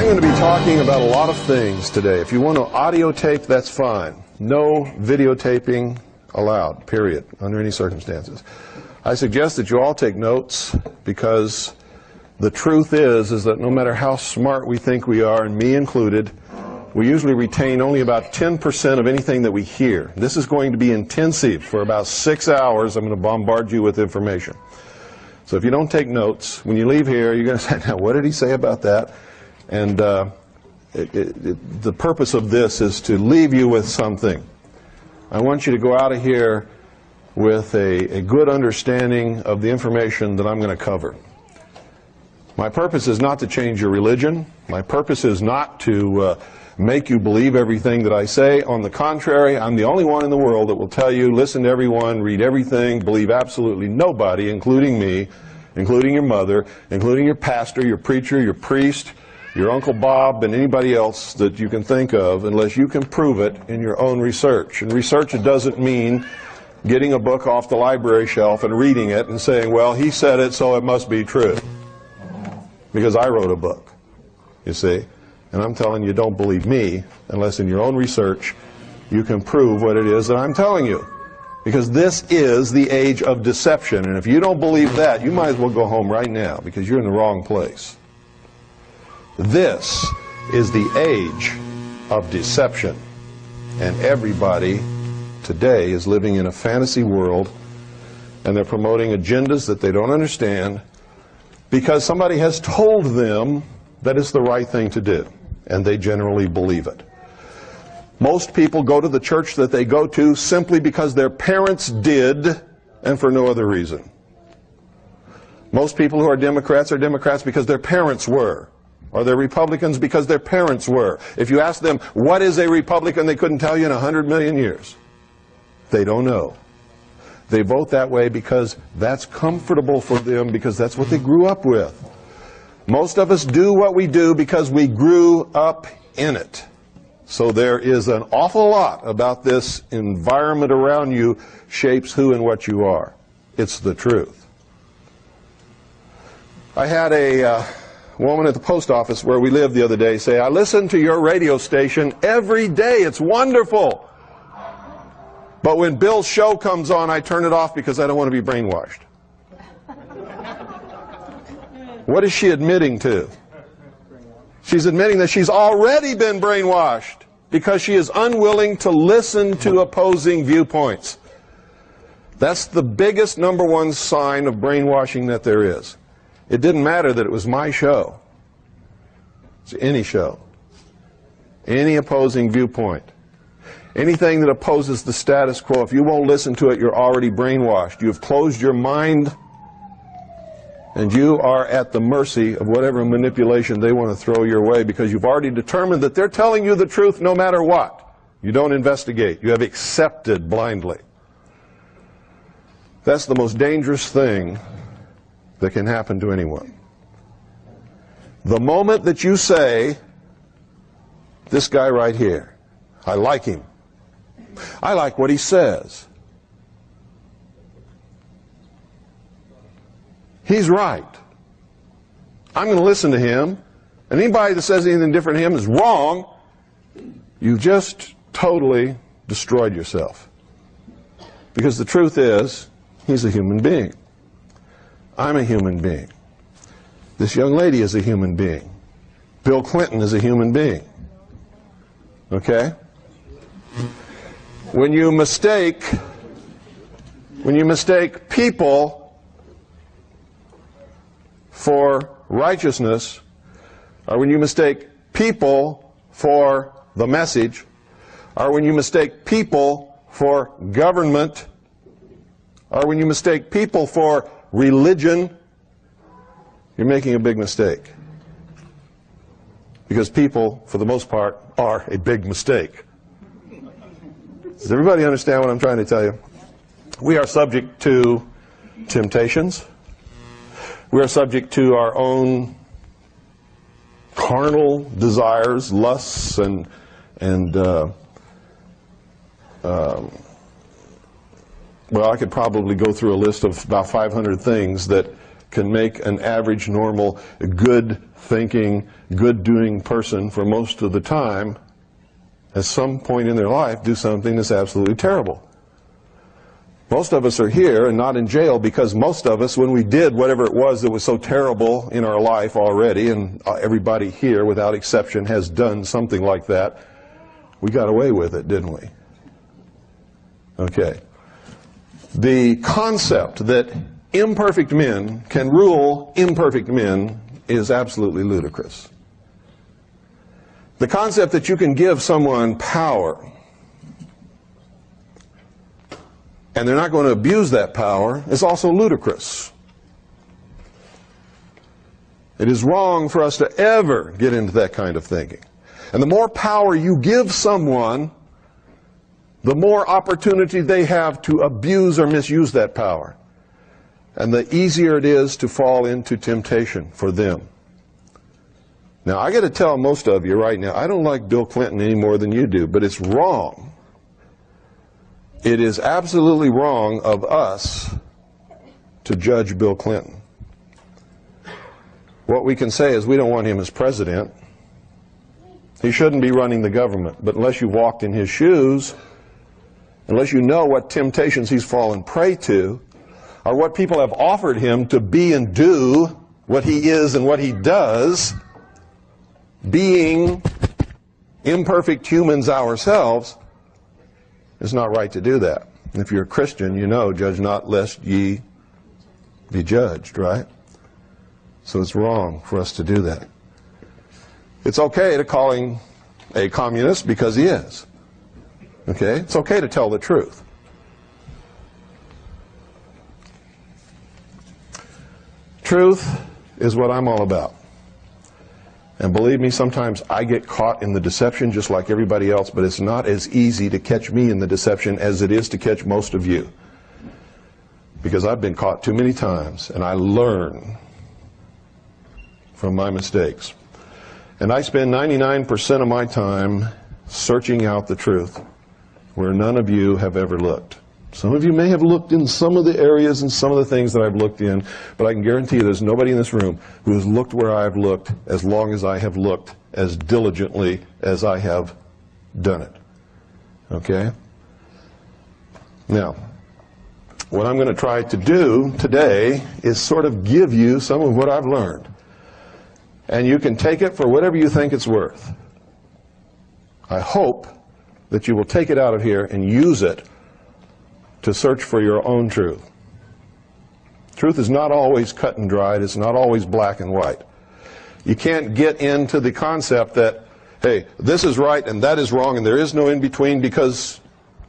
I'm going to be talking about a lot of things today. If you want to audio tape, that's fine. No videotaping allowed, period, under any circumstances. I suggest that you all take notes, because the truth is that no matter how smart we think we are, and me included, we usually retain only about 10% of anything that we hear. This is going to be intensive. For about 6 hours, I'm going to bombard you with information. So if you don't take notes, when you leave here, you're going to say, now, what did he say about that? And the purpose of this is to leave you with something. I want you to go out of here with a good understanding of the information that I'm going to cover. My purpose is not to change your religion. My purpose is not to make you believe everything that I say. On the contrary, I'm the only one in the world that will tell you, listen to everyone, read everything, believe absolutely nobody, including me, including your mother, including your pastor, your preacher, your priest, your Uncle Bob, and anybody else that you can think of, unless you can prove it in your own research. And research, it doesn't mean getting a book off the library shelf and reading it and saying, well, he said it, so it must be true. Because I wrote a book, you see. And I'm telling you, don't believe me unless in your own research you can prove what it is that I'm telling you. Because this is the age of deception. And if you don't believe that, you might as well go home right now, because you're in the wrong place. This is the age of deception. And everybody today is living in a fantasy world, and they're promoting agendas that they don't understand because somebody has told them that it's the right thing to do, and they generally believe it. Most people go to the church that they go to simply because their parents did, and for no other reason. Most people who are Democrats because their parents were. Or they're Republicans because their parents were. If you ask them, what is a Republican, they couldn't tell you in 100 million years. They don't know. They vote that way because that's comfortable for them, because that's what they grew up with. Most of us do what we do because we grew up in it. So there is an awful lot about this environment around you shapes who and what you are. It's the truth. I had a woman at the post office where we lived the other day say, I listen to your radio station every day. It's wonderful. But when Bill's show comes on, I turn it off because I don't want to be brainwashed. What is she admitting to? She's admitting that she's already been brainwashed because she is unwilling to listen to opposing viewpoints. That's the biggest number one sign of brainwashing that there is. It didn't matter that it was my show. It's any show. Any opposing viewpoint. Anything that opposes the status quo, if you won't listen to it, you're already brainwashed. You've closed your mind, and you are at the mercy of whatever manipulation they want to throw your way, because you've already determined that they're telling you the truth no matter what. You don't investigate. You have accepted blindly. That's the most dangerous thing that can happen to anyone. The moment that you say, this guy right here, I like him. I like what he says. He's right. I'm going to listen to him. And anybody that says anything different to him is wrong. You've just totally destroyed yourself. Because the truth is, he's a human being. I'm a human being. This young lady is a human being. Bill Clinton is a human being. Okay? When you mistake people for righteousness, or when you mistake people for the message, or when you mistake people for government, or when you mistake people for religion, you're making a big mistake. Because people, for the most part, are a big mistake. Does everybody understand what I'm trying to tell you? We are subject to temptations. We are subject to our own carnal desires, lusts, and well, I could probably go through a list of about 500 things that can make an average, normal, good-thinking, good-doing person for most of the time, at some point in their life, do something that's absolutely terrible. Most of us are here and not in jail because most of us, when we did whatever it was that was so terrible in our life already, and everybody here, without exception, has done something like that, we got away with it, didn't we? Okay. The concept that imperfect men can rule imperfect men is absolutely ludicrous. The concept that you can give someone power and they're not going to abuse that power is also ludicrous. It is wrong for us to ever get into that kind of thinking. And the more power you give someone, the more opportunity they have to abuse or misuse that power. And the easier it is to fall into temptation for them. Now, I got to tell most of you right now, I don't like Bill Clinton any more than you do, but it's wrong. It is absolutely wrong of us to judge Bill Clinton. What we can say is we don't want him as president. He shouldn't be running the government. But unless you walked in his shoes, unless you know what temptations he's fallen prey to, or what people have offered him to be and do what he is and what he does, being imperfect humans ourselves, it's not right to do that. And if you're a Christian, you know, judge not lest ye be judged, right? So it's wrong for us to do that. It's okay to call him a communist because he is. Okay? It's okay to tell the truth. Truth is what I'm all about. And believe me, sometimes I get caught in the deception just like everybody else, but it's not as easy to catch me in the deception as it is to catch most of you. Because I've been caught too many times, and I learn from my mistakes. And I spend 99% of my time searching out the truth where none of you have ever looked. Some of you may have looked in some of the areas and some of the things that I've looked in, but I can guarantee you there's nobody in this room who has looked where I've looked as long as I have looked, as diligently as I have done it. Okay? Now, what I'm going to try to do today is sort of give you some of what I've learned. And you can take it for whatever you think it's worth. I hope that you will take it out of here and use it to search for your own truth. Truth is not always cut and dried. It's not always black and white. You can't get into the concept that, hey, this is right and that is wrong and there is no in-between, because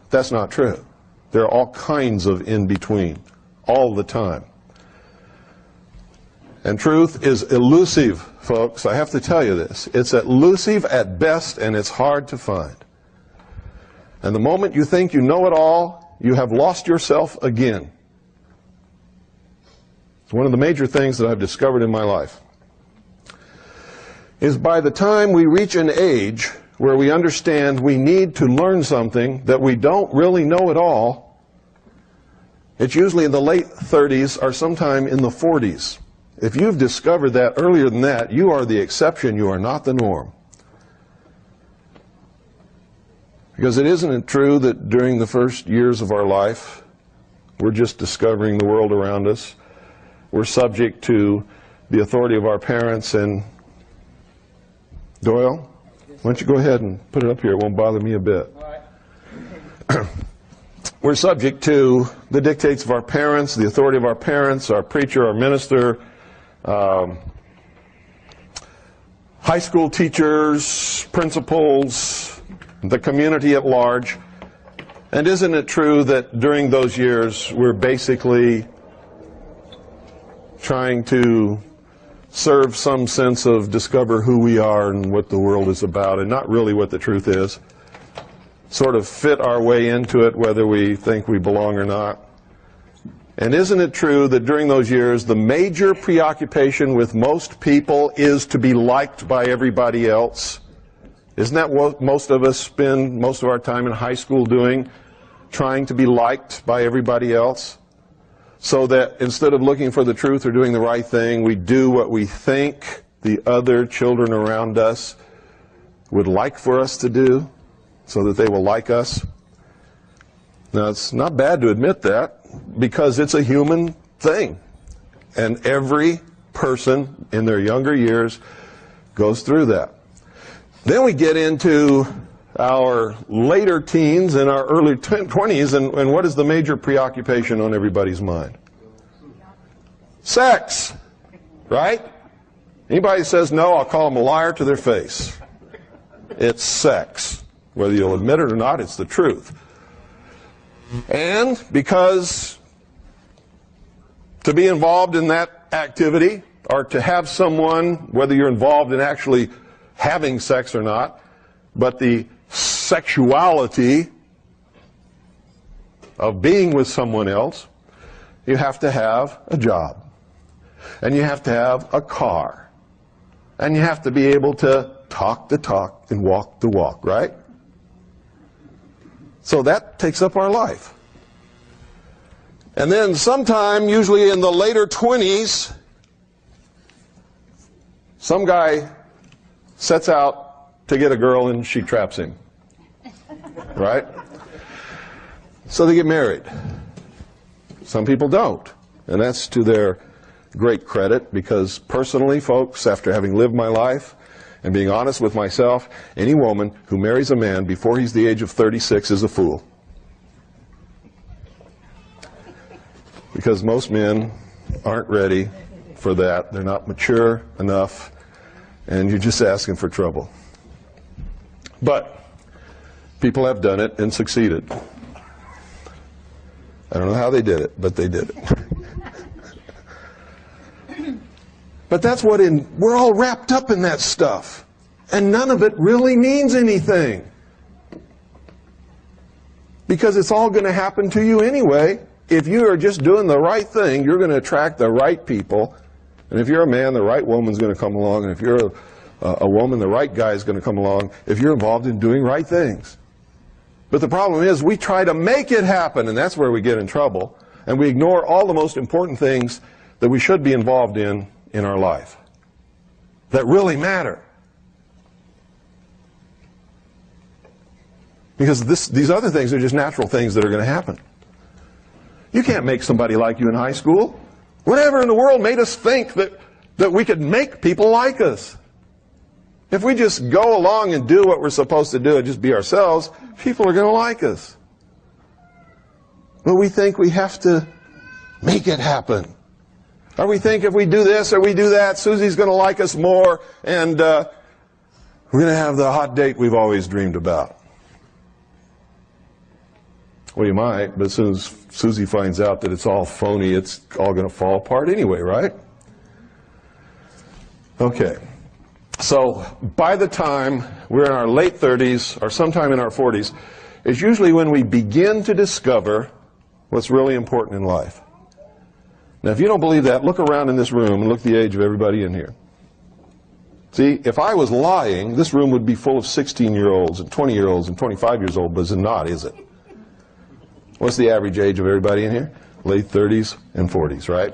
that's not true. There are all kinds of in-between all the time. And truth is elusive, folks. I have to tell you this. It's elusive at best, and it's hard to find. And the moment you think you know it all, you have lost yourself again. It's one of the major things that I've discovered in my life. Is by the time we reach an age where we understand we need to learn something that we don't really know at all, it's usually in the late 30s or sometime in the 40s. If you've discovered that earlier than that, you are the exception, you are not the norm. Because isn't it true that during the first years of our life, we're just discovering the world around us? We're subject to the authority of our parents. And Doyle, why don't you go ahead and put it up here? It won't bother me a bit. All right. We're subject to the dictates of our parents, the authority of our parents, our preacher, our minister, high school teachers, principals, the community at large. And isn't it true that during those years we're basically trying to serve some sense of discover who we are and what the world is about, and not really what the truth is? Sort of fit our way into it whether we think we belong or not. And isn't it true that during those years the major preoccupation with most people is to be liked by everybody else? Isn't that what most of us spend most of our time in high school doing? Trying to be liked by everybody else? so that instead of looking for the truth or doing the right thing, we do what we think the other children around us would like for us to do so that they will like us. Now, it's not bad to admit that because it's a human thing. And every person in their younger years goes through that. Then we get into our later teens and our early 20s, and what is the major preoccupation on everybody's mind? Sex, right? Anybody who says no, I'll call them a liar to their face. It's sex. Whether you'll admit it or not, it's the truth. And because to be involved in that activity, or to have someone, whether you're involved in actually having sex or not, but the sexuality of being with someone else, you have to have a job. And you have to have a car. And you have to be able to talk the talk and walk the walk, right? So that takes up our life. And then sometime, usually in the later 20s, some guy sets out to get a girl and she traps him. Right? So they get married. Some people don't. And that's to their great credit, because personally, folks, after having lived my life and being honest with myself, any woman who marries a man before he's the age of 36 is a fool. Because most men aren't ready for that. They're not mature enough, and you're just asking for trouble. But people have done it and succeeded. I don't know how they did it, but they did it. But that's what we're all wrapped up in that stuff. And none of it really means anything. Because it's all going to happen to you anyway. If you are just doing the right thing, you're going to attract the right people. And if you're a man, the right woman's going to come along. And if you're a woman, the right guy is going to come along if you're involved in doing right things. But the problem is we try to make it happen, and that's where we get in trouble. And we ignore all the most important things that we should be involved in our life that really matter. Because these other things are just natural things that are going to happen. You can't make somebody like you in high school. Whatever in the world made us think that we could make people like us? If we just go along and do what we're supposed to do and just be ourselves, people are going to like us. But we think we have to make it happen. Or we think if we do this or we do that, Susie's going to like us more, and we're going to have the hot date we've always dreamed about. Well, you might, but as soon as Susie finds out that it's all phony, it's all going to fall apart anyway, right? Okay. So by the time we're in our late 30s or sometime in our 40s is usually when we begin to discover what's really important in life. Now, if you don't believe that, look around in this room and look at the age of everybody in here. See, if I was lying, this room would be full of 16-year-olds and 20-year-olds and 25 years old, but it's not, is it? What's the average age of everybody in here? Late 30s and 40s, right?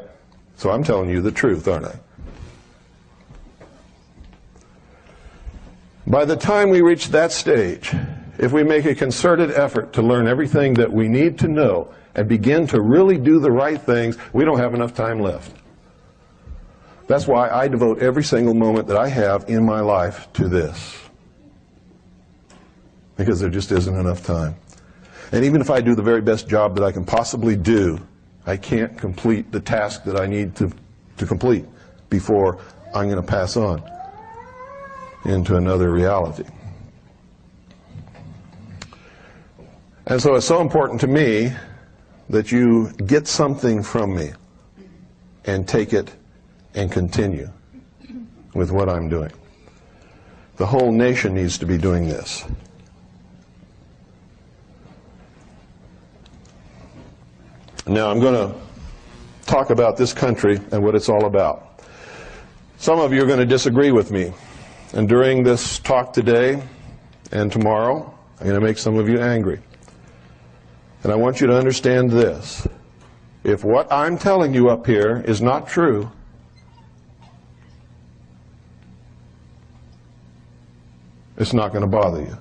So I'm telling you the truth, aren't I? By the time we reach that stage, if we make a concerted effort to learn everything that we need to know and begin to really do the right things, we don't have enough time left. That's why I devote every single moment that I have in my life to this. Because there just isn't enough time. And even if I do the very best job that I can possibly do, I can't complete the task that I need to complete before I'm going to pass on into another reality. And so it's so important to me that you get something from me and take it and continue with what I'm doing. The whole nation needs to be doing this. Now I'm going to talk about this country and what it's all about. Some of you are going to disagree with me. And during this talk today and tomorrow, I'm going to make some of you angry. And I want you to understand this. if what I'm telling you up here is not true, it's not going to bother you.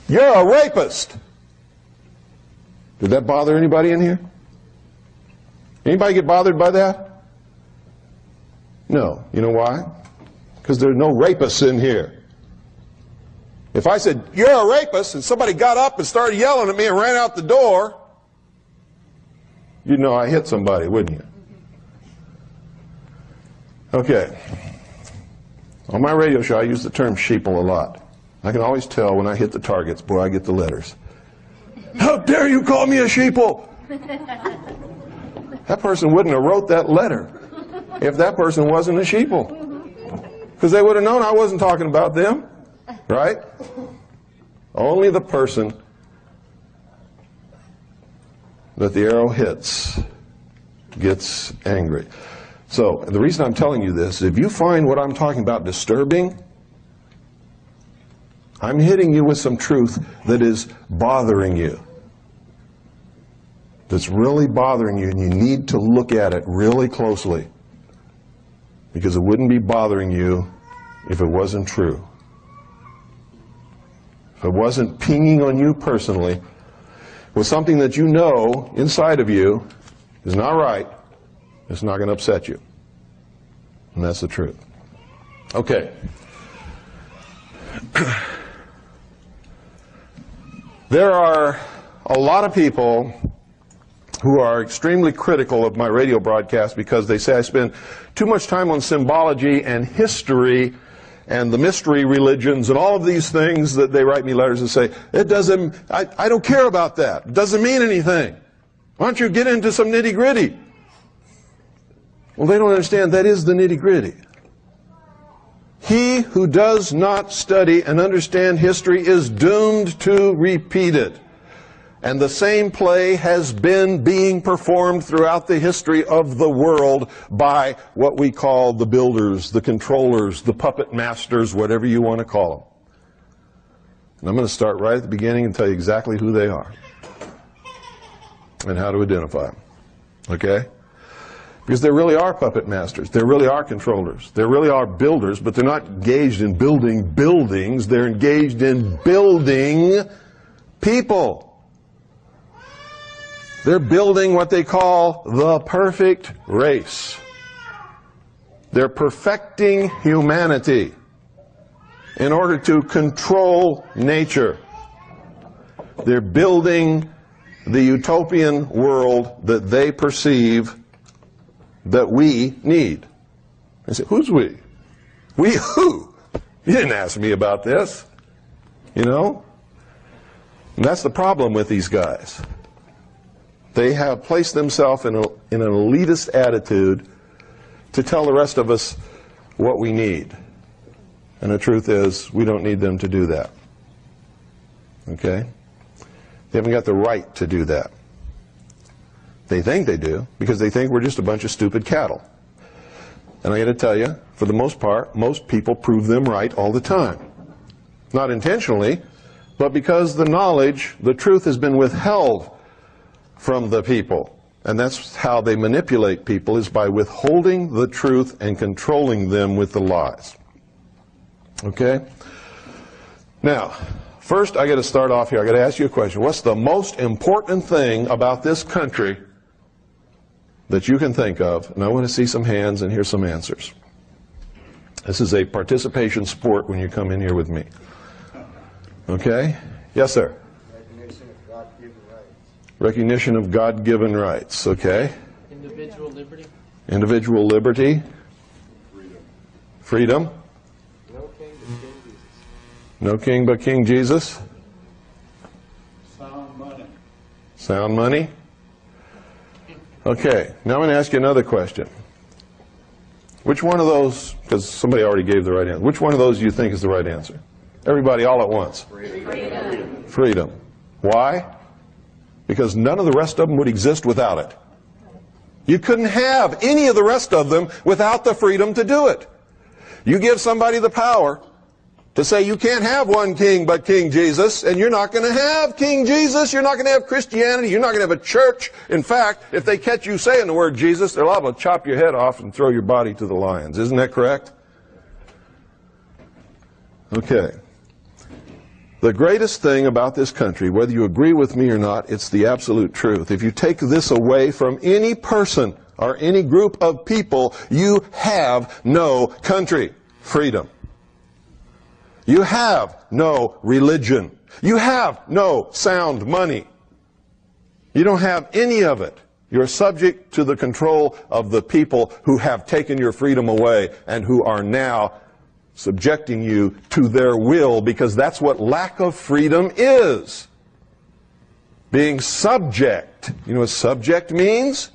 You're a rapist. Did that bother anybody in here? Anybody get bothered by that? No. You know why? Because there are no rapists in here. If I said, you're a rapist, and somebody got up and started yelling at me and ran out the door, you'd know I hit somebody, wouldn't you? Okay. On my radio show, I use the term sheeple a lot. I can always tell when I hit the targets, boy, I get the letters. How dare you call me a sheeple? That person wouldn't have wrote that letter if that person wasn't a sheeple. Because they would have known I wasn't talking about them, right? Only the person that the arrow hits gets angry. So the reason I'm telling you this, if you find what I'm talking about disturbing, I'm hitting you with some truth that is bothering you. That's really bothering you, and you need to look at it really closely. Because it wouldn't be bothering you if it wasn't true. If it wasn't pinging on you personally with something that you know inside of you is not right, it's not going to upset you. And that's the truth. Okay. There are a lot of people who are extremely critical of my radio broadcast because they say I spend too much time on symbology and history and the mystery religions and all of these things that they write me letters and say, it doesn't, I don't care about that. It doesn't mean anything. Why don't you get into some nitty-gritty? Well, they don't understand that is the nitty-gritty. He who does not study and understand history is doomed to repeat it. And the same play has been being performed throughout the history of the world by what we call the builders, the controllers, the puppet masters, whatever you want to call them. And I'm going to start right at the beginning and tell you exactly who they are and how to identify them. Okay? Because there really are puppet masters. There really are controllers. There really are builders, but they're not engaged in building buildings. They're engaged in building people. They're building what they call the perfect race. They're perfecting humanity in order to control nature. They're building the utopian world that they perceive that we need. I say, who's we? We who? You didn't ask me about this. You know? And that's the problem with these guys. They have placed themselves in an elitist attitude to tell the rest of us what we need. And the truth is, we don't need them to do that. Okay? They haven't got the right to do that. They think they do, because they think we're just a bunch of stupid cattle. And I got to tell you, for the most part, most people prove them right all the time. Not intentionally, but because the knowledge, the truth has been withheld from the people. And that's how they manipulate people, is by withholding the truth and controlling them with the lies. Okay? Now, first I got to start off here. I got to ask you a question. What's the most important thing about this country that you can think of? And I want to see some hands and hear some answers. This is a participation sport when you come in here with me. Okay? Yes, sir. Recognition of God-given rights, okay? Individual liberty. Individual liberty. Freedom. No king but King Jesus. Sound money. Sound money. Okay, now I'm going to ask you another question. Which one of those, because somebody already gave the right answer, which one of those do you think is the right answer? Everybody all at once. Freedom. Freedom. Why? Because none of the rest of them would exist without it. You couldn't have any of the rest of them without the freedom to do it. You give somebody the power, to say you can't have one king but King Jesus, and you're not going to have King Jesus, you're not going to have Christianity, you're not going to have a church. In fact, if they catch you saying the word Jesus, they're liable to chop your head off and throw your body to the lions. Isn't that correct? Okay. The greatest thing about this country, whether you agree with me or not, it's the absolute truth. If you take this away from any person or any group of people, you have no country. Freedom. You have no religion. You have no sound money. You don't have any of it. You're subject to the control of the people who have taken your freedom away and who are now subjecting you to their will, because that's what lack of freedom is. Being subject. You know what subject means?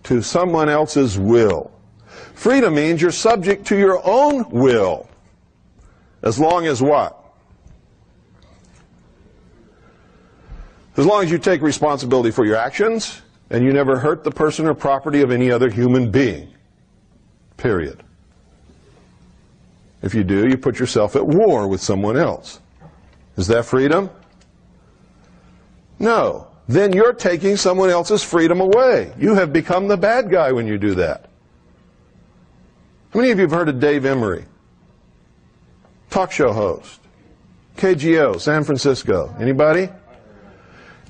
To someone else's will. Freedom means you're subject to your own will. As long as what? As long as you take responsibility for your actions and you never hurt the person or property of any other human being. Period. If you do, you put yourself at war with someone else. Is that freedom? No. Then you're taking someone else's freedom away. You have become the bad guy when you do that. How many of you have heard of Dave Emery? Talk show host. KGO, San Francisco. Anybody?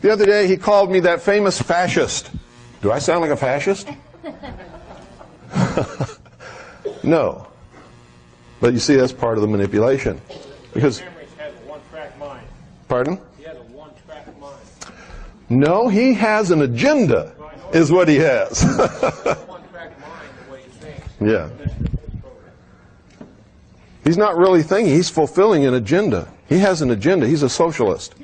The other day he called me that famous fascist. Do I sound like a fascist? No. But you see, that's part of the manipulation. Because Emery has a one-track mind. Pardon? He has a one-track mind. No, he has an agenda, is what he has. One-track mind, the way you think. Yeah. He's not really thinking, he's fulfilling an agenda. He has an agenda, he's a socialist.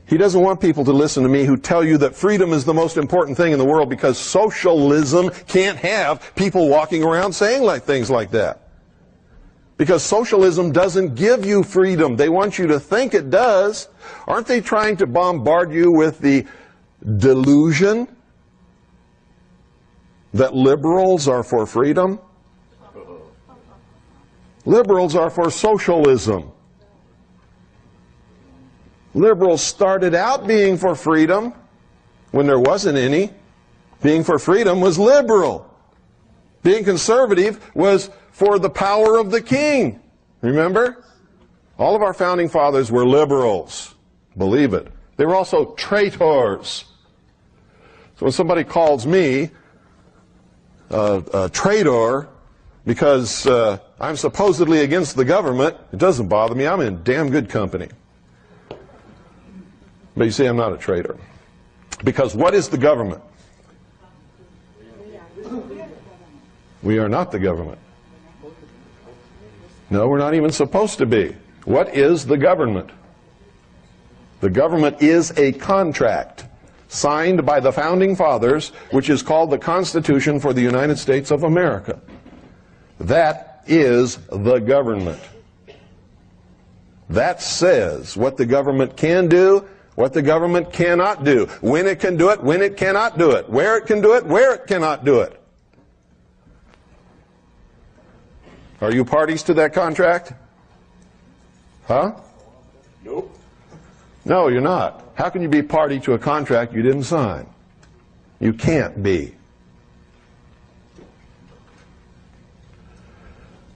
He doesn't want people to listen to me who tell you that freedom is the most important thing in the world, because socialism can't have people walking around saying things like that. Because socialism doesn't give you freedom. They want you to think it does. Aren't they trying to bombard you with the delusion that liberals are for freedom? Liberals are for socialism. Liberals started out being for freedom when there wasn't any. Being for freedom was liberal. Being conservative was for the power of the king. Remember? All of our founding fathers were liberals. Believe it. They were also traitors. So when somebody calls me a traitor because I'm supposedly against the government, it doesn't bother me. I'm in damn good company. But you see, I'm not a traitor. Because what is the government? We are not the government. No, we're not even supposed to be. What is the government? The government is a contract signed by the founding fathers, which is called the Constitution for the United States of America. That is the government. That says what the government can do, what the government cannot do, when it can do it, when it cannot do it, where it can do it, where it cannot do it. Are you parties to that contract? Huh? Nope. No, you're not. How can you be party to a contract you didn't sign? You can't be.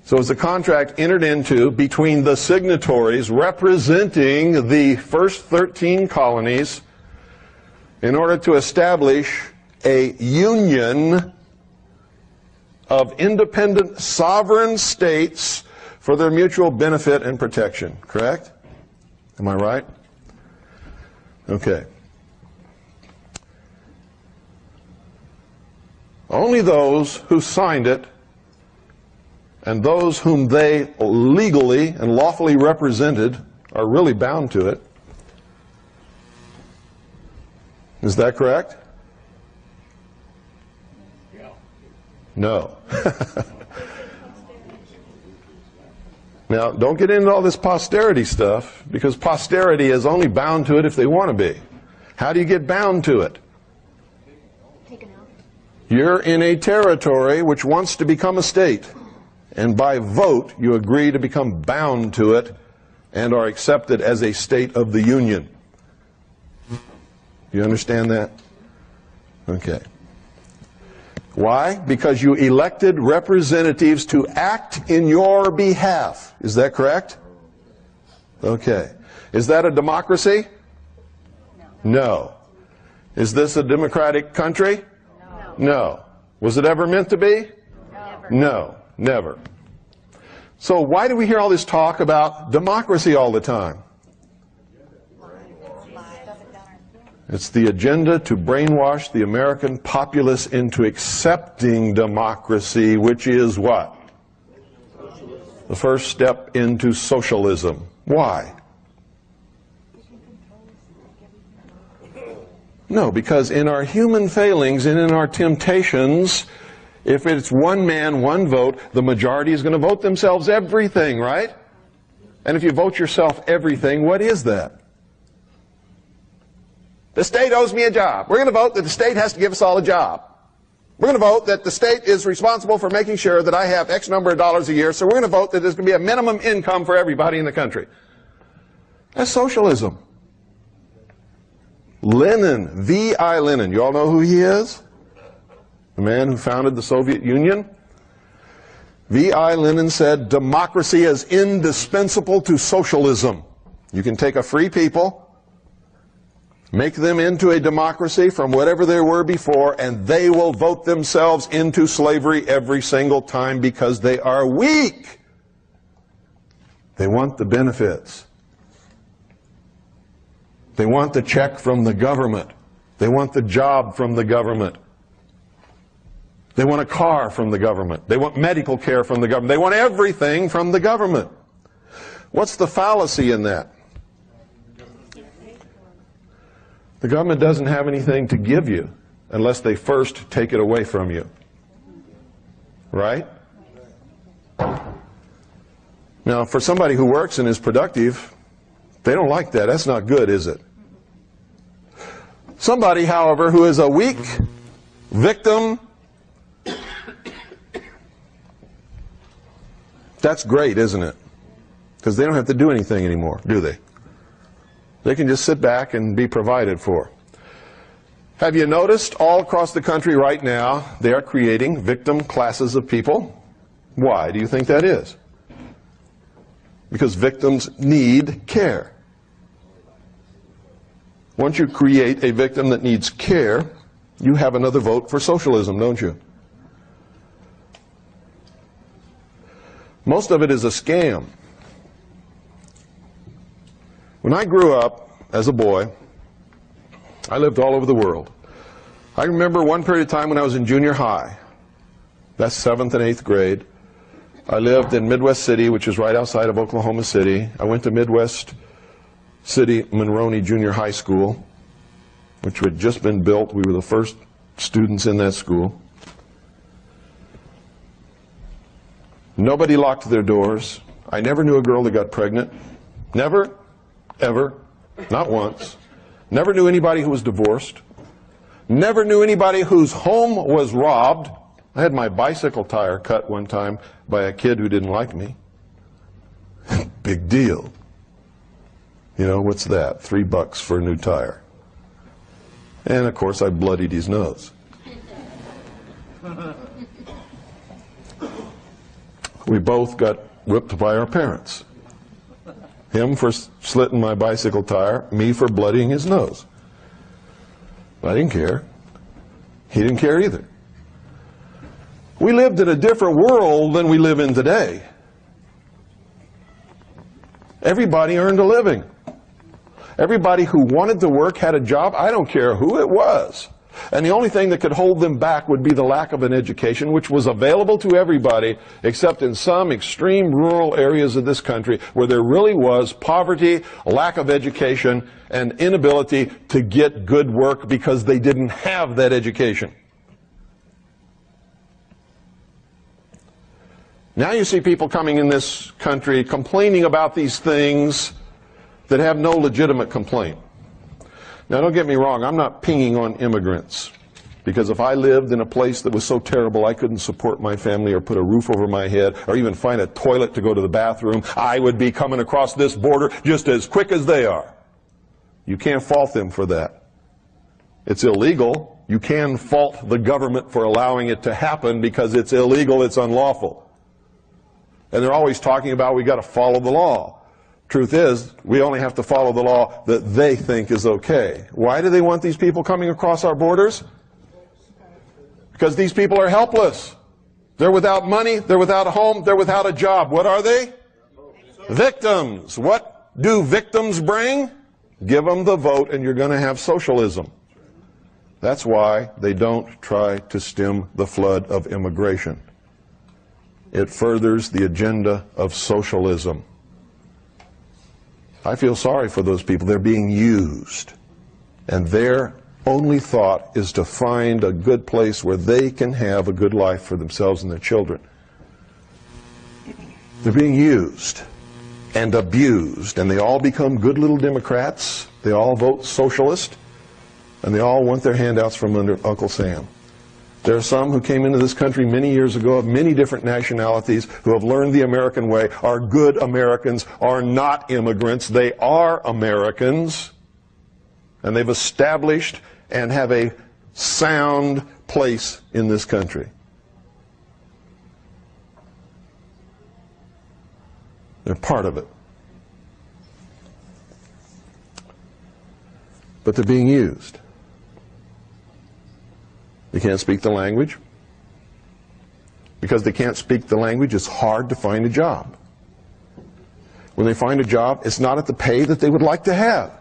So it's a contract entered into between the signatories representing the first 13 colonies in order to establish a union of independent sovereign states for their mutual benefit and protection. Correct? Am I right? Okay. Only those who signed it and those whom they legally and lawfully represented are really bound to it. Is that correct? Yeah. No. Now, don't get into all this posterity stuff, because posterity is only bound to it if they want to be. How do you get bound to it? Taken out. You're in a territory which wants to become a state. and by vote you agree to become bound to it and are accepted as a state of the Union. You understand that? Okay. Why? Because you elected representatives to act in your behalf. Is that correct? Okay. Is that a democracy? No. Is this a democratic country? No. Was it ever meant to be? No, never. So why do we hear all this talk about democracy all the time? It's the agenda to brainwash the American populace into accepting democracy, which is what? The first step into socialism. Why? No, because in our human failings and in our temptations, if it's one man, one vote, the majority is going to vote themselves everything, right? And if you vote yourself everything, what is that? The state owes me a job. We're going to vote that the state has to give us all a job. We're going to vote that the state is responsible for making sure that I have X number of dollars a year, so we're going to vote that there's going to be a minimum income for everybody in the country. That's socialism. Lenin, V.I. Lenin, you all know who he is? The man who founded the Soviet Union. V.I. Lenin said, democracy is indispensable to socialism. You can take a free people, make them into a democracy from whatever they were before, and they will vote themselves into slavery every single time because they are weak. They want the benefits. They want the check from the government. They want the job from the government. They want a car from the government. They want medical care from the government. They want everything from the government. What's the fallacy in that? The government doesn't have anything to give you unless they first take it away from you. Right? Now, for somebody who works and is productive, they don't like that. That's not good, is it? Somebody, however, who is a weak victim, that's great, isn't it? Because they don't have to do anything anymore, do they? They can just sit back and be provided for. Have you noticed all across the country right now, they are creating victim classes of people? Why do you think that is? Because victims need care. Once you create a victim that needs care, you have another vote for socialism, don't you? Most of it is a scam. When I grew up as a boy, I lived all over the world. I remember one period of time when I was in junior high. That's 7th and 8th grade. I lived in Midwest City, which is right outside of Oklahoma City. I went to Midwest City Monroney Junior High School, which had just been built. We were the first students in that school. Nobody locked their doors. I never knew a girl that got pregnant. Never, ever, not once. Never knew anybody who was divorced. Never knew anybody whose home was robbed. I had my bicycle tire cut one time by a kid who didn't like me. Big deal. You know, what's that? $3 for a new tire. And of course I bloodied his nose. We both got whipped by our parents. Him for slitting my bicycle tire, me for bloodying his nose. I didn't care. He didn't care either. We lived in a different world than we live in today. Everybody earned a living. Everybody who wanted to work had a job. I don't care who it was. And the only thing that could hold them back would be the lack of an education, which was available to everybody, except in some extreme rural areas of this country where there really was poverty, lack of education, and inability to get good work because they didn't have that education. Now you see people coming in this country complaining about these things that have no legitimate complaint. Now don't get me wrong, I'm not pinging on immigrants. Because if I lived in a place that was so terrible I couldn't support my family or put a roof over my head or even find a toilet to go to the bathroom, I would be coming across this border just as quick as they are. You can't fault them for that. It's illegal. You can fault the government for allowing it to happen because it's illegal, it's unlawful. And they're always talking about we got to follow the law. Truth is, we only have to follow the law that they think is okay. Why do they want these people coming across our borders? Because these people are helpless. They're without money, they're without a home, they're without a job. What are they? Victims. What do victims bring? Give them the vote and you're going to have socialism. That's why they don't try to stem the flood of immigration. It furthers the agenda of socialism. I feel sorry for those people. They're being used. And their only thought is to find a good place where they can have a good life for themselves and their children. They're being used and abused, and they all become good little Democrats. They all vote socialist, and they all want their handouts from under Uncle Sam. There are some who came into this country many years ago of many different nationalities who have learned the American way, are good Americans, are not immigrants. They are Americans, and they've established and have a sound place in this country. They're part of it. But they're being used. They can't speak the language. Because they can't speak the language, it's hard to find a job. When they find a job, it's not at the pay that they would like to have.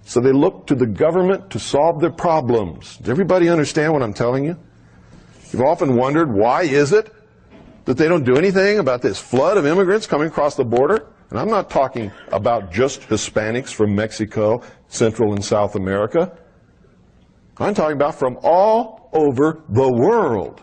So they look to the government to solve their problems. Does everybody understand what I'm telling you? You've often wondered, why is it that they don't do anything about this flood of immigrants coming across the border? And I'm not talking about just Hispanics from Mexico, Central and South America. I'm talking about from all over the world.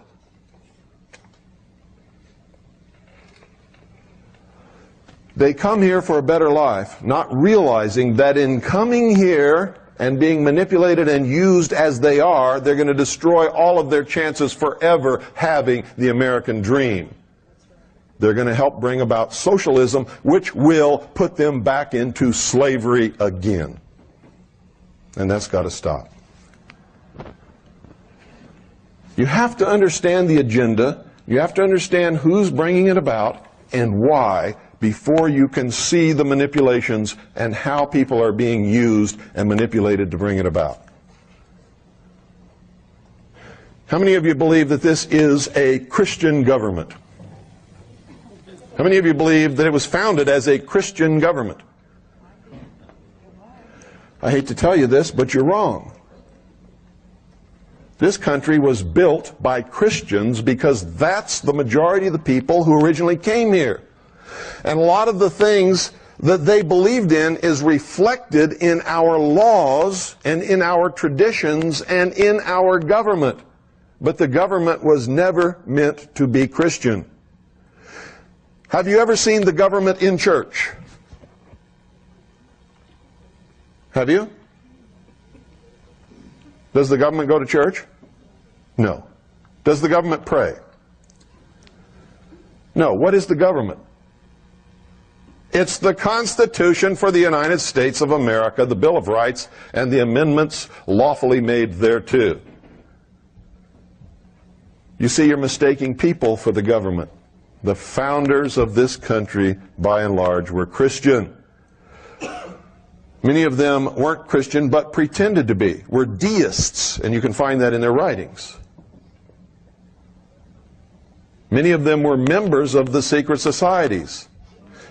They come here for a better life, not realizing that in coming here and being manipulated and used as they are, they're going to destroy all of their chances forever having the American dream. They're going to help bring about socialism, which will put them back into slavery again. And that's got to stop. You have to understand the agenda. You have to understand who's bringing it about and why before you can see the manipulations and how people are being used and manipulated to bring it about. How many of you believe that this is a Christian government? How many of you believe that it was founded as a Christian government? I hate to tell you this, but you're wrong. This country was built by Christians because that's the majority of the people who originally came here. And a lot of the things that they believed in is reflected in our laws and in our traditions and in our government. But the government was never meant to be Christian. Have you ever seen the government in church? Have you? Does the government go to church? No. Does the government pray? No. What is the government? It's the Constitution for the United States of America, the Bill of Rights, and the amendments lawfully made thereto. You see, you're mistaking people for the government. The founders of this country, by and large, were Christian. Many of them weren't Christian, but pretended to be, were deists, and you can find that in their writings. Many of them were members of the secret societies.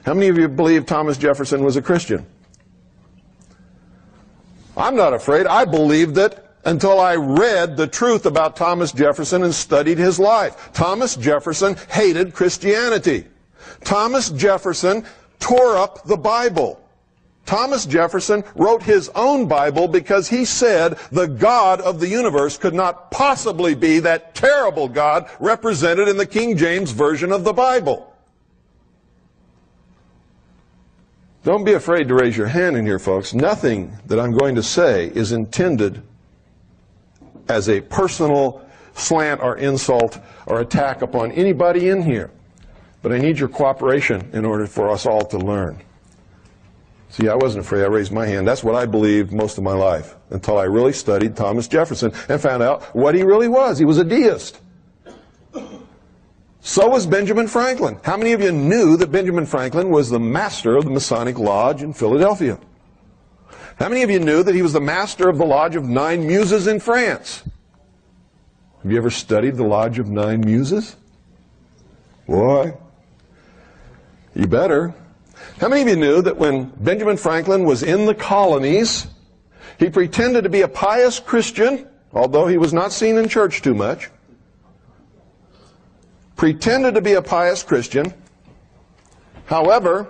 How many of you believe Thomas Jefferson was a Christian? I'm not afraid. I believed it until I read the truth about Thomas Jefferson and studied his life. Thomas Jefferson hated Christianity. Thomas Jefferson tore up the Bible. Thomas Jefferson wrote his own Bible because he said the God of the universe could not possibly be that terrible God represented in the King James Version of the Bible. Don't be afraid to raise your hand in here, folks. Nothing that I'm going to say is intended as a personal slant or insult or attack upon anybody in here. But I need your cooperation in order for us all to learn. See, I wasn't afraid. I raised my hand. That's what I believed most of my life, until I really studied Thomas Jefferson and found out what he really was. He was a deist. So was Benjamin Franklin. How many of you knew that Benjamin Franklin was the master of the Masonic Lodge in Philadelphia? How many of you knew that he was the master of the Lodge of Nine Muses in France? Have you ever studied the Lodge of Nine Muses? Boy, you better. How many of you knew that when Benjamin Franklin was in the colonies, he pretended to be a pious Christian, although he was not seen in church too much, pretended to be a pious Christian. However,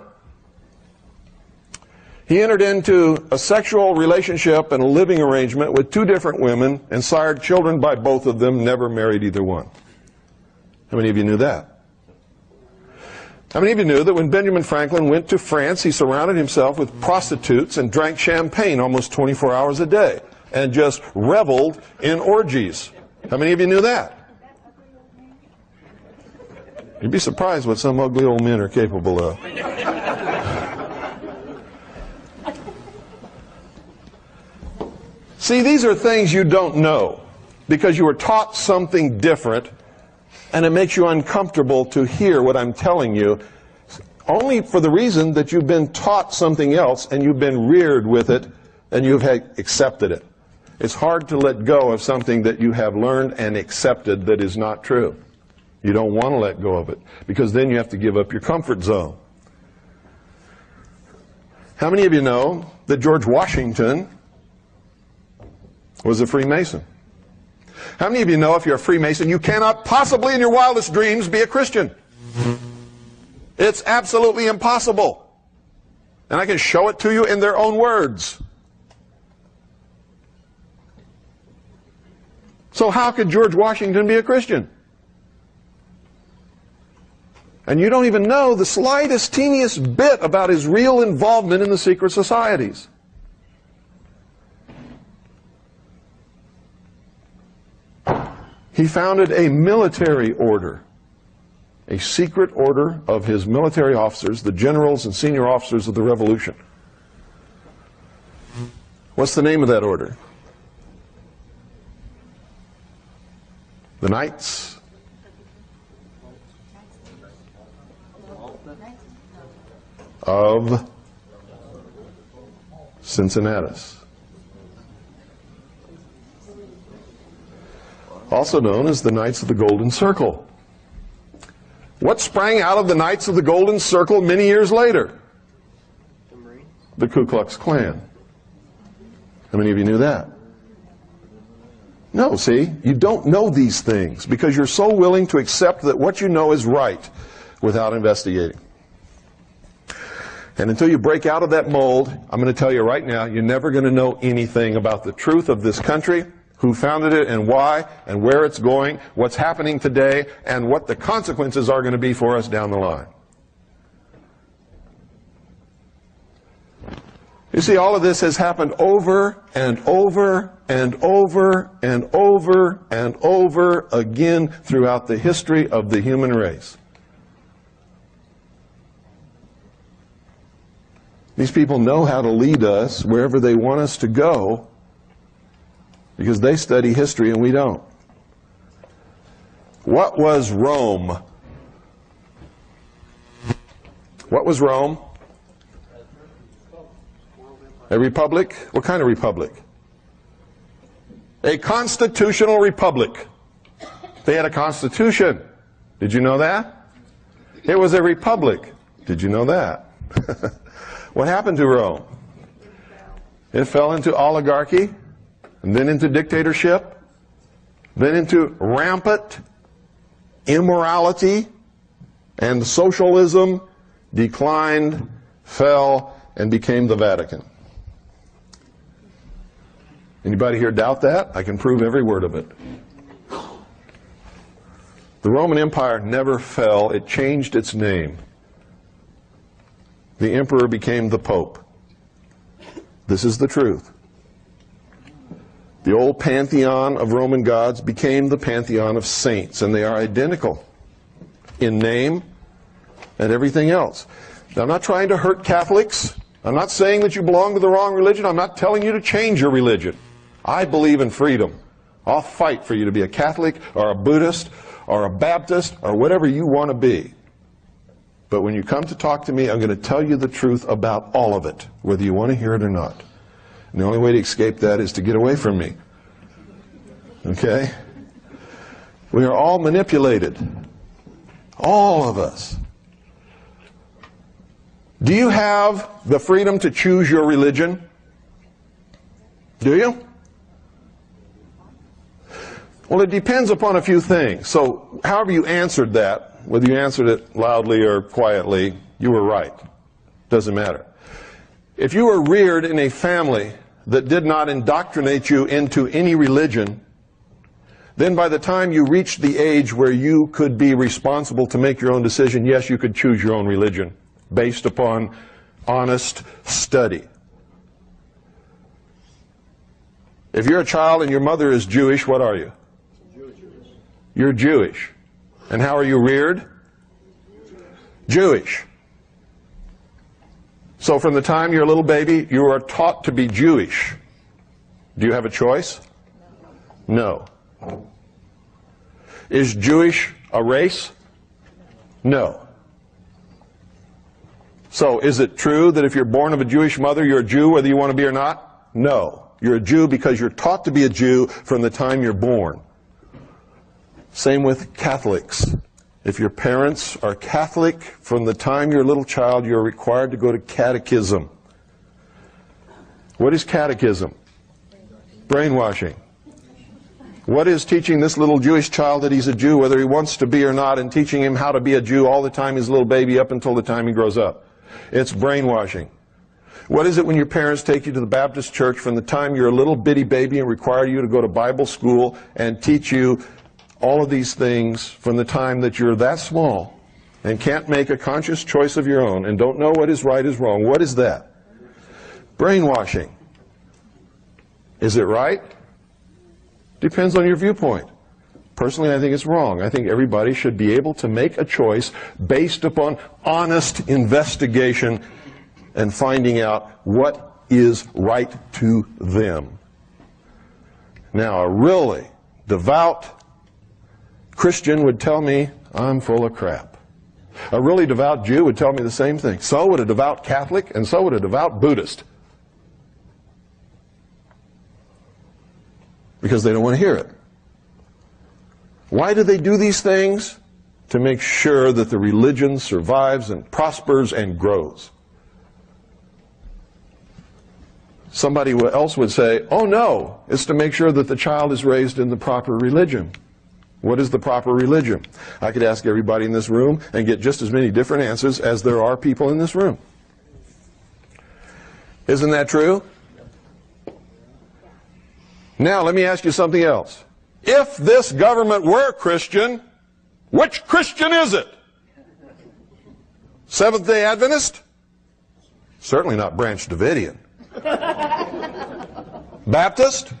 he entered into a sexual relationship and a living arrangement with two different women and sired children by both of them, never married either one. How many of you knew that? How many of you knew that when Benjamin Franklin went to France, he surrounded himself with prostitutes and drank champagne almost 24 hours a day and just reveled in orgies? How many of you knew that? You'd be surprised what some ugly old men are capable of. See, these are things you don't know because you were taught something different, and it makes you uncomfortable to hear what I'm telling you, only for the reason that you've been taught something else and you've been reared with it and you've accepted it. It's hard to let go of something that you have learned and accepted that is not true. You don't want to let go of it because then you have to give up your comfort zone. How many of you know that George Washington was a Freemason? How many of you know if you're a Freemason, you cannot possibly in your wildest dreams be a Christian? It's absolutely impossible. And I can show it to you in their own words. So how could George Washington be a Christian? And you don't even know the slightest, teeniest bit about his real involvement in the secret societies. He founded a military order, a secret order of his military officers, the generals and senior officers of the Revolution. What's the name of that order? The Knights of Cincinnatus, also known as the Knights of the Golden Circle. What sprang out of the Knights of the Golden Circle many years later? The Ku Klux Klan. How many of you knew that? No, see, you don't know these things because you're so willing to accept that what you know is right without investigating. And until you break out of that mold, I'm going to tell you right now, you're never going to know anything about the truth of this country, who founded it and why, and where it's going, what's happening today, and what the consequences are going to be for us down the line. You see, all of this has happened over and over and over and over and over again throughout the history of the human race. These people know how to lead us wherever they want us to go because they study history and we don't. What was Rome? What was Rome? A republic? What kind of republic? A constitutional republic. They had a constitution. Did you know that? It was a republic. Did you know that? What happened to Rome? It fell into oligarchy, and then into dictatorship, then into rampant immorality, and socialism declined, fell, and became the Vatican. Anybody here doubt that? I can prove every word of it. The Roman Empire never fell. It changed its name. The emperor became the Pope. This is the truth. The old pantheon of Roman gods became the pantheon of saints, and they are identical in name and everything else. Now, I'm not trying to hurt Catholics. I'm not saying that you belong to the wrong religion. I'm not telling you to change your religion. I believe in freedom. I'll fight for you to be a Catholic or a Buddhist or a Baptist or whatever you want to be. But when you come to talk to me, I'm going to tell you the truth about all of it, whether you want to hear it or not. And the only way to escape that is to get away from me. Okay? We are all manipulated. All of us. Do you have the freedom to choose your religion? Do you? Well, it depends upon a few things. So, however you answered that, whether you answered it loudly or quietly, you were right. Doesn't matter. If you were reared in a family that did not indoctrinate you into any religion, then by the time you reached the age where you could be responsible to make your own decision, yes, you could choose your own religion based upon honest study. If you're a child and your mother is Jewish, what are you? You're Jewish. And how are you reared? Jewish. So from the time you're a little baby, you are taught to be Jewish. Do you have a choice? No. Is Jewish a race? No. So is it true that if you're born of a Jewish mother, you're a Jew whether you want to be or not? No. You're a Jew because you're taught to be a Jew from the time you're born. Same with Catholics. If your parents are Catholic, from the time you're a little child, you're required to go to catechism. What is catechism? Brainwashing. What is teaching this little Jewish child that he's a Jew, whether he wants to be or not, and teaching him how to be a Jew all the time he's a little baby up until the time he grows up? It's brainwashing. What is it when your parents take you to the Baptist church from the time you're a little bitty baby and require you to go to Bible school and teach you all of these things from the time that you're that small and can't make a conscious choice of your own and don't know what is right is wrong? What is that? Brainwashing. Is it right? Depends on your viewpoint. Personally, I think it's wrong. I think everybody should be able to make a choice based upon honest investigation and finding out what is right to them. Now, a really devout Christian would tell me I'm full of crap. A really devout Jew would tell me the same thing. So would a devout Catholic, and so would a devout Buddhist. Because they don't want to hear it. Why do they do these things? To make sure that the religion survives and prospers and grows. Somebody else would say, oh no, it's to make sure that the child is raised in the proper religion. What is the proper religion? I could ask everybody in this room and get just as many different answers as there are people in this room. Isn't that true? Now, let me ask you something else. If this government were Christian, which Christian is it? Seventh-day Adventist? Certainly not Branch Davidian. Baptist?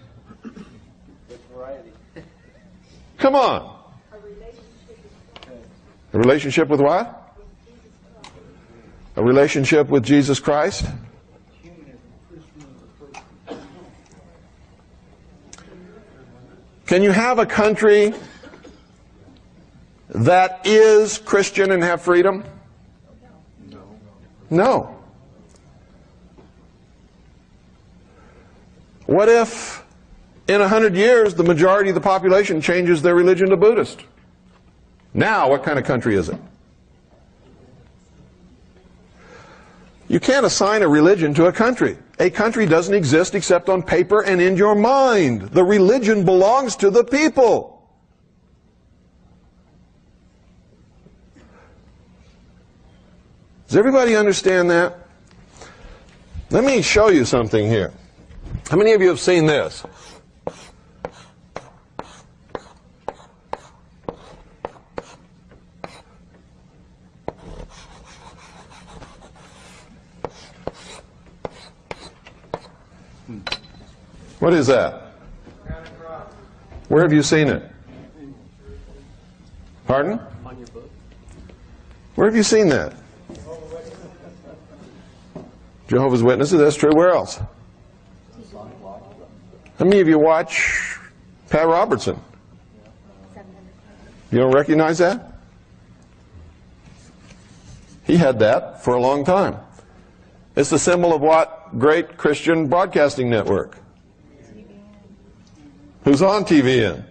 Come on. A relationship with what? A relationship with Jesus Christ? Can you have a country that is Christian and have freedom? No. What if in 100 years the majority of the population changes their religion to Buddhist? Now, what kind of country is it? You can't assign a religion to a country. A country doesn't exist except on paper and in your mind. The religion belongs to the people. Does everybody understand that? Let me show you something here. How many of you have seen this? What is that? Where have you seen it? Pardon? On your book. Where have you seen that? Jehovah's Witnesses, that's true. Where else? How many of you watch Pat Robertson? You don't recognize that? He had that for a long time. It's the symbol of what great Christian broadcasting network? Who's on TVN?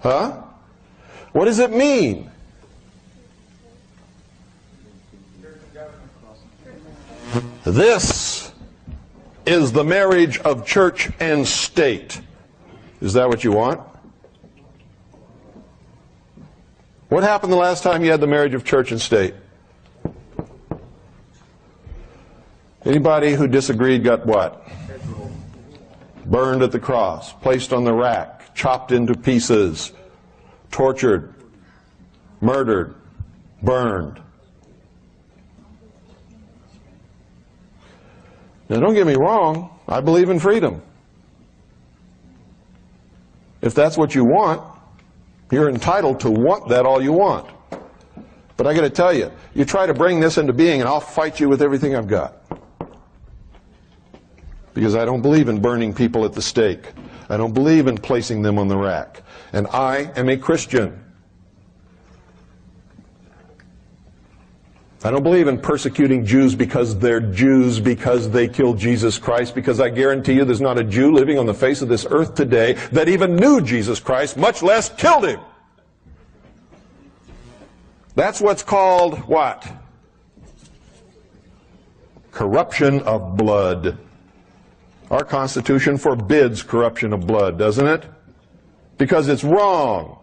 Huh? What does it mean? This is the marriage of church and state. Is that what you want? What happened the last time you had the marriage of church and state? Anybody who disagreed got what? Burned at the cross, placed on the rack, chopped into pieces, tortured, murdered, burned. Now don't get me wrong, I believe in freedom. If that's what you want, you're entitled to want that all you want. But I got to tell you, you try to bring this into being and I'll fight you with everything I've got. Because I don't believe in burning people at the stake. I don't believe in placing them on the rack. And I am a Christian. I don't believe in persecuting Jews because they're Jews, because they killed Jesus Christ, because I guarantee you there's not a Jew living on the face of this earth today that even knew Jesus Christ, much less killed him. That's what's called what? Corruption of blood. Our Constitution forbids corruption of blood, doesn't it? Because it's wrong.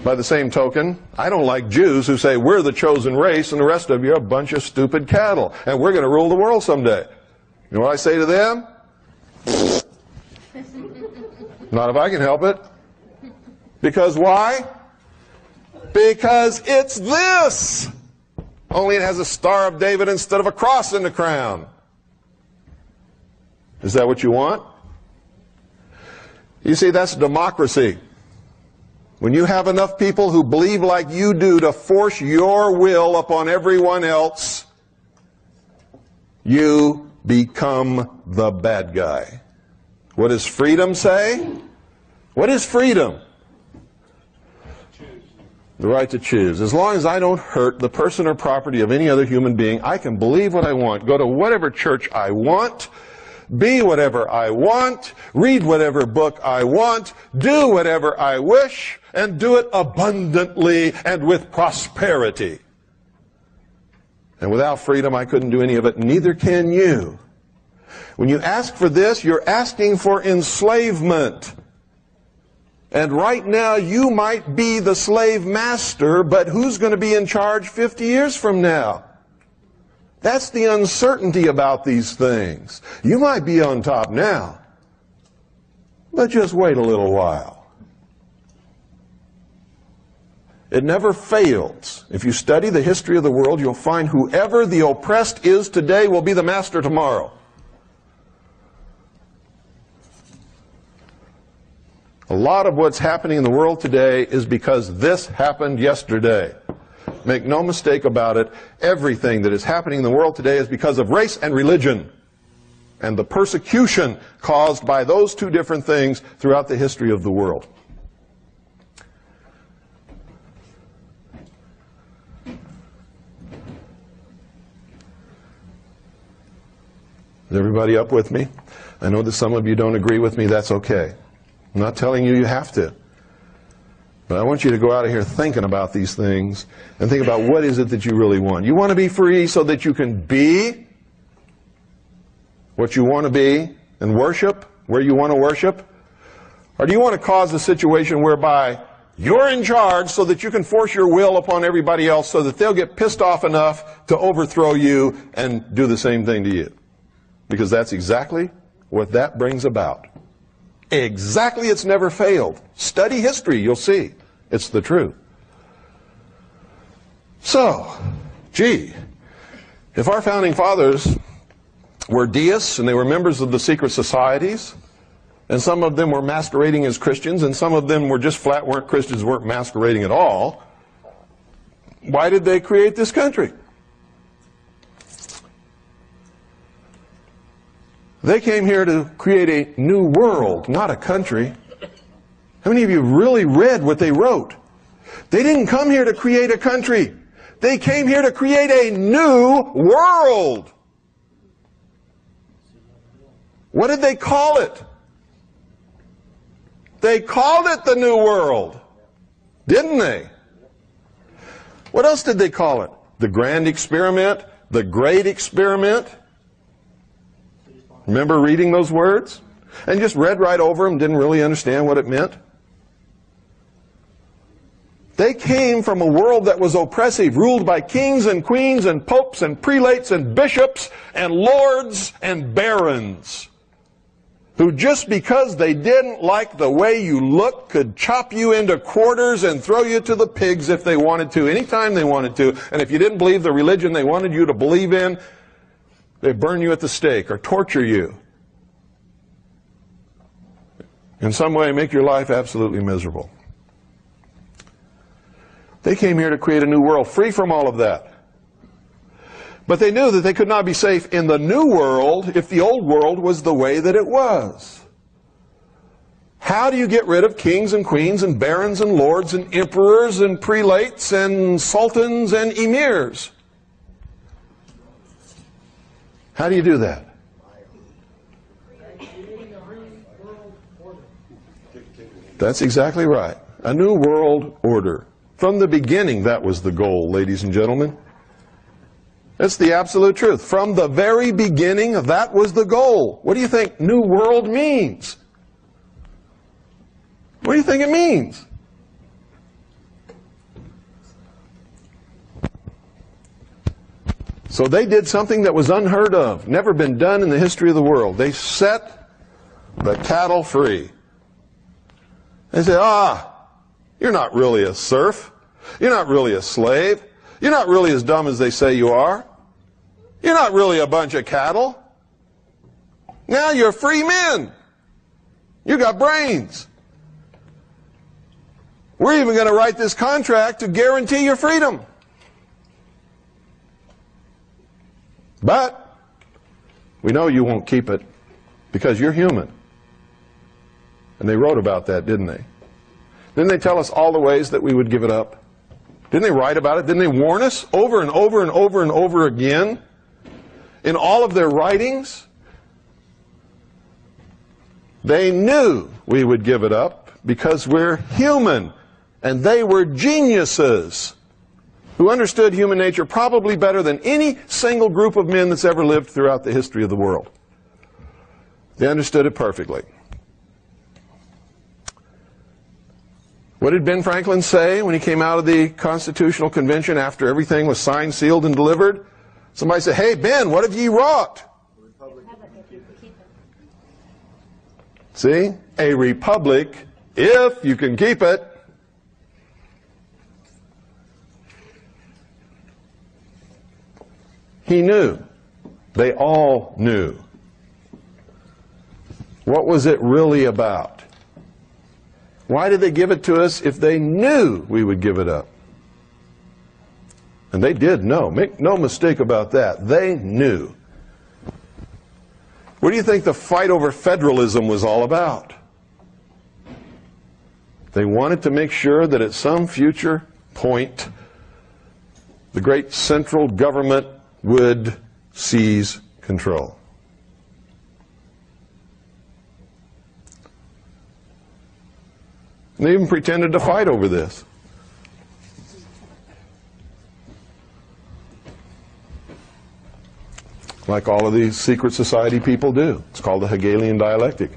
By the same token, I don't like Jews who say, we're the chosen race and the rest of you are a bunch of stupid cattle, and we're going to rule the world someday. You know what I say to them? Not if I can help it. Because why? Because it's this. Only it has a Star of David instead of a cross in the crown. Is that what you want? You see, that's democracy. When you have enough people who believe like you do to force your will upon everyone else, you become the bad guy. What does freedom say? What is freedom? The right to choose. As long as I don't hurt the person or property of any other human being, I can believe what I want, go to whatever church I want, be whatever I want, read whatever book I want, do whatever I wish, and do it abundantly and with prosperity. And without freedom, I couldn't do any of it, neither can you. When you ask for this, you're asking for enslavement. And right now, you might be the slave master, but who's going to be in charge 50 years from now? That's the uncertainty about these things. You might be on top now, but just wait a little while. It never fails. If you study the history of the world, you'll find whoever the oppressed is today will be the master tomorrow. A lot of what's happening in the world today is because this happened yesterday. Make no mistake about it, everything that is happening in the world today is because of race and religion and the persecution caused by those two different things throughout the history of the world. Is everybody up with me? I know that some of you don't agree with me. That's okay. I'm not telling you you have to. But I want you to go out of here thinking about these things and think about what is it that you really want. You want to be free so that you can be what you want to be and worship where you want to worship? Or do you want to cause a situation whereby you're in charge so that you can force your will upon everybody else so that they'll get pissed off enough to overthrow you and do the same thing to you? Because that's exactly what that brings about. Exactly, it's never failed. Study history, you'll see. It's the truth. So, gee, if our founding fathers were deists, and they were members of the secret societies. And some of them were masquerading as Christians, and some of them were just flat weren't Christians, weren't masquerading at all. Why did they create this country? They came here to create a new world, not a country. How many of you really read what they wrote? They didn't come here to create a country. They came here to create a new world. What did they call it? They called it the New World, didn't they? What else did they call it? The Grand Experiment, the Great Experiment. Remember reading those words? And just read right over them, didn't really understand what it meant? They came from a world that was oppressive, ruled by kings and queens and popes and prelates and bishops and lords and barons, who just because they didn't like the way you looked could chop you into quarters and throw you to the pigs if they wanted to, anytime they wanted to. And if you didn't believe the religion they wanted you to believe in, they'd burn you at the stake or torture you. In some way, make your life absolutely miserable. They came here to create a new world, free from all of that. But they knew that they could not be safe in the new world if the old world was the way that it was. How do you get rid of kings and queens and barons and lords and emperors and prelates and sultans and emirs? How do you do that? That's exactly right. A new world order. From the beginning, that was the goal, ladies and gentlemen. That's the absolute truth. From the very beginning, that was the goal. What do you think New World means? What do you think it means? So they did something that was unheard of, never been done in the history of the world. They set the cattle free. They said, you're not really a serf. You're not really a slave. You're not really as dumb as they say you are. You're not really a bunch of cattle. Now you're free men. You got brains. We're even going to write this contract to guarantee your freedom. But we know you won't keep it because you're human. And they wrote about that, didn't they? Didn't they tell us all the ways that we would give it up? Didn't they write about it? Didn't they warn us over and over and over and over again in all of their writings? They knew we would give it up because we're human, and they were geniuses who understood human nature probably better than any single group of men that's ever lived throughout the history of the world. They understood it perfectly. What did Ben Franklin say when he came out of the Constitutional Convention after everything was signed, sealed, and delivered? Somebody said, "Hey, Ben, what have ye wrought?" See? A republic, if you can keep it. He knew. They all knew. What was it really about? Why did they give it to us if they knew we would give it up? And they did know. Make no mistake about that. They knew. What do you think the fight over federalism was all about? They wanted to make sure that at some future point, the great central government would seize control. And they even pretended to fight over this. Like all of these secret society people do. It's called the Hegelian dialectic.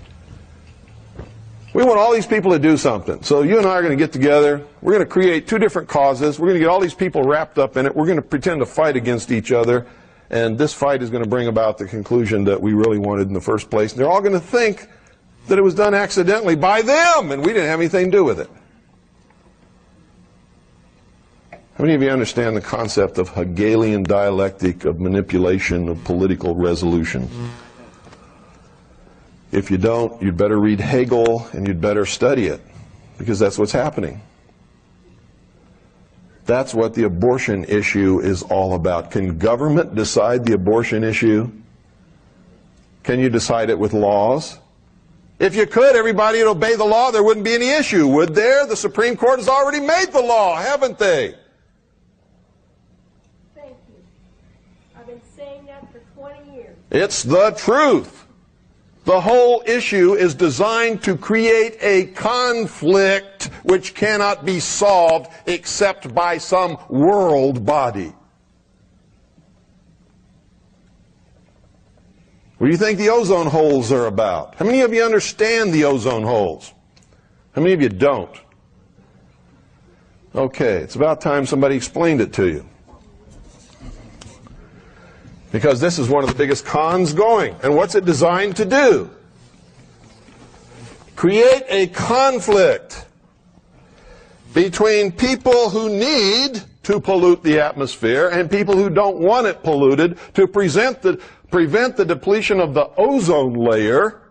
We want all these people to do something. So you and I are going to get together. We're going to create two different causes. We're going to get all these people wrapped up in it. We're going to pretend to fight against each other. And this fight is going to bring about the conclusion that we really wanted in the first place. And they're all going to think that it was done accidentally by them, and we didn't have anything to do with it. How many of you understand the concept of Hegelian dialectic of manipulation of political resolution? If you don't, you'd better read Hegel and you'd better study it, because that's what's happening. That's what the abortion issue is all about. Can government decide the abortion issue? Can you decide it with laws? If you could, everybody would obey the law, there wouldn't be any issue, would there? The Supreme Court has already made the law, haven't they? Thank you. I've been saying that for 20 years. It's the truth. The whole issue is designed to create a conflict which cannot be solved except by some world body. What do you think the ozone holes are about? How many of you understand the ozone holes? How many of you don't? Okay, it's about time somebody explained it to you. Because this is one of the biggest cons going. And what's it designed to do? Create a conflict between people who need to pollute the atmosphere and people who don't want it polluted to prevent the depletion of the ozone layer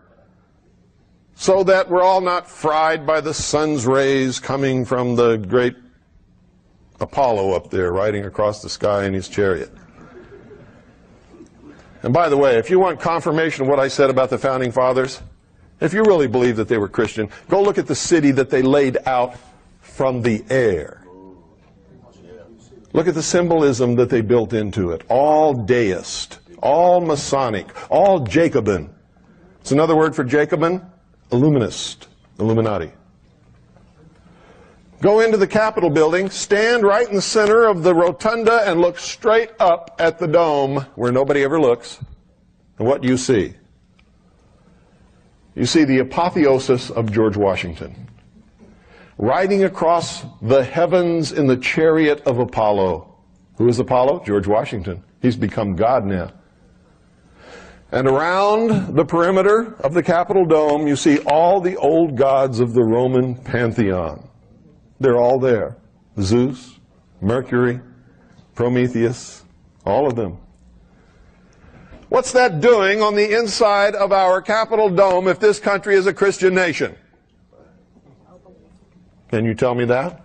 so that we're all not fried by the sun's rays coming from the great Apollo up there riding across the sky in his chariot. And by the way, if you want confirmation of what I said about the Founding Fathers, if you really believe that they were Christian, go look at the city that they laid out from the air. Look at the symbolism that they built into it. All deist, all Masonic, all Jacobin. It's another word for Jacobin, Illuminist, Illuminati. Go into the Capitol building, stand right in the center of the rotunda and look straight up at the dome where nobody ever looks. And what do you see? You see the apotheosis of George Washington, riding across the heavens in the chariot of Apollo. Who is Apollo? George Washington. He's become God now. And around the perimeter of the Capitol dome, you see all the old gods of the Roman pantheon. They're all there. Zeus, Mercury, Prometheus, all of them. What's that doing on the inside of our Capitol dome if this country is a Christian nation? Can you tell me that?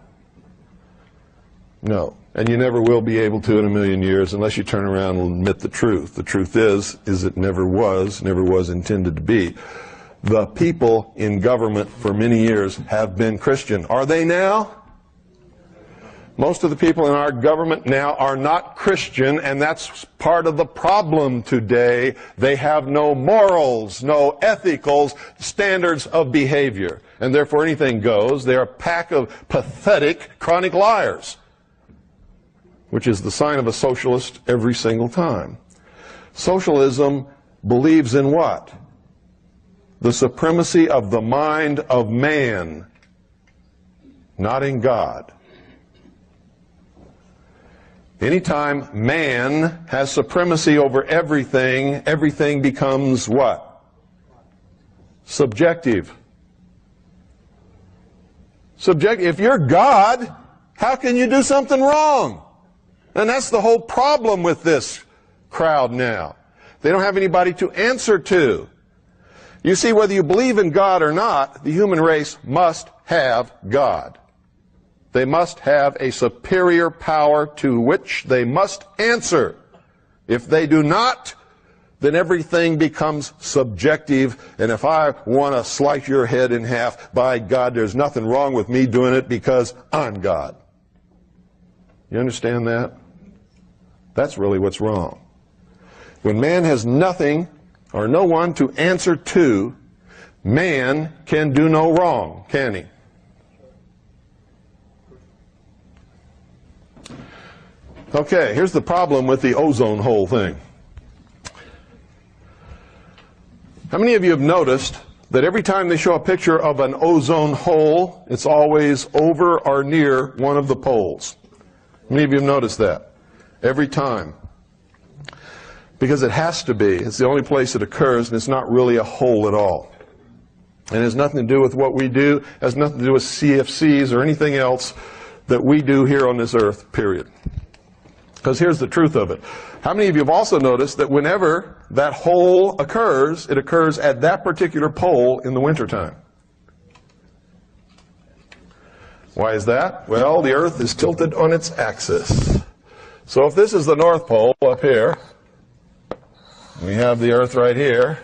No. And you never will be able to in a million years unless you turn around and admit the truth. The truth is it never was intended to be. The people in government for many years have been Christian. Are they now? Most of the people in our government now are not Christian, and that's part of the problem today. They have no morals, no ethical standards of behavior, and therefore anything goes. They're a pack of pathetic, chronic liars, which is the sign of a socialist every single time. Socialism believes in what? The supremacy of the mind of man, not in God. Anytime man has supremacy over everything, everything becomes what? Subjective. If you're God, how can you do something wrong? And that's the whole problem with this crowd now. They don't have anybody to answer to. You see, whether you believe in God or not, the human race must have God. They must have a superior power to which they must answer. If they do not, then everything becomes subjective. And if I want to slice your head in half, by God, there's nothing wrong with me doing it because I'm God. You understand that? That's really what's wrong. When man has nothing or no one to answer to, man can do no wrong, can he? Okay, here's the problem with the ozone hole thing. How many of you have noticed that every time they show a picture of an ozone hole, it's always over or near one of the poles? How many of you have noticed that? Every time. Because it has to be. It's the only place it occurs, and it's not really a hole at all. And it has nothing to do with what we do. It has nothing to do with CFCs or anything else that we do here on this earth, period. Because here's the truth of it. How many of you have also noticed that whenever that hole occurs, it occurs at that particular pole in the wintertime? Why is that? Well, the earth is tilted on its axis. So if this is the North Pole up here, we have the earth right here,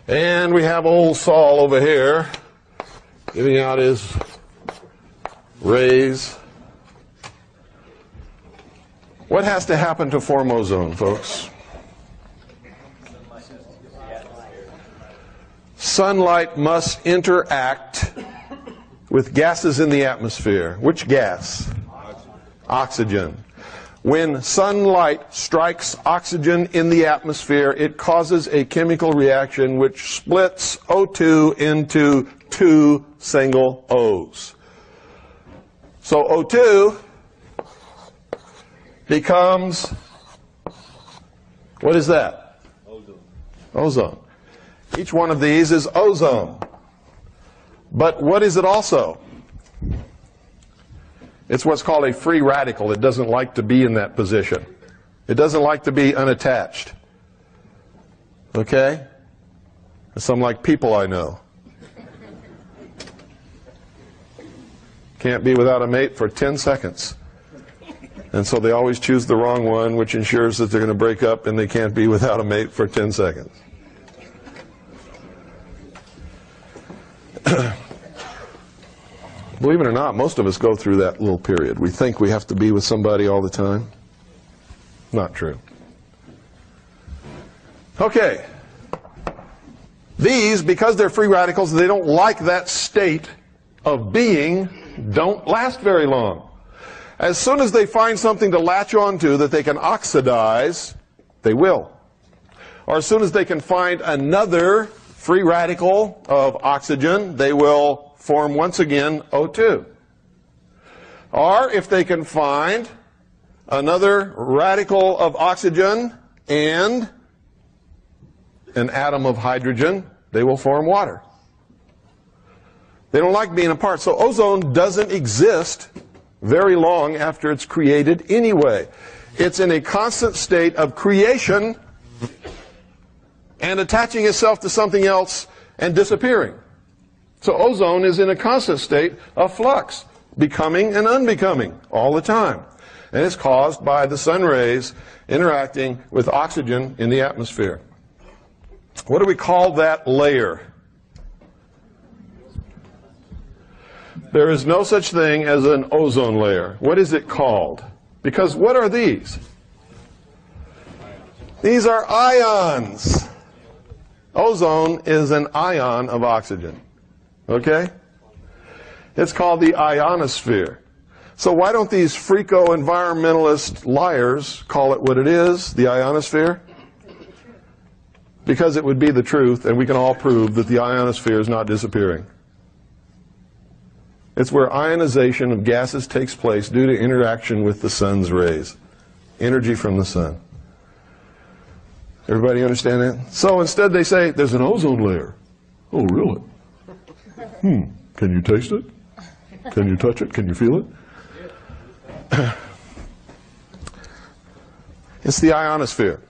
and we have old Sol over here giving out his rays. What has to happen to form ozone, folks? Sunlight must interact with gases in the atmosphere. Which gas? Oxygen. When sunlight strikes oxygen in the atmosphere, it causes a chemical reaction which splits O2 into two single O's. So O2 becomes, what is that? Ozone. Ozone. Each one of these is ozone. But what is it also? It's what's called a free radical. It doesn't like to be in that position. It doesn't like to be unattached. Okay? Some like people I know. Can't be without a mate for 10 seconds. And so they always choose the wrong one, which ensures that they're going to break up and they can't be without a mate for 10 seconds. Believe it or not, most of us go through that little period. We think we have to be with somebody all the time. Not true. Okay. These, because they're free radicals, they don't like that state of being, don't last very long. As soon as they find something to latch onto that they can oxidize, they will. Or as soon as they can find another free radical of oxygen, they will form once again O2. Or if they can find another radical of oxygen and an atom of hydrogen, they will form water. They don't like being apart. So ozone doesn't exist very long after it's created anyway. It's in a constant state of creation and attaching itself to something else and disappearing. So ozone is in a constant state of flux, becoming and unbecoming all the time. And it's caused by the sun rays interacting with oxygen in the atmosphere. What do we call that layer? There is no such thing as an ozone layer. What is it called? Because what are these? These are ions. Ozone is an ion of oxygen. Okay? It's called the ionosphere. So why don't these freako-environmentalist liars call it what it is, the ionosphere? Because it would be the truth, and we can all prove that the ionosphere is not disappearing. It's where ionization of gases takes place due to interaction with the sun's rays. Energy from the sun. Everybody understand that? So instead they say, there's an ozone layer. Oh, really? Can you taste it? Can you touch it? Can you feel it? It's the ionosphere.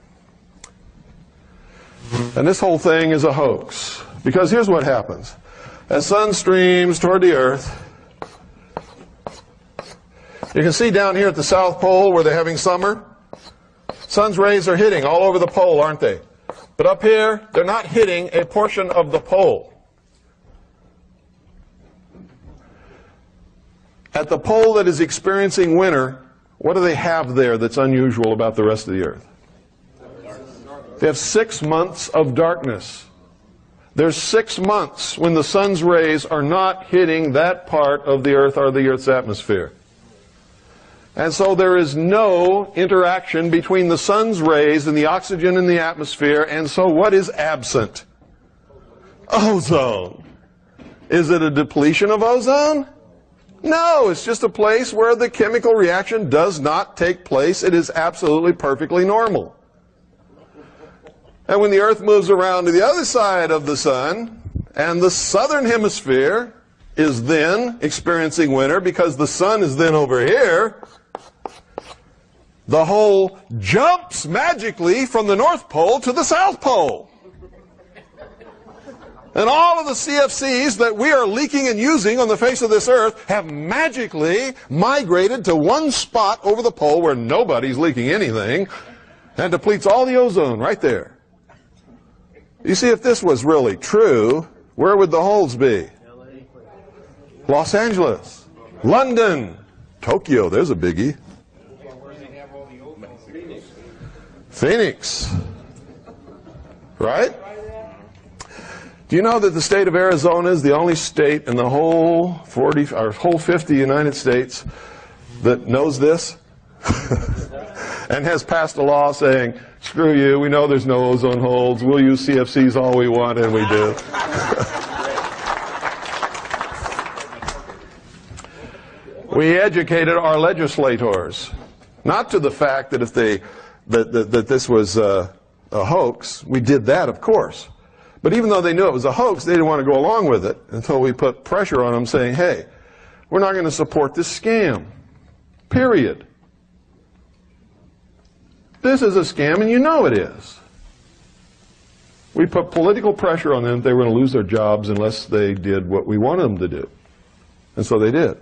And this whole thing is a hoax. Because here's what happens. As sun streams toward the earth, you can see down here at the South Pole where they're having summer, sun's rays are hitting all over the pole, aren't they? But up here, they're not hitting a portion of the pole. At the pole that is experiencing winter, what do they have there that's unusual about the rest of the earth? They have 6 months of darkness. There's 6 months when the sun's rays are not hitting that part of the earth or the earth's atmosphere. And so there is no interaction between the sun's rays and the oxygen in the atmosphere, and so what is absent? Ozone. Is it a depletion of ozone? No, it's just a place where the chemical reaction does not take place. It is absolutely perfectly normal. And when the earth moves around to the other side of the sun, and the southern hemisphere is then experiencing winter because the sun is then over here, the hole jumps magically from the North Pole to the South Pole. And all of the CFCs that we are leaking and using on the face of this earth have magically migrated to one spot over the pole where nobody's leaking anything and depletes all the ozone right there. You see, if this was really true, where would the holes be? Los Angeles, London, Tokyo, there's a biggie. Phoenix, right? Do you know that the state of Arizona is the only state in the whole 50 United States that knows this and has passed a law saying, screw you, we know there's no ozone holes, we'll use CFCs all we want, and we do. We educated our legislators, not to the fact that if that this was a hoax. We did that, of course. But even though they knew it was a hoax, they didn't want to go along with it until we put pressure on them saying, hey, we're not going to support this scam. Period. This is a scam, and you know it is. We put political pressure on them that they were going to lose their jobs unless they did what we wanted them to do. And so they did.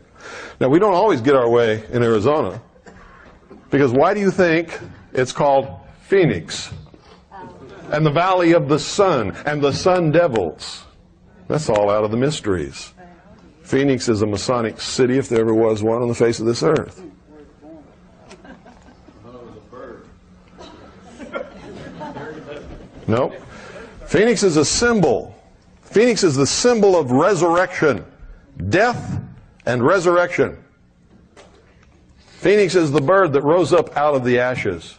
Now, we don't always get our way in Arizona, because why do you think it's called Phoenix? And the Valley of the Sun, and the Sun Devils. That's all out of the mysteries. Phoenix is a Masonic city, if there ever was one, on the face of this earth. Nope. Phoenix is a symbol. Phoenix is the symbol of resurrection. Death and resurrection. Phoenix is the bird that rose up out of the ashes.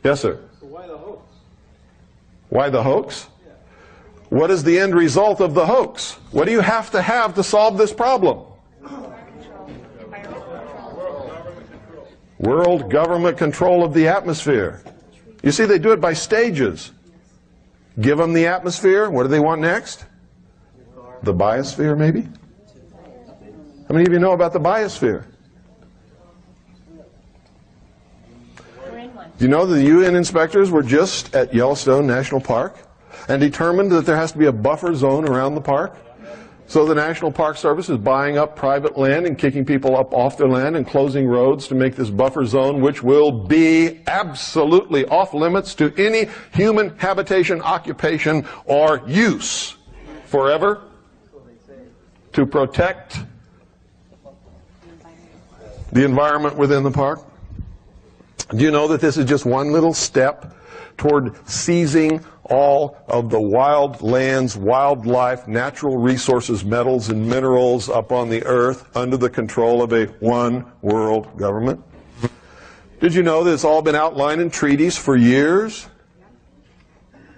Yes, sir? Why the hoax? Why the hoax? What is the end result of the hoax? What do you have to solve this problem? World government control of the atmosphere. You see, they do it by stages. Give them the atmosphere. What do they want next? The biosphere, maybe? How many of you know about the biosphere? Do you know that the UN inspectors were just at Yellowstone National Park and determined that there has to be a buffer zone around the park? So the National Park Service is buying up private land and kicking people up off their land and closing roads to make this buffer zone, which will be absolutely off limits to any human habitation, occupation, or use forever, to protect the environment within the park. Do you know that this is just one little step toward seizing all of the wild lands, wildlife, natural resources, metals, and minerals up on the earth under the control of a one world government? Did you know that it's all been outlined in treaties for years?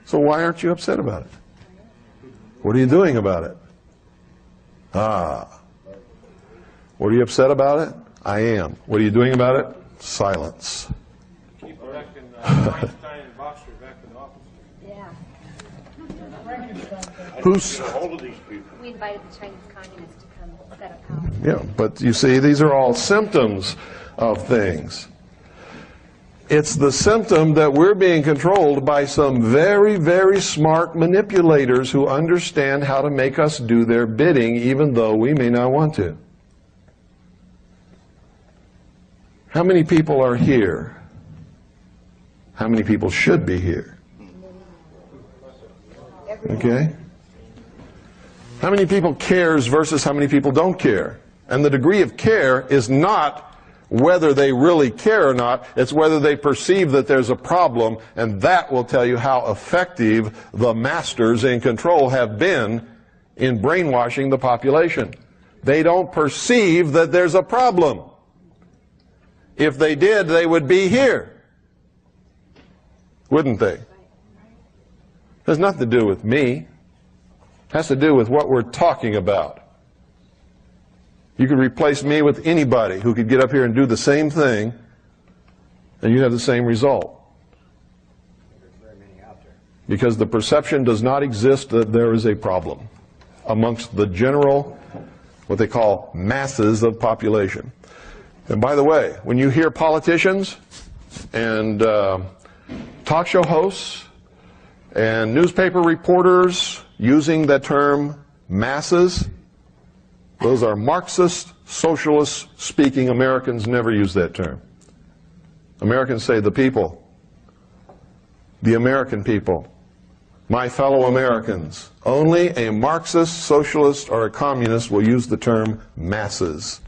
So why aren't you upset about it? What are you doing about it? What are you upset about it? I am. What are you doing about it? Silence. Keep electing Einstein and Boxer back in office. Yeah. Who's... Get a hold of these people. We invited the Chinese communists to come set up house. Yeah, but you see, these are all symptoms of things. It's the symptom that we're being controlled by some very, very smart manipulators who understand how to make us do their bidding, even though we may not want to. How many people are here? How many people should be here? Okay? How many people cares versus how many people don't care? And the degree of care is not whether they really care or not, it's whether they perceive that there's a problem, and that will tell you how effective the masters in control have been in brainwashing the population. They don't perceive that there's a problem. If they did, they would be here, wouldn't they? It has nothing to do with me. It has to do with what we're talking about. You could replace me with anybody who could get up here and do the same thing, and you'd have the same result. Because the perception does not exist that there is a problem. amongst the general, what they call masses of population. And by the way, when you hear politicians and talk show hosts and newspaper reporters using that term masses, those are Marxist, socialist speaking Americans. Never use that term. Americans say the people, the American people, my fellow Americans. Only a Marxist, socialist, or a communist will use the term masses.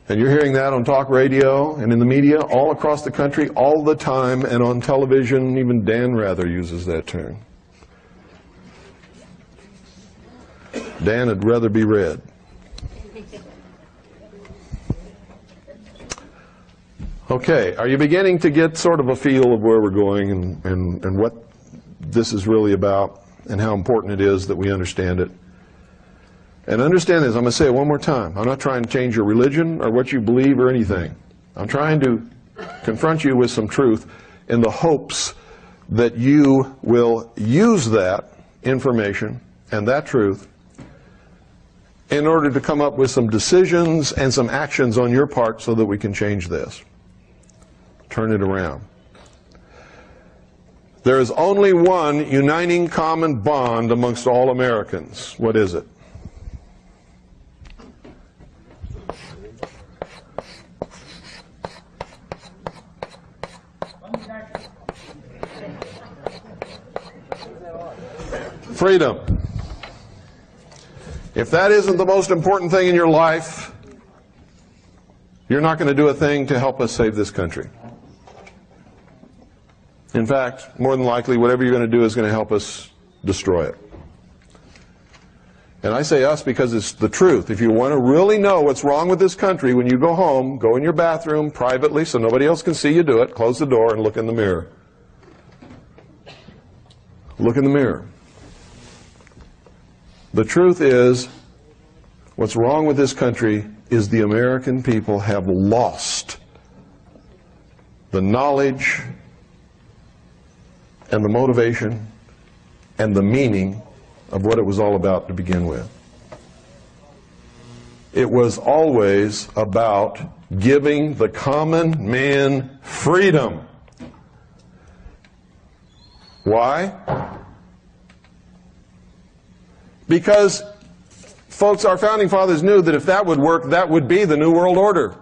And you're hearing that on talk radio and in the media all across the country all the time, and on television. Even Dan Rather uses that term. Dan would rather be read. Okay, are you beginning to get sort of a feel of where we're going and what this is really about and how important it is that we understand it? And understand this, I'm going to say it one more time. I'm not trying to change your religion or what you believe or anything. I'm trying to confront you with some truth in the hopes that you will use that information and that truth in order to come up with some decisions and some actions on your part so that we can change this. Turn it around. There is only one uniting common bond amongst all Americans. What is it? Freedom. If that isn't the most important thing in your life, you're not going to do a thing to help us save this country. In fact, more than likely, whatever you're going to do is going to help us destroy it. And I say us because it's the truth. If you want to really know what's wrong with this country, when you go home, go in your bathroom privately so nobody else can see you do it, close the door and look in the mirror. Look in the mirror. The truth is, what's wrong with this country is the American people have lost the knowledge and the motivation and the meaning of what it was all about to begin with. It was always about giving the common man freedom. Why? Because, folks, our founding fathers knew that if that would work, that would be the New World Order.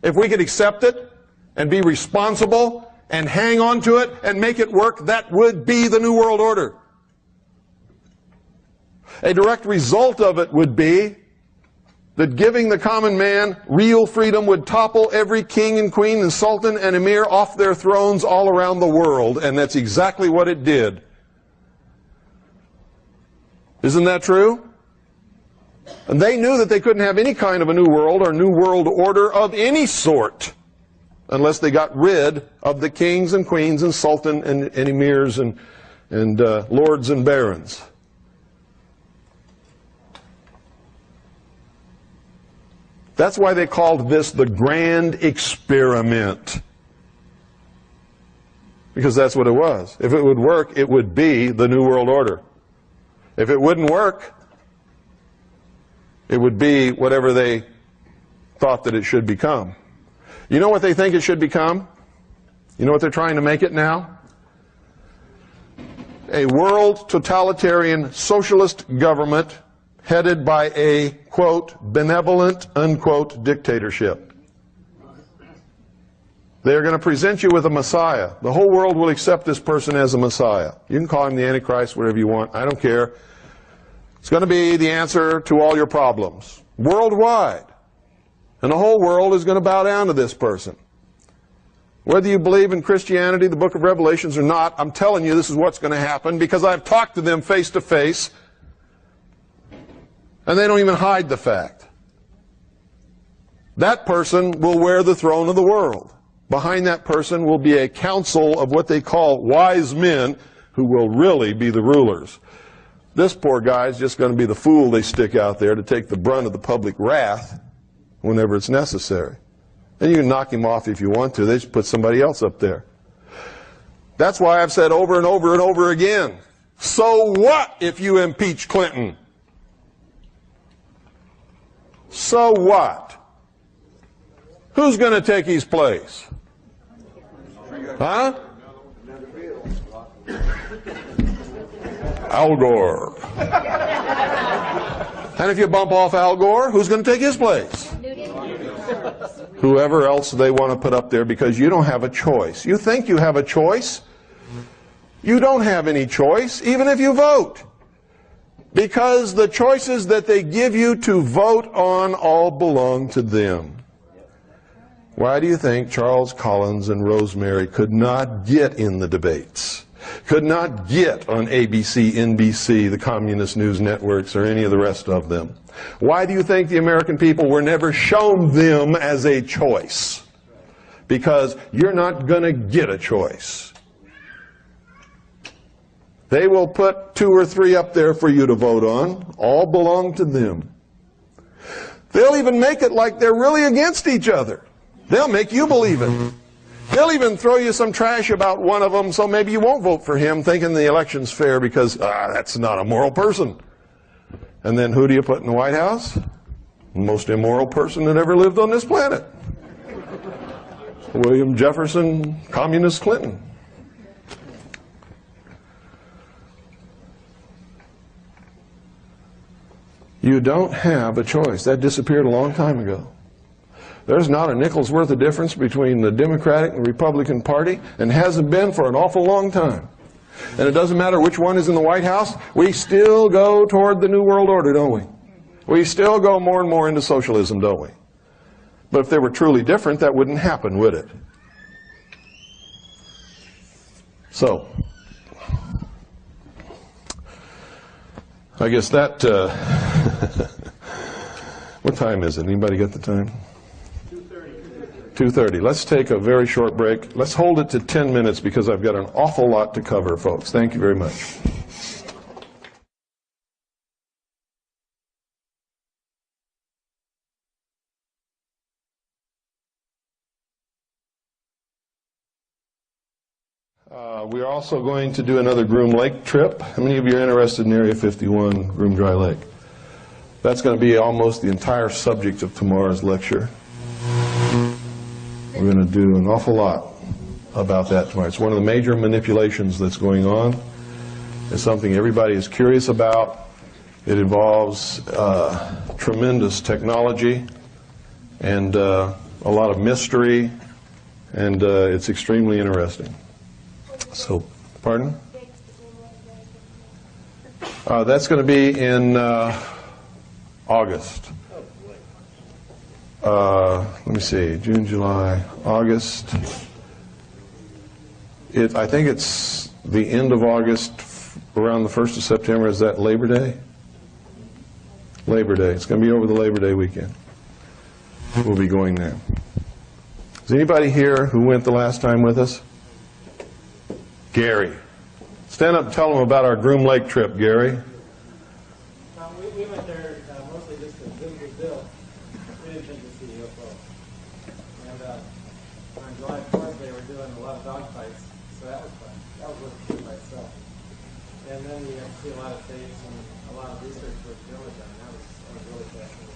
If we could accept it and be responsible and hang on to it and make it work, that would be the New World Order. A direct result of it would be that giving the common man real freedom would topple every king and queen and sultan and emir off their thrones all around the world, and that's exactly what it did. Isn't that true? And they knew that they couldn't have any kind of a new world or new world order of any sort unless they got rid of the kings and queens and sultan and emirs and lords and barons. That's why they called this the grand experiment. Because that's what it was. If it would work, it would be the New World Order. If it wouldn't work, it would be whatever they thought that it should become. You know what they think it should become? You know what they're trying to make it now? A world totalitarian socialist government headed by a, quote, benevolent, unquote, dictatorship. They're going to present you with a Messiah. The whole world will accept this person as a Messiah. You can call him the Antichrist, whatever you want. I don't care. It's going to be the answer to all your problems. Worldwide. And the whole world is going to bow down to this person. Whether you believe in Christianity, the book of Revelations, or not, I'm telling you this is what's going to happen because I've talked to them face to face. And they don't even hide the fact. That person will wear the throne of the world. Behind that person will be a council of what they call wise men who will really be the rulers. This poor guy is just going to be the fool they stick out there to take the brunt of the public wrath whenever it's necessary. And you can knock him off if you want to. They just put somebody else up there. That's why I've said over and over and over again, So what if you impeach Clinton? So what? Who's going to take his place? Huh? Al Gore. And if you bump off Al Gore, who's going to take his place? Whoever else they want to put up there, because you don't have a choice. You think you have a choice? You don't have any choice, even if you vote. Because the choices that they give you to vote on all belong to them. Why do you think Charles Collins and Rosemary could not get in the debates? Could not get on ABC, NBC, the communist news networks, or any of the rest of them? Why do you think the American people were never shown them as a choice? Because you're not going to get a choice. They will put 2 or 3 up there for you to vote on. All belong to them. They'll even make it like they're really against each other. They'll make you believe it. They'll even throw you some trash about one of them, so maybe you won't vote for him, thinking the election's fair because that's not a moral person. And then who do you put in the White House? The most immoral person that ever lived on this planet. William Jefferson, Communist Clinton. You don't have a choice. That disappeared a long time ago. There's not a nickel's worth of difference between the Democratic and Republican Party, and hasn't been for an awful long time. And it doesn't matter which one is in the White House, we still go toward the New World Order, don't we? We still go more and more into socialism, don't we? But if they were truly different, that wouldn't happen, would it? So, I guess that, what time is it? Anybody get the time? 2:30. Let's take a very short break. Let's hold it to 10 minutes because I've got an awful lot to cover, folks. Thank you very much. We're also going to do another Groom Lake trip. How many of you are interested in Area 51, Groom Dry Lake? That's going to be almost the entire subject of tomorrow's lecture. We're going to do an awful lot about that tomorrow. It's one of the major manipulations that's going on. It's something everybody is curious about. It involves tremendous technology and a lot of mystery, and it's extremely interesting. So, pardon? That's going to be in August. Let me see, June, July, August. I think it's the end of August, around the 1st of September. Is that Labor Day? Labor Day. It's going to be over the Labor Day weekend. We'll be going there. Is anybody here who went the last time with us? Gary. Stand up and tell them about our Groom Lake trip, Gary. We went there mostly just to visit Bill. We didn't think to see the UFO. And on July 4th, they were doing a lot of dog fights, so that was fun. That was worth it by itself. And then we got to see a lot of tapes and a lot of research with Bill had done. That was really fascinating.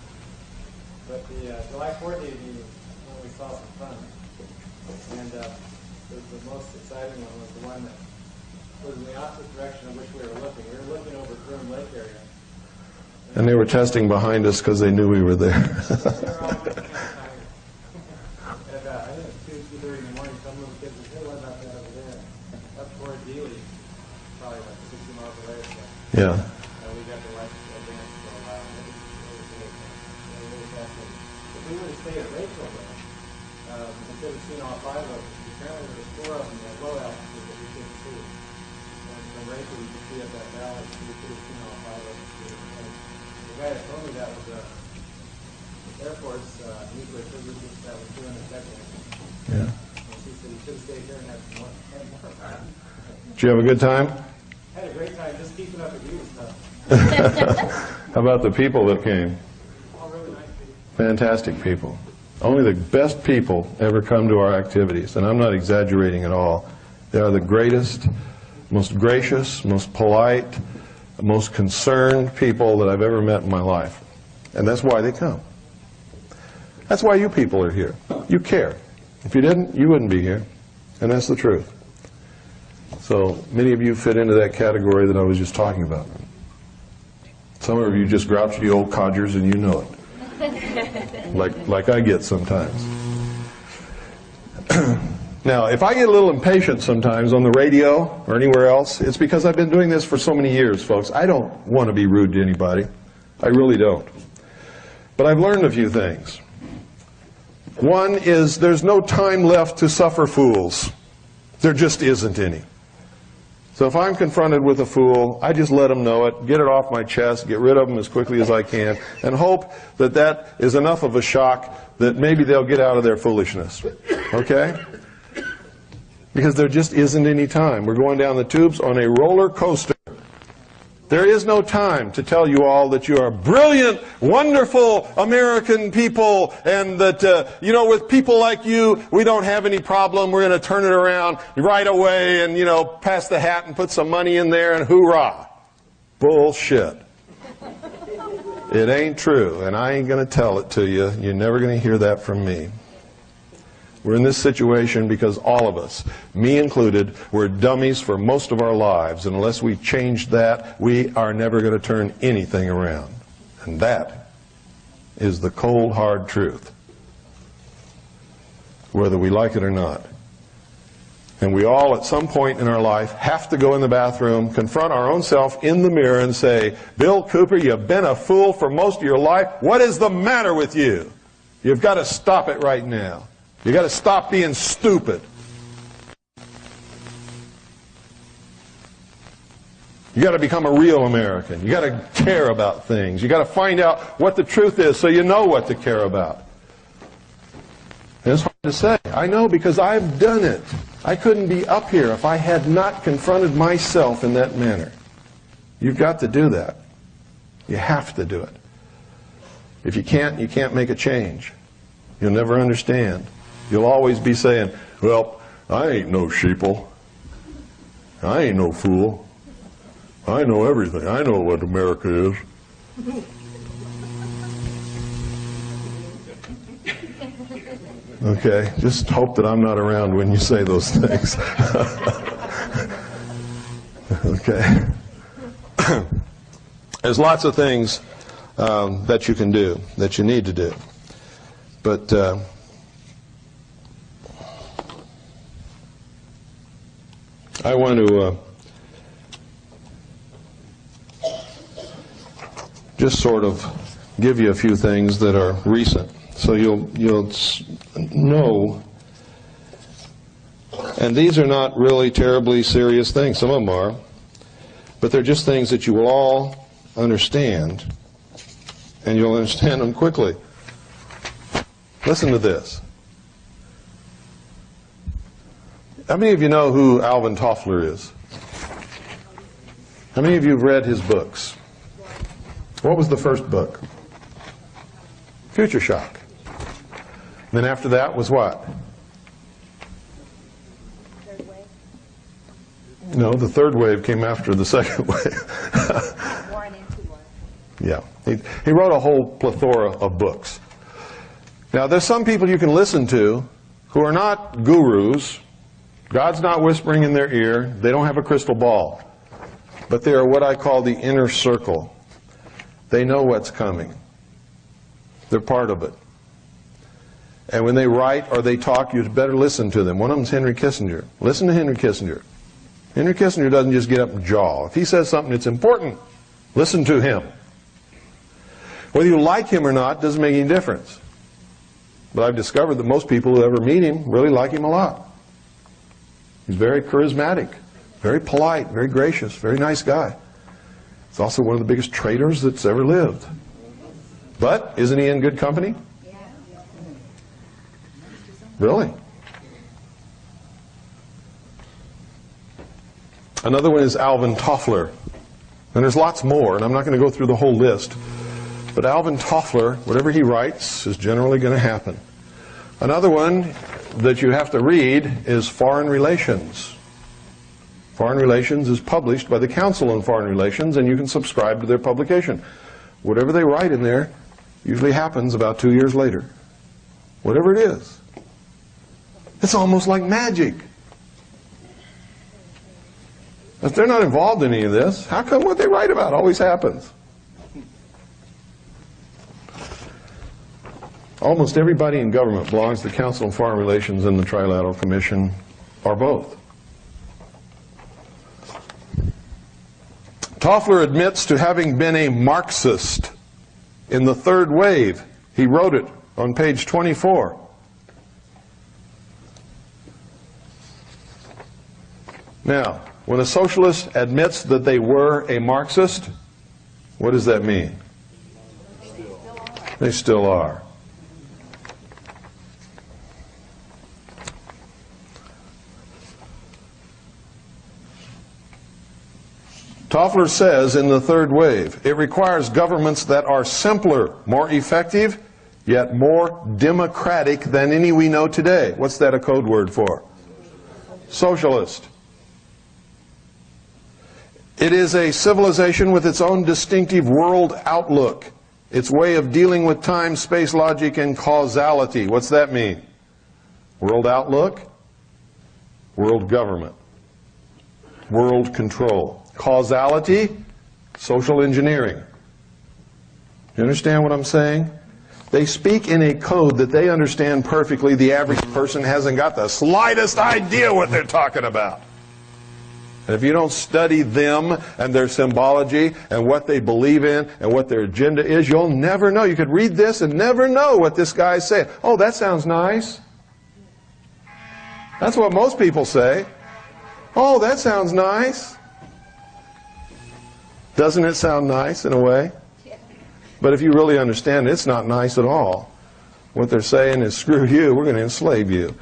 But the July 4th evening, when we saw some fun, and the most exciting one was the one that was in the opposite direction of which we were looking. We were looking over Groom Lake area. And they were testing behind us because they knew we were there. They were all at the same time. And I think it was 2:30 in the morning. Some little kids said, "Hey, what about that over there?" Up toward Dealey, probably like 60 miles away or so. Yeah. We got the lights advanced for a while. It was really fascinating. If we would have stayed at Rachel, though, instead of seeing all 5 of them, apparently there was 4 of them at low altitude that we couldn't see. And from Rachel, you could see up that valley, so we could have seen all 5 of them. And the guy that told me that was the Air Force nuclear physicist that was doing the technique. Yeah. And he said he should have stayed here and had some more time. Did you have a good time? Had a great time just keeping up with you and stuff. How about the people that came? All really nice people. Fantastic people. Only the best people ever come to our activities, and I'm not exaggerating at all. They are the greatest most gracious, most polite, most concerned people that I've ever met in my life. And that's why they come. That's why you people are here. You care. If you didn't, you wouldn't be here. And that's the truth. So many of you fit into that category that I was just talking about. Some of you just grouchy old codgers and you know it. Like I get sometimes. Now, if I get a little impatient sometimes on the radio or anywhere else, it's because I've been doing this for so many years, folks. I don't want to be rude to anybody. I really don't. But I've learned a few things. One is there's no time left to suffer fools. There just isn't any. So if I'm confronted with a fool, I just let them know it, get it off my chest, get rid of them as quickly as I can, and hope that that is enough of a shock that maybe they'll get out of their foolishness. Okay? Because there just isn't any time. We're going down the tubes on a roller coaster. There is no time to tell you all that you are brilliant, wonderful American people, and that, you know, with people like you, we don't have any problem. We're going to turn it around right away and, you know, pass the hat and put some money in there and hoorah. Bullshit. It ain't true, and I ain't going to tell it to you. You're never going to hear that from me. We're in this situation because all of us, me included, we're dummies for most of our lives. And unless we change that, we are never going to turn anything around. And that is the cold, hard truth, whether we like it or not. And we all, at some point in our life, have to go in the bathroom, confront our own self in the mirror and say, Bill Cooper, you've been a fool for most of your life. What is the matter with you? You've got to stop it right now. You've got to stop being stupid. You've got to become a real American. You've got to care about things. You've got to find out what the truth is so you know what to care about. And it's hard to say. I know because I've done it. I couldn't be up here if I had not confronted myself in that manner. You've got to do that. You have to do it. If you can't make a change. You'll never understand. You'll always be saying, well, I ain't no sheeple. I ain't no fool. I know everything. I know what America is. Okay, just hope that I'm not around when you say those things. Okay. There's lots of things that you can do, that you need to do. But I want to just sort of give you a few things that are recent, so you'll know. And these are not really terribly serious things. Some of them are, but they're just things that you will all understand, and you'll understand them quickly. Listen to this. How many of you know who Alvin Toffler is? How many of you have read his books? What was the first book? Future Shock. Then after that was what? Third wave. No, the third wave came after the second wave. Warren into one. Yeah. He wrote a whole plethora of books. Now, there's some people you can listen to who are not gurus. God's not whispering in their ear. They don't have a crystal ball. But they are what I call the inner circle. They know what's coming. They're part of it. And when they write or they talk, you'd better listen to them. One of them is Henry Kissinger. Listen to Henry Kissinger. Henry Kissinger doesn't just get up and jaw. If he says something that's important, listen to him. Whether you like him or not doesn't make any difference. But I've discovered that most people who ever meet him really like him a lot. He's very charismatic, very polite, very gracious, very nice guy. He's also one of the biggest traitors that's ever lived. But isn't he in good company? Really? Another one is Alvin Toffler. And there's lots more, and I'm not going to go through the whole list. But Alvin Toffler, whatever he writes, is generally going to happen. Another one that you have to read is Foreign Relations. Foreign Relations is published by the Council on Foreign Relations, and you can subscribe to their publication. Whatever they write in there usually happens about 2 years later. Whatever it is. It's almost like magic. If they're not involved in any of this, how come what they write about always happens? Almost everybody in government belongs to the Council on Foreign Relations and the Trilateral Commission, or both. Toffler admits to having been a Marxist in the third wave. He wrote it on page 24. Now, when a socialist admits that they were a Marxist, what does that mean? They still are. Toffler says in the third wave, it requires governments that are simpler, more effective, yet more democratic than any we know today. What's that a code word for? Socialist. It is a civilization with its own distinctive world outlook, its way of dealing with time, space, logic, and causality. What's that mean? World outlook, world government, world control. Causality, social engineering. You understand what I'm saying? They speak in a code that they understand perfectly. The average person hasn't got the slightest idea what they're talking about. And if you don't study them and their symbology and what they believe in and what their agenda is, you'll never know. You could read this and never know what this guy's saying. Oh, that sounds nice. That's what most people say. Oh, that sounds nice. Doesn't it sound nice in a way? But if you really understand it, it's not nice at all. What they're saying is, screw you, we're going to enslave you.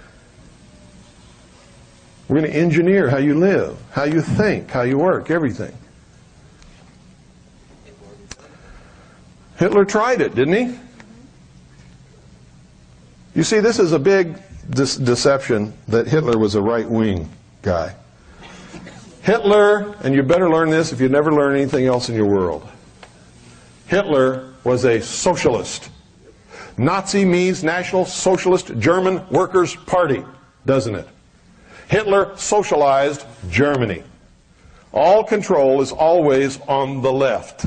We're going to engineer how you live, how you think, how you work, everything. Hitler tried it, didn't he? You see, this is a big deception that Hitler was a right-wing guy. Hitler, and you better learn this if you never learn anything else in your world. Hitler was a socialist. Nazi means National Socialist German Workers' Party, doesn't it? Hitler socialized Germany. All control is always on the left.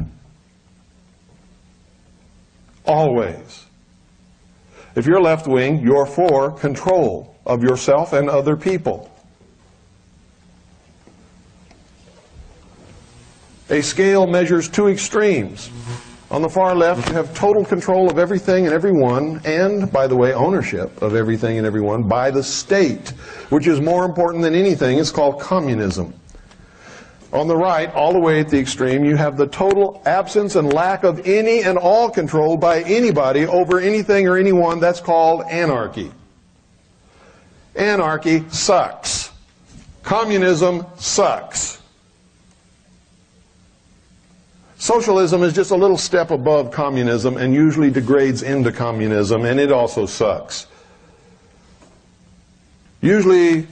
Always. If you're left-wing, you're for control of yourself and other people. A scale measures two extremes. On the far left, you have total control of everything and everyone, and, by the way, ownership of everything and everyone by the state, which is more important than anything. It's called communism. On the right, all the way at the extreme, you have the total absence and lack of any and all control by anybody over anything or anyone. That's called anarchy. Anarchy sucks. Communism sucks. Socialism is just a little step above communism and usually degrades into communism, and it also sucks. Usually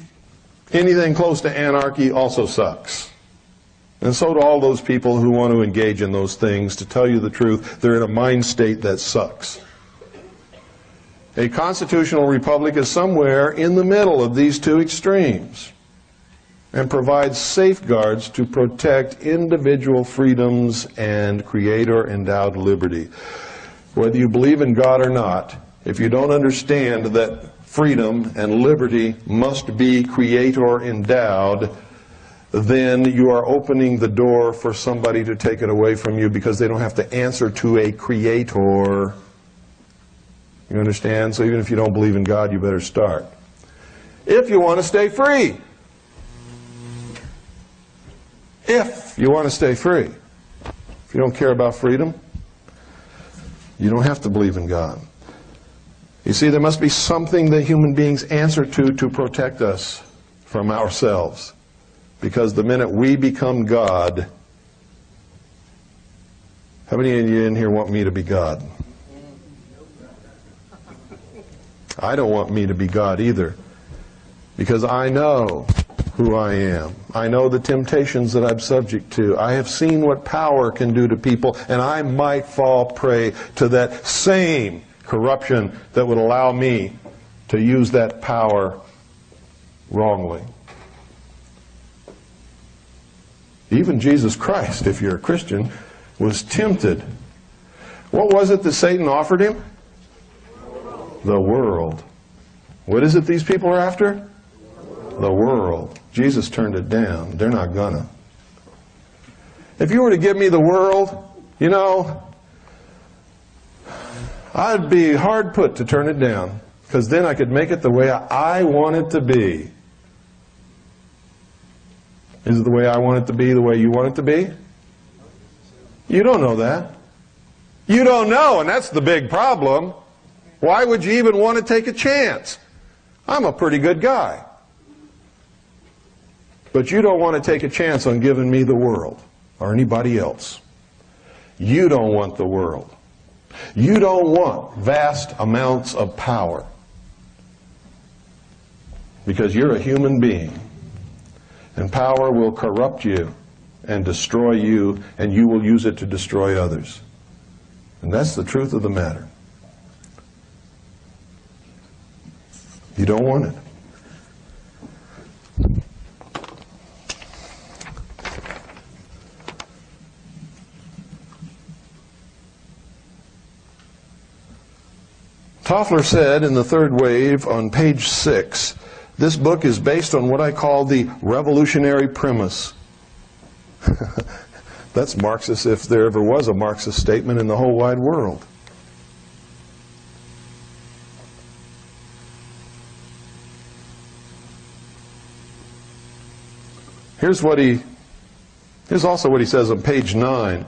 anything close to anarchy also sucks. And so do all those people who want to engage in those things. To tell you the truth, they're in a mind state that sucks. A constitutional republic is somewhere in the middle of these two extremes and provides safeguards to protect individual freedoms and creator-endowed liberty. Whether you believe in God or not, if you don't understand that freedom and liberty must be creator-endowed, then you are opening the door for somebody to take it away from you because they don't have to answer to a creator. You understand? So even if you don't believe in God, you better start. If you want to stay free. If you want to stay free. If you don't care about freedom, you don't have to believe in God. You see, there must be something that human beings answer to protect us from ourselves. Because the minute we become God, how many of you in here want me to be God? I don't want me to be God either. Because I know who I am. I know the temptations that I'm subject to. I have seen what power can do to people, and I might fall prey to that same corruption that would allow me to use that power wrongly. Even Jesus Christ, if you're a Christian, was tempted. What was it that Satan offered him? The world. What is it these people are after? The world. Jesus turned it down. They're not gonna. If you were to give me the world, you know, I'd be hard put to turn it down, because then I could make it the way I want it to be. Is it the way I want it to be the way you want it to be? You don't know that. You don't know, and that's the big problem. Why would you even want to take a chance? I'm a pretty good guy. But you don't want to take a chance on giving me the world or anybody else. You don't want the world. You don't want vast amounts of power, because you're a human being, and power will corrupt you and destroy you, and you will use it to destroy others. And that's the truth of the matter. You don't want it. Toffler said in The Third Wave on page 6, this book is based on what I call the revolutionary premise. That's Marxist if there ever was a Marxist statement in the whole wide world. Here's also what he says on page 9.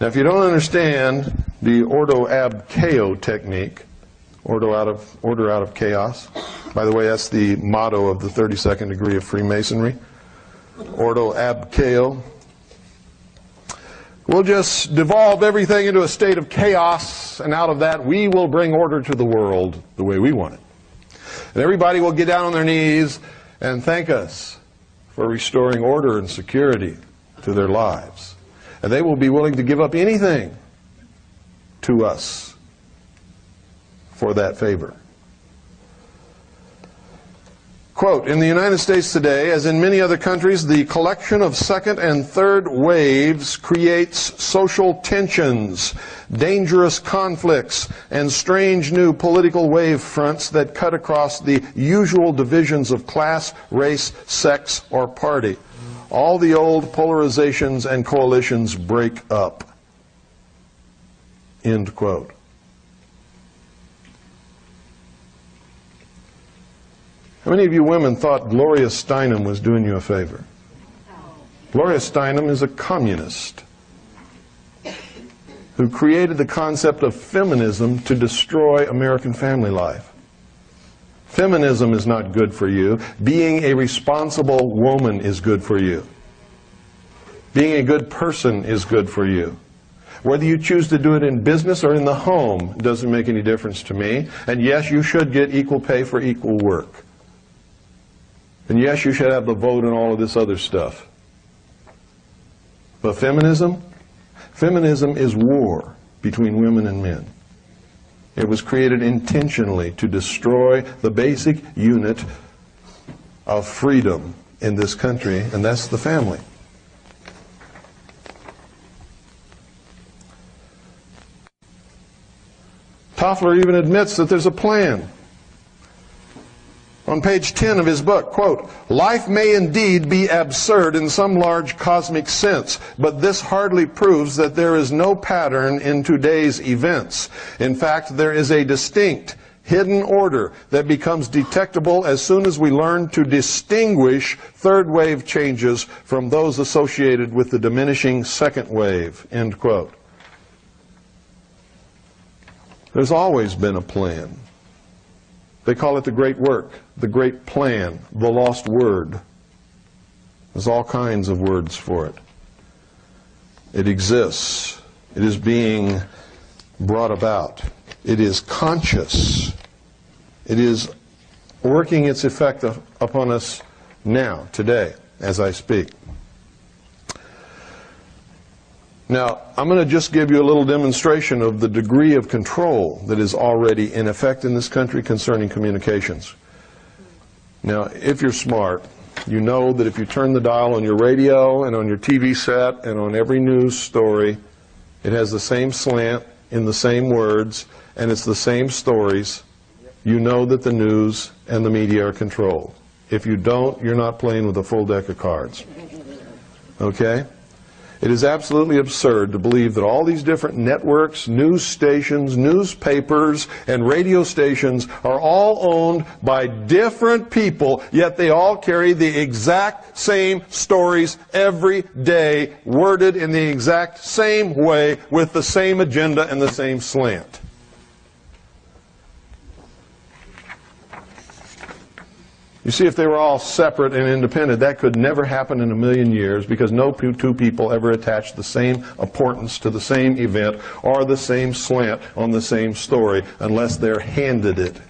Now, if you don't understand the ordo ab chaos technique, order out of chaos. By the way, that's the motto of the 32nd degree of Freemasonry. Ordo ab chaos. We'll just devolve everything into a state of chaos, and out of that we will bring order to the world the way we want it. And everybody will get down on their knees and thank us for restoring order and security to their lives. And they will be willing to give up anything to us for that favor. Quote, in the United States today, as in many other countries, the collection of second and third waves creates social tensions, dangerous conflicts, and strange new political wave fronts that cut across the usual divisions of class, race, sex, or party. All the old polarizations and coalitions break up. End quote. How many of you women thought Gloria Steinem was doing you a favor? Gloria Steinem is a communist who created the concept of feminism to destroy American family life. Feminism is not good for you. Being a responsible woman is good for you. Being a good person is good for you. Whether you choose to do it in business or in the home doesn't make any difference to me. And yes, you should get equal pay for equal work. And yes, you should have the vote and all of this other stuff. But feminism? Feminism is war between women and men. It was created intentionally to destroy the basic unit of freedom in this country, and that's the family. Toffler even admits that there's a plan. On page 10 of his book, quote, life may indeed be absurd in some large cosmic sense, but this hardly proves that there is no pattern in today's events. In fact, there is a distinct, hidden order that becomes detectable as soon as we learn to distinguish third wave changes from those associated with the diminishing second wave, end quote. There's always been a plan. They call it the great work, the great plan, the lost word. There's all kinds of words for it. It exists. It is being brought about. It is conscious. It is working its effect upon us now, today, as I speak. Now, I'm going to just give you a little demonstration of the degree of control that is already in effect in this country concerning communications. Now, if you're smart, you know that if you turn the dial on your radio and on your TV set and on every news story, it has the same slant in the same words, and it's the same stories. You know that the news and the media are controlled. If you don't, you're not playing with a full deck of cards. Okay? It is absolutely absurd to believe that all these different networks, news stations, newspapers, and radio stations are all owned by different people, yet they all carry the exact same stories every day, worded in the exact same way, with the same agenda and the same slant. You see, if they were all separate and independent, that could never happen in a million years, because no two people ever attach the same importance to the same event or the same slant on the same story unless they're handed it.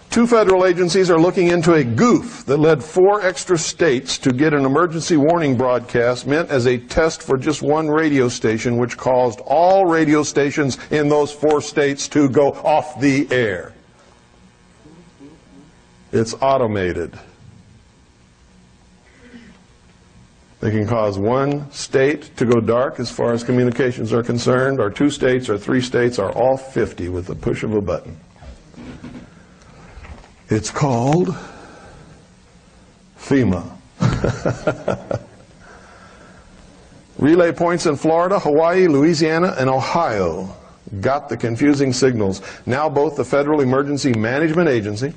Two federal agencies are looking into a goof that led 4 extra states to get an emergency warning broadcast meant as a test for just one radio station, which caused all radio stations in those 4 states to go off the air. It's automated. They can cause one state to go dark as far as communications are concerned, or 2 states or 3 states, or all 50 with the push of a button. It's called FEMA. Relay points in Florida, Hawaii, Louisiana, and Ohio got the confusing signals. Now both the Federal Emergency Management Agency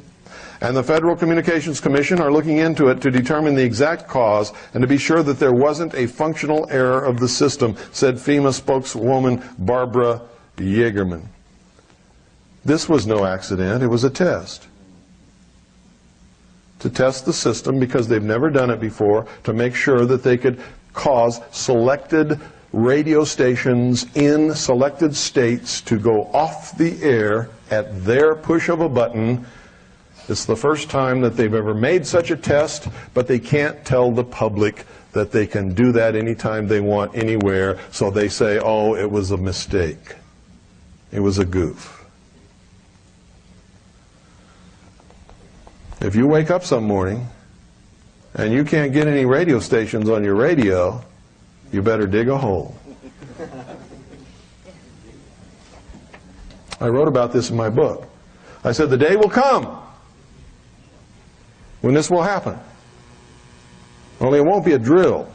and the Federal Communications Commission are looking into it to determine the exact cause and to be sure that there wasn't a functional error of the system, said FEMA spokeswoman Barbara Yeagerman. This was no accident, it was a test. To test the system, because they've never done it before, to make sure that they could cause selected radio stations in selected states to go off the air at their push of a button. It's the first time that they've ever made such a test, but they can't tell the public that they can do that anytime they want, anywhere, so they say, oh, it was a mistake. It was a goof. If you wake up some morning and you can't get any radio stations on your radio, you better dig a hole. I wrote about this in my book. I said the day will come when this will happen. Only it won't be a drill.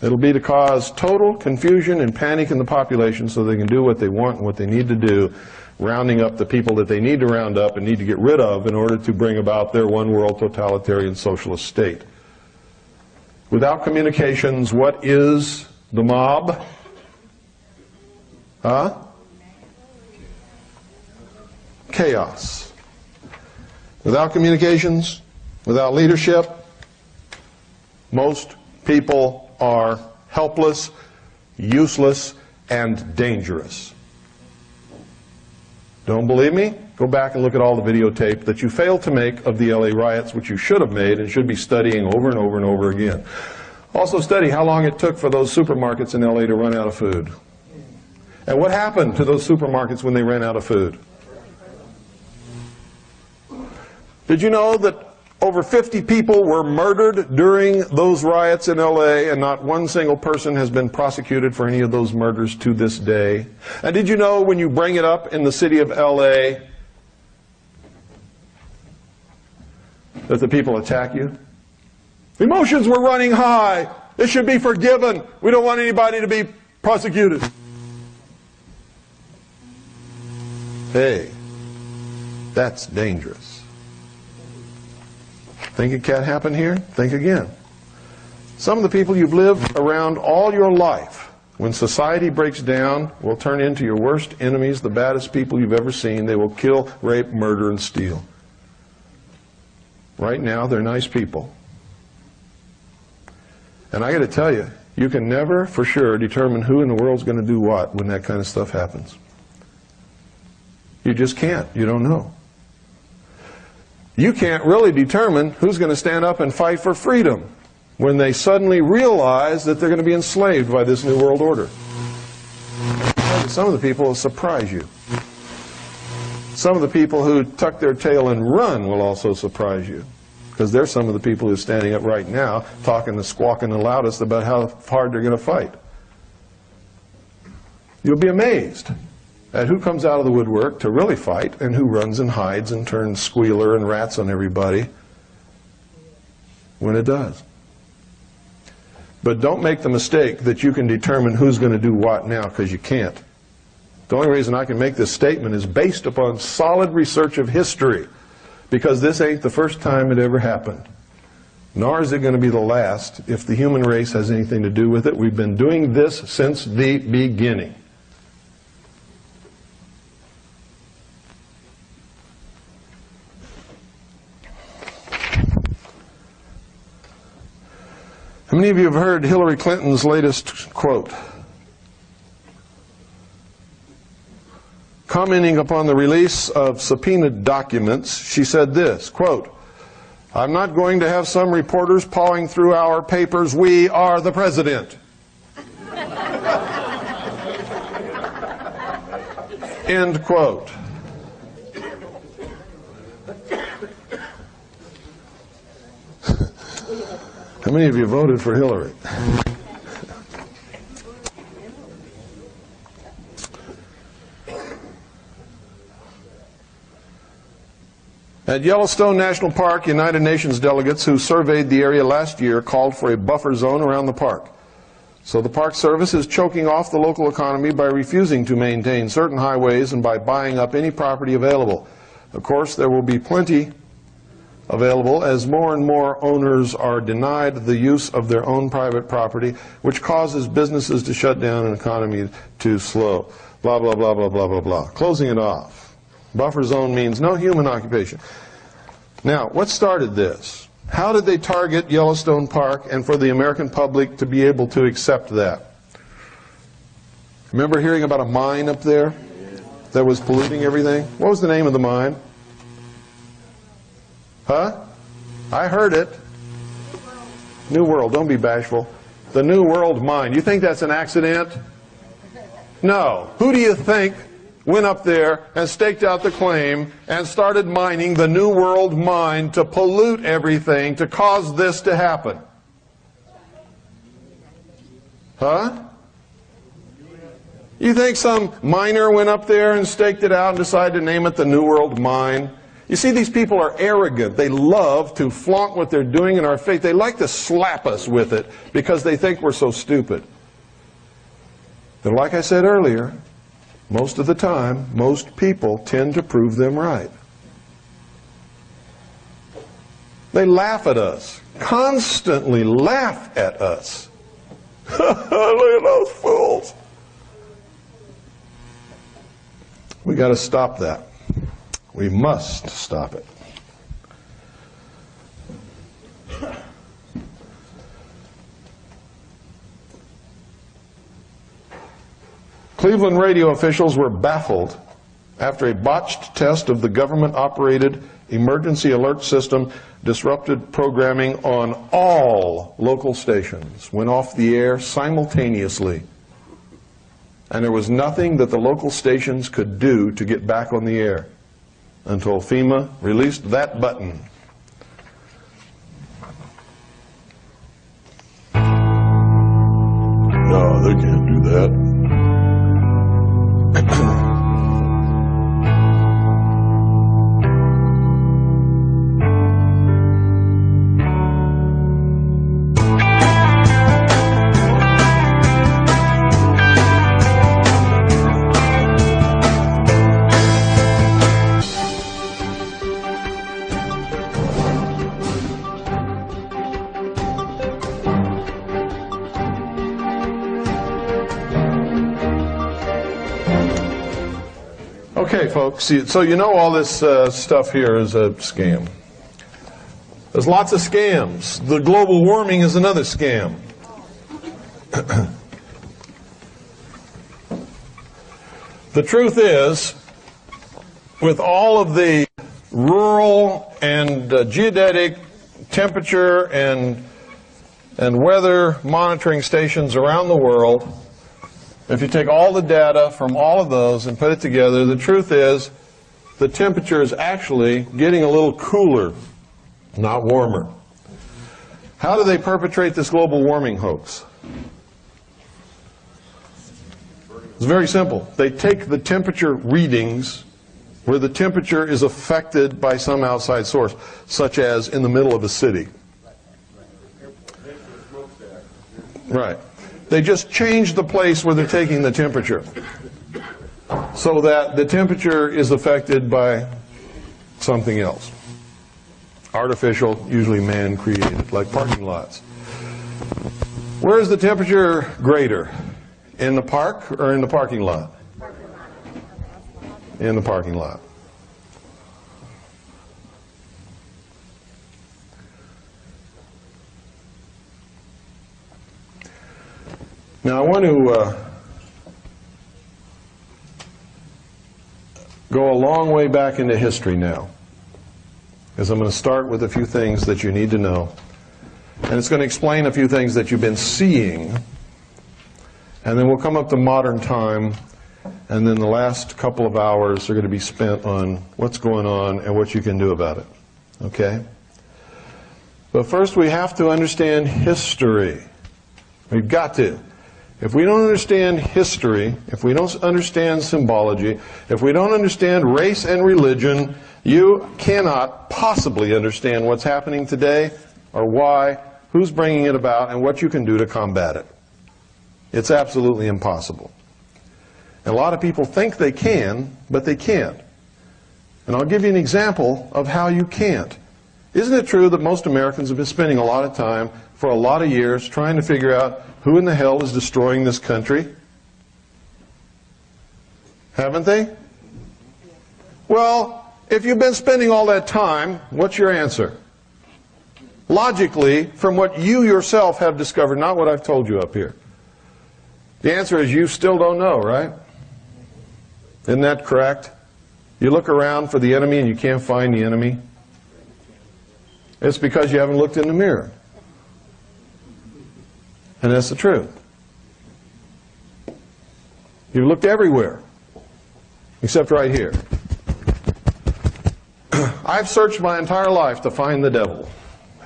It'll be to cause total confusion and panic in the population so they can do what they want and what they need to do, rounding up the people that they need to round up and need to get rid of in order to bring about their one world totalitarian socialist state. Without communications, what is the mob? Huh? Chaos. Without communications, without leadership, most people are helpless, useless, and dangerous. Don't believe me? Go back and look at all the videotape that you failed to make of the LA riots, which you should have made and should be studying over and over and over again. Also study how long it took for those supermarkets in LA to run out of food. And what happened to those supermarkets when they ran out of food? Did you know that over 50 people were murdered during those riots in LA, and not one single person has been prosecuted for any of those murders to this day? And did you know when you bring it up in the city of LA that the people attack you? Emotions were running high. It should be forgiven. We don't want anybody to be prosecuted. Hey, that's dangerous. Think it can't happen here? Think again. Some of the people you've lived around all your life, when society breaks down, will turn into your worst enemies, the baddest people you've ever seen. They will kill, rape, murder, and steal. Right now, they're nice people. And I got to tell you, you can never for sure determine who in the world's going to do what when that kind of stuff happens. You just can't. You don't know. You can't really determine who's going to stand up and fight for freedom when they suddenly realize that they're going to be enslaved by this new world order. Some of the people will surprise you. Some of the people who tuck their tail and run will also surprise you, because they're some of the people who are standing up right now talking and squawking the loudest about how hard they're going to fight. You'll be amazed at who comes out of the woodwork to really fight and who runs and hides and turns squealer and rats on everybody when it does. But don't make the mistake that you can determine who's going to do what now, because you can't. The only reason I can make this statement is based upon solid research of history, because this ain't the first time it ever happened. Nor is it going to be the last if the human race has anything to do with it. We've been doing this since the beginning. How many of you have heard Hillary Clinton's latest quote? Commenting upon the release of subpoenaed documents, she said this, quote, "I'm not going to have some reporters pawing through our papers. We are the president." End quote. How many of you voted for Hillary? At Yellowstone National Park, United Nations delegates who surveyed the area last year called for a buffer zone around the park. So the Park Service is choking off the local economy by refusing to maintain certain highways and by buying up any property available. Of course, there will be plenty available as more and more owners are denied the use of their own private property, which causes businesses to shut down and economy to slow. Blah, blah, blah, blah, blah, blah, blah. Closing it off. Buffer zone means no human occupation. Now, what started this? How did they target Yellowstone Park and for the American public to be able to accept that? Remember hearing about a mine up there that was polluting everything? What was the name of the mine? Huh? I heard it. New World. Don't be bashful. The New World mine. You think that's an accident? No. Who do you think went up there and staked out the claim and started mining the New World mine to pollute everything, to cause this to happen? Huh? You think some miner went up there and staked it out and decided to name it the New World mine? You see, these people are arrogant. They love to flaunt what they're doing in our face. They like to slap us with it because they think we're so stupid. But like I said earlier, most of the time, most people tend to prove them right. They laugh at us, constantly laugh at us. Look at those fools. We got to stop that. We must stop it. Cleveland radio officials were baffled after a botched test of the government-operated emergency alert system disrupted programming on all local stations, went off the air simultaneously. And there was nothing that the local stations could do to get back on the air until FEMA released that button. No, they can't do that. Okay, folks, so you know all this stuff here is a scam. There's lots of scams. The global warming is another scam. The truth is, with all of the rural and geodetic temperature and weather monitoring stations around the world, if you take all the data from all of those and put it together, the truth is the temperature is actually getting a little cooler, not warmer. How do they perpetrate this global warming hoax? It's very simple. They take the temperature readings where the temperature is affected by some outside source, such as in the middle of a city. Right. They just change the place where they're taking the temperature so that the temperature is affected by something else. Artificial, usually man-created, like parking lots. Where is the temperature greater? In the park or in the parking lot? In the parking lot. Now I want to go a long way back into history now, because I'm going to start with a few things that you need to know, and it's going to explain a few things that you've been seeing, and then we'll come up to modern time, and then the last couple of hours are going to be spent on what's going on and what you can do about it. Okay? But first we have to understand history. We've got to. If we don't understand history, if we don't understand symbology, if we don't understand race and religion, you cannot possibly understand what's happening today or why, who's bringing it about, and what you can do to combat it. It's absolutely impossible. And a lot of people think they can, but they can't. And I'll give you an example of how you can't. Isn't it true that most Americans have been spending a lot of time for a lot of years trying to figure out who in the hell is destroying this country? Haven't they? Well, if you've been spending all that time, what's your answer? Logically, from what you yourself have discovered, not what I've told you up here. The answer is you still don't know, right? Isn't that correct? You look around for the enemy and you can't find the enemy. It's because you haven't looked in the mirror. And that's the truth. You've looked everywhere, except right here. I've searched my entire life to find the devil,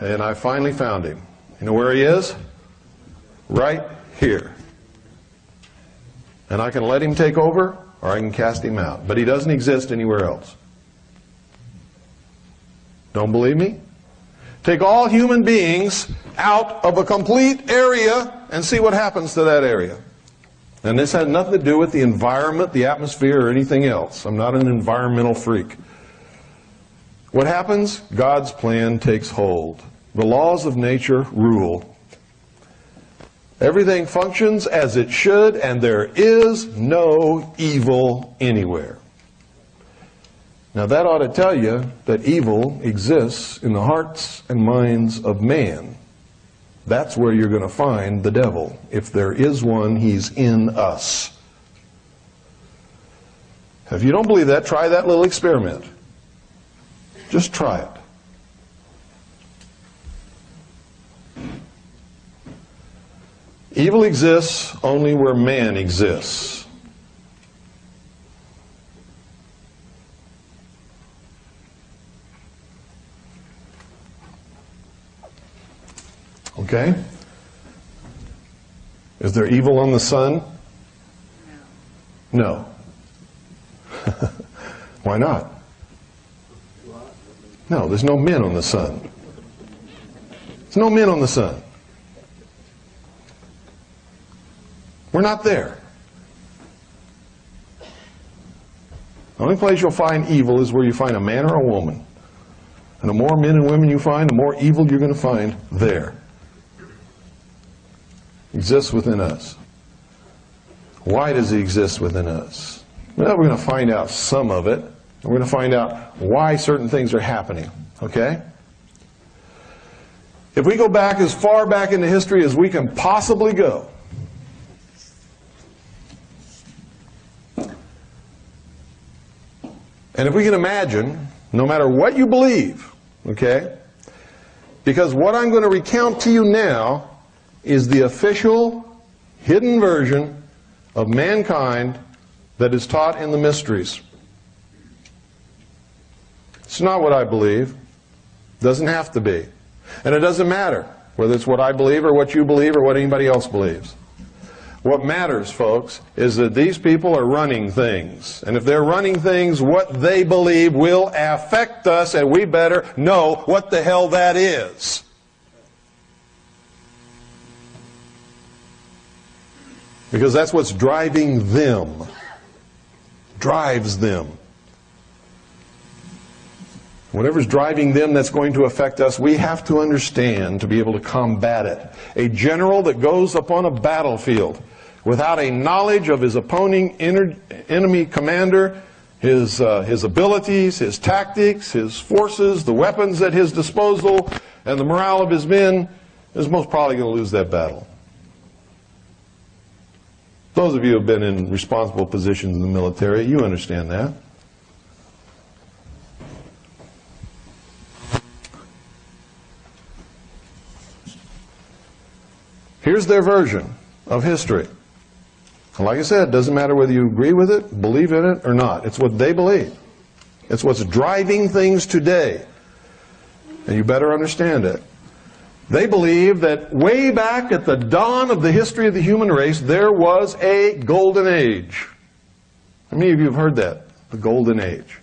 and I finally found him. You know where he is? Right here. And I can let him take over, or I can cast him out. But he doesn't exist anywhere else. Don't believe me? Take all human beings out of a complete area and see what happens to that area. And this has nothing to do with the environment, the atmosphere, or anything else. I'm not an environmental freak. What happens? God's plan takes hold. The laws of nature rule. Everything functions as it should, and there is no evil anywhere. Now that ought to tell you that evil exists in the hearts and minds of man. That's where you're going to find the devil. If there is one, he's in us. If you don't believe that, try that little experiment. Just try it. Evil exists only where man exists. Okay? Is there evil on the sun? No. Why not? No, there's no men on the sun. There's no men on the sun. We're not there. The only place you'll find evil is where you find a man or a woman. And the more men and women you find, the more evil you're going to find there. Exists within us. Why does it exist within us? Well, we're going to find out some of it. We're going to find out why certain things are happening. Okay? If we go back as far back into history as we can possibly go, And if we can imagine, no matter what you believe, okay, because what I'm going to recount to you now is the official, hidden version of mankind that is taught in the mysteries. It's not what I believe. Doesn't have to be. And it doesn't matter whether it's what I believe or what you believe or what anybody else believes. What matters, folks, is that these people are running things. And if they're running things, what they believe will affect us, and we better know what the hell that is. Because that's what's driving them. Drives them. Whatever's driving them that's going to affect us, we have to understand to be able to combat it. A general that goes upon a battlefield without a knowledge of his opposing enemy commander, his abilities, his tactics, his forces, the weapons at his disposal, and the morale of his men, is most probably going to lose that battle. Those of you who have been in responsible positions in the military, you understand that. Here's their version of history. And like I said, it doesn't matter whether you agree with it, believe in it, or not. It's what they believe. It's what's driving things today. And you better understand it. They believe that way back at the dawn of the history of the human race, there was a golden age. How many of you have heard that? The golden age.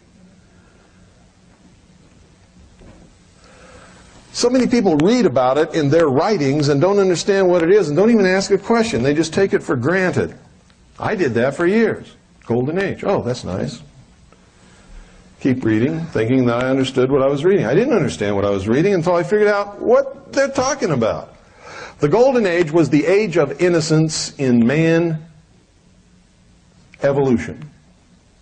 So many people read about it in their writings and don't understand what it is and don't even ask a question. They just take it for granted. I did that for years. Golden age. Oh, that's nice. Keep reading, thinking that I understood what I was reading. I didn't understand what I was reading until I figured out what they're talking about. The golden age was the age of innocence in man evolution.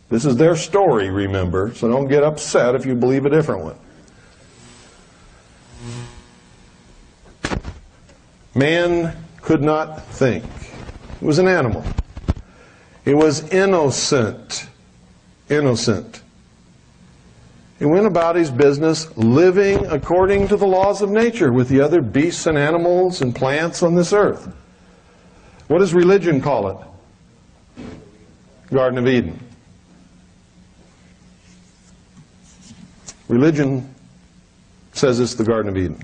This is their story, remember, so don't get upset if you believe a different one. Man could not think. It was an animal. It was innocent. Innocent. He went about his business living according to the laws of nature with the other beasts and animals and plants on this earth. What does religion call it? Garden of Eden. Religion says it's the Garden of Eden.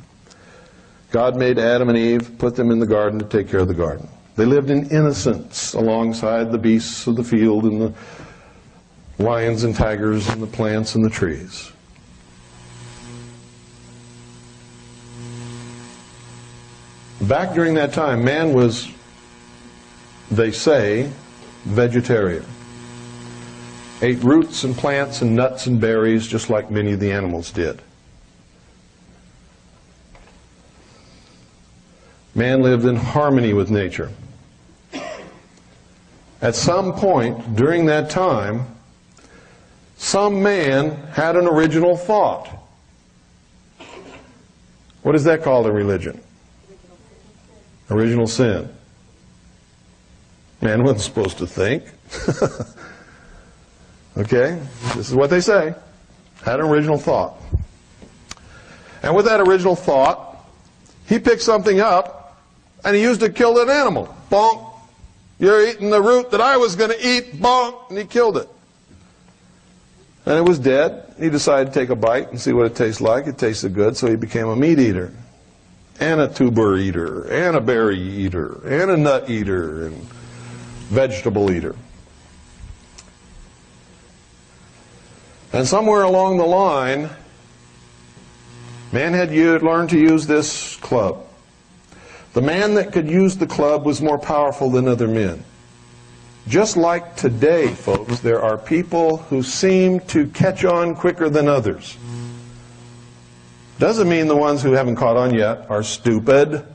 God made Adam and Eve, put them in the garden to take care of the garden. They lived in innocence alongside the beasts of the field and the lions and tigers and the plants and the trees. Back during that time, man was, they say, vegetarian. Ate roots and plants and nuts and berries just like many of the animals did. Man lived in harmony with nature. At some point during that time, some man had an original thought. What is that called in religion? Original sin. Man wasn't supposed to think. Okay? This is what they say. Had an original thought. And with that original thought, he picked something up and he used it to kill an animal. Bonk. You're eating the root that I was going to eat. Bonk. And he killed it. And it was dead. He decided to take a bite and see what it tastes like. It tasted good, so he became a meat eater, and a tuber eater, and a berry eater, and a nut eater, and vegetable eater. And somewhere along the line, man had learned to use this club. The man that could use the club was more powerful than other men. Just like today, folks, there are people who seem to catch on quicker than others. Doesn't mean the ones who haven't caught on yet are stupid,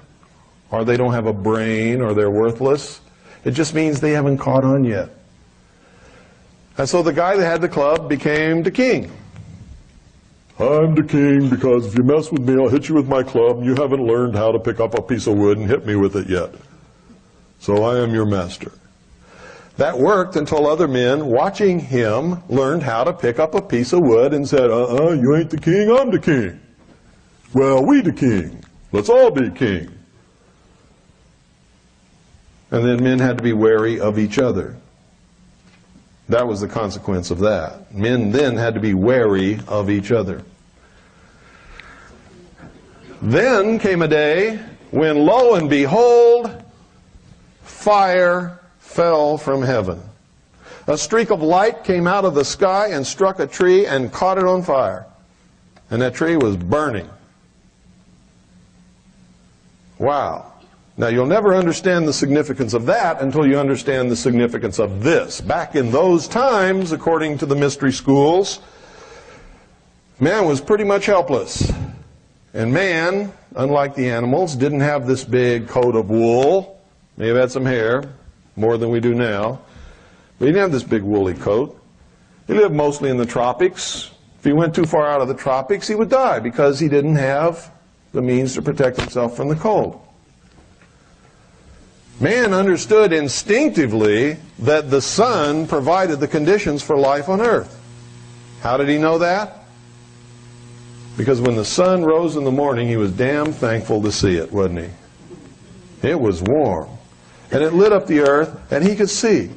or they don't have a brain, or they're worthless. It just means they haven't caught on yet. And so the guy that had the club became the king. I'm the king because if you mess with me, I'll hit you with my club, and you haven't learned how to pick up a piece of wood and hit me with it yet. So I am your master. That worked until other men watching him learned how to pick up a piece of wood and said, you ain't the king, I'm the king. Well, we the king. Let's all be king. And then men had to be wary of each other. That was the consequence of that. Men then had to be wary of each other. Then came a day when, lo and behold, fire fell from heaven. A streak of light came out of the sky and struck a tree and caught it on fire. And that tree was burning. Wow. Now, you'll never understand the significance of that until you understand the significance of this. Back in those times, according to the mystery schools, man was pretty much helpless. And man, unlike the animals, didn't have this big coat of wool. May have had some hair, more than we do now. But he didn't have this big woolly coat. He lived mostly in the tropics. If he went too far out of the tropics, he would die because he didn't have the means to protect himself from the cold. Man understood instinctively that the sun provided the conditions for life on earth. How did he know that? Because when the sun rose in the morning, he was damn thankful to see it, wasn't he? It was warm. And it lit up the earth, and he could see.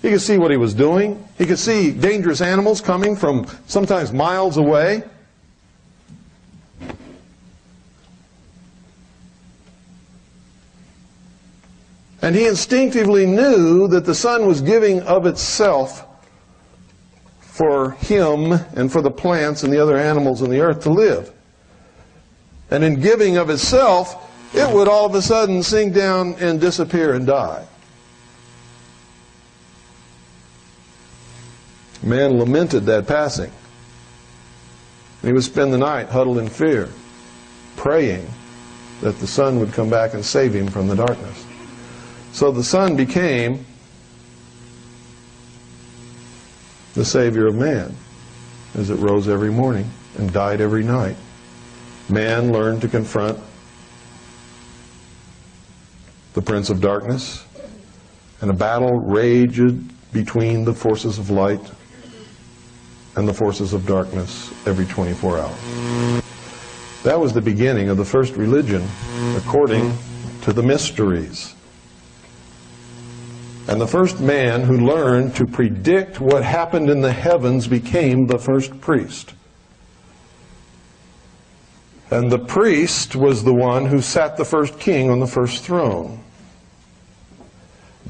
He could see what he was doing. He could see dangerous animals coming from sometimes miles away. And he instinctively knew that the sun was giving of itself for him and for the plants and the other animals on the earth to live. And in giving of itself, it would all of a sudden sink down and disappear and die. Man lamented that passing. And he would spend the night huddled in fear, praying that the sun would come back and save him from the darkness. So the sun became the Savior of man as it rose every morning and died every night. Man learned to confront the prince of darkness, and a battle raged between the forces of light and the forces of darkness every 24 hours. That was the beginning of the first religion according to the mysteries. And the first man who learned to predict what happened in the heavens became the first priest. And the priest was the one who sat the first king on the first throne.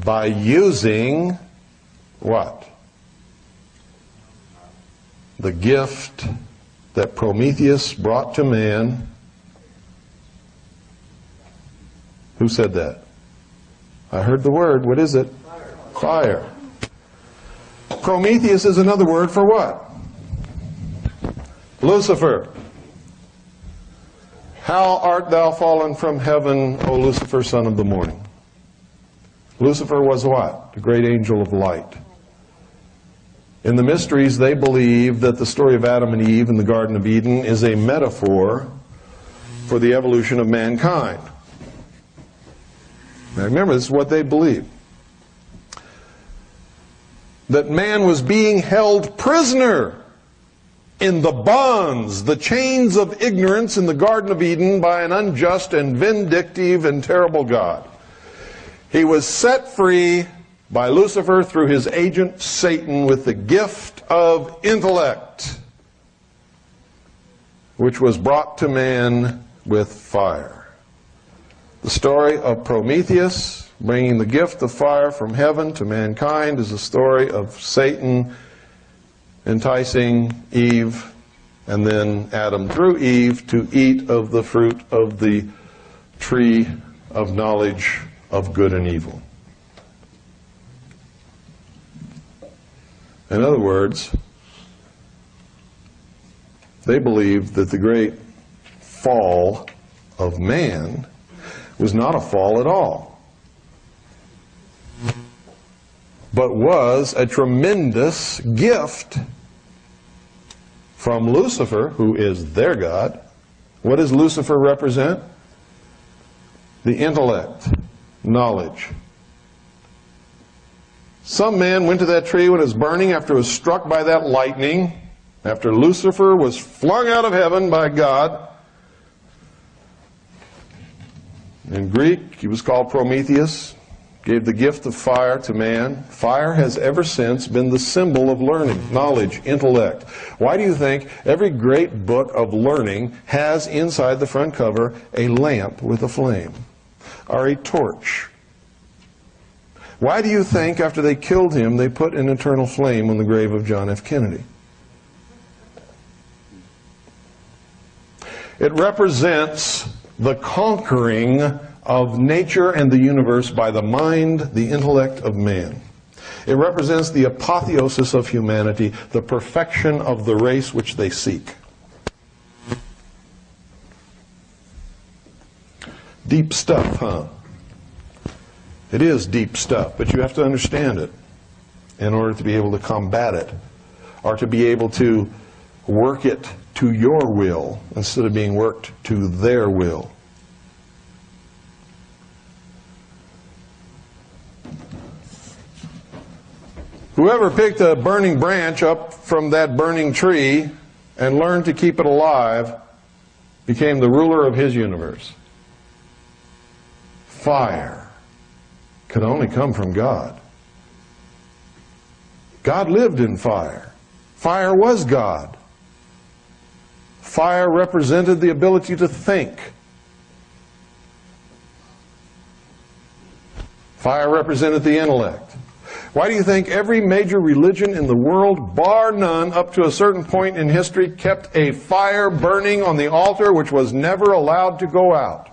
By using what? The gift that Prometheus brought to man. Who said that? I heard the word. What is it? Fire. Prometheus is another word for what? Lucifer. How art thou fallen from heaven, O Lucifer, son of the morning? Lucifer was what? The great angel of light. In the mysteries, they believe that the story of Adam and Eve in the Garden of Eden is a metaphor for the evolution of mankind. Now remember, this is what they believe. That man was being held prisoner in the bonds, the chains of ignorance in the Garden of Eden by an unjust and vindictive and terrible God. He was set free by Lucifer through his agent Satan with the gift of intellect, which was brought to man with fire. The story of Prometheus bringing the gift of fire from heaven to mankind is a story of Satan enticing Eve and then Adam through Eve to eat of the fruit of the tree of knowledge of good and evil. In other words, they believed that the great fall of man was not a fall at all, but was a tremendous gift from Lucifer, who is their God. What does Lucifer represent? The intellect, knowledge, Some man went to that tree when it was burning after it was struck by that lightning, after Lucifer was flung out of heaven by God. In Greek, he was called Prometheus, gave the gift of fire to man. Fire has ever since been the symbol of learning, knowledge, intellect. Why do you think every great book of learning has inside the front cover a lamp with a flame, or a torch? Why do you think after they killed him they put an eternal flame on the grave of John F. Kennedy? It represents the conquering of nature and the universe by the mind, the intellect of man. It represents the apotheosis of humanity, the perfection of the race which they seek. Deep stuff, huh? It is deep stuff, but you have to understand it in order to be able to combat it, or to be able to work it to your will instead of being worked to their will. Whoever picked a burning branch up from that burning tree and learned to keep it alive became the ruler of his universe. Fire could only come from God. God lived in fire. Fire was God. Fire represented the ability to think. Fire represented the intellect. Why do you think every major religion in the world, bar none, up to a certain point in history, kept a fire burning on the altar which was never allowed to go out?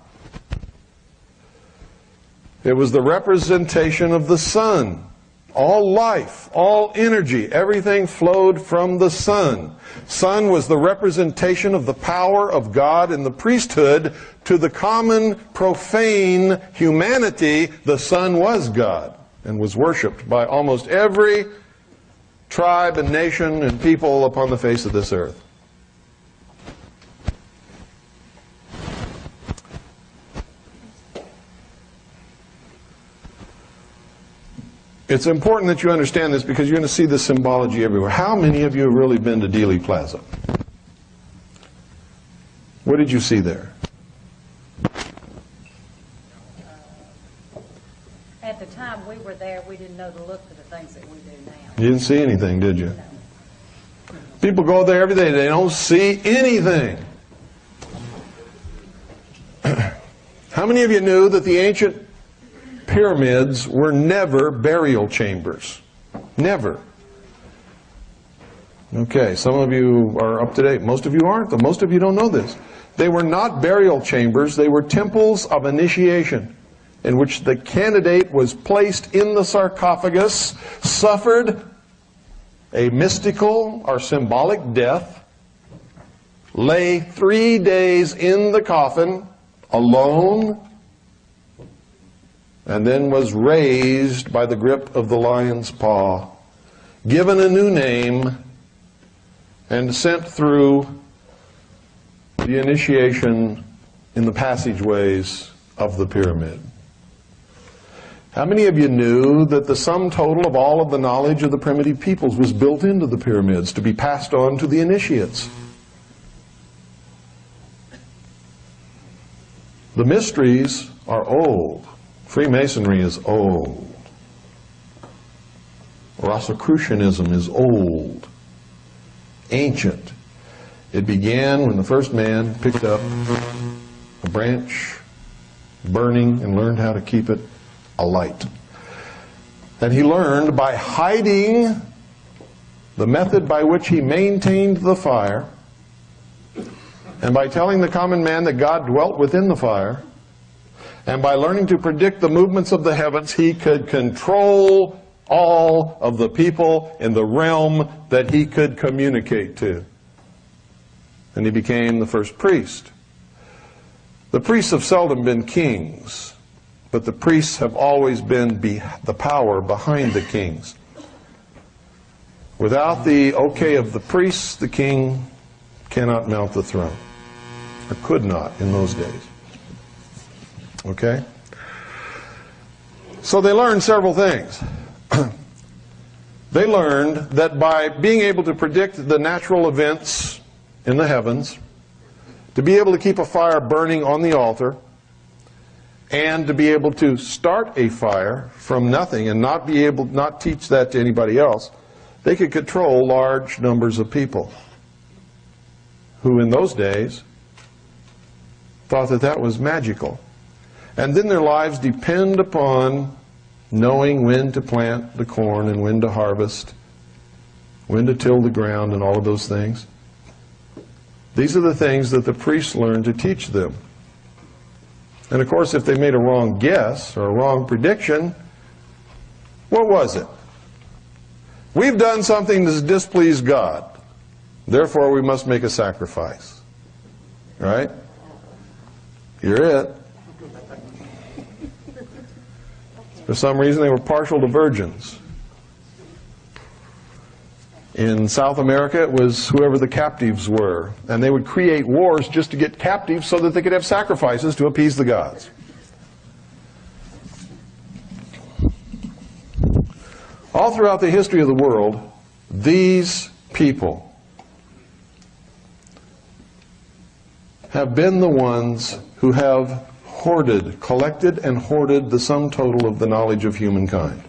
It was the representation of the sun. All life, all energy, everything flowed from the sun. Sun was the representation of the power of God in the priesthood. To the common, profane humanity, the sun was God and was worshipped by almost every tribe and nation and people upon the face of this earth. It's important that you understand this because you're going to see this symbology everywhere. How many of you have really been to Dealey Plaza? What did you see there? At the time we were there, we didn't know to look for the things that we do now. You didn't see anything, did you? People go there every day. They don't see anything. How many of you knew that the ancient pyramids were never burial chambers? Never. Okay, some of you are up to date. Most of you aren't, though. Most of you don't know this. They were not burial chambers. They were temples of initiation in which the candidate was placed in the sarcophagus, suffered a mystical or symbolic death, lay 3 days in the coffin alone, and then was raised by the grip of the lion's paw, given a new name, and sent through the initiation in the passageways of the pyramid. How many of you knew that the sum total of all of the knowledge of the primitive peoples was built into the pyramids to be passed on to the initiates? The mysteries are old. Freemasonry is old. Rosicrucianism is old, ancient. It began when the first man picked up a branch, burning, and learned how to keep it alight. And he learned by hiding the method by which he maintained the fire, and by telling the common man that God dwelt within the fire, and by learning to predict the movements of the heavens, he could control all of the people in the realm that he could communicate to. And he became the first priest. The priests have seldom been kings, but the priests have always been the power behind the kings. Without the okay of the priests, the king cannot mount the throne, or could not in those days. Okay? So they learned several things. They learned that by being able to predict the natural events in the heavens, to be able to keep a fire burning on the altar, and to be able to start a fire from nothing and not teach that to anybody else, they could control large numbers of people who in those days thought that that was magical. And then their lives depend upon knowing when to plant the corn and when to harvest, when to till the ground and all of those things. These are the things that the priests learned to teach them. And of course, if they made a wrong guess or a wrong prediction, what was it? We've done something that's displeased God. Therefore, we must make a sacrifice. Right? You're it. For some reason, they were partial to virgins. In South America, it was whoever the captives were. And they would create wars just to get captives so that they could have sacrifices to appease the gods. All throughout the history of the world, these people have been the ones who have collected and hoarded the sum total of the knowledge of humankind.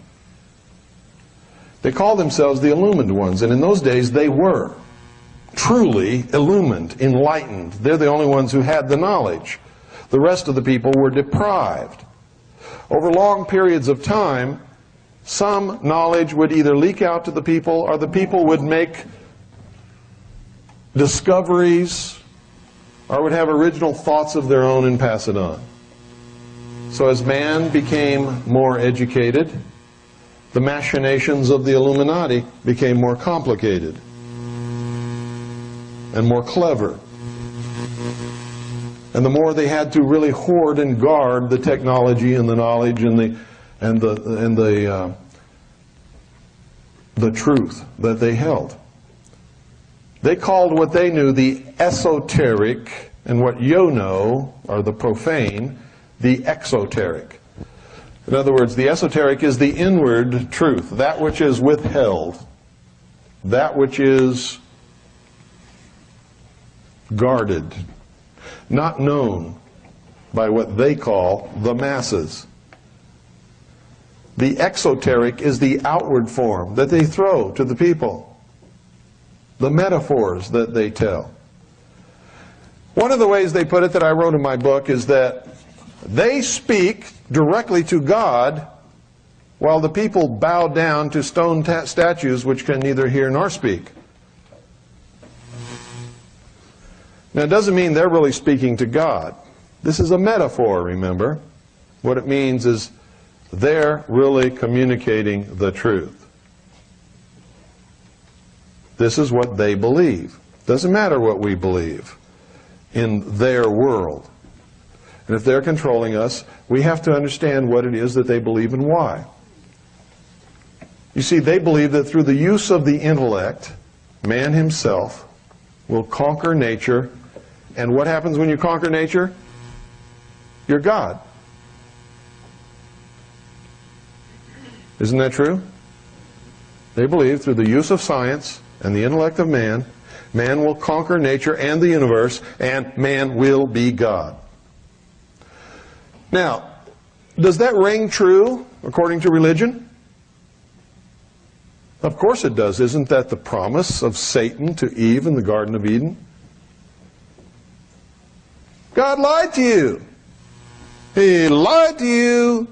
They call themselves the illumined ones, and in those days they were truly illumined, enlightened. They're the only ones who had the knowledge. The rest of the people were deprived. Over long periods of time, some knowledge would either leak out to the people, or the people would make discoveries, or would have original thoughts of their own and pass it on. So as man became more educated, the machinations of the Illuminati became more complicated and more clever. And the more they had to really hoard and guard the technology and the knowledge and the truth that they held. They called what they knew the esoteric, and what you know, or the profane, the exoteric. In other words, the esoteric is the inward truth, that which is withheld, that which is guarded, not known by what they call the masses. The exoteric is the outward form that they throw to the people, the metaphors that they tell. One of the ways they put it that I wrote in my book is that they speak directly to God while the people bow down to stone statues which can neither hear nor speak. Now, it doesn't mean they're really speaking to God. This is a metaphor, remember. What it means is they're really communicating the truth. This is what they believe. Doesn't matter what we believe in their world. And if they're controlling us, we have to understand what it is that they believe and why. You see, they believe that through the use of the intellect, man himself will conquer nature. And what happens when you conquer nature? You're God. Isn't that true? They believe through the use of science and the intellect of man, man will conquer nature and the universe, and man will be God. Now, does that ring true according to religion? Of course it does. Isn't that the promise of Satan to Eve in the Garden of Eden? God lied to you. He lied to you.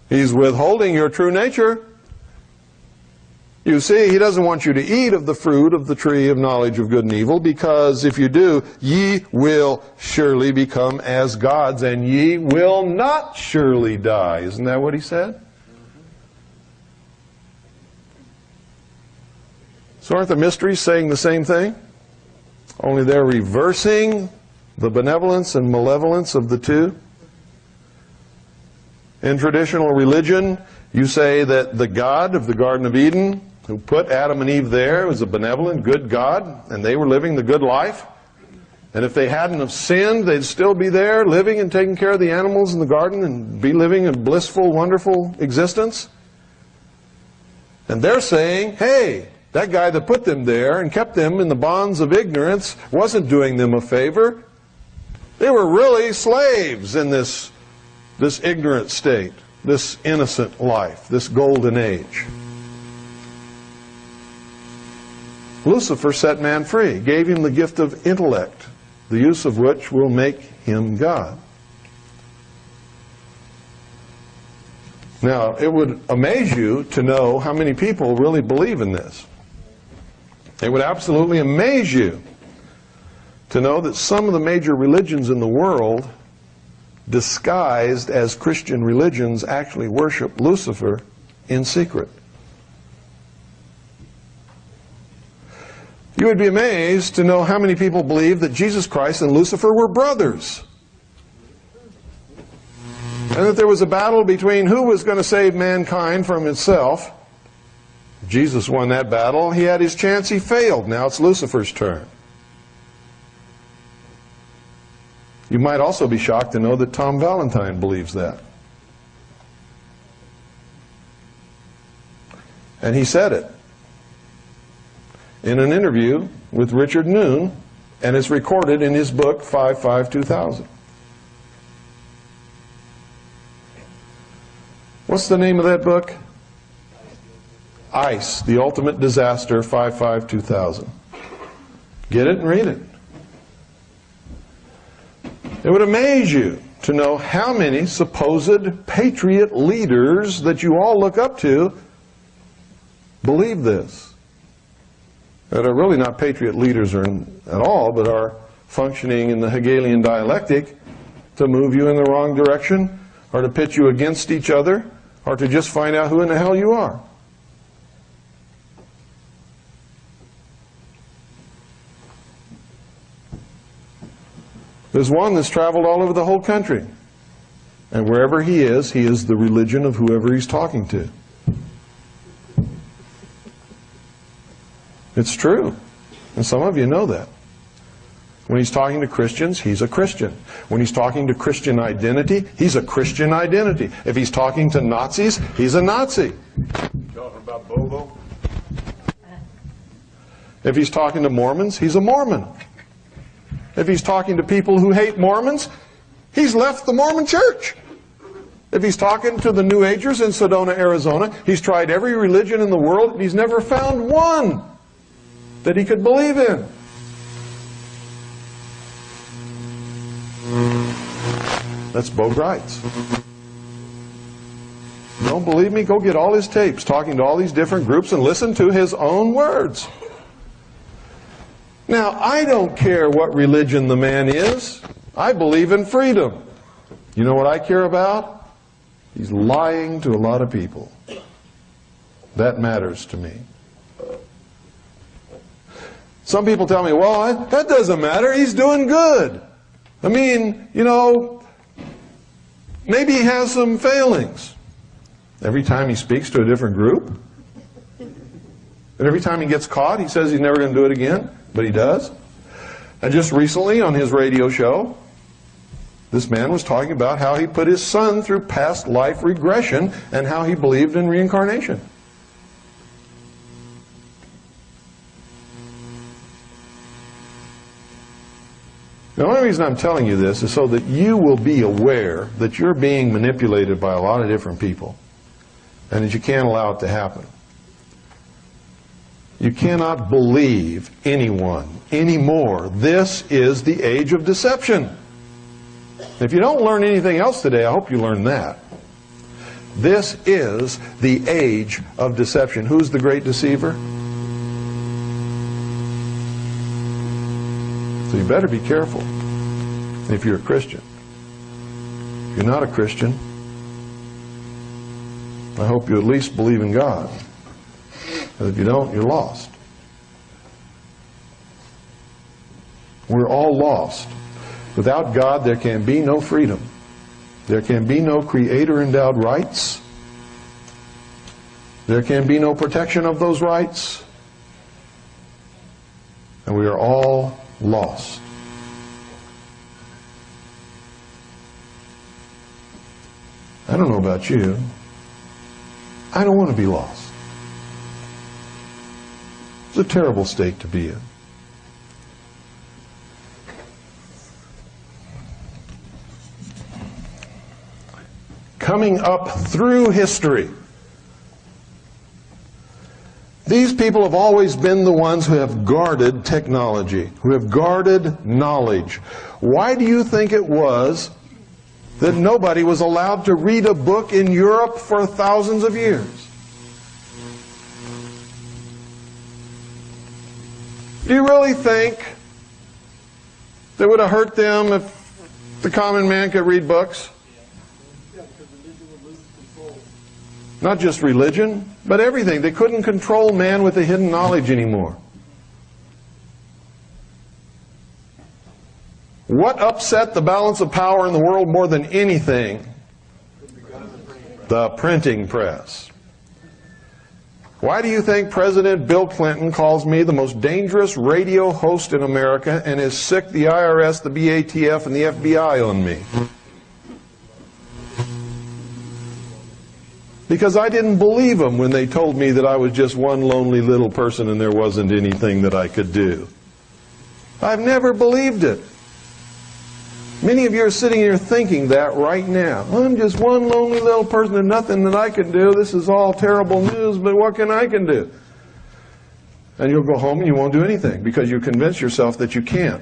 He's withholding your true nature. You see, he doesn't want you to eat of the fruit of the tree of knowledge of good and evil, because if you do, ye will surely become as gods, and ye will not surely die. Isn't that what he said? So aren't the mysteries saying the same thing? Only they're reversing the benevolence and malevolence of the two. In traditional religion, you say that the God of the Garden of Eden, who put Adam and Eve there, was a benevolent, good God, and they were living the good life. And if they hadn't have sinned, they'd still be there, living and taking care of the animals in the garden, and be living a blissful, wonderful existence. And they're saying, hey, that guy that put them there and kept them in the bonds of ignorance wasn't doing them a favor. They were really slaves in this ignorant state, this innocent life, this golden age. Lucifer set man free, gave him the gift of intellect, the use of which will make him God. Now, it would amaze you to know how many people really believe in this. It would absolutely amaze you to know that some of the major religions in the world, disguised as Christian religions, actually worship Lucifer in secret. You would be amazed to know how many people believe that Jesus Christ and Lucifer were brothers. And that there was a battle between who was going to save mankind from itself. Jesus won that battle. He had his chance. He failed. Now it's Lucifer's turn. You might also be shocked to know that Tom Valentine believes that. And he said it in an interview with Richard Noon, and it's recorded in his book 5/5/2000. What's the name of that book? Ice, the Ultimate Disaster, 5/5/2000. Get it and read it. It would amaze you to know how many supposed patriot leaders that you all look up to believe this. That are really not patriot leaders at all, but are functioning in the Hegelian dialectic to move you in the wrong direction, or to pit you against each other, or to just find out who in the hell you are. There's one that's traveled all over the whole country. And wherever he is the religion of whoever he's talking to. It's true. And some of you know that. When he's talking to Christians, he's a Christian. When he's talking to Christian identity, he's a Christian identity. If he's talking to Nazis, he's a Nazi. Talking about Bobo? If he's talking to Mormons, he's a Mormon. If he's talking to people who hate Mormons, he's left the Mormon church. If he's talking to the New Agers in Sedona, Arizona, he's tried every religion in the world, and he's never found one that he could believe in. That's Bo Grites. Don't believe me? Go get all his tapes talking to all these different groups and listen to his own words. Now, I don't care what religion the man is. I believe in freedom. You know what I care about? He's lying to a lot of people. That matters to me. Some people tell me, well, that doesn't matter. He's doing good. I mean, you know, maybe he has some failings. Every time he speaks to a different group, and every time he gets caught, he says he's never going to do it again, but he does. And just recently on his radio show, this man was talking about how he put his son through past life regression and how he believed in reincarnation. The only reason I'm telling you this is so that you will be aware that you're being manipulated by a lot of different people and that you can't allow it to happen. You cannot believe anyone anymore. This is the age of deception. If you don't learn anything else today, I hope you learn that. This is the age of deception. Who's the great deceiver? So you better be careful if you're a Christian. If you're not a Christian, I hope you at least believe in God. But if you don't, you're lost. We're all lost. Without God, there can be no freedom. There can be no creator-endowed rights. There can be no protection of those rights. And we are all lost. I don't know about you. I don't want to be lost. It's a terrible state to be in. Coming up through history, these people have always been the ones who have guarded technology, who have guarded knowledge. Why do you think it was that nobody was allowed to read a book in Europe for thousands of years? Do you really think that would have hurt them if the common man could read books? Not just religion, but everything. They couldn't control man with the hidden knowledge anymore. What upset the balance of power in the world more than anything? The printing press. Why do you think President Bill Clinton calls me the most dangerous radio host in America and is sick the IRS, the BATF, and the FBI on me? Because I didn't believe them when they told me that I was just one lonely little person and there wasn't anything that I could do. I've never believed it. Many of you are sitting here thinking that right now. I'm just one lonely little person and nothing that I can do. This is all terrible news, but what can I do? And you'll go home and you won't do anything because you convince yourself that you can't.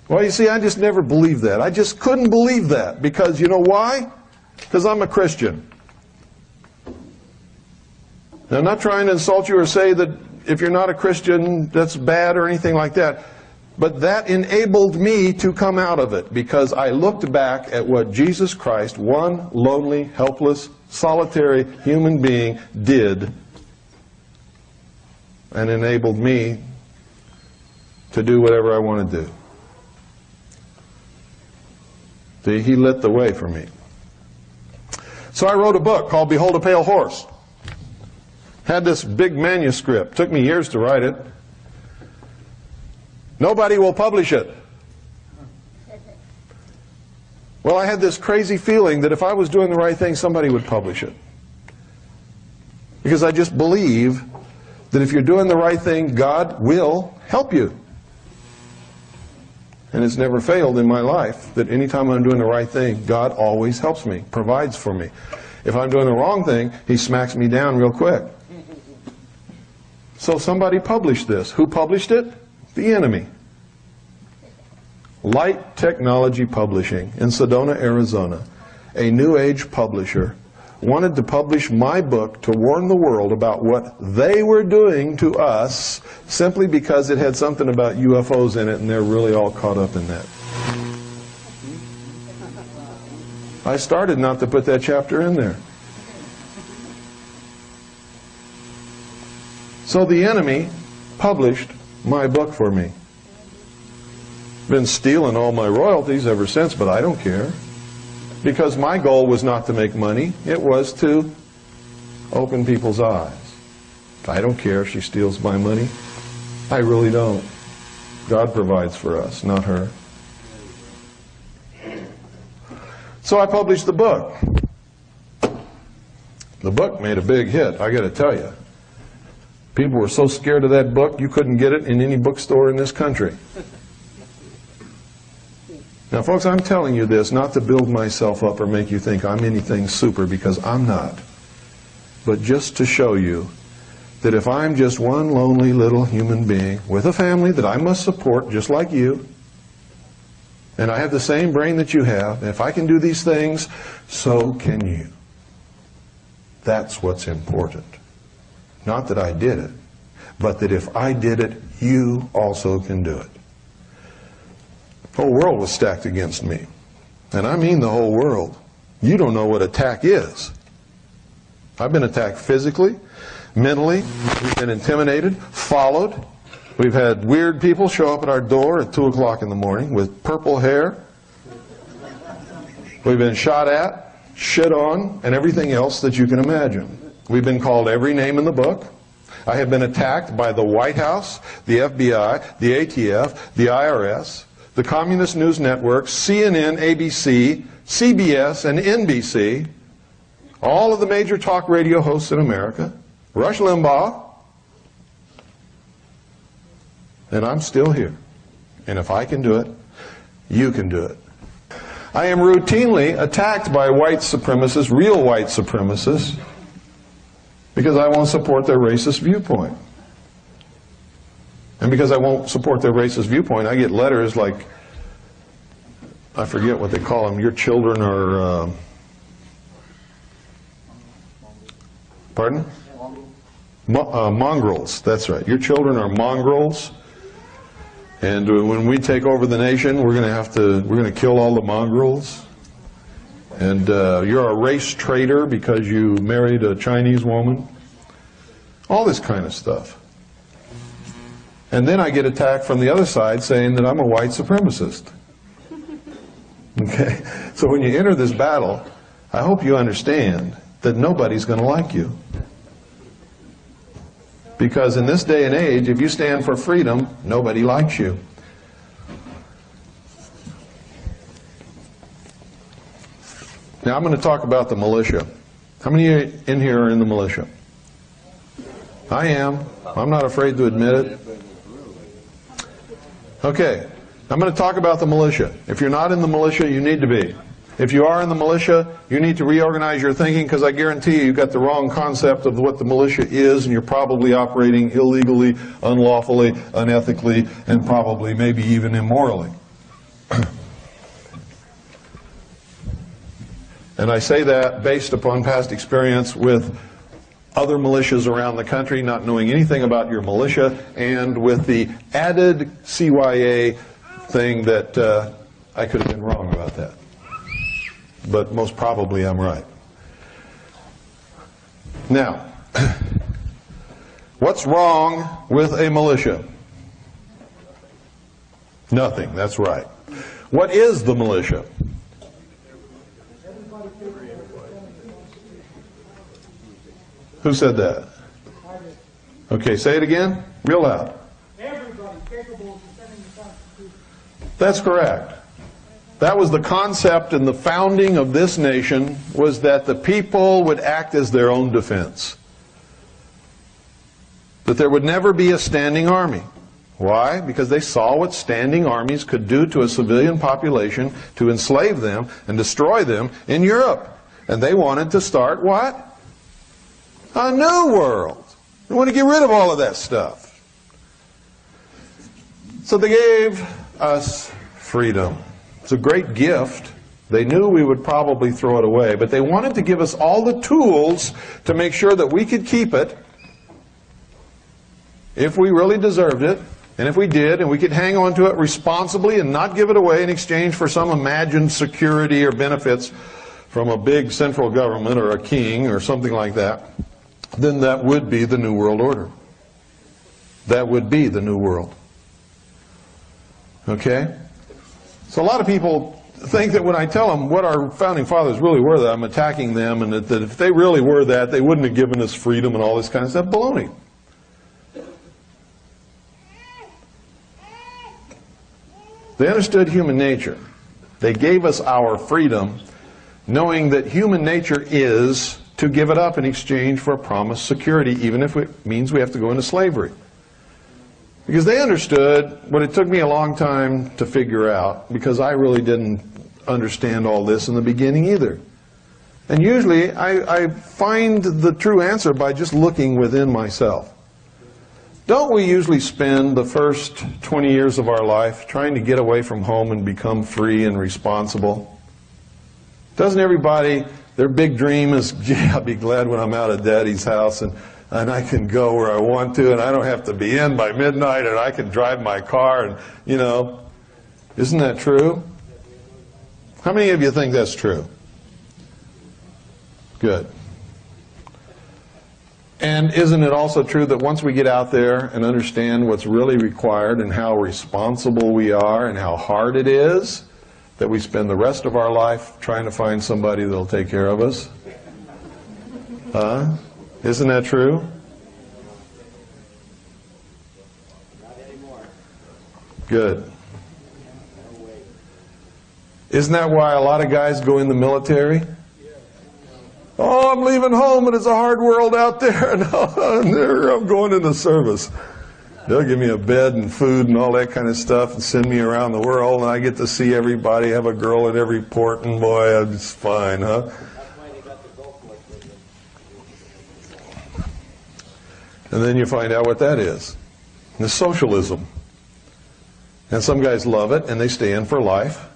Well, you see, I just never believed that. I just couldn't believe that because you know why? Because I'm a Christian. Now, I'm not trying to insult you or say that if you're not a Christian, that's bad or anything like that. But that enabled me to come out of it because I looked back at what Jesus Christ, one lonely, helpless, solitary human being, did and enabled me to do whatever I want to do. See, he lit the way for me. So I wrote a book called Behold a Pale Horse. Had this big manuscript. Took me years to write it. Nobody will publish it. Well, I had this crazy feeling that if I was doing the right thing, somebody would publish it. Because I just believe that if you're doing the right thing, God will help you. And it's never failed in my life that anytime I'm doing the right thing, God always helps me, provides for me. If I'm doing the wrong thing, He smacks me down real quick. So somebody published this. Who published it? The enemy. Light Technology Publishing in Sedona, Arizona, a New Age publisher, wanted to publish my book to warn the world about what they were doing to us simply because it had something about UFOs in it and they're really all caught up in that. I started not to put that chapter in there. So the enemy published my book for me. Been stealing all my royalties ever since, but I don't care. Because my goal was not to make money, it was to open people's eyes. I don't care if she steals my money. I really don't. God provides for us, not her. So I published the book. The book made a big hit, I got to tell you. People were so scared of that book, you couldn't get it in any bookstore in this country. Now, folks, I'm telling you this not to build myself up or make you think I'm anything super, because I'm not. But just to show you that if I'm just one lonely little human being with a family that I must support just like you, and I have the same brain that you have, and if I can do these things, so can you. That's what's important. Not that I did it, but that if I did it, you also can do it. The whole world was stacked against me. And I mean the whole world. You don't know what attack is. I've been attacked physically, mentally. We've been intimidated, followed. We've had weird people show up at our door at 2 o'clock in the morning with purple hair. We've been shot at, shit on, and everything else that you can imagine. We've been called every name in the book. I have been attacked by the White House, the FBI, the ATF, the IRS, the Communist News Network, CNN, ABC, CBS, and NBC, all of the major talk radio hosts in America, Rush Limbaugh, And I'm still here. And if I can do it, you can do it. I am routinely attacked by white supremacists, real white supremacists, because I won't support their racist viewpoint. And because I won't support their racist viewpoint, I get letters like, I forget what they call them, your children are, pardon? Mongrels, that's right. Your children are mongrels. And when we take over the nation, we're going to kill all the mongrels. And you're a race traitor because you married a Chinese woman. All this kind of stuff. And then I get attacked from the other side saying that I'm a white supremacist. Okay? So when you enter this battle, I hope you understand that nobody's going to like you. Because in this day and age, if you stand for freedom, nobody likes you. Now I'm going to talk about the militia. How many in here are in the militia? I am. I'm not afraid to admit it. Okay. I'm going to talk about the militia. If you're not in the militia, you need to be. If you are in the militia, you need to reorganize your thinking, because I guarantee you've got the wrong concept of what the militia is, and you're probably operating illegally, unlawfully, unethically, and probably maybe even immorally. And I say that based upon past experience with other militias around the country, not knowing anything about your militia, and with the added CYA thing that I could have been wrong about that. But most probably I'm right. Now, what's wrong with a militia? Nothing, that's right. What is the militia? Who said that? Okay, say it again, real loud. Everybody capable of defending the Constitution. That's correct. That was the concept in the founding of this nation, was that the people would act as their own defense. That there would never be a standing army. Why? Because they saw what standing armies could do to a civilian population to enslave them and destroy them in Europe. And they wanted to start what? A new world. They want to get rid of all of that stuff. So they gave us freedom. It's a great gift. They knew we would probably throw it away, but they wanted to give us all the tools to make sure that we could keep it if we really deserved it, and if we did, and we could hang on to it responsibly and not give it away in exchange for some imagined security or benefits from a big central government or a king or something like that, then that would be the New World Order. That would be the New World. Okay? So a lot of people think that when I tell them what our founding fathers really were, that I'm attacking them, and that if they really were that, they wouldn't have given us freedom and all this kind of stuff. Baloney. They understood human nature. They gave us our freedom, knowing that human nature is to give it up in exchange for a promised security, even if it means we have to go into slavery. Because they understood what it took me a long time to figure out, because I really didn't understand all this in the beginning either. And usually I find the true answer by just looking within myself. Don't we usually spend the first 20 years of our life trying to get away from home and become free and responsible? Doesn't everybody, their big dream is, gee, I'll be glad when I'm out of Daddy's house and I can go where I want to, and I don't have to be in by midnight, and I can drive my car, and, you know, isn't that true? How many of you think that's true? Good. And isn't it also true that once we get out there and understand what's really required and how responsible we are and how hard it is, that we spend the rest of our life trying to find somebody that'll take care of us? Huh? Isn't that true? Not anymore. Good. Isn't that why a lot of guys go in the military? Oh, I'm leaving home and it's a hard world out there. No, I'm going in the service. They'll give me a bed and food and all that kind of stuff and send me around the world, and I get to see everybody, have a girl at every port, and boy, it's fine, huh? That's why they got the Gulf War with them. And then you find out what that is. It's socialism. And some guys love it, and they stay in for life.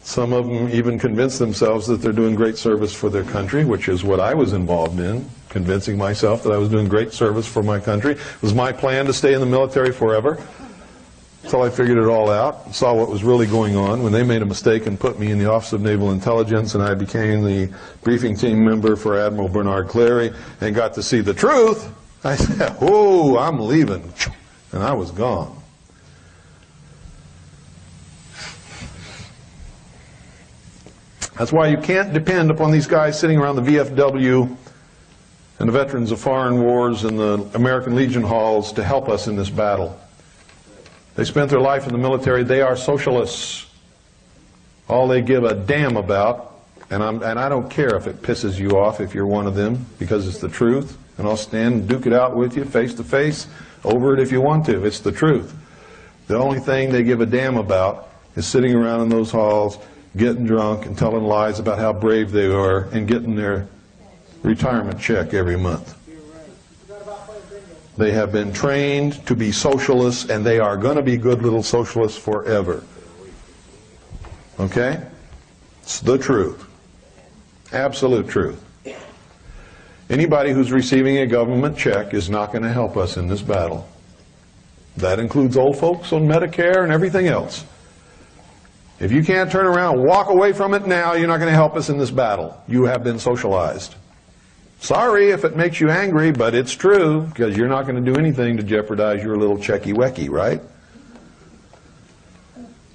Some of them even convince themselves that they're doing great service for their country, which is what I was involved in, convincing myself that I was doing great service for my country. It was my plan to stay in the military forever. Until I figured it all out, saw what was really going on. When they made a mistake and put me in the Office of Naval Intelligence, and I became the briefing team member for Admiral Bernard Cleary and got to see the truth, I said, "Oh, I'm leaving." And I was gone. That's why you can't depend upon these guys sitting around the VFW and the Veterans of Foreign Wars and the American Legion halls to help us in this battle. They spent their life in the military. They are socialists. All they give a damn about, and I don't care if it pisses you off if you're one of them, because it's the truth, and I'll stand and duke it out with you face to face over it if you want to. It's the truth. The only thing they give a damn about is sitting around in those halls, getting drunk and telling lies about how brave they are and getting their retirement check every month. They have been trained to be socialists, and they are going to be good little socialists forever. Okay? It's the truth. Absolute truth. Anybody who's receiving a government check is not going to help us in this battle. That includes old folks on Medicare and everything else. If you can't turn around and walk away from it now, you're not going to help us in this battle. You have been socialized. Sorry if it makes you angry, but it's true, because you're not going to do anything to jeopardize your little checky-wecky, right?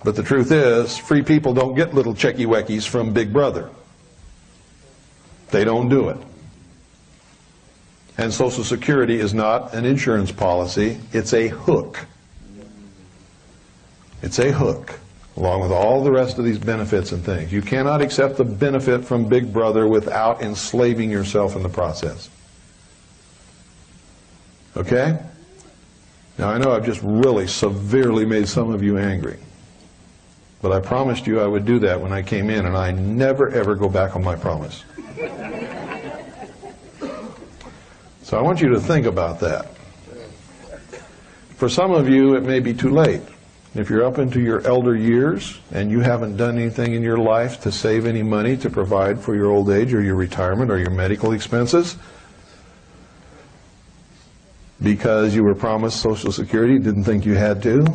But the truth is, free people don't get little checky-weckies from Big Brother. They don't do it. And Social Security is not an insurance policy. It's a hook. It's a hook, along with all the rest of these benefits and things. You cannot accept the benefit from Big Brother without enslaving yourself in the process. Okay? Now, I know I've just really severely made some of you angry. But I promised you I would do that when I came in, and I never, ever go back on my promise. So I want you to think about that. For some of you, it may be too late. If you're up into your elder years and you haven't done anything in your life to save any money to provide for your old age or your retirement or your medical expenses, because you were promised Social Security, didn't think you had to,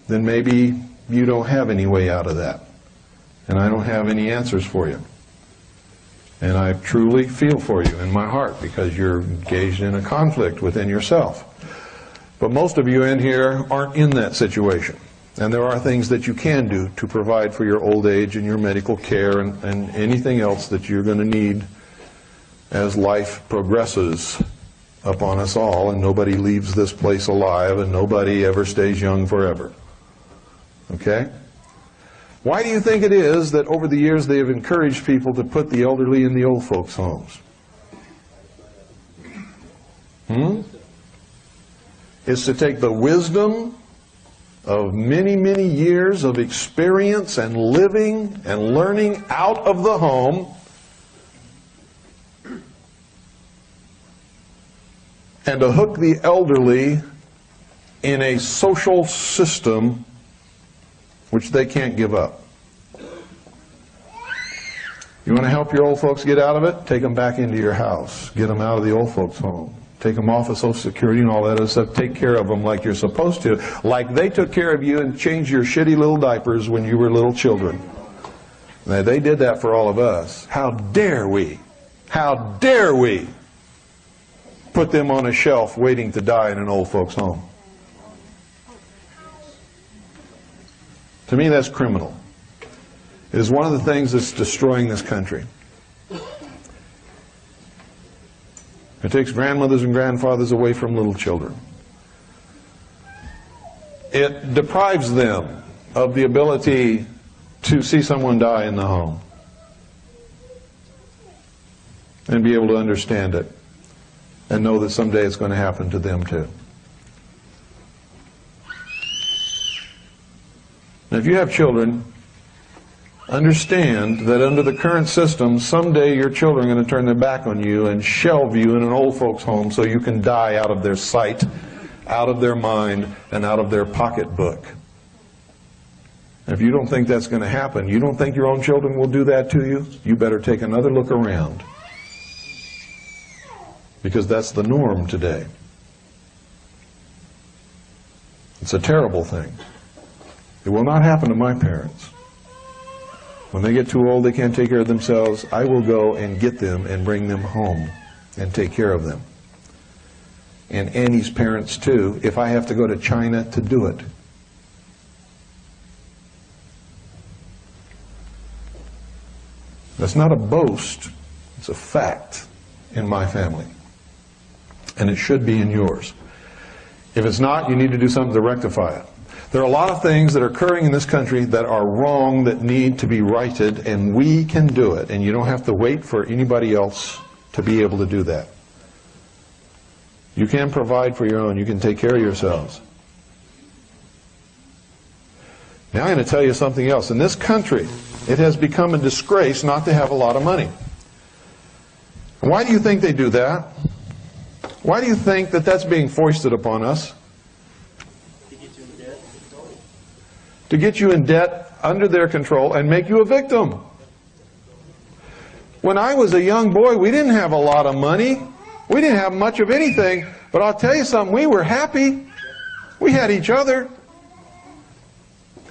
then maybe you don't have any way out of that. And I don't have any answers for you. And I truly feel for you in my heart, because you're engaged in a conflict within yourself. But most of you in here aren't in that situation. And there are things that you can do to provide for your old age and your medical care and anything else that you're going to need as life progresses upon us all, and nobody leaves this place alive and nobody ever stays young forever. Okay? Why do you think it is that over the years they have encouraged people to put the elderly in the old folks' homes? Is to take the wisdom of many, many years of experience and living and learning out of the home and to hook the elderly in a social system which they can't give up. You want to help your old folks get out of it? Take them back into your house. Get them out of the old folks' home. Take them off of Social Security and all that other stuff. Take care of them like you're supposed to. Like they took care of you and changed your shitty little diapers when you were little children. Now, they did that for all of us. How dare we? How dare we put them on a shelf waiting to die in an old folks' home? To me, that's criminal. It is one of the things that's destroying this country. It takes grandmothers and grandfathers away from little children. It deprives them of the ability to see someone die in the home and be able to understand it and know that someday it's going to happen to them too. Now, if you have children, understand that under the current system, someday your children are going to turn their back on you and shelve you in an old folks' home so you can die out of their sight, out of their mind, and out of their pocketbook. If you don't think that's going to happen, you don't think your own children will do that to you, you better take another look around. Because that's the norm today. It's a terrible thing. It will not happen to my parents. When they get too old, they can't take care of themselves, I will go and get them and bring them home and take care of them. And Annie's parents too, if I have to go to China to do it. That's not a boast, it's a fact in my family. And it should be in yours. If it's not, you need to do something to rectify it. There are a lot of things that are occurring in this country that are wrong, that need to be righted, and we can do it. And you don't have to wait for anybody else to be able to do that. You can provide for your own. You can take care of yourselves. Now I'm going to tell you something else. In this country, it has become a disgrace not to have a lot of money. Why do you think they do that? Why do you think that that's being foisted upon us? To get you in debt, under their control, and make you a victim. When I was a young boy, we didn't have a lot of money. We didn't have much of anything. But I'll tell you something, we were happy. We had each other.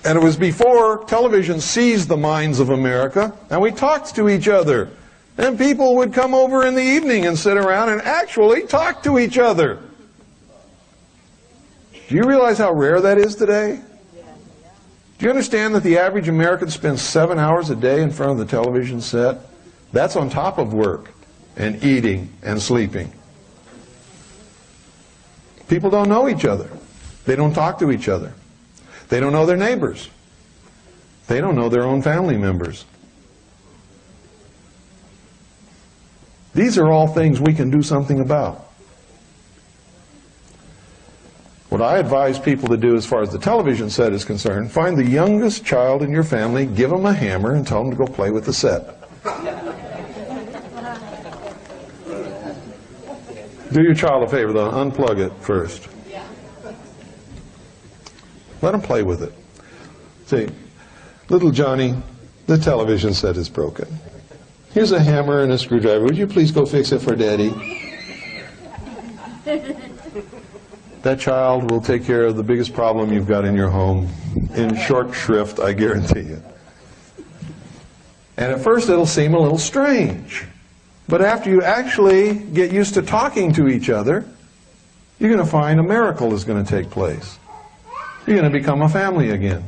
And it was before television seized the minds of America, and we talked to each other. And people would come over in the evening and sit around and actually talk to each other. Do you realize how rare that is today? Do you understand that the average American spends 7 hours a day in front of the television set? That's on top of work and eating and sleeping. People don't know each other. They don't talk to each other. They don't know their neighbors. They don't know their own family members. These are all things we can do something about. What I advise people to do as far as the television set is concerned, find the youngest child in your family, give them a hammer, and tell them to go play with the set. Do your child a favor, though. Unplug it first. Let them play with it. Say, little Johnny, the television set is broken. Here's a hammer and a screwdriver. Would you please go fix it for Daddy? That child will take care of the biggest problem you've got in your home in short shrift, I guarantee you. And at first it'll seem a little strange. But after you actually get used to talking to each other, you're going to find a miracle is going to take place. You're going to become a family again.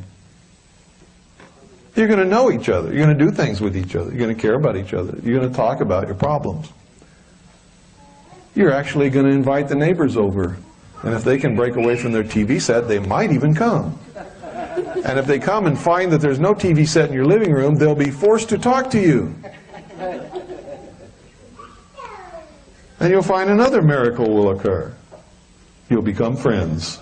You're going to know each other. You're going to do things with each other. You're going to care about each other. You're going to talk about your problems. You're actually going to invite the neighbors over. And if they can break away from their TV set, they might even come. And if they come and find that there's no TV set in your living room, they'll be forced to talk to you. And you'll find another miracle will occur. You'll become friends.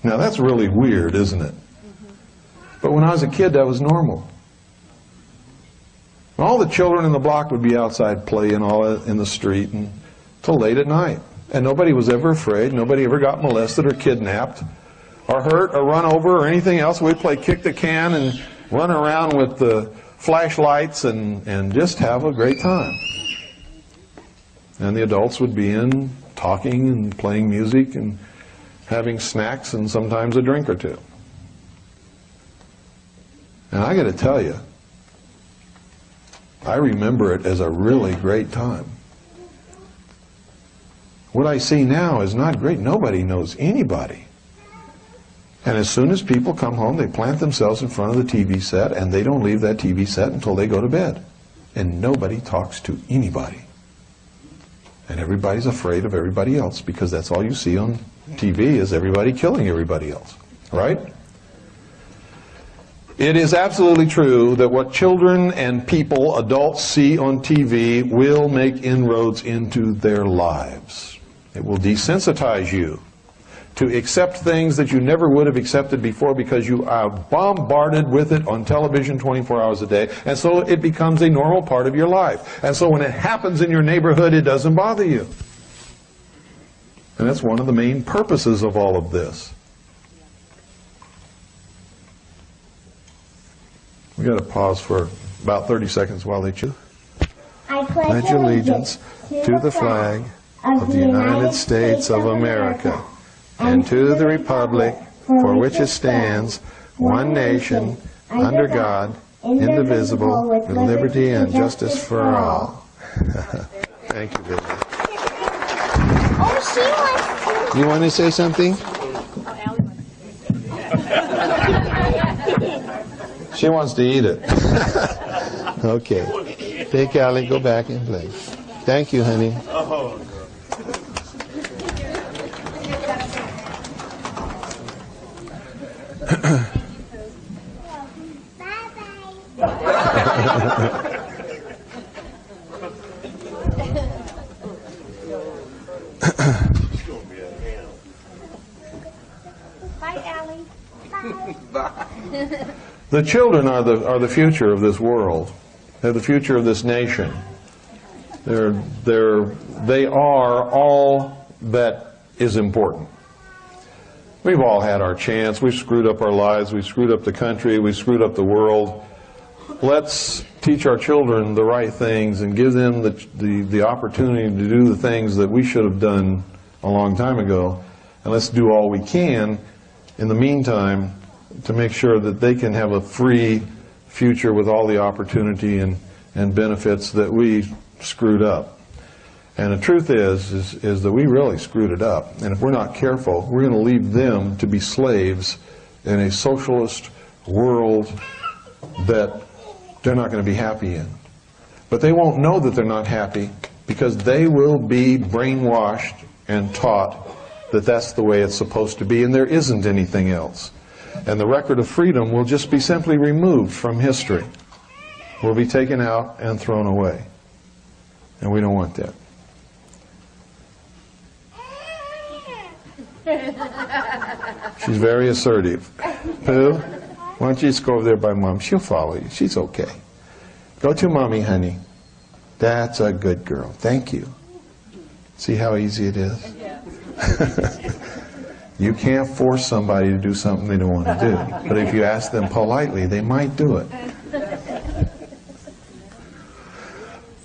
Now that's really weird, isn't it? But when I was a kid, that was normal. All the children in the block would be outside playing all in the street until late at night. And nobody was ever afraid. Nobody ever got molested or kidnapped or hurt or run over or anything else. We'd play kick the can and run around with the flashlights and just have a great time. And the adults would be in talking and playing music and having snacks and sometimes a drink or two. And I got to tell you, I remember it as a really great time. What I see now is not great. Nobody knows anybody. And as soon as people come home, they plant themselves in front of the TV set, and they don't leave that TV set until they go to bed. And nobody talks to anybody. And everybody's afraid of everybody else, because that's all you see on TV is everybody killing everybody else. Right? It is absolutely true that what children and people, adults, see on TV will make inroads into their lives. It will desensitize you to accept things that you never would have accepted before because you are bombarded with it on television 24 hours a day, and so it becomes a normal part of your life. And so when it happens in your neighborhood, it doesn't bother you. And that's one of the main purposes of all of this. We've got to pause for about 30 seconds while they chew. I pledge allegiance to the flag of the United States of America and to the republic for which it stands, one nation, under God, indivisible, with liberty and justice for all. Thank you, Billy. Oh, she wants to. You want to say something? She wants to eat it. Okay. Take Allie, go back and play. Thank you, honey. Bye, Allie. The children are the future of this world. They're the future of this nation. They are all that is important. We've all had our chance. We've screwed up our lives. We've screwed up the country. We've screwed up the world. Let's teach our children the right things and give them the opportunity to do the things that we should have done a long time ago. And let's do all we can in the meantime to make sure that they can have a free future with all the opportunity and benefits that we screwed up. And the truth is that we really screwed it up. And if we're not careful, we're going to leave them to be slaves in a socialist world that they're not going to be happy in. But they won't know that they're not happy because they will be brainwashed and taught that that's the way it's supposed to be and there isn't anything else. And the record of freedom will just be simply removed from history. Will be taken out and thrown away. And we don't want that. She's very assertive. Pooh, why don't you just go over there by Mom? She'll follow you. She's okay. Go to Mommy, honey. That's a good girl. Thank you. See how easy it is? You can't force somebody to do something they don't want to do. But if you ask them politely, they might do it.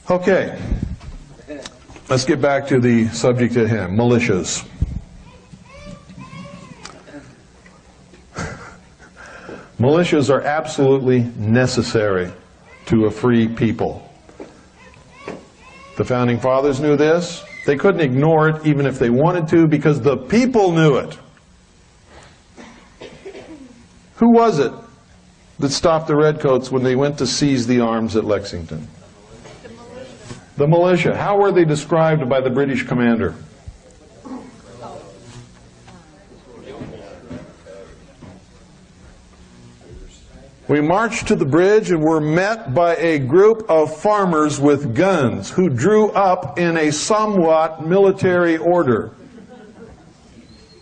Okay. Let's get back to the subject at hand, militias. Militias are absolutely necessary to a free people. The Founding Fathers knew this. They couldn't ignore it even if they wanted to because the people knew it. Who was it that stopped the Redcoats when they went to seize the arms at Lexington? The militia. How were they described by the British commander? We marched to the bridge and were met by a group of farmers with guns who drew up in a somewhat military order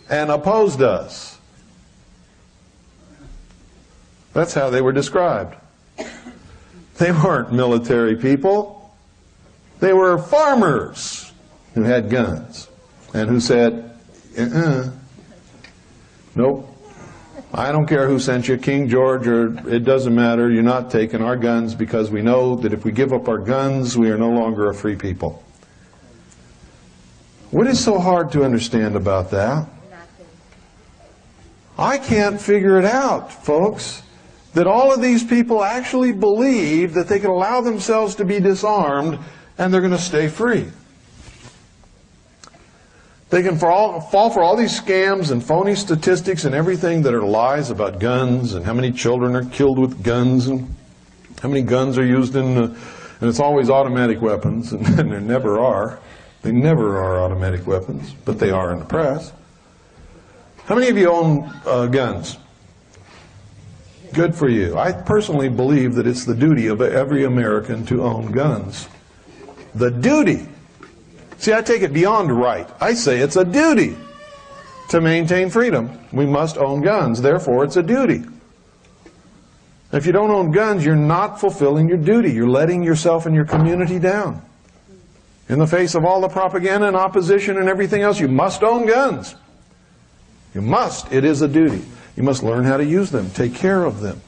and opposed us. That's how they were described. They weren't military people. They were farmers who had guns and who said, nope. I don't care who sent you, King George, or it doesn't matter. You're not taking our guns because we know that if we give up our guns, we are no longer a free people. What is so hard to understand about that? I can't figure it out, folks, that all of these people actually believe that they can allow themselves to be disarmed and they're going to stay free. They can fall for all these scams and phony statistics and everything that are lies about guns and how many children are killed with guns and how many guns are used in, and it's always automatic weapons, and there never are. They never are automatic weapons, but they are in the press. How many of you own guns? Good for you. I personally believe that it's the duty of every American to own guns. The duty. See, I take it beyond right. I say it's a duty to maintain freedom, we must own guns. Therefore, it's a duty. If you don't own guns, you're not fulfilling your duty. You're letting yourself and your community down. In the face of all the propaganda and opposition and everything else, you must own guns. You must. It is a duty. You must learn how to use them, take care of them.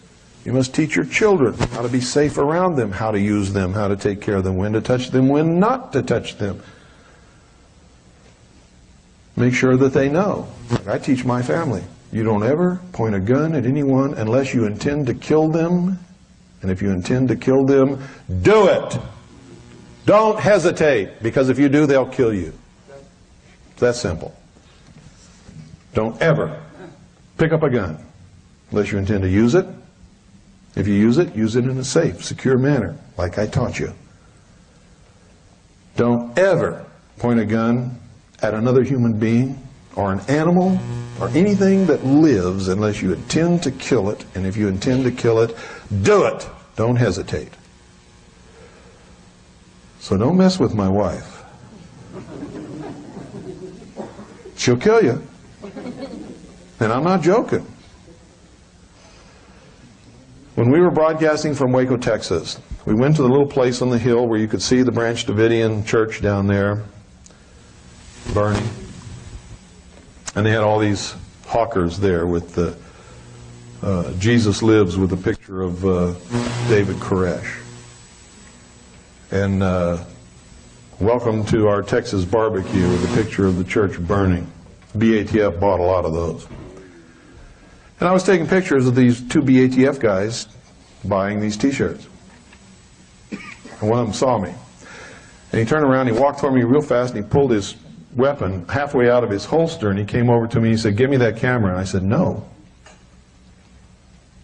You must teach your children how to be safe around them, how to use them, how to take care of them, when to touch them, when not to touch them. Make sure that they know. I teach my family. You don't ever point a gun at anyone unless you intend to kill them. And if you intend to kill them, do it. Don't hesitate, because if you do, they'll kill you. It's that simple. Don't ever pick up a gun unless you intend to use it. If you use it in a safe, secure manner, like I taught you. Don't ever point a gun at another human being or an animal or anything that lives unless you intend to kill it. And if you intend to kill it, do it. Don't hesitate. So don't mess with my wife. She'll kill you. And I'm not joking. When we were broadcasting from Waco, Texas, we went to the little place on the hill where you could see the Branch Davidian church down there burning. And they had all these hawkers there with the Jesus Lives with a picture of David Koresh. And welcome to our Texas barbecue with a picture of the church burning. BATF bought a lot of those. And I was taking pictures of these two BATF guys buying these t-shirts. And one of them saw me. And he turned around, he walked toward me real fast, and he pulled his weapon halfway out of his holster, and he came over to me and he said, "Give me that camera." And I said, "No."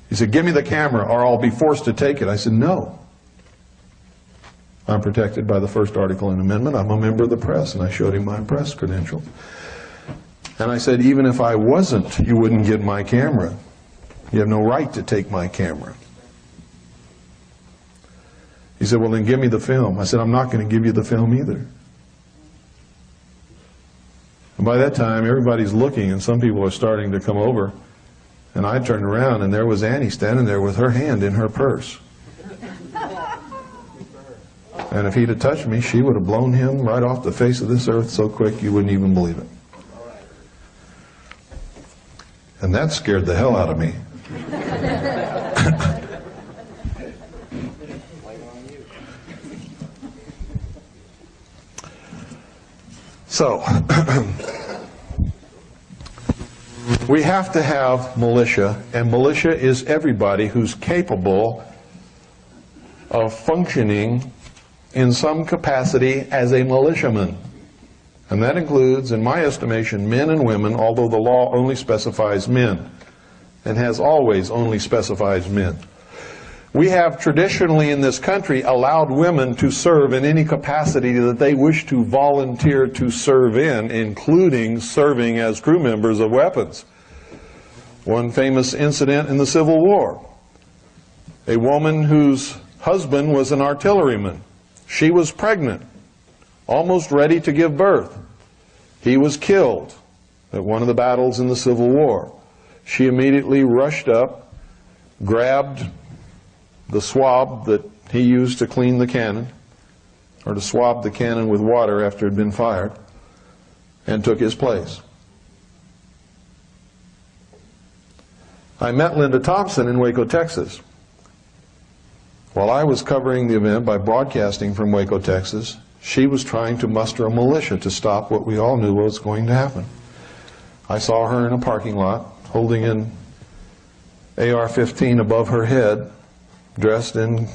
He said, "Give me the camera or I'll be forced to take it." I said, "No. I'm protected by the first article and amendment. I'm a member of the press." And I showed him my press credentials. And I said, "Even if I wasn't, you wouldn't get my camera. You have no right to take my camera." He said, "Well, then give me the film." I said, "I'm not going to give you the film either." And by that time, everybody's looking, and some people are starting to come over. And I turned around, and there was Annie standing there with her hand in her purse. And if he'd have touched me, she would have blown him right off the face of this earth so quick you wouldn't even believe it. And that scared the hell out of me. So, we have to have militia, and militia is everybody who's capable of functioning in some capacity as a militiaman. And that includes, in my estimation, men and women, although the law only specifies men, and has always only specifies men. We have traditionally in this country allowed women to serve in any capacity that they wish to volunteer to serve in, including serving as crew members of weapons. One famous incident in the Civil War. A woman whose husband was an artilleryman. She was pregnant, almost ready to give birth. He was killed at one of the battles in the Civil War. She immediately rushed up, grabbed the swab that he used to clean the cannon, or to swab the cannon with water after it had been fired, and took his place. I met Linda Thompson in Waco, Texas. While I was covering the event by broadcasting from Waco, Texas, she was trying to muster a militia to stop what we all knew was going to happen. I saw her in a parking lot, holding an AR-15 above her head, dressed in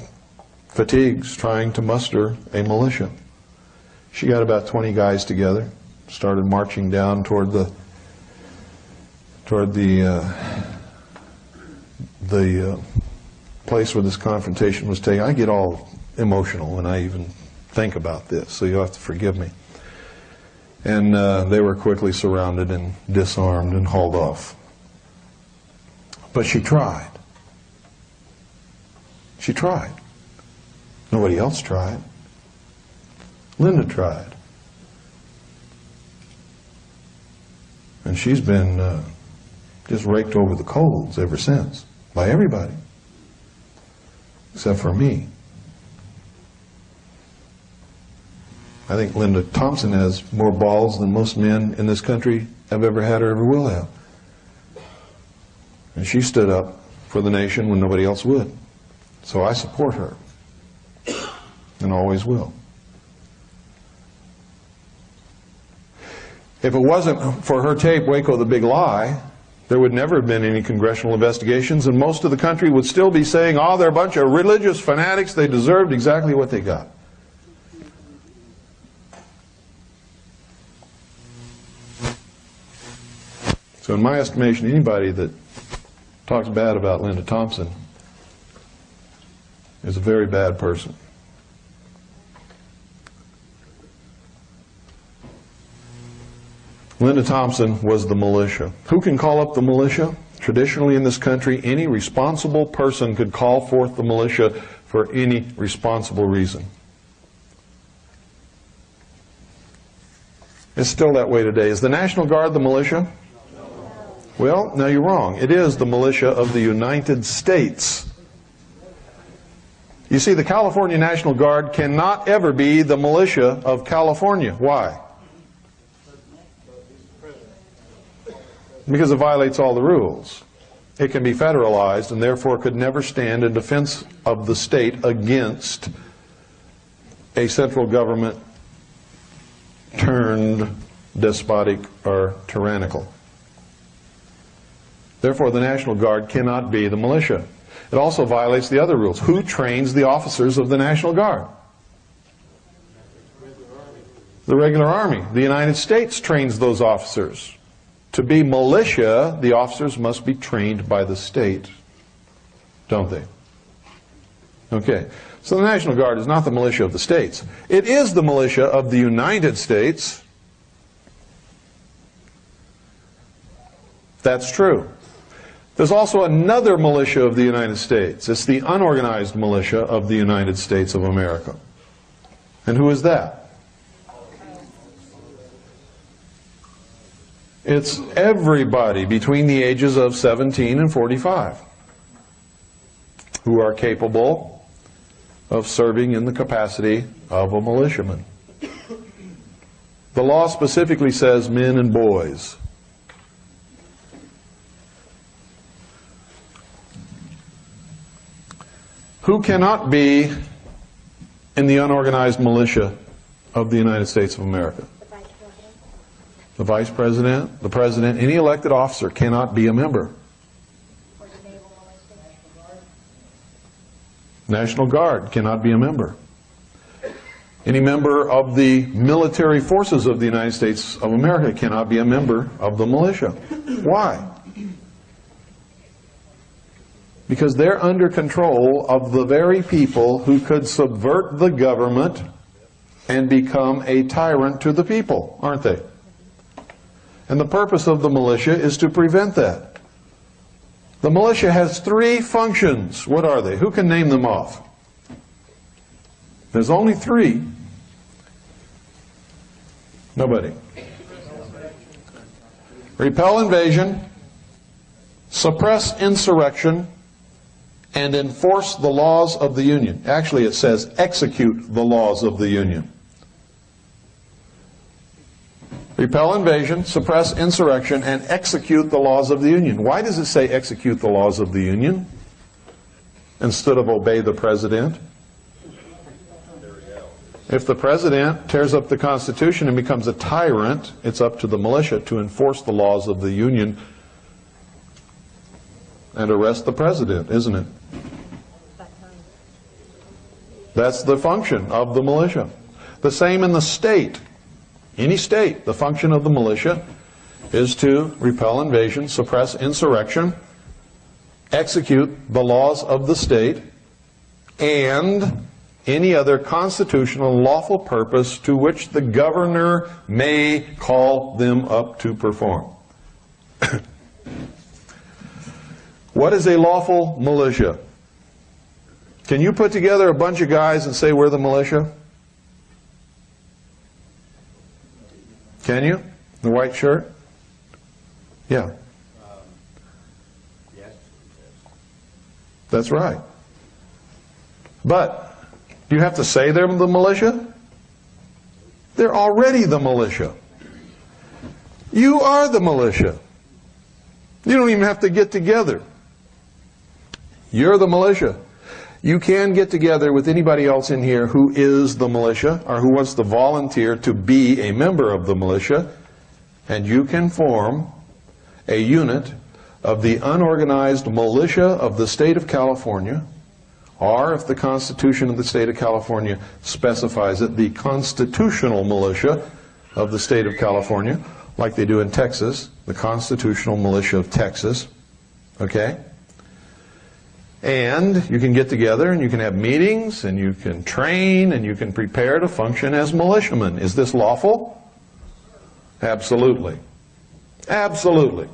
fatigues, trying to muster a militia. She got about 20 guys together, started marching down toward the place where this confrontation was taken. I get all emotional when I even think about this, so you'll have to forgive me. And they were quickly surrounded and disarmed and hauled off. But she tried. She tried. Nobody else tried. Linda tried. And she's been just raked over the coals ever since, by everybody, except for me. I think Linda Thompson has more balls than most men in this country have ever had or ever will have. And she stood up for the nation when nobody else would. So I support her, and always will. If it wasn't for her tape, Waco the Big Lie, there would never have been any congressional investigations, and most of the country would still be saying, oh, they're a bunch of religious fanatics, they deserved exactly what they got. So in my estimation, anybody that talks bad about Linda Thompson is a very bad person. Linda Thompson was the militia. Who can call up the militia? Traditionally in this country, any responsible person could call forth the militia for any responsible reason. It's still that way today. Is the National Guard the militia? Well, no, you're wrong. It is the militia of the United States. You see, the California National Guard cannot ever be the militia of California. Why? Because it violates all the rules. It can be federalized and therefore could never stand in defense of the state against a central government turned despotic or tyrannical. Therefore, the National Guard cannot be the militia. It also violates the other rules. Who trains the officers of the National Guard? The regular Army. The United States trains those officers. To be militia, the officers must be trained by the state, don't they? Okay, so the National Guard is not the militia of the states. It is the militia of the United States. That's true. There's also another militia of the United States. It's the unorganized militia of the United States of America. And who is that? It's everybody between the ages of 17 and 45 who are capable of serving in the capacity of a militiaman. The law specifically says men and boys. Who cannot be in the unorganized militia of the United States of America? The Vice President, the President, any elected officer cannot be a member. National Guard cannot be a member. Any member of the military forces of the United States of America cannot be a member of the militia. Why? Because they're under control of the very people who could subvert the government and become a tyrant to the people, aren't they? And the purpose of the militia is to prevent that. The militia has three functions. What are they? Who can name them off? There's only three. Nobody. Repel invasion, suppress insurrection, and enforce the laws of the Union. Actually, it says execute the laws of the Union. Repel invasion, suppress insurrection, and execute the laws of the Union. Why does it say execute the laws of the Union instead of obey the President? If the President tears up the Constitution and becomes a tyrant, it's up to the militia to enforce the laws of the Union and arrest the President, isn't it? That's the function of the militia. The same in the state. Any state, the function of the militia is to repel invasion, suppress insurrection, execute the laws of the state, and any other constitutional lawful purpose to which the governor may call them up to perform. What is a lawful militia? Can you put together a bunch of guys and say we're the militia? Can you? The white shirt? Yeah. That's right. But do you have to say they're the militia? They're already the militia. You are the militia. You don't even have to get together. You're the militia. You can get together with anybody else in here who is the militia or who wants to volunteer to be a member of the militia, and you can form a unit of the unorganized militia of the state of California, or if the Constitution of the state of California specifies it, the constitutional militia of the state of California, like they do in Texas, the constitutional militia of Texas, okay? And you can get together and you can have meetings and you can train and you can prepare to function as militiamen. Is this lawful? Absolutely. Absolutely.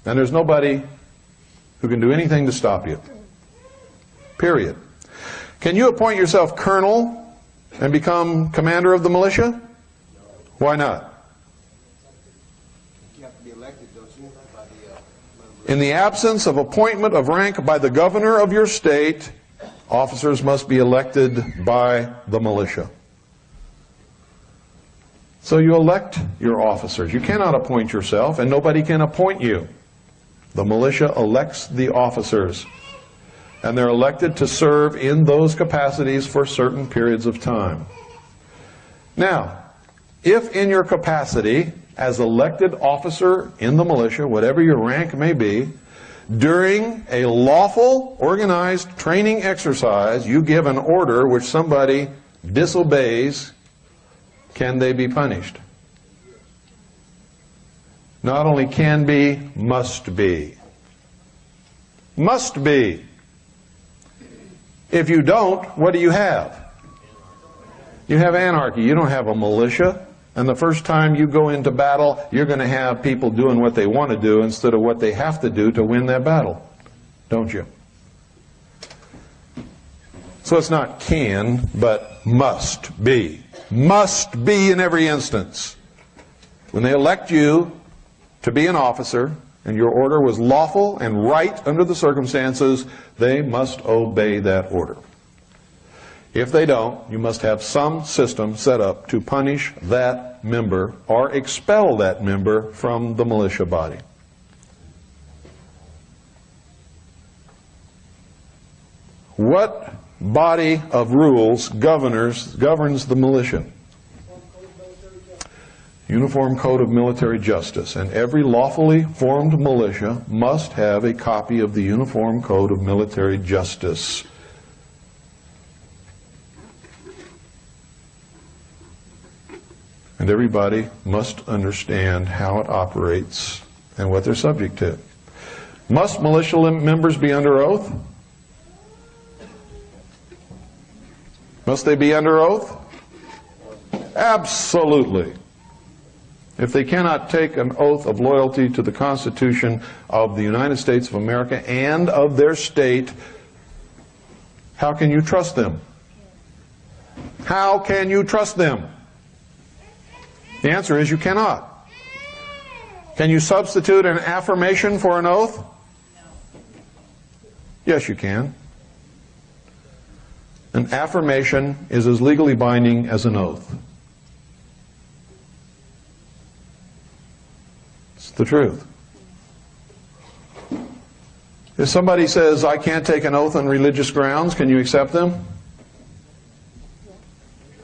And there's nobody who can do anything to stop you. Period. Can you appoint yourself colonel and become commander of the militia? Why not? You have to be elected, don't you? In the absence of appointment of rank by the governor of your state, officers must be elected by the militia. So you elect your officers. You cannot appoint yourself, and nobody can appoint you. The militia elects the officers, and they're elected to serve in those capacities for certain periods of time. Now, if in your capacity as elected officer in the militia, whatever your rank may be, during a lawful, organized training exercise, you give an order which somebody disobeys, can they be punished? Not only can be, must be. Must be. If you don't, what do you have? You have anarchy. You don't have a militia. And the first time you go into battle, you're going to have people doing what they want to do instead of what they have to do to win that battle. Don't you? So it's not can, but must be. Must be in every instance. When they elect you to be an officer, and your order was lawful and right under the circumstances, they must obey that order. If they don't, you must have some system set up to punish that member or expel that member from the militia body. What body of rules governs the militia? Uniform Code of Military Justice. And every lawfully formed militia must have a copy of the Uniform Code of Military Justice. And everybody must understand how it operates and what they're subject to. Must militia members be under oath? Must they be under oath? Absolutely. If they cannot take an oath of loyalty to the Constitution of the United States of America and of their state, how can you trust them? How can you trust them? The answer is you cannot. Can you substitute an affirmation for an oath? Yes, you can. An affirmation is as legally binding as an oath. It's the truth. If somebody says, I can't take an oath on religious grounds, can you accept them?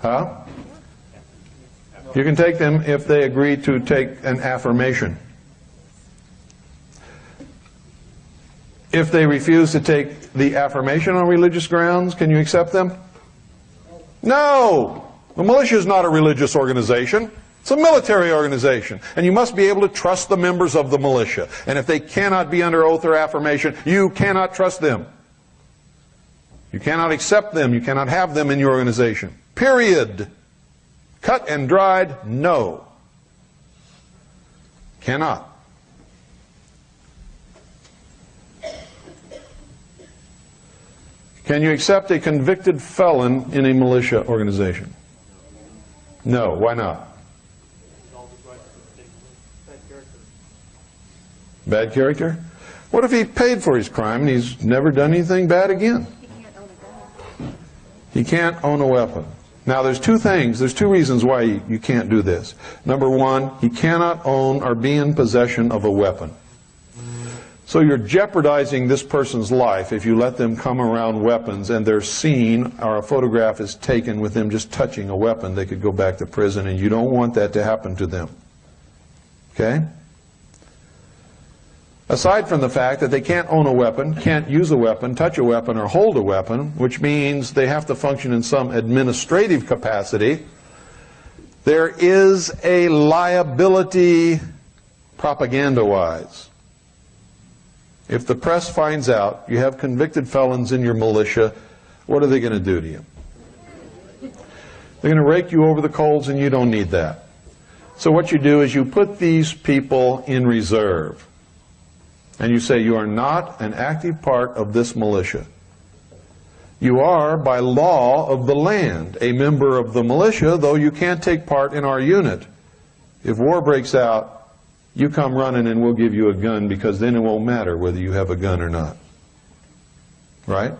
Huh? You can take them if they agree to take an affirmation. If they refuse to take the affirmation on religious grounds, can you accept them? No! The militia is not a religious organization. It's a military organization. And you must be able to trust the members of the militia. And if they cannot be under oath or affirmation, you cannot trust them. You cannot accept them. You cannot have them in your organization. Period. Cut and dried, no. Cannot. Can you accept a convicted felon in a militia organization? No. Why not? Bad character? What if he paid for his crime and he's never done anything bad again? He can't own a weapon. Now there's two reasons why you can't do this. Number one, he cannot own or be in possession of a weapon. So you're jeopardizing this person's life if you let them come around weapons and they're seen or a photograph is taken with them just touching a weapon. They could go back to prison, and you don't want that to happen to them. Okay? Aside from the fact that they can't own a weapon, can't use a weapon, touch a weapon, or hold a weapon, which means they have to function in some administrative capacity, there is a liability propaganda-wise. If the press finds out you have convicted felons in your militia, what are they going to do to you? They're going to rake you over the coals, and you don't need that. So what you do is you put these people in reserve. And you say, you are not an active part of this militia. You are, by law of the land, a member of the militia, though you can't take part in our unit. If war breaks out, you come running and we'll give you a gun, because then it won't matter whether you have a gun or not. Right?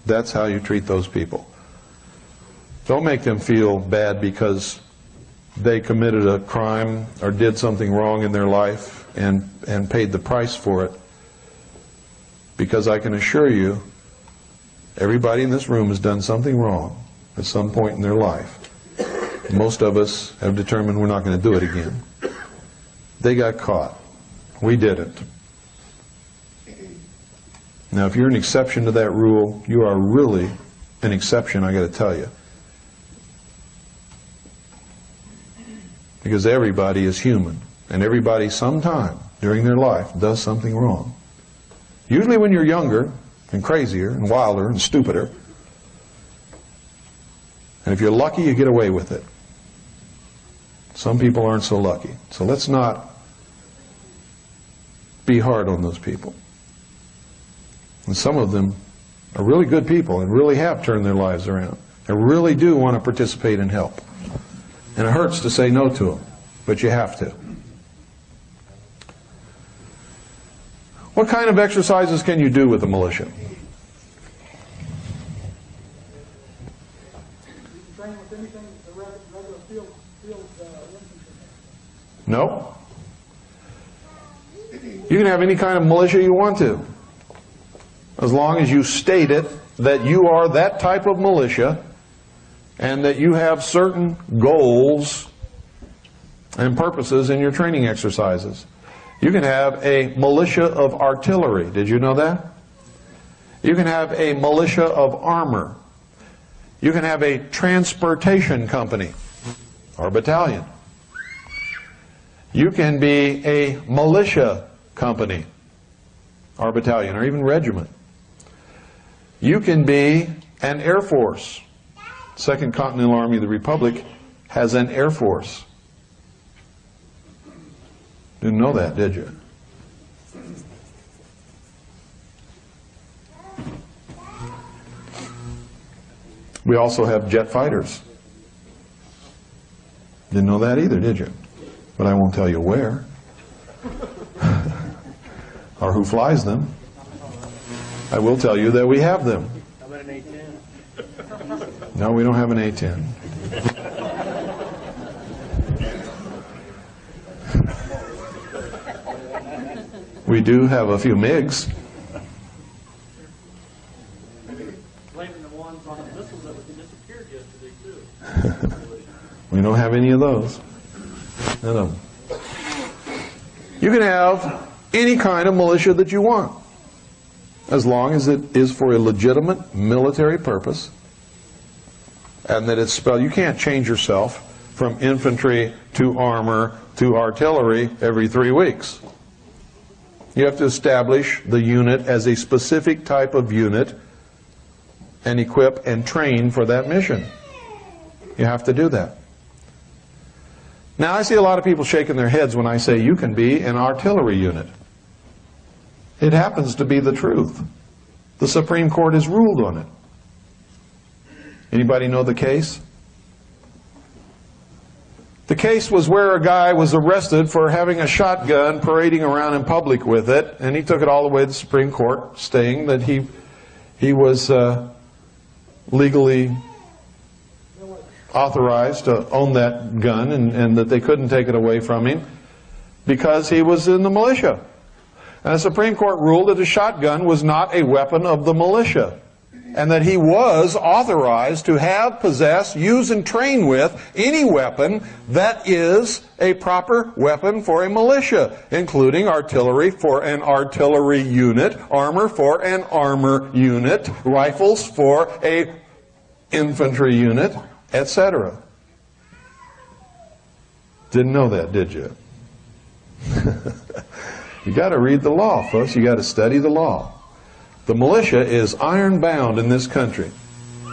That's how you treat those people. Don't make them feel bad because they committed a crime or did something wrong in their life and paid the price for it. Because I can assure you, everybody in this room has done something wrong at some point in their life. Most of us have determined we're not going to do it again. They got caught. We didn't. Now, if you're an exception to that rule, you are really an exception, I got to tell you. Because everybody is human, and everybody sometime during their life does something wrong. Usually when you're younger and crazier and wilder and stupider. And if you're lucky, you get away with it. Some people aren't so lucky. So let's not be hard on those people. And some of them are really good people and really have turned their lives around. They really do want to participate and help. And it hurts to say no to them, but you have to. What kind of exercises can you do with the militia? No. You can have any kind of militia you want to, as long as you state it that you are that type of militia and that you have certain goals and purposes in your training exercises. You can have a militia of artillery. Did you know that? You can have a militia of armor. You can have a transportation company or battalion. You can be a militia company or battalion or even regiment. You can be an Air Force. Second Continental Army of the Republic has an Air Force. Didn't know that, did you? We also have jet fighters. Didn't know that either, did you? But I won't tell you where or who flies them. I will tell you that we have them. How about an A-10? No, we don't have an A-10. We do have a few MiGs. Blaming the ones on the missiles that disappeared yesterday, too. We don't have any of those. None of them. You can have any kind of militia that you want, as long as it is for a legitimate military purpose, and that it's spelled. You can't change yourself from infantry to armor to artillery every 3 weeks. You have to establish the unit as a specific type of unit and equip and train for that mission. You have to do that. Now, I see a lot of people shaking their heads when I say you can be an artillery unit. It happens to be the truth. The Supreme Court has ruled on it. Anybody know the case? The case was where a guy was arrested for having a shotgun, parading around in public with it, and he took it all the way to the Supreme Court, stating that he was legally authorized to own that gun, and that they couldn't take it away from him because he was in the militia. And the Supreme Court ruled that a shotgun was not a weapon of the militia, and that he was authorized to have, possess, use, and train with any weapon that is a proper weapon for a militia, including artillery for an artillery unit, armor for an armor unit, rifles for a infantry unit, etc. Didn't know that, did you? You got to read the law, folks. You got to study the law. The militia is iron-bound in this country.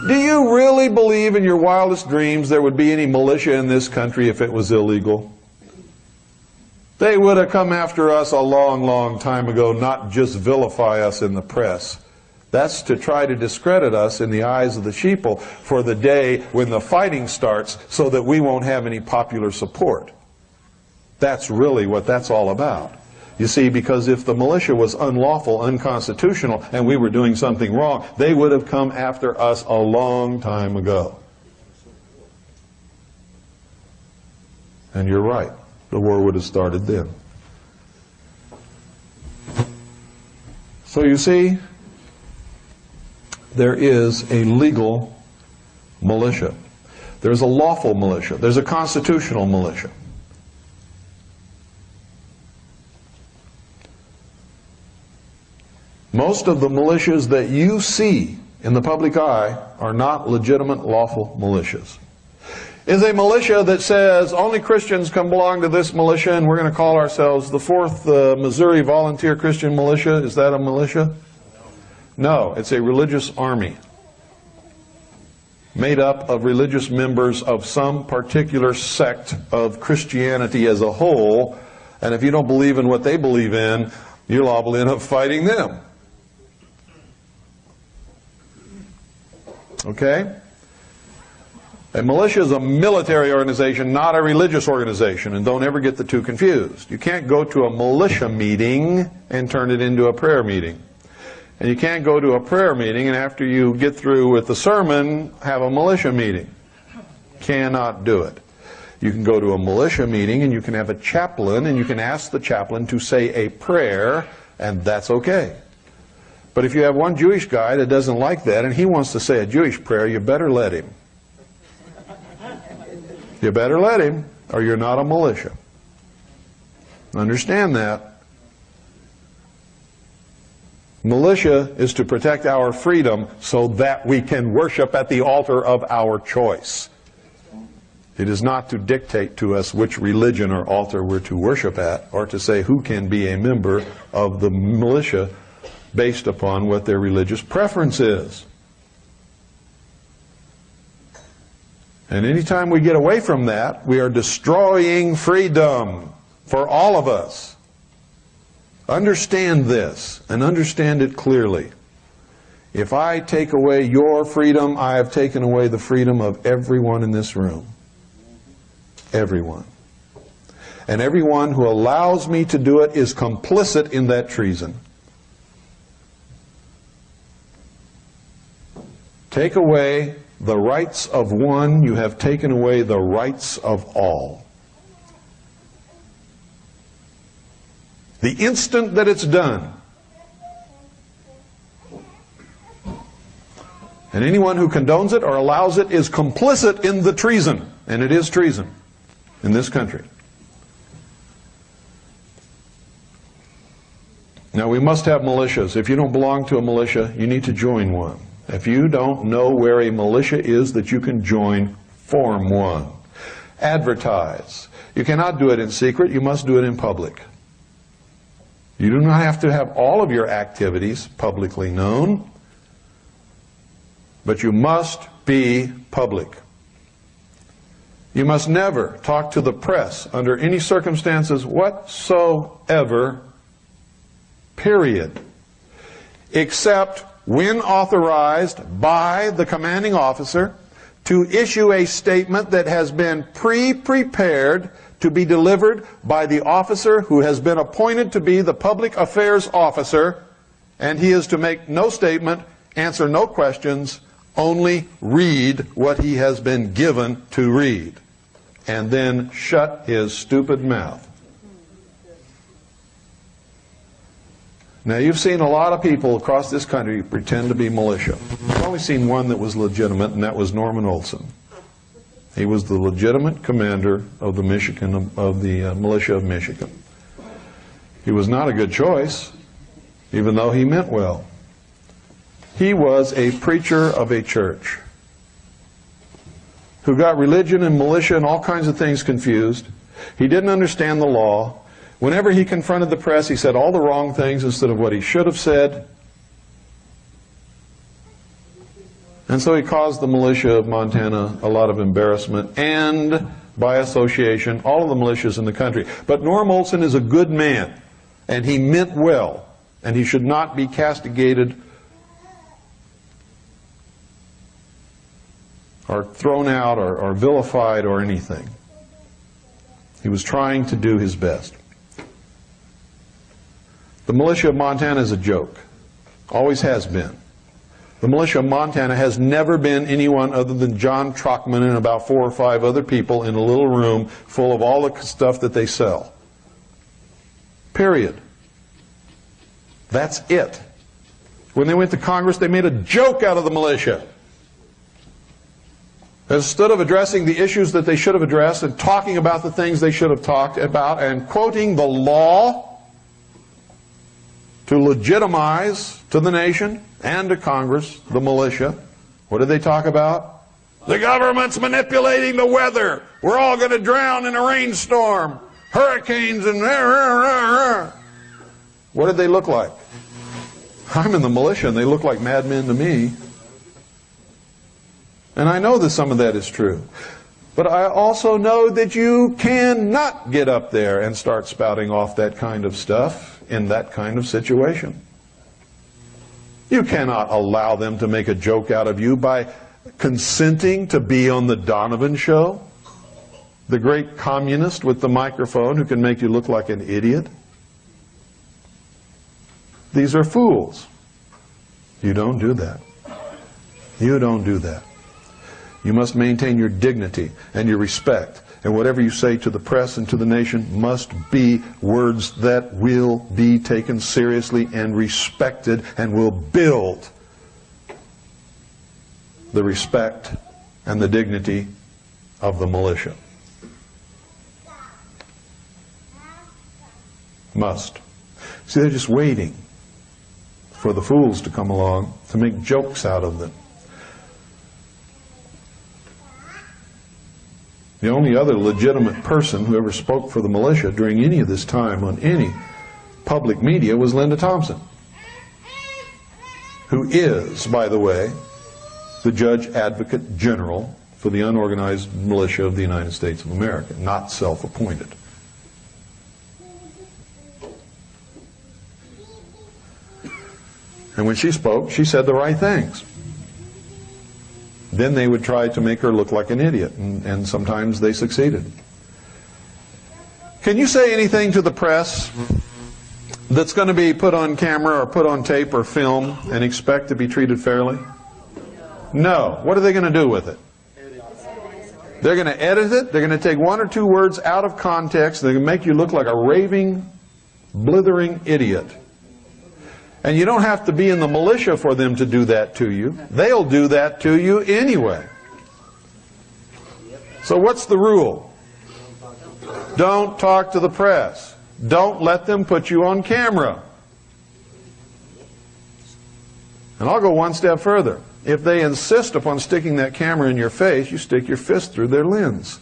Do you really believe in your wildest dreams there would be any militia in this country if it was illegal? They would have come after us a long, long time ago, not just vilify us in the press. That's to try to discredit us in the eyes of the sheeple for the day when the fighting starts so that we won't have any popular support. That's really what that's all about. You see, because if the militia was unlawful, unconstitutional, and we were doing something wrong, they would have come after us a long time ago. And you're right. The war would have started then. So you see, there is a legal militia. There's a lawful militia. There's a constitutional militia. Most of the militias that you see in the public eye are not legitimate, lawful militias. Is a militia that says only Christians can belong to this militia, and we're going to call ourselves the 4th Missouri Volunteer Christian Militia. Is that a militia? No, it's a religious army made up of religious members of some particular sect of Christianity as a whole, and if you don't believe in what they believe in, you'll all end up fighting them. Okay? A militia is a military organization, not a religious organization, and don't ever get the two confused. You can't go to a militia meeting and turn it into a prayer meeting. And you can't go to a prayer meeting and after you get through with the sermon, have a militia meeting. Cannot do it. You can go to a militia meeting and you can have a chaplain and you can ask the chaplain to say a prayer, and that's okay. But if you have one Jewish guy that doesn't like that and he wants to say a Jewish prayer, you better let him. You better let him, or you're not a militia. Understand that. Militia is to protect our freedom so that we can worship at the altar of our choice. It is not to dictate to us which religion or altar we're to worship at, or to say who can be a member of the militia based upon what their religious preference is. And anytime we get away from that, we are destroying freedom for all of us. Understand this, and understand it clearly. If I take away your freedom, I have taken away the freedom of everyone in this room. Everyone. And everyone who allows me to do it is complicit in that treason. Take away the rights of one, you have taken away the rights of all. The instant that it's done. And anyone who condones it or allows it is complicit in the treason. And it is treason in this country. Now we must have militias. If you don't belong to a militia, you need to join one. If you don't know where a militia is that you can join, form one. Advertise. You cannot do it in secret, you must do it in public. You do not have to have all of your activities publicly known, but you must be public. You must never talk to the press under any circumstances whatsoever, period, except when authorized by the commanding officer, to issue a statement that has been pre-prepared to be delivered by the officer who has been appointed to be the public affairs officer, and he is to make no statement, answer no questions, only read what he has been given to read, and then shut his stupid mouth. Now, you've seen a lot of people across this country pretend to be militia. I've only seen one that was legitimate, and that was Norman Olson. He was the legitimate commander of the militia of Michigan. He was not a good choice, even though he meant well. He was a preacher of a church who got religion and militia and all kinds of things confused. He didn't understand the law. Whenever he confronted the press, he said all the wrong things instead of what he should have said. And so he caused the militia of Montana a lot of embarrassment, and by association, all of the militias in the country. But Norm Olson is a good man, and he meant well, and he should not be castigated or thrown out or vilified or anything. He was trying to do his best. The militia of Montana is a joke. Always has been. The militia of Montana has never been anyone other than John Trockman and about 4 or 5 other people in a little room full of all the stuff that they sell. Period. That's it. When they went to Congress, they made a joke out of the militia. Instead of addressing the issues that they should have addressed and talking about the things they should have talked about and quoting the law to legitimize to the nation and to Congress the militia, what did they talk about? The government's manipulating the weather. We're all going to drown in a rainstorm. Hurricanes and... What did they look like? I'm in the militia and they look like madmen to me. And I know that some of that is true. But I also know that you cannot get up there and start spouting off that kind of stuff in that kind of situation. You cannot allow them to make a joke out of you by consenting to be on the Donovan show, the great communist with the microphone who can make you look like an idiot. These are fools. You don't do that. You don't do that. You must maintain your dignity and your respect, and whatever you say to the press and to the nation must be words that will be taken seriously and respected and will build the respect and the dignity of the militia. Must. See, they're just waiting for the fools to come along to make jokes out of them. The only other legitimate person who ever spoke for the militia during any of this time on any public media was Linda Thompson, who is, by the way, the Judge Advocate General for the unorganized militia of the United States of America, not self-appointed. And when she spoke, she said the right things. Then they would try to make her look like an idiot, and sometimes they succeeded. Can you say anything to the press that's going to be put on camera or put on tape or film and expect to be treated fairly? No. What are they going to do with it? They're going to edit it. They're going to take 1 or 2 words out of context. They're going to make you look like a raving, blithering idiot. And you don't have to be in the militia for them to do that to you. They'll do that to you anyway. So what's the rule? Don't talk to the press. Don't let them put you on camera. And I'll go one step further. If they insist upon sticking that camera in your face, you stick your fist through their lens.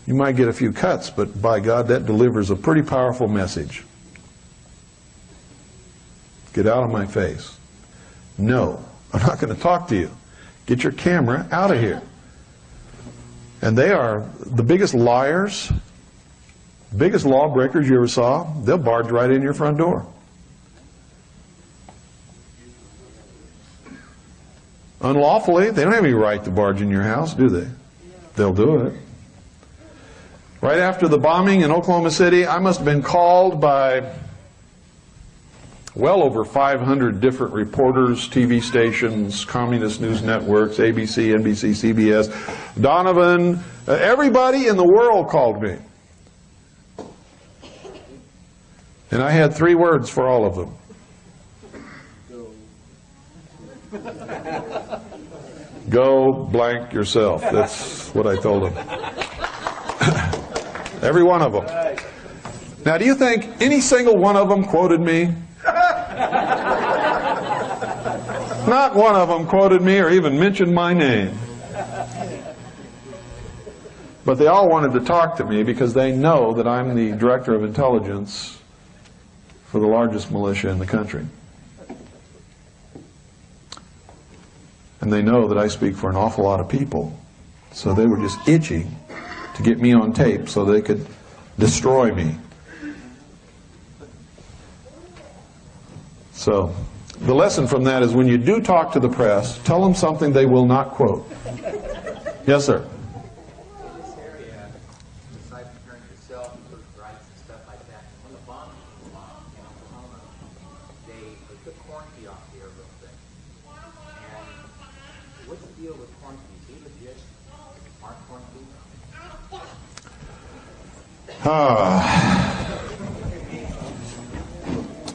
You might get a few cuts, but by God, that delivers a pretty powerful message. Get out of my face. No, I'm not going to talk to you. Get your camera out of here. And they are the biggest liars, biggest lawbreakers you ever saw. They'll barge right in your front door. unlawfully. They don't have any right to barge in your house, do they? They'll do it. Right after the bombing in Oklahoma City, I must have been called by well over 500 different reporters, TV stations, communist news networks, ABC, NBC, CBS, Donovan, everybody in the world called me. And I had 3 words for all of them. Go blank yourself. That's what I told them. Every one of them. Now, do you think any single one of them quoted me? Not one of them quoted me or even mentioned my name. But they all wanted to talk to me because they know that I'm the director of intelligence for the largest militia in the country. And they know that I speak for an awful lot of people. So they were just itching to get me on tape so they could destroy me. So the lesson from that is when you do talk to the press, tell them something they will not quote. Yes, sir. In this area, besides preparing yourself and sort of rights and stuff like that, when the bombing was in Oklahoma, they took corn key off the air a little bit. And what's the deal with corn key? Is he legit? Mark corn key?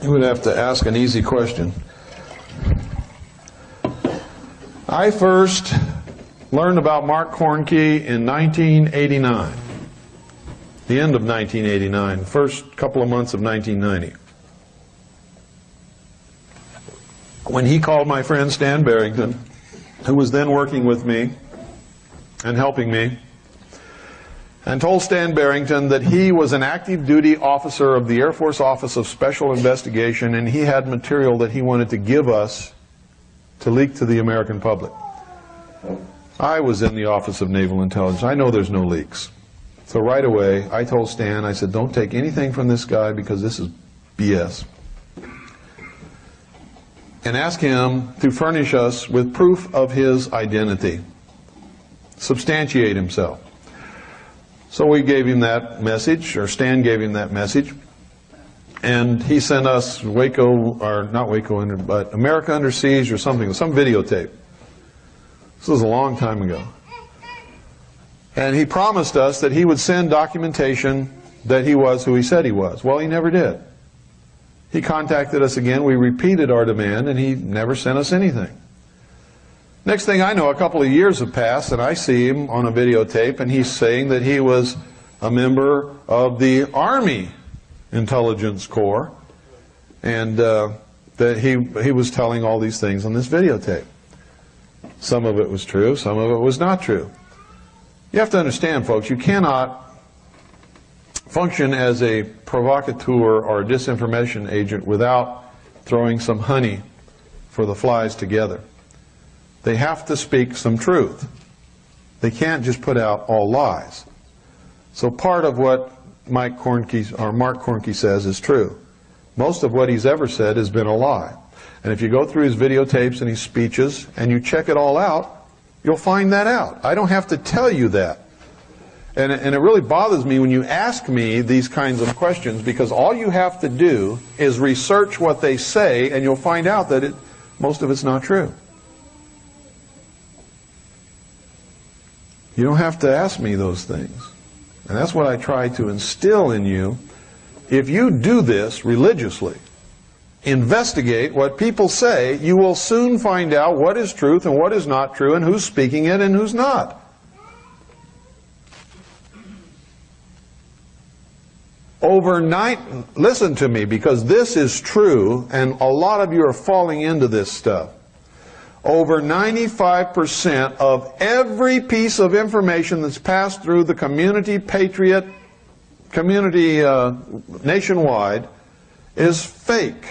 You would have to ask an easy question. I first learned about Mark Cornkey in 1989. The end of 1989, first couple of months of 1990. When he called my friend Stan Barrington, who was then working with me and helping me, and told Stan Barrington that he was an active duty officer of the Air Force Office of Special Investigation and he had material that he wanted to give us to leak to the American public. I was in the Office of Naval Intelligence. I know there's no leaks. So right away, I told Stan, I said, don't take anything from this guy because this is BS. And ask him to furnish us with proof of his identity. Substantiate himself. So we gave him that message, or Stan gave him that message, and he sent us Waco, or not Waco, but America Under Siege or something, some videotape. This was a long time ago. And he promised us that he would send documentation that he was who he said he was. Well, he never did. He contacted us again, we repeated our demand, and he never sent us anything. Next thing I know, a couple of years have passed, and I see him on a videotape, and he's saying that he was a member of the Army Intelligence Corps, and that he was telling all these things on this videotape. Some of it was true, some of it was not true. You have to understand, folks, you cannot function as a provocateur or a disinformation agent without throwing some honey for the flies together. They have to speak some truth. They can't just put out all lies. So part of what Mark Cornkey says is true. Most of what he's ever said has been a lie. And if you go through his videotapes and his speeches and you check it all out, you'll find that out. I don't have to tell you that. And it really bothers me when you ask me these kinds of questions because all you have to do is research what they say and you'll find out that most of it's not true. You don't have to ask me those things. And that's what I try to instill in you. If you do this religiously, investigate what people say, you will soon find out what is truth and what is not true and who's speaking it and who's not. Overnight, listen to me because this is true and a lot of you are falling into this stuff. Over 95% of every piece of information that's passed through the community nationwide is fake,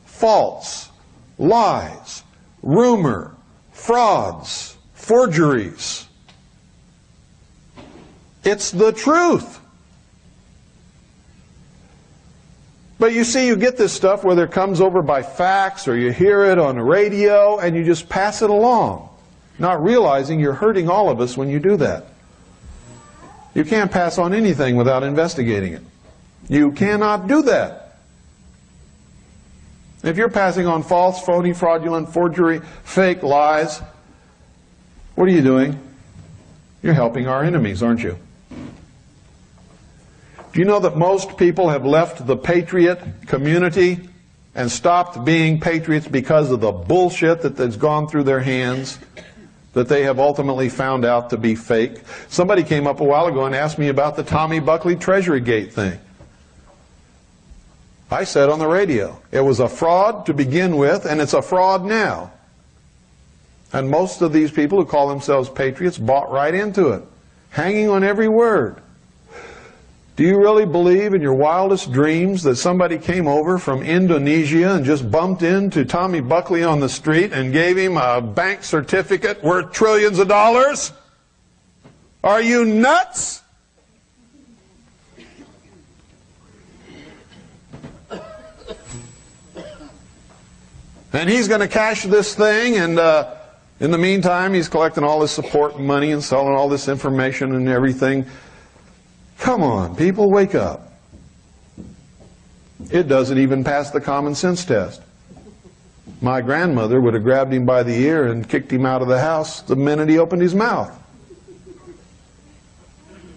false, lies, rumor, frauds, forgeries. It's the truth. But you see, you get this stuff whether it comes over by fax or you hear it on the radio and you just pass it along, not realizing you're hurting all of us when you do that. You can't pass on anything without investigating it. You cannot do that. If you're passing on false, phony, fraudulent, forgery, fake, lies, what are you doing? You're helping our enemies, aren't you? Do you know that most people have left the patriot community and stopped being patriots because of the bullshit that's gone through their hands, that they have ultimately found out to be fake? Somebody came up a while ago and asked me about the Tommy Buckley Treasury Gate thing. I said on the radio, it was a fraud to begin with, and it's a fraud now. And most of these people who call themselves patriots bought right into it, hanging on every word. Do you really believe in your wildest dreams that somebody came over from Indonesia and just bumped into Tommy Buckley on the street and gave him a bank certificate worth trillions of dollars? Are you nuts? And he's going to cash this thing, and in the meantime he's collecting all this support money and selling all this information and everything. Come on, people, wake up. It doesn't even pass the common sense test. My grandmother would have grabbed him by the ear and kicked him out of the house the minute he opened his mouth.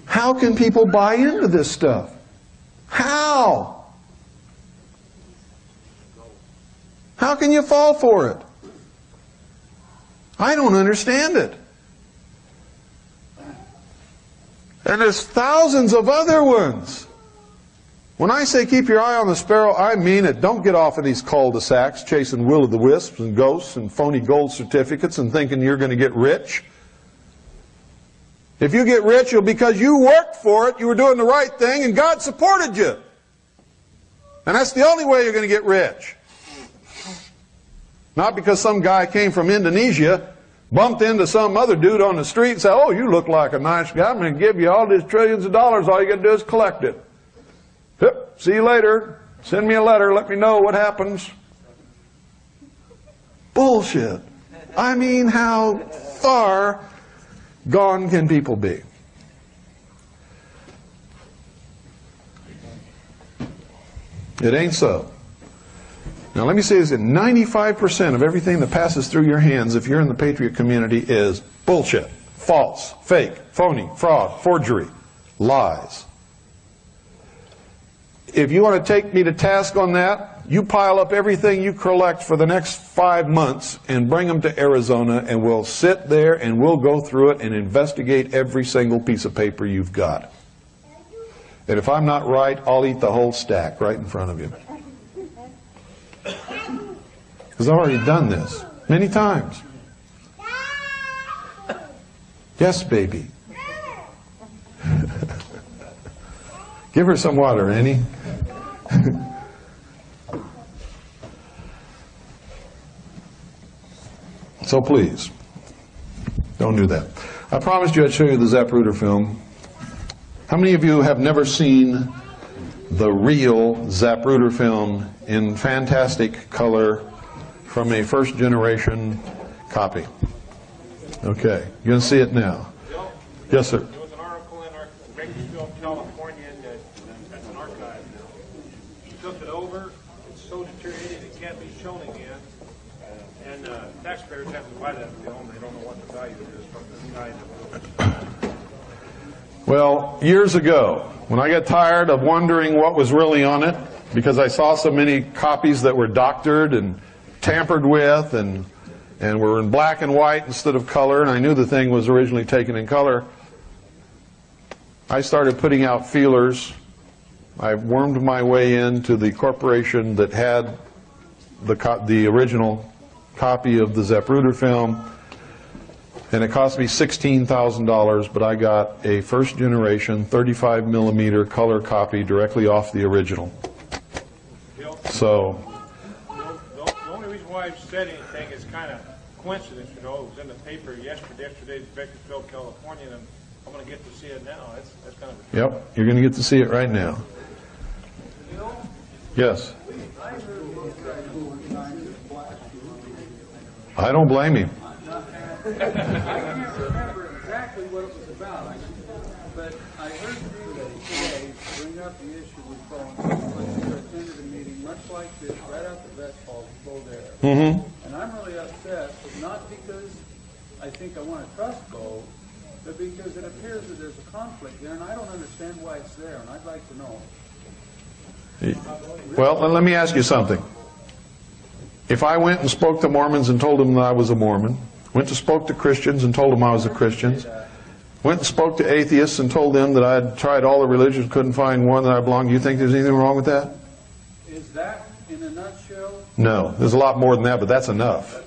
How can people buy into this stuff? How? How can you fall for it? I don't understand it. And there's thousands of other ones. When I say keep your eye on the sparrow, I mean it. Don't get off of these cul-de-sacs chasing will-o'-the-wisps and ghosts and phony gold certificates and thinking you're going to get rich. If you get rich, it'll be because you worked for it, you were doing the right thing, and God supported you. And that's the only way you're going to get rich. Not because some guy came from Indonesia, bumped into some other dude on the street and said, oh, you look like a nice guy, I'm going to give you all these trillions of dollars, all you got to do is collect it. Yep, see you later, send me a letter, let me know what happens. Bullshit. I mean, how far gone can people be? It ain't so. Now let me say this, that 95% of everything that passes through your hands, if you're in the patriot community, is bullshit, false, fake, phony, fraud, forgery, lies. If you want to take me to task on that, you pile up everything you collect for the next 5 months and bring them to Arizona, and we'll sit there and we'll go through it and investigate every single piece of paper you've got. And if I'm not right, I'll eat the whole stack right in front of you. Because I've already done this many times. Yes, baby. Give her some water, Annie. So please, don't do that. I promised you I'd show you the Zapruder film. How many of you have never seen the real Zapruder film in fantastic color from a first-generation copy? Okay, you're going to see it now. Yes, sir. There was an article in our Bakersfield, California, that's an archive now. He took it over, it's so deteriorated it can't be shown again, and taxpayers have to buy that film. They don't know what the value is from this guy that wrote it. Well, years ago, when I got tired of wondering what was really on it, because I saw so many copies that were doctored and tampered with and were in black and white instead of color, and I knew the thing was originally taken in color, I started putting out feelers. I wormed my way into the corporation that had the original copy of the Zapruder film, and it cost me $16,000, but I got a first-generation 35mm color copy directly off the original. So The only reason why I've said anything is kind of coincidence, you know. It was in the paper yesterday's Bakersfield, California, and I'm going to get to see it now. That's kind of a yep, you're going to get to see it right now. Yes. I don't blame him. I can't remember exactly what it was about, but I heard you today bring up the issue with phones. Like you attended a meeting much like this, right out the best hall, go there. Mm-hmm. And I'm really upset, not because I think I want to trust Bo, but because it appears that there's a conflict there, and I don't understand why it's there, and I'd like to know. Well, let me ask you something. If I went and spoke to Mormons and told them that I was a Mormon, went to spoke to Christians and told them I was a Christian, went and spoke to atheists and told them that I had tried all the religions, couldn't find one that I belonged, do you think there's anything wrong with that? Is that, in a nutshell? No, there's a lot more than that, but that's enough.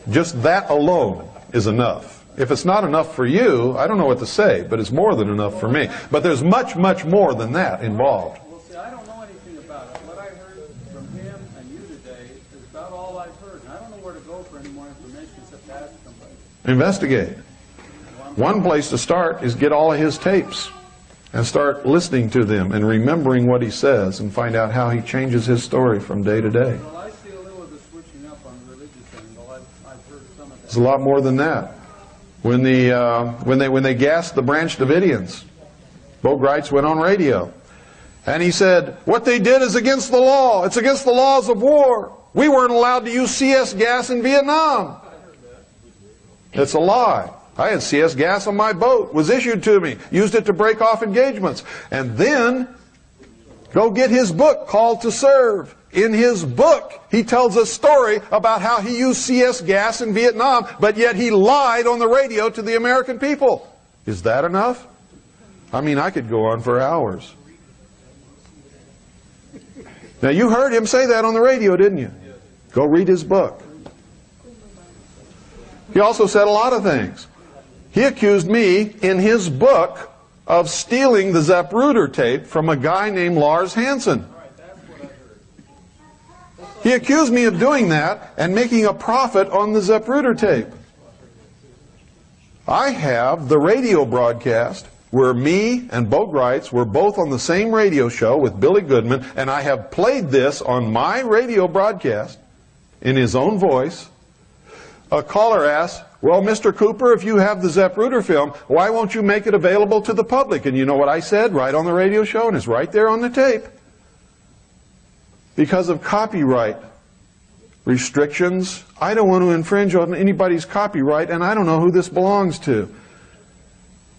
Just that alone is enough. If it's not enough for you, I don't know what to say, but it's more than enough for me. But there's much, much more than that involved. Well, see, I don't know anything about it. What I heard from him and you today is about all I've heard, and I don't know where to go for any more information except to ask somebody. Investigate. One place to start is get all of his tapes and start listening to them and remembering what he says and find out how he changes his story from day to day. Well, I see a little of the switching up on the religious angle. I've heard some of that. It's a lot more than that. When they gassed the Branch Davidians, Bo Gritz went on radio and he said, "What they did is against the law. It's against the laws of war. We weren't allowed to use CS gas in Vietnam." It's a lie. I had CS gas on my boat, was issued to me, used it to break off engagements. And then, go get his book, Called to Serve. In his book, he tells a story about how he used CS gas in Vietnam, but yet he lied on the radio to the American people. Is that enough? I mean, I could go on for hours. Now, you heard him say that on the radio, didn't you? Go read his book. He also said a lot of things. He accused me in his book of stealing the Zapruder tape from a guy named Lars Hansen. He accused me of doing that and making a profit on the Zapruder tape. I have the radio broadcast where me and Bo Gritz were both on the same radio show with Billy Goodman, and I have played this on my radio broadcast in his own voice. A caller asked, "Well, Mr. Cooper, if you have the Zapruder film, why won't you make it available to the public?" And you know what I said right on the radio show, and it's right there on the tape. Because of copyright restrictions, I don't want to infringe on anybody's copyright, and I don't know who this belongs to.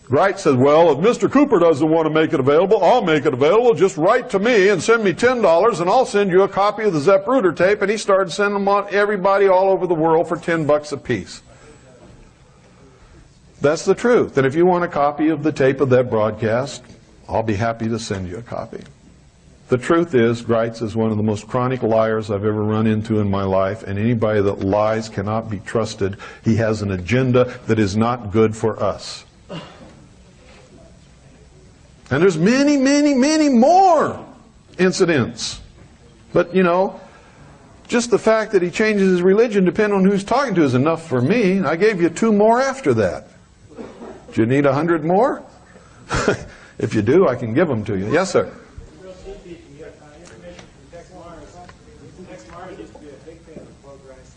Gritz says, "Well, if Mr. Cooper doesn't want to make it available, I'll make it available. Just write to me and send me $10 and I'll send you a copy of the Zapruder tape." And he started sending them on everybody all over the world for $10 a piece. That's the truth. And if you want a copy of the tape of that broadcast, I'll be happy to send you a copy. The truth is, Gritz is one of the most chronic liars I've ever run into in my life, and anybody that lies cannot be trusted. He has an agenda that is not good for us. And there's many, many, many more incidents. But, you know, just the fact that he changes his religion depending on who he's talking to is enough for me. I gave you 2 more after that. Do you need 100 more? If you do, I can give them to you. Yes, sir. Real cheapy, you can get information from Tex Mars. Tex Mars used to be a big fan of Bo Gritz.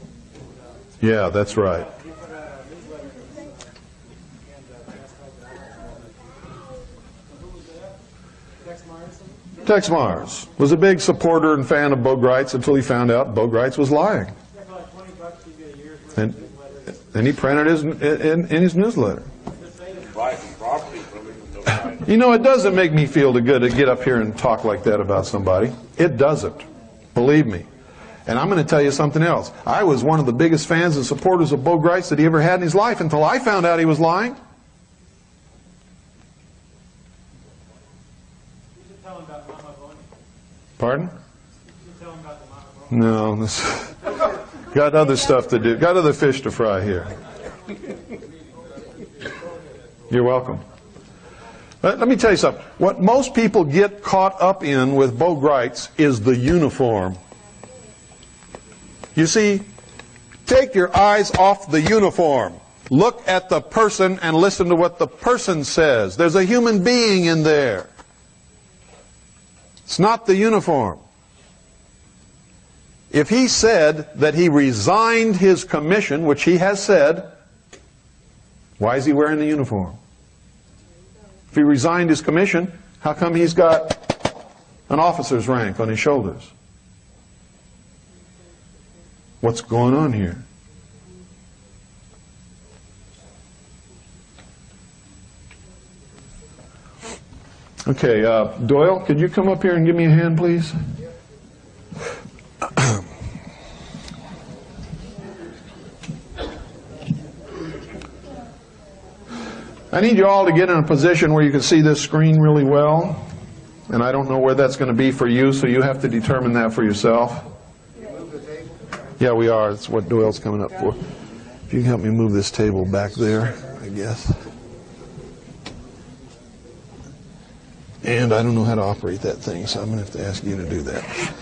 Yeah, that's right. He put out a newsletter and who was that? Tex Mars? Tex Mars was a big supporter and fan of Bo Gritz until he found out Bo Gritz was lying. Yeah, for like $20 you get a year's worth And, of newsletters. and he printed his in his newsletter. You know, it doesn't make me feel good to get up here and talk like that about somebody. It doesn't. Believe me. And I'm going to tell you something else. I was one of the biggest fans and supporters of Bo Gritz that he ever had in his life until I found out he was lying. You should tell him about Mama Bonnie. Pardon? You should tell him about the Mama Bonnie. No. This, got other stuff to do. Got other fish to fry here. You're welcome. Let me tell you something. What most people get caught up in with Bo Gritz is the uniform. You see, take your eyes off the uniform. Look at the person and listen to what the person says. There's a human being in there. It's not the uniform. If he said that he resigned his commission, which he has said, why is he wearing the uniform? If he resigned his commission, how come he's got an officer's rank on his shoulders? What's going on here? Okay, Doyle, could you come up here and give me a hand, please? I need you all to get in a position where you can see this screen really well. And I don't know where that's going to be for you, so you have to determine that for yourself. Yeah, we are. That's what Doyle's coming up for. If you can help me move this table back there, I guess. And I don't know how to operate that thing, so I'm going to have to ask you to do that.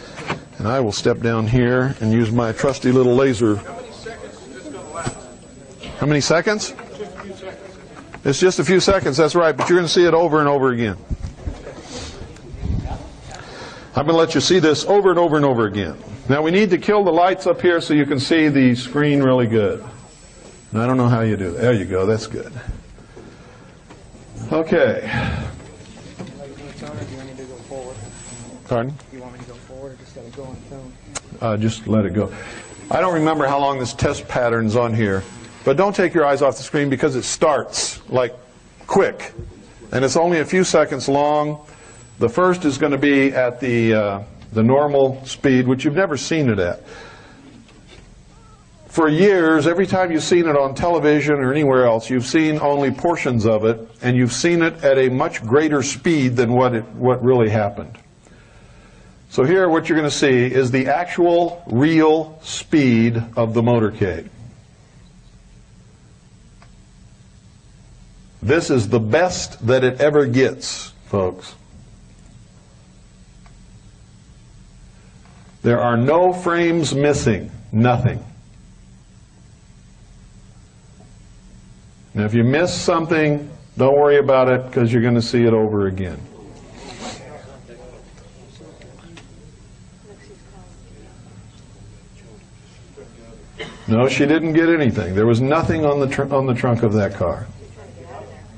And I will step down here and use my trusty little laser. How many seconds is this going to last? How many seconds? Just a few seconds. It's just a few seconds, that's right, but you're going to see it over and over again. I'm going to let you see this over and over and over again. Now we need to kill the lights up here so you can see the screen really good. And I don't know how you do that. There you go, that's good. Okay. Pardon? You want me to go forward or just let it go on film? Just let it go. I don't remember how long this test pattern's on here, but don't take your eyes off the screen because it starts like quick, and it's only a few seconds long. The first is going to be at the normal speed, which you've never seen it at. For years, every time you've seen it on television or anywhere else, you've seen only portions of it, and you've seen it at a much greater speed than what really happened. So here what you're going to see is the actual real speed of the motorcade. This is the best that it ever gets, folks. There are no frames missing, nothing. Now if you miss something, don't worry about it because you're going to see it over again. No, she didn't get anything. There was nothing on the trunk of that car.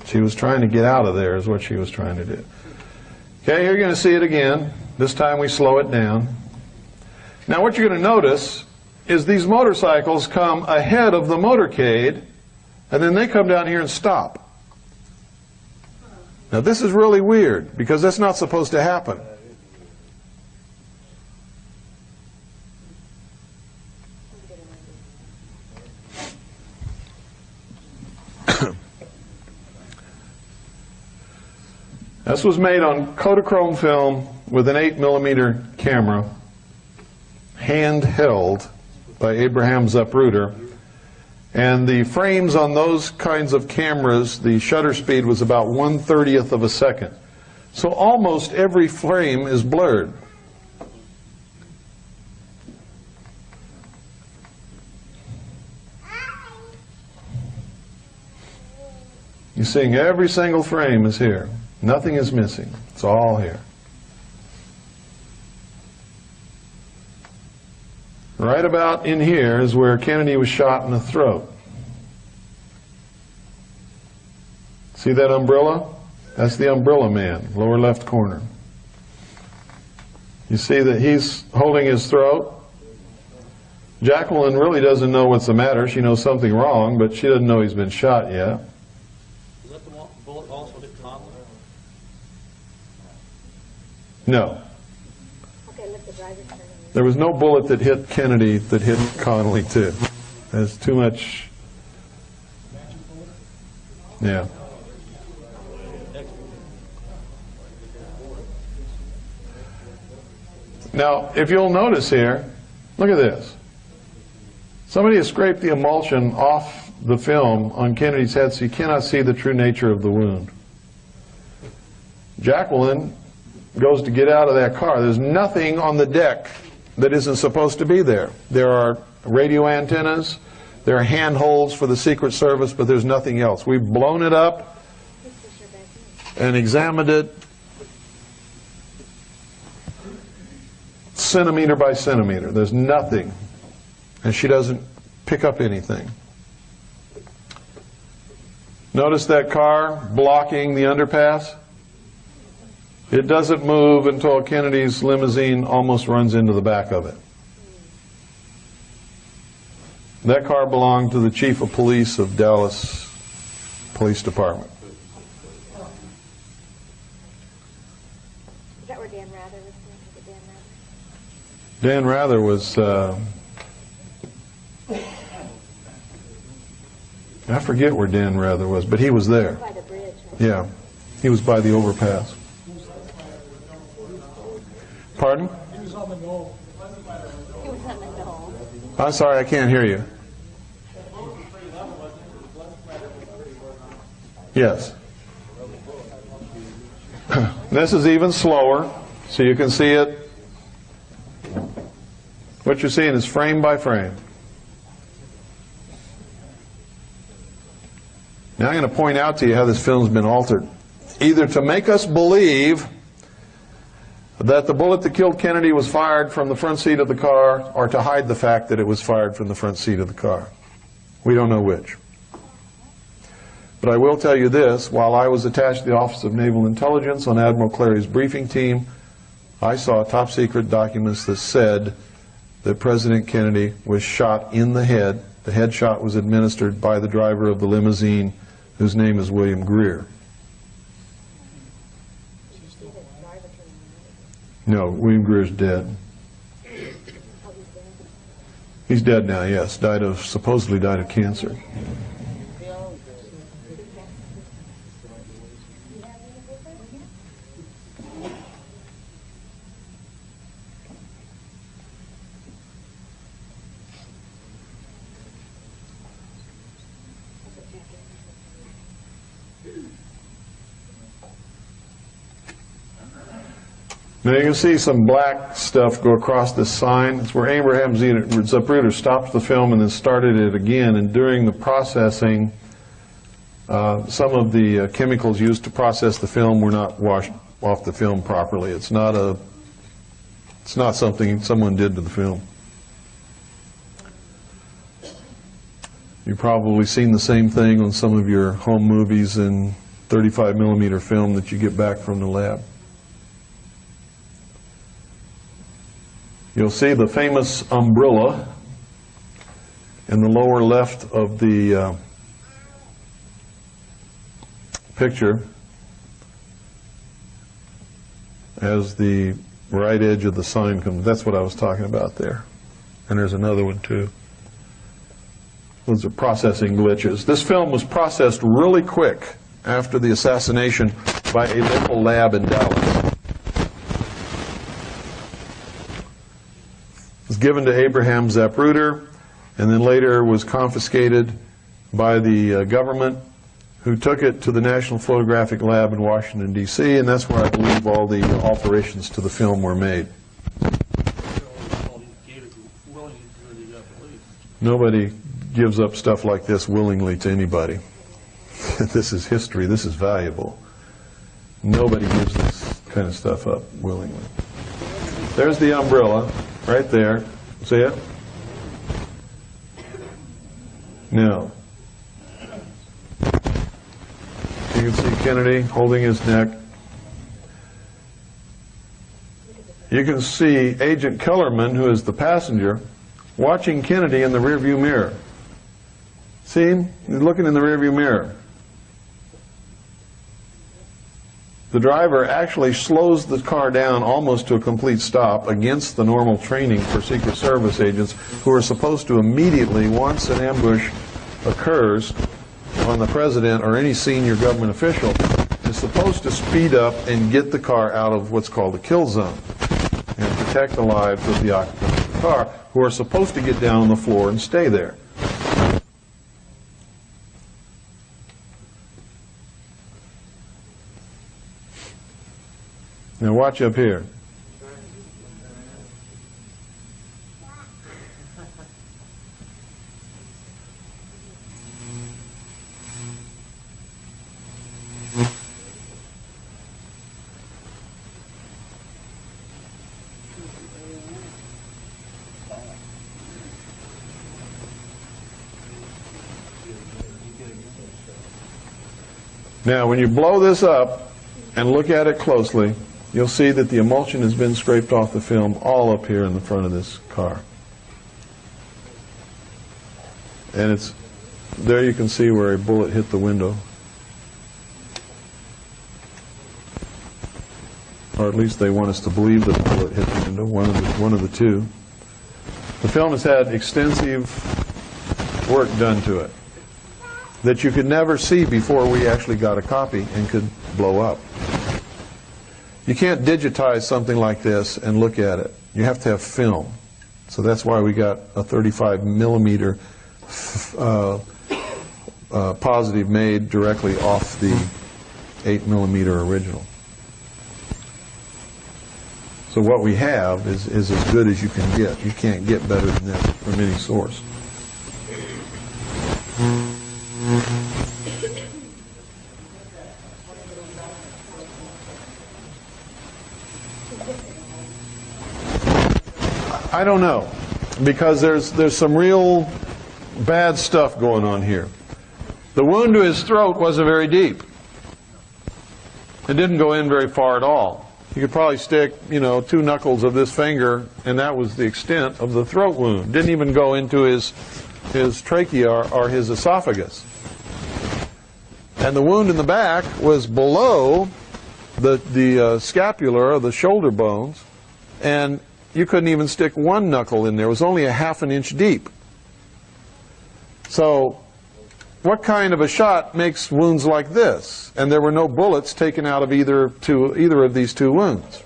She was trying to get out of there is what she was trying to do. Okay, you're going to see it again. This time we slow it down. Now what you're going to notice is these motorcycles come ahead of the motorcade, and then they come down here and stop. Now this is really weird because that's not supposed to happen. This was made on Kodachrome film with an 8mm camera, handheld by Abraham Zapruder. And the frames on those kinds of cameras, the shutter speed was about 1/30th of a second. So almost every frame is blurred. You're seeing every single frame is here. Nothing is missing. It's all here. Right about in here is where Kennedy was shot in the throat. See that umbrella? That's the umbrella man, lower left corner. You see that he's holding his throat. Jacqueline really doesn't know what's the matter. She knows something wrong, but she doesn't know he's been shot yet. Is that the bullet also hit Conley? No. Okay, let the driver turn. There was no bullet that hit Kennedy that hit Connolly too. There's too much. Yeah. Now, if you'll notice here, look at this. Somebody has scraped the emulsion off the film on Kennedy's head so you cannot see the true nature of the wound. Jacqueline goes to get out of that car. There's nothing on the deck that isn't supposed to be there. There are radio antennas, there are handholds for the Secret Service, but there's nothing else. We've blown it up and examined it centimeter by centimeter. There's nothing. And she doesn't pick up anything. Notice that car blocking the underpass? It doesn't move until Kennedy's limousine almost runs into the back of it. That car belonged to the chief of police of Dallas Police Department. Is that where Dan Rather was? Dan Rather was, I forget where Dan Rather was, but he was there. By the bridge. Right? Yeah, he was by the overpass. Pardon? He was on the knoll. I'm sorry, I can't hear you. Yes. This is even slower, so you can see it. What you're seeing is frame by frame. Now I'm going to point out to you how this film's been altered. Either to make us believe that the bullet that killed Kennedy was fired from the front seat of the car, or to hide the fact that it was fired from the front seat of the car. We don't know which. But I will tell you this, while I was attached to the Office of Naval Intelligence on Admiral Clary's briefing team, I saw top secret documents that said that President Kennedy was shot in the head. The headshot was administered by the driver of the limousine, whose name is William Greer. No, William Greer's dead. He's dead now, yes. Supposedly died of cancer. Now you can see some black stuff go across this sign. It's where Abraham Zapruder stopped the film and then started it again. And during the processing, some of the chemicals used to process the film were not washed off the film properly. It's not something someone did to the film. You've probably seen the same thing on some of your home movies and 35mm film that you get back from the lab. You'll see the famous umbrella in the lower left of the picture as the right edge of the sign comes. That's what I was talking about there. And there's another one too. Those are processing glitches. This film was processed really quick after the assassination by a local lab in Dallas. Was given to Abraham Zapruder, and then later was confiscated by the government, who took it to the National Photographic Lab in Washington, D.C., and that's where I believe all the alterations to the film were made. Nobody gives up stuff like this willingly to anybody. This is history. This is valuable. Nobody gives this kind of stuff up willingly. There's the umbrella. Right there. See it? Now, you can see Kennedy holding his neck. You can see Agent Kellerman, who is the passenger, watching Kennedy in the rearview mirror. See him? He's looking in the rearview mirror. The driver actually slows the car down almost to a complete stop against the normal training for Secret Service agents, who are supposed to immediately, once an ambush occurs on the president or any senior government official, is supposed to speed up and get the car out of what's called a kill zone and protect the lives of the occupants of the car, who are supposed to get down on the floor and stay there. Now watch up here. Now, when you blow this up and look at it closely, you'll see that the emulsion has been scraped off the film all up here in the front of this car. And it's there you can see where a bullet hit the window. Or at least they want us to believe that the bullet hit the window, one of the two. The film has had extensive work done to it that you could never see before we actually got a copy and could blow up. You can't digitize something like this and look at it. You have to have film. So that's why we got a 35 millimeter positive made directly off the 8 millimeter original. So what we have is as good as you can get. You can't get better than that from any source. I don't know, because there's some real bad stuff going on here. The wound to his throat wasn't very deep. It didn't go in very far at all. You could probably stick, 2 knuckles of this finger, and that was the extent of the throat wound. Didn't even go into his trachea or his esophagus. And the wound in the back was below the scapula, or the shoulder bones, and you couldn't even stick 1 knuckle in there. It was only a ½ an inch deep. So what kind of a shot makes wounds like this? And there were no bullets taken out of either of these 2 wounds.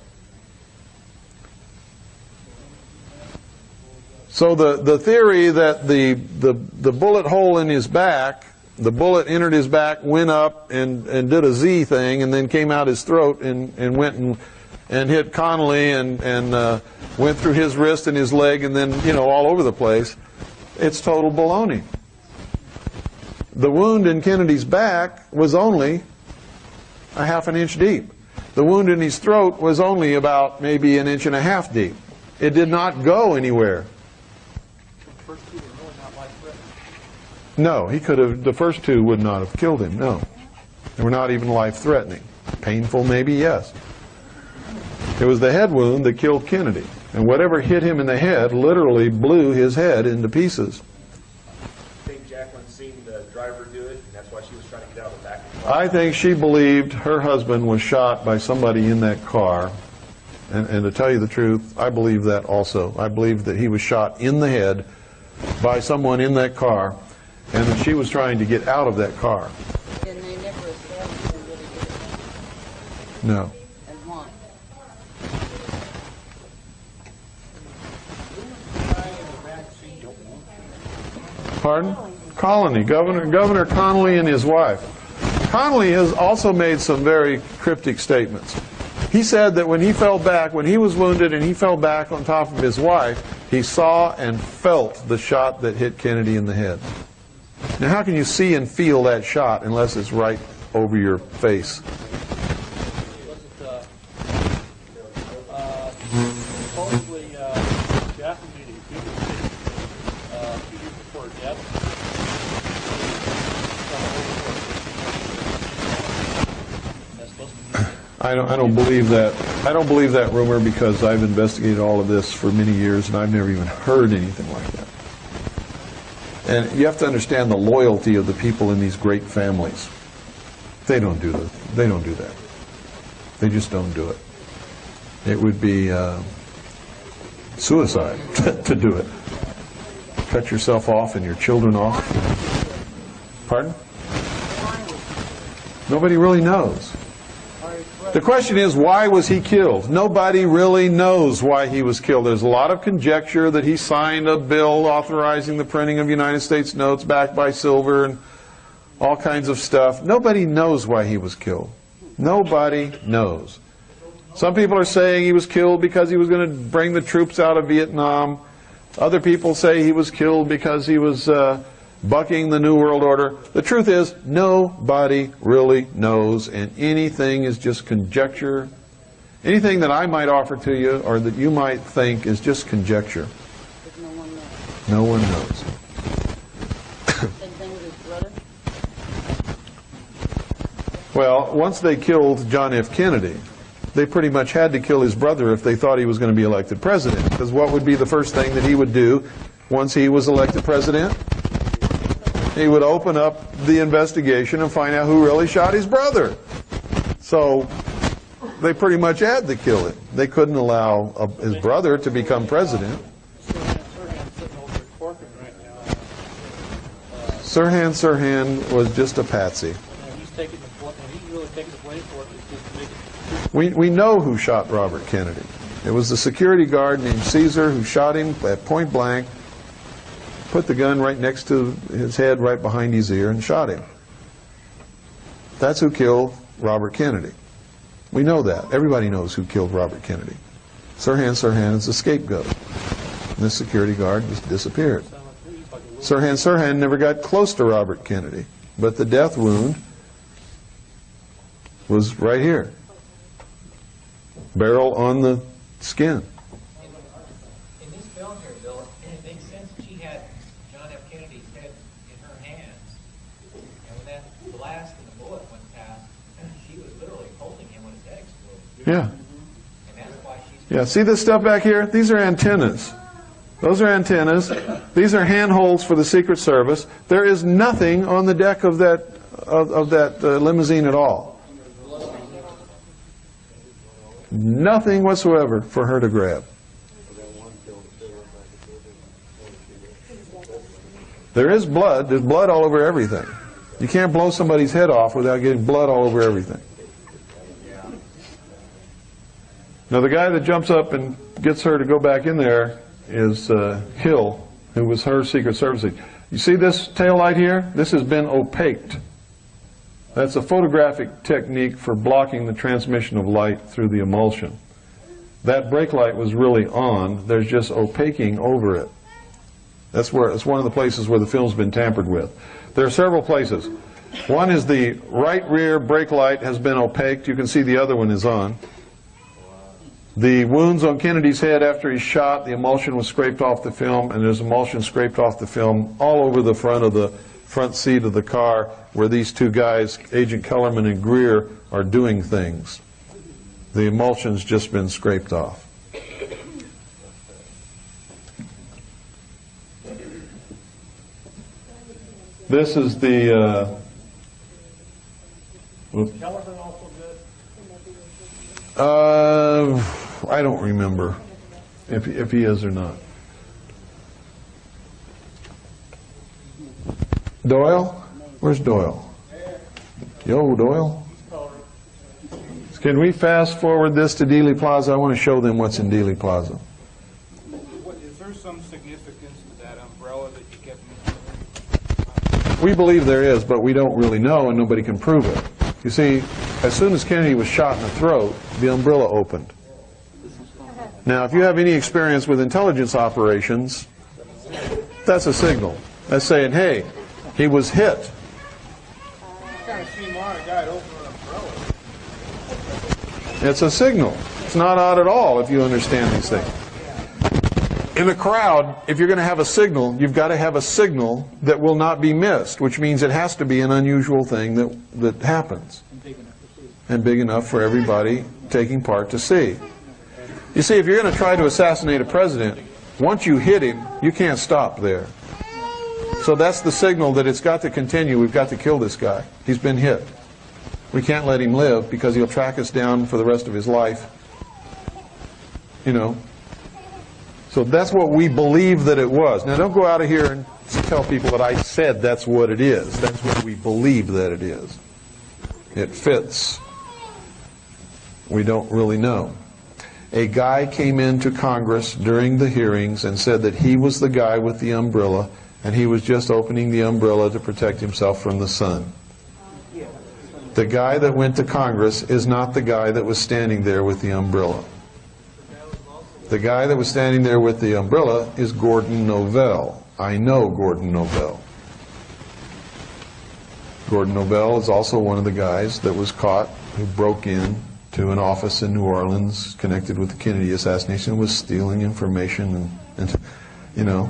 So the theory that the bullet hole in his back, the bullet entered his back, went up and did a Z thing, and then came out his throat and went and hit Connolly and went through his wrist and his leg and then, all over the place. It's total baloney. The wound in Kennedy's back was only a ½ an inch deep. The wound in his throat was only about maybe 1.5 inches deep. It did not go anywhere. The first 2 were really not life-threatening. No, he could have, the first 2 would not have killed him, no. They were not even life-threatening. Painful, maybe, yes. It was the head wound that killed Kennedy. And whatever hit him in the head literally blew his head into pieces. I think Jacqueline seen the driver do it, and that's why she was trying to get out of the back of the car. I think she believed her husband was shot by somebody in that car. And to tell you the truth, I believe that also. I believe that he was shot in the head by someone in that car, and that she was trying to get out of that car. And they never established who really did it. No. And why? Pardon? Colony. Governor Connolly and his wife. Connolly has also made some very cryptic statements. He said that when he fell back, when he was wounded and he fell back on top of his wife, he saw and felt the shot that hit Kennedy in the head. Now, how can you see and feel that shot unless it's right over your face? Supposedly, Jacqueline made a big mistake 2 years before her death. That's supposed to be. I don't believe that. I don't believe that rumor because I've investigated all of this for many years and I've never even heard anything like that. And you have to understand the loyalty of the people in these great families. They don't do that. They don't do that. They just don't do it. It would be suicide to do it. Cut yourself off and your children off. Pardon? Nobody really knows. The question is, why was he killed? Nobody really knows why he was killed. There's a lot of conjecture that he signed a bill authorizing the printing of United States notes backed by silver and all kinds of stuff. Nobody knows why he was killed. Nobody knows. Some people are saying he was killed because he was going to bring the troops out of Vietnam. Other people say he was killed because he was bucking the New World Order. The truth is, nobody really knows, and anything is just conjecture. Anything that I might offer to you or that you might think is just conjecture. But no one knows. No one knows. Same thing with his brother. Well, once they killed John F. Kennedy, they pretty much had to kill his brother if they thought he was going to be elected president. Because what would be the first thing that he would do once he was elected president? He would open up the investigation and find out who really shot his brother. So they pretty much had to kill him. They couldn't allow his brother to become president. Sirhan was just a patsy. We know who shot Robert Kennedy. It was the security guard named Caesar who shot him at point blank, put the gun right next to his head, right behind his ear, and shot him. That's who killed Robert Kennedy. We know that. Everybody knows who killed Robert Kennedy. Sirhan is the scapegoat. And the security guard just disappeared. Sirhan never got close to Robert Kennedy, but the death wound was right here. Barrel on the skin. In this film here, Bill, it makes sense that she had John F. Kennedy's head in her hands, and when that blast and the bullet went past, she was literally holding him when his head exploded. Yeah. And that's why she's... Yeah, see this stuff back here? These are antennas. Those are antennas. These are handholds for the Secret Service. There is nothing on the deck of that limousine at all. Nothing whatsoever for her to grab. There is blood. There's blood all over everything. You can't blow somebody's head off without getting blood all over everything. Now the guy that jumps up and gets her to go back in there is Hill, who was her Secret Service agent. You see this tail light here? This has been opaqued. That's a photographic technique for blocking the transmission of light through the emulsion. That brake light was really on. There's just opaquing over it. It's one of the places where the film's been tampered with. There are several places. One is the right rear brake light has been opaqued. You can see the other one is on. The wounds on Kennedy's head after he's shot, the emulsion was scraped off the film, and there's emulsion scraped off the film all over the front seat of the car where these two guys, Agent Kellerman and Greer, are doing things. The emulsion's just been scraped off. This is the... Kellerman also good? I don't remember if he is or not. Doyle? Where's Doyle? Yo, Doyle? Can we fast forward this to Dealey Plaza? I want to show them what's in Dealey Plaza. Is there some significance to that umbrella that you kept mentioning? We believe there is, but we don't really know, and nobody can prove it. You see, as soon as Kennedy was shot in the throat, the umbrella opened. Now, if you have any experience with intelligence operations, that's a signal. That's saying, hey, he was hit. It's a signal. It's not odd at all if you understand these things. In a crowd, if you're going to have a signal, you've got to have a signal that will not be missed, which means it has to be an unusual thing that happens. And big enough for everybody taking part to see. You see, if you're going to try to assassinate a president, once you hit him, you can't stop there. So that's the signal that it's got to continue. We've got to kill this guy. He's been hit. We can't let him live because he'll track us down for the rest of his life. You know. So that's what we believe that it was. Now don't go out of here and tell people that I said that's what it is. That's what we believe that it is. It fits. We don't really know. A guy came into Congress during the hearings and said that he was the guy with the umbrella, and he was just opening the umbrella to protect himself from the sun. The guy that went to Congress is not the guy that was standing there with the umbrella. The guy that was standing there with the umbrella is Gordon Novell. I know Gordon Novell. Gordon Novell is also one of the guys that was caught who broke in to an office in New Orleans connected with the Kennedy assassination and was stealing information and you know.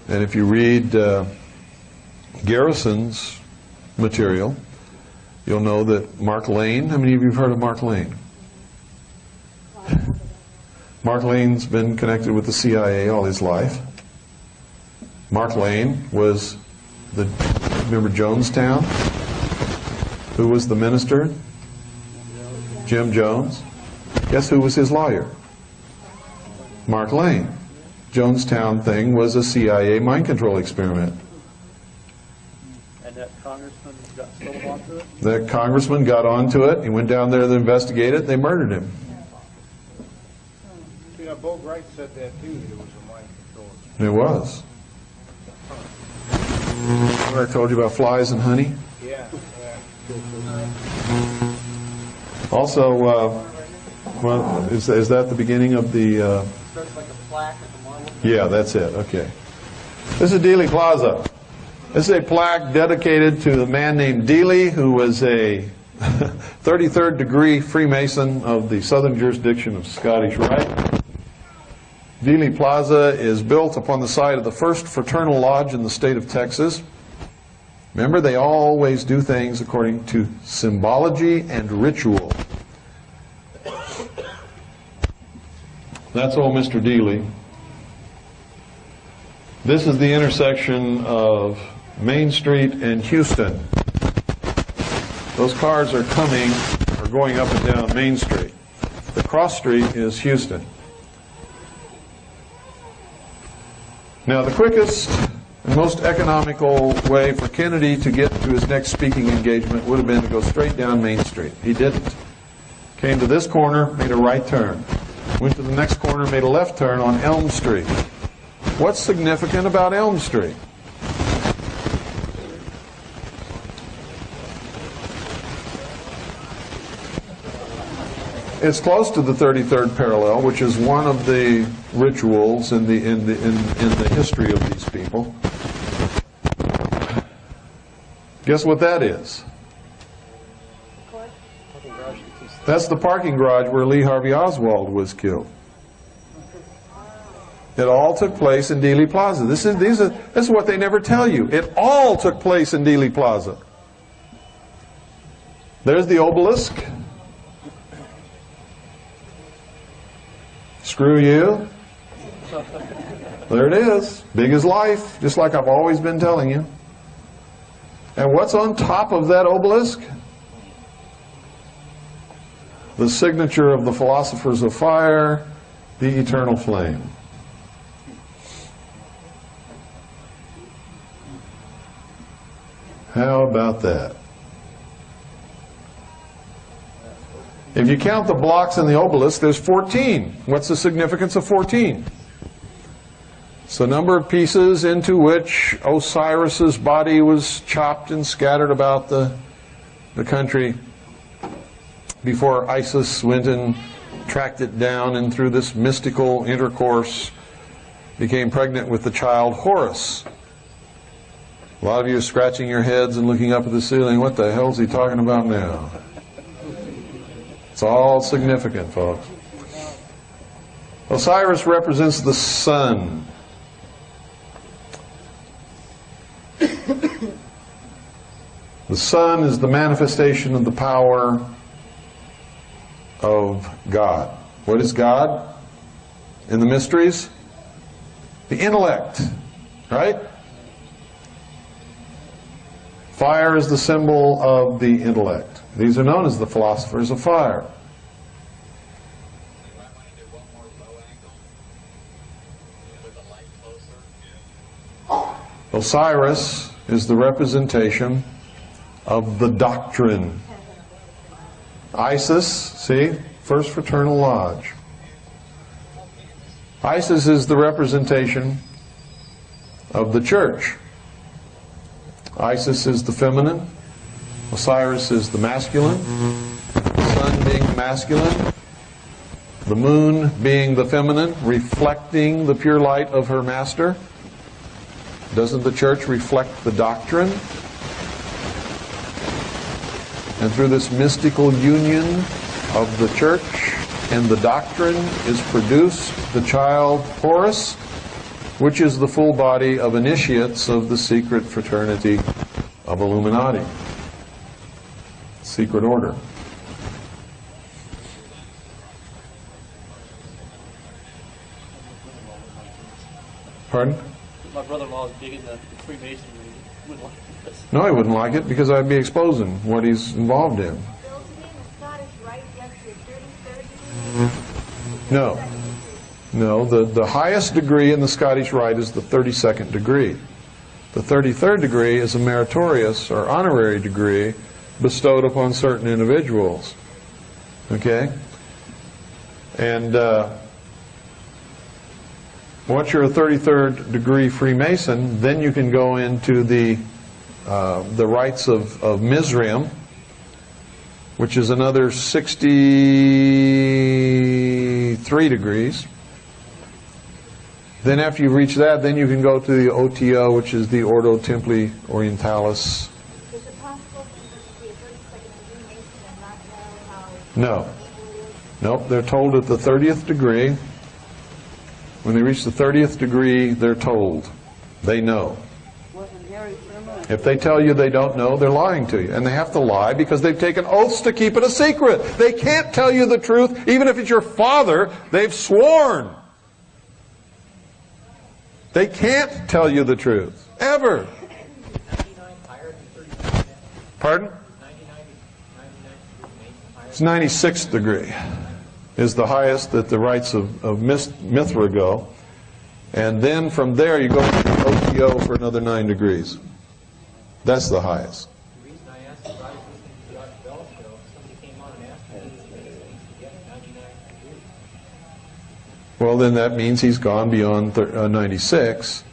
And if you read Garrison's material, you'll know that Mark Lane, how many of you have heard of Mark Lane? Mark Lane's been connected with the CIA all his life. Mark Lane was remember Jonestown? Who was the minister? Jim Jones. Guess who was his lawyer? Mark Lane. Jonestown thing was a CIA mind control experiment. And that congressman got sold onto it? The congressman got onto it. He went down there to investigate it. They murdered him. You know, Bo Wright said that too, that it was a mind control. It was. What I told you about flies and honey? Yeah. Also, well, is that the beginning of the... Starts like a plaque at the monument. Yeah, that's it. Okay. This is Dealey Plaza. This is a plaque dedicated to a man named Dealey, who was a 33rd degree Freemason of the Southern jurisdiction of Scottish Rite. Dealey Plaza is built upon the site of the first fraternal lodge in the state of Texas. Remember, they always do things according to symbology and ritual. That's old Mr. Dealey. This is the intersection of Main Street and Houston. Those cars are going up and down Main Street. The cross street is Houston. Now, the quickest and most economical way for Kennedy to get to his next speaking engagement would have been to go straight down Main Street. He didn't. Came to this corner, made a right turn. Went to the next corner, made a left turn on Elm Street. What's significant about Elm Street? It's close to the 33rd parallel, which is one of the rituals in the history of these people. Guess what that is? That's the parking garage where Lee Harvey Oswald was killed. It all took place in Dealey Plaza. This is what they never tell you. It all took place in Dealey Plaza. There's the obelisk. Screw you. There it is. Big as life, just like I've always been telling you. And what's on top of that obelisk? The signature of the philosophers of fire, the eternal flame. How about that? If you count the blocks in the obelisk, there's 14. What's the significance of 14? It's the number of pieces into which Osiris's body was chopped and scattered about the country before Isis went and tracked it down, and through this mystical intercourse became pregnant with the child Horus. A lot of you are scratching your heads and looking up at the ceiling. What the hell is he talking about now? It's all significant, folks. Osiris represents the sun. The sun is the manifestation of the power of God. What is God in the mysteries? The intellect, right? Fire is the symbol of the intellect. These are known as the philosophers of fire. Osiris is the representation of the doctrine. Isis, see, First Fraternal Lodge. Isis is the representation of the church. Isis is the feminine. Osiris is the masculine. The sun being the masculine. The moon being the feminine, reflecting the pure light of her master. Doesn't the church reflect the doctrine? And through this mystical union of the church and the doctrine is produced the child Horus, which is the full body of initiates of the secret fraternity of Illuminati. secret order. Pardon? My brother-in-law is big into Freemasonry. He wouldn't like this. No, he wouldn't like it because I'd be exposing what he's involved in. Bill, to be in the Scottish Rite, you have to be a 33rd degree. No. No, the highest degree in the Scottish Rite is the 32nd degree. The 33rd degree is a meritorious or honorary degree bestowed upon certain individuals. Okay? And once you're a 33rd degree Freemason, then you can go into the rites of Mizraim, which is another 63 degrees. Then after you reach that, then you can go to the OTO, which is the Ordo Templi Orientalis. Is it possible for you to be a 32nd degree Mason and not know how No. Nope, they're told at the 30th degree. When they reach the 30th degree, they're told. They know. If they tell you they don't know, they're lying to you. And they have to lie because they've taken oaths to keep it a secret. They can't tell you the truth. Even if it's your father, they've sworn. They can't tell you the truth. Ever. Pardon? It's 96th degree is the highest that the rites of Mithra go. And then from there you go to the OTO for another 9 degrees. That's the highest. The reason I asked is I was listening to the Art Bell show. Somebody came on and asked me if he was to get 99 degrees. Well, then that means he's gone beyond 96,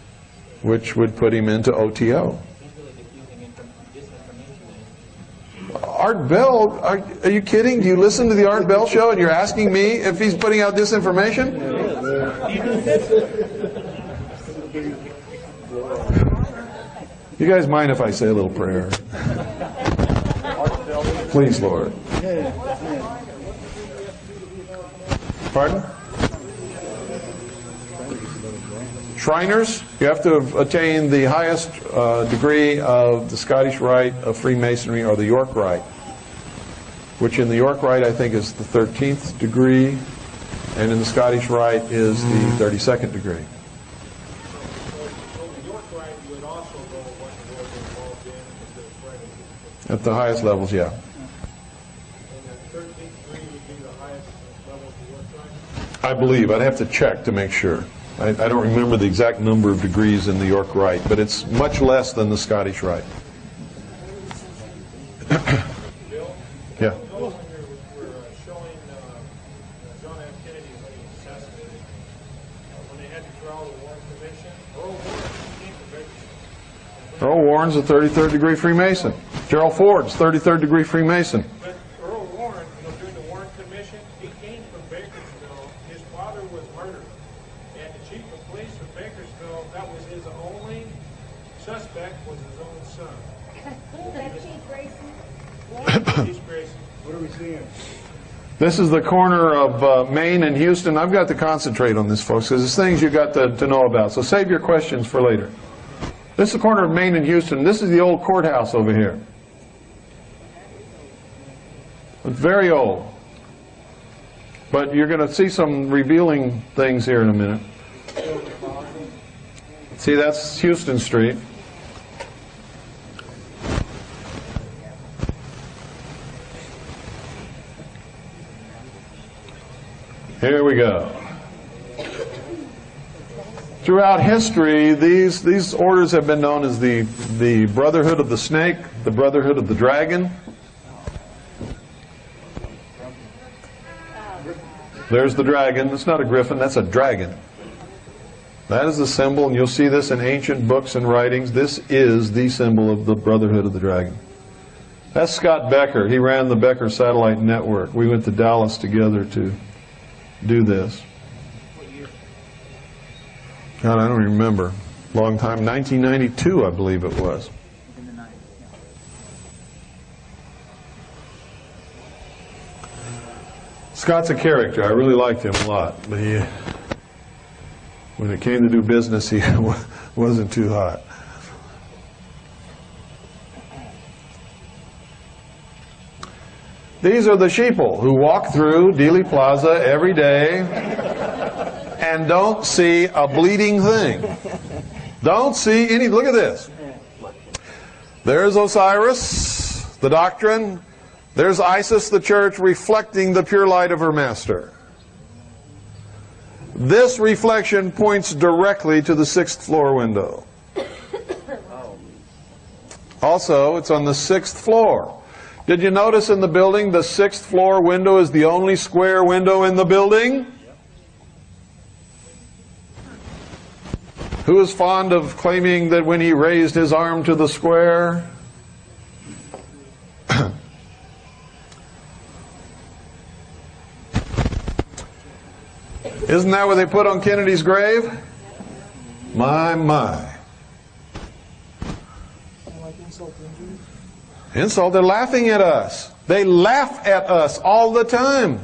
which would put him into OTO. He's really diffusing disinformation. Art Bell, are you kidding? Do you listen to the Art Bell show and you're asking me if he's putting out disinformation? You guys mind if I say a little prayer? Please, Lord. Pardon? Shriners, you have to have attained the highest degree of the Scottish Rite of Freemasonry or the York Rite, which in the York Rite I think is the 13th degree, and in the Scottish Rite is the 32nd degree. At the highest levels, yeah. I believe. I'd have to check to make sure. I don't remember the exact number of degrees in the York Rite, but it's much less than the Scottish Rite. Yeah. Earl Warren's a 33rd degree Freemason. Gerald Ford's 33rd degree Freemason. But Earl Warren, during the Warren Commission, he came from Bakersville. His father was murdered. And the chief of police of Bakersville, that was his only suspect, was his own son. Is that Chief Grayson? Chief Grayson. What are we seeing? This is the corner of Maine and Houston. I've got to concentrate on this, folks, because there's things you've got to know about. So save your questions for later. This is the corner of Maine and Houston. This is the old courthouse over here. It's very old. But you're going to see some revealing things here in a minute. See, that's Houston Street. Here we go. Throughout history, these orders have been known as the Brotherhood of the Snake, the Brotherhood of the Dragon. There's the dragon. It's not a griffin, that's a dragon. That is the symbol, and you'll see this in ancient books and writings. This is the symbol of the Brotherhood of the Dragon. That's Scott Becker. He ran the Becker Satellite Network. We went to Dallas together to do this. God, I don't remember. Long time. 1992, I believe it was. Scott's a character. I really liked him a lot. But when it came to do business, he wasn't too hot. These are the sheeple who walk through Dealey Plaza every day and don't see a bleeding thing. Don't see any. Look at this. There's Osiris, the doctrine. There's Isis, the church, reflecting the pure light of her master. This reflection points directly to the 6th floor window. Also, it's on the 6th floor. Did you notice in the building the 6th floor window is the only square window in the building? Who is fond of claiming that when he raised his arm to the square? Isn't that what they put on Kennedy's grave? My, my. Insult, they're laughing at us. They laugh at us all the time.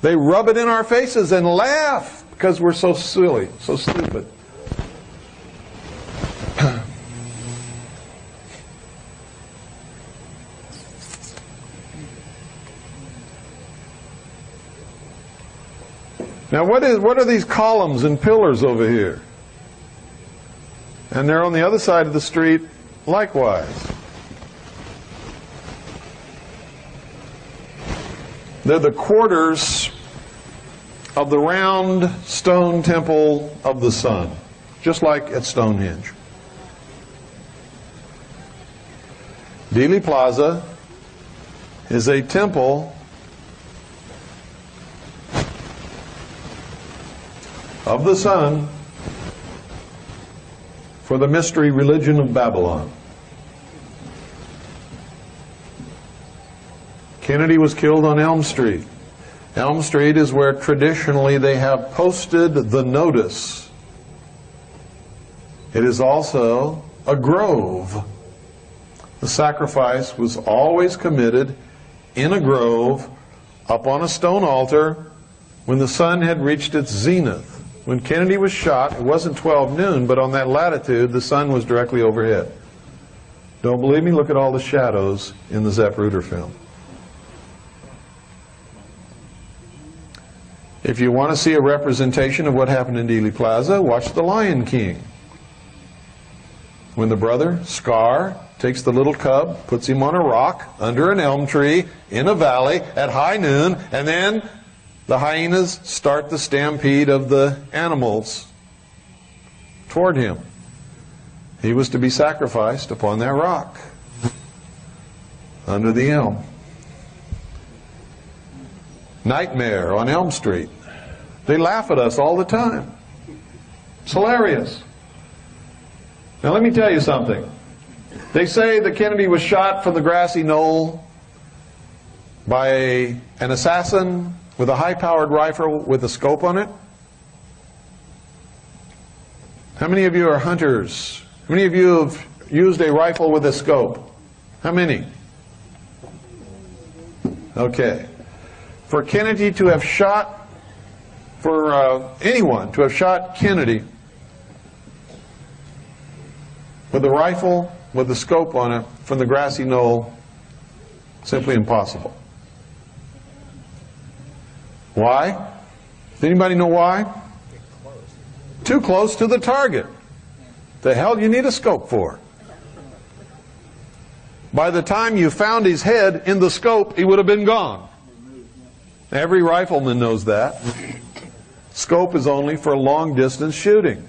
They rub it in our faces and laugh because we're so silly, so stupid. Now what are these columns and pillars over here? And they're on the other side of the street likewise. They're the quarters of the round stone temple of the sun, just like at Stonehenge. Dealey Plaza is a temple of the sun for the mystery religion of Babylon. Kennedy was killed on Elm Street. Elm Street is where traditionally they have posted the notice. It is also a grove. The sacrifice was always committed in a grove up on a stone altar when the sun had reached its zenith. When Kennedy was shot, it wasn't 12 noon, but on that latitude, the sun was directly overhead. Don't believe me? Look at all the shadows in the Zapruder film. If you want to see a representation of what happened in Dealey Plaza, watch The Lion King. When the brother, Scar, takes the little cub, puts him on a rock under an elm tree in a valley at high noon, and then the hyenas start the stampede of the animals toward him. He was to be sacrificed upon that rock under the elm. Nightmare on Elm Street. They laugh at us all the time. It's hilarious. Now let me tell you something. They say that Kennedy was shot from the grassy knoll by an assassin with a high-powered rifle with a scope on it. How many of you are hunters? How many of you have used a rifle with a scope? How many? Okay. For Kennedy to have shot, for anyone to have shot Kennedy with a rifle with a scope on it from the grassy knoll, simply impossible. Why? Does anybody know why? Too close to the target. The hell do you need a scope for? By the time you found his head in the scope, he would have been gone. Every rifleman knows that. Scope is only for long distance shooting.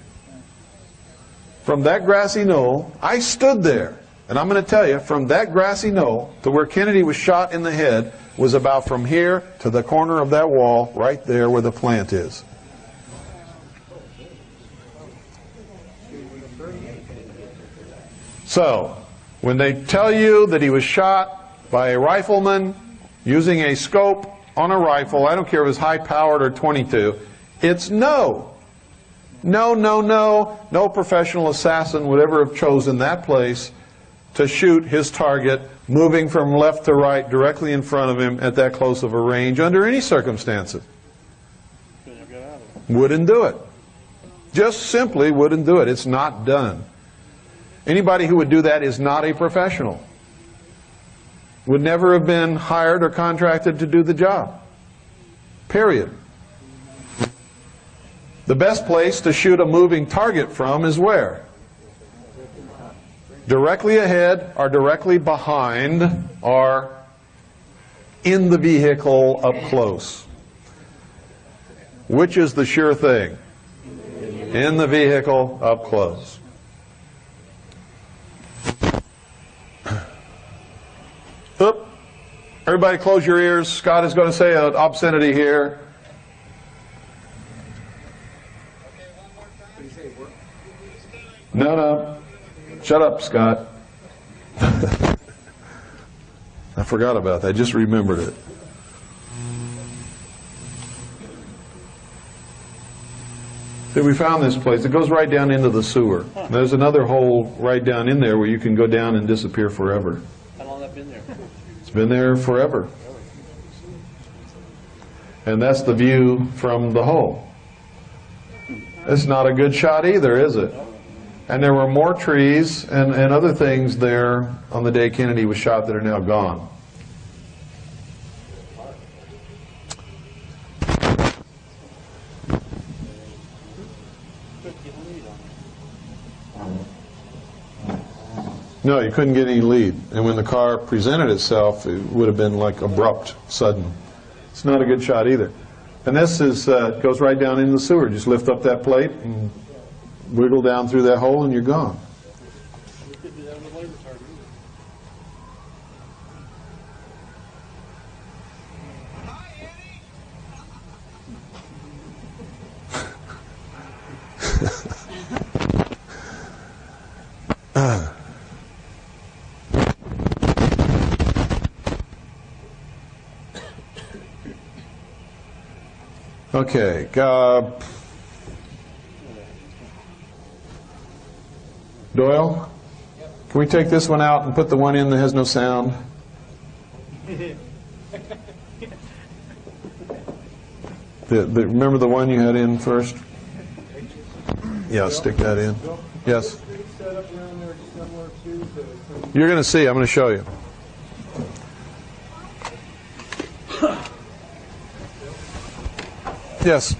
From that grassy knoll, I stood there, and I'm going to tell you, from that grassy knoll to where Kennedy was shot in the head was about from here to the corner of that wall right there where the plant is. So, when they tell you that he was shot by a rifleman using a scope on a rifle, I don't care if it's high-powered or .22, it's no. No, no, no. No professional assassin would ever have chosen that place to shoot his target moving from left to right directly in front of him at that close of a range under any circumstances. Wouldn't do it. Just simply wouldn't do it. It's not done. Anybody who would do that is not a professional. would never have been hired or contracted to do the job. Period. The best place to shoot a moving target from is where? Directly ahead or directly behind or in the vehicle up close. Which is the sure thing? In the vehicle up close. Oop. Everybody close your ears. Scott is going to say an obscenity here. No. Shut up, Scott. I forgot about that. I just remembered it. See, we found this place. It goes right down into the sewer. There's another hole right down in there where you can go down and disappear forever. How long has that been there? It's been there forever. And that's the view from the hole. It's not a good shot either, is it? And there were more trees and other things there on the day Kennedy was shot that are now gone. No, you couldn't get any lead. And when the car presented itself, it would have been like abrupt, sudden. It's not a good shot either. And this is goes right down into the sewer. Just lift up that plate and wiggle down through that hole and you're gone. Okay. Doyle, can we take this one out and put the one in that has no sound? Remember the one you had in first? Yeah, stick that in. Yes. You're going to see. I'm going to show you. Yes.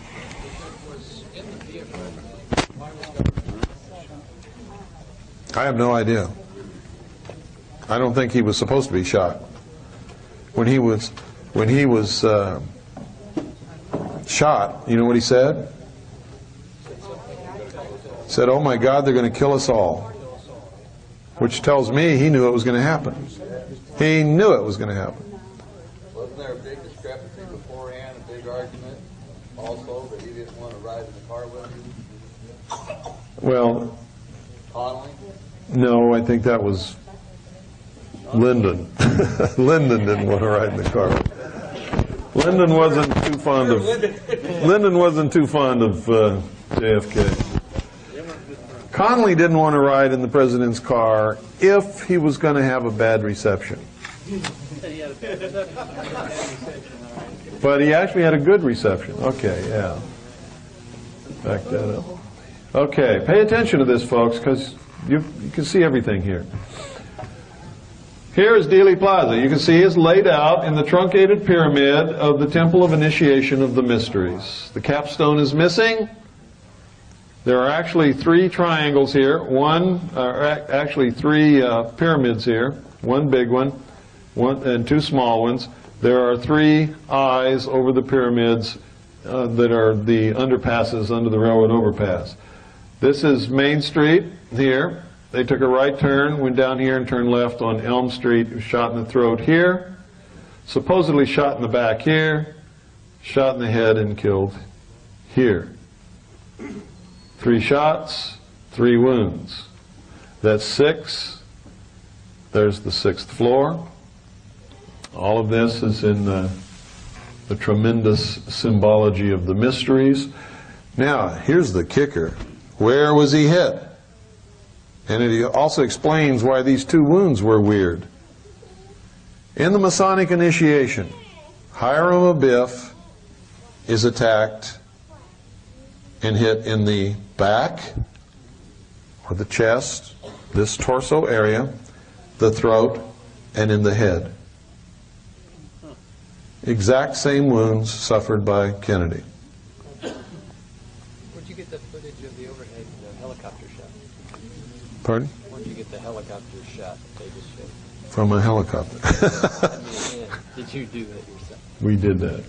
I have no idea. I don't think he was supposed to be shot. When he was shot, you know what he said? He said, "Oh my God, they're going to kill us all." Which tells me he knew it was going to happen. He knew it was going to happen. Wasn't there a big discrepancy beforehand, a big argument also that he didn't want to ride in the car with him? Well, Connolly? No, I think that was Lyndon. Lyndon didn't want to ride in the car. Lyndon wasn't too fond of JFK. Connolly didn't want to ride in the president's car if he was going to have a bad reception. But he actually had a good reception. Okay, yeah. Back that up. Okay, pay attention to this, folks, because you can see everything here. Here is Dealey Plaza. You can see it's laid out in the truncated pyramid of the Temple of Initiation of the Mysteries. The capstone is missing. There are actually three triangles here. Actually three pyramids here. One big one, and two small ones. There are three eyes over the pyramids that are the underpasses under the railroad overpass. This is Main Street here. They took a right turn, went down here and turned left on Elm Street. He was shot in the throat here, supposedly shot in the back here, shot in the head and killed here. 3 shots, 3 wounds. That's 6. There's the 6th floor. All of this is in the tremendous symbology of the mysteries. Now, here's the kicker. Where was he hit? And it also explains why these 2 wounds were weird. In the Masonic initiation, Hiram Abiff is attacked and hit in the back or the chest, this torso area, the throat, and in the head. exact same wounds suffered by Kennedy. Where'd you get the footage of the overhead, the helicopter shot? Pardon? Where'd you get the helicopter shot that they just showed? From a helicopter. I mean, did you do that yourself? We did that.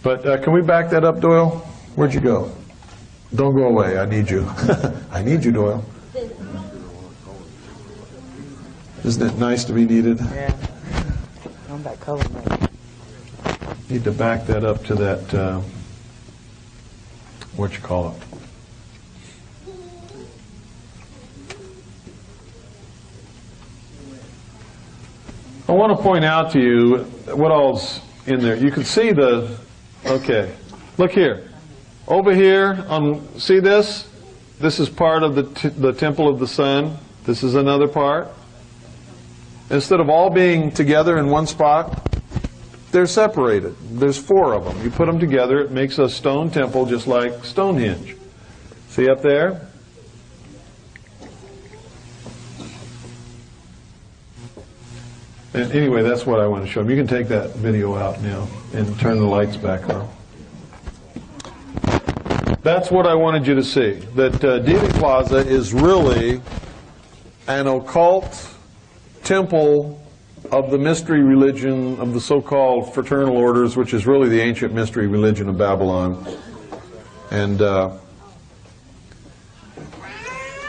But can we back that up, Doyle? Where'd you go? Don't go away. I need you. I need you, Doyle. Isn't it nice to be needed? Yeah. I'm that color man. Need to back that up to that, what you call it? I want to point out to you what all's in there. You can see the, okay, look here. Over here, see this? This is part of the temple of the sun. This is another part. Instead of all being together in one spot, they're separated. There's 4 of them. You put them together, it makes a stone temple just like Stonehenge. See up there? And anyway, that's what I want to show them. You can take that video out now and turn the lights back on. That's what I wanted you to see. That Dealey Plaza is really an occult temple of the mystery religion of the so-called fraternal orders, which is really the ancient mystery religion of Babylon. And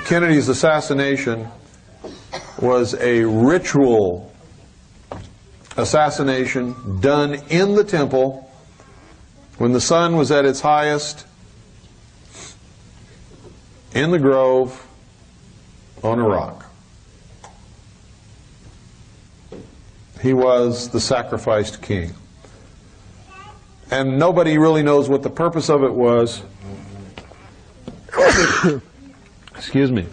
Kennedy's assassination was a ritual assassination done in the temple when the sun was at its highest in the grove on a rock. He was the sacrificed king. And nobody really knows what the purpose of it was. Excuse me.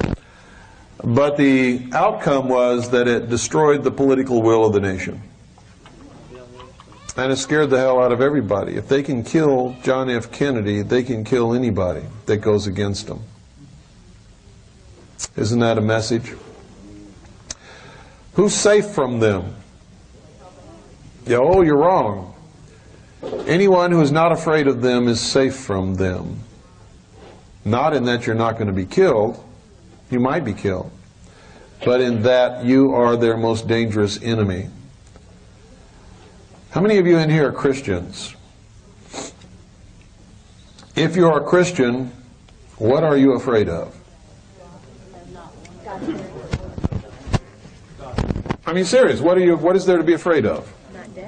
But the outcome was that it destroyed the political will of the nation. And it scared the hell out of everybody. If they can kill John F. Kennedy, they can kill anybody that goes against them. Isn't that a message? Who's safe from them? Yeah, oh, you're wrong. Anyone who is not afraid of them is safe from them. Not in that you're not going to be killed. You might be killed. But in that you are their most dangerous enemy. How many of you in here are Christians? If you're a Christian, what are you afraid of? I mean, serious. What is there to be afraid of?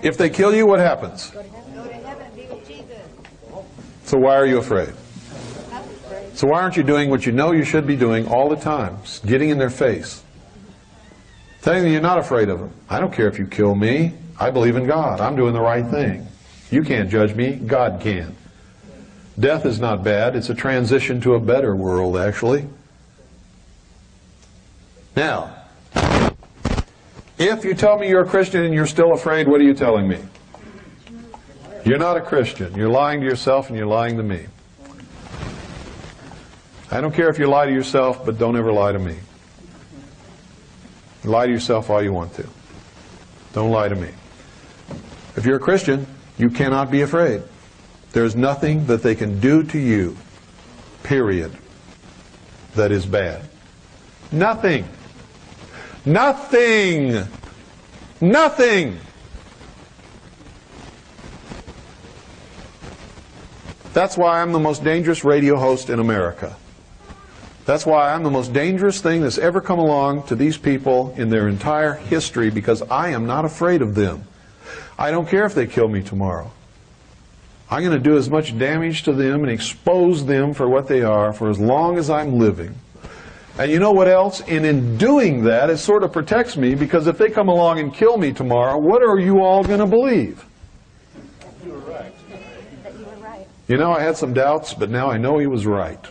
If they kill you, what happens? Go to heaven and be with Jesus. So why are you afraid? So why aren't you doing what you know you should be doing all the time? Getting in their face. Telling them you're not afraid of them. I don't care if you kill me. I believe in God. I'm doing the right thing. You can't judge me. God can. Death is not bad. It's a transition to a better world, actually. Now, if you tell me you're a Christian and you're still afraid, what are you telling me? You're not a Christian. You're lying to yourself and you're lying to me. I don't care if you lie to yourself, but don't ever lie to me. Lie to yourself all you want to. Don't lie to me. If you're a Christian, you cannot be afraid. There's nothing that they can do to you, period, that is bad. Nothing. Nothing. Nothing. That's why I'm the most dangerous radio host in America. That's why I'm the most dangerous thing that's ever come along to these people in their entire history, because I am not afraid of them. I don't care if they kill me tomorrow. I'm going to do as much damage to them and expose them for what they are for as long as I'm living. And you know what else? And in doing that, it sort of protects me, because if they come along and kill me tomorrow, what are you all going to believe? You were right. That you were right. You know, I had some doubts, but now I know he was right.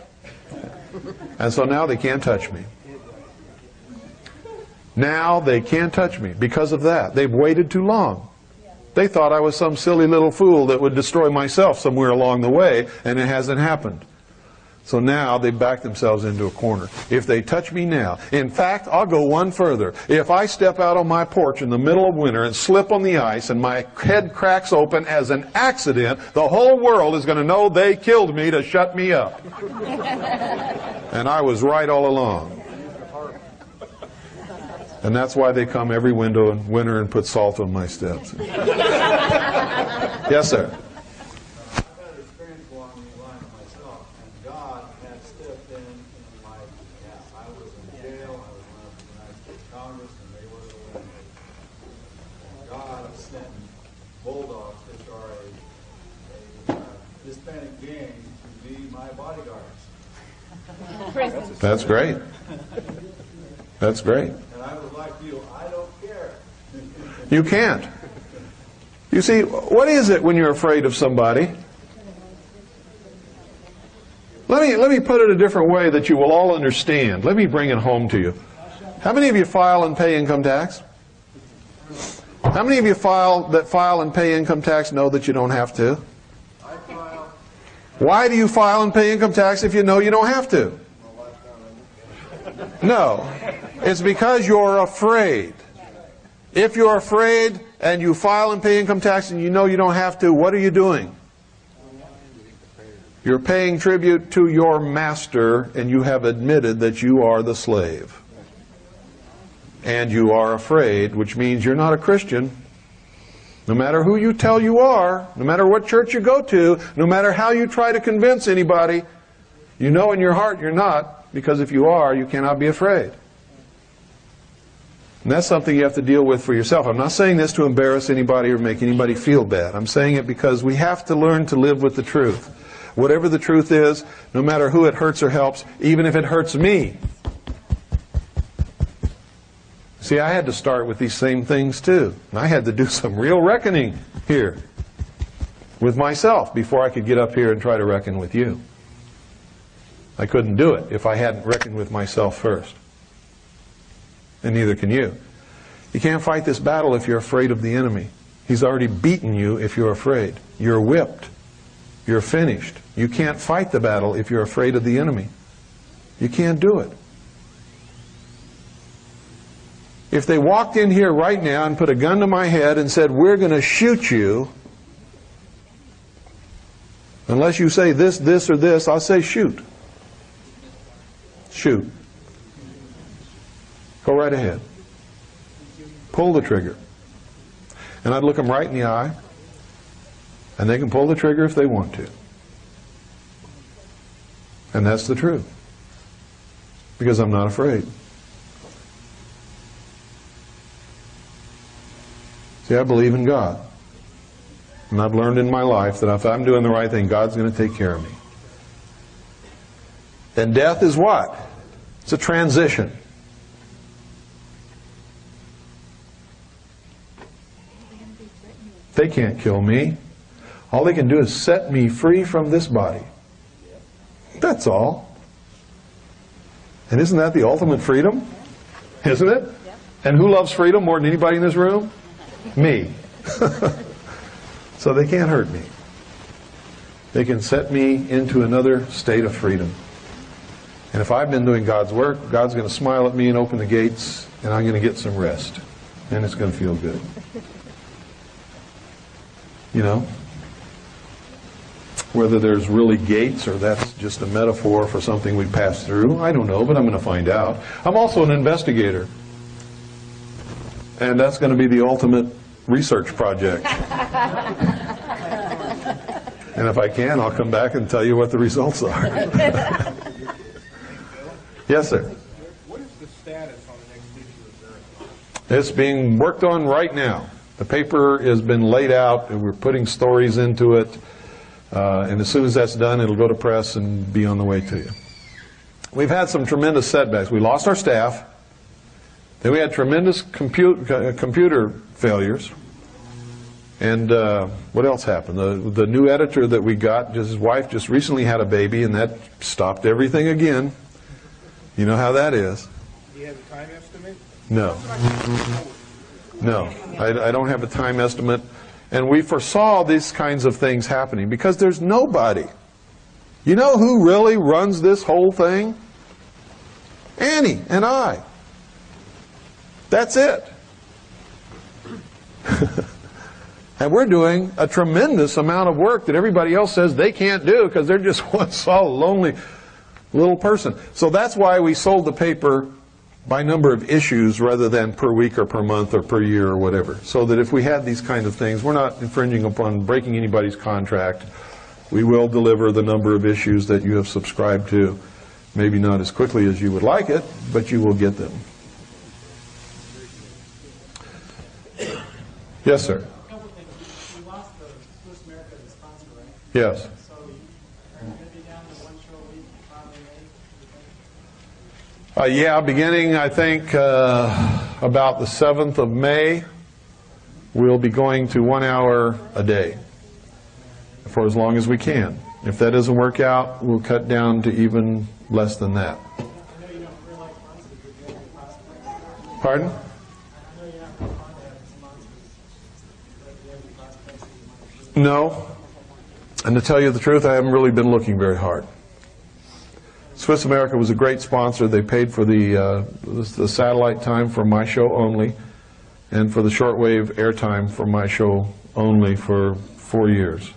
And so now they can't touch me. Now they can't touch me because of that. They've waited too long. They thought I was some silly little fool that would destroy myself somewhere along the way, and it hasn't happened. So now they back themselves into a corner. If they touch me now, in fact, I'll go one further. If I step out on my porch in the middle of winter and slip on the ice and my head cracks open as an accident, the whole world is going to know they killed me to shut me up. And I was right all along. And that's why they come every winter and put salt on my steps. Yes, sir. Bulldogs, which are a Hispanic gang, to be my bodyguards. That's great. That's great. And I was like you, I don't care. You can't. You see, what is it when you're afraid of somebody? Let me put it a different way that you will all understand. Let me bring it home to you. How many of you file and pay income tax? How many of you file and pay income tax know that you don't have to? I file. Why do you file and pay income tax if you know you don't have to? No. It's because you're afraid. If you're afraid and you file and pay income tax and you know you don't have to, what are you doing? You're paying tribute to your master, and you have admitted that you are the slave. And you are afraid, which means you're not a Christian. No matter who you tell you are, no matter what church you go to, no matter how you try to convince anybody, you know in your heart you're not, because if you are, you cannot be afraid. And that's something you have to deal with for yourself. I'm not saying this to embarrass anybody or make anybody feel bad. I'm saying it because we have to learn to live with the truth. Whatever the truth is, no matter who it hurts or helps, even if it hurts me. See, I had to start with these same things too. I had to do some real reckoning here with myself before I could get up here and try to reckon with you. I couldn't do it if I hadn't reckoned with myself first. And neither can you. You can't fight this battle if you're afraid of the enemy. He's already beaten you if you're afraid. You're whipped. You're finished. You can't fight the battle if you're afraid of the enemy. You can't do it. If they walked in here right now and put a gun to my head and said, we're going to shoot you, unless you say this, this, or this, I'll say shoot. Shoot. Go right ahead. Pull the trigger. And I'd look them right in the eye, and they can pull the trigger if they want to. And that's the truth. Because I'm not afraid. See, I believe in God. And I've learned in my life that if I'm doing the right thing, God's going to take care of me. And death is what? It's a transition. They can't kill me. All they can do is set me free from this body. That's all. And isn't that the ultimate freedom? Isn't it? And who loves freedom more than anybody in this room? Me. So they can't hurt me. They can set me into another state of freedom. And if I've been doing God's work, God's going to smile at me and open the gates, and I'm going to get some rest. And it's going to feel good. You know? Whether there's really gates or that's just a metaphor for something we pass through, I don't know, but I'm going to find out. I'm also an investigator. And that's going to be the ultimate research project. And if I can, I'll come back and tell you what the results are. Yes, sir. What is the status on the next issue of Verify? It's being worked on right now. The paper has been laid out, and we're putting stories into it. And as soon as that's done, it'll go to press and be on the way to you. We've had some tremendous setbacks. We lost our staff. Then we had tremendous computer failures. And what else happened? The new editor that we got, his wife just recently had a baby, and that stopped everything again. You know how that is. Do you have a time estimate? No. No. I don't have a time estimate. And we foresaw these kinds of things happening because there's nobody. You know who really runs this whole thing? Annie and I. That's it. And we're doing a tremendous amount of work that everybody else says they can't do because they're just one solid, lonely little person. So that's why we sold the paper by number of issues rather than per week or per month or per year or whatever. So that if we had these kind of things, we're not infringing upon breaking anybody's contract. We will deliver the number of issues that you have subscribed to. Maybe not as quickly as you would like it, but you will get them. Yes, sir. A couple things. You lost the Swiss America as a sponsor, right? Yes. So are you going to be down to one show a week probably May? Yeah, beginning, I think, about the 7th of May, we'll be going to 1 hour a day for as long as we can. If that doesn't work out, we'll cut down to even less than that. I know you don't realize sponsors, but you have any prospects? Pardon? I know you're not going to want to have sponsors, but you have any prospects that you might do? No. And to tell you the truth, I haven't really been looking very hard. Swiss America was a great sponsor. They paid for the satellite time for my show only, and for the shortwave airtime for my show only for 4 years.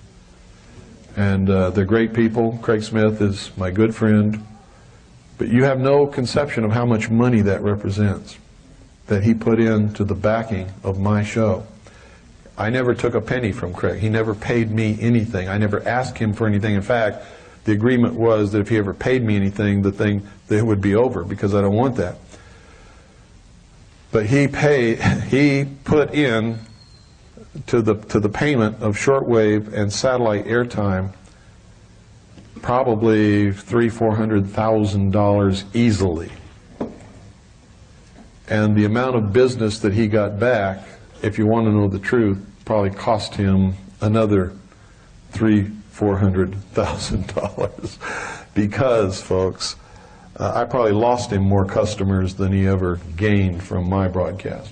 And they're great people. Craig Smith is my good friend. But you have no conception of how much money that represents, that he put into the backing of my show. I never took a penny from Craig. He never paid me anything. I never asked him for anything. In fact, the agreement was that if he ever paid me anything, the thing it would be over, because I don't want that. But he put in to the payment of shortwave and satellite airtime probably $300,000-$400,000 easily. And the amount of business that he got back, if you want to know the truth, probably cost him another $300,000-$400,000 because, folks, I probably lost him more customers than he ever gained from my broadcast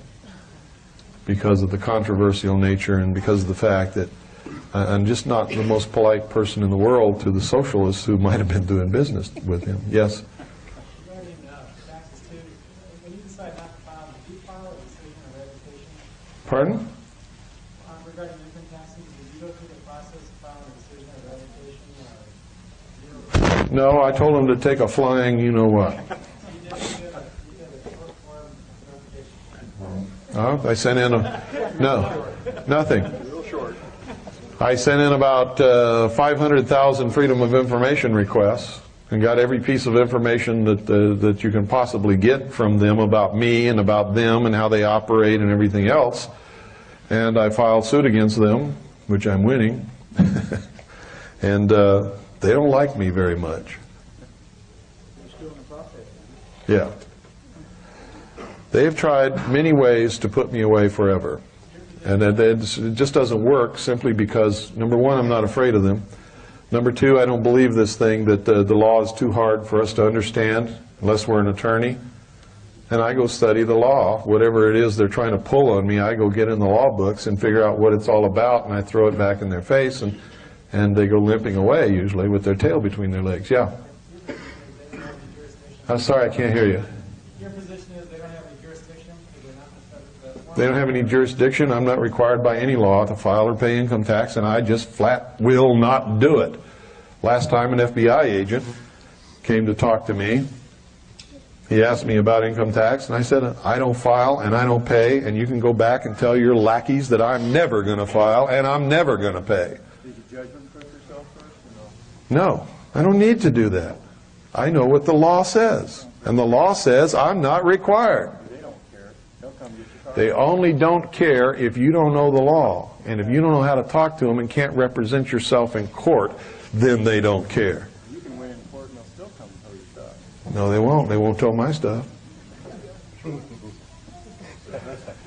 because of the controversial nature and because of the fact that I'm just not the most polite person in the world to the socialists who might have been doing business with him. Yes? Regarding taxes too, when you decide not to file, did you file a decision of revocation? Pardon? Regarding income taxes, did you go through the process of filing a decision of revocation? No, I told him to take a flying you-know-what. You did a short form notification. I sent in nothing. I sent in about 500,000 Freedom of Information requests and got every piece of information that you can possibly get from them about me and about them and how they operate and everything else. And I filed suit against them, which I'm winning. And they don't like me very much. You're still in the process. Yeah. They've tried many ways to put me away forever. And it just doesn't work simply because, number one, I'm not afraid of them. Number two, I don't believe this thing that the law is too hard for us to understand unless we're an attorney. And I go study the law. Whatever it is they're trying to pull on me, I go get in the law books and figure out what it's all about, and I throw it back in their face, and they go limping away, usually, with their tail between their legs. Yeah? I'm sorry, I can't hear you. Your position is they don't have any jurisdiction? They're not the They don't have any jurisdiction. I'm not required by any law to file or pay income tax, and I just flat will not do it. Last time an FBI agent came to talk to me, he asked me about income tax, and I said, I don't file and I don't pay, and you can go back and tell your lackeys that I'm never going to file and I'm never going to pay. Did you judgment proof yourself first or No, I don't need to do that. I know what the law says, and the law says I'm not required. no? They don't care. They'll come get your car. They only don't care if you don't know the law. And if you don't know how to talk to them and can't represent yourself in court, then they don't care. You can win in court and they'll still come and tell your stuff. No, they won't. They won't tell my stuff.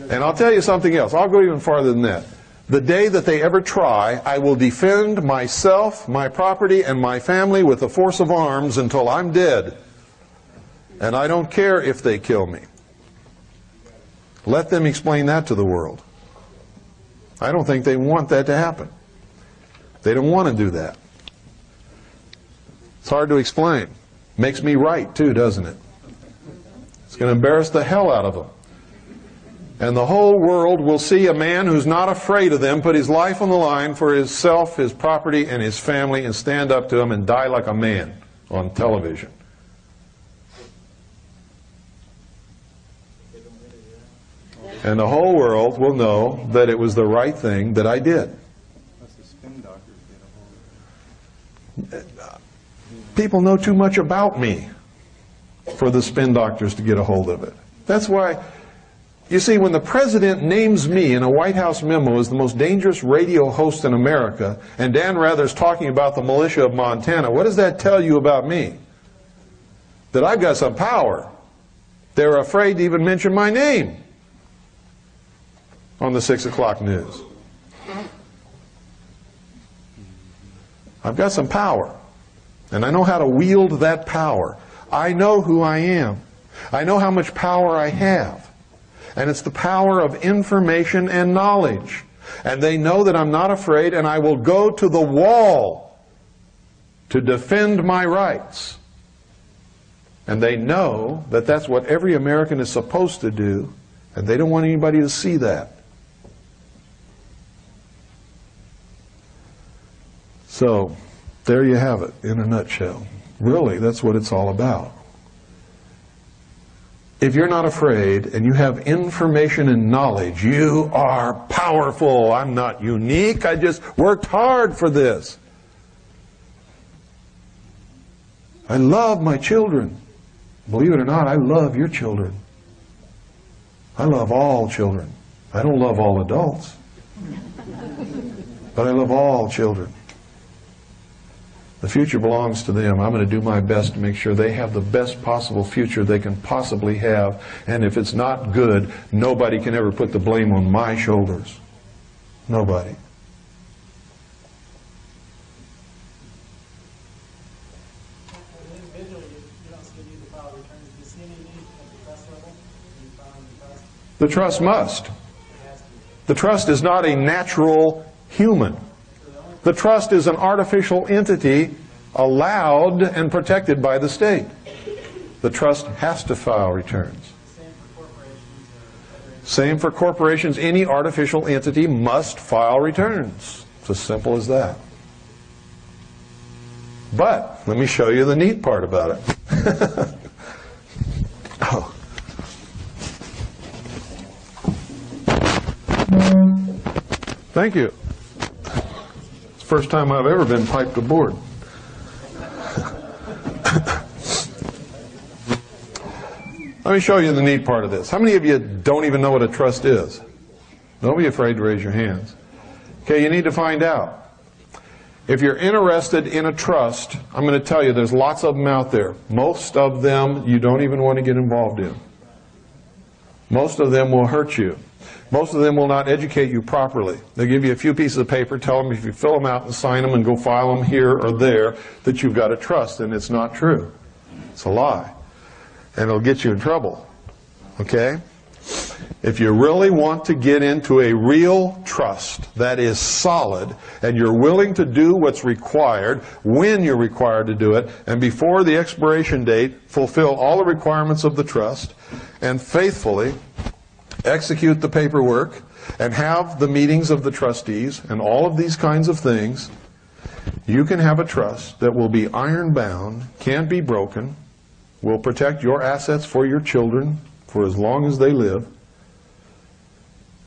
And I'll tell you something else. I'll go even farther than that. The day that they ever try, I will defend myself, my property, and my family with the force of arms until I'm dead. And I don't care if they kill me. Let them explain that to the world. I don't think they want that to happen. They don't want to do that. It's hard to explain. Makes me right, too, doesn't it? It's going to embarrass the hell out of them. And the whole world will see a man who's not afraid of them put his life on the line for himself, his property, and his family, and stand up to them and die like a man on television. And the whole world will know that it was the right thing that I did. People know too much about me for the spin doctors to get a hold of it. That's why, you see, when the president names me in a White House memo as the most dangerous radio host in America, and Dan Rather's talking about the militia of Montana, what does that tell you about me? That I've got some power. They're afraid to even mention my name on the 6 o'clock news. I've got some power, and I know how to wield that power. I know who I am. I know how much power I have. And it's the power of information and knowledge. And they know that I'm not afraid, and I will go to the wall to defend my rights. And they know that that's what every American is supposed to do, and they don't want anybody to see that. So, there you have it in a nutshell. Really, that's what it's all about. If you're not afraid and you have information and knowledge, you are powerful. I'm not unique. I just worked hard for this. I love my children. Believe it or not, I love your children. I love all children. I don't love all adults. But I love all children. The future belongs to them. I'm going to do my best to make sure they have the best possible future they can possibly have. And if it's not good, nobody can ever put the blame on my shoulders. Nobody. The trust must. The trust is not a natural human. The trust is an artificial entity allowed and protected by the state. The trust has to file returns. Same for corporations. Any artificial entity must file returns. It's as simple as that. But let me show you the neat part about it. Oh. Thank you. First time I've ever been piped aboard. Let me show you the neat part of this. How many of you don't even know what a trust is? Don't be afraid to raise your hands. Okay, you need to find out. If you're interested in a trust, I'm going to tell you there's lots of them out there. Most of them you don't even want to get involved in. Most of them will hurt you. Most of them will not educate you properly. They'll give you a few pieces of paper, tell them if you fill them out and sign them and go file them here or there, that you've got a trust, and it's not true. It's a lie. And it'll get you in trouble. Okay? If you really want to get into a real trust that is solid, and you're willing to do what's required, when you're required to do it, and before the expiration date, fulfill all the requirements of the trust, and faithfully execute the paperwork, and have the meetings of the trustees, and all of these kinds of things, you can have a trust that will be iron-bound, can't be broken, will protect your assets for your children for as long as they live,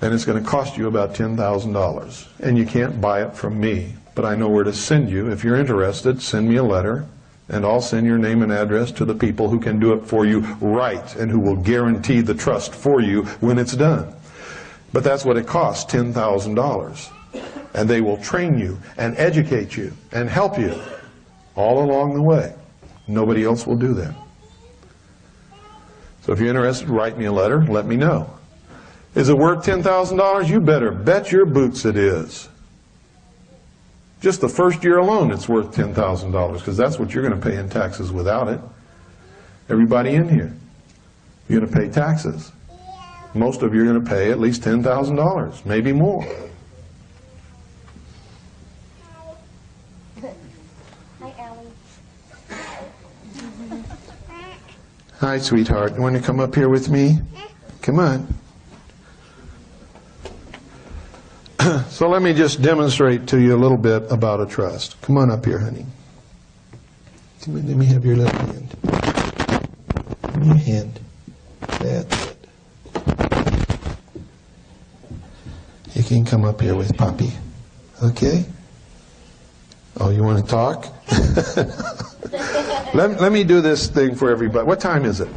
and it's going to cost you about $10,000. And you can't buy it from me, but I know where to send you. If you're interested, send me a letter, and I'll send your name and address to the people who can do it for you right and who will guarantee the trust for you when it's done. But that's what it costs, $10,000. And they will train you and educate you and help you all along the way. Nobody else will do that. So if you're interested, write me a letter, let me know. Is it worth $10,000? You better bet your boots it is. Just the first year alone, it's worth $10,000, because that's what you're going to pay in taxes without it. Everybody in here, you're going to pay taxes. Most of you are going to pay at least $10,000, maybe more. Hi, Allie. Hi, sweetheart. You want to come up here with me? Come on. So let me just demonstrate to you a little bit about a trust. Come on up here, honey. Come on, let me have your left hand. Give me your hand. That's it. You can come up here with Poppy. Okay? Oh, you want to talk? Let me do this thing for everybody. What time is it?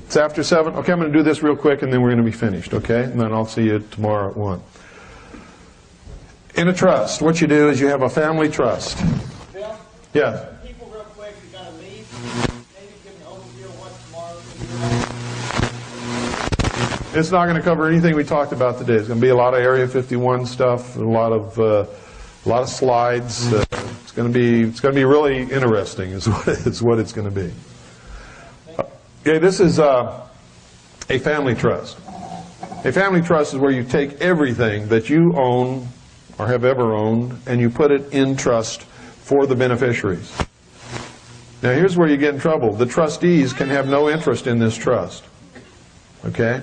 It's after 7? Okay, I'm going to do this real quick and then we're going to be finished, okay? And then I'll see you tomorrow at 1. In a trust, what you do is you have a family trust. Bill? Yeah. People real quick, you gotta leave. Maybe give an overview of what tomorrow. It's not going to cover anything we talked about today. It's going to be a lot of Area 51 stuff, a lot of slides. It's going to be really interesting. Is what it's going to be. Okay, this is a family trust. A family trust is where you take everything that you own or have ever owned and you put it in trust for the beneficiaries. Now here's where you get in trouble. The trustees can have no interest in this trust. Okay?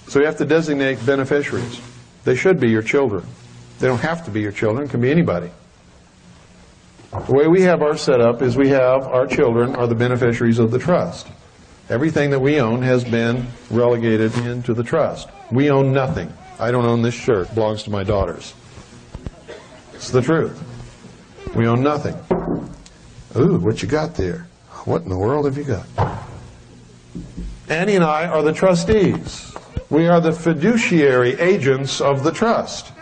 So you have to designate beneficiaries. They should be your children. They don't have to be your children. It can be anybody. The way we have our setup is we have our children are the beneficiaries of the trust. Everything that we own has been relegated into the trust. We own nothing. I don't own this shirt. It belongs to my daughters. It's the truth. We own nothing. Ooh, what you got there? What in the world have you got? Annie and I are the trustees. We are the fiduciary agents of the trust.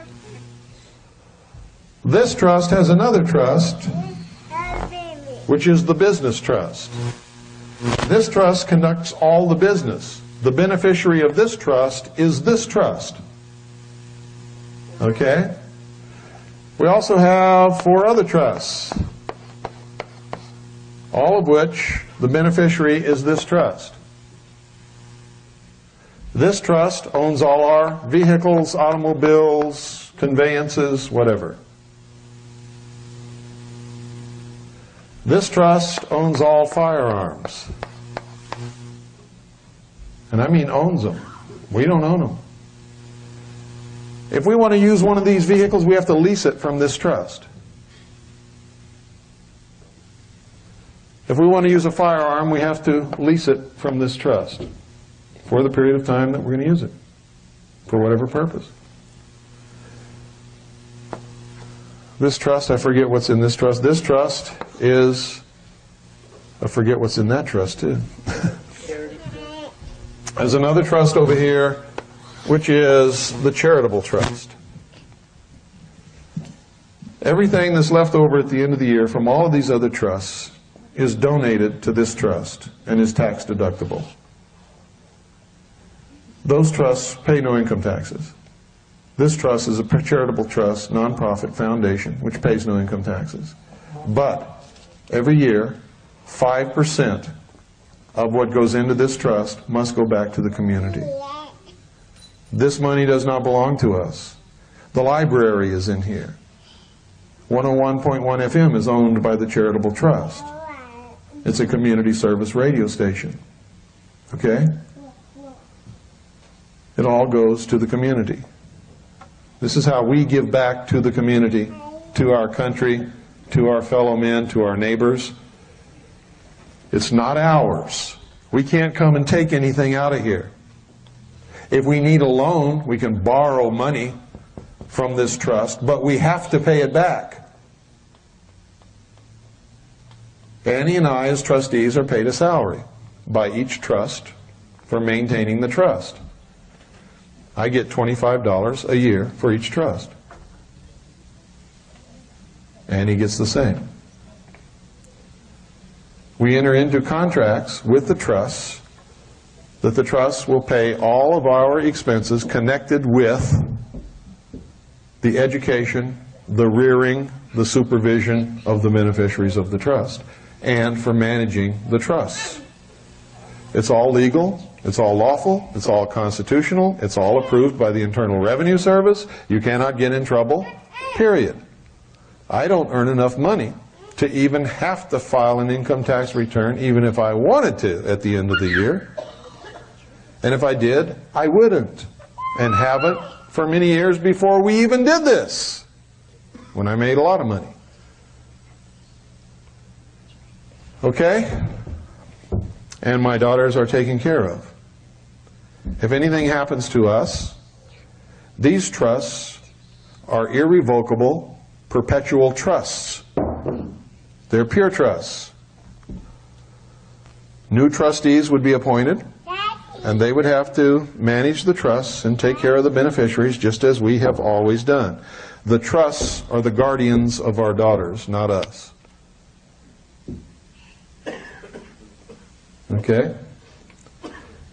This trust has another trust, which is the business trust. This trust conducts all the business. The beneficiary of this trust is this trust. Okay? We also have 4 other trusts, all of which the beneficiary is this trust. This trust owns all our vehicles, automobiles, conveyances, whatever. This trust owns all firearms. And I mean owns them. We don't own them. If we want to use one of these vehicles, we have to lease it from this trust. If we want to use a firearm, we have to lease it from this trust for the period of time that we're going to use it, for whatever purpose. This trust, I forget what's in this trust. This trust is, I forget what's in that trust too. There's another trust over here, which is the charitable trust. Everything that's left over at the end of the year from all of these other trusts is donated to this trust and is tax deductible. Those trusts pay no income taxes. This trust is a charitable trust, nonprofit foundation, which pays no income taxes. But every year, 5% of what goes into this trust must go back to the community. This money does not belong to us. The library is in here. 101.1 FM is owned by the charitable trust. It's a community service radio station. Okay? It all goes to the community. This is how we give back to the community, to our country, to our fellow men, to our neighbors. It's not ours. We can't come and take anything out of here. If we need a loan, we can borrow money from this trust, but we have to pay it back. Annie and I, as trustees, are paid a salary by each trust for maintaining the trust. I get $25 a year for each trust. Annie gets the same. We enter into contracts with the trusts that the trusts will pay all of our expenses connected with the education, the rearing, the supervision of the beneficiaries of the trust, and for managing the trusts. It's all legal, it's all lawful, it's all constitutional, it's all approved by the Internal Revenue Service. You cannot get in trouble, period. I don't earn enough money to even have to file an income tax return, even if I wanted to, at the end of the year. And if I did, I wouldn't, and haven't for many years before we even did this, when I made a lot of money. Okay? And my daughters are taken care of. If anything happens to us, these trusts are irrevocable, perpetual trusts. They're pure trusts. New trustees would be appointed, and they would have to manage the trusts and take care of the beneficiaries, just as we have always done. The trusts are the guardians of our daughters, not us. Okay?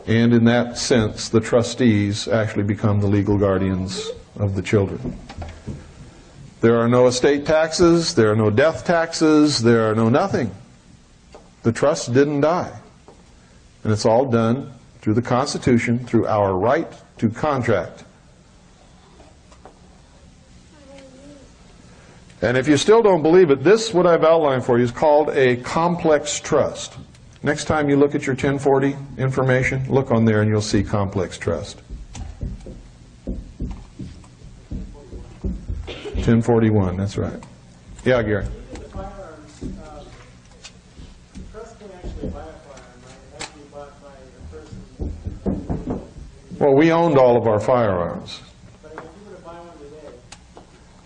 And in that sense, the trustees actually become the legal guardians of the children. There are no estate taxes, there are no death taxes, there are no nothing. The trust didn't die. And it's all done through the Constitution, through our right to contract. And if you still don't believe it, this, what I've outlined for you, is called a complex trust. Next time you look at your 1040 information, look on there and you'll see complex trust. 1041, that's right. Yeah, Gary. The firearms, the trust can actually buy a firearm, right? It has to be bought by the person. Well, we owned all of our firearms. But if you were to buy one today,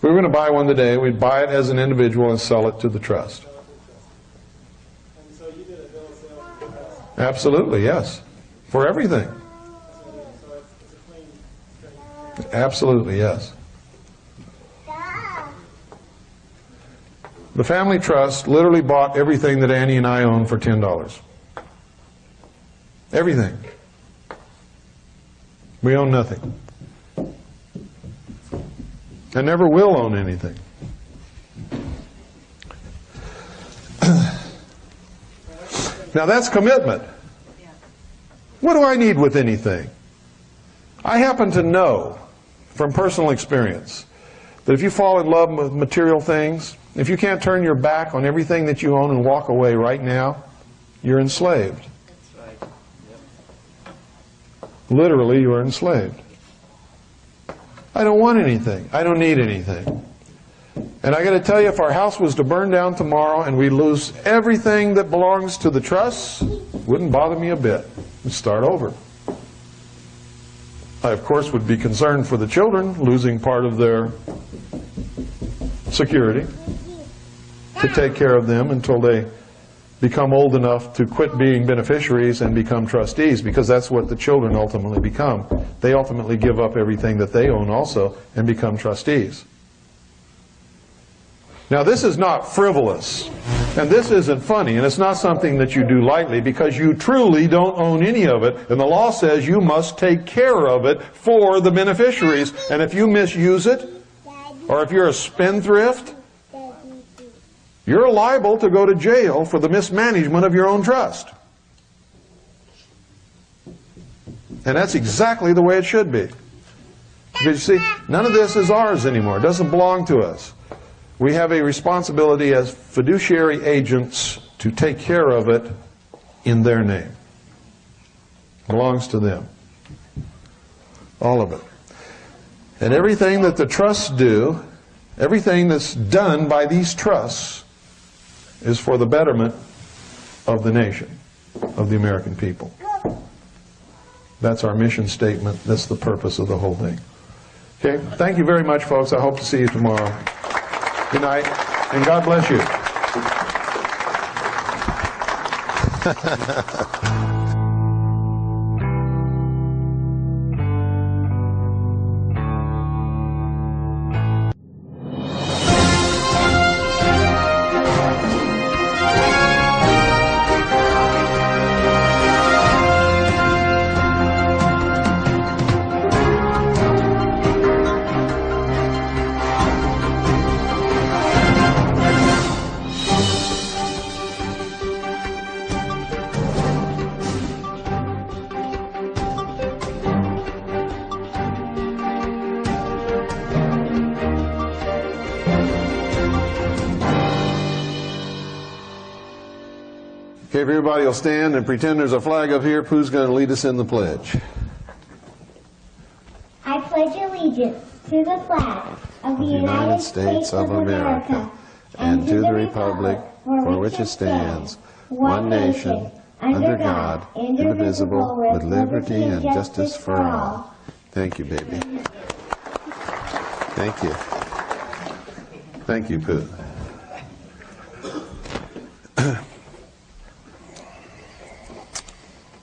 We were going to buy one today. We'd buy it as an individual and sell it to the trust. and so you did a bill of sale for the trust. Absolutely, yes. For everything. So it's a clean trade. Absolutely, yes. The family trust literally bought everything that Annie and I own for $10. Everything. We own nothing. And never will own anything. Now that's commitment. What do I need with anything? I happen to know from personal experience that if you fall in love with material things, if you can't turn your back on everything that you own and walk away right now, you're enslaved. That's right. Yep. Literally, you are enslaved. I don't want anything. I don't need anything. And I got to tell you, if our house was to burn down tomorrow and we lose everything that belongs to the trust, it wouldn't bother me a bit. We'd start over. I, of course, would be concerned for the children losing part of their security, to take care of them until they become old enough to quit being beneficiaries and become trustees, because that's what the children ultimately become. They ultimately give up everything that they own also and become trustees. Now, this is not frivolous, and this isn't funny, and it's not something that you do lightly, because you truly don't own any of it, and the law says you must take care of it for the beneficiaries, and if you misuse it, or if you're a spendthrift, you're liable to go to jail for the mismanagement of your own trust. And that's exactly the way it should be. Because you see, none of this is ours anymore. It doesn't belong to us. We have a responsibility as fiduciary agents to take care of it in their name. It belongs to them. All of it. And everything that the trusts do, everything that's done by these trusts, is for the betterment of the nation, of the American people. That's our mission statement. That's the purpose of the whole thing. Okay, thank you very much, folks. I hope to see you tomorrow. Good night, and God bless you. if everybody will stand and pretend there's a flag up here, who's going to lead us in the pledge? I pledge allegiance to the flag of the United States of America and to the republic for which it stands, one nation, under God, indivisible, with liberty and justice for all. Thank you, baby. Thank you. Thank you, Pooh.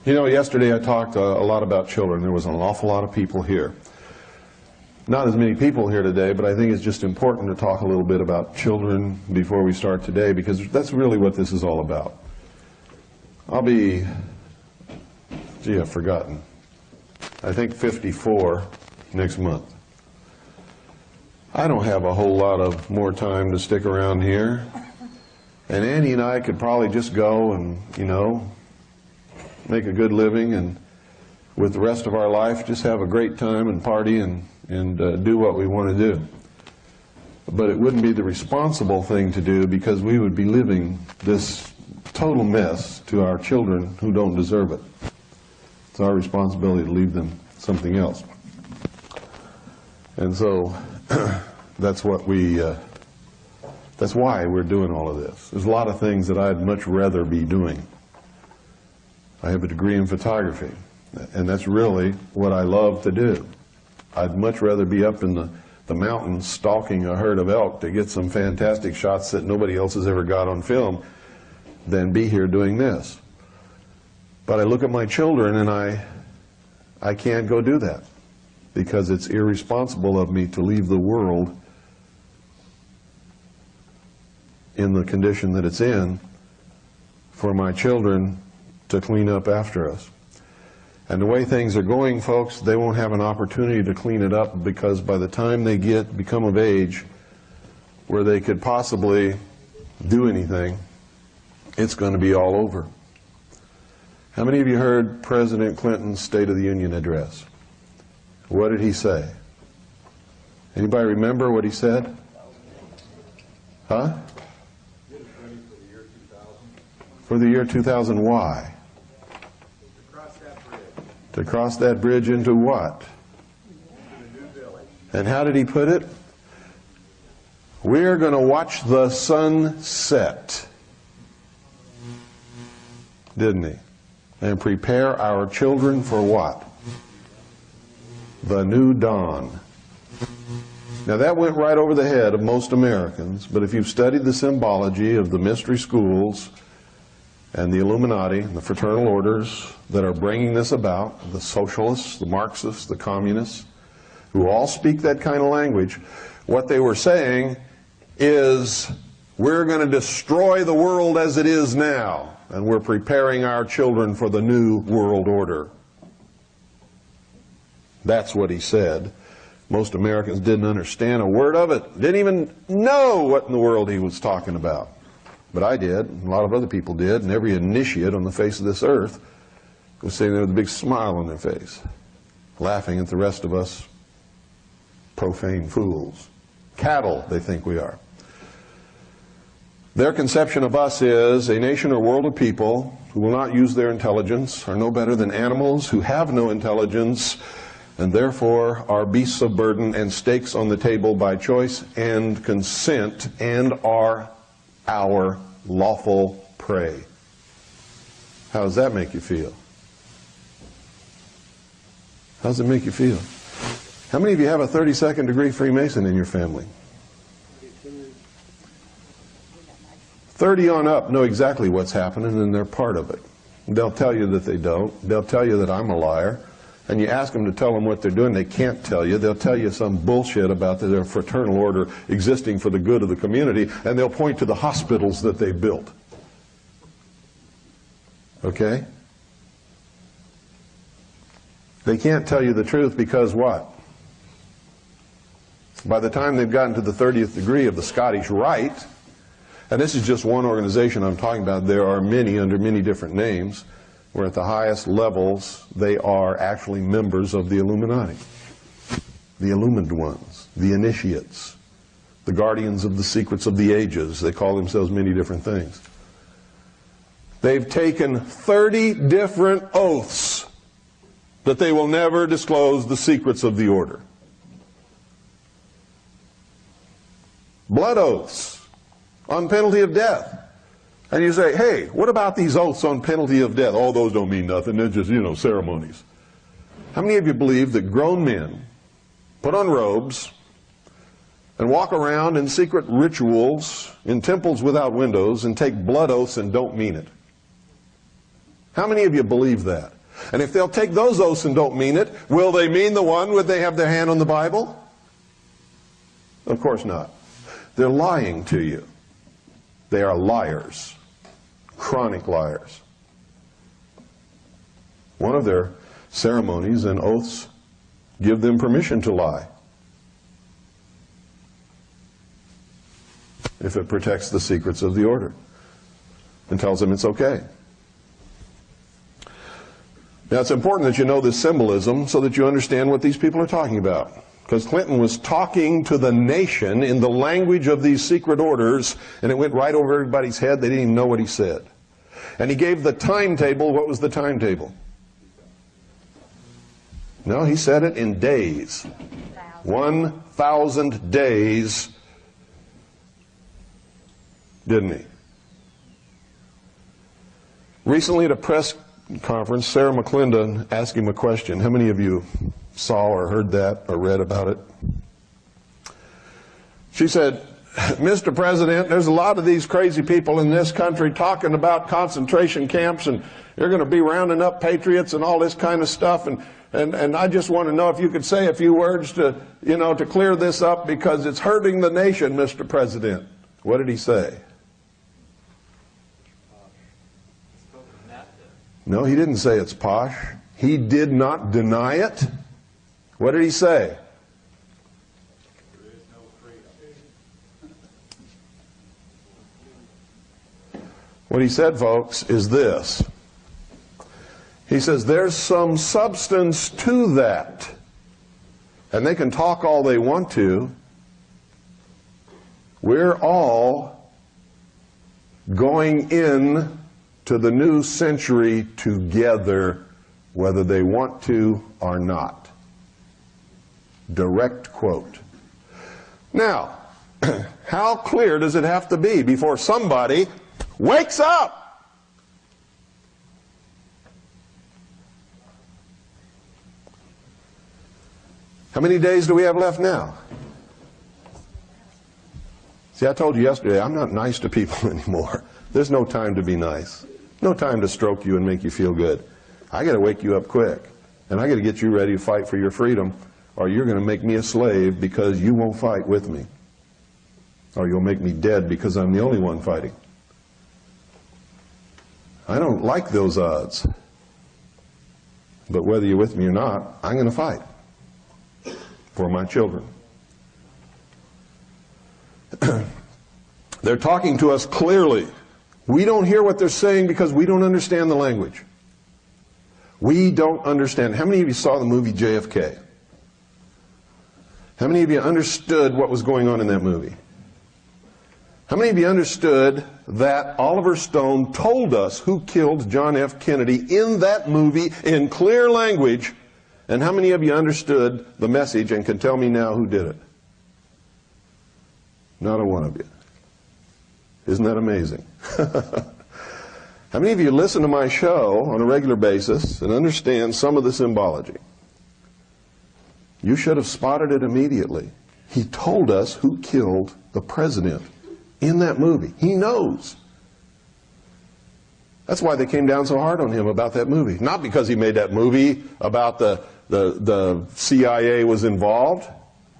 You know, yesterday I talked a lot about children. There was an awful lot of people here. Not as many people here today, but I think it's just important to talk a little bit about children before we start today, because that's really what this is all about. I'll be, gee, I've forgotten. I think 54 next month. I don't have a whole lot of more time to stick around here. And Annie and I could probably just go and, you know, make a good living, and with the rest of our life just have a great time and party and do what we want to do. But it wouldn't be the responsible thing to do, because we would be living this total mess to our children who don't deserve it. It's our responsibility to leave them something else. And so that's what that's why we're doing all of this. There's a lot of things that I'd much rather be doing. I have a degree in photography, and that's really what I love to do. I'd much rather be up in the mountains stalking a herd of elk to get some fantastic shots that nobody else has ever got on film than be here doing this. But I look at my children and I can't go do that, because it's irresponsible of me to leave the world in the condition that it's in for my children to clean up after us. And the way things are going, folks, they won't have an opportunity to clean it up, because by the time they become of age where they could possibly do anything, it's going to be all over. How many of you heard President Clinton's State of the Union address? What did he say? Anybody remember what he said? Huh? For the year 2000, why? To cross that bridge into what? And how did he put it? We're going to watch the sun set, didn't he? And prepare our children for what? The new dawn. Now that went right over the head of most Americans, but if you've studied the symbology of the mystery schools and the Illuminati, the fraternal orders that are bringing this about, the socialists, the Marxists, the communists, who all speak that kind of language, what they were saying is, we're going to destroy the world as it is now, and we're preparing our children for the new world order. That's what he said. Most Americans didn't understand a word of it, didn't even know what in the world he was talking about. But I did, and a lot of other people did, and every initiate on the face of this earth was sitting there with a big smile on their face, laughing at the rest of us profane fools. Cattle, they think we are. Their conception of us is a nation or world of people who will not use their intelligence, are no better than animals who have no intelligence, and therefore are beasts of burden and stakes on the table by choice and consent, and are our lawful prey. How does that make you feel? How does it make you feel? How many of you have a 32nd degree Freemason in your family? 30 on up know exactly what's happening, and they're part of it. They'll tell you that they don't. They'll tell you that I'm a liar. And you ask them to tell them what they're doing, they can't tell you. They'll tell you some bullshit about their fraternal order existing for the good of the community, and they'll point to the hospitals that they built. Okay? They can't tell you the truth because what? By the time they've gotten to the 30th degree of the Scottish Rite, and this is just one organization I'm talking about, there are many under many different names, where at the highest levels they are actually members of the Illuminati. The illumined ones, the initiates, the guardians of the secrets of the ages. They call themselves many different things. They've taken 30 different oaths that they will never disclose the secrets of the order. Blood oaths on penalty of death. And you say, hey, what about these oaths on penalty of death? Oh, those don't mean nothing. They're just, ceremonies. How many of you believe that grown men put on robes and walk around in secret rituals in temples without windows and take blood oaths and don't mean it? How many of you believe that? And if they'll take those oaths and don't mean it, will they mean the one where they have their hand on the Bible? Of course not. They're lying to you. They are liars. Chronic liars. One of their ceremonies and oaths give them permission to lie, if it protects the secrets of the order and tells them it's okay. Now, it's important that you know this symbolism so that you understand what these people are talking about. Because Clinton was talking to the nation in the language of these secret orders, and it went right over everybody's head. They didn't even know what he said. And he gave the timetable. What was the timetable? No, he said it in days. 1,000 days, didn't he? Recently at a press conference, Sarah McClendon asked him a question. How many of you saw or heard that or read about it? She said, Mr. President, there's a lot of these crazy people in this country talking about concentration camps, and they're going to be rounding up patriots and all this kind of stuff, and I just want to know if you could say a few words to, to clear this up, because it's hurting the nation, Mr. President. What did he say? No, he didn't say it's posh. He did not deny it. What did he say? There is no freedom. What he said, folks, is this. He says there's some substance to that. And they can talk all they want to. We're all going in to the new century together, whether they want to or not. Direct quote. Now, how clear does it have to be before somebody wakes up? How many days do we have left now? See, I told you yesterday, I'm not nice to people anymore. There's no time to be nice. No time to stroke you and make you feel good. I got to wake you up quick. And I got to get you ready to fight for your freedom, or you're going to make me a slave because you won't fight with me. Or you'll make me dead because I'm the only one fighting. I don't like those odds. But whether you're with me or not, I'm going to fight for my children. They're talking to us clearly. We don't hear what they're saying because we don't understand the language. We don't understand. How many of you saw the movie JFK? How many of you understood what was going on in that movie? How many of you understood that Oliver Stone told us who killed John F. Kennedy in that movie in clear language? And how many of you understood the message and can tell me now who did it? Not a one of you. Isn't that amazing? How many of you listen to my show on a regular basis and understand some of the symbology? You should have spotted it immediately. He told us who killed the president in that movie. He knows. That's why they came down so hard on him about that movie. Not because he made that movie about the CIA was involved,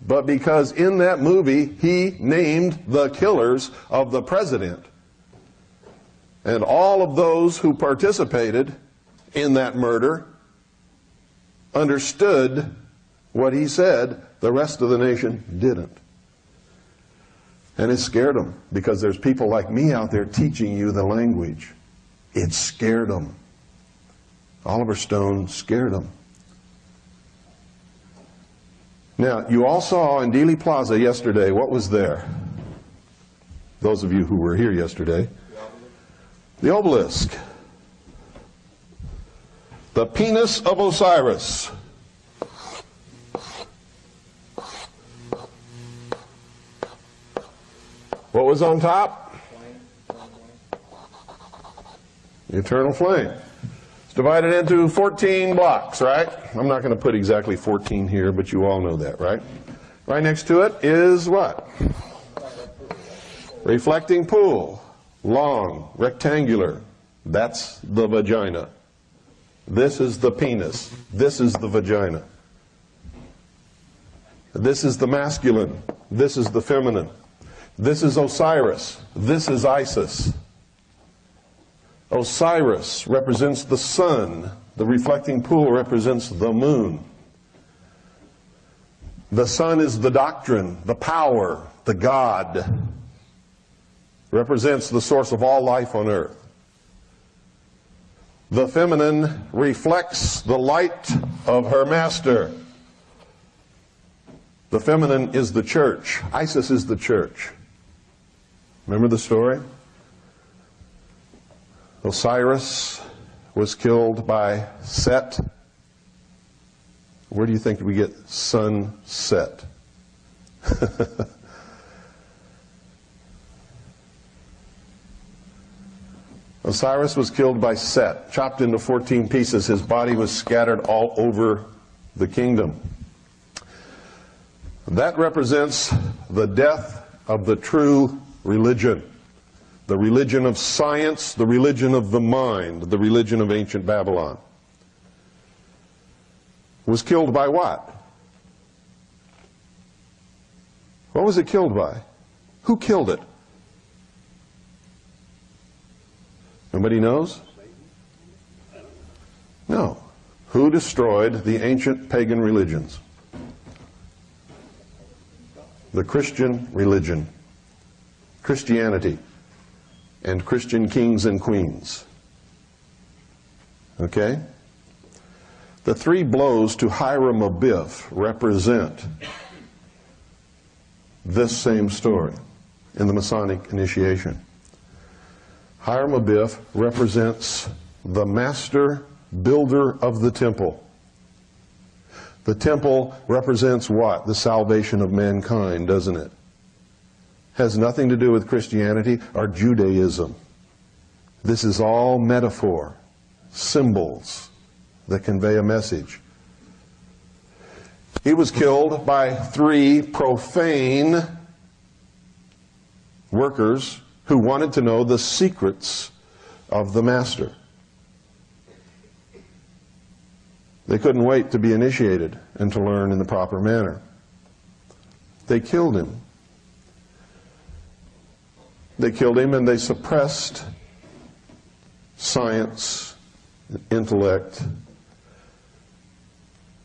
but because in that movie he named the killers of the president. And all of those who participated in that murder understood what he said. The rest of the nation didn't. And it scared them, because there's people like me out there teaching you the language. It scared them. Oliver Stone scared them. Now, you all saw in Dealey Plaza yesterday, what was there? Those of you who were here yesterday. The obelisk. The penis of Osiris. What was on top? The eternal flame. It's divided into 14 blocks, right? I'm not going to put exactly 14 here, but you all know that, right? Right next to it is what? Reflecting pool. Long, rectangular. That's the vagina. This is the penis. This is the vagina. This is the masculine. This is the feminine. This is Osiris. This is Isis. Osiris represents the sun. The reflecting pool represents the moon. The sun is the doctrine, the power, the God. Represents the source of all life on earth. The feminine reflects the light of her master. The feminine is the church. Isis is the church. Remember the story? Osiris was killed by Set. Where do you think we get sunset? Osiris was killed by Set, chopped into 14 pieces. His body was scattered all over the kingdom. That represents the death of the true religion. The religion of science, the religion of the mind, the religion of ancient Babylon. Was killed by what? What was it killed by? Who killed it? Nobody knows? No. Who destroyed the ancient pagan religions? The Christian religion. Christianity. And Christian kings and queens. Okay? The three blows to Hiram Abiff represent this same story in the Masonic initiation. Hiram Abiff represents the master builder of the temple. The temple represents what? The salvation of mankind, doesn't it? Has nothing to do with Christianity or Judaism. This is all metaphor, symbols that convey a message. He was killed by 3 profane workers who wanted to know the secrets of the master. They couldn't wait to be initiated and to learn in the proper manner. They killed him. They killed him and they suppressed science, intellect,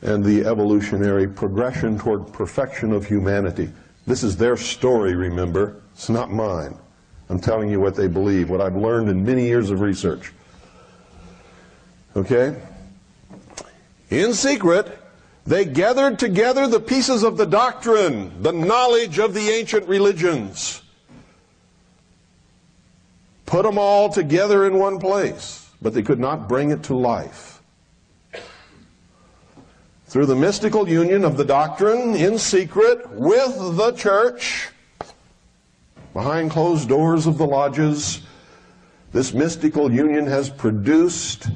and the evolutionary progression toward perfection of humanity. This is their story, remember. It's not mine. I'm telling you what they believe, what I've learned in many years of research. Okay? In secret, they gathered together the pieces of the doctrine, the knowledge of the ancient religions. Put them all together in one place, but they could not bring it to life. Through the mystical union of the doctrine in secret with the church, behind closed doors of the lodges, this mystical union has produced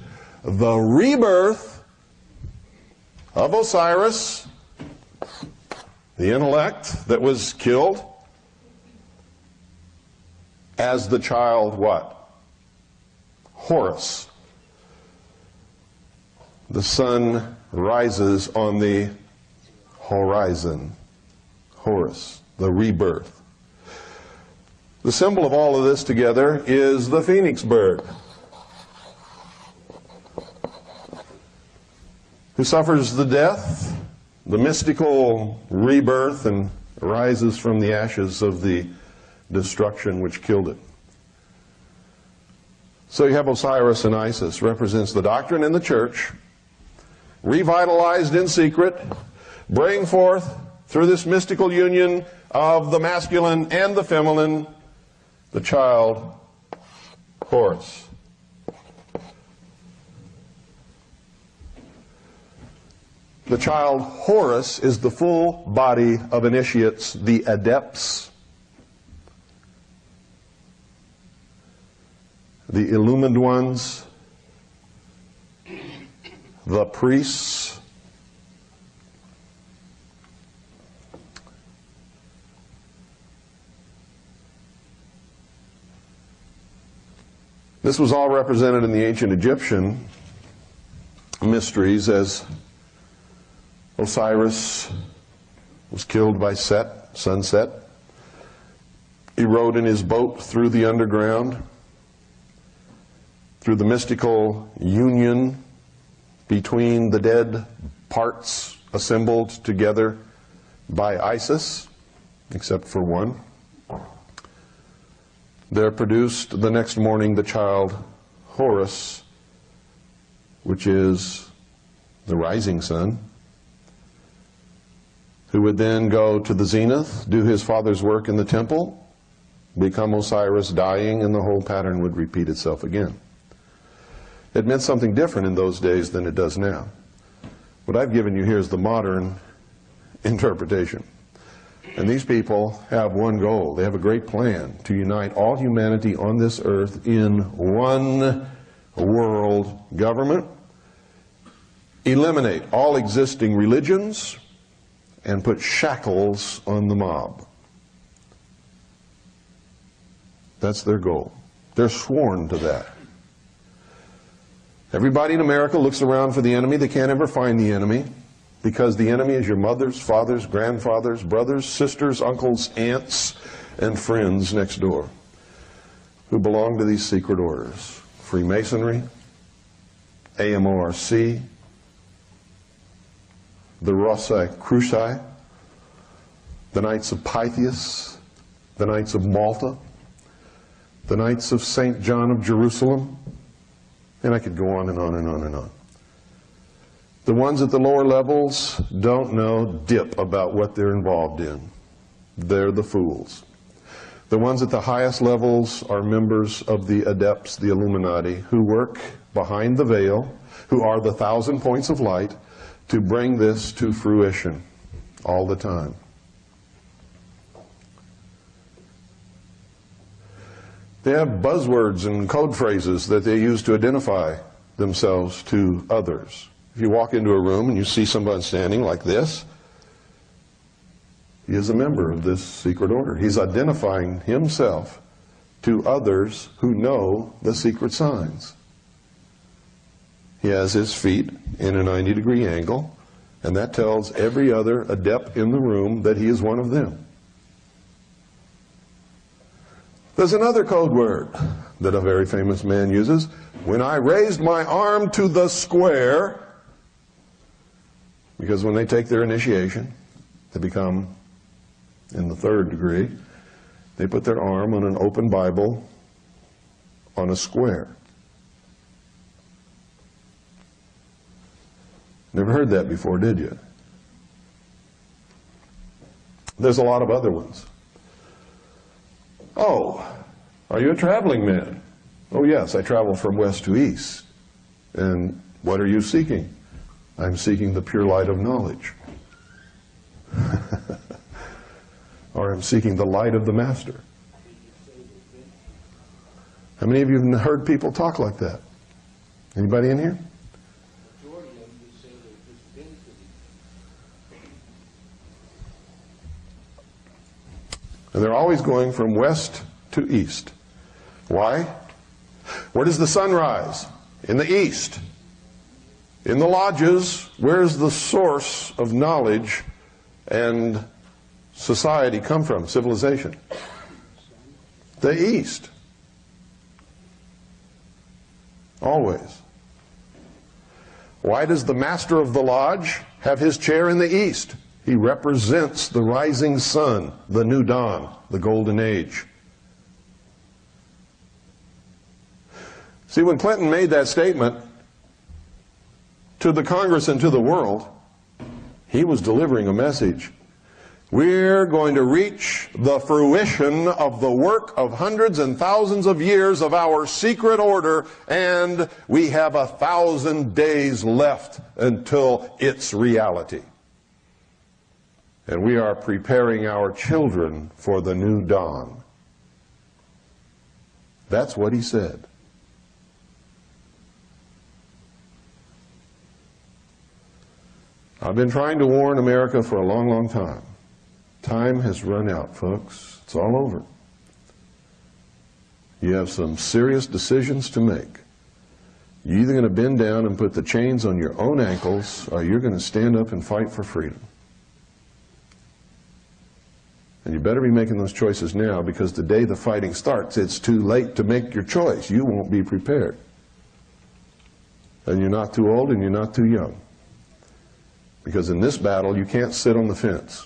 the rebirth of Osiris, the intellect that was killed, as the child what? Horus. The sun rises on the horizon. Horus, the rebirth. The symbol of all of this together is the phoenix bird, who suffers the death, the mystical rebirth, and rises from the ashes of the destruction which killed it. So you have Osiris and Isis, represents the doctrine in the church, revitalized in secret, bring forth through this mystical union of the masculine and the feminine, the child Horus. The child Horus is the full body of initiates, the adepts, the illumined ones, the priests, this was all represented in the ancient Egyptian mysteries as Osiris was killed by Set, sunset. He rode in his boat through the underground, through the mystical union between the dead parts assembled together by Isis, except for one. There produced the next morning the child Horus, which is the rising sun, who would then go to the zenith, do his father's work in the temple, become Osiris, dying, and the whole pattern would repeat itself again. It meant something different in those days than it does now. What I've given you here is the modern interpretation. And these people have one goal. They have a great plan to unite all humanity on this earth in one world government, eliminate all existing religions, and put shackles on the mob. That's their goal. They're sworn to that. Everybody in America looks around for the enemy. They can't ever find the enemy, because the enemy is your mothers, fathers, grandfathers, brothers, sisters, uncles, aunts, and friends next door who belong to these secret orders. Freemasonry, AMORC, the Rosicrucians, the Knights of Pythias, the Knights of Malta, the Knights of St. John of Jerusalem, and I could go on and on and on and on. The ones at the lower levels don't know dip about what they're involved in. They're the fools. The ones at the highest levels are members of the adepts, the Illuminati, who work behind the veil, who are the 1,000 points of light, to bring this to fruition all the time. They have buzzwords and code phrases that they use to identify themselves to others. If you walk into a room and you see somebody standing like this, he is a member of this secret order. He's identifying himself to others who know the secret signs. He has his feet in a 90-degree angle, and that tells every other adept in the room that he is one of them. There's another code word that a very famous man uses. When I raised my arm to the square, because when they take their initiation, they become in the 3rd degree, they put their arm on an open Bible on a square. Never heard that before, did you? There's a lot of other ones. Oh, are you a traveling man? Oh yes, I travel from west to east. And what are you seeking? I'm seeking the pure light of knowledge. Or I'm seeking the light of the Master. How many of you have heard people talk like that? Anybody in here? And they're always going from west to east. Why? Where does the sun rise? In the east. In the lodges, where's the source of knowledge and society come from, civilization? The east. Always. Why does the master of the lodge have his chair in the east? He represents the rising sun, the new dawn, the golden age. See, when Clinton made that statement to the Congress and to the world, he was delivering a message. We're going to reach the fruition of the work of hundreds and thousands of years of our secret order, and we have 1,000 days left until its reality. And we are preparing our children for the new dawn. That's what he said. I've been trying to warn America for a long, long time. Time has run out, folks. It's all over. You have some serious decisions to make. You're either going to bend down and put the chains on your own ankles, or you're going to stand up and fight for freedom. And you better be making those choices now, because the day the fighting starts, it's too late to make your choice. You won't be prepared. And you're not too old and you're not too young. Because in this battle, you can't sit on the fence.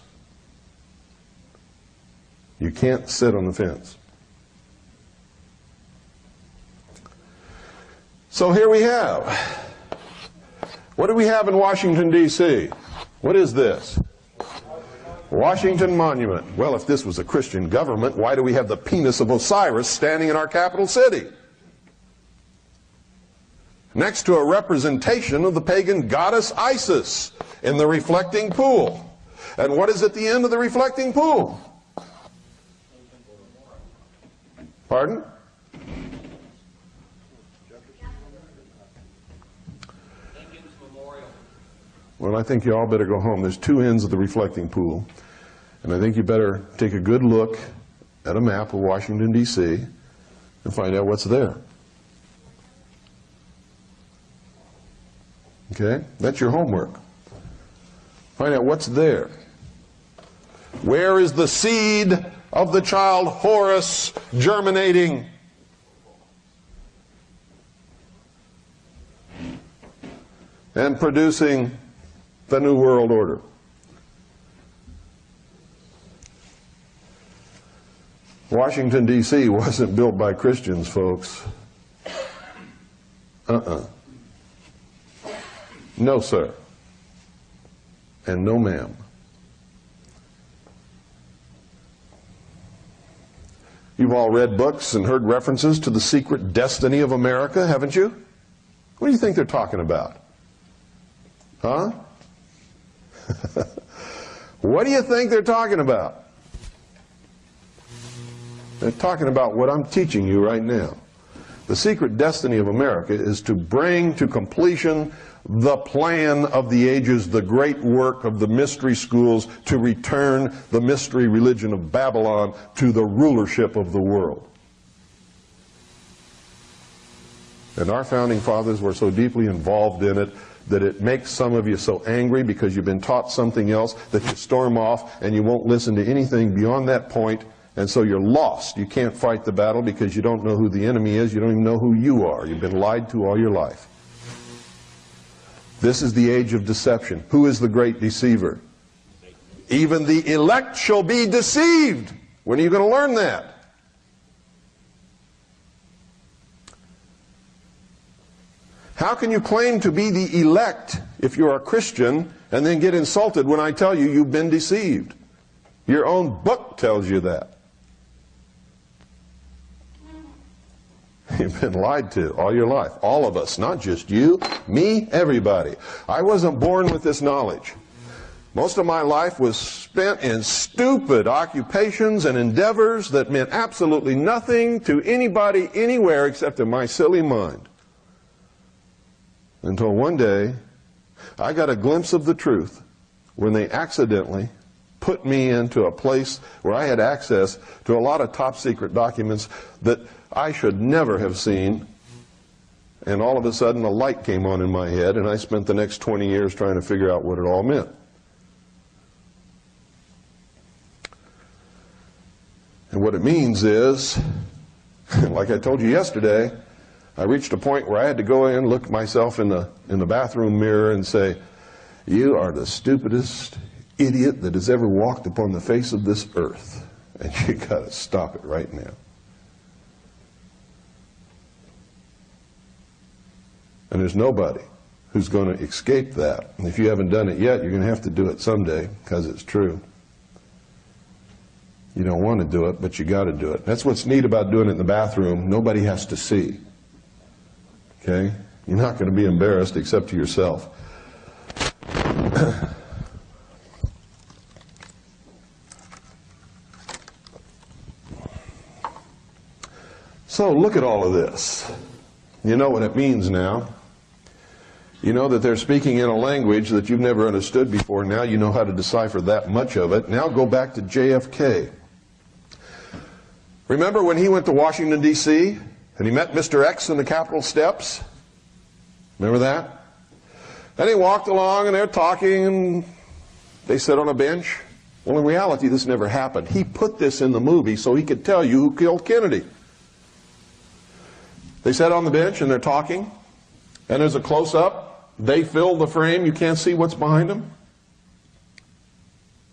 You can't sit on the fence. So here we have. What do we have in Washington, D.C.? What is this? Washington Monument. Well, if this was a Christian government, why do we have the penis of Osiris standing in our capital city? Next to a representation of the pagan goddess Isis in the reflecting pool. And what is at the end of the reflecting pool? Pardon? Well, I think you all better go home. There's two ends of the reflecting pool. And I think you better take a good look at a map of Washington, D.C. and find out what's there. Okay? That's your homework. Find out what's there. Where is the seed of the child Horus germinating? And producing the New World Order. Washington, D.C. wasn't built by Christians, folks. No, sir. And no, ma'am. You've all read books and heard references to the secret destiny of America, haven't you? What do you think they're talking about? Huh? What do you think they're talking about? They're talking about what I'm teaching you right now. The secret destiny of America is to bring to completion the plan of the ages, the great work of the mystery schools, to return the mystery religion of Babylon to the rulership of the world. And our founding fathers were so deeply involved in it that it makes some of you so angry because you've been taught something else that you storm off and you won't listen to anything beyond that point, and so you're lost. You can't fight the battle because you don't know who the enemy is. You don't even know who you are. You've been lied to all your life. This is the age of deception. Who is the great deceiver? Even the elect shall be deceived. When are you going to learn that? How can you claim to be the elect if you're a Christian and then get insulted when I tell you you've been deceived? Your own book tells you that. You've been lied to all your life. All of us, not just you, me, everybody. I wasn't born with this knowledge. Most of my life was spent in stupid occupations and endeavors that meant absolutely nothing to anybody anywhere except in my silly mind. Until one day, I got a glimpse of the truth when they accidentally put me into a place where I had access to a lot of top secret documents that I should never have seen. And all of a sudden a light came on in my head, and I spent the next 20 years trying to figure out what it all meant. And what it means is, like I told you yesterday, I reached a point where I had to go in, look myself in the bathroom mirror and say, you are the stupidest idiot that has ever walked upon the face of this earth. And you got to stop it right now. And there's nobody who's going to escape that. And if you haven't done it yet, you're going to have to do it someday, because it's true. You don't want to do it, but you got to do it. That's what's neat about doing it in the bathroom. Nobody has to see. Okay? You're not going to be embarrassed except to yourself. So look at all of this. You know what it means now. You know that they're speaking in a language that you've never understood before. Now you know how to decipher that much of it. Now go back to JFK. Remember when he went to Washington, D.C., and he met Mr. X in the Capitol steps? Remember that? And he walked along, and they're talking, and they sit on a bench. Well, in reality, this never happened. He put this in the movie so he could tell you who killed Kennedy. They sat on the bench, and they're talking, and there's a close-up. They fill the frame. You can't see what's behind them.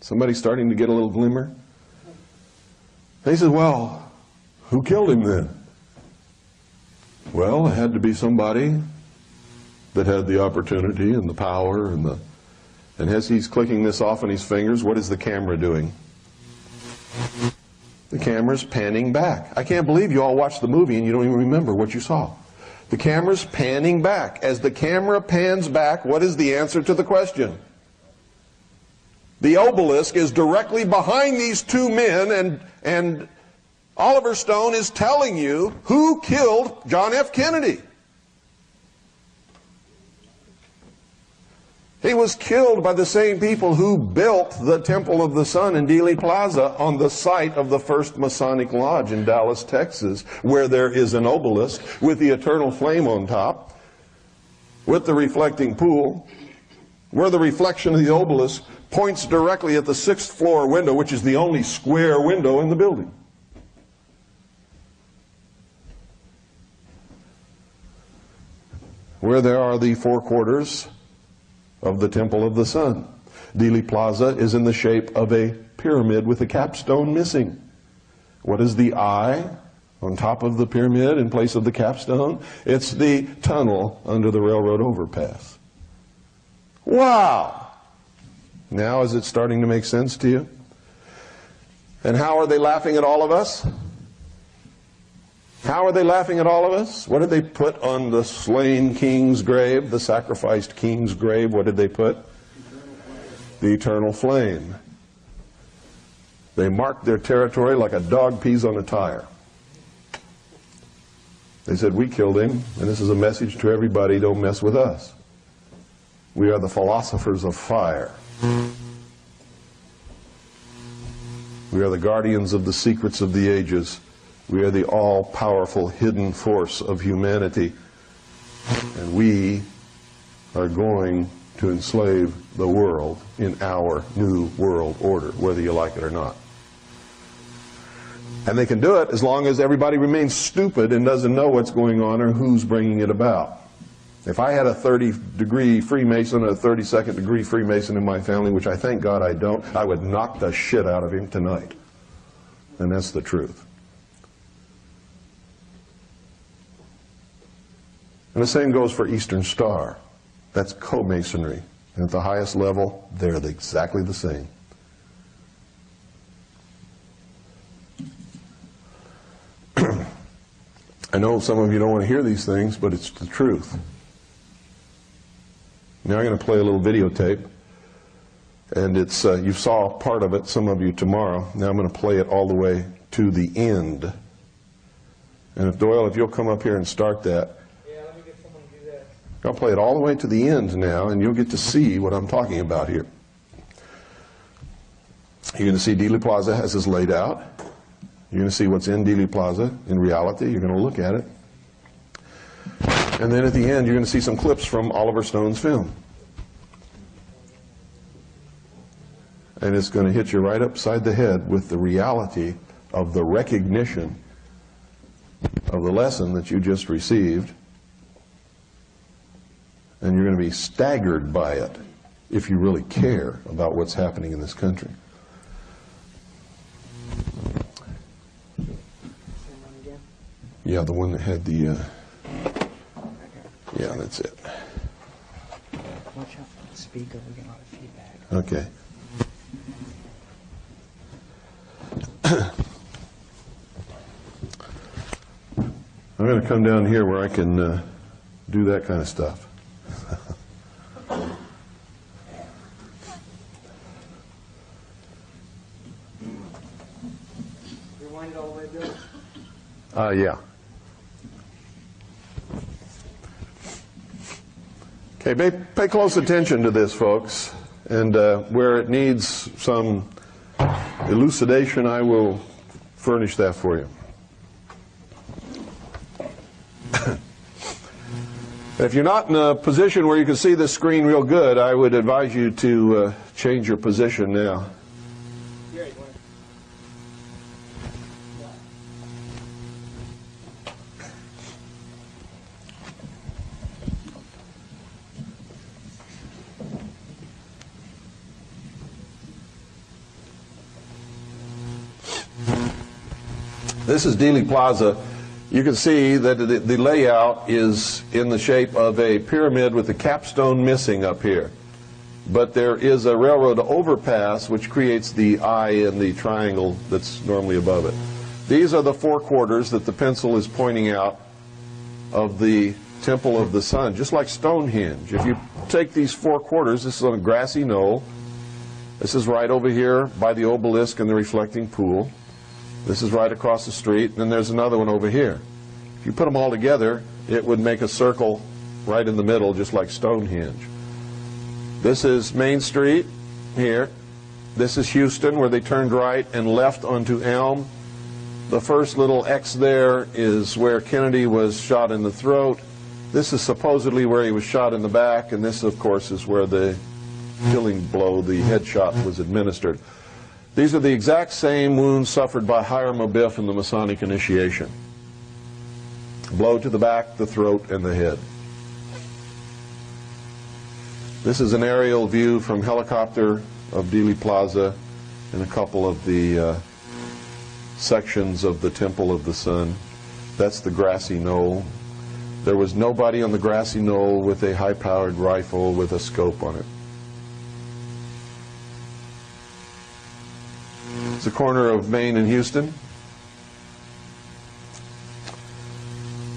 Somebody's starting to get a little glimmer. They said, well, who killed him then? Well, it had to be somebody that had the opportunity and the power and as he's clicking this off on his fingers, what is the camera doing? The camera's panning back. I can't believe you all watched the movie and you don't even remember what you saw. The camera's panning back. As the camera pans back, what is the answer to the question? The obelisk is directly behind these two men, and Oliver Stone is telling you who killed John F. Kennedy. He was killed by the same people who built the Temple of the Sun in Dealey Plaza on the site of the first Masonic Lodge in Dallas, Texas, where there is an obelisk with the eternal flame on top, with the reflecting pool, where the reflection of the obelisk points directly at the 6th floor window, which is the only square window in the building. Where there are the 4 quarters of the Temple of the Sun. Dealey Plaza is in the shape of a pyramid with a capstone missing. What is the eye on top of the pyramid in place of the capstone? It's the tunnel under the railroad overpass. Wow! Now is it starting to make sense to you? And how are they laughing at all of us? How are they laughing at all of us? What did they put on the slain king's grave, the sacrificed king's grave? What did they put? The eternal flame. They marked their territory like a dog pees on a tire. They said, we killed him, and this is a message to everybody, don't mess with us. We are the philosophers of fire. We are the guardians of the secrets of the ages. We are the all-powerful hidden force of humanity, and we are going to enslave the world in our new world order, whether you like it or not. And they can do it as long as everybody remains stupid and doesn't know what's going on or who's bringing it about. If I had a 30-degree Freemason and a 32nd-degree Freemason in my family, which I thank God I don't, I would knock the shit out of him tonight. And that's the truth. And the same goes for Eastern Star. That's co-masonry. And at the highest level, they're exactly the same. I know some of you don't want to hear these things, but it's the truth. Now I'm going to play a little videotape. And it's you saw part of it, some of you tomorrow. Now I'm going to play it all the way to the end. And if Doyle, if you'll come up here and start that. I'll play it all the way to the end now, and you'll get to see what I'm talking about here. You're going to see Dealey Plaza as is laid out. You're going to see what's in Dealey Plaza in reality. You're going to look at it. And then at the end, you're going to see some clips from Oliver Stone's film. And it's going to hit you right upside the head with the reality of the recognition of the lesson that you just received. And you're going to be staggered by it if you really care about what's happening in this country. Yeah, the one that had the, yeah, that's it. Watch out for the speaker, we get a lot of feedback. Okay. I'm going to come down here where I can do that kind of stuff. Rewind it all the way, Bill. Yeah. Okay, pay close attention to this, folks, and where it needs some elucidation, I will furnish that for you. If you're not in a position where you can see the screen real good, I would advise you to change your position now. This is Dealey Plaza. You can see that the layout is in the shape of a pyramid with the capstone missing up here. But there is a railroad overpass which creates the eye in the triangle that's normally above it. These are the four quarters that the pencil is pointing out of the Temple of the Sun, just like Stonehenge. If you take these four quarters, this is on a grassy knoll. This is right over here by the obelisk and the reflecting pool. This is right across the street, and then there's another one over here. If you put them all together, it would make a circle right in the middle, just like Stonehenge. This is Main Street here. This is Houston, where they turned right and left onto Elm. The first little X there is where Kennedy was shot in the throat. This is supposedly where he was shot in the back, and this, of course, is where the killing blow, the headshot, was administered. These are the exact same wounds suffered by Hiram Abiff in the Masonic initiation. Blow to the back, the throat, and the head. This is an aerial view from helicopter of Dealey Plaza and a couple of the sections of the Temple of the Sun. That's the grassy knoll. There was nobody on the grassy knoll with a high-powered rifle with a scope on it. It's the corner of Main and Houston.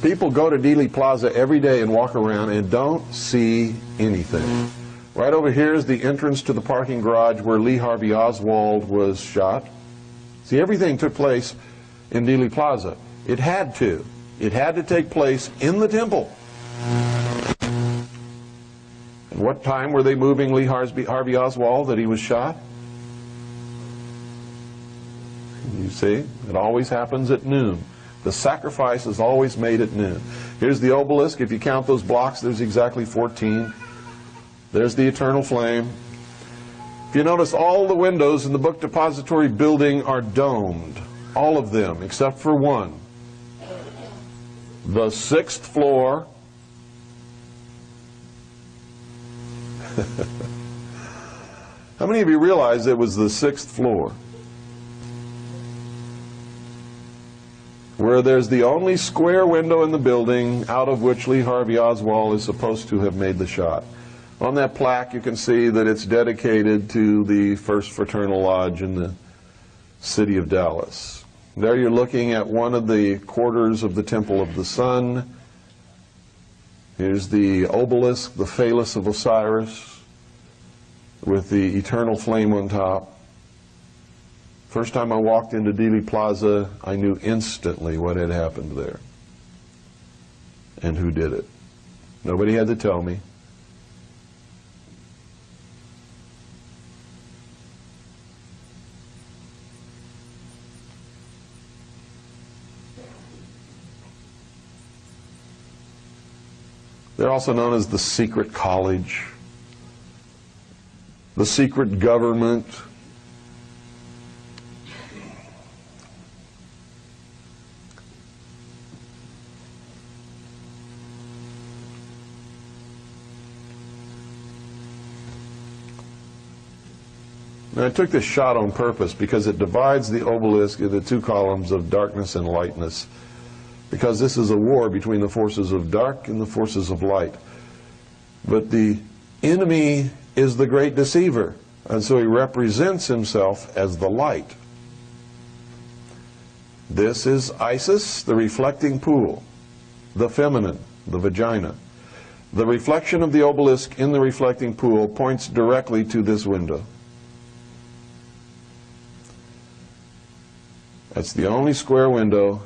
People go to Dealey Plaza every day and walk around and don't see anything. Right over here is the entrance to the parking garage where Lee Harvey Oswald was shot. See, everything took place in Dealey Plaza. It had to. It had to take place in the temple. And what time were they moving Lee Harvey Oswald that he was shot? You see, it always happens at noon. The sacrifice is always made at noon. Here's the obelisk. If you count those blocks, there's exactly 14. There's the eternal flame. If you notice, all the windows in the book depository building are domed. All of them, except for one. The 6th floor. How many of you realize it was the 6th floor? Where there's the only square window in the building out of which Lee Harvey Oswald is supposed to have made the shot. On that plaque you can see that it's dedicated to the First Fraternal Lodge in the city of Dallas. There you're looking at one of the quarters of the Temple of the Sun. Here's the obelisk, the phallus of Osiris, with the eternal flame on top. First time I walked into Dealey Plaza, I knew instantly what had happened there and who did it. Nobody had to tell me. They're also known as the secret college, the secret government. Now, I took this shot on purpose because it divides the obelisk into two columns of darkness and lightness, because this is a war between the forces of dark and the forces of light. But the enemy is the great deceiver, and so he represents himself as the light. This is Isis, the reflecting pool, the feminine, the vagina. The reflection of the obelisk in the reflecting pool points directly to this window. That's the only square window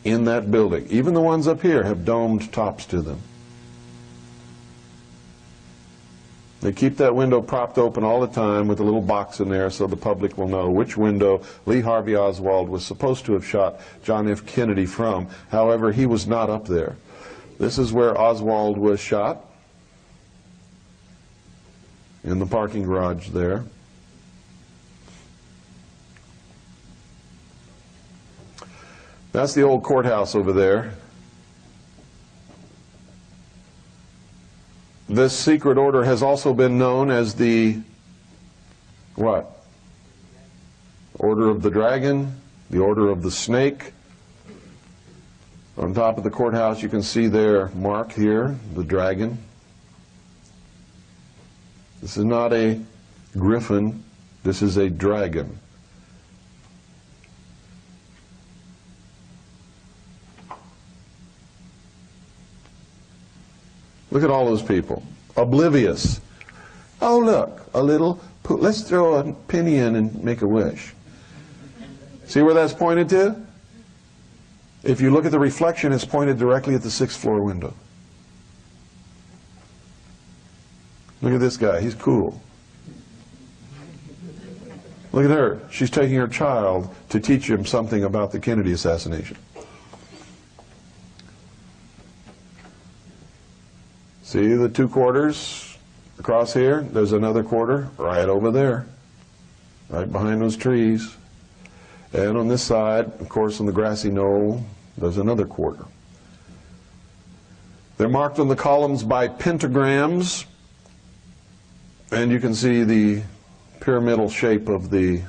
in that building. Even the ones up here have domed tops to them. They keep that window propped open all the time with a little box in there so the public will know which window Lee Harvey Oswald was supposed to have shot John F. Kennedy from. However, he was not up there. This is where Oswald was shot, in the parking garage there. That's the old courthouse over there. This secret order has also been known as the, what? Order of the Dragon, the Order of the Snake. On top of the courthouse you can see their mark here, the dragon. This is not a griffin, this is a dragon. Look at all those people, oblivious. Oh look, a little, let's throw a penny in and make a wish. See where that's pointed to? If you look at the reflection, it's pointed directly at the 6th floor window. Look at this guy, he's cool. Look at her, she's taking her child to teach him something about the Kennedy assassination. See the 2 quarters across here? There's another quarter right over there, right behind those trees. And on this side, of course, on the grassy knoll, there's another quarter. They're marked on the columns by pentagrams, and you can see the pyramidal shape of the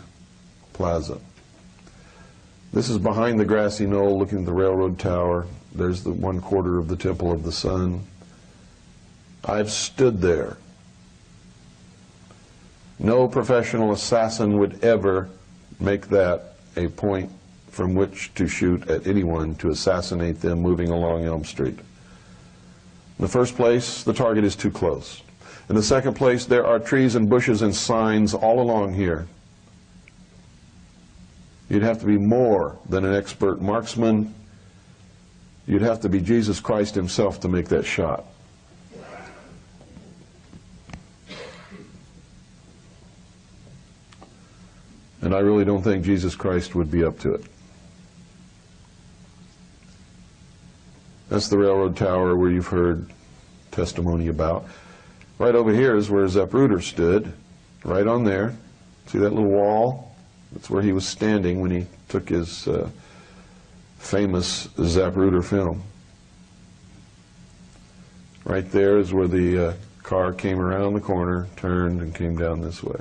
plaza. This is behind the grassy knoll looking at the railroad tower. There's the 1 quarter of the Temple of the Sun. I've stood there. No professional assassin would ever make that a point from which to shoot at anyone to assassinate them moving along Elm Street. In the first place, the target is too close. In the second place, there are trees and bushes and signs all along here. You'd have to be more than an expert marksman. You'd have to be Jesus Christ himself to make that shot. And I really don't think Jesus Christ would be up to it. That's the railroad tower where you've heard testimony about. Right over here is where Zapruder stood, right on there. See that little wall? That's where he was standing when he took his famous Zapruder film. Right there is where the car came around the corner, turned, and came down this way.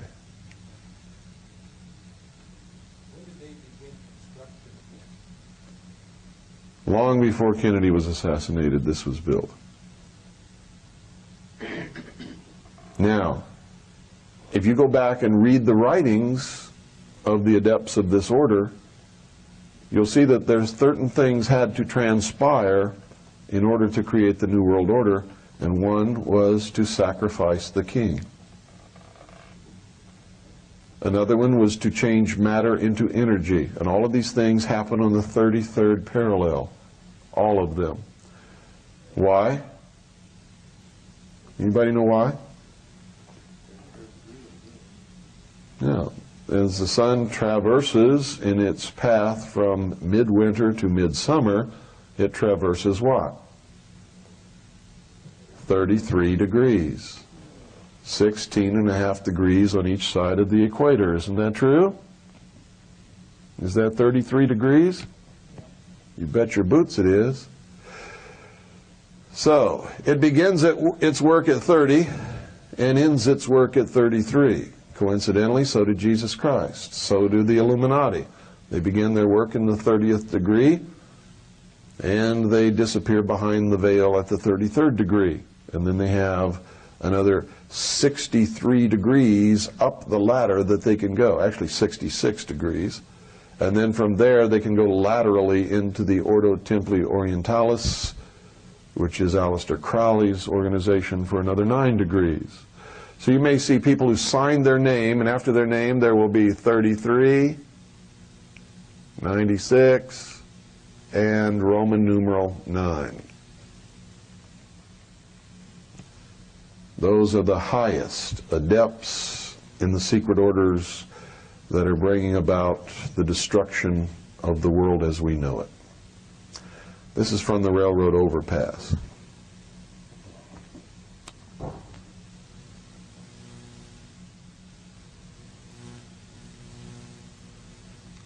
Long before Kennedy was assassinated, this was built. Now, if you go back and read the writings of the adepts of this order, you'll see that there's certain things had to transpire in order to create the New World Order, and one was to sacrifice the king. Another one was to change matter into energy, and all of these things happen on the 33rd parallel, all of them. Why? Anybody know why? Now, as the sun traverses in its path from midwinter to midsummer, it traverses what? 33 degrees. 16.5 degrees on each side of the equator. Isn't that true? Is that 33 degrees? You bet your boots it is. So, it begins its work at 30 and ends its work at 33. Coincidentally, so did Jesus Christ. So do the Illuminati. They begin their work in the 30th degree and they disappear behind the veil at the 33rd degree. And then they have another 63 degrees up the ladder that they can go, actually 66 degrees, And then from there, they can go laterally into the Ordo Templi Orientalis, which is Aleister Crowley's organization, for another 9 degrees. So you may see people who sign their name, and after their name there will be 33, 96, and Roman numeral 9. Those are the highest adepts in the secret orders that are bringing about the destruction of the world as we know it. This is from the railroad overpass.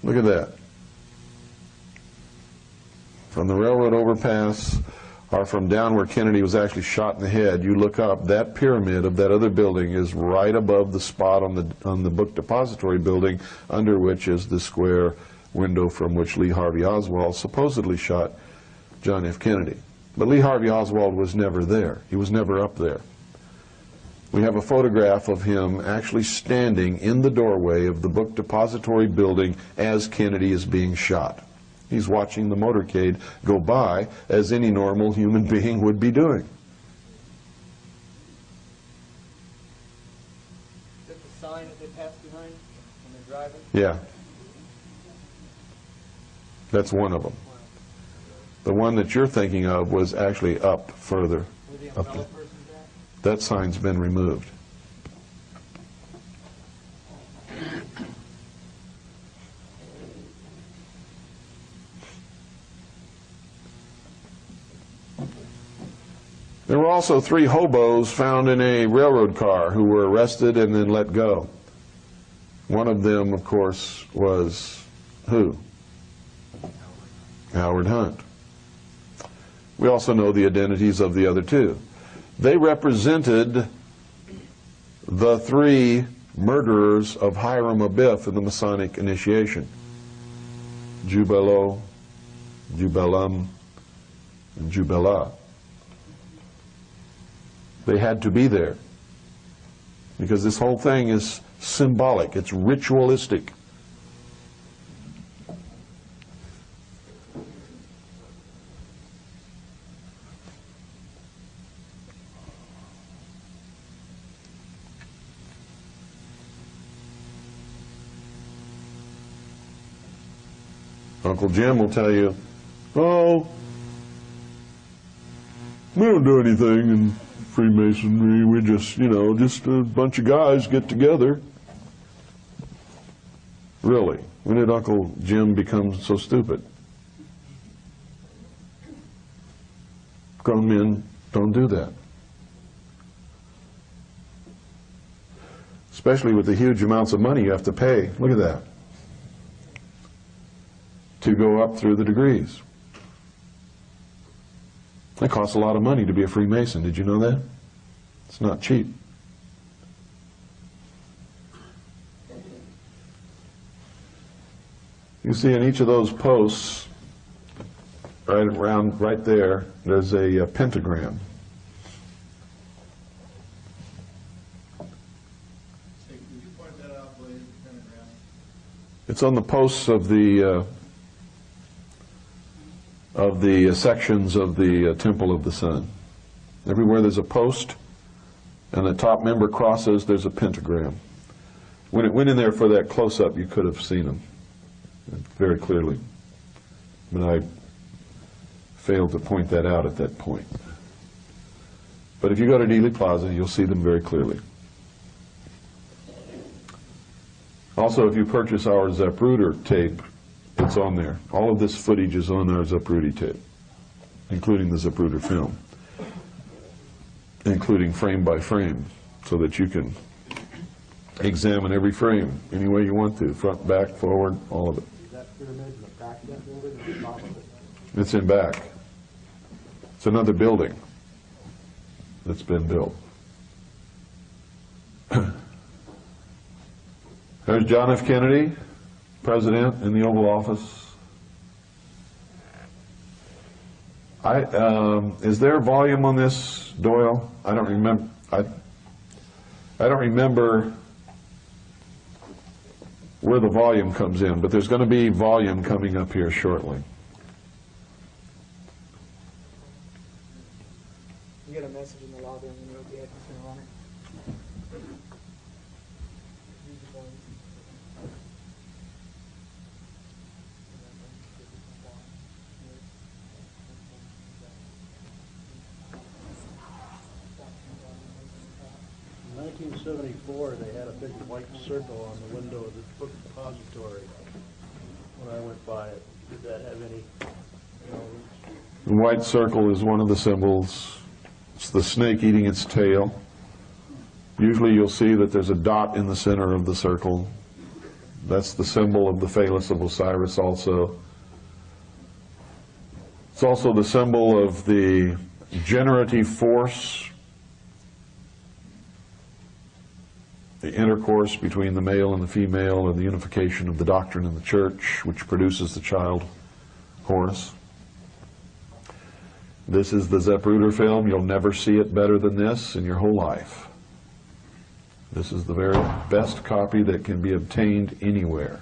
Look at that. From the railroad overpass, or from down where Kennedy was actually shot in the head, you look up, that pyramid of that other building is right above the spot on the book depository building, under which is the square window from which Lee Harvey Oswald supposedly shot John F. Kennedy. But Lee Harvey Oswald was never there. He was never up there. We have a photograph of him actually standing in the doorway of the book depository building as Kennedy is being shot. He's watching the motorcade go by as any normal human being would be doing. Is that the sign that they pass behind when they're driving? Yeah. That's one of them. The one that you're thinking of was actually up further. Where the Up umbrella there. person's at? That sign's been removed. There were also 3 hobos found in a railroad car who were arrested and then let go. One of them, of course, was who? Howard Hunt. We also know the identities of the other 2. They represented the 3 murderers of Hiram Abiff in the Masonic initiation. Jubelo, Jubelum, and Jubela. They had to be there because this whole thing is symbolic, it's ritualistic. Uncle Jim will tell you, oh, we don't do anything in Freemasonry, we just, you know, just a bunch of guys get together. Really? When did Uncle Jim become so stupid? Grown men don't do that. Especially with the huge amounts of money you have to pay. Look at that. To go up through the degrees. It costs a lot of money to be a Freemason. Did you know that? It's not cheap. You see in each of those posts, right there, there's a pentagram. Could you point that out, please, the pentagram? It's on the posts of the sections of the Temple of the Sun. Everywhere there's a post and the top member crosses, there's a pentagram. When it went in there for that close-up, you could have seen them very clearly. But I failed to point that out at that point. But if you go to Dealey Plaza, you'll see them very clearly. Also, if you purchase our Zapruder tape, it's on there. All of this footage is on our Zapruder tape, including the Zapruder film, including frame by frame, so that you can examine every frame any way you want to, front, back, forward, all of it. Is that pyramid in the back of that building or the top of it? It's in back. It's another building that's been built. There's John F. Kennedy, President in the Oval Office. Is there a volume on this, Doyle? I don't remember. I don't remember where the volume comes in, but there's going to be volume coming up here shortly. You get a message in the lobby and you'll get it on it. In 1974, they had a big white circle on the window of the book depository when I went by it. Did that have any? The white circle is one of the symbols. It's the snake eating its tail. Usually you'll see that there's a dot in the center of the circle. That's the symbol of the phallus of Osiris also. It's also the symbol of the generative force, the intercourse between the male and the female, and the unification of the doctrine in the church, which produces the child Horus. This is the Zapruder film. You'll never see it better than this in your whole life. This is the very best copy that can be obtained anywhere.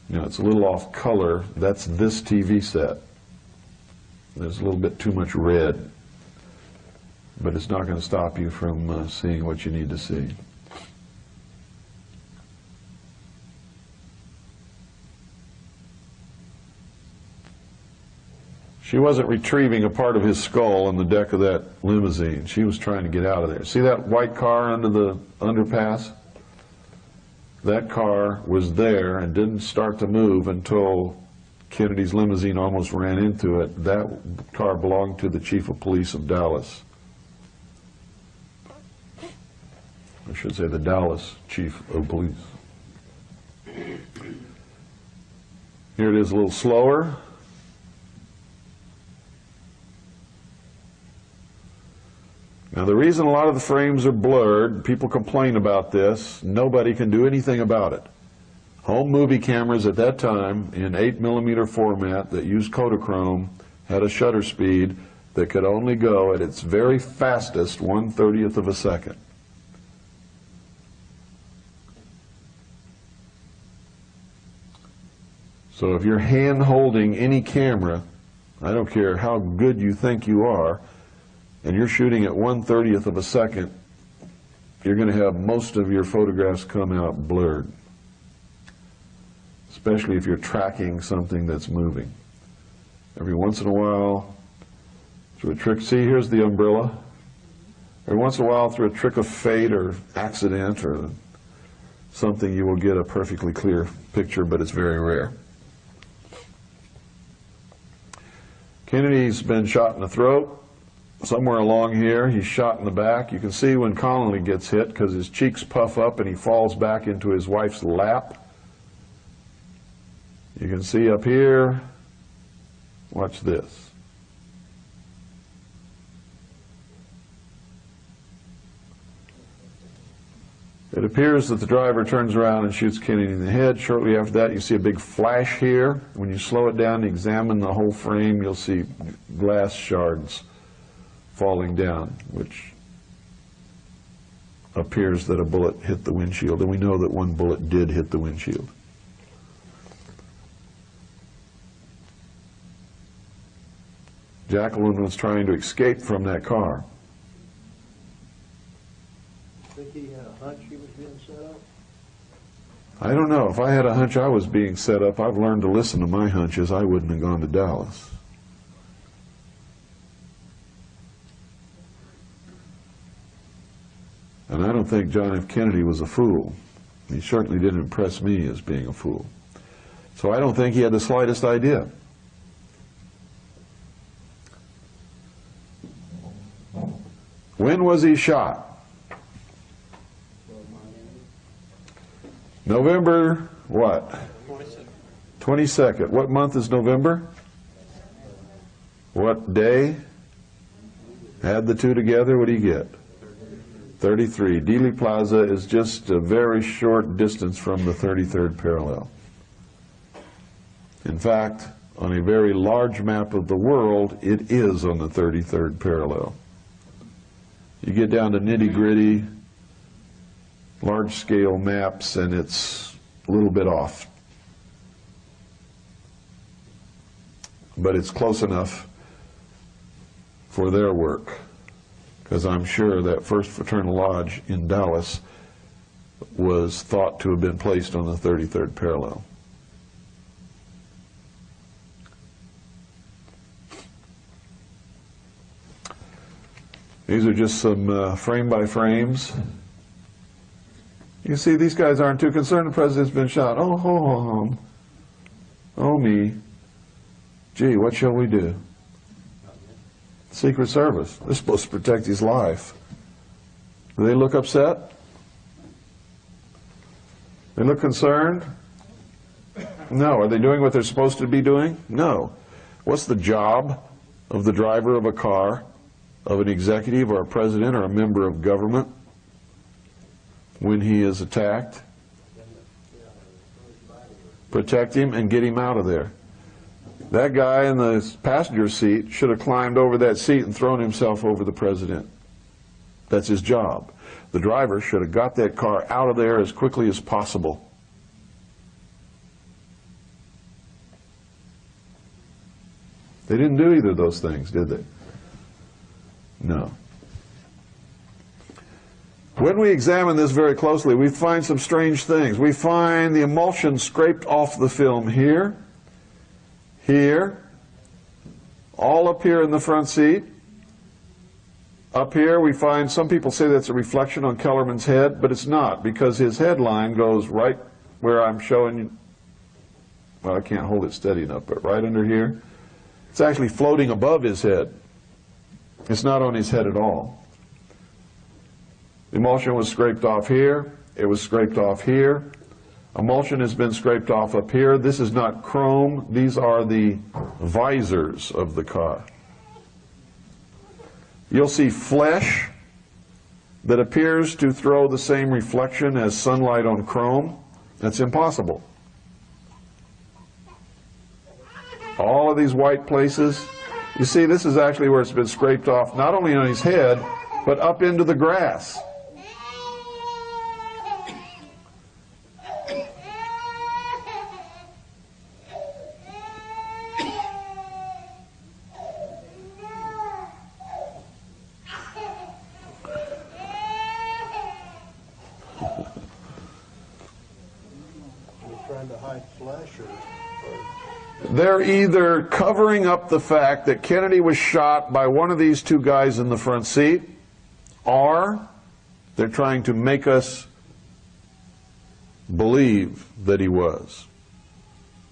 You know, it's a little off color. That's this TV set. There's a little bit too much red, but it's not going to stop you from seeing what you need to see. She wasn't retrieving a part of his skull on the deck of that limousine. She was trying to get out of there. See that white car under the underpass? That car was there and didn't start to move until Kennedy's limousine almost ran into it. That car belonged to the chief of police of Dallas. I should say the Dallas chief of police. Here it is a little slower. Now the reason a lot of the frames are blurred, people complain about this, nobody can do anything about it. Home movie cameras at that time in 8mm format that used Kodachrome had a shutter speed that could only go at its very fastest 1/30th of a second. So if you're hand holding any camera, I don't care how good you think you are, and you're shooting at 1/30th of a second, you're going to have most of your photographs come out blurred, especially if you're tracking something that's moving. Every once in a while, through a trick, see, here's the umbrella. Every once in a while, through a trick of fate or accident or something, you will get a perfectly clear picture, but it's very rare. Kennedy's been shot in the throat. Somewhere along here, he's shot in the back. You can see when Connolly gets hit because his cheeks puff up and he falls back into his wife's lap. You can see up here, watch this. It appears that the driver turns around and shoots Kennedy in the head. Shortly after that, you see a big flash here. When you slow it down and examine the whole frame, you'll see glass shards falling down, which appears that a bullet hit the windshield, and we know that one bullet did hit the windshield. Jacqueline was trying to escape from that car. Think he had a hunch he was being set up? I don't know. If I had a hunch I was being set up, I've learned to listen to my hunches. I wouldn't have gone to Dallas. And I don't think John F. Kennedy was a fool. He certainly didn't impress me as being a fool. So I don't think he had the slightest idea. When was he shot? November what? 22nd. What month is November? What day? Add the two together, what do you get? 33. Dealey Plaza is just a very short distance from the 33rd parallel. In fact, on a very large map of the world, it is on the 33rd parallel. You get down to nitty-gritty, large-scale maps, and it's a little bit off. But it's close enough for their work, because I'm sure that first fraternal lodge in Dallas was thought to have been placed on the 33rd parallel. These are just some frame-by-frames. You see, these guys aren't too concerned the president's been shot. Oh, ho, ho, ho. Oh, me. Gee, what shall we do? Secret Service. They're supposed to protect his life. Do they look upset? They look concerned? No. Are they doing what they're supposed to be doing? No. What's the job of the driver of a car, of an executive or a president or a member of government when he is attacked? Protect him and get him out of there. That guy in the passenger seat should have climbed over that seat and thrown himself over the president. That's his job. The driver should have got that car out of there as quickly as possible. They didn't do either of those things, did they? No. When we examine this very closely, we find some strange things. We find the emulsion scraped off the film here, here, all up here in the front seat. Up here we find, some people say that's a reflection on Kellerman's head, but it's not, because his headline goes right where I'm showing you. Well, I can't hold it steady enough, but right under here. It's actually floating above his head. It's not on his head at all. The emulsion was scraped off here. It was scraped off here. Emulsion has been scraped off up here. This is not chrome. These are the visors of the car. You'll see flesh that appears to throw the same reflection as sunlight on chrome. That's impossible. All of these white places, you see, this is actually where it's been scraped off, not only on his head, but up into the grass. Trying to hide flesh or They're either covering up the fact that Kennedy was shot by one of these two guys in the front seat, or they're trying to make us believe that he was.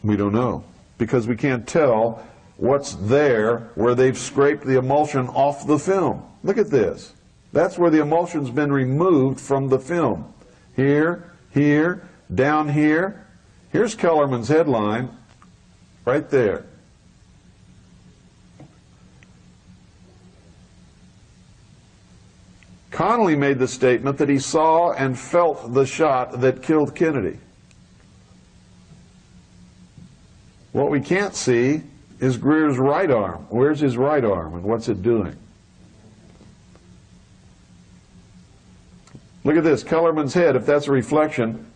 We don't know, because we can't tell what's there where they've scraped the emulsion off the film. Look at this. That's where the emulsion's been removed from the film. Here, here, down here. Here's Kellerman's headline, right there. Connally made the statement that he saw and felt the shot that killed Kennedy. What we can't see is Greer's right arm. Where's his right arm and what's it doing? Look at this, Kellerman's head, if that's a reflection.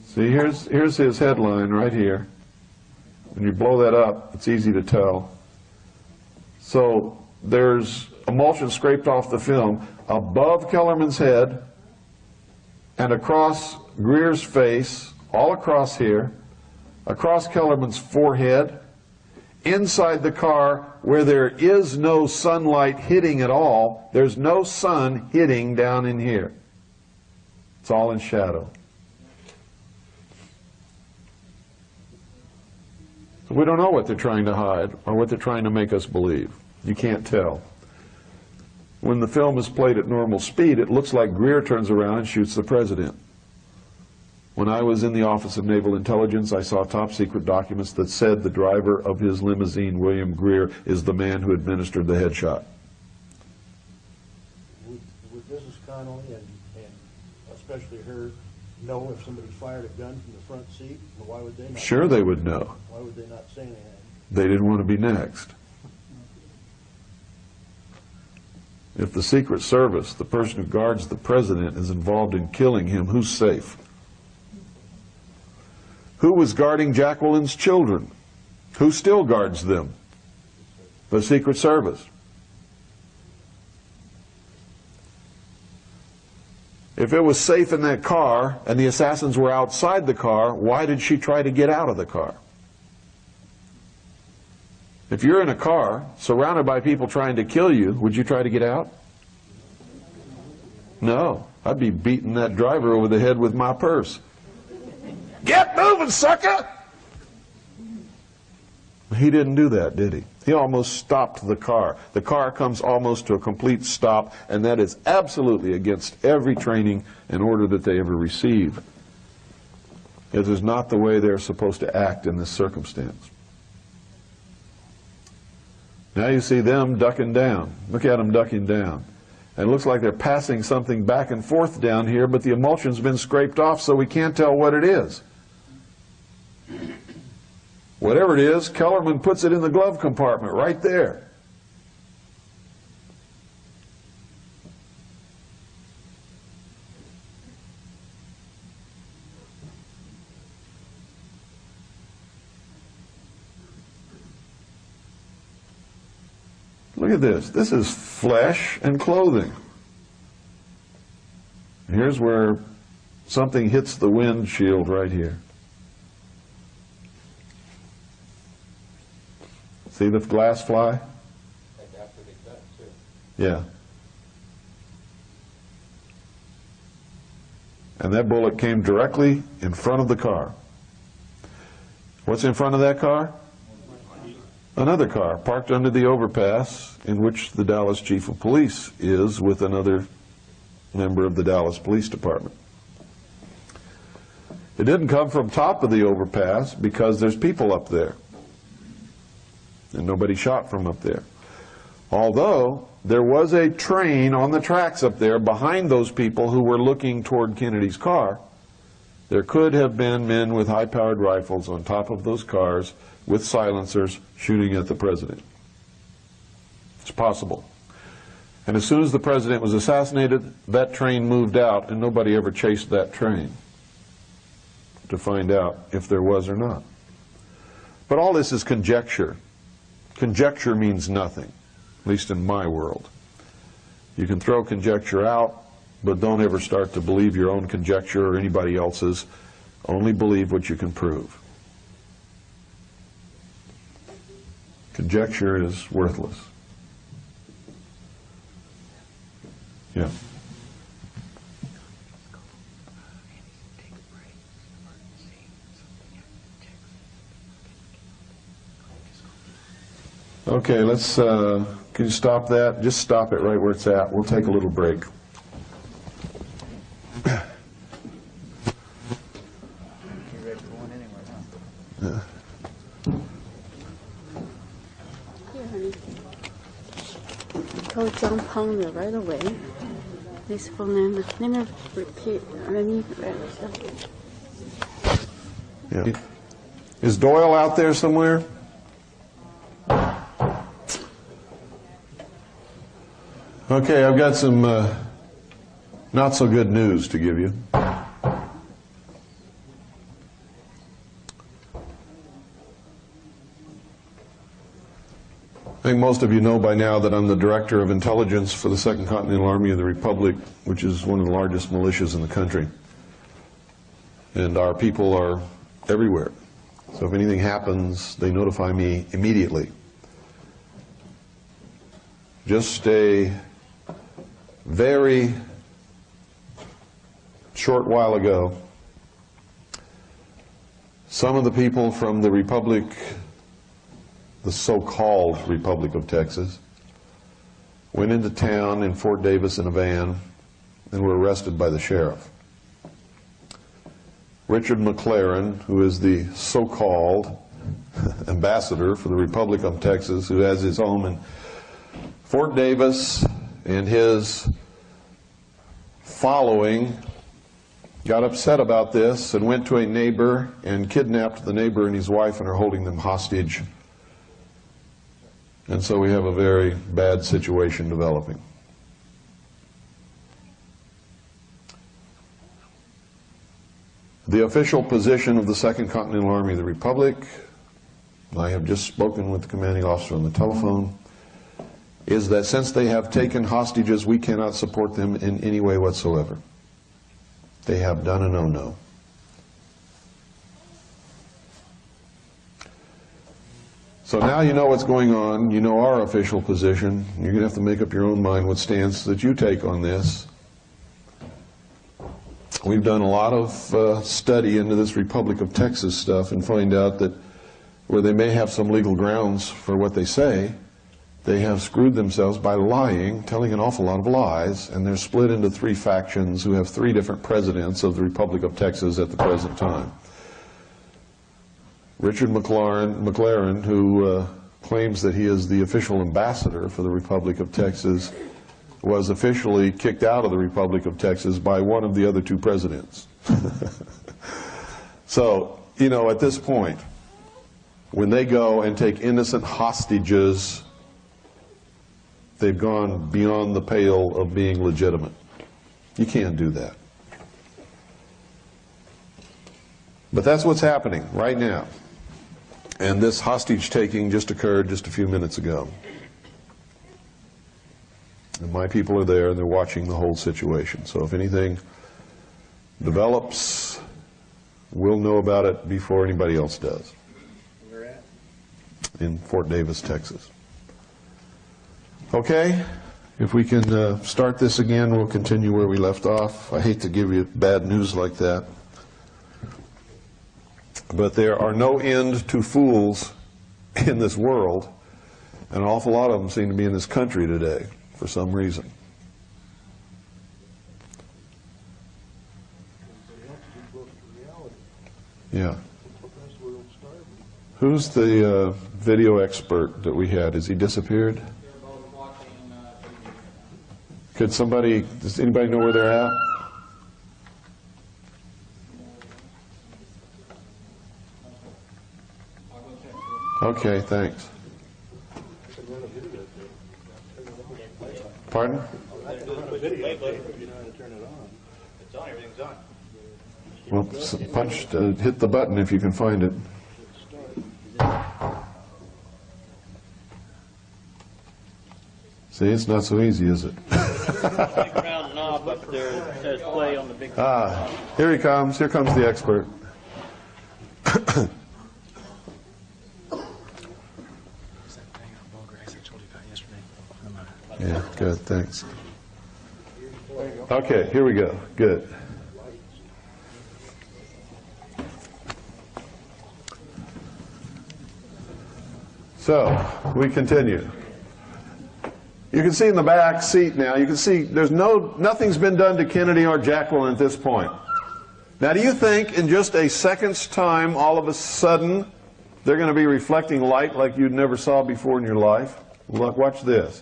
See, here's his headline right here. When you blow that up, it's easy to tell. So there's emulsion scraped off the film above Kellerman's head and across Greer's face, all across here, across Kellerman's forehead, inside the car where there is no sunlight hitting at all. There's no sun hitting down in here. It's all in shadow. We don't know what they're trying to hide or what they're trying to make us believe. You can't tell. When the film is played at normal speed, it looks like Greer turns around and shoots the president. When I was in the Office of Naval Intelligence, I saw top secret documents that said the driver of his limousine, William Greer, is the man who administered the headshot. Would Mrs. Connolly and especially her know if somebody fired a gun from the front seat? Or why would they not? Sure they would know. Why would they not say anything? They didn't want to be next. If the Secret Service, the person who guards the president, is involved in killing him, who's safe? Who was guarding Jacqueline's children? Who still guards them? The Secret Service. If it was safe in that car and the assassins were outside the car, why did she try to get out of the car? If you're in a car surrounded by people trying to kill you, would you try to get out? No. I'd be beating that driver over the head with my purse. Get moving, sucker! He didn't do that, did he? He almost stopped the car. The car comes almost to a complete stop, and that is absolutely against every training and order that they ever receive. It is not the way they're supposed to act in this circumstance. Now you see them ducking down. Look at them ducking down. And it looks like they're passing something back and forth down here, but the emulsion's been scraped off, so we can't tell what it is. Whatever it is, Kellerman puts it in the glove compartment right there. Look at this. This is flesh and clothing. Here's where something hits the windshield right here. See the glass fly? Yeah. And that bullet came directly in front of the car. What's in front of that car? Another car parked under the overpass in which the Dallas Chief of Police is with another member of the Dallas Police Department. It didn't come from top of the overpass because there's people up there. And nobody shot from up there. Although there was a train on the tracks up there behind those people who were looking toward Kennedy's car, there could have been men with high-powered rifles on top of those cars with silencers shooting at the president. It's possible. And as soon as the president was assassinated, that train moved out, and nobody ever chased that train to find out if there was or not. But all this is conjecture. Conjecture means nothing, at least in my world. You can throw conjecture out, but don't ever start to believe your own conjecture or anybody else's. Only believe what you can prove. Conjecture is worthless. Yeah. Okay, let's, can you stop that? Just stop it right where it's at. We'll take a little break. You ready for one anyway, huh? Here, honey. Told John Pounder right away. This phone number. Let me repeat. Let me repeat. Yeah. Is Doyle out there somewhere? Okay, I've got some not so good news to give you. I think most of you know by now that I'm the Director of Intelligence for the Second Continental Army of the Republic, which is one of the largest militias in the country. And our people are everywhere. So if anything happens, they notify me immediately. Just a very short while ago, some of the people from the Republic, the so-called Republic of Texas, went into town in Fort Davis in a van and were arrested by the sheriff. Richard McLaren, who is the so-called ambassador for the Republic of Texas, who has his home in Fort Davis, and his following got upset about this and went to a neighbor and kidnapped the neighbor and his wife and are holding them hostage. And so we have a very bad situation developing. The official position of the Second Continental Army of the Republic, I have just spoken with the commanding officer on the telephone, is that since they have taken hostages, we cannot support them in any way whatsoever. They have done a no-no. So now you know what's going on, you know our official position, you're going to have to make up your own mind what stance that you take on this. We've done a lot of study into this Republic of Texas stuff and find out that where they may have some legal grounds for what they say, they have screwed themselves by lying, telling an awful lot of lies, and they're split into three factions who have three different presidents of the Republic of Texas at the present time. Richard McLaren, who claims that he is the official ambassador for the Republic of Texas, was officially kicked out of the Republic of Texas by one of the other two presidents. So, you know, at this point, when they go and take innocent hostages, they've gone beyond the pale of being legitimate. You can't do that. But that's what's happening right now. And this hostage taking just occurred just a few minutes ago. And my people are there and they're watching the whole situation. So if anything develops, we'll know about it before anybody else does. Where at? In Fort Davis, Texas. Okay, if we can start this again, we'll continue where we left off. I hate to give you bad news like that. But there are no end to fools in this world, and an awful lot of them seem to be in this country today for some reason. Yeah. Who's the video expert that we had? Has he disappeared? Could somebody, does anybody know where they're at? Okay, thanks. Pardon? Well, hit the button if you can find it. See, it's not so easy, is it? Round knob up there that says play on the big. Here he comes. Here comes the expert. Yeah, good, thanks. Okay, here we go. Good. So, we continue. You can see in the back seat now, you can see nothing's been done to Kennedy or Jacqueline at this point. Now, do you think in just a second's time, all of a sudden, they're going to be reflecting light like you never saw before in your life? Look, watch this.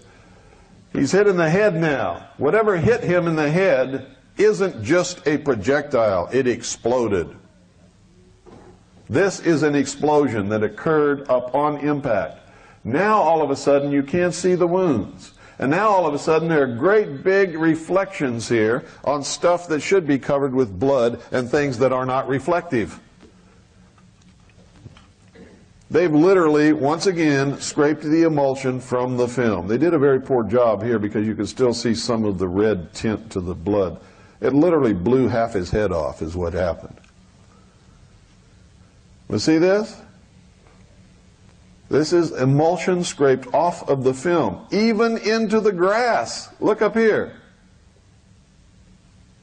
He's hit in the head now. Whatever hit him in the head isn't just a projectile. It exploded. This is an explosion that occurred upon impact. Now, all of a sudden, you can't see the wounds. And now, all of a sudden, there are great big reflections here on stuff that should be covered with blood and things that are not reflective. They've literally, once again, scraped the emulsion from the film. They did a very poor job here because you can still see some of the red tint to the blood. It literally blew half his head off is what happened. You see this? This is emulsion scraped off of the film, even into the grass. Look up here.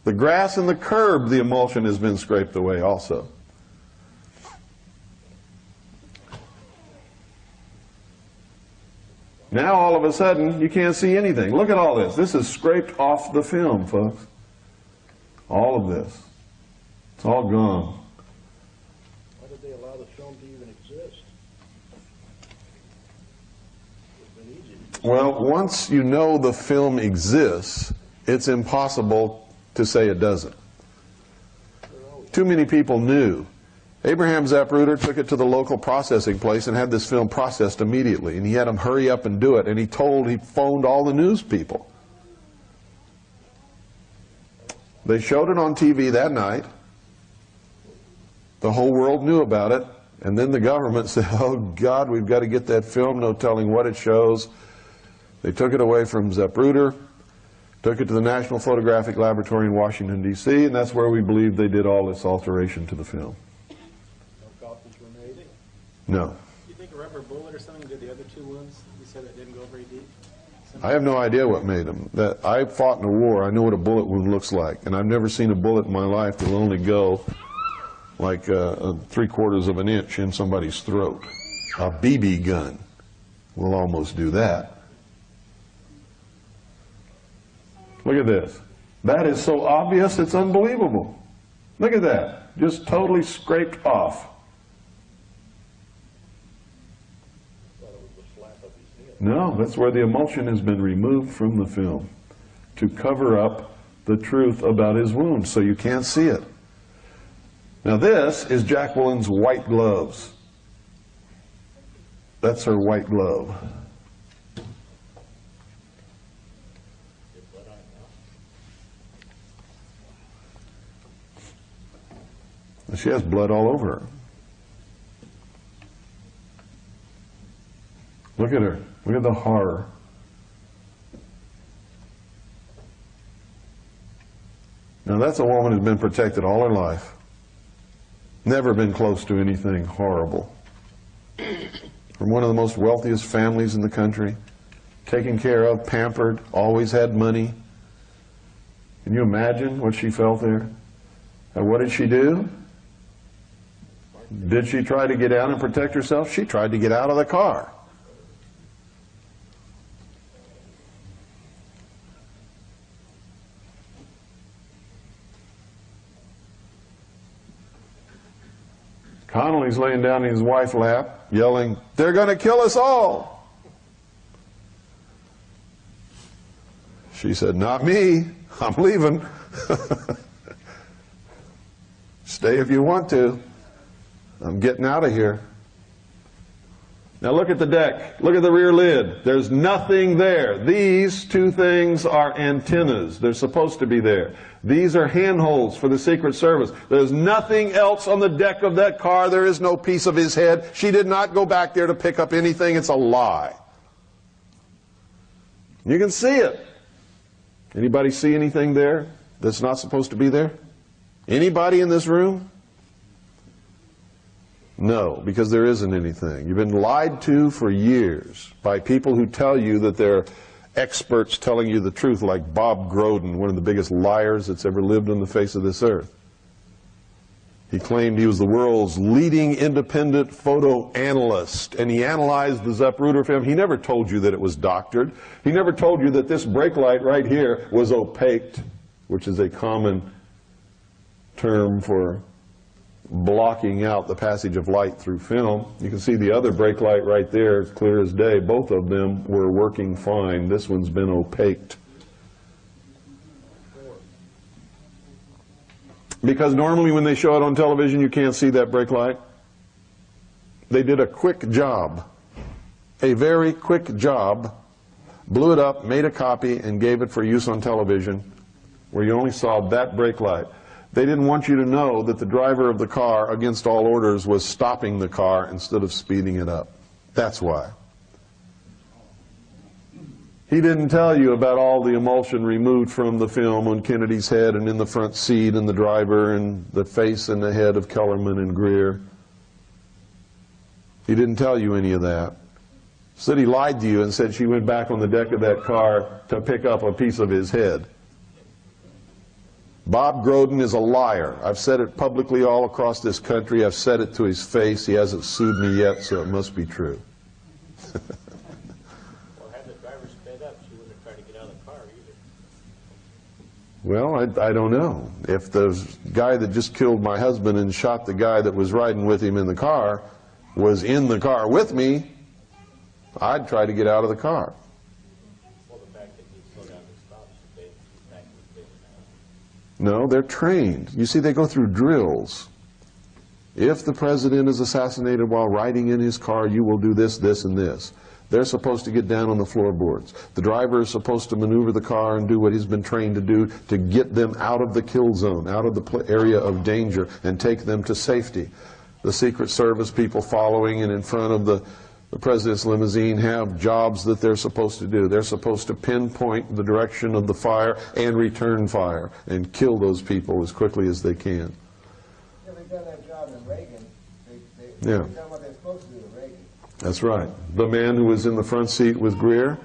The grass and the curb, the emulsion has been scraped away also. Now, all of a sudden, you can't see anything. Look at all this. This is scraped off the film, folks. All of this. It's all gone. Why did they allow the film to even exist? It's been easy. Well, once you know the film exists, it's impossible to say it doesn't. Too many people knew. Abraham Zapruder took it to the local processing place and had this film processed immediately, and he had them hurry up and do it, and he phoned all the news people. They showed it on TV that night, The whole world knew about it, and then the government said, oh God, we've got to get that film, no telling what it shows. They took it away from Zapruder, took it to the National Photographic Laboratory in Washington, D.C., and that's where we believe they did all this alteration to the film. No copies were made? No. Do you think a rubber bullet or something did the other two wounds? You said that didn't go very deep? I have no idea what made them. I fought in a war. I know what a bullet wound looks like, and I've never seen a bullet in my life that will only go like 3/4 of an inch in somebody's throat. A BB gun will almost do that. Look at this. That is so obvious, it's unbelievable. Look at that. Just totally scraped off. No, that's where the emulsion has been removed from the film to cover up the truth about his wound, so you can't see it. Now this is Jacqueline's white gloves. That's her white glove. She has blood all over her. Look at her. Look at the horror. Now that's a woman who's been protected all her life. Never been close to anything horrible. From one of the most wealthiest families in the country. Taken care of, pampered, always had money. Can you imagine what she felt there? And what did she do? Did she try to get out and protect herself? She tried to get out of the car. Connolly's laying down in his wife's lap, yelling, "They're going to kill us all." She said, "Not me. I'm leaving." "Stay if you want to. I'm getting out of here." Now look at the deck. Look at the rear lid. There's nothing there. These two things are antennas. They're supposed to be there. These are handholds for the Secret Service. There's nothing else on the deck of that car. There is no piece of his head. She did not go back there to pick up anything. It's a lie. You can see it. Anybody see anything there that's not supposed to be there? Anybody in this room? No, because there isn't anything. You've been lied to for years by people who tell you that they're experts telling you the truth, like Bob Groden, one of the biggest liars that's ever lived on the face of this earth. He claimed he was the world's leading independent photo analyst, and he analyzed the Zapruder film. He never told you that it was doctored. He never told you that this brake light right here was opaqued, which is a common term for blocking out the passage of light through film. You can see the other brake light right there, it's clear as day. Both of them were working fine. This one's been opaqued. Because normally when they show it on television, you can't see that brake light. They did a quick job, a very quick job, blew it up, made a copy, and gave it for use on television, where you only saw that brake light. They didn't want you to know that the driver of the car, against all orders, was stopping the car instead of speeding it up. That's why. He didn't tell you about all the emulsion removed from the film on Kennedy's head and in the front seat and the driver and the face and the head of Kellerman and Greer. He didn't tell you any of that. Said he lied to you and said she went back on the deck of that car to pick up a piece of his head. Bob Groden is a liar. I've said it publicly all across this country. I've said it to his face. He hasn't sued me yet, so it must be true. Well, had the driver sped up, she wouldn't have tried to get out of the car either. Well, I don't know. If the guy that just killed my husband and shot the guy that was riding with him in the car was in the car with me, I'd try to get out of the car. Well, the fact that he slowed down and stopped, so they back was big enough. No, they're trained. You see, they go through drills. If the president is assassinated while riding in his car, you will do this, this, and this. They're supposed to get down on the floorboards. The driver is supposed to maneuver the car and do what he's been trained to do to get them out of the kill zone, out of the area of danger, and take them to safety. The Secret Service people following and in front of the president's limousine have jobs that they're supposed to do. They're supposed to pinpoint the direction of the fire and return fire and kill those people as quickly as they can. Yeah, they've done that job in Reagan. They've done what they're supposed to do in Reagan. That's right. The man who was in the front seat with Greer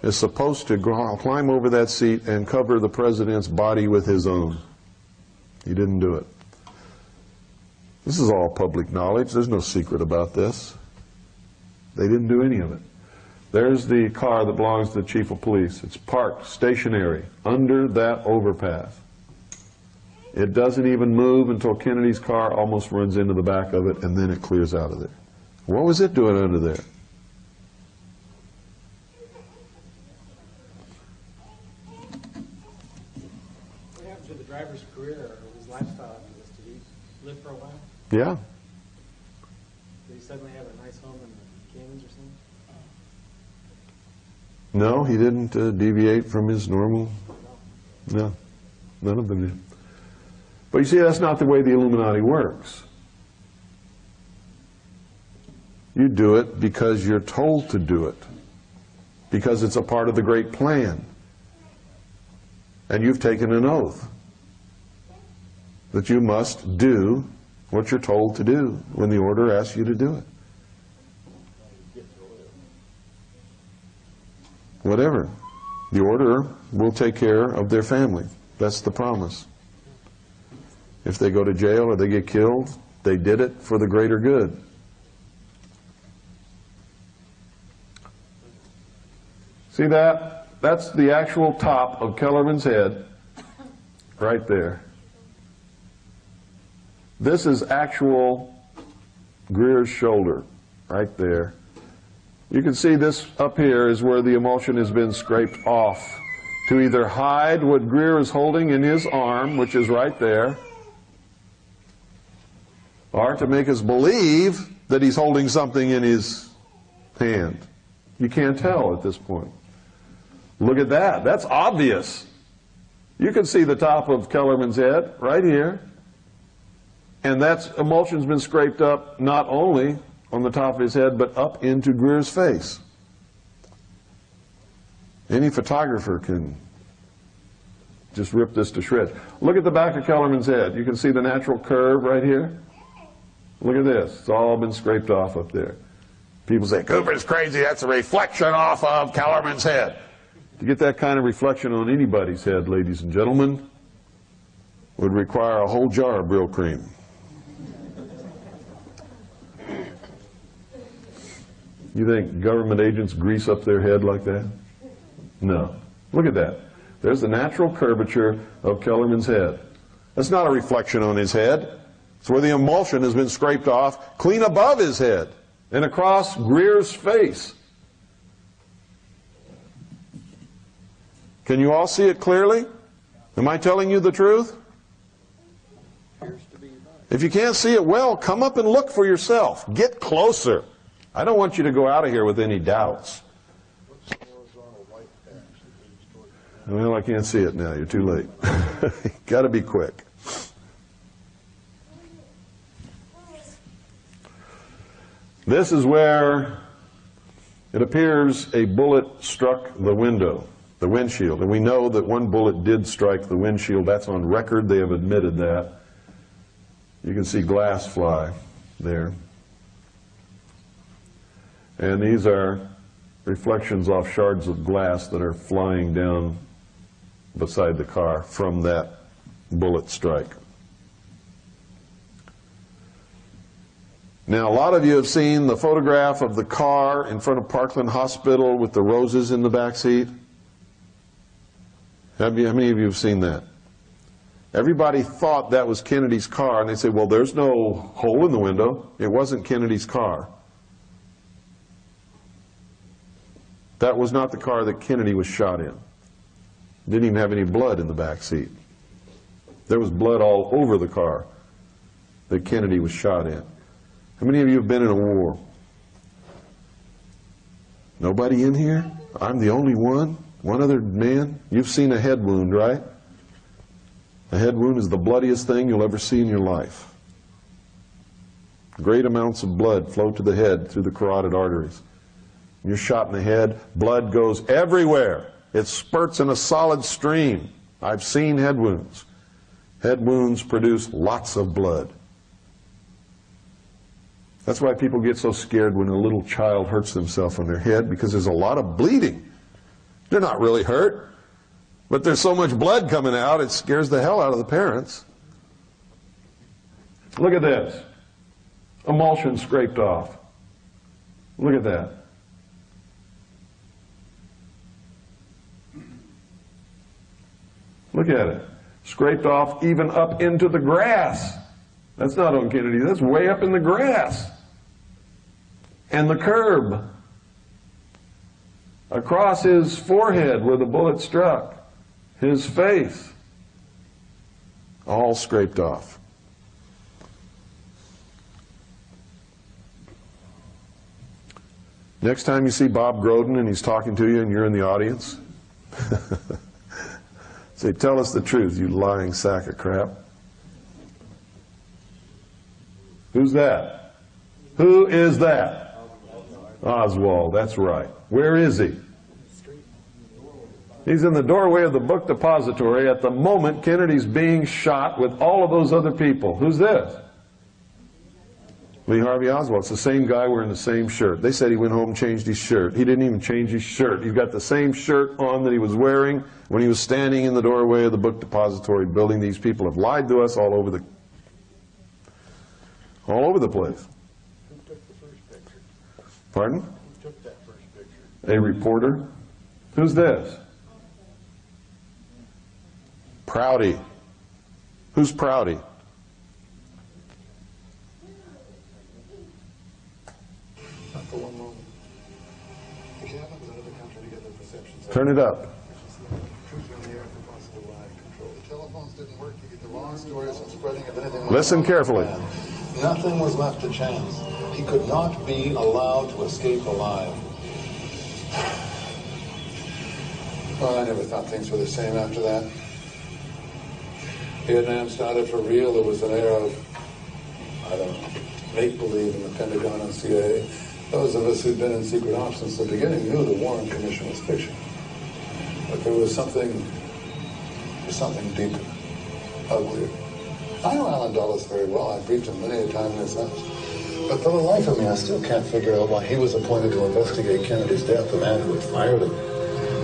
is supposed to climb over that seat and cover the president's body with his own. He didn't do it. This is all public knowledge. There's no secret about this. They didn't do any of it. There's the car that belongs to the chief of police. It's parked stationary under that overpass. It doesn't even move until Kennedy's car almost runs into the back of it, and then it clears out of there. What was it doing under there? What happened to the driver's career or his lifestyle after this? Did he live for a while? Yeah. Did he suddenly have a nice home in the Caymans or something? No, he didn't deviate from his normal. No, none of them did. But you see, that's not the way the Illuminati works. You do it because you're told to do it, because it's a part of the great plan. And you've taken an oath that you must do what you're told to do when the order asks you to do it. Whatever. The order will take care of their family. That's the promise. If they go to jail or they get killed, they did it for the greater good. See that? That's the actual top of Kellerman's head, right there. This is actual Greer's shoulder, right there. You can see this up here is where the emulsion has been scraped off to either hide what Greer is holding in his arm, which is right there, or to make us believe that he's holding something in his hand. You can't tell at this point. Look at that. That's obvious. You can see the top of Kellerman's head right here. And that emulsion's been scraped up not only on the top of his head, but up into Greer's face. Any photographer can just rip this to shreds. Look at the back of Kellerman's head. You can see the natural curve right here. Look at this. It's all been scraped off up there. People say, Cooper's crazy. That's a reflection off of Kellerman's head. To get that kind of reflection on anybody's head, ladies and gentlemen, would require a whole jar of Brill cream. You think government agents grease up their head like that? No. Look at that. There's the natural curvature of Kellerman's head. That's not a reflection on his head. It's where the emulsion has been scraped off clean above his head and across Greer's face. Can you all see it clearly? Am I telling you the truth? If you can't see it well, come up and look for yourself. Get closer. I don't want you to go out of here with any doubts. Well, I can't see it now. You're too late. Got to be quick. This is where it appears a bullet struck the window, the windshield. And we know that one bullet did strike the windshield. That's on record. They have admitted that. You can see glass fly there. And these are reflections off shards of glass that are flying down beside the car from that bullet strike. Now, a lot of you have seen the photograph of the car in front of Parkland Hospital with the roses in the back seat. How many of you have seen that? Everybody thought that was Kennedy's car, and they say, well, there's no hole in the window. It wasn't Kennedy's car. That was not the car that Kennedy was shot in. Didn't even have any blood in the back seat. There was blood all over the car that Kennedy was shot in. How many of you have been in a war? Nobody in here? I'm the only one? One other man? You've seen a head wound, right? A head wound is the bloodiest thing you'll ever see in your life. Great amounts of blood flow to the head through the carotid arteries. You're shot in the head, blood goes everywhere. It spurts in a solid stream. I've seen head wounds. Head wounds produce lots of blood. That's why people get so scared when a little child hurts themselves on their head, because there's a lot of bleeding. They're not really hurt, but there's so much blood coming out, it scares the hell out of the parents. Look at this. Emulsion scraped off. Look at that. Look at it. Scraped off even up into the grass. That's not on Kennedy. That's way up in the grass. And the curb. Across his forehead where the bullet struck. His face. All scraped off. Next time you see Bob Groden and he's talking to you and you're in the audience, say, tell us the truth, you lying sack of crap. Who's that? Who is that? Oswald, that's right. Where is he? He's in the doorway of the book depository at the moment Kennedy's being shot with all of those other people. Who's this? Lee Harvey Oswald. It's the same guy wearing the same shirt. They said he went home and changed his shirt. He didn't even change his shirt. He's got the same shirt on that he was wearing when he was standing in the doorway of the book depository building. These people have lied to us all over the place. Who took the first picture? Pardon? Who took that first picture? A reporter. Who's this? Prouty. Who's Prouty? For one moment. The cabin was another country to get their perceptions. Turn it up. The telephones didn't work to get the wrong stories and spreading of anything. Listen carefully. Nothing was left to chance. He could not be allowed to escape alive. Well, I never thought things were the same after that. Vietnam started for real. There was an air of, I don't know, make-believe in the Pentagon and CIA. Those of us who'd been in secret ops since the beginning knew the Warren Commission was fiction. But there was something deeper, uglier. I know Alan Dulles very well. I've briefed him many a time in his house. But for the life of me, I still can't figure out why he was appointed to investigate Kennedy's death, the man who had fired him.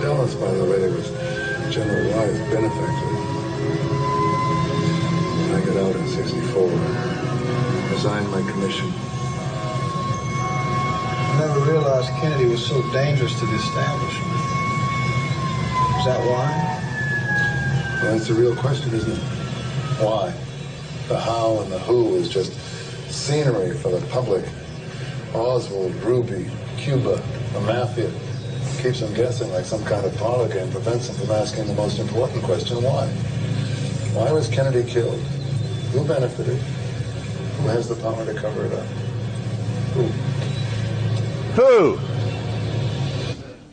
Dulles, by the way, was General Rye's benefactor. When I got out in '64, resigned my commission. I never realized Kennedy was so dangerous to the establishment. Is that why? Well, that's the real question, isn't it? Why? The how and the who is just scenery for the public. Oswald, Ruby, Cuba, the mafia. Keeps them guessing like some kind of parlor game, prevents them from asking the most important question, why? Why was Kennedy killed? Who benefited? Who has the power to cover it up? Who?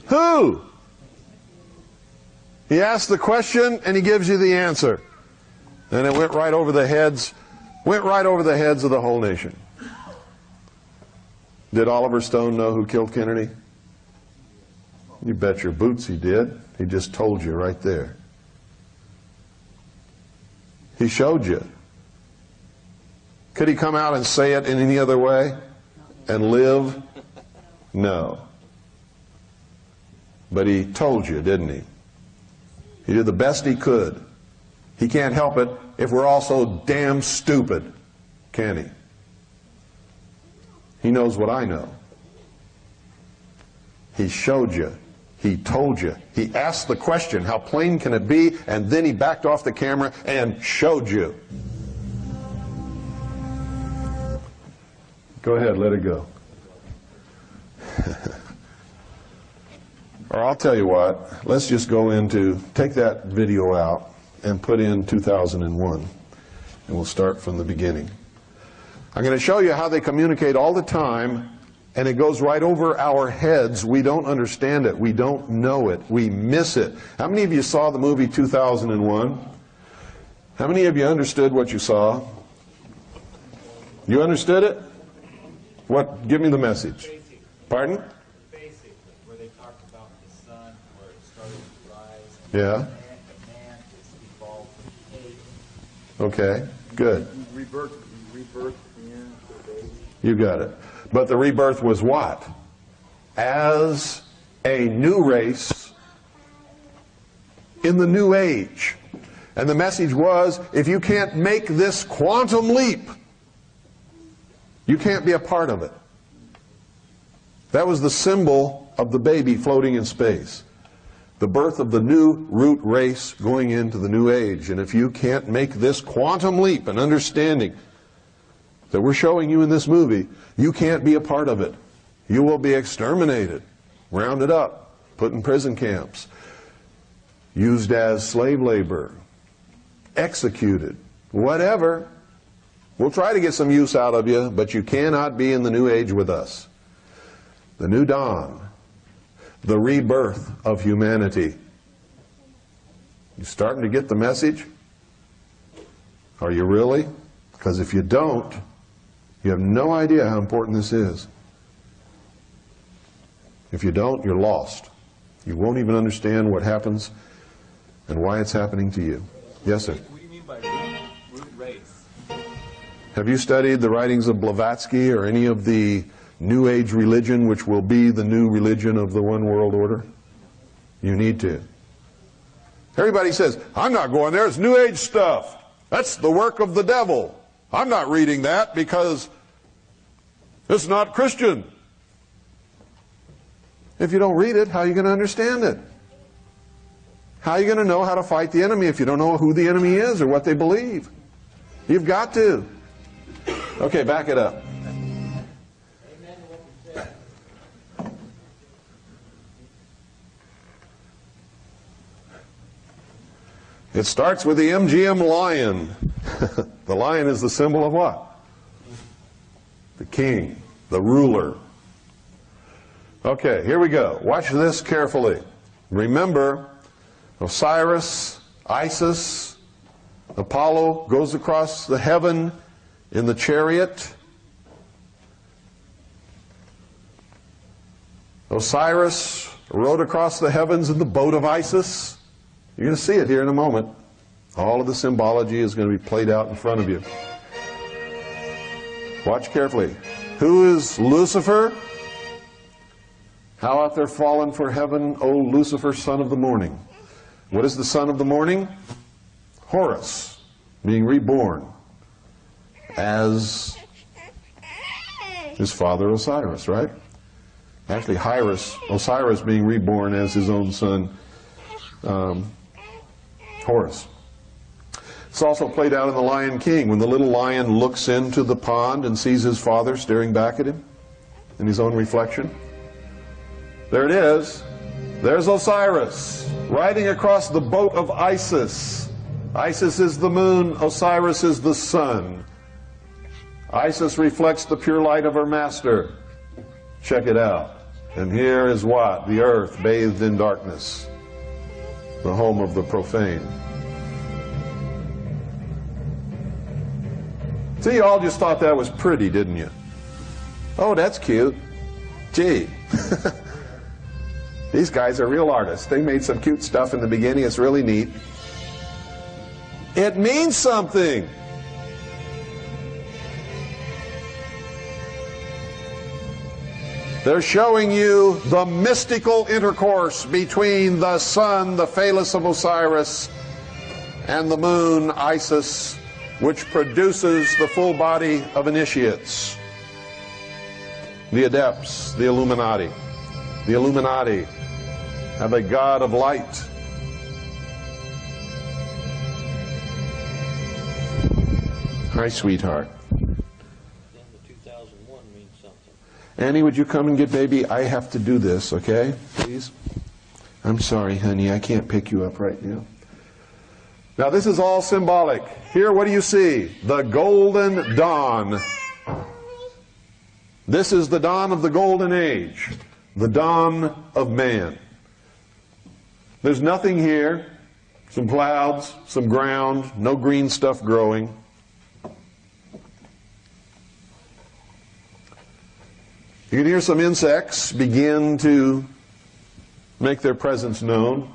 Who? He asks the question and he gives you the answer. And it went right over the heads of the whole nation. Did Oliver Stone know who killed Kennedy? You bet your boots he did. He just told you right there. He showed you. Could he come out and say it in any other way and live? No. But he told you, didn't he? He did the best he could. He can't help it if we're all so damn stupid, can he? He knows what I know. He showed you. He told you. He asked the question, how plain can it be? And then he backed off the camera and showed you. Go ahead, let it go. Or I'll tell you what, let's just go into, take that video out and put in 2001. And we'll start from the beginning. I'm going to show you how they communicate all the time and it goes right over our heads. We don't understand it. We don't know it. We miss it. How many of you saw the movie 2001? How many of you understood what you saw? You understood it? What? Give me the message. Pardon? Basically, where they talked about the sun, where it started to rise. Yeah. And man is evolved from ape. Okay, good. Rebirth the end of the baby. You got it. But the rebirth was what? As a new race in the new age. And the message was, if you can't make this quantum leap, you can't be a part of it. That was the symbol of the baby floating in space. The birth of the new root race going into the new age. And if you can't make this quantum leap and understanding that we're showing you in this movie, you can't be a part of it. You will be exterminated, rounded up, put in prison camps, used as slave labor, executed, whatever. We'll try to get some use out of you, but you cannot be in the new age with us. The new dawn, the rebirth of humanity. You starting to get the message? Are you really? Because if you don't, you have no idea how important this is. If you don't, you're lost. You won't even understand what happens and why it's happening to you. Yes, sir? What do you mean by root race? Have you studied the writings of Blavatsky or any of the New Age religion, which will be the new religion of the one world order? You need to. Everybody says, I'm not going there, it's New Age stuff. That's the work of the devil. I'm not reading that because it's not Christian. If you don't read it, how are you going to understand it? How are you going to know how to fight the enemy if you don't know who the enemy is or what they believe? You've got to. Okay, back it up. It starts with the MGM lion. The lion is the symbol of what? The king, the ruler. Okay, here we go. Watch this carefully. Remember, Osiris, Isis, Apollo goes across the heaven in the chariot. Osiris rode across the heavens in the boat of Isis. You're going to see it here in a moment. All of the symbology is going to be played out in front of you. Watch carefully. Who is Lucifer? How art thou fallen for heaven, O Lucifer, son of the morning? What is the son of the morning? Horus, being reborn as his father Osiris, right? Actually, Osiris being reborn as his own son, Horus. It's also played out in The Lion King, when the little lion looks into the pond and sees his father staring back at him in his own reflection. There it is. There's Osiris riding across the boat of Isis. Isis is the moon, Osiris is the sun. Isis reflects the pure light of her master. Check it out. And here is what? The earth bathed in darkness. The home of the profane. See, you all just thought that was pretty, didn't you? Oh, that's cute. Gee. These guys are real artists. They made some cute stuff in the beginning. It's really neat. It means something. They're showing you the mystical intercourse between the sun, the phallus of Osiris, and the moon, Isis, which produces the full body of initiates. The adepts, the Illuminati. The Illuminati have a god of light. Hi, sweetheart. Annie, would you come and get baby? I have to do this, okay? Please? I'm sorry, honey. I can't pick you up right now. Now, this is all symbolic. Here, what do you see? The golden dawn. This is the dawn of the golden age, the dawn of man. There's nothing here, some clouds, some ground, no green stuff growing. You can hear some insects begin to make their presence known.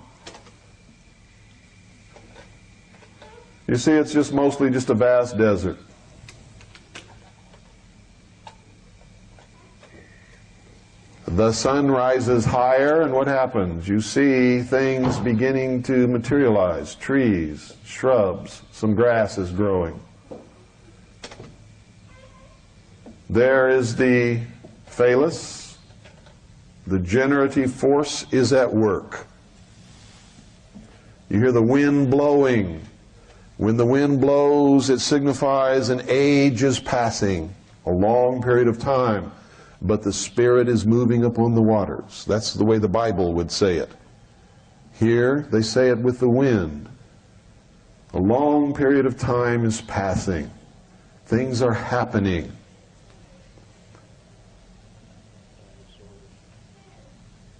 You see, it's just mostly just a vast desert. The sun rises higher, and what happens? You see things beginning to materialize. Trees, shrubs, some grass is growing. There is the phallus. The generative force is at work. You hear the wind blowing. When the wind blows, it signifies an age is passing, a long period of time. But the Spirit is moving upon the waters. That's the way the Bible would say it. Here, they say it with the wind. A long period of time is passing. Things are happening.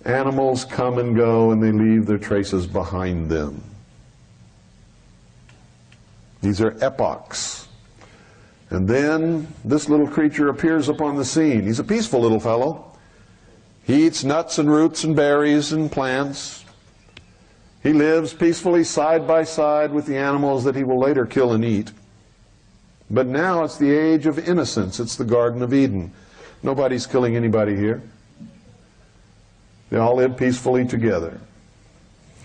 Animals come and go, and they leave their traces behind them. These are epochs. And then this little creature appears upon the scene. He's a peaceful little fellow. He eats nuts and roots and berries and plants. He lives peacefully side by side with the animals that he will later kill and eat. But now it's the age of innocence. It's the Garden of Eden. Nobody's killing anybody here. They all live peacefully together.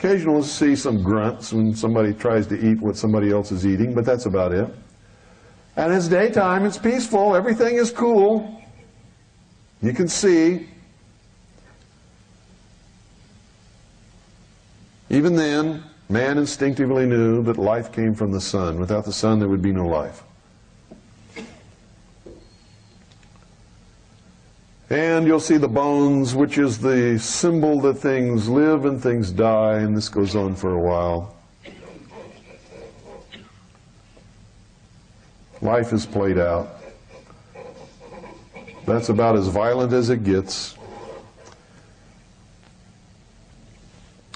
Occasionally we'll see some grunts when somebody tries to eat what somebody else is eating, but that's about it. And it's daytime, it's peaceful, everything is cool. You can see. Even then, man instinctively knew that life came from the sun. Without the sun, there would be no life. And you'll see the bones, which is the symbol that things live and things die, and this goes on for a while. Life is played out. That's about as violent as it gets.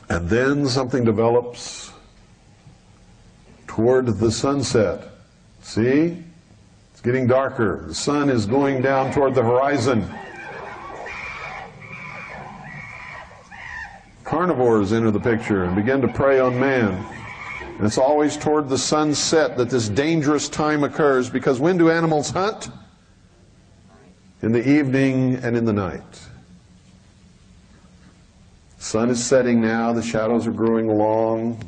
And then something develops toward the sunset. See? It's getting darker. The sun is going down toward the horizon. Carnivores enter the picture and begin to prey on man. And it's always toward the sunset that this dangerous time occurs, because when do animals hunt? In the evening and in the night. The sun is setting now, the shadows are growing long.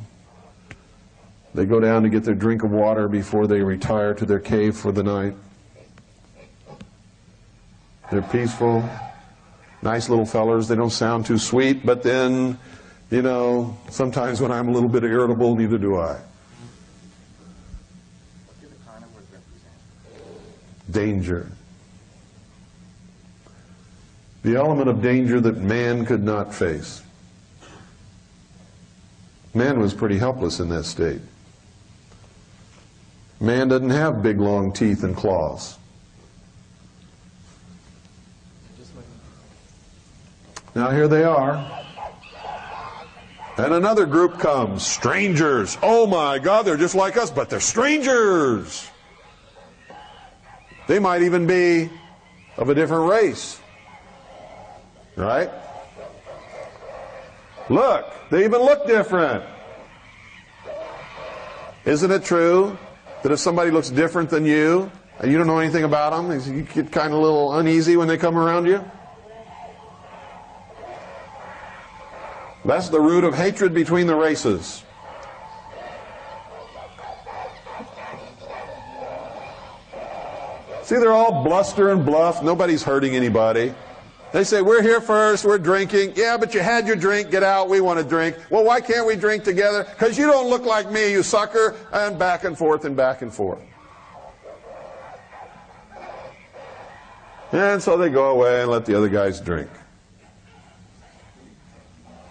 They go down to get their drink of water before they retire to their cave for the night. They're peaceful, nice little fellers. They don't sound too sweet, but then, you know, sometimes when I'm a little bit irritable, neither do I. Danger. The element of danger that man could not face. Man was pretty helpless in that state. Man doesn't have big long teeth and claws. Now here they are. And another group comes, strangers. Oh my God, they're just like us, but they're strangers. They might even be of a different race. Right? Look, they even look different. Isn't it true that if somebody looks different than you, and you don't know anything about them, you get kind of a little uneasy when they come around you? That's the root of hatred between the races. See, they're all bluster and bluff. Nobody's hurting anybody. They say, we're here first, we're drinking. Yeah, but you had your drink, get out, we want to drink. Well, why can't we drink together? Because you don't look like me, you sucker. And back and forth and back and forth. And so they go away and let the other guys drink.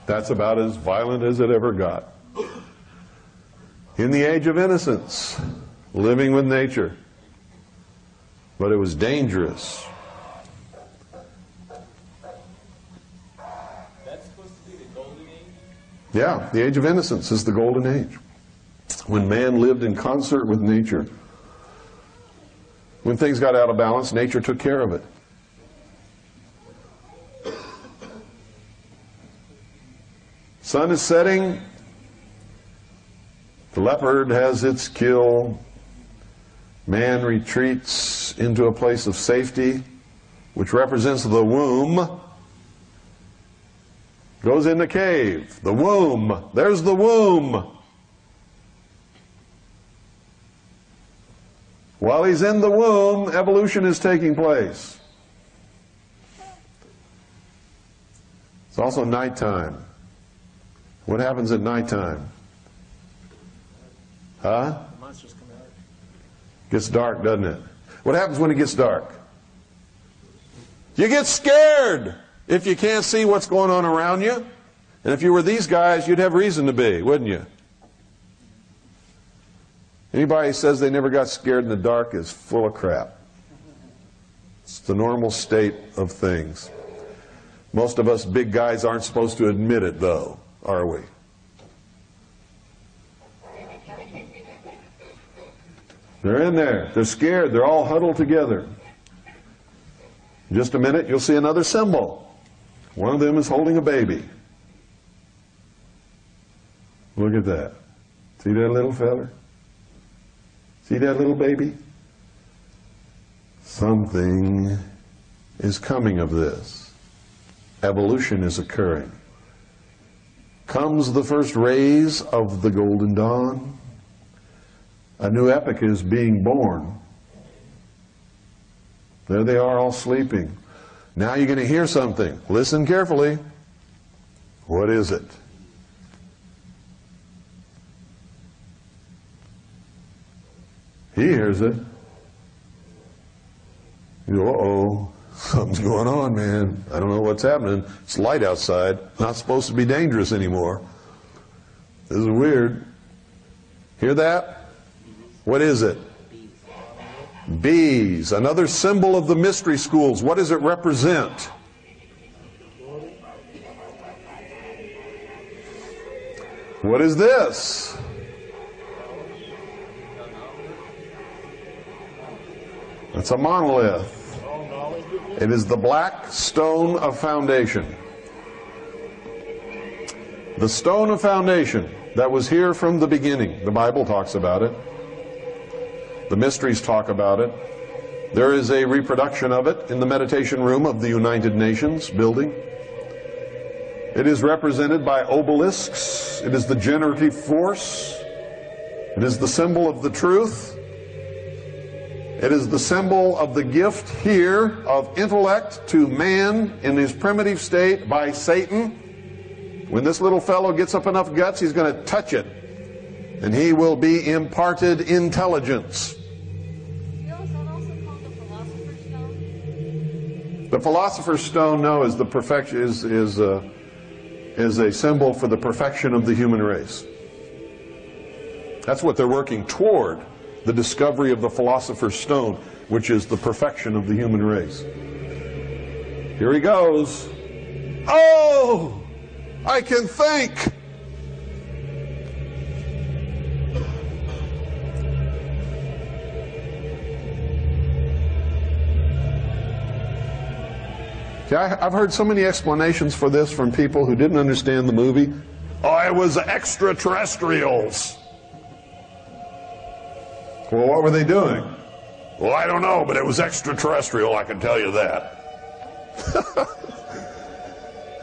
That's about as violent as it ever got. In the age of innocence, living with nature. But it was dangerous. Yeah, the age of innocence is the golden age, when man lived in concert with nature. When things got out of balance, nature took care of it. Sun is setting. The leopard has its kill. Man retreats into a place of safety, which represents the womb. Goes in the cave. The womb. There's the womb. While he's in the womb, evolution is taking place. It's also nighttime. What happens at nighttime? Huh? Monsters come out. Gets dark, doesn't it? What happens when it gets dark? You get scared if you can't see what's going on around you. And if you were these guys, you'd have reason to be, wouldn't you? Anybody who says they never got scared in the dark is full of crap. It's the normal state of things. Most of us big guys aren't supposed to admit it, though, are we? They're in there. They're scared. They're all huddled together. In just a minute, you'll see another symbol. One of them is holding a baby. Look at that. See that little feller? See that little baby? Something is coming of this. Evolution is occurring. Comes the first rays of the golden dawn. A new epoch is being born. There they are, all sleeping. Now you're going to hear something. Listen carefully. What is it? He hears it. You go, uh-oh, something's going on, man. I don't know what's happening. It's light outside. Not supposed to be dangerous anymore. This is weird. Hear that? What is it? Bees. Another symbol of the mystery schools. What does it represent? What is this? It's a monolith. It is the black stone of foundation. The stone of foundation that was here from the beginning. The Bible talks about it. The mysteries talk about it. There is a reproduction of it in the meditation room of the United Nations building. It is represented by obelisks. It is the generative force. It is the symbol of the truth. It is the symbol of the gift here of intellect to man in his primitive state by Satan. When this little fellow gets up enough guts, he's going to touch it. And he will be imparted intelligence. The Philosopher's Stone, no, is the perfection is a symbol for the perfection of the human race. That's what they're working toward, the discovery of the Philosopher's Stone, which is the perfection of the human race. Here he goes. Oh, I can think. See, I've heard so many explanations for this from people who didn't understand the movie. Oh, it was extraterrestrials. Well, what were they doing? Well, I don't know, but it was extraterrestrial, I can tell you that.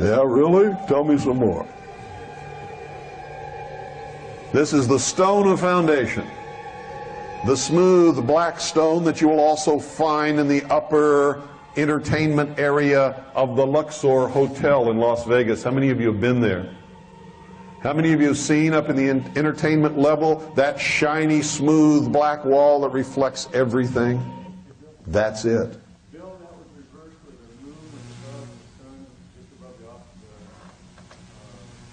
Yeah, really? Tell me some more. This is the stone of foundation. The smooth black stone that you will also find in the upper entertainment area of the Luxor Hotel in Las Vegas. How many of you have been there? How many of you have seen up in the entertainment level that shiny, smooth black wall that reflects everything? That's it. Bill, that was reversed with the moon and the sun just above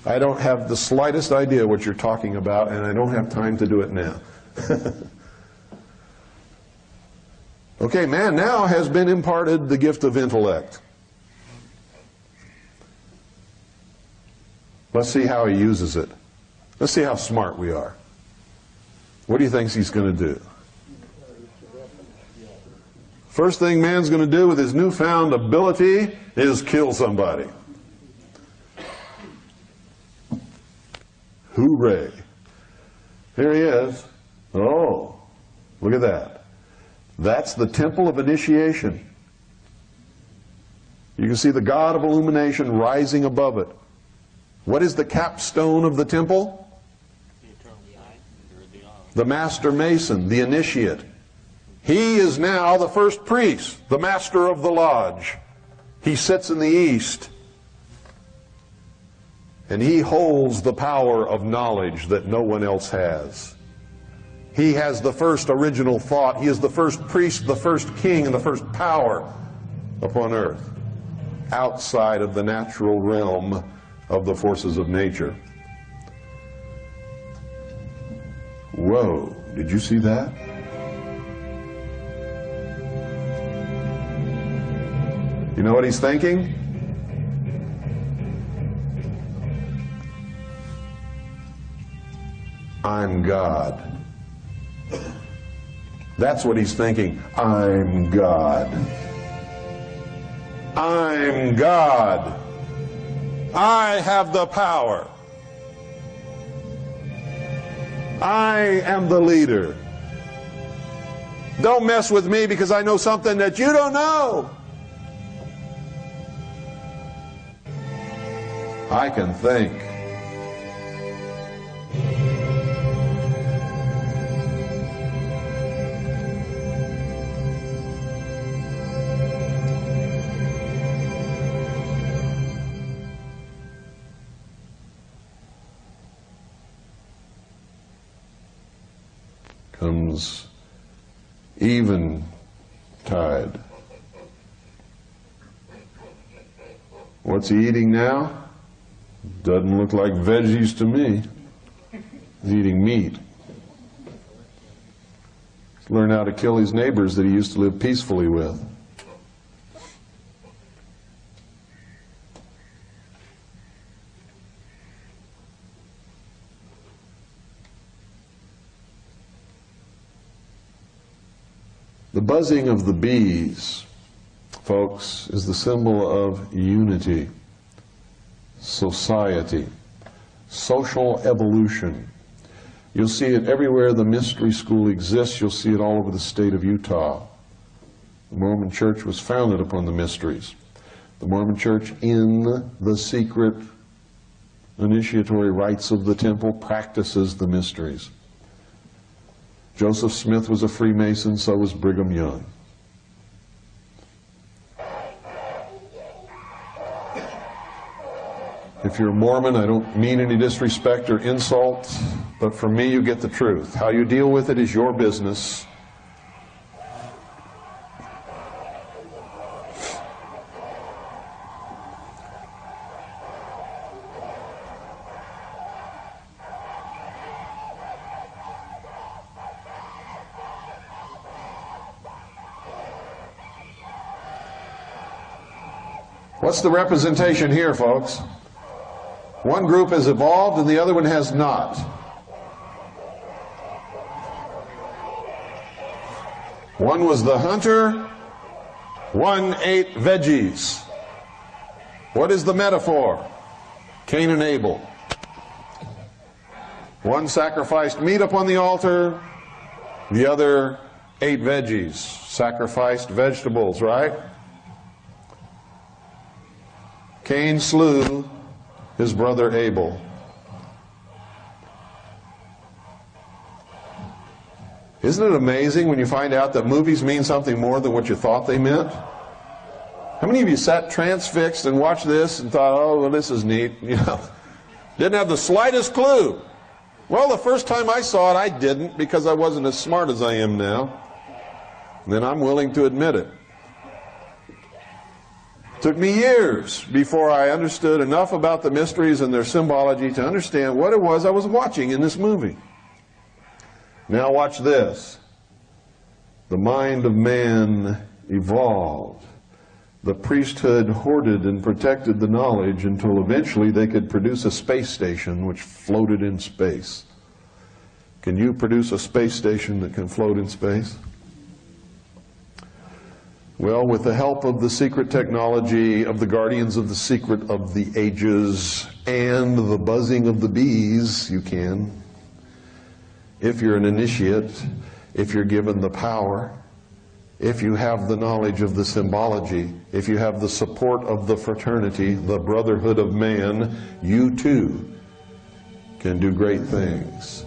the I don't have the slightest idea what you're talking about, and I don't have time to do it now. Okay, man now has been imparted the gift of intellect. Let's see how he uses it. Let's see how smart we are. What do you think he's going to do? First thing man's going to do with his newfound ability is kill somebody. Hooray. Here he is. Oh, look at that. That's the temple of initiation. You can see the god of illumination rising above it. What is the capstone of the temple? The master mason, the initiate. He is now the first priest, the master of the lodge. He sits in the east. And he holds the power of knowledge that no one else has. He has the first original thought. He is the first priest, the first king, and the first power upon earth, outside of the natural realm of the forces of nature. Whoa, did you see that? You know what he's thinking? I'm God. That's what he's thinking. I'm God. I'm God. I have the power. I am the leader. Don't mess with me because I know something that you don't know. I can think. Comes eventide. What's he eating now? Doesn't look like veggies to me. He's eating meat. He's learned how to kill his neighbors that he used to live peacefully with. The buzzing of the bees, folks, is the symbol of unity, society, social evolution. You'll see it everywhere the mystery school exists. You'll see it all over the state of Utah. The Mormon Church was founded upon the mysteries. The Mormon Church, in the secret initiatory rites of the temple, practices the mysteries. Joseph Smith was a Freemason, so was Brigham Young. If you're a Mormon, I don't mean any disrespect or insult, but for me, you get the truth. How you deal with it is your business. What's the representation here, folks? One group has evolved and the other one has not. One was the hunter, one ate veggies. What is the metaphor? Cain and Abel. One sacrificed meat upon the altar, the other ate veggies, sacrificed vegetables, right? Cain slew his brother Abel. Isn't it amazing when you find out that movies mean something more than what you thought they meant? How many of you sat transfixed and watched this and thought, oh, well, this is neat? You know, didn't have the slightest clue. Well, the first time I saw it, I didn't, because I wasn't as smart as I am now. And then I'm willing to admit it. Took me years before I understood enough about the mysteries and their symbology to understand what it was I was watching in this movie. Now watch this. The mind of man evolved. The priesthood hoarded and protected the knowledge until eventually they could produce a space station which floated in space. Can you produce a space station that can float in space? Well, with the help of the secret technology of the guardians of the secret of the ages and the buzzing of the bees, you can. If you're an initiate, if you're given the power, if you have the knowledge of the symbology, if you have the support of the fraternity, the brotherhood of man, you too can do great things.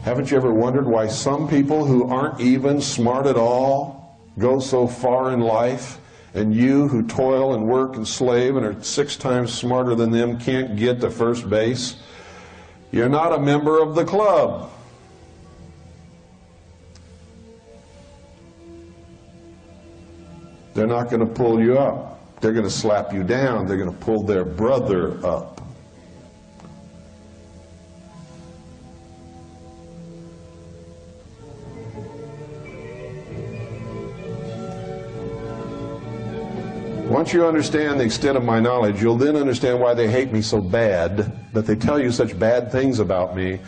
Haven't you ever wondered why some people who aren't even smart at all go so far in life, and you who toil and work and slave and are 6 times smarter than them can't get to first base? You're not a member of the club. They're not going to pull you up. They're going to slap you down. They're going to pull their brother up. Once you understand the extent of my knowledge, you'll then understand why they hate me so bad, that they tell you such bad things about me,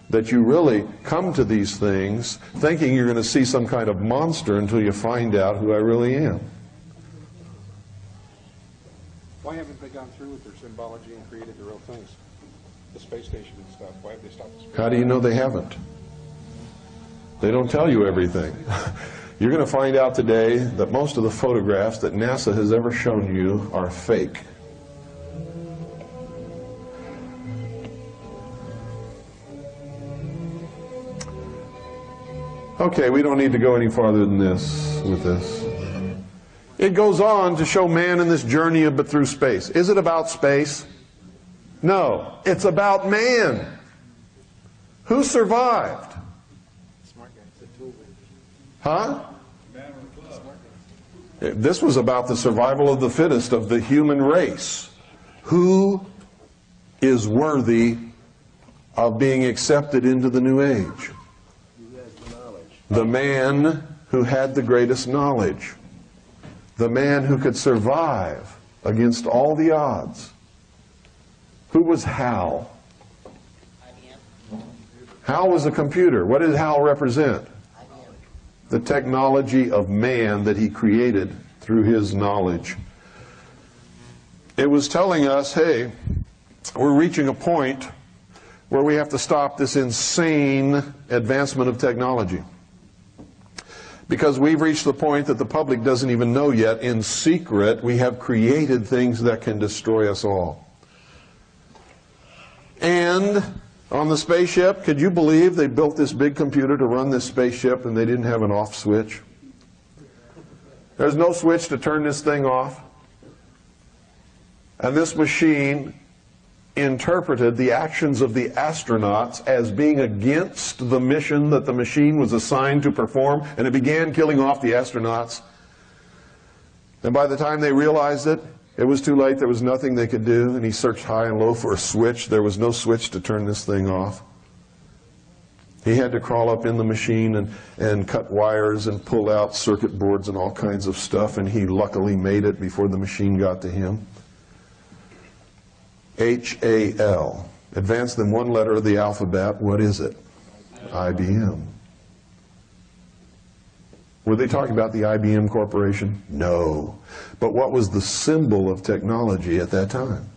that you really come to these things thinking you're going to see some kind of monster until you find out who I really am. Why haven't they gone through with their symbology and created the real things? The space station and stuff. Why have they stopped the space How do you know they haven't? They don't tell you everything. You're going to find out today that most of the photographs that NASA has ever shown you are fake. Okay, we don't need to go any farther than this with this. It goes on to show man in this journey but through space. Is it about space? No, it's about man. Who survived? Huh? This was about the survival of the fittest of the human race. Who is worthy of being accepted into the new age? The man who had the greatest knowledge. The man who could survive against all the odds. Who was Hal? Hal was a computer. What did Hal represent? The technology of man that he created through his knowledge. It was telling us, hey, we're reaching a point where we have to stop this insane advancement of technology. Because we've reached the point that the public doesn't even know yet. In secret, we have created things that can destroy us all. And on the spaceship, could you believe they built this big computer to run this spaceship and they didn't have an off switch? There's no switch to turn this thing off. And this machine interpreted the actions of the astronauts as being against the mission that the machine was assigned to perform, and it began killing off the astronauts. And by the time they realized it, it was too late. There was nothing they could do, and he searched high and low for a switch. There was no switch to turn this thing off. He had to crawl up in the machine and cut wires and pull out circuit boards and all kinds of stuff, and he luckily made it before the machine got to him. H-A-L. Advanced than one letter of the alphabet. What is it? IBM. Were they talking about the IBM Corporation? No. But what was the symbol of technology at that time?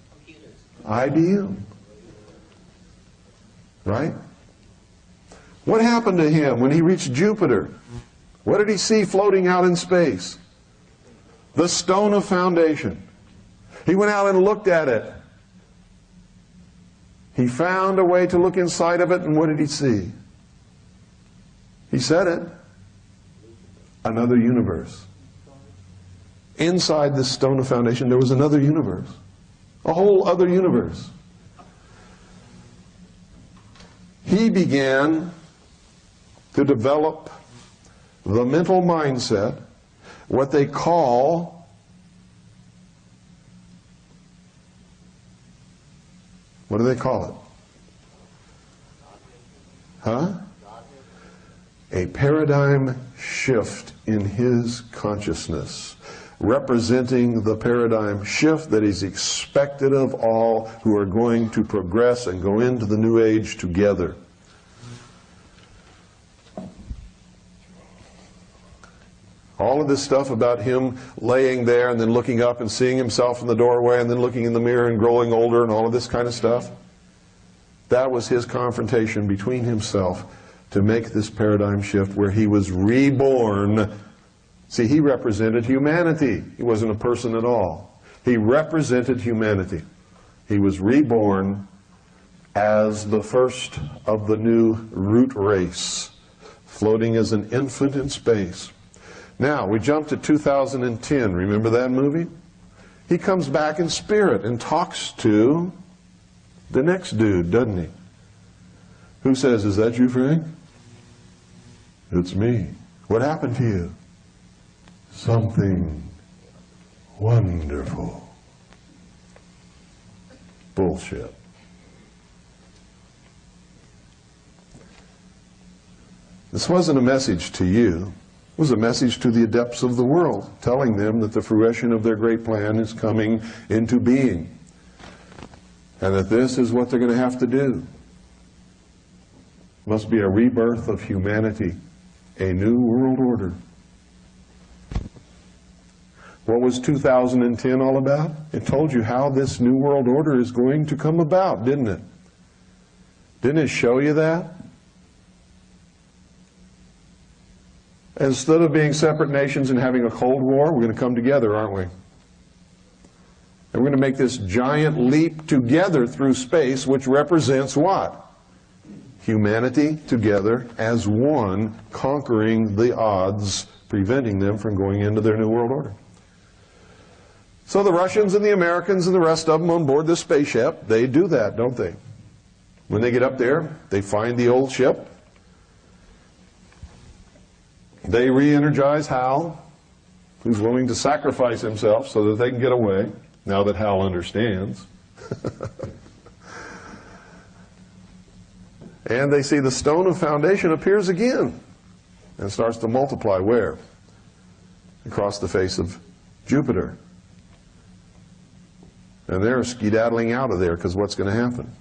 IBM. Right? What happened to him when he reached Jupiter? What did he see floating out in space? The stone of foundation. He went out and looked at it. He found a way to look inside of it, and what did he see? He said it. Another universe. Inside this stone of foundation, there was another universe. A whole other universe. He began to develop the mental mindset, what they call, what do they call it? Huh? A paradigm shift in his consciousness. representing the paradigm shift that is expected of all who are going to progress and go into the new age together. All of this stuff about him laying there and then looking up and seeing himself in the doorway and then looking in the mirror and growing older and all of this kind of stuff, that was his confrontation between himself to make this paradigm shift where he was reborn. See, he represented humanity. He wasn't a person at all. He represented humanity. He was reborn as the first of the new root race, floating as an infant in space. Now, we jump to 2010. Remember that movie? He comes back in spirit and talks to the next dude, doesn't he? Who says, "Is that you, Frank?" "It's me." "What happened to you?" "Something wonderful." Bullshit. This wasn't a message to you. It was a message to the adepts of the world, telling them that the fruition of their great plan is coming into being, and that this is what they're going to have to do. It must be a rebirth of humanity, a new world order. What was 2010 all about? It told you how this new world order is going to come about, didn't it? Didn't it show you that? Instead of being separate nations and having a Cold War, we're going to come together, aren't we? And we're going to make this giant leap together through space, which represents what? Humanity together as one, conquering the odds, preventing them from going into their new world order. So the Russians and the Americans and the rest of them on board this spaceship, they do that, don't they? When they get up there, they find the old ship. They re-energize Hal, who's willing to sacrifice himself so that they can get away, now that Hal understands. And they see the stone of foundation appears again and starts to multiply. Where? Across the face of Jupiter. And they're skedaddling out of there because what's going to happen?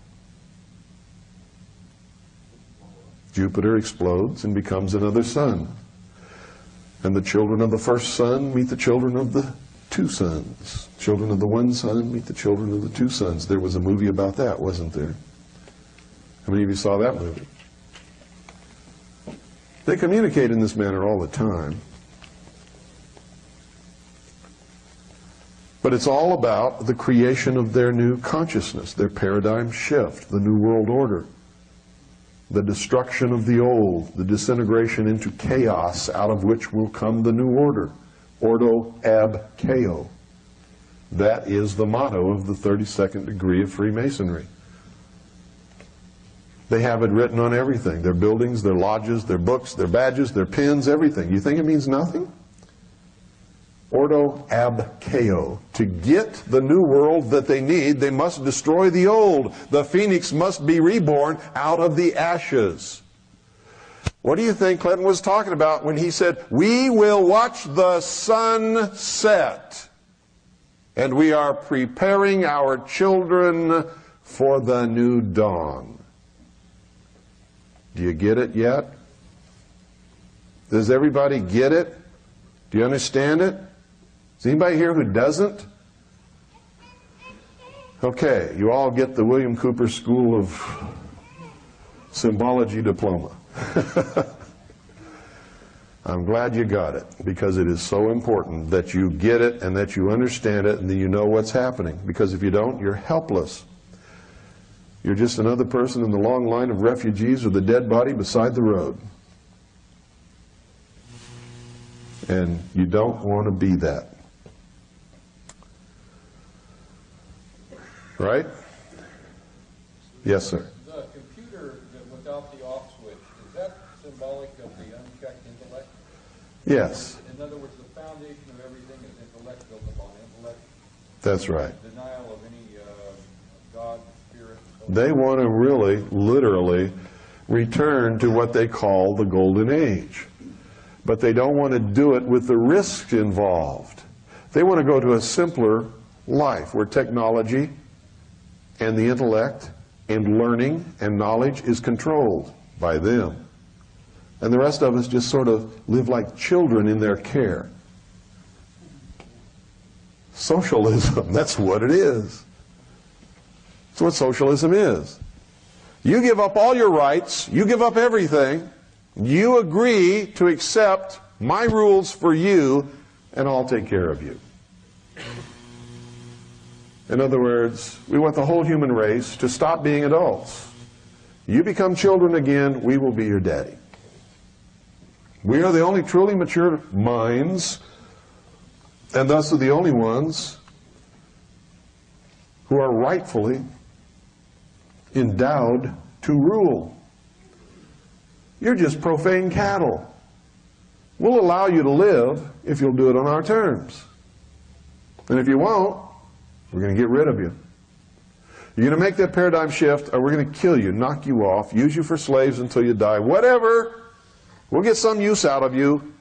Jupiter explodes and becomes another sun. And the children of the first sun meet the children of the two suns. Children of the one sun meet the children of the two suns. There was a movie about that, wasn't there? How many of you saw that movie? They communicate in this manner all the time. But it's all about the creation of their new consciousness, their paradigm shift, the new world order. The destruction of the old, the disintegration into chaos, out of which will come the new order. Ordo ab chao. That is the motto of the 32nd degree of Freemasonry. They have it written on everything. Their buildings, their lodges, their books, their badges, their pins, everything. You think it means nothing? Ordo ab chao. To get the new world that they need, they must destroy the old. The phoenix must be reborn out of the ashes. What do you think Clinton was talking about when he said, "We will watch the sun set, and we are preparing our children for the new dawn"? Do you get it yet? Does everybody get it? Do you understand it? Is anybody here who doesn't? Okay, you all get the William Cooper School of Symbology diploma. I'm glad you got it, because it is so important that you get it and that you understand it and that you know what's happening. Because if you don't, you're helpless. You're just another person in the long line of refugees or the dead body beside the road. And you don't want to be that. Right? Yes, sir. The computer without the off switch, is that symbolic of the unchecked intellect? Yes. In other words, the foundation of everything is intellect, built upon intellect. That's right. Denial of any God, spirit. They want to really, literally, return to what they call the Golden Age. But they don't want to do it with the risks involved. They want to go to a simpler life where technology and the intellect and learning and knowledge is controlled by them. And the rest of us just sort of live like children in their care. Socialism, that's what it is. That's what socialism is. You give up all your rights, you give up everything, you agree to accept my rules for you, and I'll take care of you. In other words, we want the whole human race to stop being adults. You become children again, we will be your daddy. We are the only truly mature minds, and thus are the only ones who are rightfully endowed to rule. You're just profane cattle. We'll allow you to live if you'll do it on our terms. And if you won't, we're going to get rid of you. You're going to make that paradigm shift, or we're going to kill you, knock you off, use you for slaves until you die, whatever. We'll get some use out of you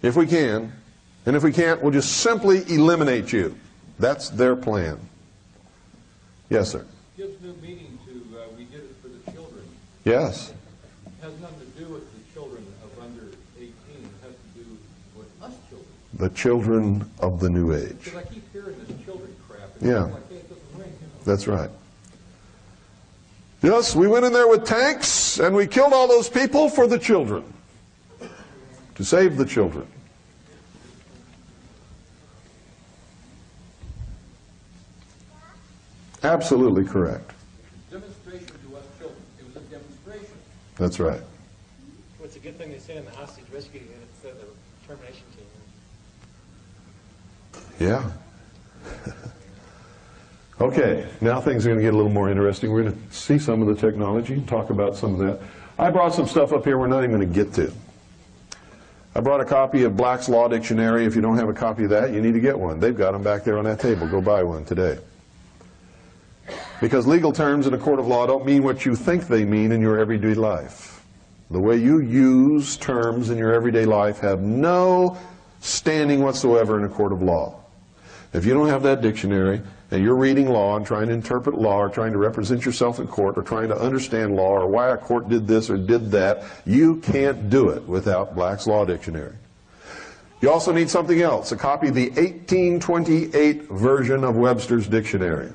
if we can. And if we can't, we'll just simply eliminate you. That's their plan. Yes, sir. Gives new meaning to we did it for the children. Yes. It has nothing to do with the children of under 18. It has to do with us children. The children of the new age. Because I keep hearing this children crap. Yeah. Like, hey, it doesn't ring. That's right. Yes, we went in there with tanks and we killed all those people for the children. To save the children. Absolutely correct. Demonstration to us children. It was a demonstration. That's right. Well, it's a good thing they say in the hostage rescue unit instead of the termination team. Yeah. Okay, now things are going to get a little more interesting. We're going to see some of the technology and talk about some of that. I brought some stuff up here we're not even going to get to. I brought a copy of Black's Law Dictionary. If you don't have a copy of that, you need to get one. They've got them back there on that table. Go buy one today. Because legal terms in a court of law don't mean what you think they mean in your everyday life. The way you use terms in your everyday life have no standing whatsoever in a court of law. If you don't have that dictionary, and you're reading law and trying to interpret law or trying to represent yourself in court or trying to understand law or why a court did this or did that, you can't do it without Black's Law Dictionary. You also need something else, a copy of the 1828 version of Webster's Dictionary.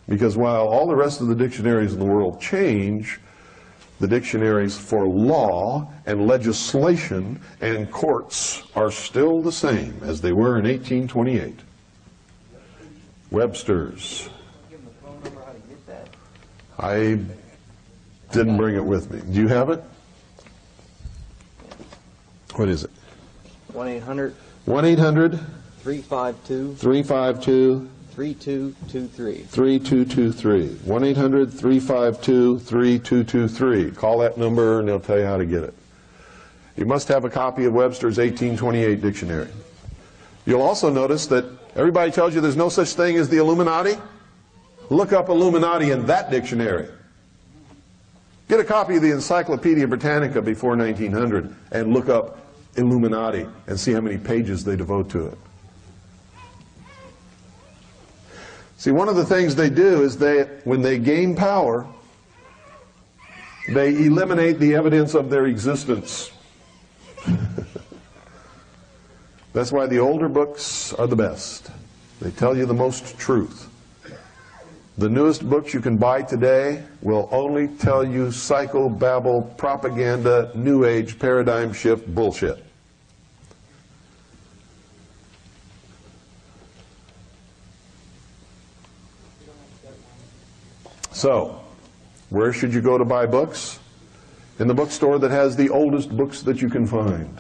Because while all the rest of the dictionaries in the world change, the dictionaries for law and legislation and courts are still the same as they were in 1828. Webster's. I didn't bring it with me. Do you have it? What is it? 1-800. 1-800. 352. 352. 3223. 3223. 1-800-352-3223. Call that number and they'll tell you how to get it. You must have a copy of Webster's 1828 dictionary. You'll also notice that everybody tells you there's no such thing as the Illuminati. Look up Illuminati in that dictionary. Get a copy of the Encyclopedia Britannica before 1900 and look up Illuminati and see how many pages they devote to it. See, one of the things they do is when they gain power, they eliminate the evidence of their existence. That's why the older books are the best. They tell you the most truth. The newest books you can buy today will only tell you psychobabble, propaganda, New Age, paradigm shift bullshit. So, where should you go to buy books? In the bookstore that has the oldest books that you can find.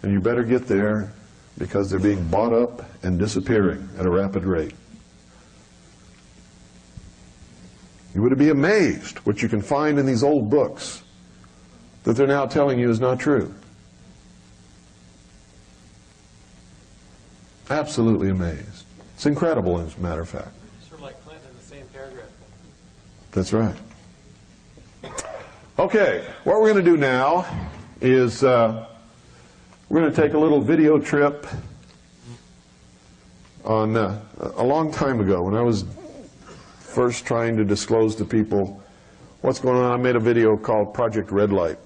And you better get there because they're being bought up and disappearing at a rapid rate. You would be amazed what you can find in these old books that they're now telling you is not true. Absolutely amazed. It's incredible, as a matter of fact. Sort of like Clinton in the same paragraph. That's right. Okay, what we're going to do now is We're going to take a little video trip on a long time ago when I was first trying to disclose to people what's going on. I made a video called Project Red Light.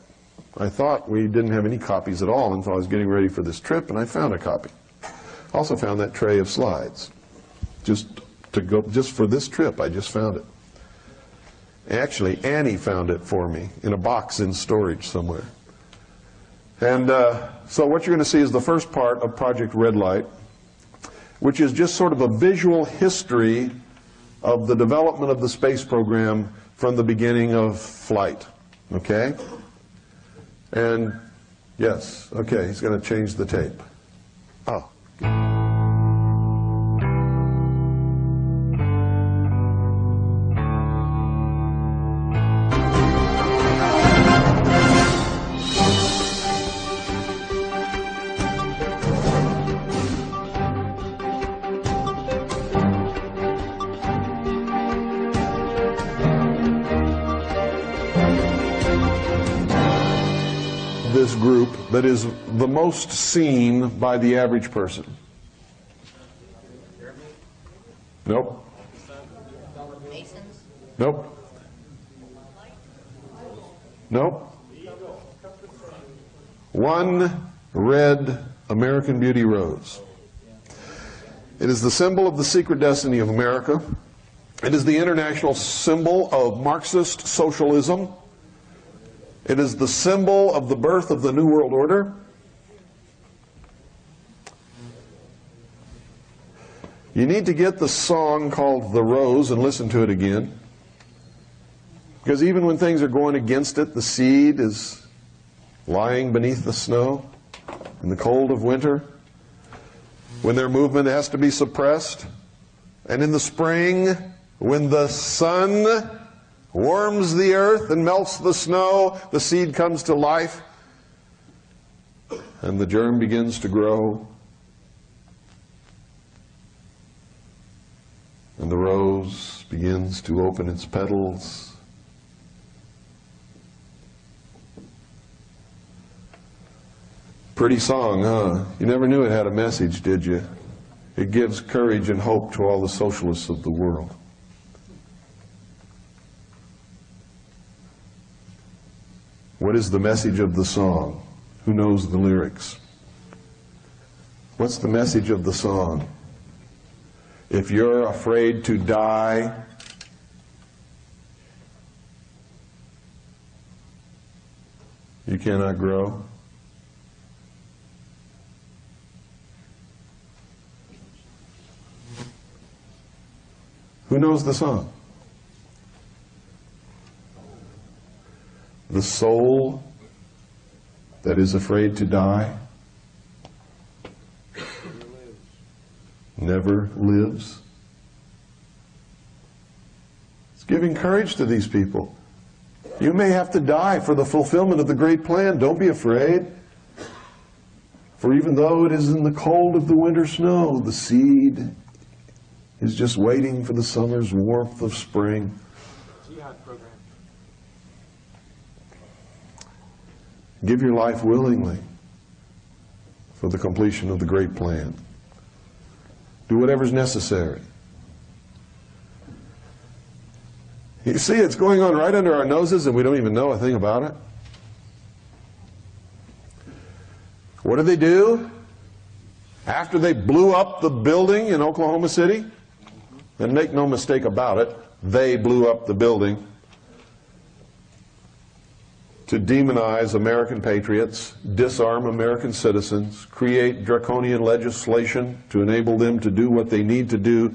I thought we didn't have any copies at all until I was getting ready for this trip, and I found a copy. Also found that tray of slides. Just for this trip, I just found it. Actually, Annie found it for me in a box in storage somewhere. And so what you're going to see is the first part of Project Red Light, which is just sort of a visual history of the development of the space program from the beginning of flight. Okay? And yes, okay, he's going to change the tape. Oh. This group that is the most seen by the average person. Nope. Nope. Nope. One red American Beauty rose. It is the symbol of the secret destiny of America. It is the international symbol of Marxist socialism. It is the symbol of the birth of the New World Order. You need to get the song called The Rose and listen to it again. Because even when things are going against it, the seed is lying beneath the snow in the cold of winter. When their movement has to be suppressed. And in the spring, when the sun warms the earth and melts the snow, the seed comes to life, and the germ begins to grow, and the rose begins to open its petals. Pretty song, huh? You never knew it had a message, did you? It gives courage and hope to all the socialists of the world. What is the message of the song? Who knows the lyrics? What's the message of the song? If you're afraid to die, you cannot grow. Who knows the song? The soul that is afraid to die never lives. It's giving courage to these people. You may have to die for the fulfillment of the great plan. Don't be afraid. For even though it is in the cold of the winter snow, the seed is just waiting for the summer's warmth of spring. Jihad program. Give your life willingly for the completion of the great plan. Do whatever's necessary. You see, it's going on right under our noses and we don't even know a thing about it. What did they do after they blew up the building in Oklahoma City? And make no mistake about it, they blew up the building to demonize American patriots, disarm American citizens, create draconian legislation to enable them to do what they need to do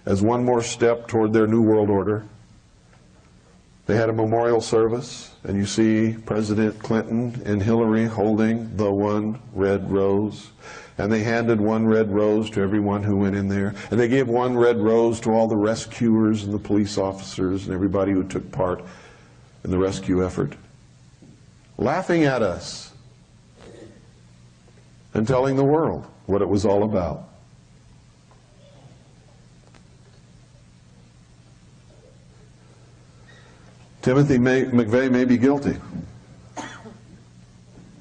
as one more step toward their New World Order. They had a memorial service, and you see President Clinton and Hillary holding the one red rose. And they handed one red rose to everyone who went in there. And they gave one red rose to all the rescuers and the police officers and everybody who took part in the rescue effort. Laughing at us and telling the world what it was all about. Timothy McVeigh may be guilty.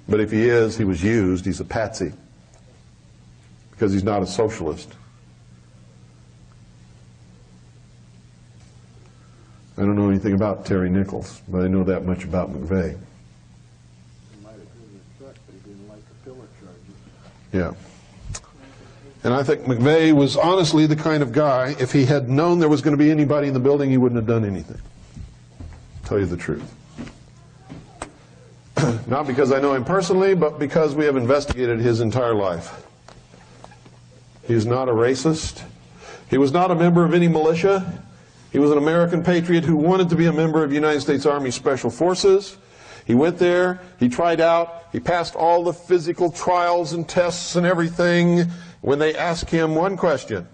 But if he is, he was used. He's a patsy because he's not a socialist. I don't know anything about Terry Nichols, but I know that much about McVeigh. He might have driven a truck, but he didn't like the pillar charges. Yeah. And I think McVeigh was honestly the kind of guy, if he had known there was going to be anybody in the building, he wouldn't have done anything. Tell you the truth. Not because I know him personally, but because we have investigated his entire life. He is not a racist. He was not a member of any militia. He was an American patriot who wanted to be a member of United States Army Special Forces. He went there, he tried out, he passed all the physical trials and tests and everything. When they asked him one question,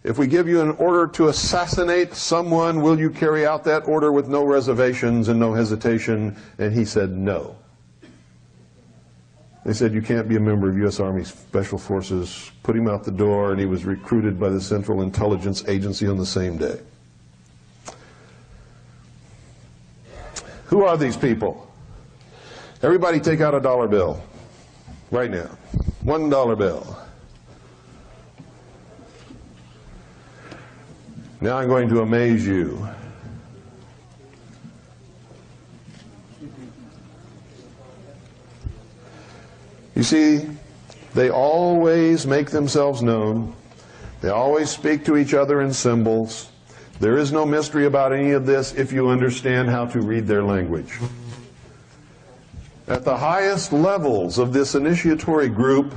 if we give you an order to assassinate someone, will you carry out that order with no reservations and no hesitation? And he said no. They said, you can't be a member of U.S. Army Special Forces. Put him out the door, and he was recruited by the Central Intelligence Agency on the same day. Who are these people? Everybody take out a dollar bill right now. $1 bill. Now I'm going to amaze you. You see, they always make themselves known. They always speak to each other in symbols. There is no mystery about any of this if you understand how to read their language. At the highest levels of this initiatory group,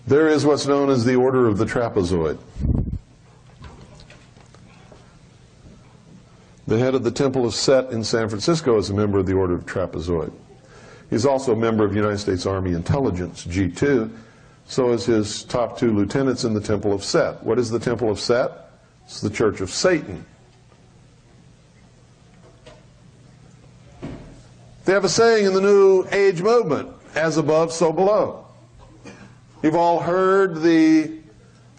there is what's known as the Order of the Trapezoid. The head of the Temple of Set in San Francisco is a member of the Order of the Trapezoid. He's also a member of United States Army Intelligence, G2. So is his top 2 lieutenants in the Temple of Set. What is the Temple of Set? It's the Church of Satan. They have a saying in the New Age movement, as above, so below. You've all heard the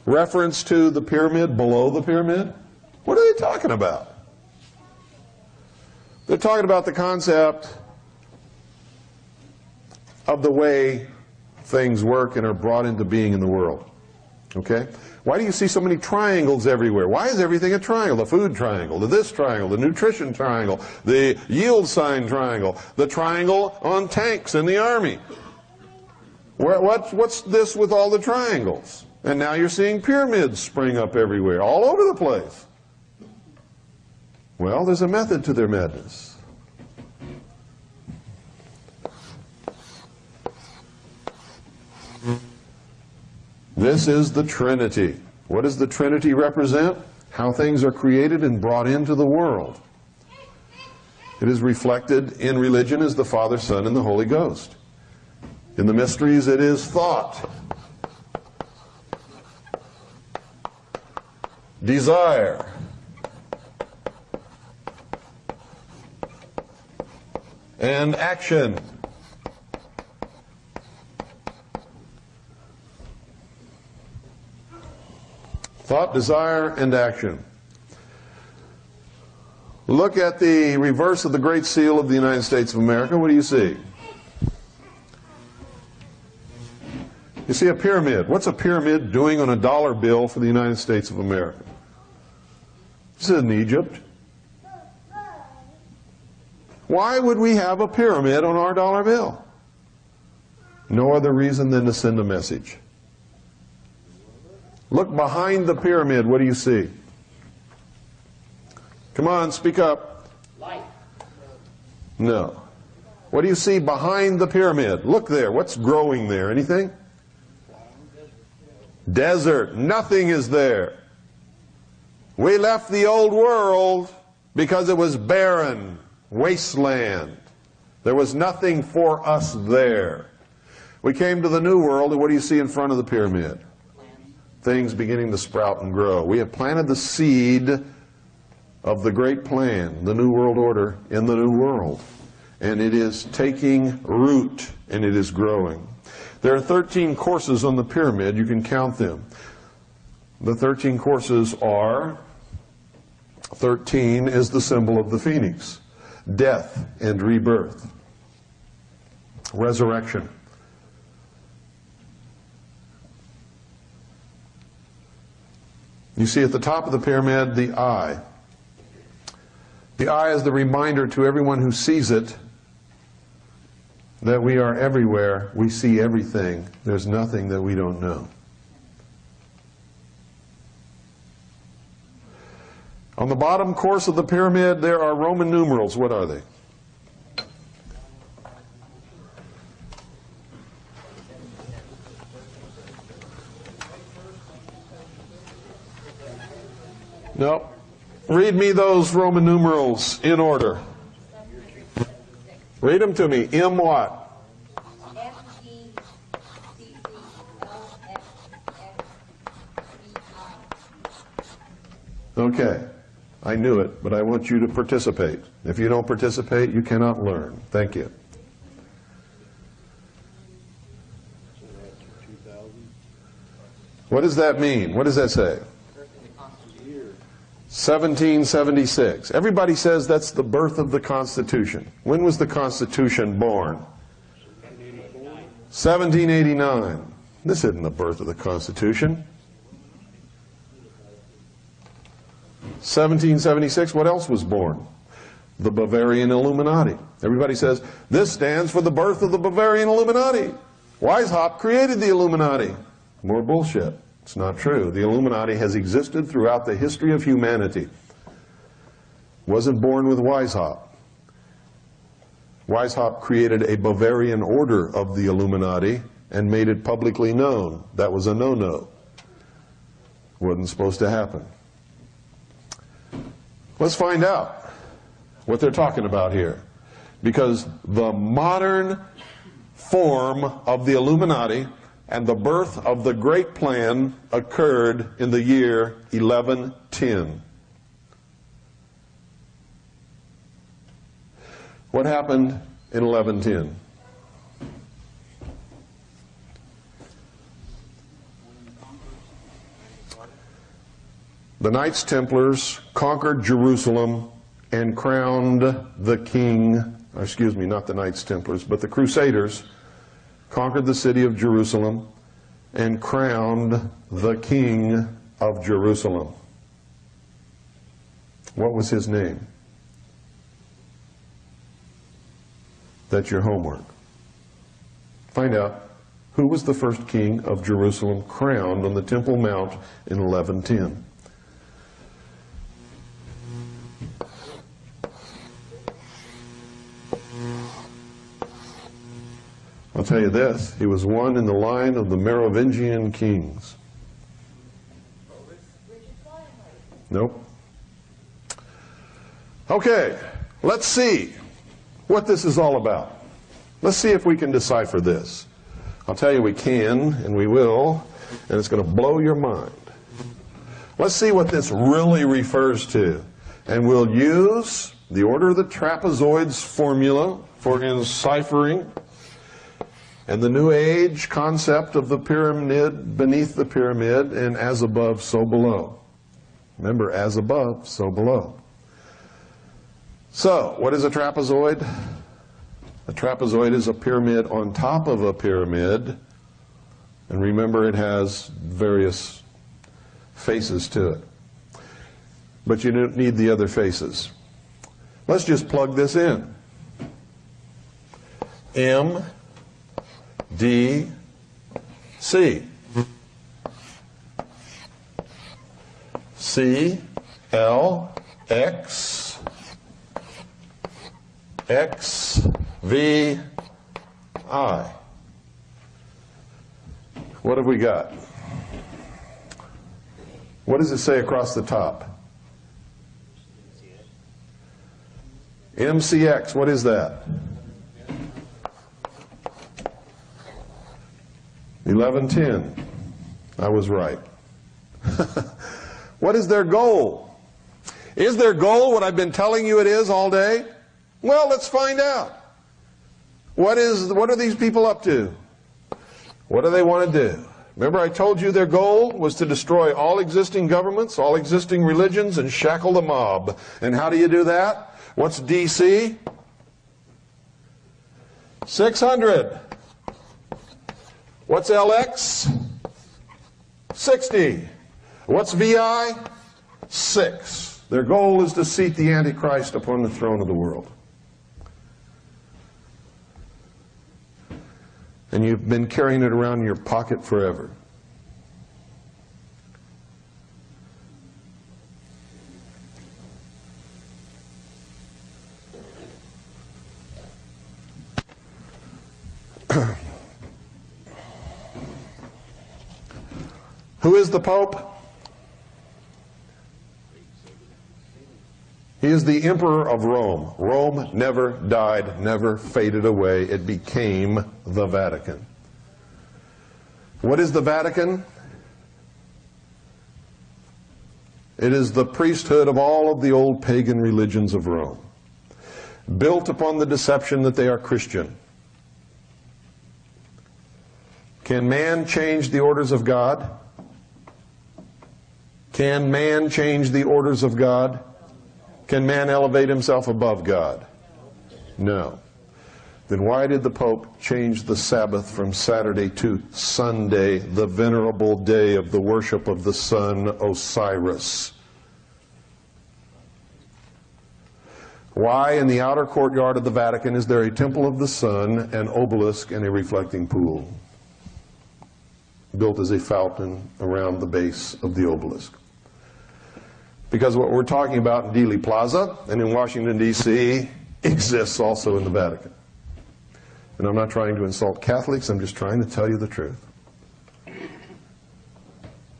reference to the pyramid below the pyramid? What are they talking about? They're talking about the concept of the way things work and are brought into being in the world. Okay? Why do you see so many triangles everywhere? Why is everything a triangle? The food triangle, the this triangle, the nutrition triangle, the yield sign triangle, the triangle on tanks in the Army. What's this with all the triangles? And now you're seeing pyramids spring up everywhere, all over the place. Well, there's a method to their madness. This is the Trinity. What does the Trinity represent? How things are created and brought into the world. It is reflected in religion as the Father, Son, and the Holy Ghost. In the mysteries, it is thought, desire, and action. Thought, desire, and action. Look at the reverse of the Great Seal of the United States of America. What do you see? You see a pyramid. What's a pyramid doing on a dollar bill for the United States of America? This is in Egypt. Why would we have a pyramid on our dollar bill? No other reason than to send a message. Look behind the pyramid. What do you see? Come on, speak up. Light. No. What do you see behind the pyramid? Look there. What's growing there? Anything? Desert. Nothing is there. We left the old world because it was barren, wasteland. There was nothing for us there. We came to the new world, and what do you see in front of the pyramid? Things beginning to sprout and grow. We have planted the seed of the great plan, the New World Order in the New World. And it is taking root, and it is growing. There are 13 courses on the pyramid. You can count them. The 13 courses are, 13 is the symbol of the phoenix, death and rebirth, resurrection. You see at the top of the pyramid the eye. The eye is the reminder to everyone who sees it that we are everywhere, we see everything, there's nothing that we don't know. On the bottom course of the pyramid there are Roman numerals. What are they? No. Read me those Roman numerals in order. Read them to me. M what? Okay. I knew it, but I want you to participate. If you don't participate, you cannot learn. Thank you. What does that mean? What does that say? 1776. Everybody says that's the birth of the Constitution. When was the Constitution born? 1789. This isn't the birth of the Constitution. 1776, what else was born? The Bavarian Illuminati. Everybody says, this stands for the birth of the Bavarian Illuminati. Weishaupt created the Illuminati. More bullshit. It's not true. The Illuminati has existed throughout the history of humanity. Wasn't born with Weishaupt. Weishaupt created a Bavarian order of the Illuminati and made it publicly known. That was a no-no. Wasn't supposed to happen. Let's find out what they're talking about here. Because the modern form of the Illuminati and the birth of the Great Plan occurred in the year 1110. What happened in 1110? The Knights Templars conquered Jerusalem and crowned the king, excuse me, not the Knights Templars, but the Crusaders conquered the city of Jerusalem and crowned the king of Jerusalem. What was his name? That's your homework. Find out who was the first king of Jerusalem crowned on the Temple Mount in 1110. I'll tell you this, he was one in the line of the Merovingian kings. Nope. Okay, let's see what this is all about. Let's see if we can decipher this. I'll tell you we can, and we will, and it's going to blow your mind. Let's see what this really refers to. And we'll use the order of the trapezoids formula for enciphering, and the New Age concept of the pyramid beneath the pyramid, and as above, so below. Remember, as above, so below. So, what is a trapezoid? A trapezoid is a pyramid on top of a pyramid, and remember it has various faces to it. But you don't need the other faces. Let's just plug this in. M, D, C. C, L, X, X, V, I. What have we got? What does it say across the top? MCX, what is that? 1110. I was right. What is their goal? Is their goal what I've been telling you it is all day? Well, let's find out. What are these people up to? What do they want to do? Remember I told you their goal was to destroy all existing governments, all existing religions, and shackle the mob. And how do you do that? What's DC? 600. What's LX? 60. What's VI? 6. Their goal is to seat the Antichrist upon the throne of the world. And you've been carrying it around in your pocket forever. Who is the Pope? He is the Emperor of Rome. Rome never died, never faded away. It became the Vatican. What is the Vatican? It is the priesthood of all of the old pagan religions of Rome, built upon the deception that they are Christian. Can man change the orders of God? Can man change the orders of God? Can man elevate himself above God? No. Then why did the Pope change the Sabbath from Saturday to Sunday, the venerable day of the worship of the sun Osiris? Why in the outer courtyard of the Vatican is there a temple of the sun, an obelisk, and a reflecting pool, built as a fountain around the base of the obelisk? Because what we're talking about in Dealey Plaza and in Washington, D.C. exists also in the Vatican. And I'm not trying to insult Catholics, I'm just trying to tell you the truth.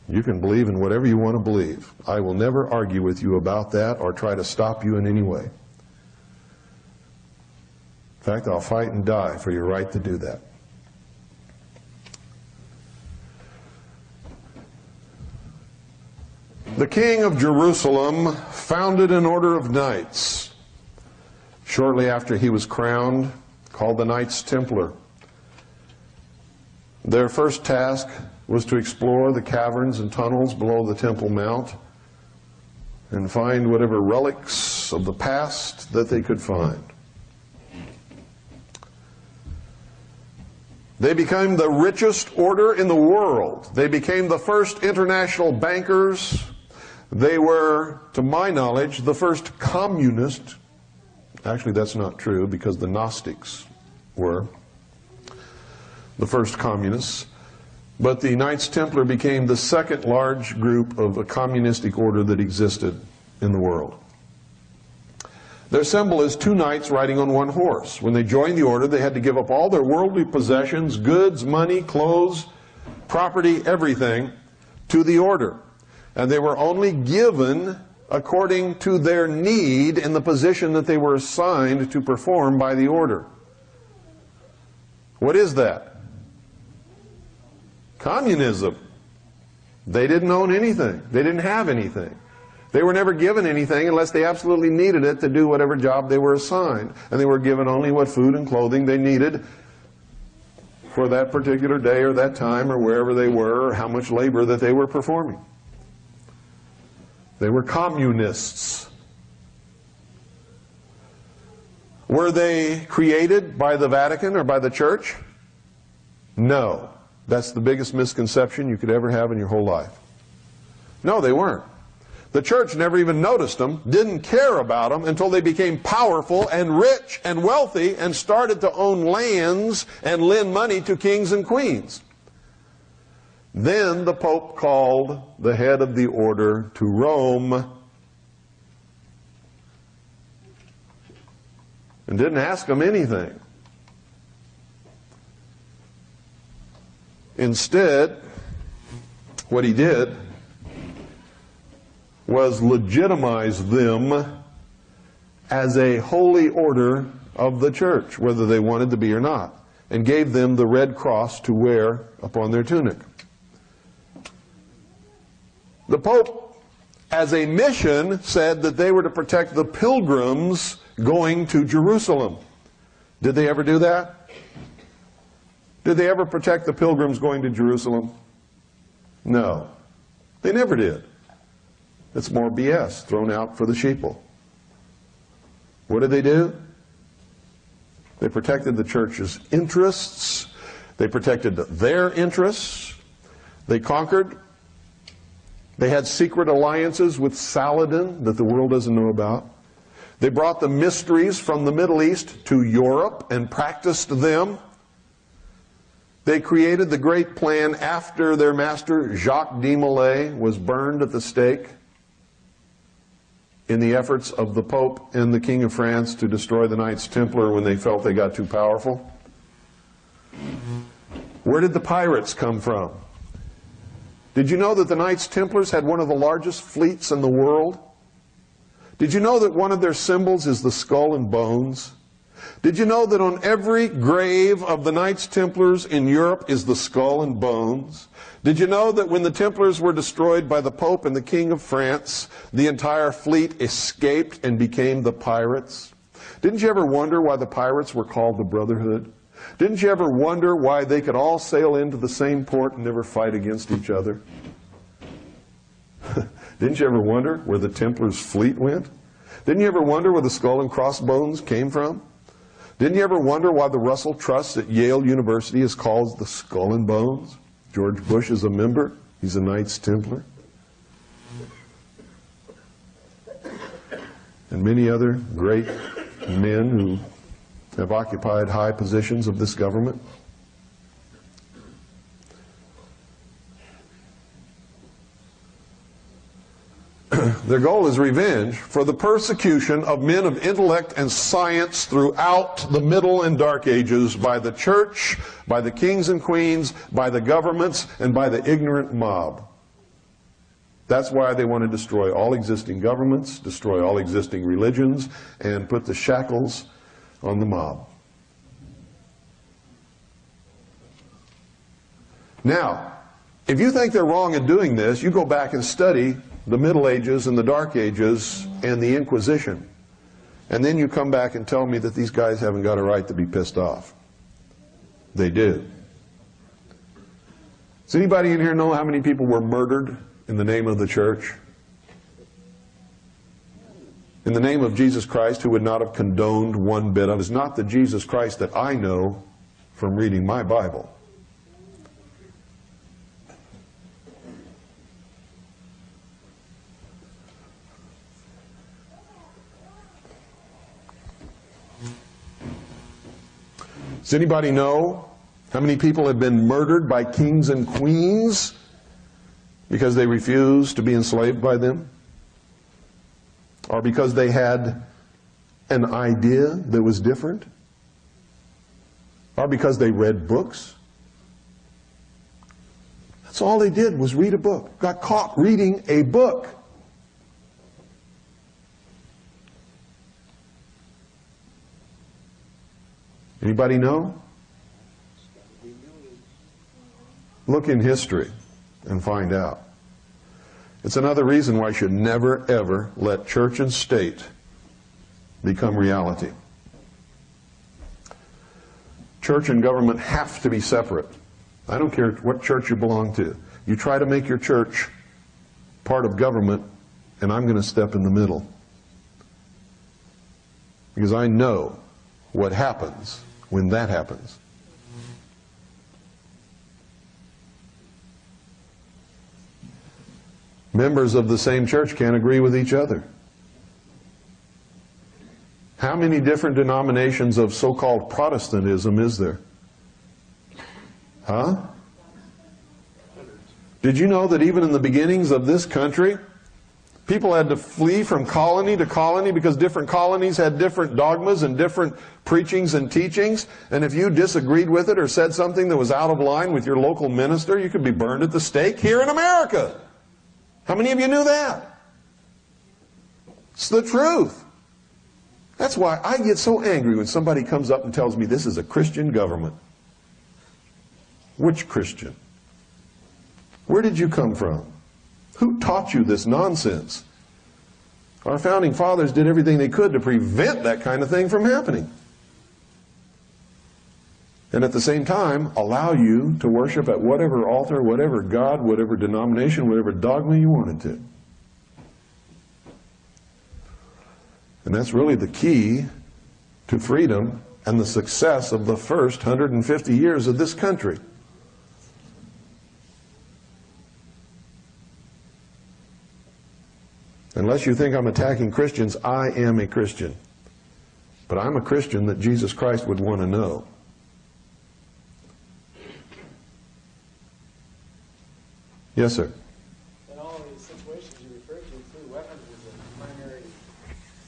You can believe in whatever you want to believe. I will never argue with you about that or try to stop you in any way. In fact, I'll fight and die for your right to do that. The king of Jerusalem founded an order of knights shortly after he was crowned, called the Knights Templar. Their first task was to explore the caverns and tunnels below the Temple Mount and find whatever relics of the past that they could find. They became the richest order in the world. They became the first international bankers. They were, to my knowledge, the first communist. Actually, that's not true, because the Gnostics were the first communists. But the Knights Templar became the second large group of a communistic order that existed in the world. Their symbol is two knights riding on one horse. When they joined the order, they had to give up all their worldly possessions, goods, money, clothes, property, everything, to the order. And they were only given according to their need in the position that they were assigned to perform by the order. What is that? Communism. They didn't own anything. They didn't have anything. They were never given anything unless they absolutely needed it to do whatever job they were assigned. And they were given only what food and clothing they needed for that particular day or that time or wherever they were, or how much labor that they were performing. They were communists. Were they created by the Vatican or by the Church? No. That's the biggest misconception you could ever have in your whole life. No, they weren't. The Church never even noticed them, didn't care about them until they became powerful and rich and wealthy and started to own lands and lend money to kings and queens. Then the Pope called the head of the order to Rome and didn't ask them anything. Instead, what he did was legitimize them as a holy order of the church, whether they wanted to be or not, and gave them the red cross to wear upon their tunic. The Pope, as a mission, said that they were to protect the pilgrims going to Jerusalem. Did they ever do that? Did they ever protect the pilgrims going to Jerusalem? No. They never did. It's more BS thrown out for the sheeple. What did they do? They protected the church's interests. They protected their interests. They conquered. They had secret alliances with Saladin that the world doesn't know about. They brought the mysteries from the Middle East to Europe and practiced them. They created the great plan after their master Jacques de Molay was burned at the stake in the efforts of the Pope and the King of France to destroy the Knights Templar when they felt they got too powerful. Where did the pirates come from? Did you know that the Knights Templars had one of the largest fleets in the world? Did you know that one of their symbols is the skull and bones? Did you know that on every grave of the Knights Templars in Europe is the skull and bones? Did you know that when the Templars were destroyed by the Pope and the King of France, the entire fleet escaped and became the pirates? Didn't you ever wonder why the pirates were called the Brotherhood? Didn't you ever wonder why they could all sail into the same port and never fight against each other? Didn't you ever wonder where the Templars' fleet went? Didn't you ever wonder where the skull and crossbones came from? Didn't you ever wonder why the Russell Trust at Yale University is called the Skull and Bones? George Bush is a member. He's a Knights Templar. And many other great men who have occupied high positions of this government. Their goal is revenge for the persecution of men of intellect and science throughout the Middle and Dark Ages by the church, by the kings and queens, by the governments, and by the ignorant mob. That's why they want to destroy all existing governments, destroy all existing religions, and put the shackles on the mob. Now, if you think they're wrong in doing this, you go back and study the Middle Ages and the Dark Ages and the Inquisition. And then you come back and tell me that these guys haven't got a right to be pissed off. They do. Does anybody in here know how many people were murdered in the name of the church? In the name of Jesus Christ, who would not have condoned one bit of it, is not the Jesus Christ that I know from reading my Bible. Does anybody know how many people have been murdered by kings and queens because they refused to be enslaved by them? Or because they had an idea that was different? Or because they read books? That's all they did, was read a book. Got caught reading a book. Anybody know? Look in history and find out. It's another reason why you should never, ever let church and state become reality. Church and government have to be separate. I don't care what church you belong to. You try to make your church part of government, and I'm going to step in the middle. Because I know what happens when that happens. Members of the same church can't agree with each other. How many different denominations of so-called Protestantism is there? Huh? Did you know that even in the beginnings of this country, people had to flee from colony to colony because different colonies had different dogmas and different preachings and teachings, and if you disagreed with it or said something that was out of line with your local minister, you could be burned at the stake here in America. How many of you knew that? It's the truth. That's why I get so angry when somebody comes up and tells me this is a Christian government. Which Christian? Where did you come from? Who taught you this nonsense? Our founding fathers did everything they could to prevent that kind of thing from happening. and at the same time allow you to worship at whatever altar, whatever God, whatever denomination, whatever dogma you wanted to. And that's really the key to freedom and the success of the first 150 years of this country. Unless you think I'm attacking Christians, I am a Christian. But I'm a Christian that Jesus Christ would want to know. Yes, sir. In all of these situations you referred to, weapons is a primary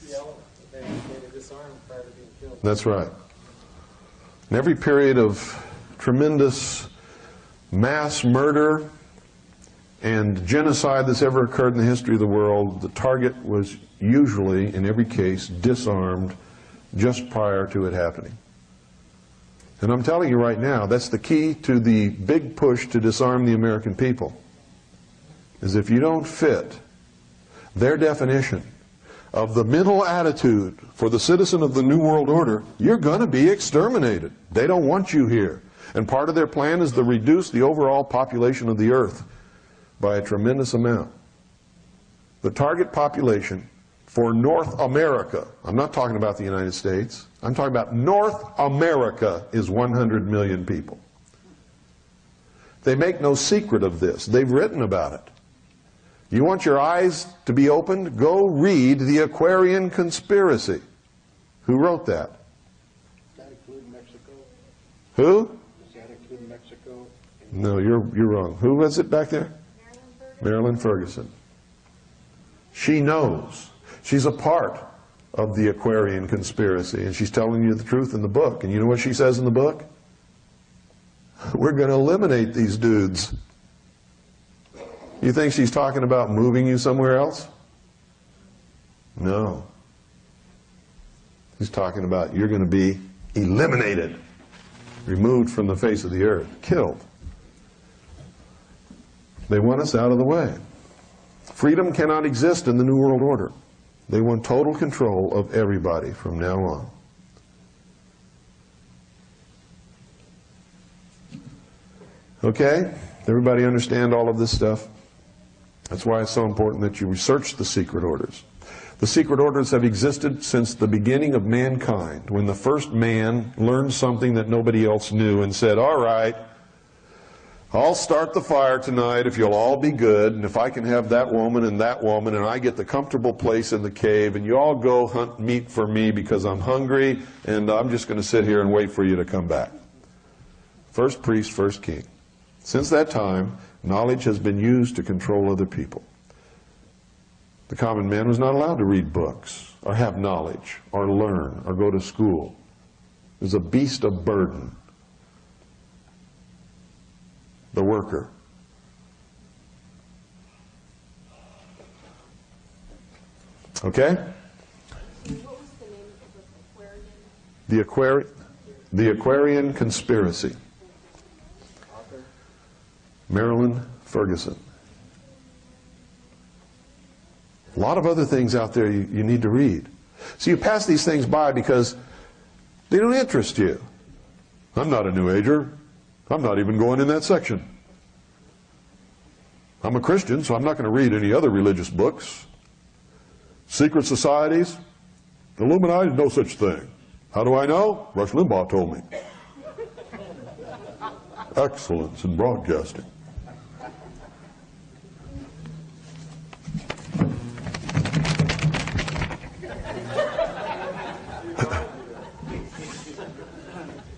key element that they disarm prior to being killed. That's right. In every period of tremendous mass murder and genocide that's ever occurred in the history of the world, the target was usually, in every case, disarmed just prior to it happening. And I'm telling you right now, that's the key to the big push to disarm the American people, is if you don't fit their definition of the mental attitude for the citizen of the New World Order, you're going to be exterminated. They don't want you here. And part of their plan is to reduce the overall population of the earth by a tremendous amount. The target population for North America, I'm not talking about the United States, I'm talking about North America, is 100 million people. They make no secret of this. They've written about it. You want your eyes to be opened? Go read The Aquarian Conspiracy. Who wrote that? Does that include Mexico? Who? Does that include Mexico? No, you're wrong. Who was it back there? Marilyn Ferguson. She knows. She's a part of the Aquarian Conspiracy, and she's telling you the truth in the book. And you know what she says in the book? We're going to eliminate these dudes. You think she's talking about moving you somewhere else? No. She's talking about you're going to be eliminated, removed from the face of the earth, killed. They want us out of the way. Freedom cannot exist in the New World Order. They want total control of everybody from now on. Okay? Everybody understand all of this stuff? That's why it's so important that you research the secret orders. The secret orders have existed since the beginning of mankind, when the first man learned something that nobody else knew and said, all right, I'll start the fire tonight if you'll all be good, and if I can have that woman and I get the comfortable place in the cave, and you all go hunt meat for me because I'm hungry, and I'm just going to sit here and wait for you to come back. First priest, first king. Since that time, knowledge has been used to control other people. The common man was not allowed to read books, or have knowledge, or learn, or go to school. It was a beast of burden. The worker. Okay? What was the name of the Aquarian? The Aquarian Conspiracy. Author? Marilyn Ferguson. A lot of other things out there you need to read. So you pass these things by because they don't interest you. I'm not a New Ager. I'm not even going in that section. I'm a Christian, so I'm not going to read any other religious books. Secret societies? Illuminati? No such thing. How do I know? Rush Limbaugh told me. Excellence in broadcasting.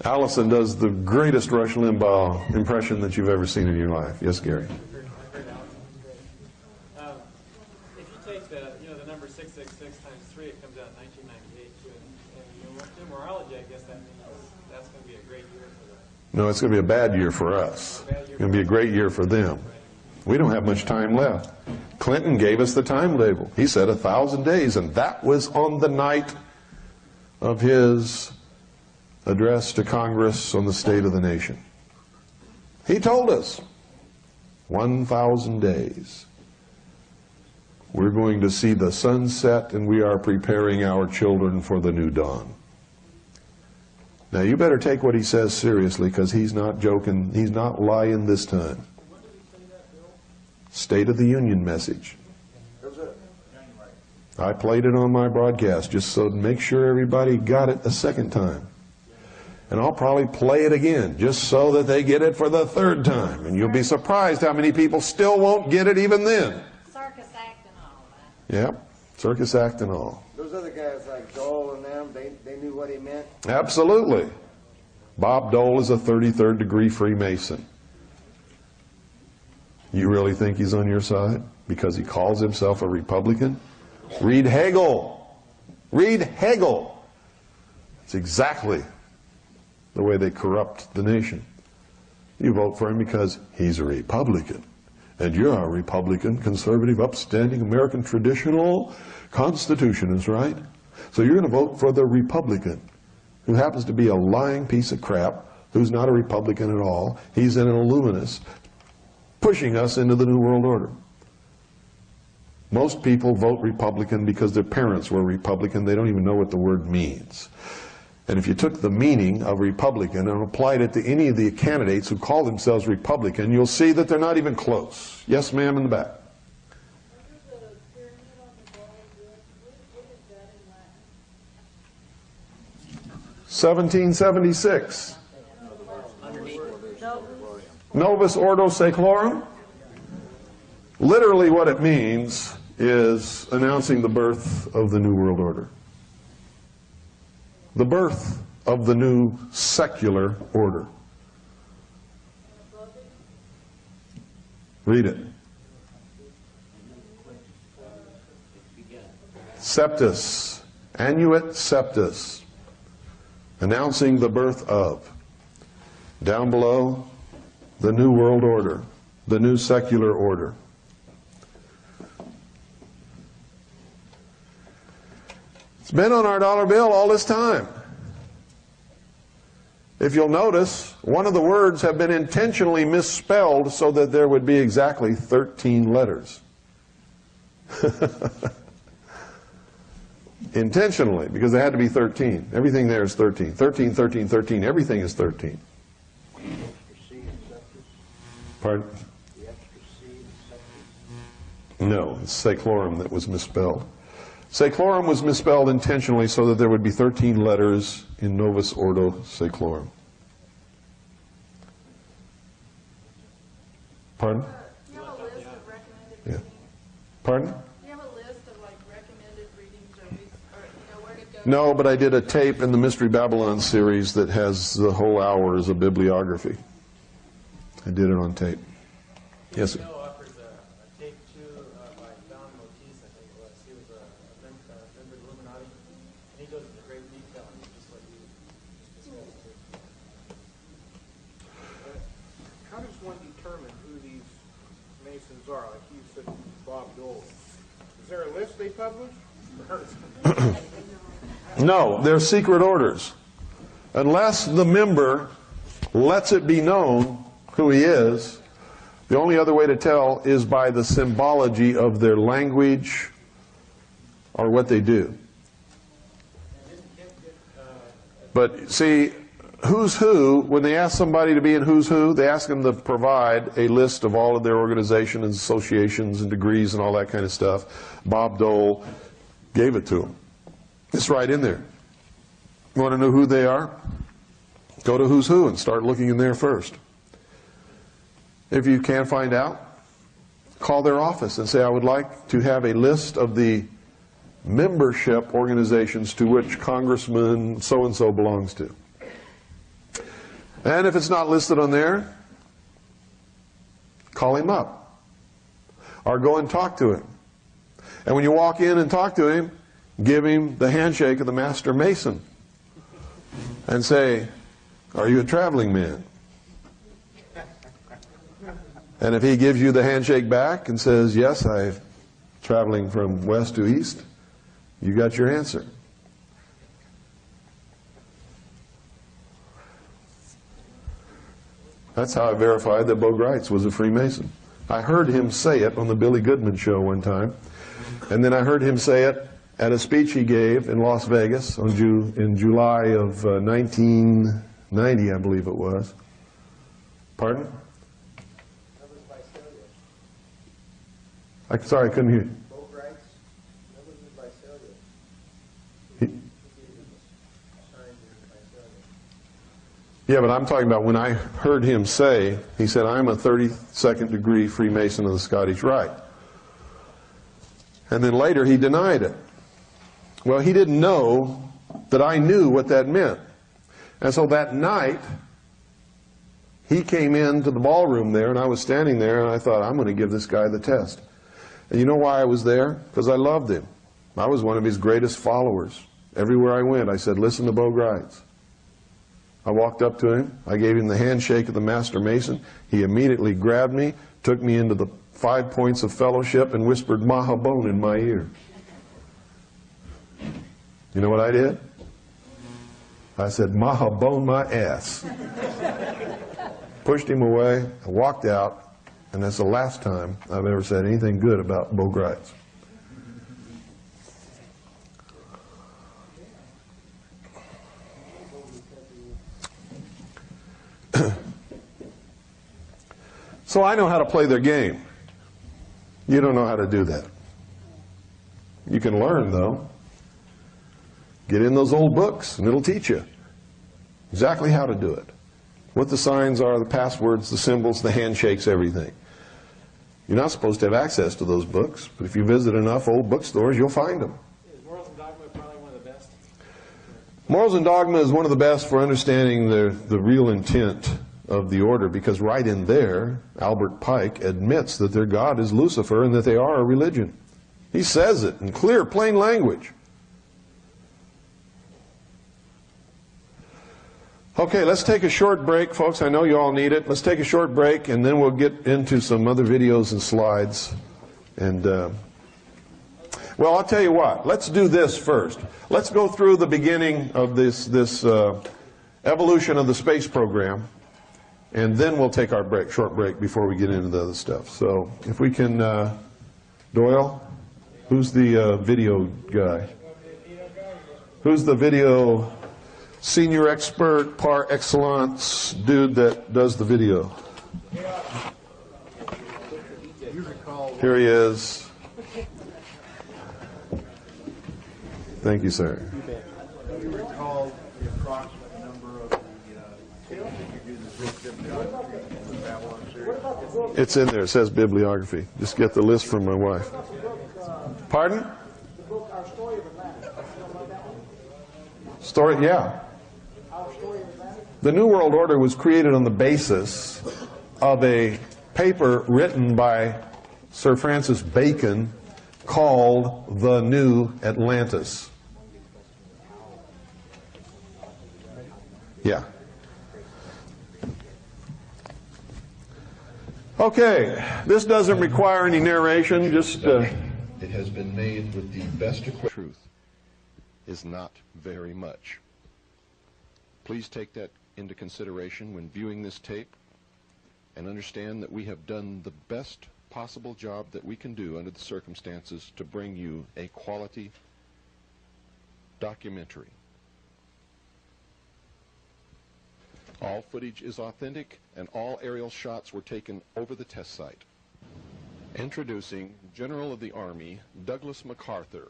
Allison does the greatest Rush Limbaugh impression that you've ever seen in your life. Yes, Gary? If you take the number 666 times 3, it comes out 1998. And numerology, I guess that means that's going to be a great year for them. No, it's going to be a bad year for us. It's going to be a great year for them. We don't have much time left. Clinton gave us the timetable. He said 1,000 days, and that was on the night of his address to Congress on the state of the nation. He told us 1,000 days. We're going to see the sunset, and we are preparing our children for the new dawn. Now you better take what he says seriously, because he's not joking. He's not lying this time. State of the Union message. I played it on my broadcast just so to make sure everybody got it a second time. And I'll probably play it again just so that they get it for the third time. And you'll be surprised how many people still won't get it even then. Circus act and all that. Yep, circus act and all. Those other guys like Dole and them, they knew what he meant? Absolutely. Bob Dole is a 33rd degree Freemason. You really think he's on your side because he calls himself a Republican? Read Hegel. Read Hegel. It's exactly the way they corrupt the nation. You vote for him because he's a Republican. And you're a Republican, conservative, upstanding, American traditional Constitutionist, right? So you're going to vote for the Republican, who happens to be a lying piece of crap, who's not a Republican at all. He's an illuminist, pushing us into the New World Order. Most people vote Republican because their parents were Republican. They don't even know what the word means. And if you took the meaning of Republican and applied it to any of the candidates who call themselves Republican, you'll see that they're not even close. Yes, ma'am, in the back. 1776. Novus Ordo Seclorum. Literally what it means is announcing the birth of the New World Order. The birth of the new secular order. Read it. Septus, annuit septus, announcing the birth of. Down below, the new world order, the new secular order. It's been on our dollar bill all this time. If you'll notice, one of the words have been intentionally misspelled so that there would be exactly 13 letters. Intentionally, because there had to be 13. Everything there is 13. 13, 13, 13. Everything is 13. Pardon? No, it's seclorum that was misspelled. Seclorum was misspelled intentionally so that there would be 13 letters in Novus Ordo Seclorum. Pardon? Do you have a list of recommended Yeah. readings? Pardon? Do you have a list of like recommended readings or you know where to go? No, but I did a tape in the Mystery Babylon series that has the whole hour as a bibliography. I did it on tape. Yes, sir. Bill offers a tape too by Don Motis, I think it was. He was a member of the Illuminati, and he goes into great detail on just what you just discussed too. How does one determine who these Masons are? Like you said, Bob Dole. Is there a list they publish? No, they're secret orders. Unless the member lets it be known who he is, the only other way to tell is by the symbology of their language or what they do. But see, Who's Who, when they ask somebody to be in Who's Who, they ask them to provide a list of all of their organizations and associations and degrees and all that kind of stuff. Bob Dole gave it to them. It's right in there. You want to know who they are? Go to Who's Who and start looking in there first. If you can't find out, call their office and say, I would like to have a list of the membership organizations to which Congressman so-and-so belongs to. And if it's not listed on there, call him up or go and talk to him. And when you walk in and talk to him, give him the handshake of the Master Mason and say, are you a traveling man? And if he gives you the handshake back and says, yes, I'm traveling from west to east, you got your answer. That's how I verified that Bo Gritz was a Freemason. I heard him say it on the Billy Goodman show one time, and then I heard him say it at a speech he gave in Las Vegas in July of 1990, I believe it was. Pardon? Sorry, I couldn't hear you. Yeah, but I'm talking about when I heard him say, he said, I'm a 32nd degree Freemason of the Scottish Rite. And then later he denied it. Well, he didn't know that I knew what that meant. And so that night, he came into the ballroom there, and I was standing there, and I thought, I'm going to give this guy the test. And you know why I was there? Because I loved him. I was one of his greatest followers. Everywhere I went, I said, listen to Bo Grides. I walked up to him. I gave him the handshake of the Master Mason. He immediately grabbed me, took me into the 5 points of fellowship, and whispered Mahabone in my ear. You know what I did? I said, Mahabone my ass. Pushed him away, I walked out, and that's the last time I've ever said anything good about Bo Grides. So I know how to play their game. You don't know how to do that. You can learn, though. Get in those old books, and it'll teach you exactly how to do it. What the signs are, the passwords, the symbols, the handshakes, everything. You're not supposed to have access to those books, but if you visit enough old bookstores, you'll find them. Is Morals and Dogma probably one of the best? Morals and Dogma is one of the best for understanding the real intent of the order, because right in there, Albert Pike admits that their God is Lucifer and that they are a religion. He says it in clear, plain language. Okay, let's take a short break, folks. I know you all need it. Let's take a short break, and then we'll get into some other videos and slides. And, well, I'll tell you what. Let's do this first. Let's go through the beginning of this evolution of the space program, and then we'll take our short break before we get into the other stuff. So if we can, Doyle, who's the video guy? Who's the video senior expert par excellence dude that does the video? Here he is. Thank you, sir. Do you recall the approximate number of the tales that you do in the book bibliography in the Babylon series? It's in there. It says bibliography. Just get the list from my wife. Pardon? The book, Our Story of Atlantis. You know about that one? Story, yeah. Our Story of Atlantis? The New World Order was created on the basis of a paper written by Sir Francis Bacon called The New Atlantis. Yeah. Okay, this doesn't require any narration, just... It has been made with the best equipment. Truth is not very much. Please take that into consideration when viewing this tape, and understand that we have done the best possible job that we can do under the circumstances to bring you a quality documentary. All footage is authentic, and all aerial shots were taken over the test site. Introducing General of the Army Douglas MacArthur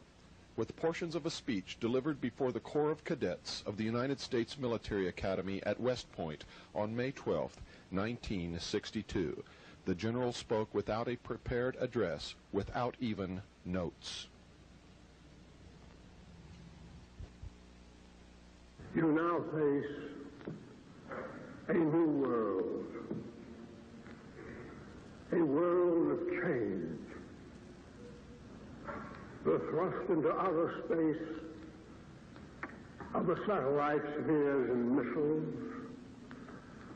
with portions of a speech delivered before the Corps of Cadets of the United States Military Academy at West Point on May 12, 1962. The General spoke without a prepared address, without even notes. You now face a new world. A world of change. The thrust into outer space of the satellite spheres and missiles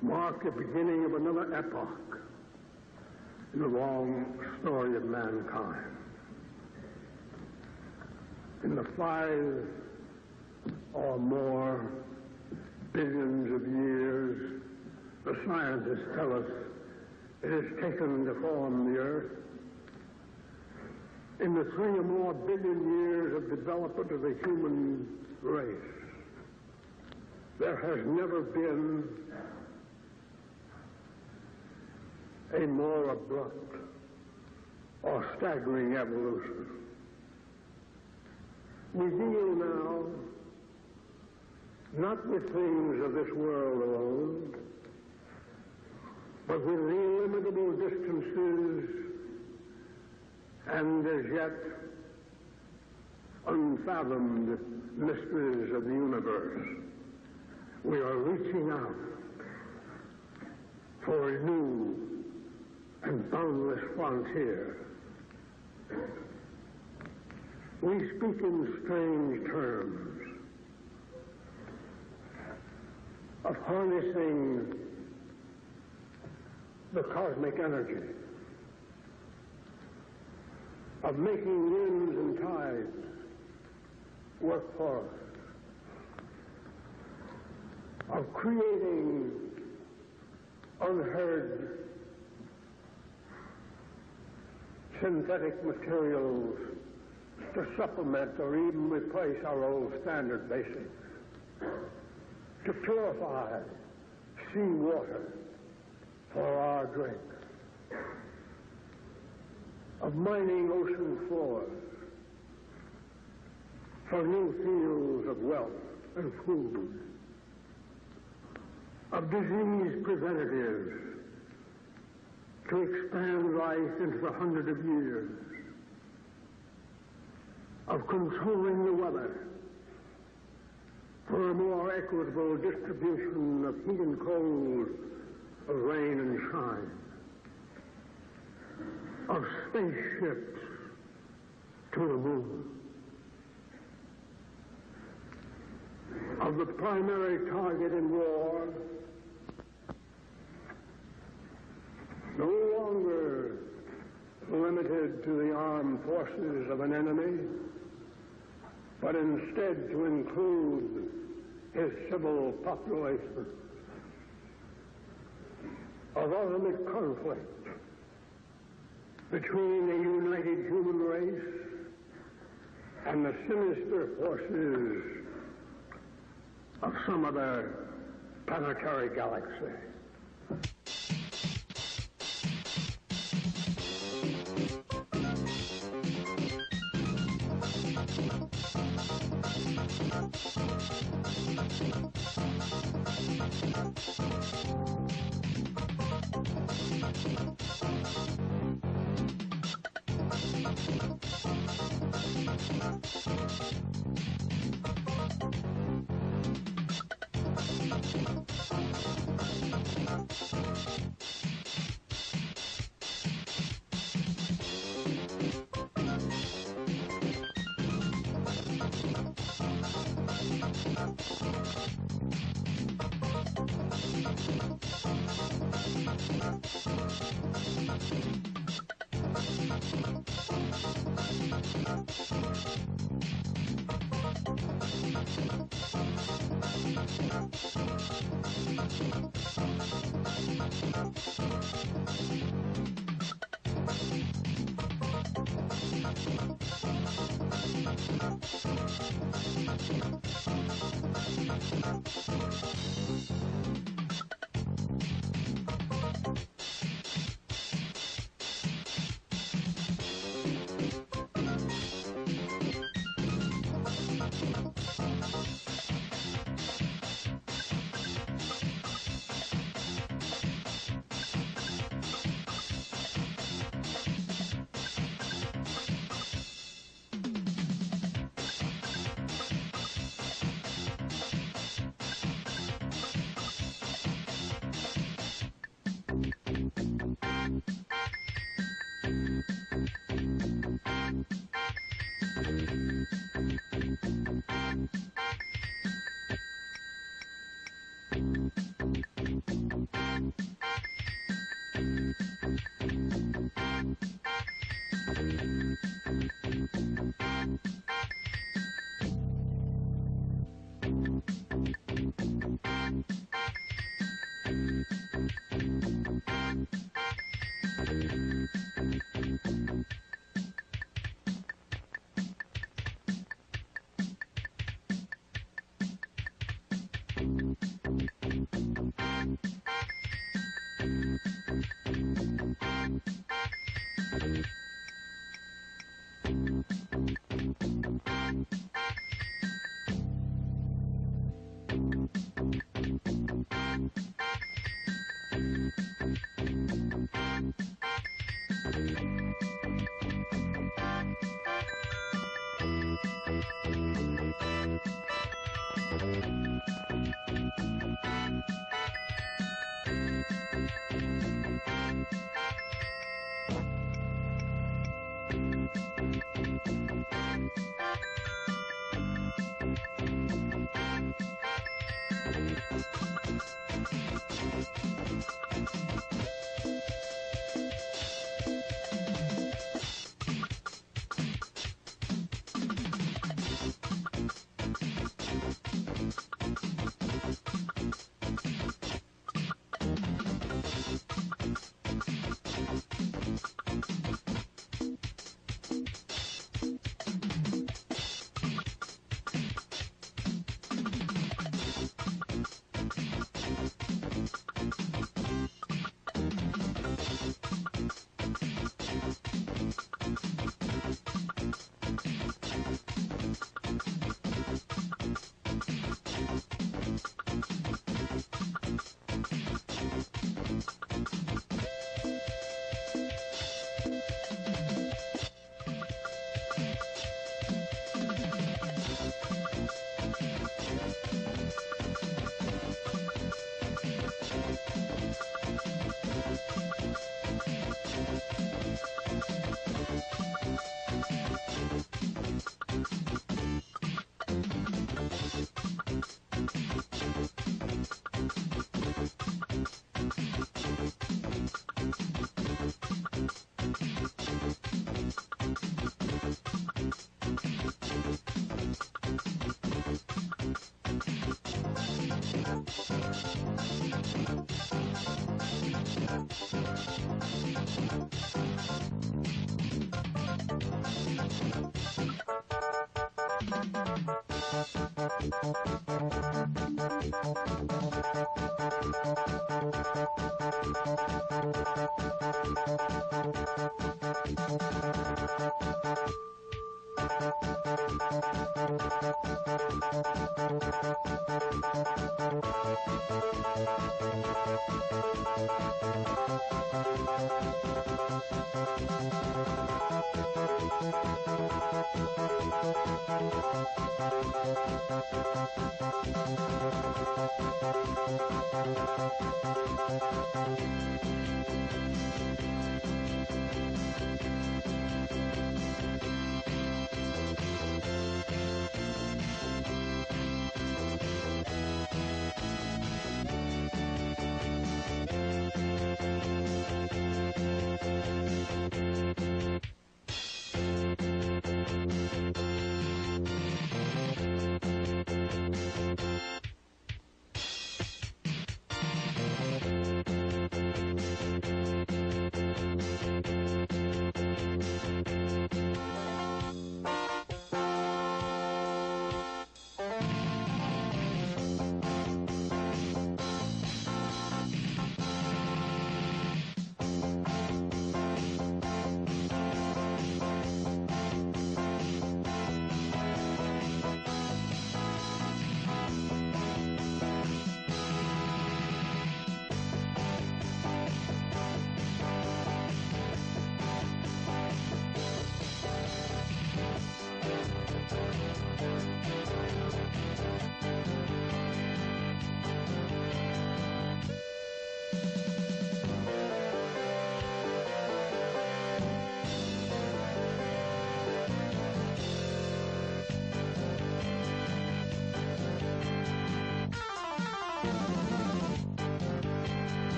mark the beginning of another epoch in the long story of mankind. In the 5 or more billions of years the scientists tell us it has taken to form the Earth, in the 3 or more billion years of development of the human race, there has never been a more abrupt or staggering evolution. We deal now not with things of this world alone, but with the illimitable distances and as yet unfathomed mysteries of the universe. We are reaching out for a new and boundless frontier. We speak in strange terms of harnessing the cosmic energy, of making winds and tides work for us, of creating unheard synthetic materials to supplement or even replace our old standard basics, to purify seawater for our drink, of mining ocean floors for new fields of wealth and food, of disease preventatives to expand life into the 100 of years, of controlling the weather for a more equitable distribution of heat and cold, of rain and shine, of spaceships to the moon, of the primary target in war no longer limited to the armed forces of an enemy, but instead to include his civil population, of ultimate conflict between a united human race and the sinister forces of some other planetary galaxy.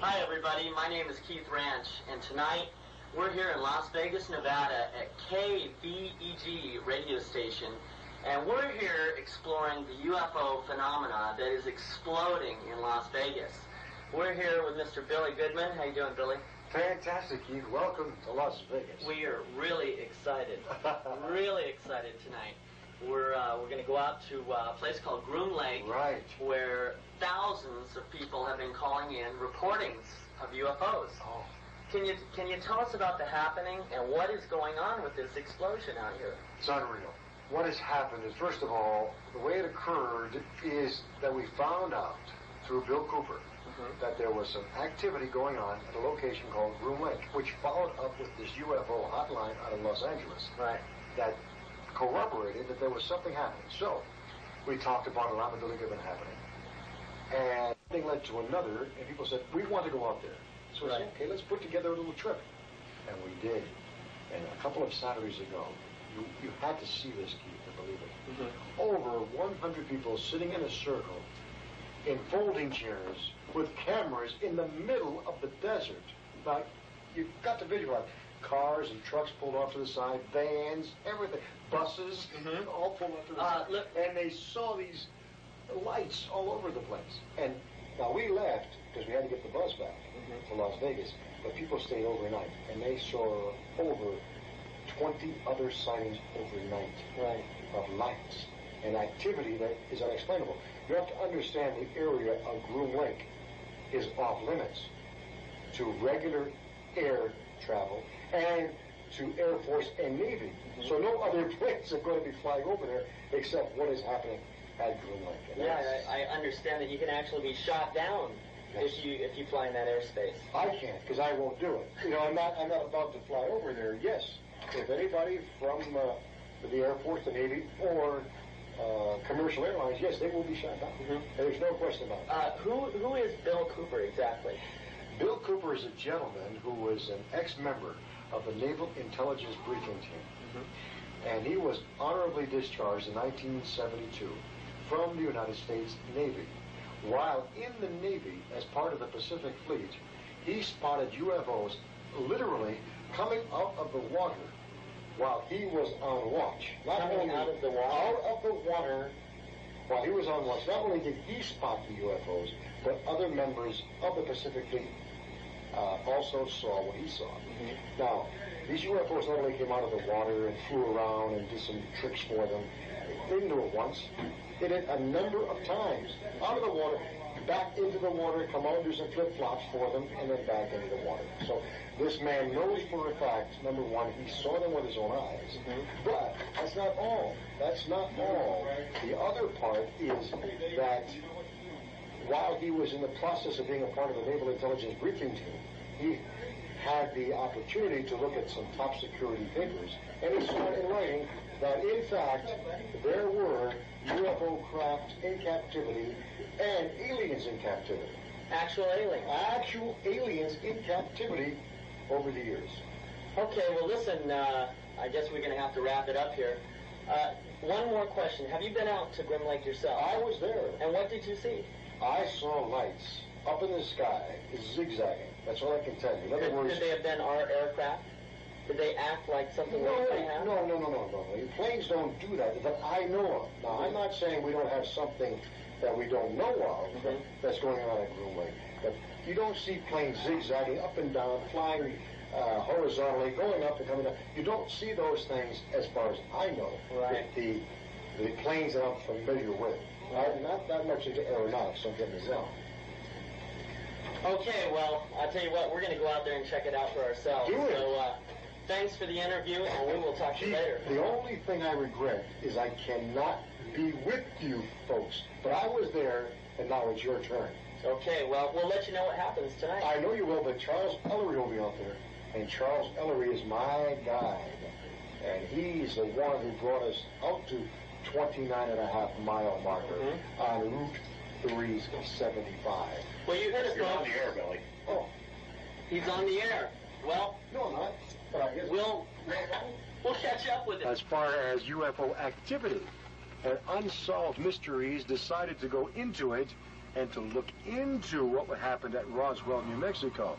Hi everybody, my name is Keith Ranch, and tonight we're here in Las Vegas, Nevada at KVEG radio station, and we're here exploring the UFO phenomena that is exploding in Las Vegas. We're here with Mr. Billy Goodman. How you doing, Billy? Fantastic, Keith. Welcome to Las Vegas. We are really excited, really excited tonight. We're going to go out to a place called Groom Lake, right, where thousands of people have been calling in reportings of UFOs. Oh. Can you tell us about the happening and what is going on with this explosion out here? It's unreal. What has happened is, first of all, the way it occurred is that we found out through Bill Cooper that there was some activity going on at a location called Groom Lake, which followed up with this UFO hotline out of Los Angeles. Right. That corroborated that there was something happening. So we talked about an opportunity of it happening. And one thing led to another, and people said, we want to go out there. So we said, okay, let's put together a little trip. And we did. And a couple of Saturdays ago, you had to see this, Keith, to believe it. Over 100 people sitting in a circle in folding chairs with cameras in the middle of the desert. Now, you've got to visualize. Cars and trucks pulled off to the side, vans, everything, buses, all pulled off to the side. And they saw these lights all over the place. And now we left because we had to get the bus back to Las Vegas, but people stayed overnight, and they saw over 20 other sightings overnight of lights and activity that is unexplainable. You have to understand the area of Groom Lake is off limits to regular air travel and to Air Force and Navy. So no other planes are going to be flying over there except what is happening at Groom Lake. And Yeah, I understand that you can actually be shot down if you fly in that airspace. I can't, because I won't do it. You know, I'm not about to fly over there. Yes, if anybody from the Air Force, the Navy, or commercial airlines, yes, they will be shot down. Mm-hmm. There's no question about it. Who is Bill Cooper exactly? Bill Cooper is a gentleman who was an ex-member of the Naval Intelligence Briefing Team. Mm-hmm. And he was honorably discharged in 1972 from the United States Navy. While in the Navy, as part of the Pacific Fleet, he spotted UFOs literally coming out of the water while he was on watch. Coming out of the water? Out of the water while he was on watch. Not only did he spot the UFOs, but other members of the Pacific Fleet also saw what he saw. Mm-hmm. Now, these UFOs not only came out of the water and flew around and did some tricks for them. They didn't do it once. They did a number of times. Out of the water, back into the water, come out and do some flip-flops for them, and then back into the water. So this man knows for a fact, number one, he saw them with his own eyes. Mm-hmm. But that's not all. That's not all. The other part is that while he was in the process of being a part of the Naval Intelligence Briefing Team, he had the opportunity to look at some top security papers, and he saw in writing that, in fact, there were UFO craft in captivity and aliens in captivity. Actual aliens? Actual aliens in captivity over the years. Okay, well, listen, I guess we're going to have to wrap it up here. One more question. Have you been out to Groom Lake yourself? I was there. And what did you see? I saw lights up in the sky, zigzagging. That's all I can tell you. In other words, could they have been our aircraft? Did they act like something no, like they have? No. Planes don't do that that I know of. Now, I'm not saying we don't have something that we don't know of that's going on at Groom Lake. But you don't see planes zigzagging up and down, flying horizontally, going up and coming down. You don't see those things as far as I know. Right. The planes that I'm familiar with. I'm not that much into aeronautics, don't get me wrong. Okay, well, I'll tell you what, we're going to go out there and check it out for ourselves. Do it. So, thanks for the interview, and we will talk to you later. The only thing I regret is I cannot be with you folks. But I was there, and now it's your turn. Okay, well, we'll let you know what happens tonight. I know you will, but Charles Ellery will be out there. And Charles Ellery is my guide. And he's the one who brought us out to 29.5-mile marker on Route 375. Well, you heard us. You're on the air, Billy. Oh. He's on the air. Well, no, I'm not. But I guess we'll catch up with it. As far as UFO activity and unsolved mysteries, decided to go into it and to look into what happened at Roswell, New Mexico.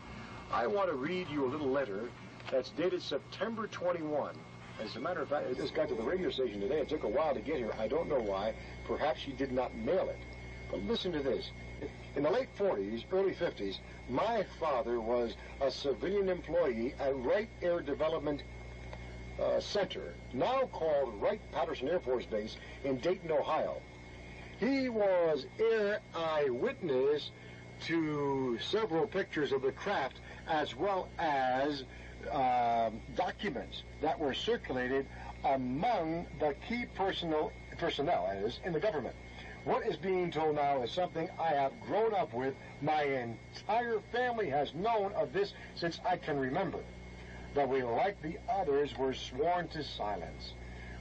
I want to read you a little letter that's dated September 21. As a matter of fact, it just got to the radio station today. It took a while to get here. I don't know why. Perhaps she did not mail it. But listen to this. In the late 40s, early 50s, my father was a civilian employee at Wright Air Development Center, now called Wright-Patterson Air Force Base in Dayton, Ohio. He was air eyewitness to several pictures of the craft, as well as documents that were circulated among the key personnel in the government. What is being told now is something I have grown up with. My entire family has known of this since I can remember. But we, like the others, were sworn to silence.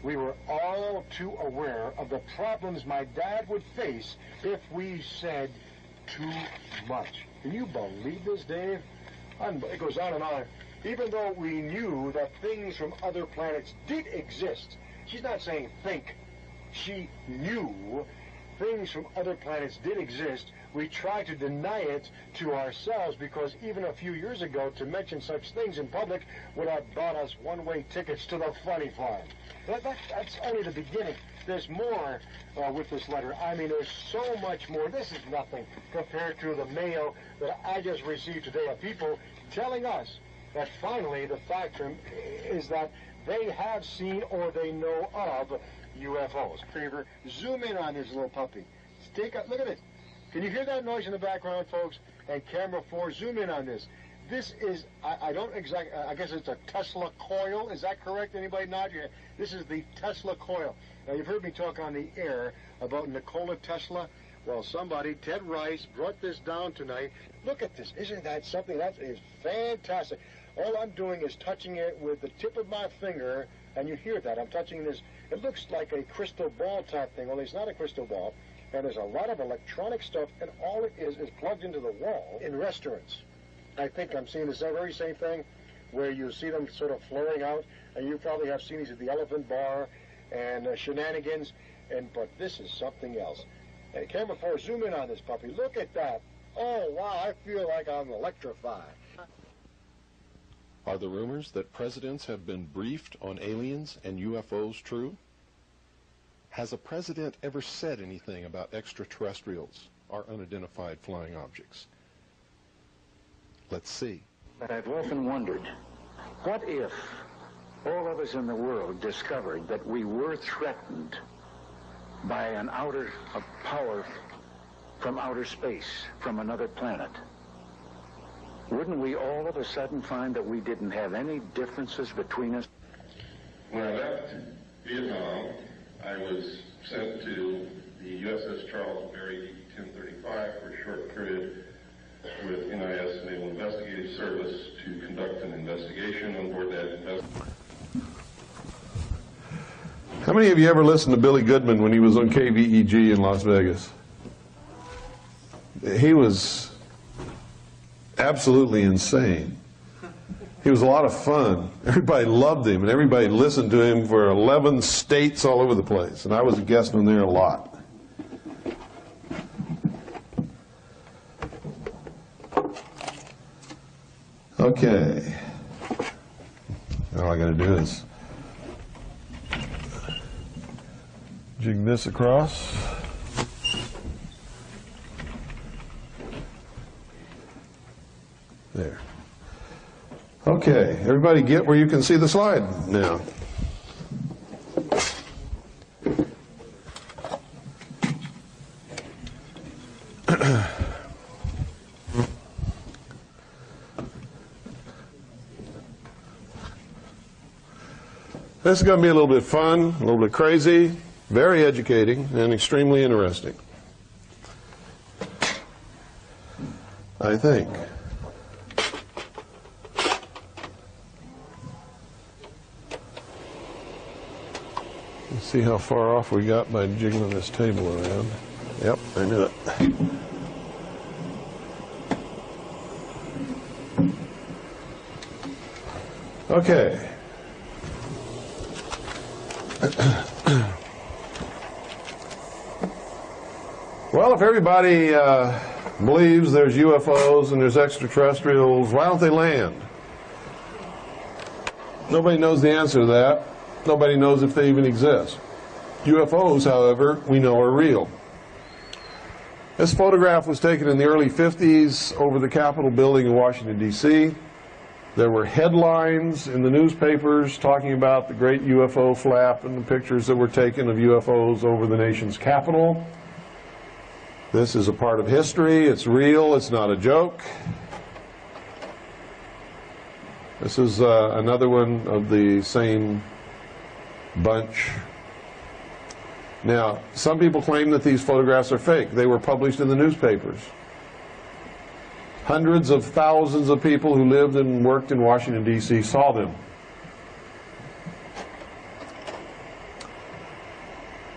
We were all too aware of the problems my dad would face if we said too much. Can you believe this, Dave? It goes on and on. Even though we knew that things from other planets did exist, she's not saying think, she knew things from other planets did exist, we tried to deny it to ourselves because even a few years ago, to mention such things in public would have bought us one-way tickets to the funny farm. That's only the beginning. There's more with this letter. I mean, there's so much more. This is nothing compared to the mail that I just received today of people telling us that finally the fact is that they have seen or they know of UFOs. Favor, zoom in on this little puppy. Look at it. Can you hear that noise in the background, folks? And camera 4, zoom in on this. This is, I don't exactly, I guess it's a Tesla coil. Is that correct? Anybody nod your head? This is the Tesla coil. Now, you've heard me talk on the air about Nikola Tesla. Well, somebody, Ted Rice, brought this down tonight. Look at this. Isn't that something? That is fantastic. All I'm doing is touching it with the tip of my finger, and you hear that. I'm touching this. It looks like a crystal ball type thing, only it's not a crystal ball. And there's a lot of electronic stuff, and all it is plugged into the wall in restaurants. I think I'm seeing the very same thing where you see them sort of flowing out, and you probably have seen these at the Elephant Bar and Shenanigans, but this is something else. Hey, camera 4, zoom in on this puppy. Look at that. Oh, wow, I feel like I'm electrified. Are the rumors that presidents have been briefed on aliens and UFOs true? Has a president ever said anything about extraterrestrials or unidentified flying objects? Let's see. I've often wondered, what if all of us in the world discovered that we were threatened by a power from outer space, from another planet? Wouldn't we all of a sudden find that we didn't have any differences between us? When I left Vietnam, I was sent to the USS Charles Berry 1035 for a short period with NIS Naval Investigative Service to conduct an investigation on board that investigation. How many of you ever listened to Billy Goodman when he was on KVEG in Las Vegas? He was absolutely insane. He was a lot of fun. Everybody loved him, and everybody listened to him for 11 states all over the place. And I was a guest on there a lot. Okay. All I got to do is jig this across. There. Okay, everybody get where you can see the slide now. This is going to be a little bit fun, a little bit crazy, very educating, and extremely interesting, I think. Let's see how far off we got by jiggling this table around. Yep, I knew it. Okay. Well, if everybody believes there's UFOs and there's extraterrestrials, why don't they land? Nobody knows the answer to that. Nobody knows if they even exist. UFOs, however, we know are real. This photograph was taken in the early 50s over the Capitol building in Washington, D.C. There were headlines in the newspapers talking about the great UFO flap and the pictures that were taken of UFOs over the nation's capital. This is a part of history. It's real. It's not a joke. This is another one of the same bunch. Now, some people claim that these photographs are fake. They were published in the newspapers. Hundreds of thousands of people who lived and worked in Washington, D.C. saw them.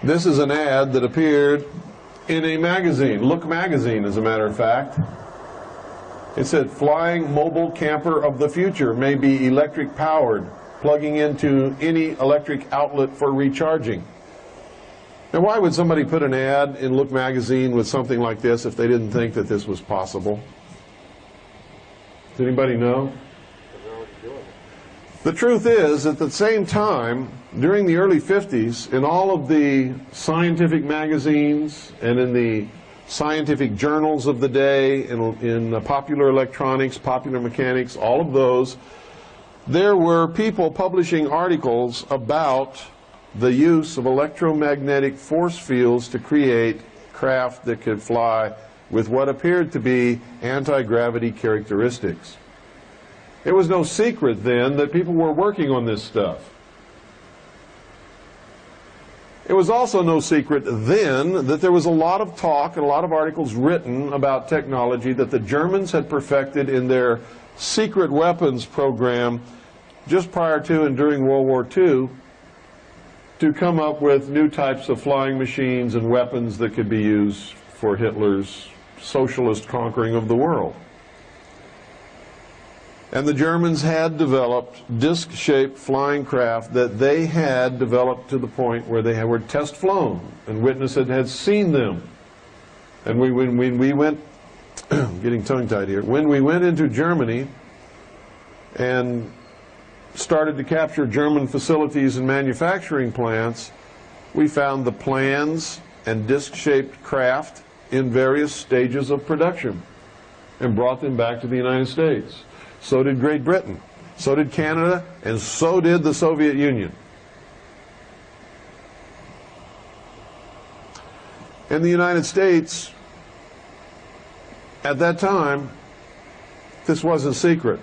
This is an ad that appeared in a magazine, Look magazine, as a matter of fact. It said, "Flying mobile camper of the future may be electric powered, plugging into any electric outlet for recharging." Now, why would somebody put an ad in Look magazine with something like this if they didn't think that this was possible? Does anybody know? The truth is, at the same time, during the early 50s, in all of the scientific magazines and in the scientific journals of the day, in popular electronics, popular mechanics, all of those, there were people publishing articles about the use of electromagnetic force fields to create craft that could fly with what appeared to be anti-gravity characteristics. It was no secret then that people were working on this stuff. It was also no secret then that there was a lot of talk and a lot of articles written about technology that the Germans had perfected in their secret weapons program just prior to and during World War II to come up with new types of flying machines and weapons that could be used for Hitler's socialist conquering of the world. And the Germans had developed disc-shaped flying craft that they had developed to the point where they were test flown, and witnesses had seen them. And when we went, getting tongue-tied here, when we went into Germany and started to capture German facilities and manufacturing plants, we found the plans and disc-shaped craft in various stages of production and brought them back to the United States. So did Great Britain, so did Canada, and so did the Soviet Union. In the United States, at that time, this wasn't secret.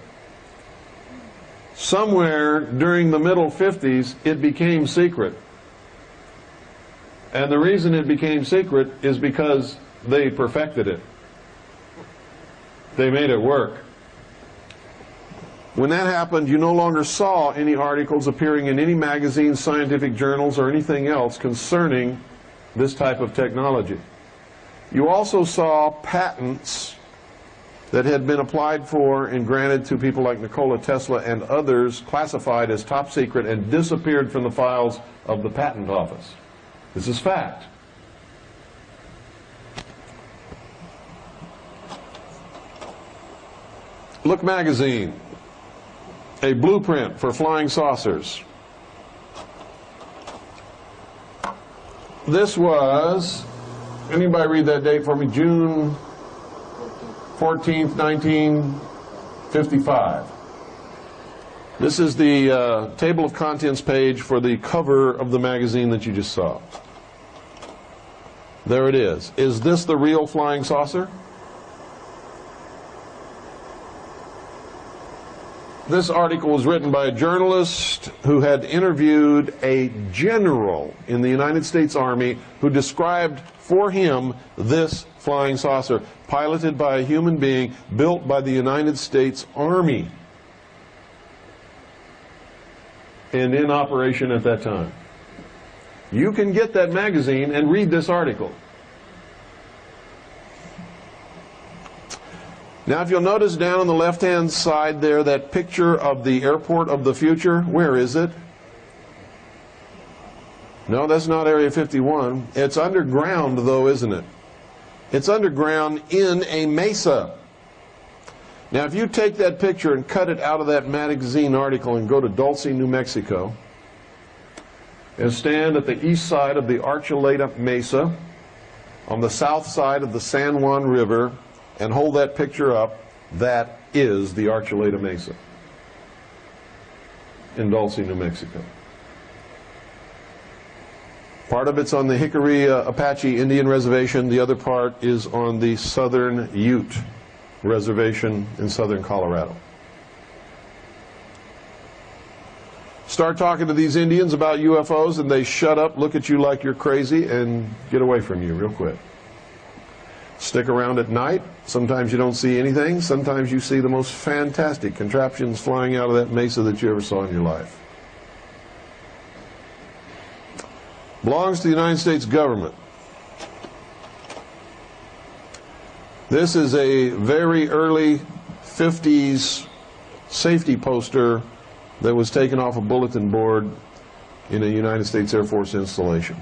Somewhere during the middle 50s, it became secret. And the reason it became secret is because they perfected it. They made it work. When that happened, you no longer saw any articles appearing in any magazines, scientific journals, or anything else concerning this type of technology. You also saw patents that had been applied for and granted to people like Nikola Tesla and others classified as top secret and disappeared from the files of the patent office. This is fact. Look magazine, a blueprint for flying saucers. This was, anybody read that date for me? June 14th, 1955. This is the table of contents page for the cover of the magazine that you just saw. There it is. Is this the real flying saucer? This article was written by a journalist who had interviewed a general in the United States Army who described for him this flying saucer, piloted by a human being, built by the United States Army, and in operation at that time. You can get that magazine and read this article. Now, if you'll notice down on the left-hand side there, that picture of the airport of the future, where is it? No, that's not Area 51. It's underground, though, isn't it? It's underground in a mesa. Now, if you take that picture and cut it out of that magazine article and go to Dulce, New Mexico, and stand at the east side of the Archuleta Mesa, on the south side of the San Juan River, and hold that picture up, that is the Archuleta Mesa in Dulce, New Mexico. Part of it's on the Hickory Apache Indian Reservation. The other part is on the Southern Ute Reservation in southern Colorado. Start talking to these Indians about UFOs and they shut up, look at you like you're crazy, and get away from you real quick. Stick around at night. Sometimes you don't see anything. Sometimes you see the most fantastic contraptions flying out of that mesa that you ever saw in your life. Belongs to the United States government. This is a very early 50s safety poster that was taken off a bulletin board in a United States Air Force installation.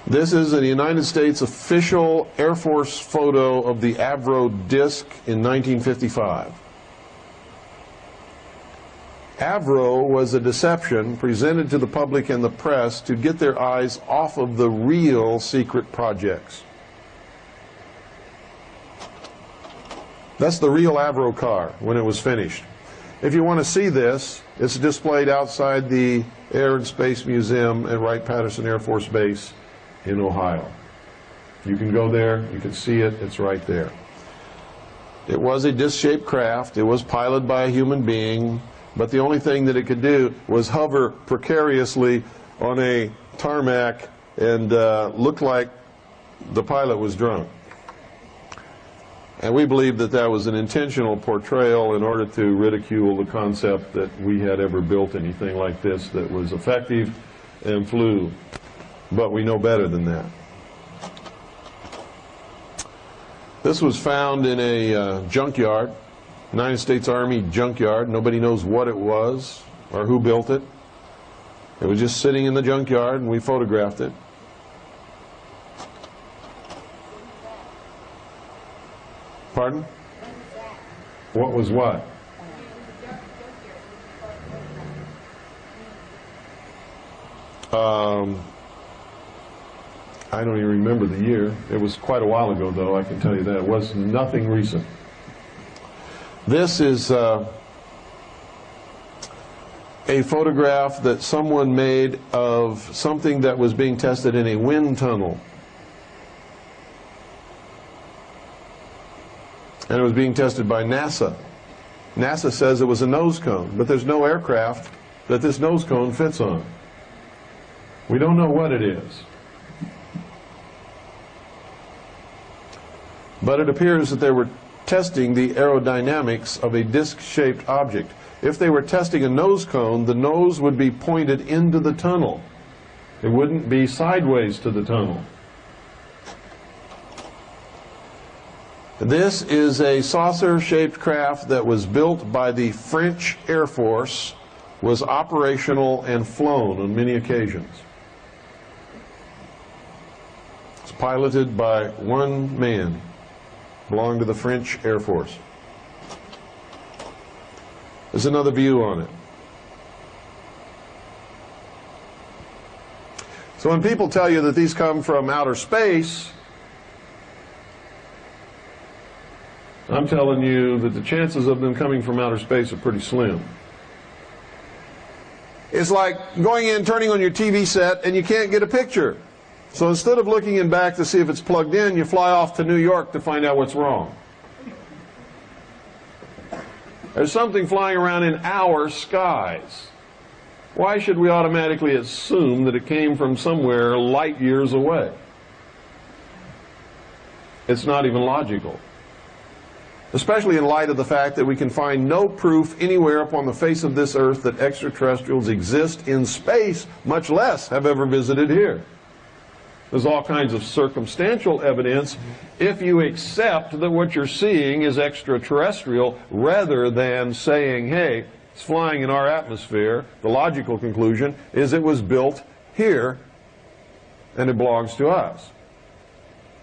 This is a United States official Air Force photo of the Avro disc in 1955. Avro was a deception presented to the public and the press to get their eyes off of the real secret projects. That's the real Avro car when it was finished. If you want to see this, it's displayed outside the Air and Space Museum at Wright-Patterson Air Force Base in Ohio. You can go there, you can see it, it's right there. It was a disc-shaped craft. It was piloted by a human being, but the only thing that it could do was hover precariously on a tarmac and look like the pilot was drunk. And we believe that that was an intentional portrayal in order to ridicule the concept that we had ever built anything like this that was effective and flew. But we know better than that. This was found in a junkyard, United States Army junkyard. Nobody knows what it was or who built it. It was just sitting in the junkyard, and we photographed it. Pardon? What was what? I don't even remember the year. It was quite a while ago, though, I can tell you that. It was nothing recent. This is a photograph that someone made of something that was being tested in a wind tunnel. And it was being tested by NASA. NASA says it was a nose cone, but there's no aircraft that this nose cone fits on. We don't know what it is. But it appears that they were testing the aerodynamics of a disc-shaped object. If they were testing a nose cone, the nose would be pointed into the tunnel. It wouldn't be sideways to the tunnel. This is a saucer-shaped craft that was built by the French Air Force, was operational and flown on many occasions. It's piloted by one man, belonged to the French Air Force. There's another view on it. So when people tell you that these come from outer space, I'm telling you that the chances of them coming from outer space are pretty slim. It's like going in, turning on your TV set, and you can't get a picture. So instead of looking in back to see if it's plugged in, you fly off to New York to find out what's wrong. There's something flying around in our skies. Why should we automatically assume that it came from somewhere light years away? It's not even logical. Especially in light of the fact that we can find no proof anywhere upon the face of this earth that extraterrestrials exist in space, much less have ever visited here. There's all kinds of circumstantial evidence if you accept that what you're seeing is extraterrestrial rather than saying, hey, it's flying in our atmosphere. The logical conclusion is it was built here and it belongs to us.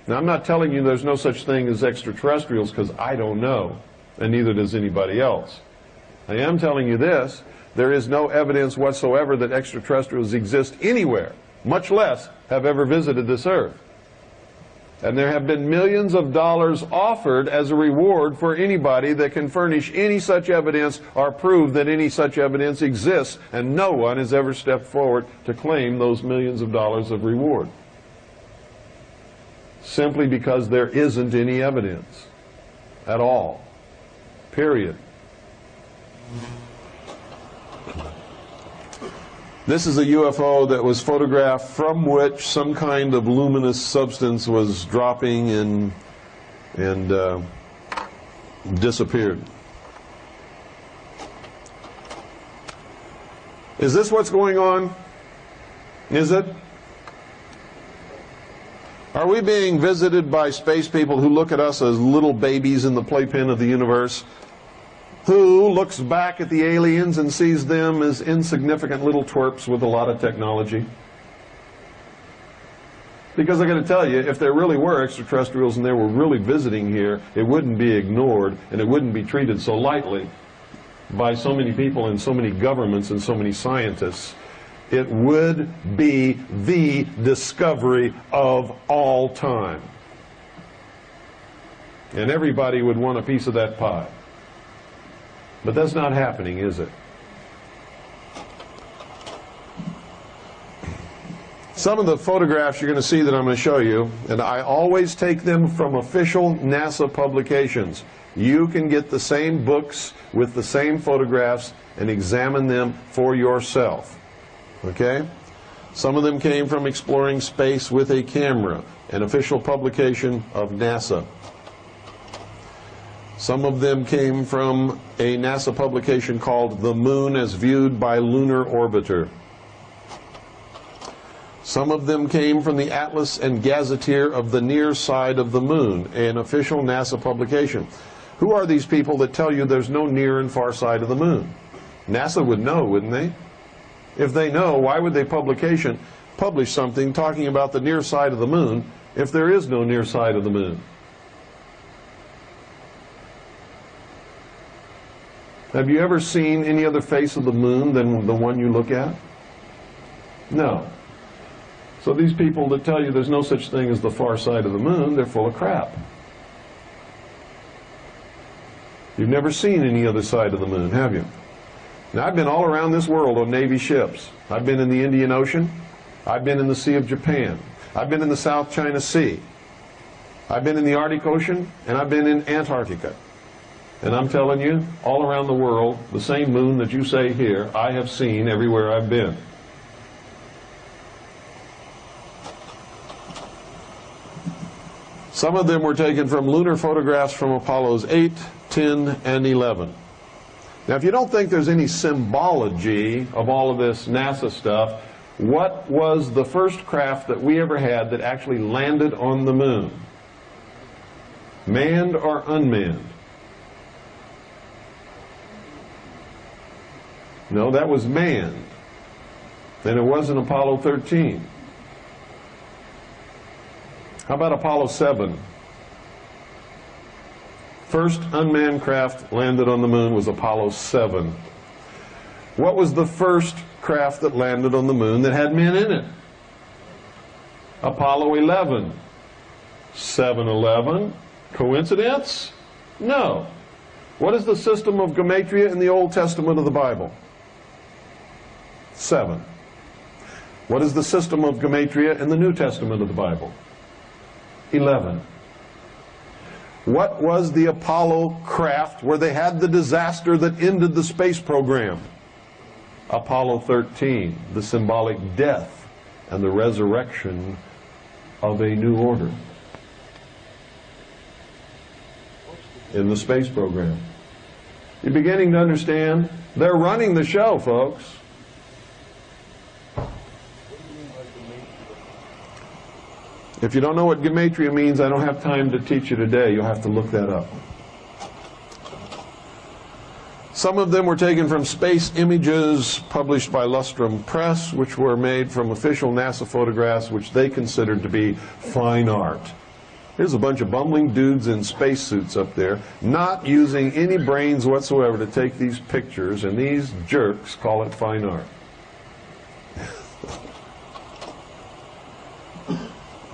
Now, I'm not telling you there's no such thing as extraterrestrials because I don't know, and neither does anybody else. I am telling you this, there is no evidence whatsoever that extraterrestrials exist anywhere, much less have ever visited this earth. And there have been millions of dollars offered as a reward for anybody that can furnish any such evidence or prove that any such evidence exists, and no one has ever stepped forward to claim those millions of dollars of reward. Simply because there isn't any evidence at all. Period. This is a UFO that was photographed from which some kind of luminous substance was dropping and disappeared. Is this what's going on? Is it? Are we being visited by space people who look at us as little babies in the playpen of the universe, who looks back at the aliens and sees them as insignificant little twerps with a lot of technology? Because I got to tell you, if there really were extraterrestrials and they were really visiting here, it wouldn't be ignored and it wouldn't be treated so lightly by so many people and so many governments and so many scientists. It would be the discovery of all time. And everybody would want a piece of that pie. But that's not happening, is it? Some of the photographs you're going to see that I'm going to show you, and I always take them from official NASA publications. You can get the same books with the same photographs and examine them for yourself. Okay? Some of them came from Exploring Space with a Camera, an official publication of NASA. Some of them came from a NASA publication called The Moon as Viewed by Lunar Orbiter. Some of them came from the Atlas and Gazetteer of the Near Side of the Moon, an official NASA publication. Who are these people that tell you there's no near and far side of the moon? NASA would know, wouldn't they? If they know, why would they publish something talking about the near side of the moon if there is no near side of the moon? Have you ever seen any other face of the moon than the one you look at? No. So these people that tell you there's no such thing as the far side of the moon, they're full of crap. You've never seen any other side of the moon, have you? Now, I've been all around this world on Navy ships. I've been in the Indian Ocean. I've been in the Sea of Japan. I've been in the South China Sea. I've been in the Arctic Ocean, and I've been in Antarctica. And I'm telling you, all around the world, the same moon that you say here, I have seen everywhere I've been. Some of them were taken from lunar photographs from Apollos 8, 10, and 11. Now, if you don't think there's any symbology of all of this NASA stuff, what was the first craft that we ever had that actually landed on the moon? Manned or unmanned? No, that was manned. And it wasn't Apollo 13. How about Apollo 7? First unmanned craft landed on the moon was Apollo 7. What was the first craft that landed on the moon that had men in it? Apollo 11. 7-11. Coincidence? No. What is the system of gematria in the Old Testament of the Bible? 7. What is the system of gematria in the New Testament of the Bible? 11. What was the Apollo craft where they had the disaster that ended the space program? Apollo 13, the symbolic death and the resurrection of a new order in the space program. You're beginning to understand? They're running the show, folks. If you don't know what gematria means, I don't have time to teach you today. You'll have to look that up. Some of them were taken from space images published by Lustrum Press, which were made from official NASA photographs, which they considered to be fine art. Here's a bunch of bumbling dudes in spacesuits up there, not using any brains whatsoever to take these pictures, and these jerks call it fine art.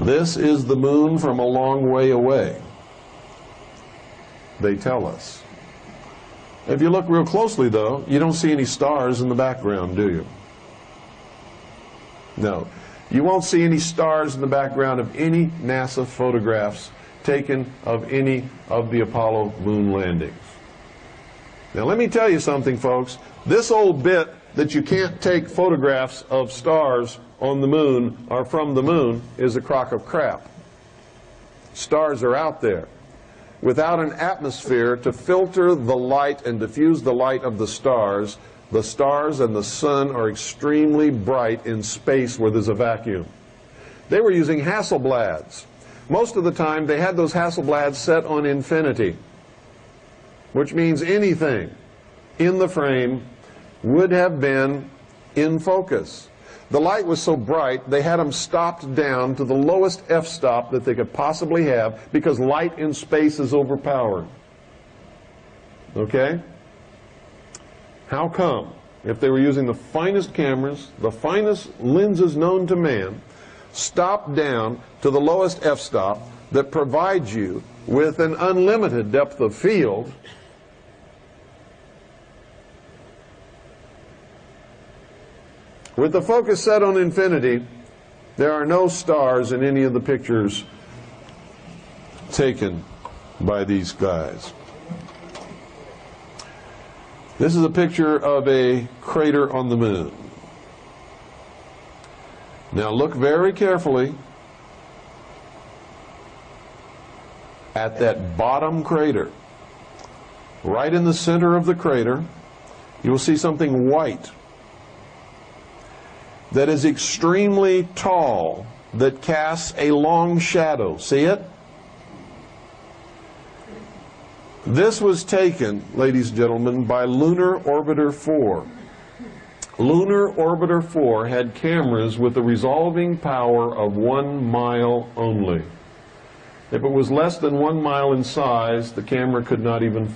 This is the moon from a long way away, they tell us. If you look real closely, though, you don't see any stars in the background, do you? No. You won't see any stars in the background of any NASA photographs taken of any of the Apollo moon landings. Now, let me tell you something, folks. This old bit that you can't take photographs of stars on the moon or from the moon is a crock of crap. Stars are out there. Without an atmosphere to filter the light and diffuse the light of the stars and the sun are extremely bright in space where there's a vacuum. They were using Hasselblads. Most of the time they had those Hasselblads set on infinity, which means anything in the frame would have been in focus. The light was so bright, they had them stopped down to the lowest f-stop that they could possibly have because light in space is overpowered. Okay? How come? If they were using the finest cameras, the finest lenses known to man, stopped down to the lowest f-stop that provides you with an unlimited depth of field, with the focus set on infinity, There are no stars in any of the pictures taken by these guys. This is a picture of a crater on the moon. Now look very carefully at that bottom crater. Right in the center of the crater, you will see something white that is extremely tall, that casts a long shadow. See it? This was taken, ladies and gentlemen, by Lunar Orbiter 4. Lunar Orbiter 4 had cameras with a resolving power of 1 mile only. If it was less than 1 mile in size, the camera could not even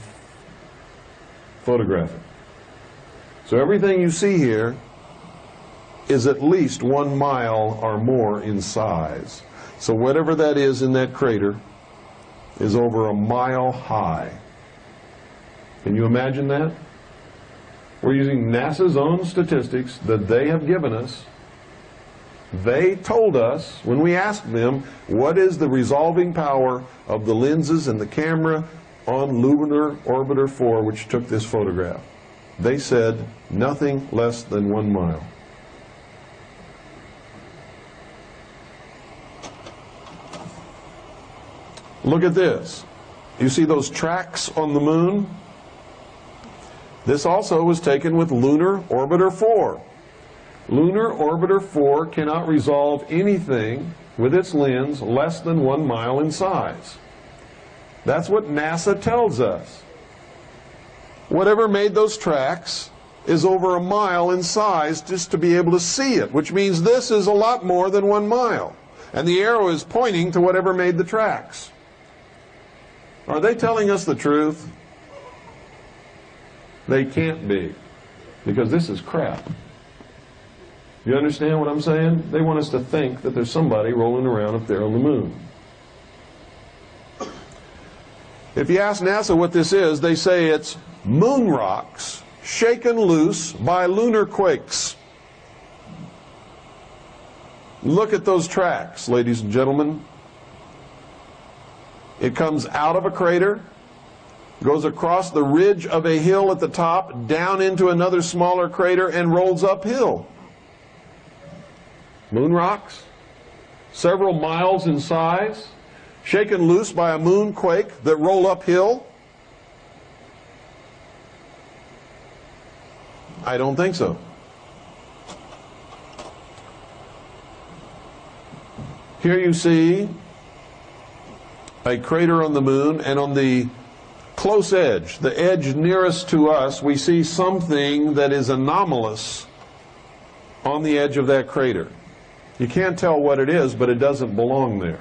photograph it. So everything you see here is at least 1 mile or more in size. So whatever that is in that crater is over 1 mile high. Can you imagine that? We're using NASA's own statistics that they have given us. They told us, when we asked them, what is the resolving power of the lenses and the camera on Lunar Orbiter 4, which took this photograph? They said nothing less than 1 mile. Look at this. You see those tracks on the moon? This also was taken with Lunar Orbiter 4. Lunar Orbiter 4 cannot resolve anything with its lens less than 1 mile in size. That's what NASA tells us. Whatever made those tracks is over 1 mile in size just to be able to see it, which means this is a lot more than 1 mile. And the arrow is pointing to whatever made the tracks. Are they telling us the truth? They can't be, because this is crap. You understand what I'm saying? They want us to think that there's somebody rolling around up there on the moon. If you ask NASA what this is, they say it's moon rocks shaken loose by lunar quakes. Look at those tracks, ladies and gentlemen. It comes out of a crater, goes across the ridge of a hill at the top, down into another smaller crater, and rolls uphill. Moon rocks, several miles in size, shaken loose by a moon quake that roll uphill? I don't think so. Here you see a crater on the moon, and on the close edge, the edge nearest to us, we see something that is anomalous on the edge of that crater. You can't tell what it is, but it doesn't belong there.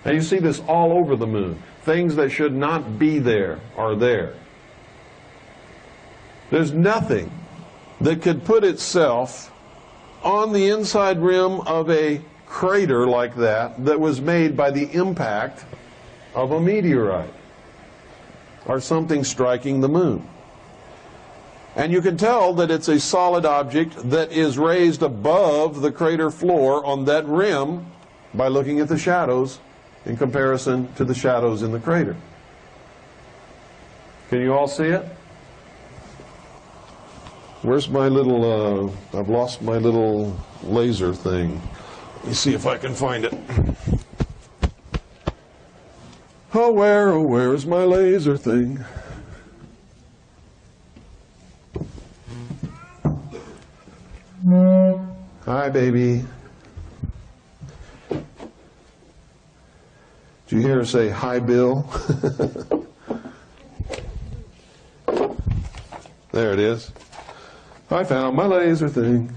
And you see this all over the moon. Things that should not be there are there. There's nothing that could put itself on the inside rim of a crater like that was made by the impact of a meteorite or something striking the moon. And you can tell that it's a solid object that is raised above the crater floor on that rim by looking at the shadows in comparison to the shadows in the crater. Can you all see it? Where's my little, I've lost my little laser thing. Let me see if I can find it. Oh, where is my laser thing? Hi, baby. Did you hear her say, hi, Bill? There it is. I found my laser thing.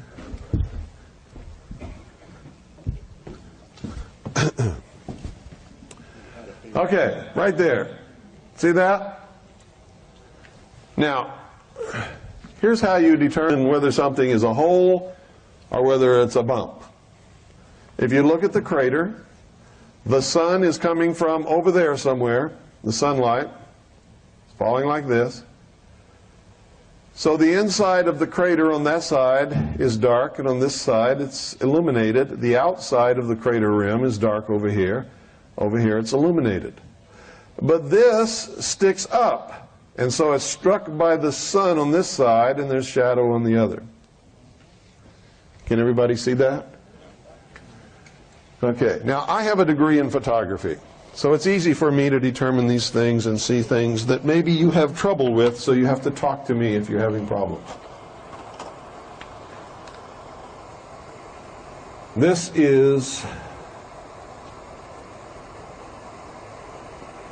Okay, right there. See that? Now, here's how you determine whether something is a hole or whether it's a bump. If you look at the crater, the sun is coming from over there somewhere. The sunlight is falling like this. So the inside of the crater on that side is dark, and on this side it's illuminated. The outside of the crater rim is dark over here. Over here it's illuminated. But this sticks up, and so it's struck by the sun on this side, and there's shadow on the other. Can everybody see that? Okay, now I have a degree in photography, so it's easy for me to determine these things and see things that maybe you have trouble with, so you have to talk to me if you're having problems. This is,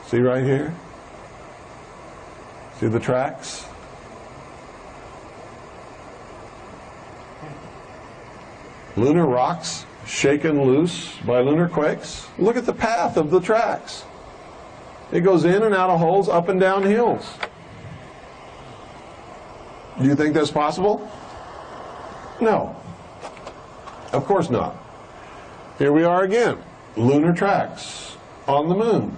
see right here? See the tracks? Lunar rocks shaken loose by lunar quakes. Look at the path of the tracks. It goes in and out of holes, up and down hills. Do you think that's possible? No. Of course not. Here we are again. Lunar tracks on the moon.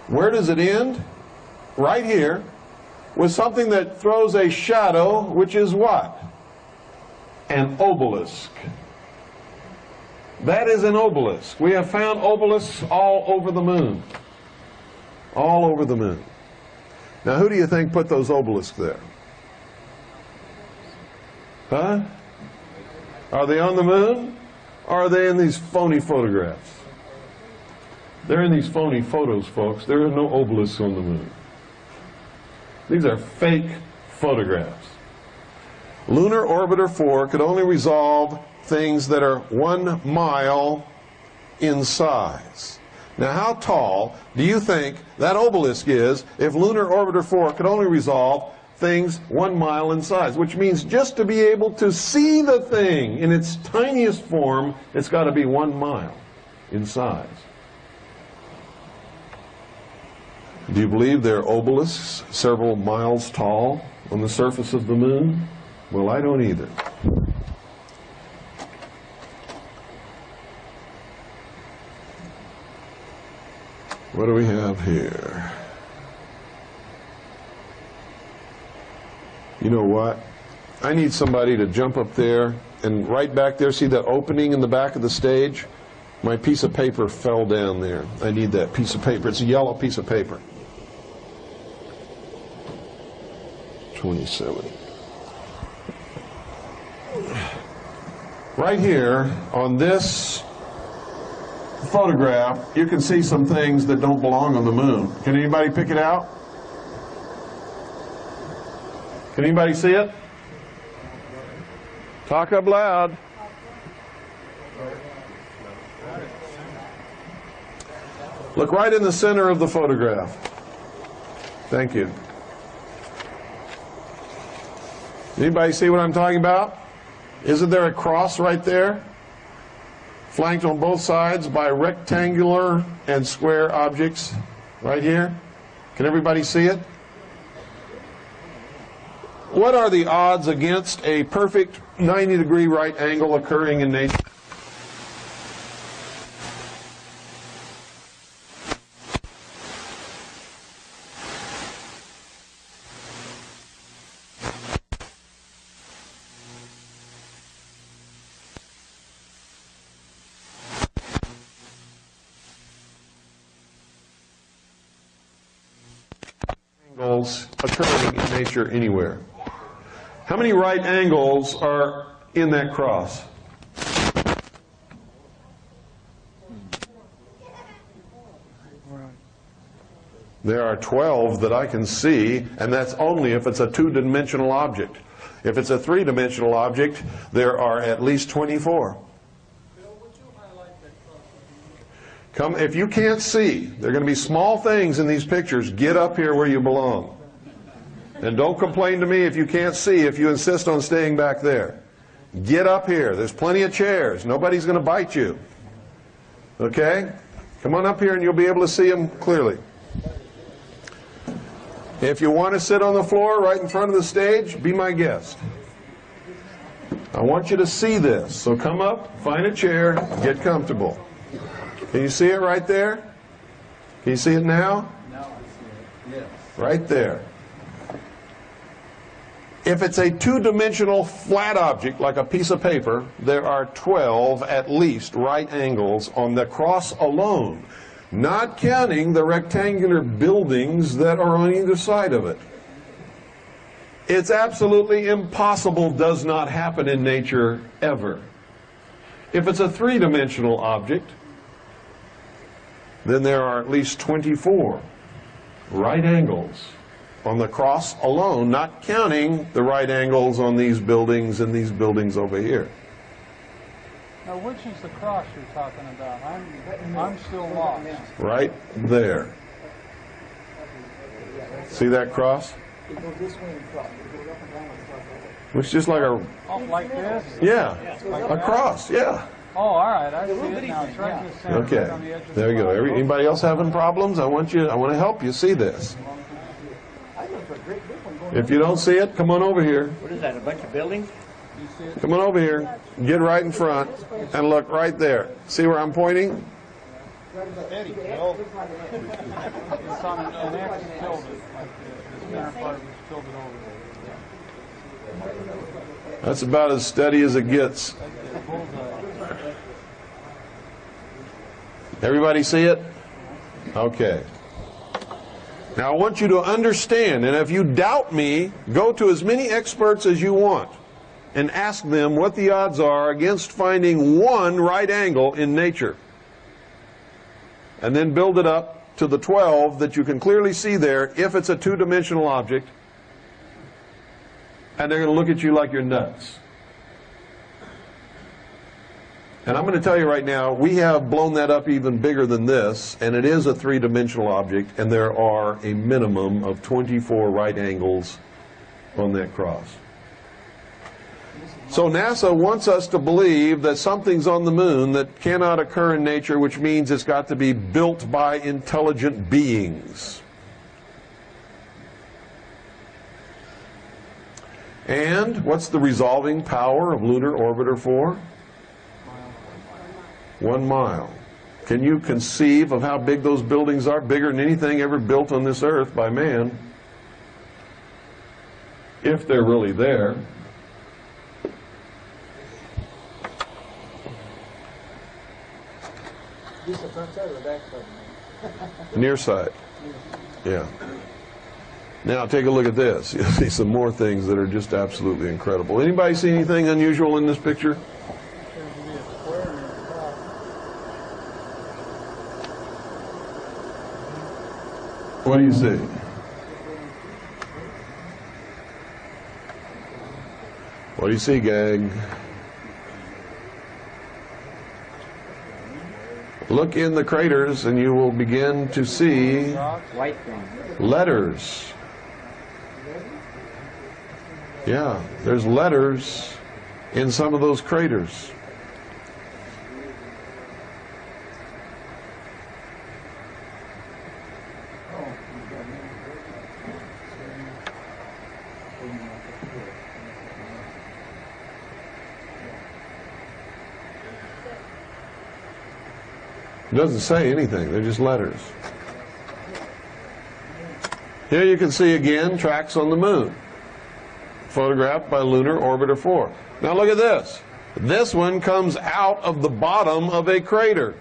Where does it end? Right here, with something that throws a shadow, which is what? An obelisk. That is an obelisk. We have found obelisks all over the moon. All over the moon. Now, who do you think put those obelisks there? Huh? Are they on the moon? Or are they in these phony photographs? They're in these phony photos, folks. There are no obelisks on the moon. These are fake photographs. Lunar Orbiter 4 could only resolve things that are 1 mile in size. Now, how tall do you think that obelisk is if Lunar Orbiter 4 could only resolve things 1 mile in size? Which means just to be able to see the thing in its tiniest form, it's got to be 1 mile in size. Do you believe there are obelisks several miles tall on the surface of the moon? Well, I don't either. What do we have here? You know what? I need somebody to jump up there and right back there, see that opening in the back of the stage? My piece of paper fell down there. I need that piece of paper. It's a yellow piece of paper. 27. Right here on this photograph, you can see some things that don't belong on the moon. Can anybody pick it out? Can anybody see it? Talk up loud. Look right in the center of the photograph. Thank you. Anybody see what I'm talking about? Isn't there a cross right there? Flanked on both sides by rectangular and square objects right here. Can everybody see it? What are the odds against a perfect 90-degree right angle occurring in nature? Occurring in nature anywhere. How many right angles are in that cross? There are 12 that I can see, and that's only if it's a two-dimensional object. If it's a three-dimensional object, there are at least 24. Come, if you can't see, there are going to be small things in these pictures. Get up here where you belong. And don't complain to me if you can't see, if you insist on staying back there. Get up here. There's plenty of chairs. Nobody's going to bite you. Okay? Come on up here and you'll be able to see them clearly. If you want to sit on the floor right in front of the stage, be my guest. I want you to see this. So come up, find a chair, get comfortable. Can you see it right there? Can you see it now? Now I see it. Yes. Right there. If it's a two-dimensional flat object, like a piece of paper, there are 12 at least right angles on the cross alone, not counting the rectangular buildings that are on either side of it. It's absolutely impossible, does not happen in nature ever. If it's a three-dimensional object, then there are at least 24 right angles on the cross alone, not counting the right angles on these buildings and these buildings over here. Now, which is the cross you're talking about? I'm still lost. Right there. See that cross? It goes this way and cross. It goes up and down and cross. It's just like a... Oh, like this? Yeah, a cross, yeah. Oh, all right, I see it now. It's right in the center. Okay, On the edge of there we the go. cross. Anybody else having problems? I want to help you see this. If you don't see it, come on over here. What is that, a bunch of buildings? Come on over here. Get right in front and look right there. See where I'm pointing? Steady, Bill. It's on an X tilde, like the center part was tilted over. That's about as steady as it gets. Everybody see it? Okay. Now I want you to understand, and if you doubt me, go to as many experts as you want and ask them what the odds are against finding one right angle in nature. And then build it up to the 12 that you can clearly see there if it's a two-dimensional object. And they're going to look at you like you're nuts. And I'm going to tell you right now, we have blown that up even bigger than this, and it is a three-dimensional object, and there are a minimum of 24 right angles on that cross. So NASA wants us to believe that something's on the moon that cannot occur in nature, which means it's got to be built by intelligent beings. And what's the resolving power of Lunar Orbiter 4? 1 mile. Can you conceive of how big those buildings are? Bigger than anything ever built on this earth by man. If they're really there. This the front side or the back side? Near side. Yeah. Now take a look at this. You'll see some more things that are just absolutely incredible. Anybody see anything unusual in this picture? What do you see? What do you see, gang? Look in the craters and you will begin to see letters. Yeah, there's letters in some of those craters. It doesn't say anything, they're just letters. Here you can see again tracks on the moon, photographed by Lunar Orbiter 4. Now look at this. This one comes out of the bottom of a crater,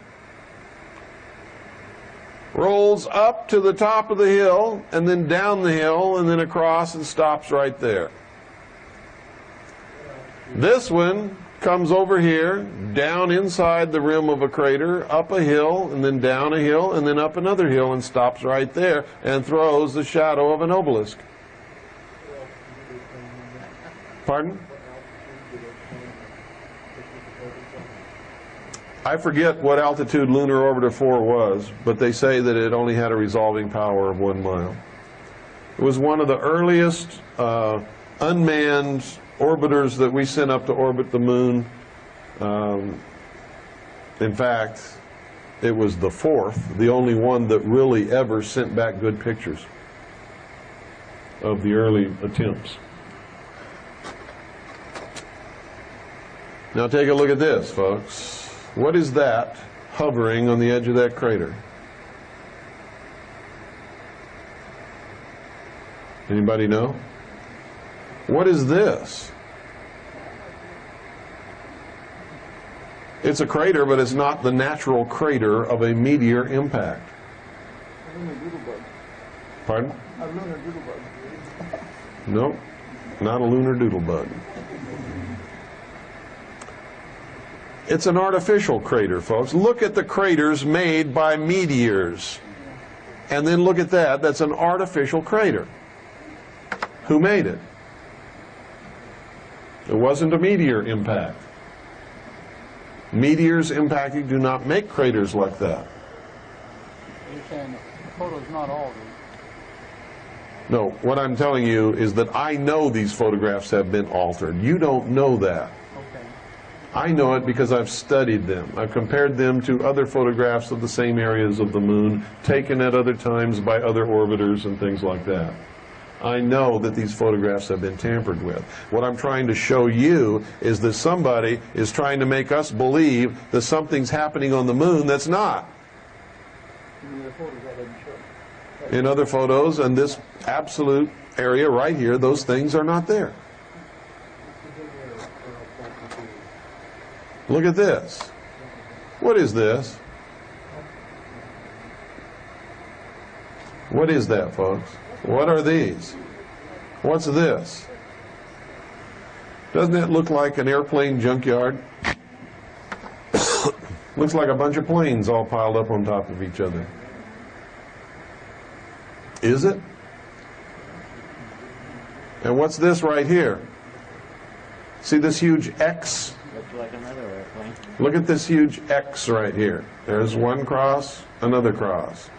rolls up to the top of the hill, and then down the hill, and then across and stops right there. This one comes over here, down inside the rim of a crater, up a hill, and then down a hill, and then up another hill, and stops right there, and throws the shadow of an obelisk. Pardon? I forget what altitude Lunar Orbiter 4 was, but they say that it only had a resolving power of 1 mile. It was one of the earliest unmanned orbiters that we sent up to orbit the moon. In fact, it was the fourth, the only one that really ever sent back good pictures of the early attempts. Now take a look at this, folks. What is that hovering on the edge of that crater? Anybody know? What is this? It's a crater, but it's not the natural crater of a meteor impact. Pardon? A lunar doodlebug. Nope, not a lunar doodlebug. It's an artificial crater, folks. Look at the craters made by meteors. And then look at that. That's an artificial crater. Who made it? It wasn't a meteor impact. Meteors impacting do not make craters like that. You're saying the photo's not altered. No, what I'm telling you is that I know these photographs have been altered. You don't know that. Okay. I know it because I've studied them. I've compared them to other photographs of the same areas of the moon taken at other times by other orbiters and things like that. I know that these photographs have been tampered with. What I'm trying to show you is that somebody is trying to make us believe that something's happening on the moon that's not. In other photos, and this absolute area right here, those things are not there. Look at this. What is this? What is that, folks? What are these? What's this? Doesn't that look like an airplane junkyard? Looks like a bunch of planes all piled up on top of each other. Is it? And what's this right here? See this huge X? Looks like another airplane. Look at this huge X right here. There's one cross, another cross.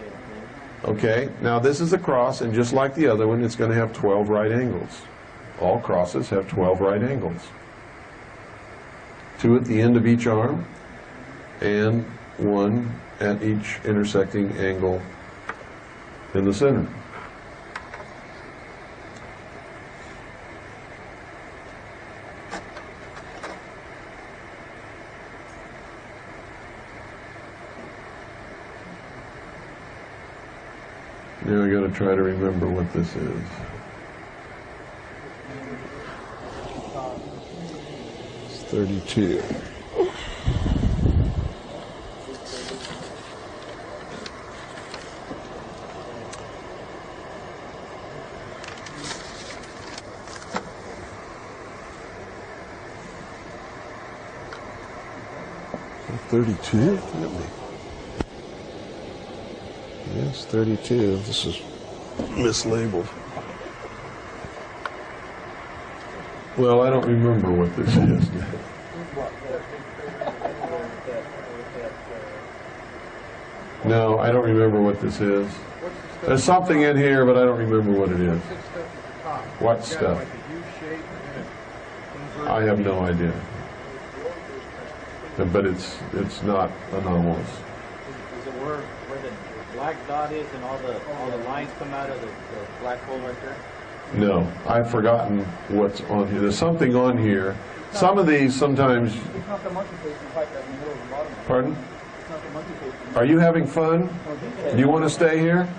Okay, now this is a cross, and just like the other one, it's going to have 12 right angles. All crosses have 12 right angles. 2 at the end of each arm, and 1 at each intersecting angle in the center. Now I got to try to remember what this is. It's 32. Yes, 32. This is mislabeled. Well, I don't remember what this is. No, I don't remember what this is. There's something in here, but I don't remember what it is. What stuff? I have no idea. But it's not anomalous. Is it where the black dot is and all the lines come out of the black hole right there? No, I've forgotten what's on here. There's something on here. Some of these sometimes. It's not the monkey face in the middle of the bottom. Pardon? It's not the monkey face. Are you having fun? Do you want to stay here?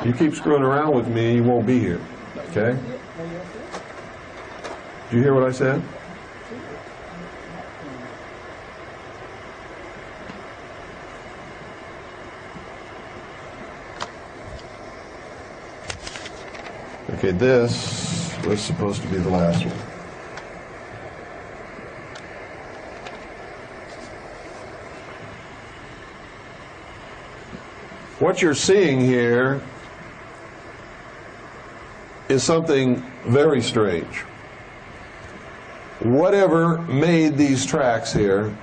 You keep screwing around with me, you won't be here. Okay? Did you hear what I said? Okay, this was supposed to be the last one. What you're seeing here is something very strange. Whatever made these tracks here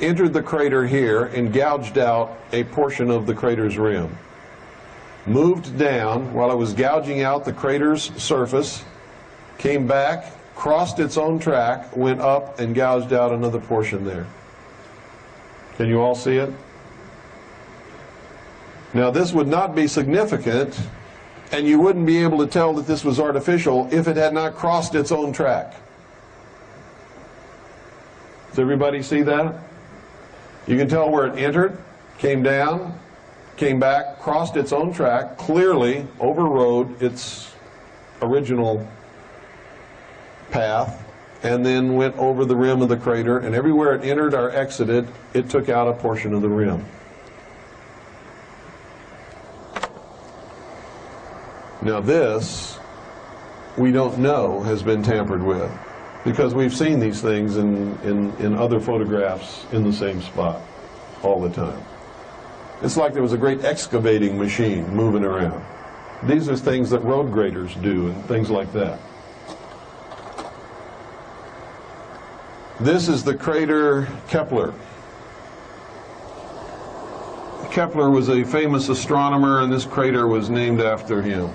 entered the crater here and gouged out a portion of the crater's rim. Moved down while it was gouging out the crater's surface, came back, crossed its own track, went up and gouged out another portion there. Can you all see it? Now this would not be significant, and you wouldn't be able to tell that this was artificial if it had not crossed its own track. Does everybody see that? You can tell where it entered, came down, came back, crossed its own track, clearly overrode its original path and then went over the rim of the crater, and everywhere it entered or exited, it took out a portion of the rim. Now this, we don't know has been tampered with, because we've seen these things in other photographs in the same spot all the time. It's like there was a great excavating machine moving around. These are things that road graders do and things like that. This is the crater Kepler. Kepler was a famous astronomer, and this crater was named after him.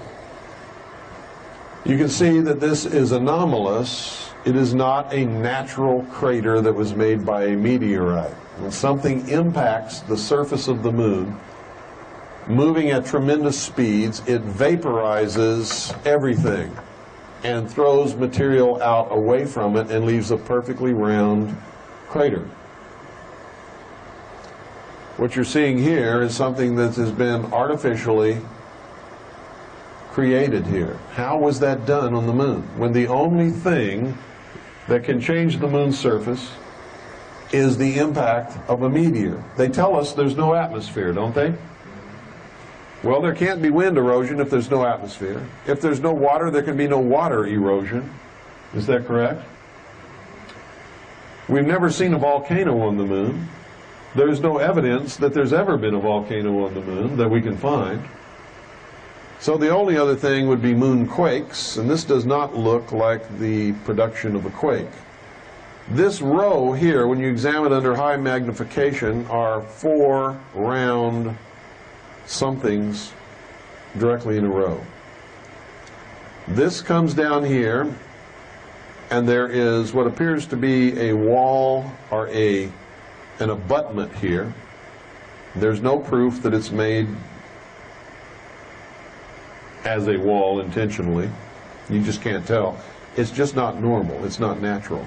You can see that this is anomalous. It is not a natural crater that was made by a meteorite. When something impacts the surface of the moon, moving at tremendous speeds, it vaporizes everything and throws material out away from it and leaves a perfectly round crater. What you're seeing here is something that has been artificially created here. How was that done on the moon, when the only thing that can change the moon's surface is the impact of a meteor? They tell us there's no atmosphere, don't they? Well, there can't be wind erosion if there's no atmosphere. If there's no water, there can be no water erosion. Is that correct? We've never seen a volcano on the moon. There's no evidence that there's ever been a volcano on the moon that we can find. So the only other thing would be moon quakes, and this does not look like the production of a quake. This row here, when you examine it under high magnification, are 4 round somethings directly in a row. This comes down here, and there is what appears to be a wall or an abutment here. There's no proof that it's made as a wall intentionally. You just can't tell. It's just not normal. It's not natural.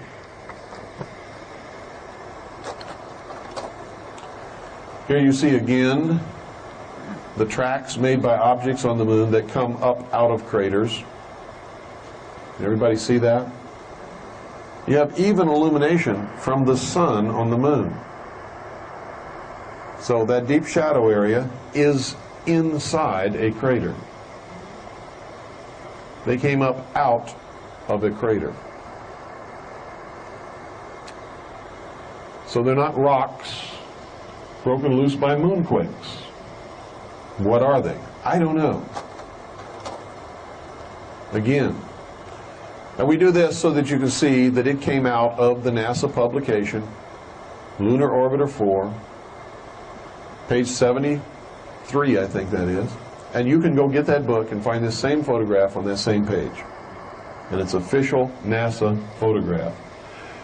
Here you see again the tracks made by objects on the moon that come up out of craters. Everybody see that? You have even illumination from the sun on the moon. So that deep shadow area is inside a crater. They came up out of a crater. So they're not rocks broken loose by moonquakes. What are they? I don't know. Again, and we do this so that you can see that it came out of the NASA publication, Lunar Orbiter 4, page 73, I think that is. And you can go get that book and find this same photograph on that same page. And it's official NASA photograph.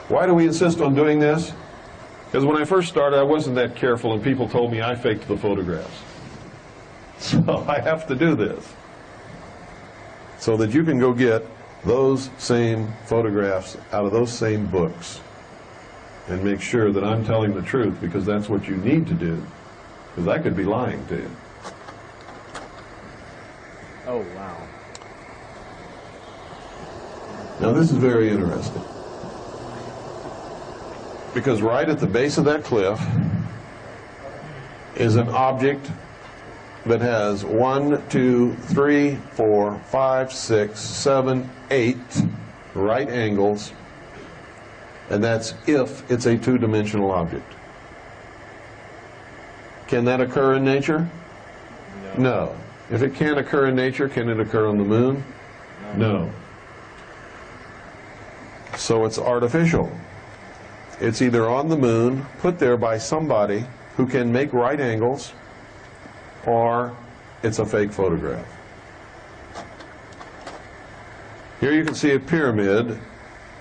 Why do we insist on doing this? Because when I first started, I wasn't that careful, and people told me I faked the photographs. So I have to do this, so that you can go get those same photographs out of those same books and make sure that I'm telling the truth, because that's what you need to do, because I could be lying to you. Oh, wow. Now this is very interesting, because right at the base of that cliff is an object that has 1, 2, 3, 4, 5, 6, 7, 8 right angles, and that's if it's a two-dimensional object. Can that occur in nature? No. If it can't occur in nature, can it occur on the moon? No. So it's artificial. It's either on the moon, put there by somebody who can make right angles, or it's a fake photograph. Here you can see a pyramid,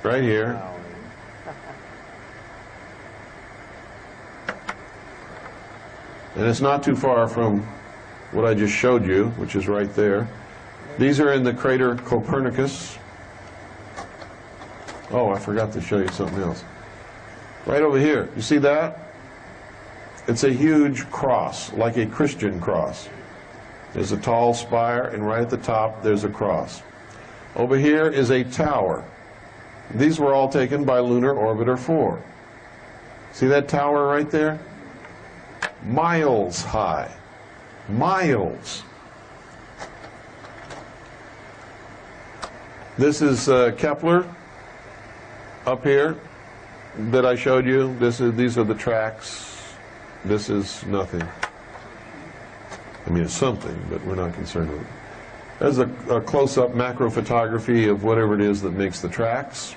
right here. And it's not too far from what I just showed you, which is right there. These are in the crater Copernicus. Oh, I forgot to show you something else. Right over here, you see that? It's a huge cross, like a Christian cross. There's a tall spire, and right at the top there's a cross. Over here is a tower. These were all taken by Lunar Orbiter 4. See that tower right there? Miles high. Miles. This is Kepler up here that I showed you. These are the tracks. This is nothing. I mean, it's something, but we're not concerned with it. There's a close-up macro photography of whatever it is that makes the tracks.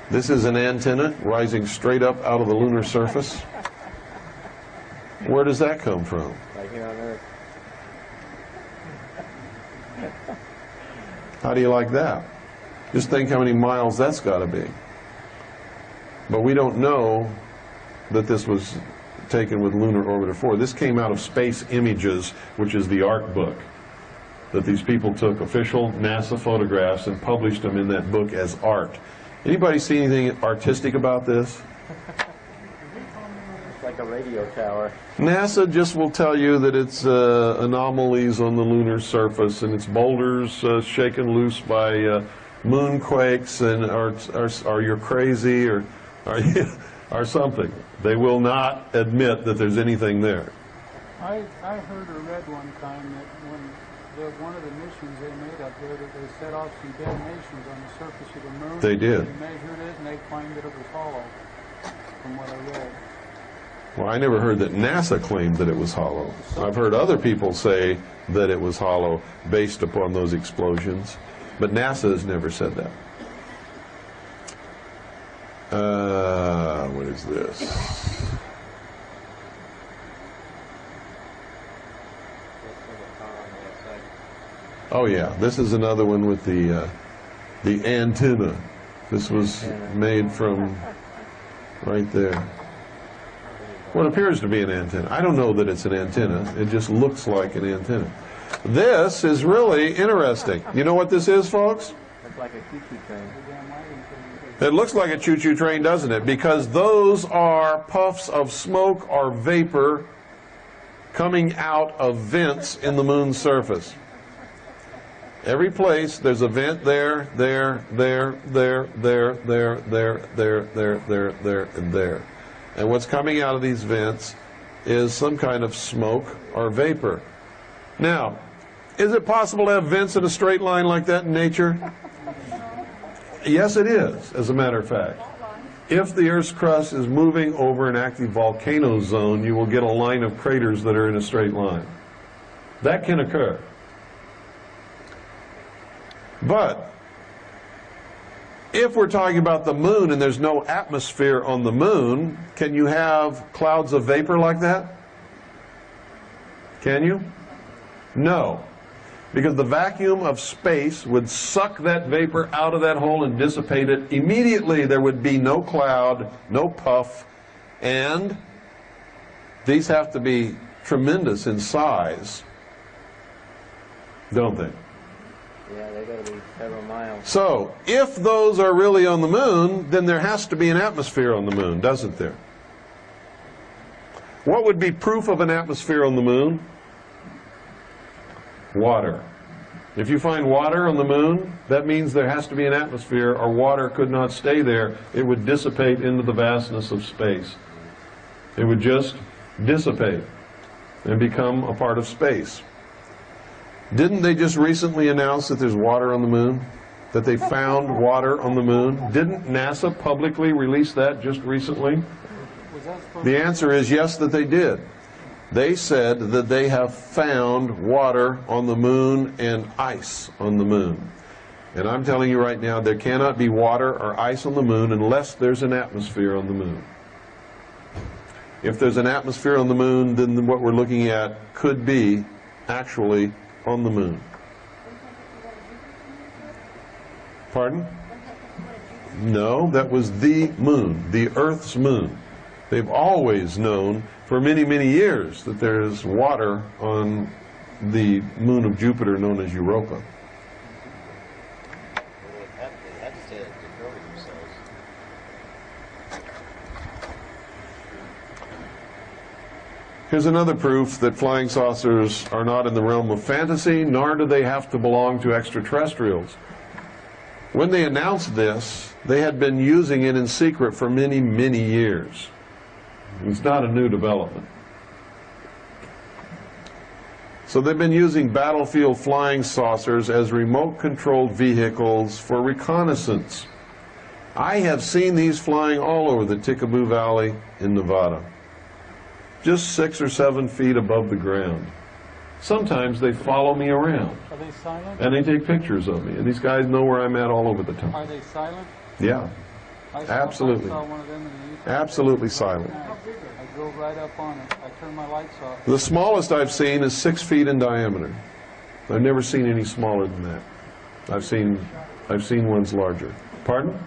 This is an antenna rising straight up out of the lunar surface. Where does that come from? Right here on Earth. How do you like that? Just think how many miles that's got to be. But we don't know that this was taken with Lunar Orbiter 4. This came out of Space Images, which is the art book, that these people took official NASA photographs and published them in that book as art. Anybody see anything artistic about this? It's like a radio tower. NASA just will tell you that it's anomalies on the lunar surface, and it's boulders shaken loose by moonquakes, and or you're crazy, or or something. They will not admit that there's anything there. I heard or read one time that when one of the missions they made up there, that they set off some detonations on the surface of the moon. They did. They measured it and they claimed that it was hollow, from what I read. Well, I never heard that NASA claimed that it was hollow. I've heard other people say that it was hollow based upon those explosions, but NASA has never said that. What is this? Oh yeah, this is another one with the antenna. This was made from right there. What appears to be an antenna. I don't know that it's an antenna. It just looks like an antenna. This is really interesting. You know what this is, folks? It's like a choo-choo train. It looks like a choo-choo train, doesn't it? Because those are puffs of smoke or vapor coming out of vents in the moon's surface. Every place there's a vent there, and there. And what's coming out of these vents is some kind of smoke or vapor. Now, is it possible to have vents in a straight line like that in nature? Yes, it is, as a matter of fact. If the Earth's crust is moving over an active volcano zone, you will get a line of craters that are in a straight line. That can occur. But if we're talking about the moon and there's no atmosphere on the moon, can you have clouds of vapor like that? Can you? No. Because the vacuum of space would suck that vapor out of that hole and dissipate it. Immediately there would be no cloud, no puff, and these have to be tremendous in size, don't they? Yeah, they got to be several miles. So, if those are really on the moon, then there has to be an atmosphere on the moon, doesn't there? What would be proof of an atmosphere on the moon? Water. If you find water on the moon, that means there has to be an atmosphere, or water could not stay there. It would dissipate into the vastness of space. It would just dissipate and become a part of space. Didn't they just recently announce that there's water on the moon? That they found water on the moon? Didn't NASA publicly release that just recently? The answer is yes, that they did. They said that they have found water on the moon and ice on the moon. And I'm telling you right now, there cannot be water or ice on the moon unless there's an atmosphere on the moon. If there's an atmosphere on the moon, then what we're looking at could be actually on the moon. Pardon? No, that was the moon, the Earth's moon. They've always known for many, many years that there is water on the moon of Jupiter known as Europa. They have to control themselves. Here's another proof that flying saucers are not in the realm of fantasy, nor do they have to belong to extraterrestrials. When they announced this, they had been using it in secret for many, many years. It's not a new development. So they've been using battlefield flying saucers as remote-controlled vehicles for reconnaissance. I have seen these flying all over the Tikaboo Valley in Nevada, just 6 or 7 feet above the ground. Sometimes they follow me around. Are they silent? And they take pictures of me. And these guys know where I'm at all over the time. Are they silent? Yeah, absolutely. I saw one of them in the Absolutely silent. I drove right up on it. I turned my lights off. The smallest I've seen is 6 feet in diameter. I've never seen any smaller than that. I've seen ones larger. Pardon?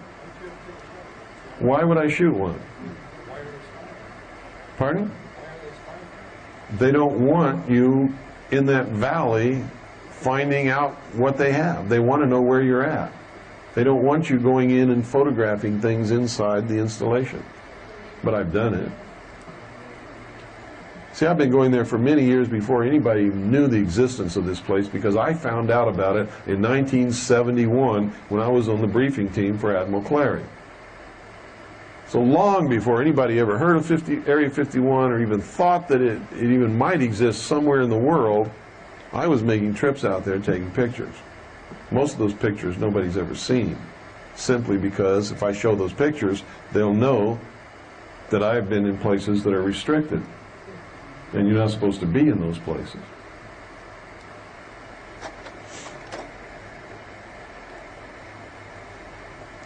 Why would I shoot one? Pardon? They don't want you in that valley finding out what they have. They want to know where you're at. They don't want you going in and photographing things inside the installation. But I've done it. See, I've been going there for many years before anybody even knew the existence of this place, because I found out about it in 1971 when I was on the briefing team for Admiral Clary. So long before anybody ever heard of Area 51 or even thought that it even might exist somewhere in the world, I was making trips out there taking pictures. Most of those pictures nobody's ever seen, simply because if I show those pictures, they'll know that I've been in places that are restricted, and you're not supposed to be in those places.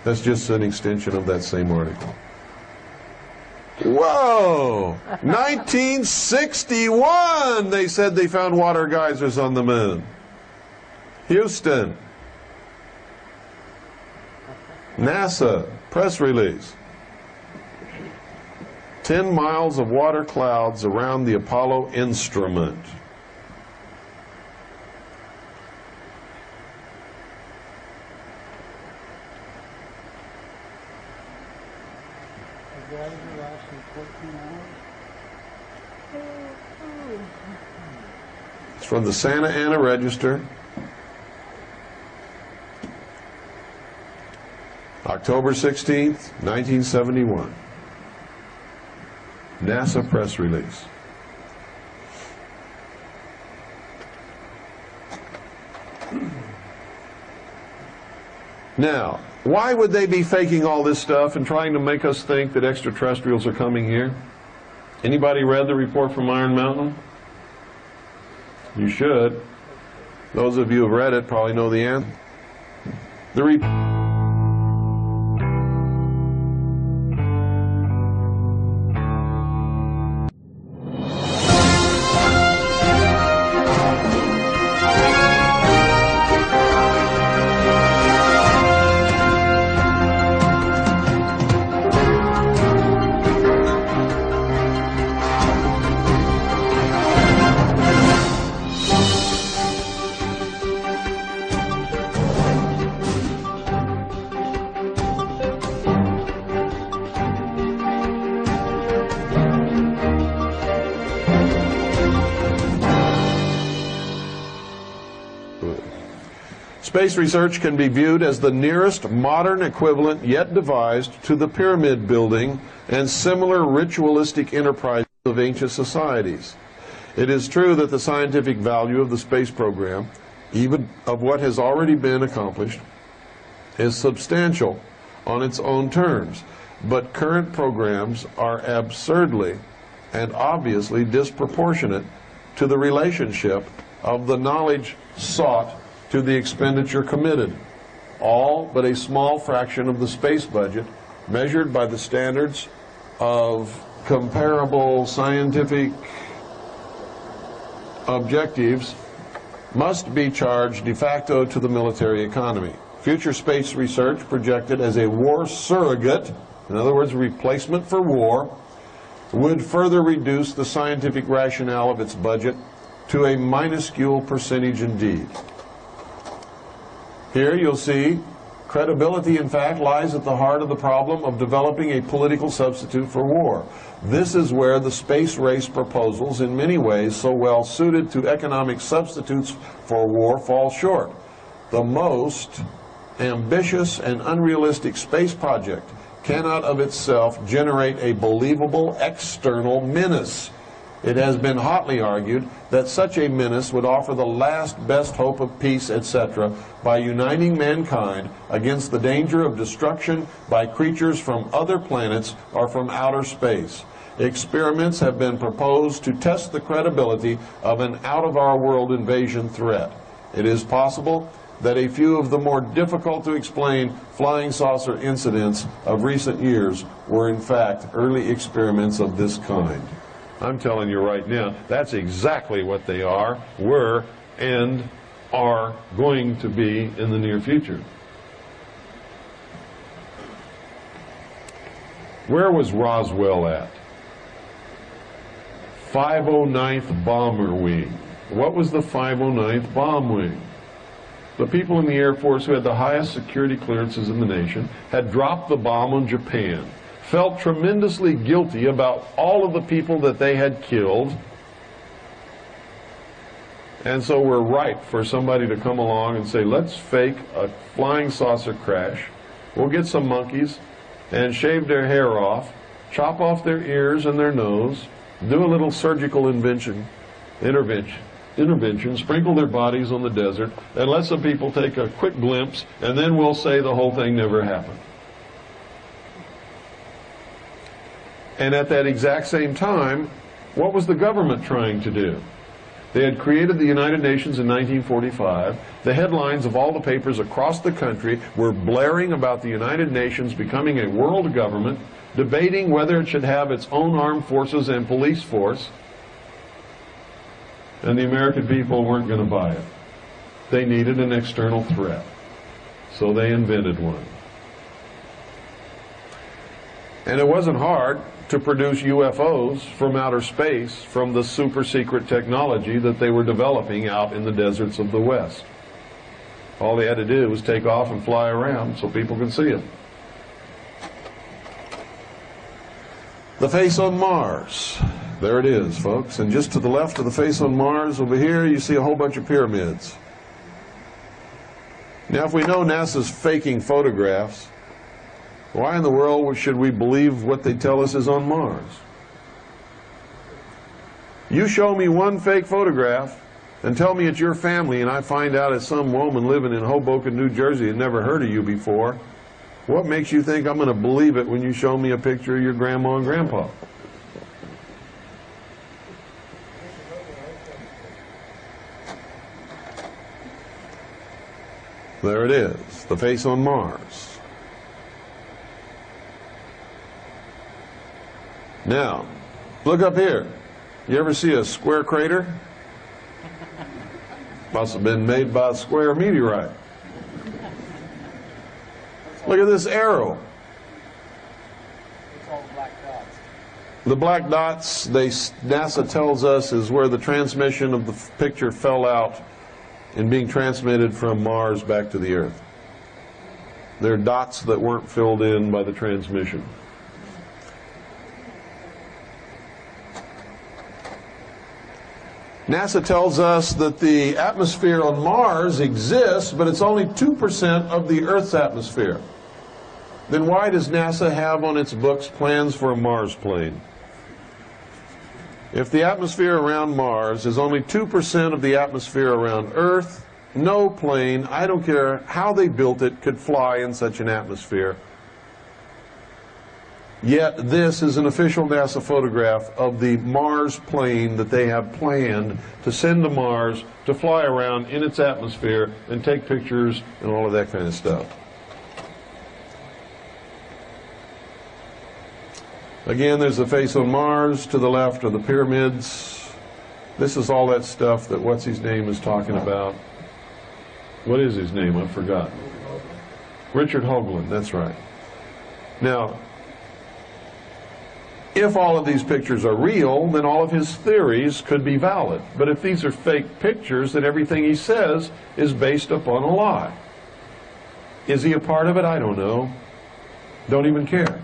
That's just an extension of that same article. Whoa! 1961, they said they found water geysers on the moon. Houston. NASA, press release. 10 miles of water clouds around the Apollo instrument. It's from the Santa Ana Register, October 16th, 1971. NASA press release. Now, why would they be faking all this stuff and trying to make us think that extraterrestrials are coming here? Anybody read the report from Iron Mountain? You should. Those of you who have read it probably know the answer. Space research can be viewed as the nearest modern equivalent yet devised to the pyramid building and similar ritualistic enterprises of ancient societies. It is true that the scientific value of the space program, even of what has already been accomplished, is substantial on its own terms, but current programs are absurdly and obviously disproportionate to the relationship of the knowledge sought to the expenditure committed, all but a small fraction of the space budget, measured by the standards of comparable scientific objectives, must be charged de facto to the military economy. Future space research projected as a war surrogate, in other words, replacement for war, would further reduce the scientific rationale of its budget to a minuscule percentage indeed. Here you'll see Credibility, in fact, lies at the heart of the problem of developing a political substitute for war. This is where the space race proposals, in many ways so well suited to economic substitutes for war, fall short. The most ambitious and unrealistic space project cannot of itself generate a believable external menace. It has been hotly argued that such a menace would offer the last best hope of peace, etc., by uniting mankind against the danger of destruction by creatures from other planets or from outer space. Experiments have been proposed to test the credibility of an out-of-our-world invasion threat. It is possible that a few of the more difficult to explain flying saucer incidents of recent years were in fact early experiments of this kind. I'm telling you right now, that's exactly what they are, were, and are going to be in the near future. Where was Roswell at? 509th Bomber Wing. What was the 509th Bomb Wing? The people in the Air Force who had the highest security clearances in the nation had dropped the bomb on Japan, felt tremendously guilty about all of the people that they had killed, and so were ripe for somebody to come along and say, let's fake a flying saucer crash. We'll get some monkeys and shave their hair off, chop off their ears and their nose, do a little surgical intervention, sprinkle their bodies on the desert, and let some people take a quick glimpse, and then we'll say the whole thing never happened. And at that exact same time, what was the government trying to do? They had created the United Nations in 1945. The headlines of all the papers across the country were blaring about the United Nations becoming a world government, debating whether it should have its own armed forces and police force. And the American people weren't going to buy it. They needed an external threat. So they invented one. And it wasn't hard to produce UFOs from outer space from the super secret technology that they were developing out in the deserts of the West. All they had to do was take off and fly around so people could see them. The face on Mars. There it is, folks. And just to the left of the face on Mars, over here, you see a whole bunch of pyramids. Now, if we know NASA's faking photographs, why in the world should we believe what they tell us is on Mars? You show me one fake photograph and tell me it's your family, and I find out it's some woman living in Hoboken, New Jersey and never heard of you before. What makes you think I'm going to believe it when you show me a picture of your grandma and grandpa? There it is, the face on Mars. Now, look up here. You ever see a square crater? Must have been made by a square meteorite. Look at this arrow. It's all black dots. The black dots, NASA tells us, is where the transmission of the picture fell out in being transmitted from Mars back to the Earth. They're dots that weren't filled in by the transmission. NASA tells us that the atmosphere on Mars exists, but it's only 2% of the Earth's atmosphere. Then why does NASA have on its books plans for a Mars plane? If the atmosphere around Mars is only 2% of the atmosphere around Earth, no plane, I don't care how they built it, could fly in such an atmosphere. Yet this is an official NASA photograph of the Mars plane that they have planned to send to Mars to fly around in its atmosphere and take pictures and all of that kind of stuff. Again, there's the face on Mars. To the left are the pyramids. This is all that stuff that what's-his-name is talking about. What is his name? I've forgotten. Richard Hoagland, that's right. Now, if all of these pictures are real, then all of his theories could be valid. But if these are fake pictures, then everything he says is based upon a lie. Is he a part of it? I don't know. Don't even care.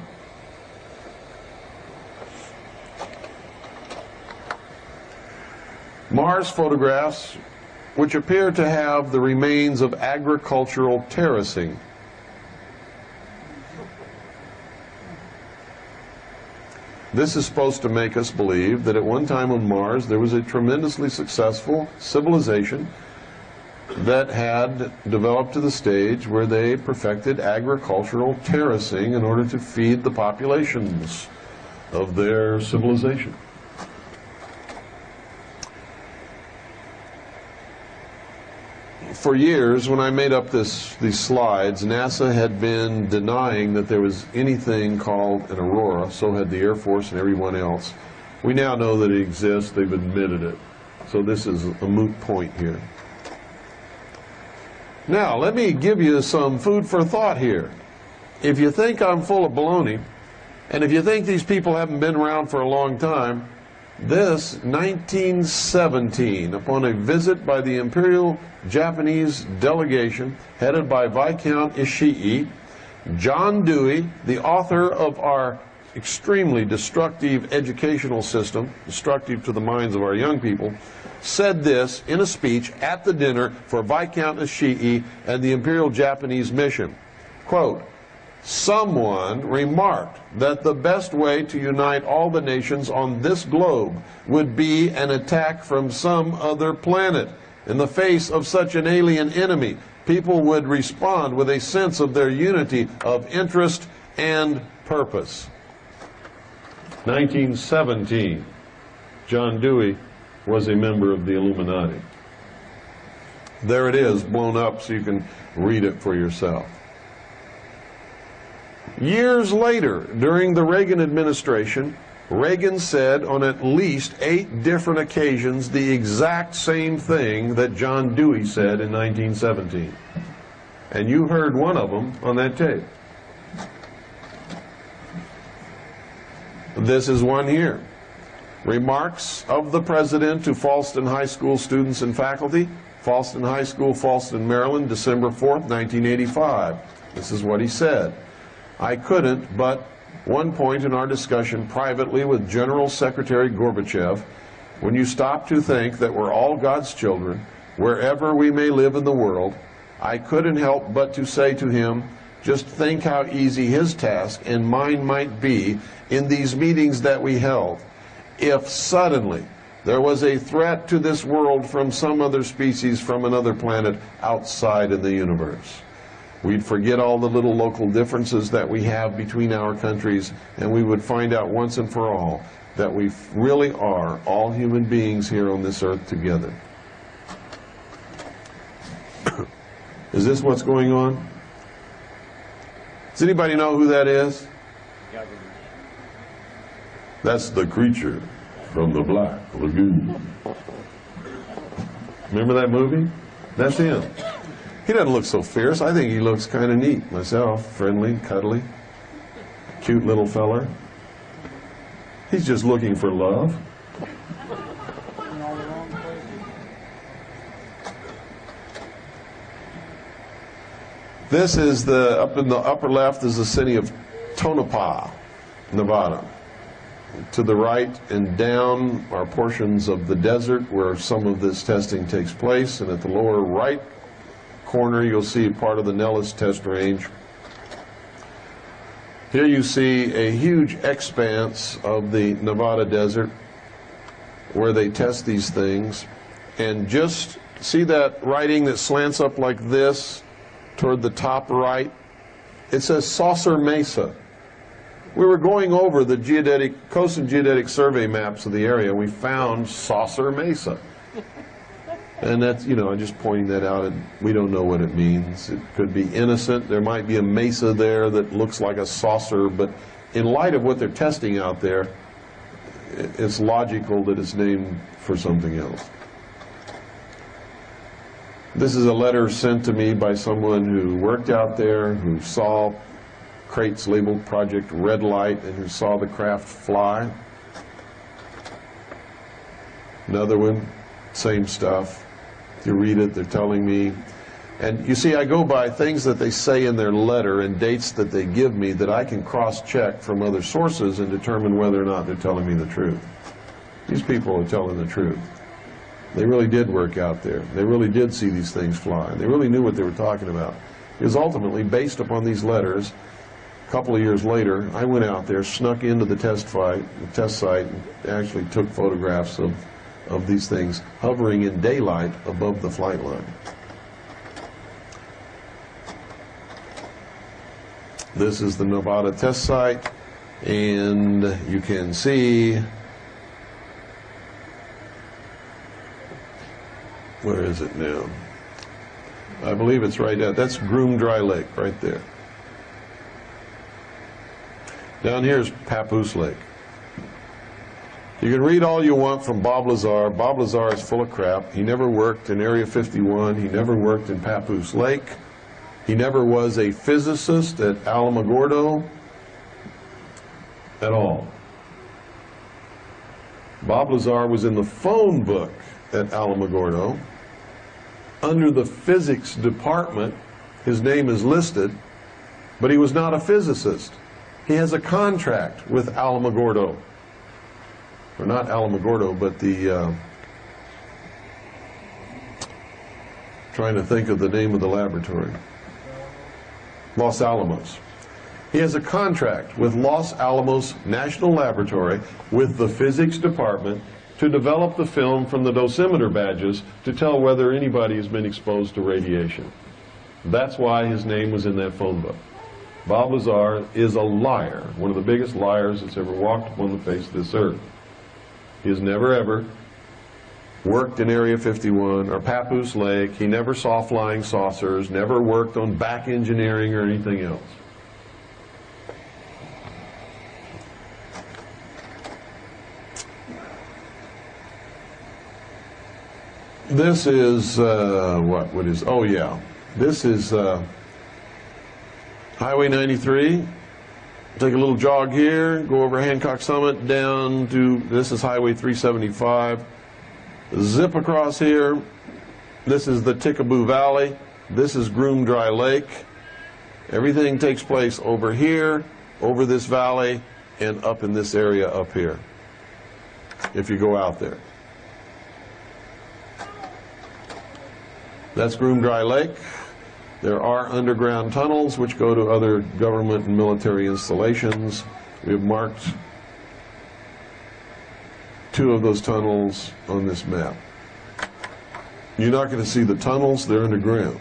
Mars photographs, which appear to have the remains of agricultural terracing. This is supposed to make us believe that at one time on Mars there was a tremendously successful civilization that had developed to the stage where they perfected agricultural terracing in order to feed the populations of their civilization. For years, when I made up these slides, NASA had been denying that there was anything called an aurora. So had the Air Force and everyone else. We now know that it exists. They've admitted it. So this is a moot point here. Now, let me give you some food for thought here. If you think I'm full of baloney, and if you think these people haven't been around for a long time, this 1917, upon a visit by the Imperial Japanese delegation headed by Viscount Ishii, John Dewey, the author of our extremely destructive educational system, destructive to the minds of our young people, said this in a speech at the dinner for Viscount Ishii and the Imperial Japanese mission. Quote, "Someone remarked that the best way to unite all the nations on this globe would be an attack from some other planet. In the face of such an alien enemy, people would respond with a sense of their unity of interest and purpose." 1917. John Dewey was a member of the Illuminati. There it is, blown up so you can read it for yourself. Years later, during the Reagan administration, Reagan said on at least 8 different occasions the exact same thing that John Dewey said in 1917. And you heard one of them on that tape. This is one here. Remarks of the President to Falston High School students and faculty. Falston High School, Falston, Maryland, December 4th, 1985. This is what he said. "I couldn't but one point in our discussion privately with General Secretary Gorbachev, when you stop to think that we're all God's children, wherever we may live in the world, I couldn't help but to say to him, just think how easy his task and mine might be in these meetings that we held, if suddenly there was a threat to this world from some other species from another planet outside in the universe. We'd forget all the little local differences that we have between our countries, and we would find out once and for all that we really are all human beings here on this earth together." Is this what's going on? Does anybody know who that is? That's the creature from the Black Lagoon. Remember that movie? That's him. He doesn't look so fierce. I think he looks kind of neat myself. Friendly, cuddly, cute little feller. He's just looking for love. This is up in the upper left is the city of Tonopah, Nevada. To the right and down are portions of the desert where some of this testing takes place, and at the lower right corner you'll see part of the Nellis test range. Here you see a huge expanse of the Nevada desert where they test these things, and just see that writing that slants up like this toward the top right? It says Saucer Mesa. We were going over the Coast and Geodetic Survey maps of the area, and we found Saucer Mesa. And that's, I'm just pointing that out, and we don't know what it means. It could be innocent. There might be a mesa there that looks like a saucer, but in light of what they're testing out there, it's logical that it's named for something else. This is a letter sent to me by someone who worked out there, who saw crates labeled Project Red Light, and who saw the craft fly. Another one, same stuff. If you read it, they're telling me And you see, I go by things that they say in their letter and dates that they give me that I can cross-check from other sources and determine whether or not they're telling me the truth. These people are telling the truth. They really did work out there. They really did see these things fly. They really knew what they were talking about. It was ultimately based upon these letters. A couple of years later, I went out there, snuck into the test site, and actually took photographs of these things hovering in daylight above the flight line. This is the Nevada test site, and you can see, where is it now? I believe it's right out. That's Groom Dry Lake right there. Down here is Papoose Lake. You can read all you want from Bob Lazar. Bob Lazar is full of crap. He never worked in Area 51. He never worked in Papoose Lake. He never was a physicist at Alamogordo at all. Bob Lazar was in the phone book at Alamogordo. Under the physics department, his name is listed, but he was not a physicist. He has a contract with Alamogordo. Or not Alamogordo, but the, trying to think of the name of the laboratory. Los Alamos. He has a contract with Los Alamos National Laboratory with the physics department to develop the film from the dosimeter badges to tell whether anybody has been exposed to radiation. That's why his name was in that phone book. Bob Lazar is a liar, one of the biggest liars that's ever walked upon the face of this earth. He has never ever worked in Area 51 or Papoose Lake. He never saw flying saucers, never worked on back engineering or anything else. This is, what is, oh yeah, this is Highway 93. Take a little jog here, go over Hancock Summit down to, this is Highway 375. Zip across here. This is the Tickaboo Valley. This is Groom Dry Lake. Everything takes place over here, over this valley, and up in this area up here, if you go out there. That's Groom Dry Lake. There are underground tunnels which go to other government and military installations. We have marked 2 of those tunnels on this map. You're not going to see the tunnels, they're underground.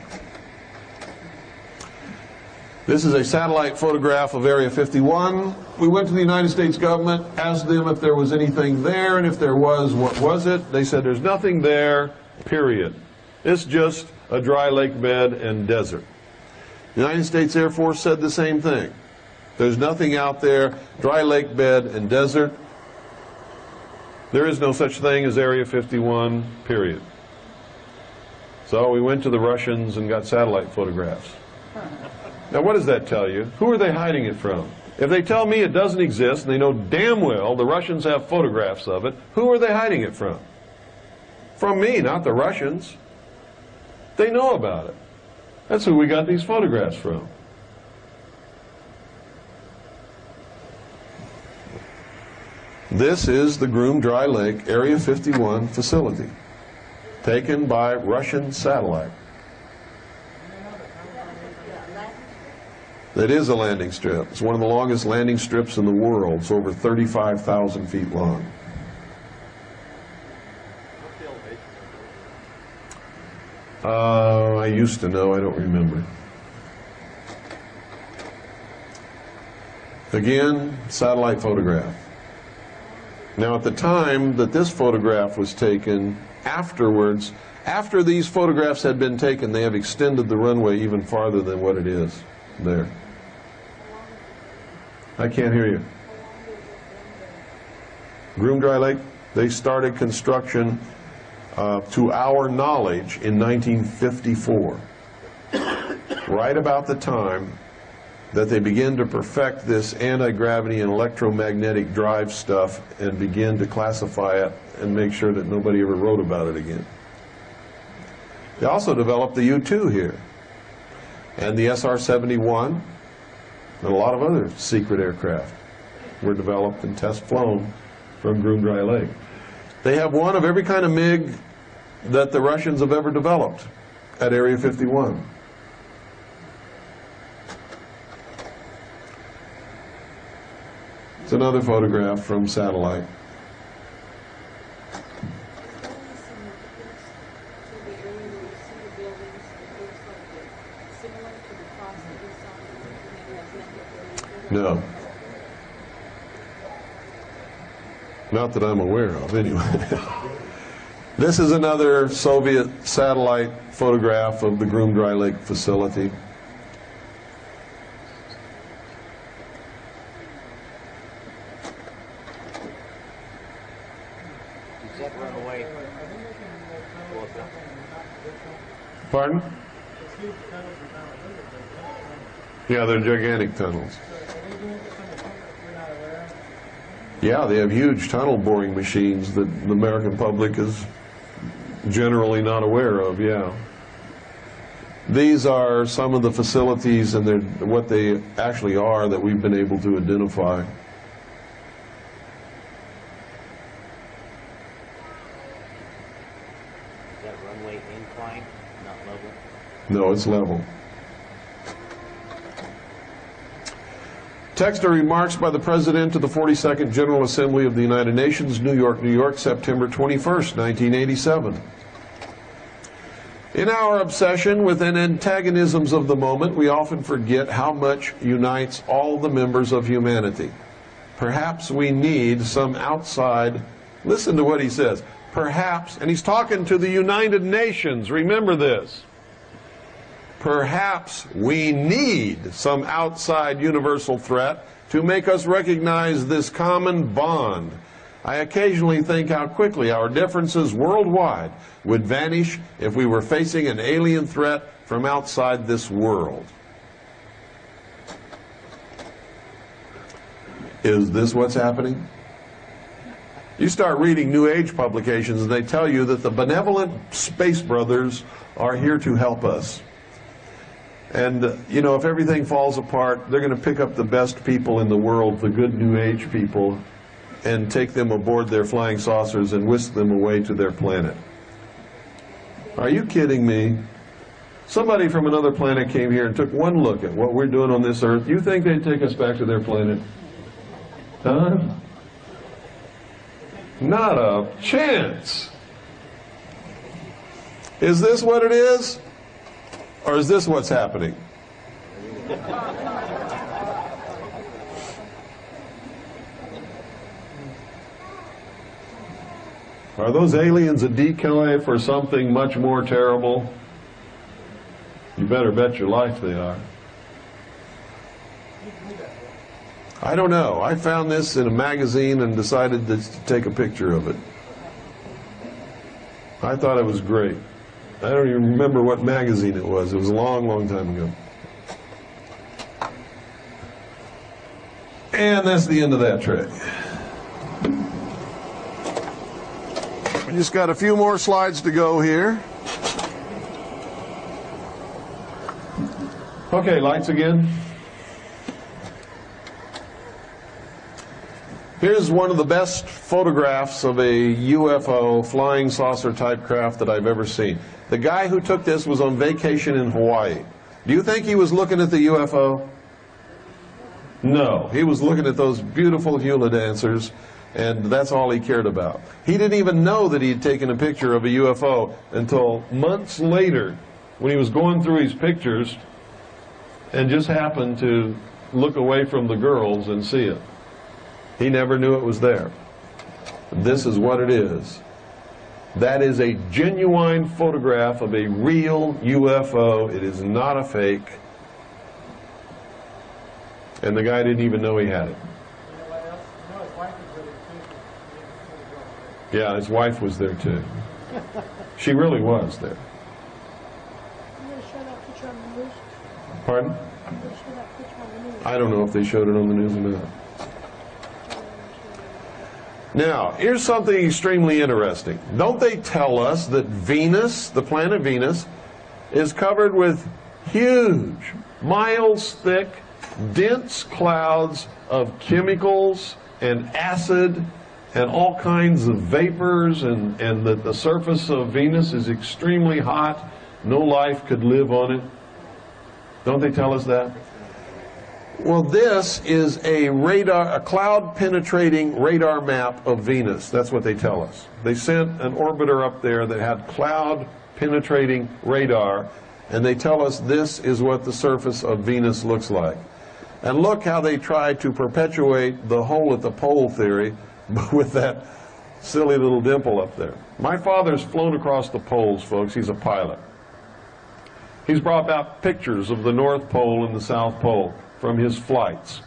This is a satellite photograph of Area 51. We went to the United States government, asked them if there was anything there, and if there was, what was it? They said there's nothing there, period. It's just a dry lake bed and desert. The United States Air Force said the same thing. There's nothing out there, dry lake bed and desert. There is no such thing as Area 51, period. So we went to the Russians and got satellite photographs. Now what does that tell you? Who are they hiding it from? If they tell me it doesn't exist, and they know damn well the Russians have photographs of it, who are they hiding it from? From me, not the Russians. They know about it. That's who we got these photographs from. This is the Groom Dry Lake Area 51 facility, taken by Russian satellite. It is a landing strip. It's one of the longest landing strips in the world. It's over 35,000 feet long. I used to know, I don't remember. Again, satellite photograph. Now at the time that this photograph was taken, afterwards, after these photographs had been taken, they have extended the runway even farther than what it is there. I can't hear you. Groom Dry Lake, they started construction to our knowledge in 1954, right about the time that they began to perfect this anti-gravity and electromagnetic drive stuff and begin to classify it and make sure that nobody ever wrote about it again. They also developed the U-2 here, and the SR-71, and a lot of other secret aircraft were developed and test flown from Groom Dry Lake. They have one of every kind of MiG that the Russians have ever developed at Area 51. It's another photograph from satellite. No. Not that I'm aware of, anyway. This is another Soviet satellite photograph of the Groom Dry Lake facility. Does that run away? Pardon? Yeah, they're gigantic tunnels. Yeah, they have huge tunnel boring machines that the American public is generally not aware of, yeah. These are some of the facilities and what they actually are that we've been able to identify. Is that runway incline, not level? No, it's level. Text are remarks by the President of the 42nd General Assembly of the United Nations, New York, New York, September 21st, 1987. In our obsession with the antagonisms of the moment, we often forget how much unites all the members of humanity. Perhaps we need some outside, listen to what he says, perhaps, and he's talking to the United Nations, remember this. Perhaps we need some outside universal threat to make us recognize this common bond. I occasionally think how quickly our differences worldwide would vanish if we were facing an alien threat from outside this world. Is this what's happening? You start reading New Age publications and they tell you that the benevolent space brothers are here to help us. And, you know, if everything falls apart, they're going to pick up the best people in the world, the good New Age people, and take them aboard their flying saucers and whisk them away to their planet. Are you kidding me? Somebody from another planet came here and took one look at what we're doing on this Earth. You think they'd take us back to their planet? Huh? Not a chance. Is this what it is? Or is this what's happening? Are those aliens a decoy for something much more terrible? You better bet your life they are. I don't know. I found this in a magazine and decided to take a picture of it. I thought it was great. I don't even remember what magazine it was. It was a long, long time ago. And that's the end of that tray. We just got a few more slides to go here. Okay, lights again. Here's one of the best photographs of a UFO, flying saucer type craft that I've ever seen. The guy who took this was on vacation in Hawaii. Do you think he was looking at the UFO? No, he was looking at those beautiful hula dancers, and that's all he cared about. He didn't even know that he had taken a picture of a UFO until months later when he was going through his pictures and just happened to look away from the girls and see it. He never knew it was there. This is what it is. That is a genuine photograph of a real UFO. It is not a fake. And the guy didn't even know he had it. Yeah, his wife was there too. She really was there. Pardon? I don't know if they showed it on the news or not. Now, here's something extremely interesting. Don't they tell us that Venus, the planet Venus, is covered with huge, miles thick, dense clouds of chemicals and acid and all kinds of vapors, and that the surface of Venus is extremely hot, no life could live on it? Don't they tell us that? Well, this is a cloud-penetrating radar map of Venus. That's what they tell us. They sent an orbiter up there that had cloud-penetrating radar, and they tell us this is what the surface of Venus looks like. And look how they try to perpetuate the hole at the pole theory with that silly little dimple up there. My father's flown across the poles, folks. He's a pilot. He's brought out pictures of the North Pole and the South Pole from his flights.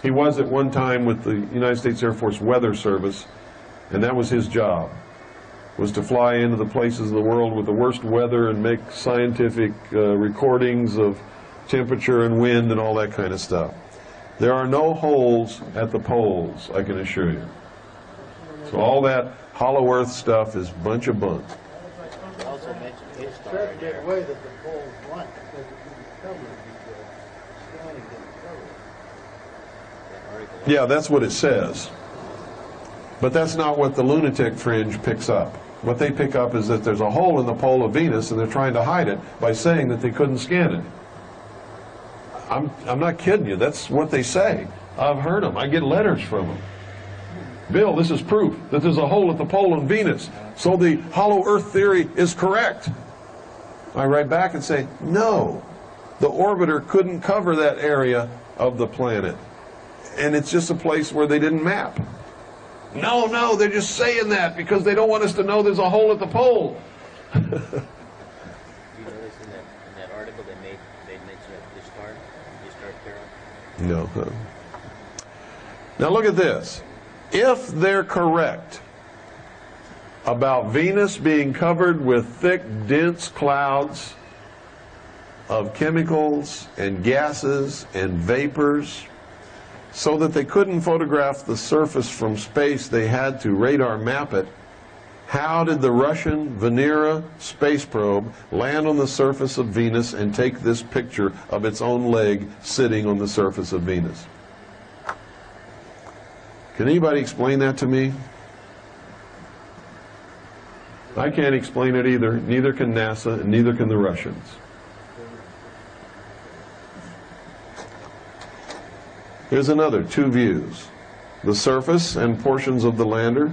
He was at one time with the United States Air Force Weather Service, and that was his job, was to fly into the places of the world with the worst weather and make scientific recordings of temperature and wind and all that kind of stuff. There are no holes at the poles, I can assure you. So all that hollow earth stuff is a bunch of bunk. Also mentioned his star in there. Way that the pole's blank, because it covered scanning didn't cover it. Yeah, that's what it says. But that's not what the lunatic fringe picks up. What they pick up is that there's a hole in the pole of Venus, and they're trying to hide it by saying that they couldn't scan it. I'm not kidding you. That's what they say. I've heard them. I get letters from them. Bill, this is proof that there's a hole at the pole in Venus, so the hollow earth theory is correct. I write back and say, no, the orbiter couldn't cover that area of the planet, and it's just a place where they didn't map. No, they're just saying that because they don't want us to know there's a hole at the pole. You notice in that article they mentioned the star Charon? No. Now look at this. If they're correct about Venus being covered with thick, dense clouds of chemicals and gases and vapors, so that they couldn't photograph the surface from space, they had to radar map it, how did the Russian Venera space probe land on the surface of Venus and take this picture of its own leg sitting on the surface of Venus? Can anybody explain that to me? I can't explain it either. Neither can NASA, and neither can the Russians. Here's another, two views. The surface and portions of the lander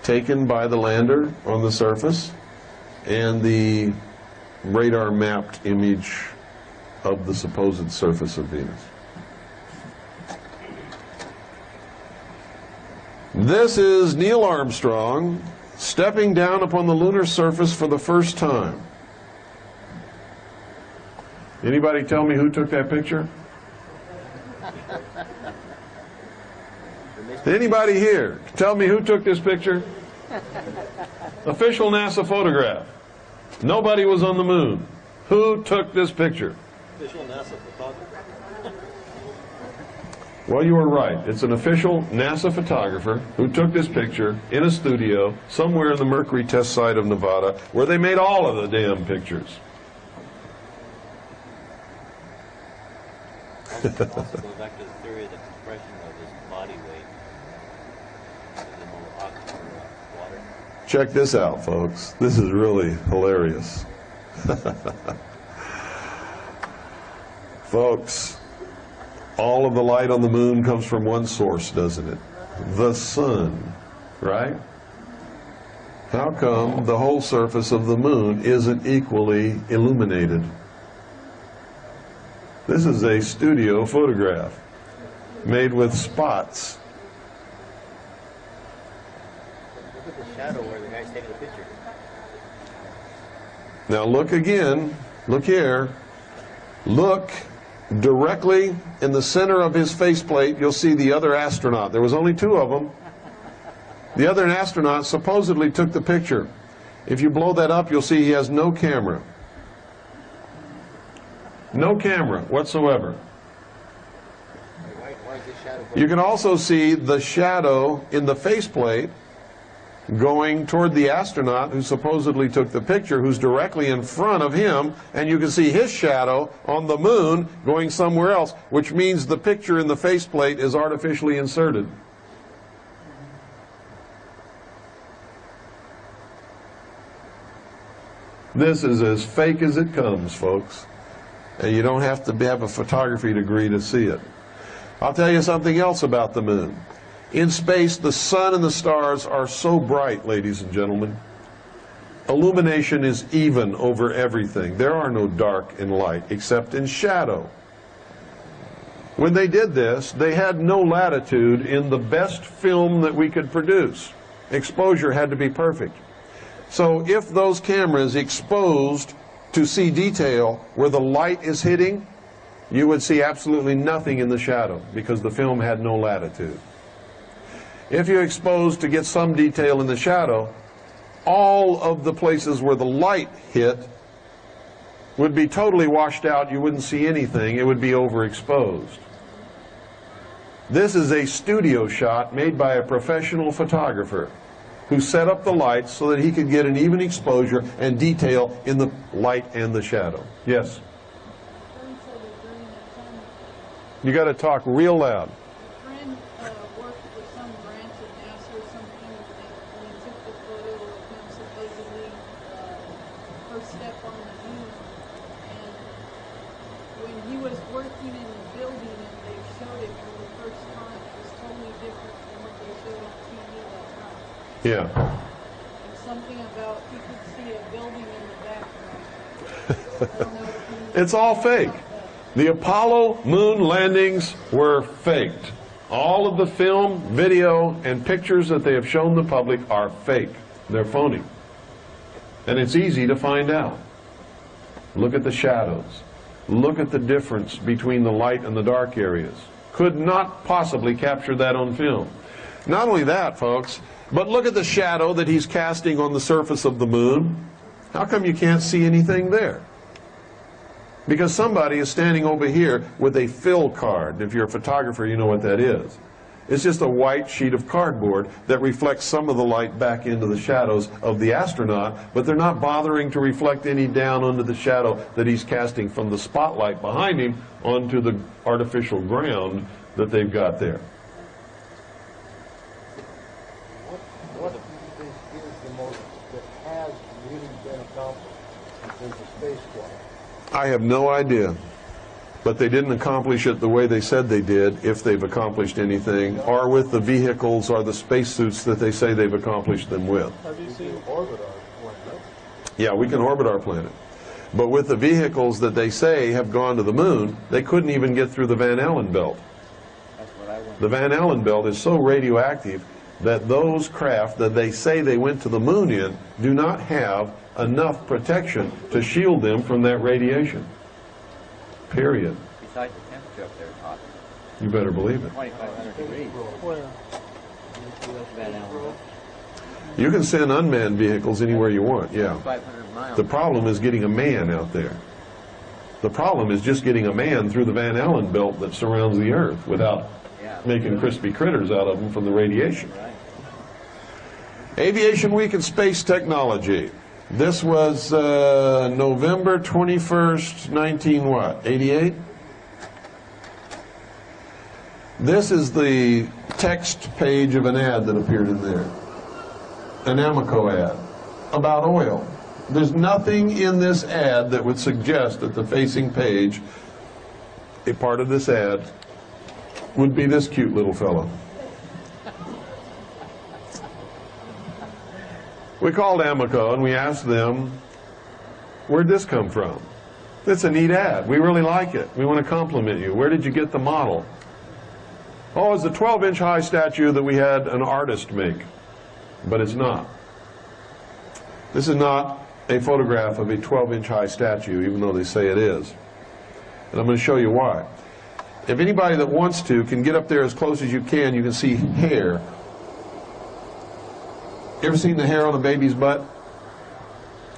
taken by the lander on the surface, and the radar mapped image of the supposed surface of Venus. This is Neil Armstrong stepping down upon the lunar surface for the first time. Anybody tell me who took that picture? Anybody here? Tell me who took this picture? Official NASA photograph. Nobody was on the moon. Who took this picture? Official NASA photographer. Well, you were right. It's an official NASA photographer who took this picture in a studio somewhere in the Mercury test site of Nevada, where they made all of the damn pictures. Also go back to the theory of the compression of his body weight. The more oxygen or water. Check this out, folks. This is really hilarious. Folks, all of the light on the moon comes from one source, doesn't it? The sun, right? How come the whole surface of the moon isn't equally illuminated? This is a studio photograph made with spots. Look at the shadow where the guy's taking the picture. Now look again, look here. Look directly in the center of his faceplate, you'll see the other astronaut. There was only two of them. The other astronaut supposedly took the picture. If you blow that up, you'll see he has no camera. No camera whatsoever. Why You can also see the shadow in the faceplate going toward the astronaut who supposedly took the picture, who's directly in front of him, and you can see his shadow on the moon going somewhere else, which means the picture in the faceplate is artificially inserted. This is as fake as it comes, folks. And you don't have to have a photography degree to see it. I'll tell you something else about the moon. In space, the sun and the stars are so bright, ladies and gentlemen. Illumination is even over everything. There are no dark in light, except in shadow. When they did this, they had no latitude in the best film that we could produce. Exposure had to be perfect. So if those cameras exposed to see detail where the light is hitting, you would see absolutely nothing in the shadow because the film had no latitude. If you exposed to get some detail in the shadow, all of the places where the light hit would be totally washed out. You wouldn't see anything. It would be overexposed. This is a studio shot made by a professional photographer who set up the lights so that he could get an even exposure and detail in the light and the shadow. Yes? You got to talk real loud. Yeah. And something about you could see a building in the background. It's all fake. The Apollo moon landings were faked. All of the film, video, and pictures that they have shown the public are fake. They're phony. And it's easy to find out. Look at the shadows. Look at the difference between the light and the dark areas. Could not possibly capture that on film. Not only that, folks, but look at the shadow that he's casting on the surface of the moon. How come you can't see anything there? Because somebody is standing over here with a fill card. If you're a photographer, you know what that is. It's just a white sheet of cardboard that reflects some of the light back into the shadows of the astronaut, but they're not bothering to reflect any down under the shadow that he's casting from the spotlight behind him onto the artificial ground that they've got there. What do you think is the most that has really been accomplished in terms of spaceflight? I have no idea. But they didn't accomplish it the way they said they did, if they've accomplished anything, or with the vehicles or the spacesuits that they say they've accomplished them with. Have you seen orbit our planet? Yeah, we can orbit our planet. But with the vehicles that they say have gone to the moon, they couldn't even get through the Van Allen belt. The Van Allen belt is so radioactive that those craft that they say they went to the moon in do not have enough protection to shield them from that radiation. Period. Besides the temperature up there is hot. You better believe it. 2,500 degrees. Van Allen. You can send unmanned vehicles anywhere you want, yeah. 500 miles. The problem is getting a man out there. The problem is just getting a man through the Van Allen belt that surrounds the Earth without making crispy critters out of them from the radiation. Right. Aviation Week and Space Technology. This was November 21st, 88? This is the text page of an ad that appeared in there. An Amoco ad about oil. There's nothing in this ad that would suggest that the facing page, a part of this ad, would be this cute little fellow. We called Amoco and we asked them, where'd this come from? It's a neat ad. We really like it. We want to compliment you. Where did you get the model? Oh, it's a 12-inch high statue that we had an artist make. But it's not. This is not a photograph of a 12-inch high statue, even though they say it is. And I'm going to show you why. If anybody that wants to can get up there as close as you can see hair. You ever seen the hair on a baby's butt?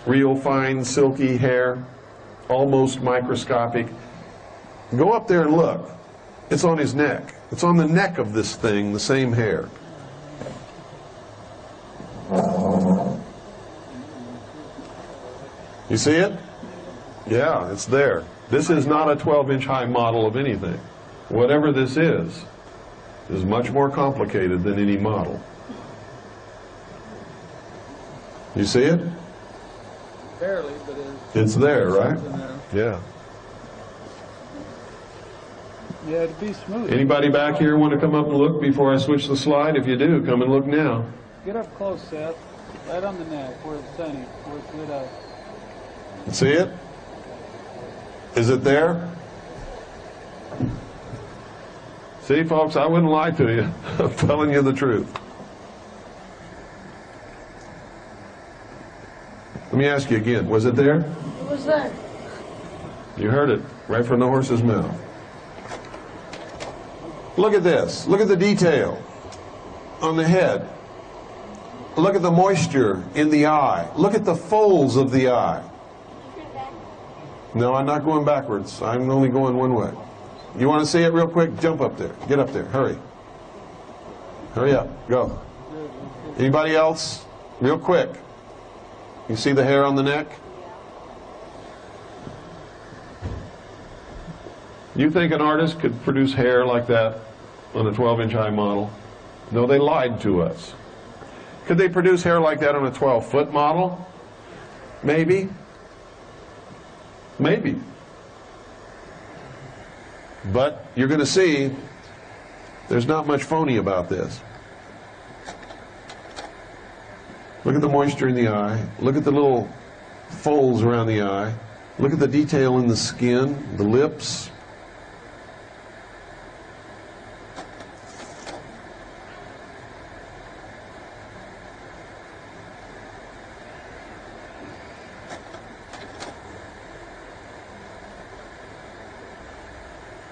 Real fine, silky hair, almost microscopic. Go up there and look. It's on his neck. It's on the neck of this thing, the same hair. You see it? Yeah, it's there. This is not a 12-inch high model of anything. Whatever this is much more complicated than any model. You see it? Barely, but it's there, right? There. Yeah. Yeah, to be smooth. Anybody back here want to come up and look before I switch the slide? If you do, come and look now. Get up close, Seth. Right on the neck, where it's sunny, where it's lit up. See it? Is it there? See, folks, I wouldn't lie to you. I'm telling you the truth. Let me ask you again. Was it there? It was there. You heard it right from the horse's mouth. Look at this. Look at the detail on the head. Look at the moisture in the eye. Look at the folds of the eye. No, I'm not going backwards. I'm only going one way. You want to see it real quick? Jump up there. Get up there. Hurry. Hurry up. Go. Anybody else? Real quick. You see the hair on the neck? You think an artist could produce hair like that on a 12-inch high model? No, they lied to us. Could they produce hair like that on a 12-foot model? Maybe. Maybe. But you're going to see there's not much phony about this. Look at the moisture in the eye. Look at the little folds around the eye. Look at the detail in the skin, the lips.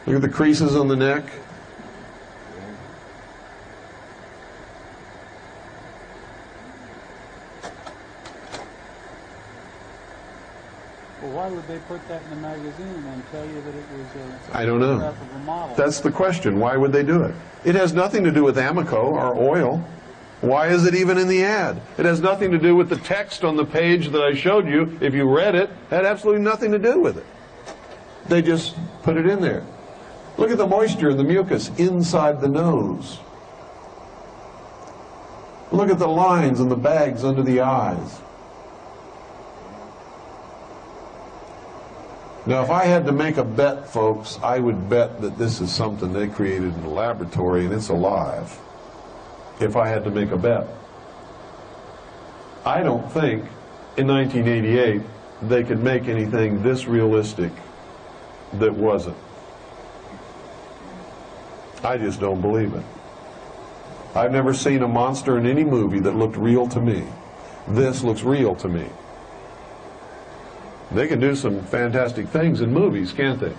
Look at the creases on the neck. Well, why would they put that in the magazine and tell you that it was a I don't know. photograph of a model? That's the question. Why would they do it? It has nothing to do with Amoco or oil. Why is it even in the ad? It has nothing to do with the text on the page that I showed you. If you read it, it had absolutely nothing to do with it. They just put it in there. Look at the moisture and the mucus inside the nose. Look at the lines and the bags under the eyes. Now, if I had to make a bet, folks, I would bet that this is something they created in the laboratory and it's alive. If I had to make a bet. I don't think in 1988 they could make anything this realistic that wasn't. I just don't believe it. I've never seen a monster in any movie that looked real to me. This looks real to me. They can do some fantastic things in movies, can't they?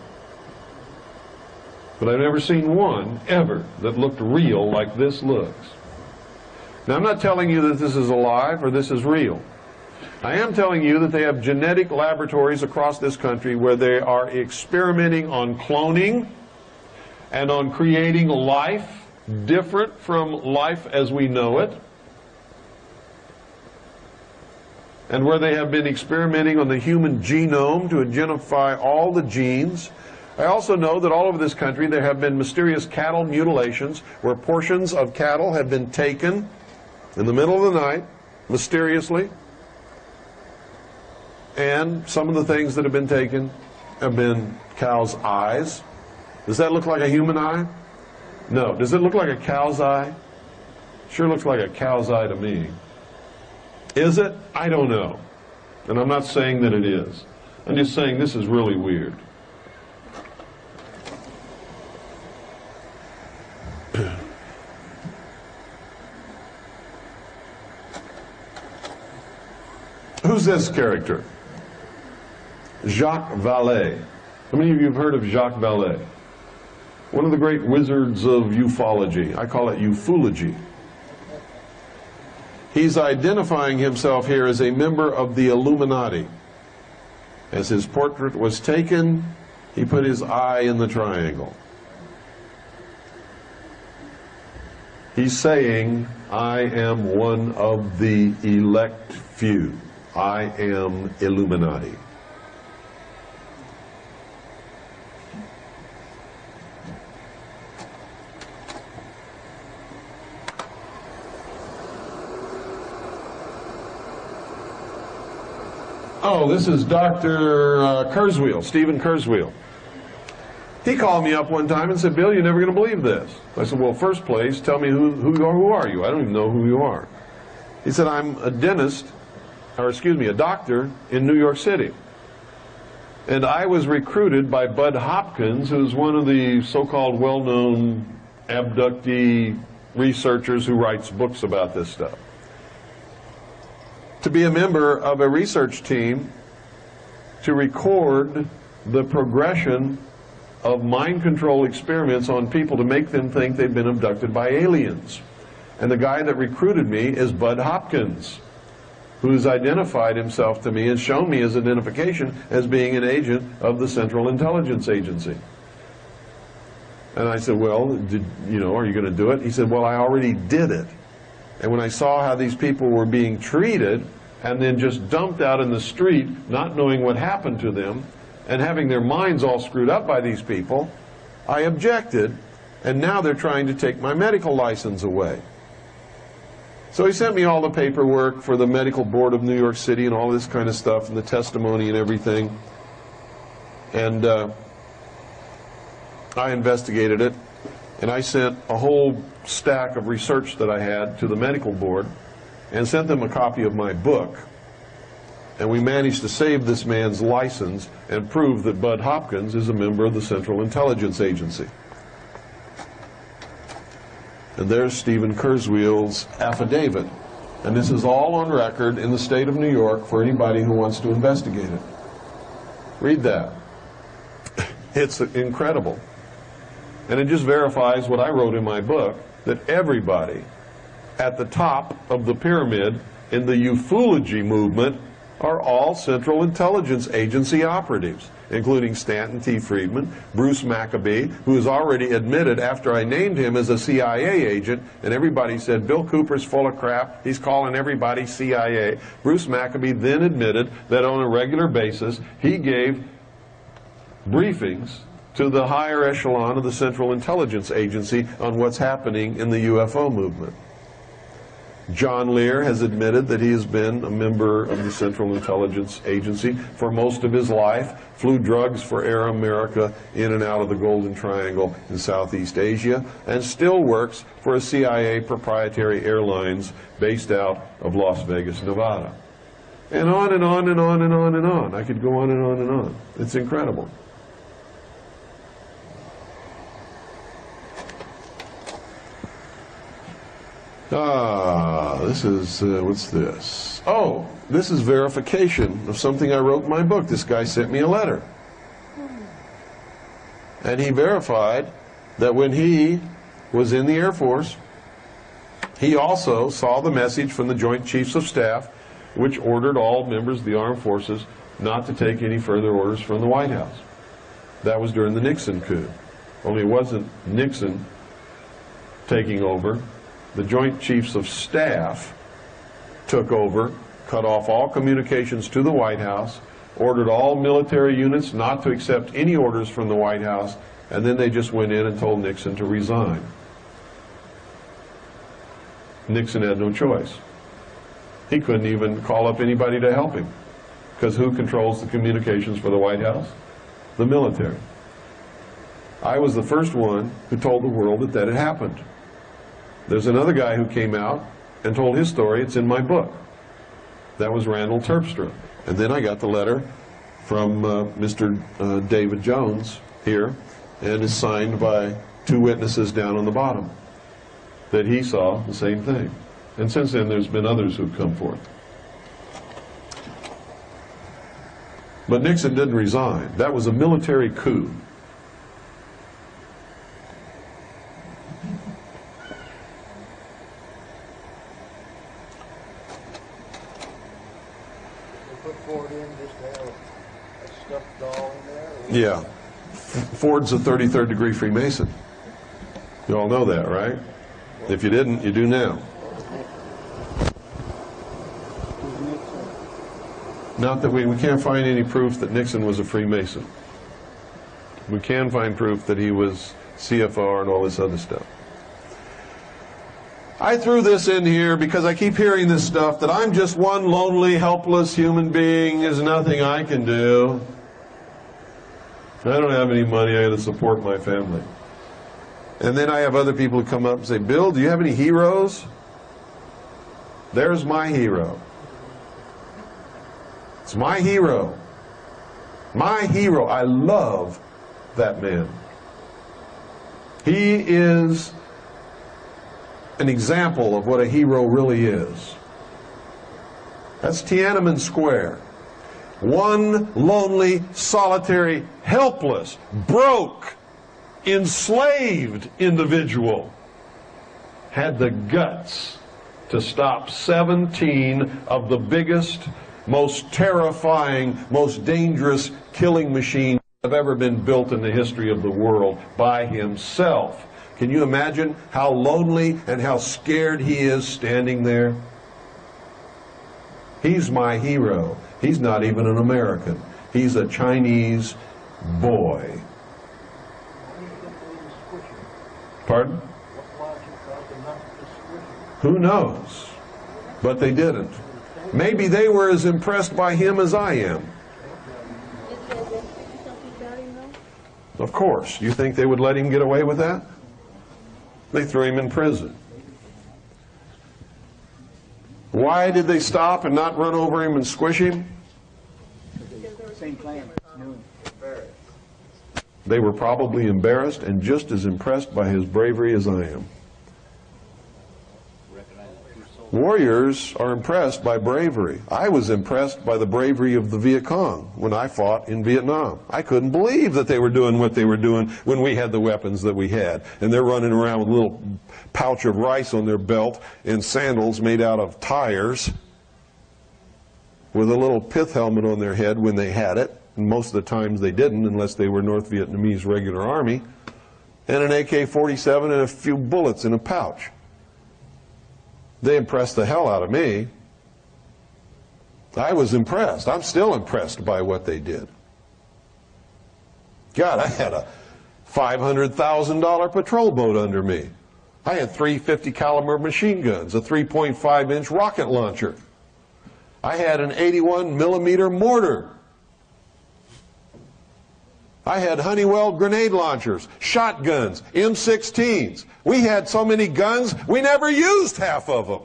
But I've never seen one, ever, that looked real like this looks. Now, I'm not telling you that this is alive or this is real. I am telling you that they have genetic laboratories across this country where they are experimenting on cloning and on creating life different from life as we know it, and where they have been experimenting on the human genome to identify all the genes. I also know that all over this country there have been mysterious cattle mutilations where portions of cattle have been taken in the middle of the night, mysteriously, and some of the things that have been taken have been cows' eyes. Does that look like a human eye? No. Does it look like a cow's eye? Sure looks like a cow's eye to me. Is it? I don't know. And I'm not saying that it is. I'm just saying this is really weird. Who's this character? Jacques Vallée. How many of you have heard of Jacques Vallée? One of the great wizards of ufology. I call it ufology. He's identifying himself here as a member of the Illuminati. As his portrait was taken, he put his eye in the triangle. He's saying, I am one of the elect few. I am Illuminati. Oh, this is Dr. Kurzweil, Stephen Kurzweil. He called me up one time and said, Bill, you're never going to believe this. I said, well, first place, tell me who are you? I don't even know who you are. He said, I'm a doctor in New York City. And I was recruited by Bud Hopkins, who's one of the so-called well-known abductee researchers who writes books about this stuff, to be a member of a research team to record the progression of mind control experiments on people to make them think they've been abducted by aliens. And the guy that recruited me is Bud Hopkins, who's identified himself to me and shown me his identification as being an agent of the Central Intelligence Agency. And I said, well, are you going to do it? He said, well, I already did it. And when I saw how these people were being treated and then just dumped out in the street, not knowing what happened to them, and having their minds all screwed up by these people, I objected, and now they're trying to take my medical license away. So he sent me all the paperwork for the Medical Board of New York City and all this kind of stuff, and the testimony and everything. And I investigated it, and I sent a whole stack of research that I had to the medical board and sent them a copy of my book. And we managed to save this man's license and prove that Bud Hopkins is a member of the Central Intelligence Agency. And there's Stephen Kurzweil's affidavit. And this is all on record in the state of New York for anybody who wants to investigate it. Read that. It's incredible. And it just verifies what I wrote in my book, that everybody at the top of the pyramid in the ufology movement are all Central Intelligence Agency operatives, including Stanton T. Friedman, Bruce Maccabee, who has already admitted after I named him as a CIA agent, and everybody said, Bill Cooper's full of crap, he's calling everybody CIA. Bruce Maccabee then admitted that on a regular basis he gave briefings to the higher echelon of the Central Intelligence Agency on what's happening in the UFO movement. John Lear has admitted that he has been a member of the Central Intelligence Agency for most of his life, flew drugs for Air America in and out of the Golden Triangle in Southeast Asia, and still works for a CIA proprietary airlines based out of Las Vegas, Nevada. And on and on and on and on and on. I could go on and on and on. It's incredible. This is, what's this? Oh, this is verification of something I wrote in my book. This guy sent me a letter. And he verified that when he was in the Air Force, he also saw the message from the Joint Chiefs of Staff, which ordered all members of the armed forces not to take any further orders from the White House. That was during the Nixon coup. Only it wasn't Nixon taking over. The Joint Chiefs of Staff took over, cut off all communications to the White House, ordered all military units not to accept any orders from the White House, and then they just went in and told Nixon to resign. Nixon had no choice. He couldn't even call up anybody to help him, because who controls the communications for the White House? The military. I was the first one who told the world that that had happened. There's another guy who came out and told his story. It's in my book. That was Randall Terpstra. And then I got the letter from Mr. David Jones here, and it's signed by two witnesses down on the bottom, that he saw the same thing. And since then, there's been others who've come forth. But Nixon didn't resign. That was a military coup. Yeah. Ford's a 33rd degree Freemason. You all know that, right? If you didn't, you do now. Not that we can't find any proof that Nixon was a Freemason. We can find proof that he was CFR and all this other stuff. I threw this in here because I keep hearing this stuff that I'm just one lonely, helpless human being. There's nothing I can do. I don't have any money. I got to support my family. And then I have other people who come up and say, Bill, do you have any heroes? There's my hero. It's my hero. My hero. I love that man. He is an example of what a hero really is. That's Tiananmen Square. One lonely, solitary, helpless, broke, enslaved individual had the guts to stop 17 of the biggest, most terrifying, most dangerous killing machines that have ever been built in the history of the world by himself. Can you imagine how lonely and how scared he is standing there? He's my hero. He's not even an American. He's a Chinese boy. Pardon? Who knows? But they didn't. Maybe they were as impressed by him as I am. Of course. You think they would let him get away with that? They threw him in prison. Why did they stop and not run over him and squish him? Same plan. They were probably embarrassed and just as impressed by his bravery as I am. Warriors are impressed by bravery. I was impressed by the bravery of the Viet Cong when I fought in Vietnam. I couldn't believe that they were doing what they were doing when we had the weapons that we had. And they're running around with a little pouch of rice on their belt and sandals made out of tires with a little pith helmet on their head when they had it. And most of the times they didn't, unless they were North Vietnamese regular army. And an AK-47 and a few bullets in a pouch. They impressed the hell out of me. I was impressed. I'm still impressed by what they did. God, I had a $500,000 patrol boat under me. I had 350 caliber machine guns, a 3.5-inch rocket launcher. I had an 81 millimeter mortar. I had Honeywell grenade launchers, shotguns, M16s. We had so many guns, we never used half of them.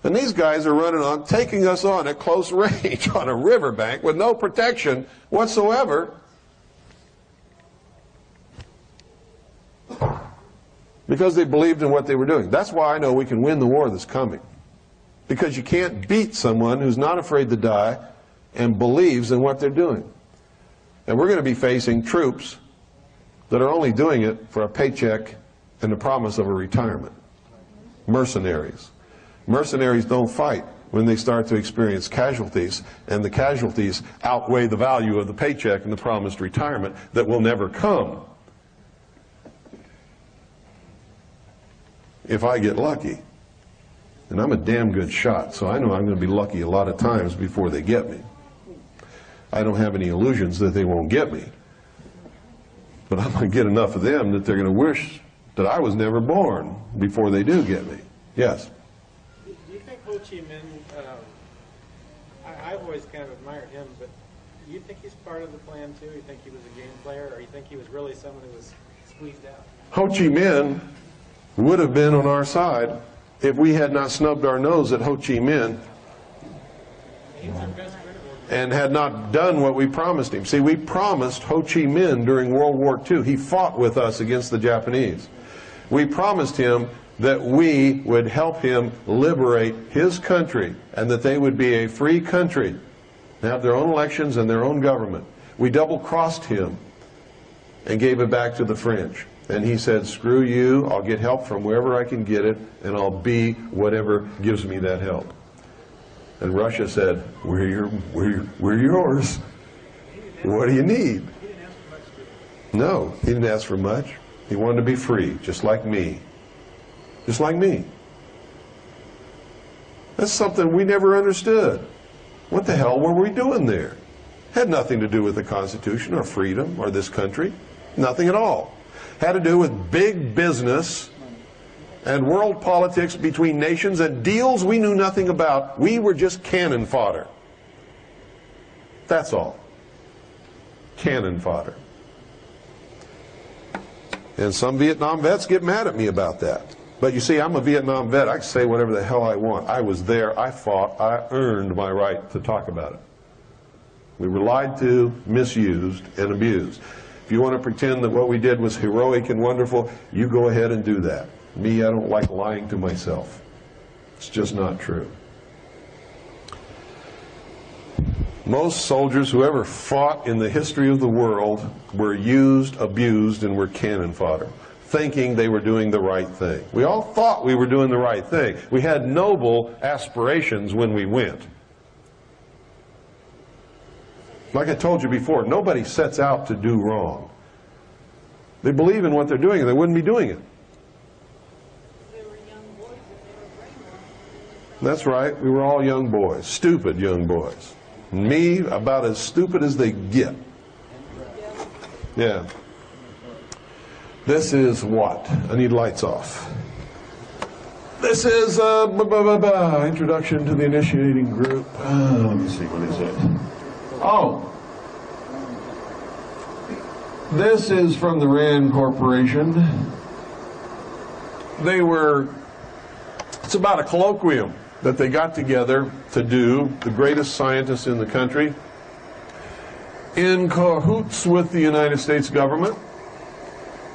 And these guys are running on, taking us on at close range on a riverbank with no protection whatsoever. Because they believed in what they were doing. That's why I know we can win the war that's coming. Because you can't beat someone who's not afraid to die and believes in what they're doing. And we're going to be facing troops that are only doing it for a paycheck and the promise of a retirement. Mercenaries. Mercenaries don't fight when they start to experience casualties, and the casualties outweigh the value of the paycheck and the promised retirement that will never come. If I get lucky. And I'm a damn good shot, so I know I'm going to be lucky a lot of times before they get me. I don't have any illusions that they won't get me. But I'm going to get enough of them that they're going to wish that I was never born before they do get me. Yes? Do you think Ho Chi Minh, I've always kind of admired him, but do you think he's part of the plan too? You think he was a game player, or you think he was really someone who was squeezed out? Ho Chi Minh would have been on our side if we had not snubbed our nose at Ho Chi Minh and had not done what we promised him. See, we promised Ho Chi Minh during World War II. He fought with us against the Japanese. We promised him that we would help him liberate his country and that they would be a free country, have their own elections and their own government. We double-crossed him and gave it back to the French. And he said, screw you, I'll get help from wherever I can get it, and I'll be whatever gives me that help. And Russia said, we're yours. What do you need? No, he didn't ask for much. He wanted to be free, just like me. Just like me. That's something we never understood. What the hell were we doing there? Had nothing to do with the Constitution or freedom or this country. Nothing at all. Had to do with big business and world politics between nations and deals we knew nothing about. We were just cannon fodder. That's all. Cannon fodder. And some Vietnam vets get mad at me about that. But you see, I'm a Vietnam vet. I can say whatever the hell I want. I was there. I fought. I earned my right to talk about it. We were lied to, misused, and abused. If you want to pretend that what we did was heroic and wonderful, you go ahead and do that. Me, I don't like lying to myself. It's just not true. Most soldiers who ever fought in the history of the world were used, abused, and were cannon fodder, thinking they were doing the right thing. We all thought we were doing the right thing. We had noble aspirations when we went. Like I told you before, nobody sets out to do wrong. They believe in what they're doing, and they wouldn't be doing it. That's right, we were all young boys, stupid young boys. Me, about as stupid as they get. Yeah. This is what? I need lights off. This is introduction to the initiating group. Let me see, what is it? Oh. This is from the RAND Corporation. It's about a colloquium that they got together to do, the greatest scientists in the country, in cahoots with the United States government.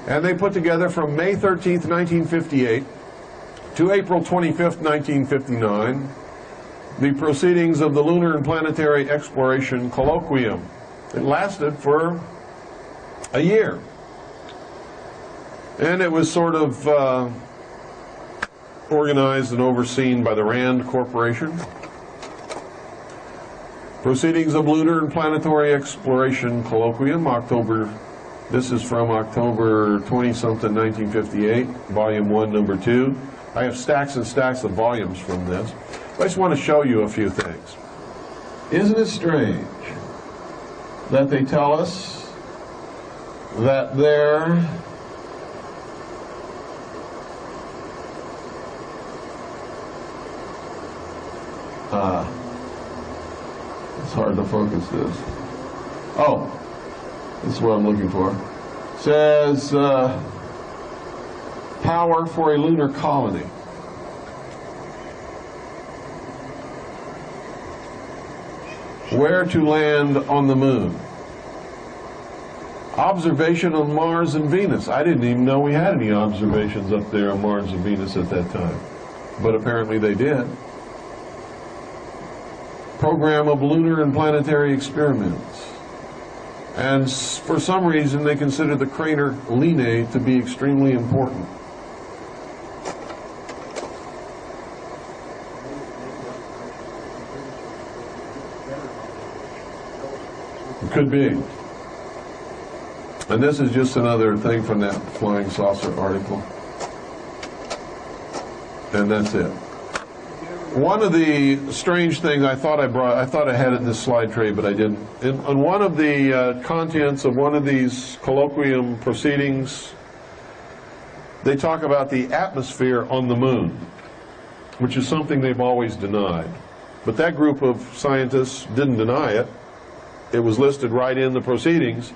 And they put together from May 13th, 1958 to April 25th, 1959, the proceedings of the Lunar and Planetary Exploration Colloquium. It lasted for a year. And it was sort of organized and overseen by the RAND Corporation. Proceedings of Lunar and Planetary Exploration Colloquium, this is from October 20-something, 1958, Volume 1, Number 2. I have stacks and stacks of volumes from this. I just want to show you a few things. Isn't it strange that they tell us that they're it's hard to focus this. Oh, this is what I'm looking for. It says power for a lunar colony. Where to land on the moon. Observation on Mars and Venus. I didn't even know we had any observations up there on Mars and Venus at that time. But apparently they did. Program of lunar and planetary experiments. And for some reason they consider the crater Lenae to be extremely important. It could be. And this is just another thing from that flying saucer article. And that's it. One of the strange things I thought I had it in this slide tray, but I didn't. On one of the contents of one of these colloquium proceedings, they talk about the atmosphere on the moon, which is something they've always denied. But that group of scientists didn't deny it. It was listed right in the proceedings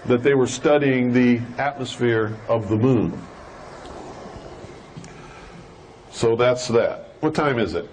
that they were studying the atmosphere of the moon. So that's that. What time is it?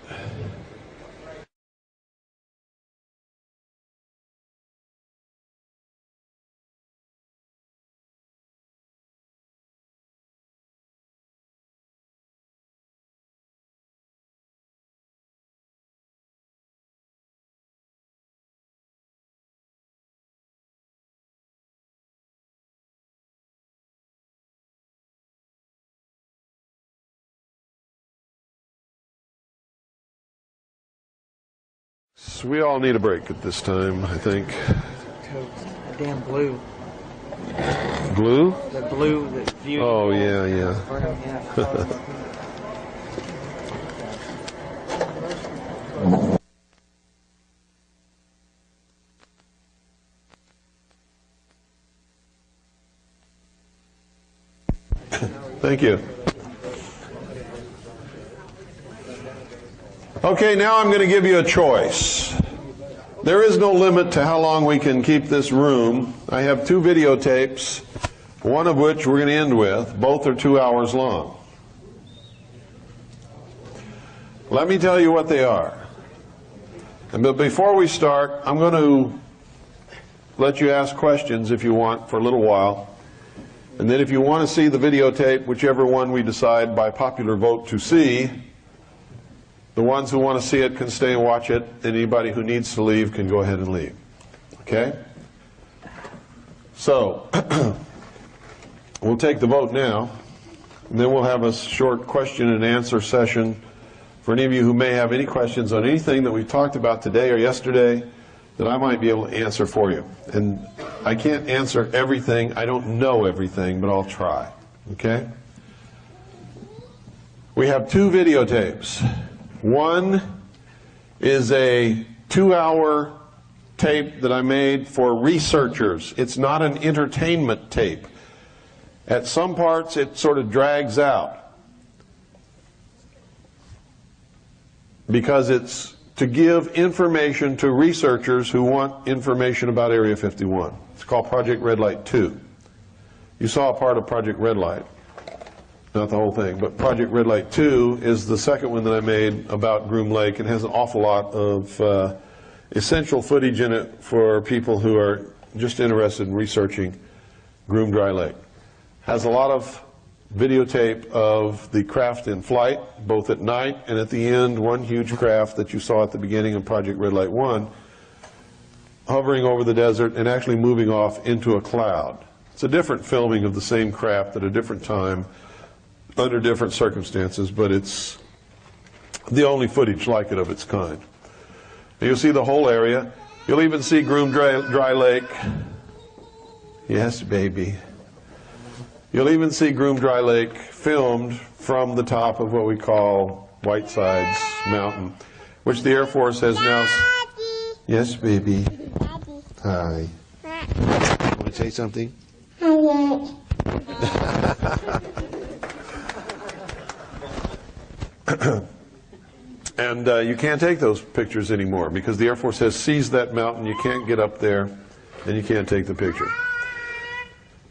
So we all need a break at this time, I think. Damn blue. Glue? The glue that's used. Oh, yeah, yeah. Thank you. Okay, now I'm going to give you a choice. There is no limit to how long we can keep this room. I have 2 videotapes, one of which we're going to end with. Both are 2 hours long. Let me tell you what they are. But before we start, I'm going to let you ask questions if you want for a little while. And then if you want to see the videotape, whichever one we decide by popular vote to see, the ones who want to see it can stay and watch it. Anybody who needs to leave can go ahead and leave. Okay? So, we'll take the vote now, and then we'll have a short question and answer session for any of you who may have any questions on anything that we talked about today or yesterday that I might be able to answer for you. And I can't answer everything. I don't know everything, but I'll try. Okay? We have 2 videotapes. One is a 2-hour tape that I made for researchers. It's not an entertainment tape. At some parts it sort of drags out because it's to give information to researchers who want information about Area 51. It's called Project Red Light 2. You saw a part of Project Red Light. Not the whole thing, but Project Red Light 2 is the second one that I made about Groom Lake and has an awful lot of essential footage in it for people who are just interested in researching Groom Dry Lake. Has a lot of videotape of the craft in flight, both at night and at the end, one huge craft that you saw at the beginning of Project Red Light 1, hovering over the desert and actually moving off into a cloud. It's a different filming of the same craft at a different time, under different circumstances, but it's the only footage like it of its kind. You'll see the whole area. You'll even see Groom Dry Lake. Yes, baby. You'll even see Groom Dry Lake filmed from the top of what we call Whitesides Mountain, which the Air Force has now... Yes, baby. Hi. Want to say something? And you can't take those pictures anymore because the Air Force has seized that mountain. You can't get up there and you can't take the picture.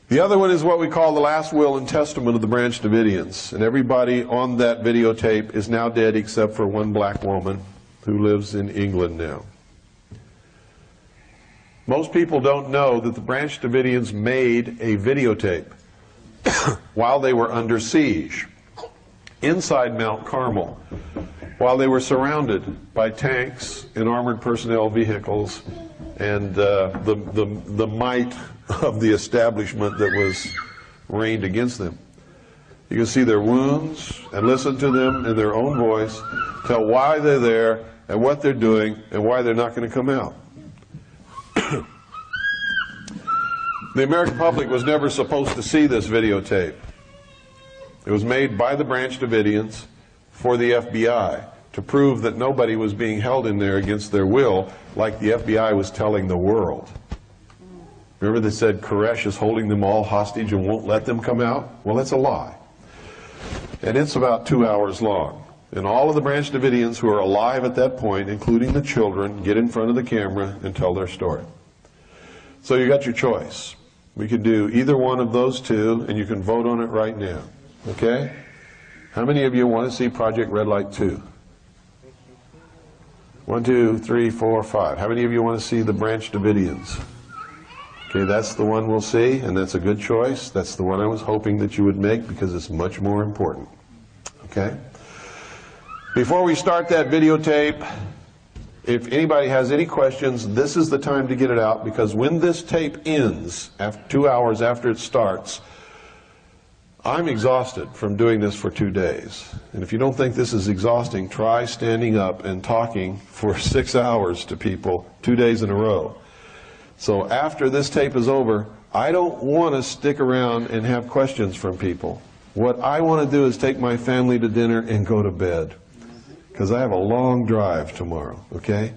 The other one is what we call the last will and testament of the Branch Davidians. And everybody on that videotape is now dead except for one black woman who lives in England now. Most people don't know that the Branch Davidians made a videotape while they were under siege inside Mount Carmel, while they were surrounded by tanks and armored personnel vehicles and the might of the establishment that was rained against them. You can see their wounds and listen to them in their own voice, tell why they're there and what they're doing and why they're not going to come out. The American public was never supposed to see this videotape. It was made by the Branch Davidians for the FBI to prove that nobody was being held in there against their will, like the FBI was telling the world. Remember they said Koresh is holding them all hostage and won't let them come out? Well, that's a lie. And it's about 2 hours long. And all of the Branch Davidians who are alive at that point, including the children, get in front of the camera and tell their story. So you got your choice. We could do either one of those 2, and you can vote on it right now. Okay? How many of you want to see Project Red Light 2? 1, 2, 3, 4, 5. How many of you want to see the Branch Davidians? Okay, that's the one we'll see, and that's a good choice. That's the one I was hoping that you would make because it's much more important. Okay? Before we start that videotape, if anybody has any questions, this is the time to get it out, because when this tape ends, after 2 hours after it starts, I'm exhausted from doing this for 2 days. And if you don't think this is exhausting, try standing up and talking for 6 hours to people 2 days in a row. So after this tape is over, I don't want to stick around and have questions from people. What I want to do is take my family to dinner and go to bed, because I have a long drive tomorrow, okay?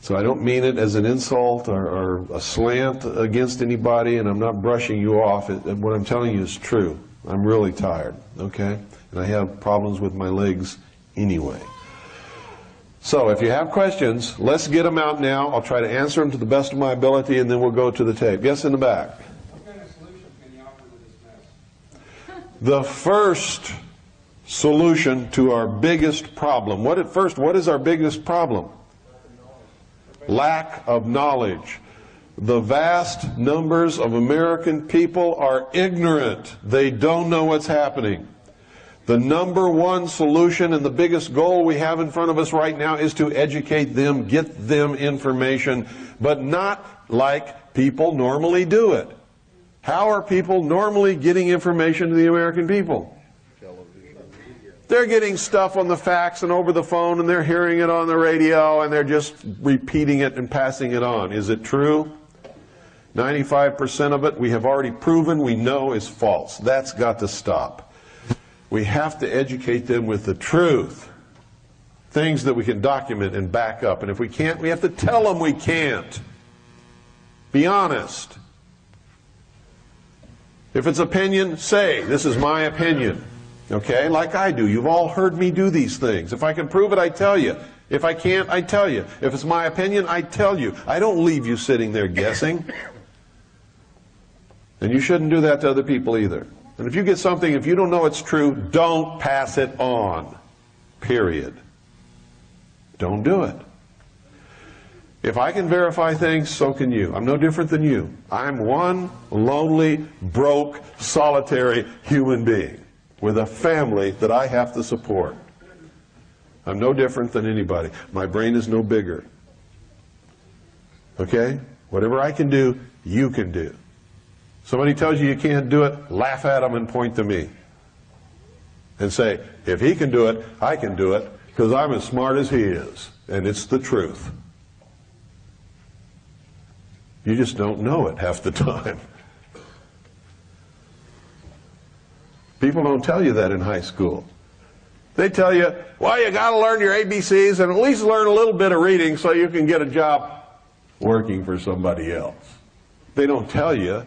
So I don't mean it as an insult or a slant against anybody, and I'm not brushing you off. What I'm telling you is true. I'm really tired, okay? And I have problems with my legs anyway. So if you have questions, let's get them out now. I'll try to answer them to the best of my ability, and then we'll go to the tape. Yes, in the back. What kind of solution can you offer to this mess? The first solution to our biggest problem. What is our biggest problem? Lack of knowledge. The vast numbers of American people are ignorant. They don't know what's happening. The number one solution and the biggest goal we have in front of us right now is to educate them, get them information, but not like people normally do it. How are people normally getting information to the American people? They're getting stuff on the fax and over the phone, and they're hearing it on the radio, and they're just repeating it and passing it on. Is it true? 95% of it we have already proven we know is false. That's got to stop. We have to educate them with the truth. Things that we can document and back up. And if we can't, we have to tell them we can't. Be honest. If it's opinion, say, this is my opinion. Okay, like I do. You've all heard me do these things. If I can prove it, I tell you. If I can't, I tell you. If it's my opinion, I tell you. I don't leave you sitting there guessing. And you shouldn't do that to other people either. And if you get something, if you don't know it's true, don't pass it on. Period. Don't do it. If I can verify things, so can you. I'm no different than you. I'm one lonely, broke, solitary human being with a family that I have to support. I'm no different than anybody. My brain is no bigger. Okay? Whatever I can do, you can do. Somebody tells you can't do it, laugh at them and point to me. And say, if he can do it, I can do it, because I'm as smart as he is. And it's the truth. You just don't know it half the time. People don't tell you that in high school. They tell you, well, you got to learn your ABCs and at least learn a little bit of reading so you can get a job working for somebody else. They don't tell you,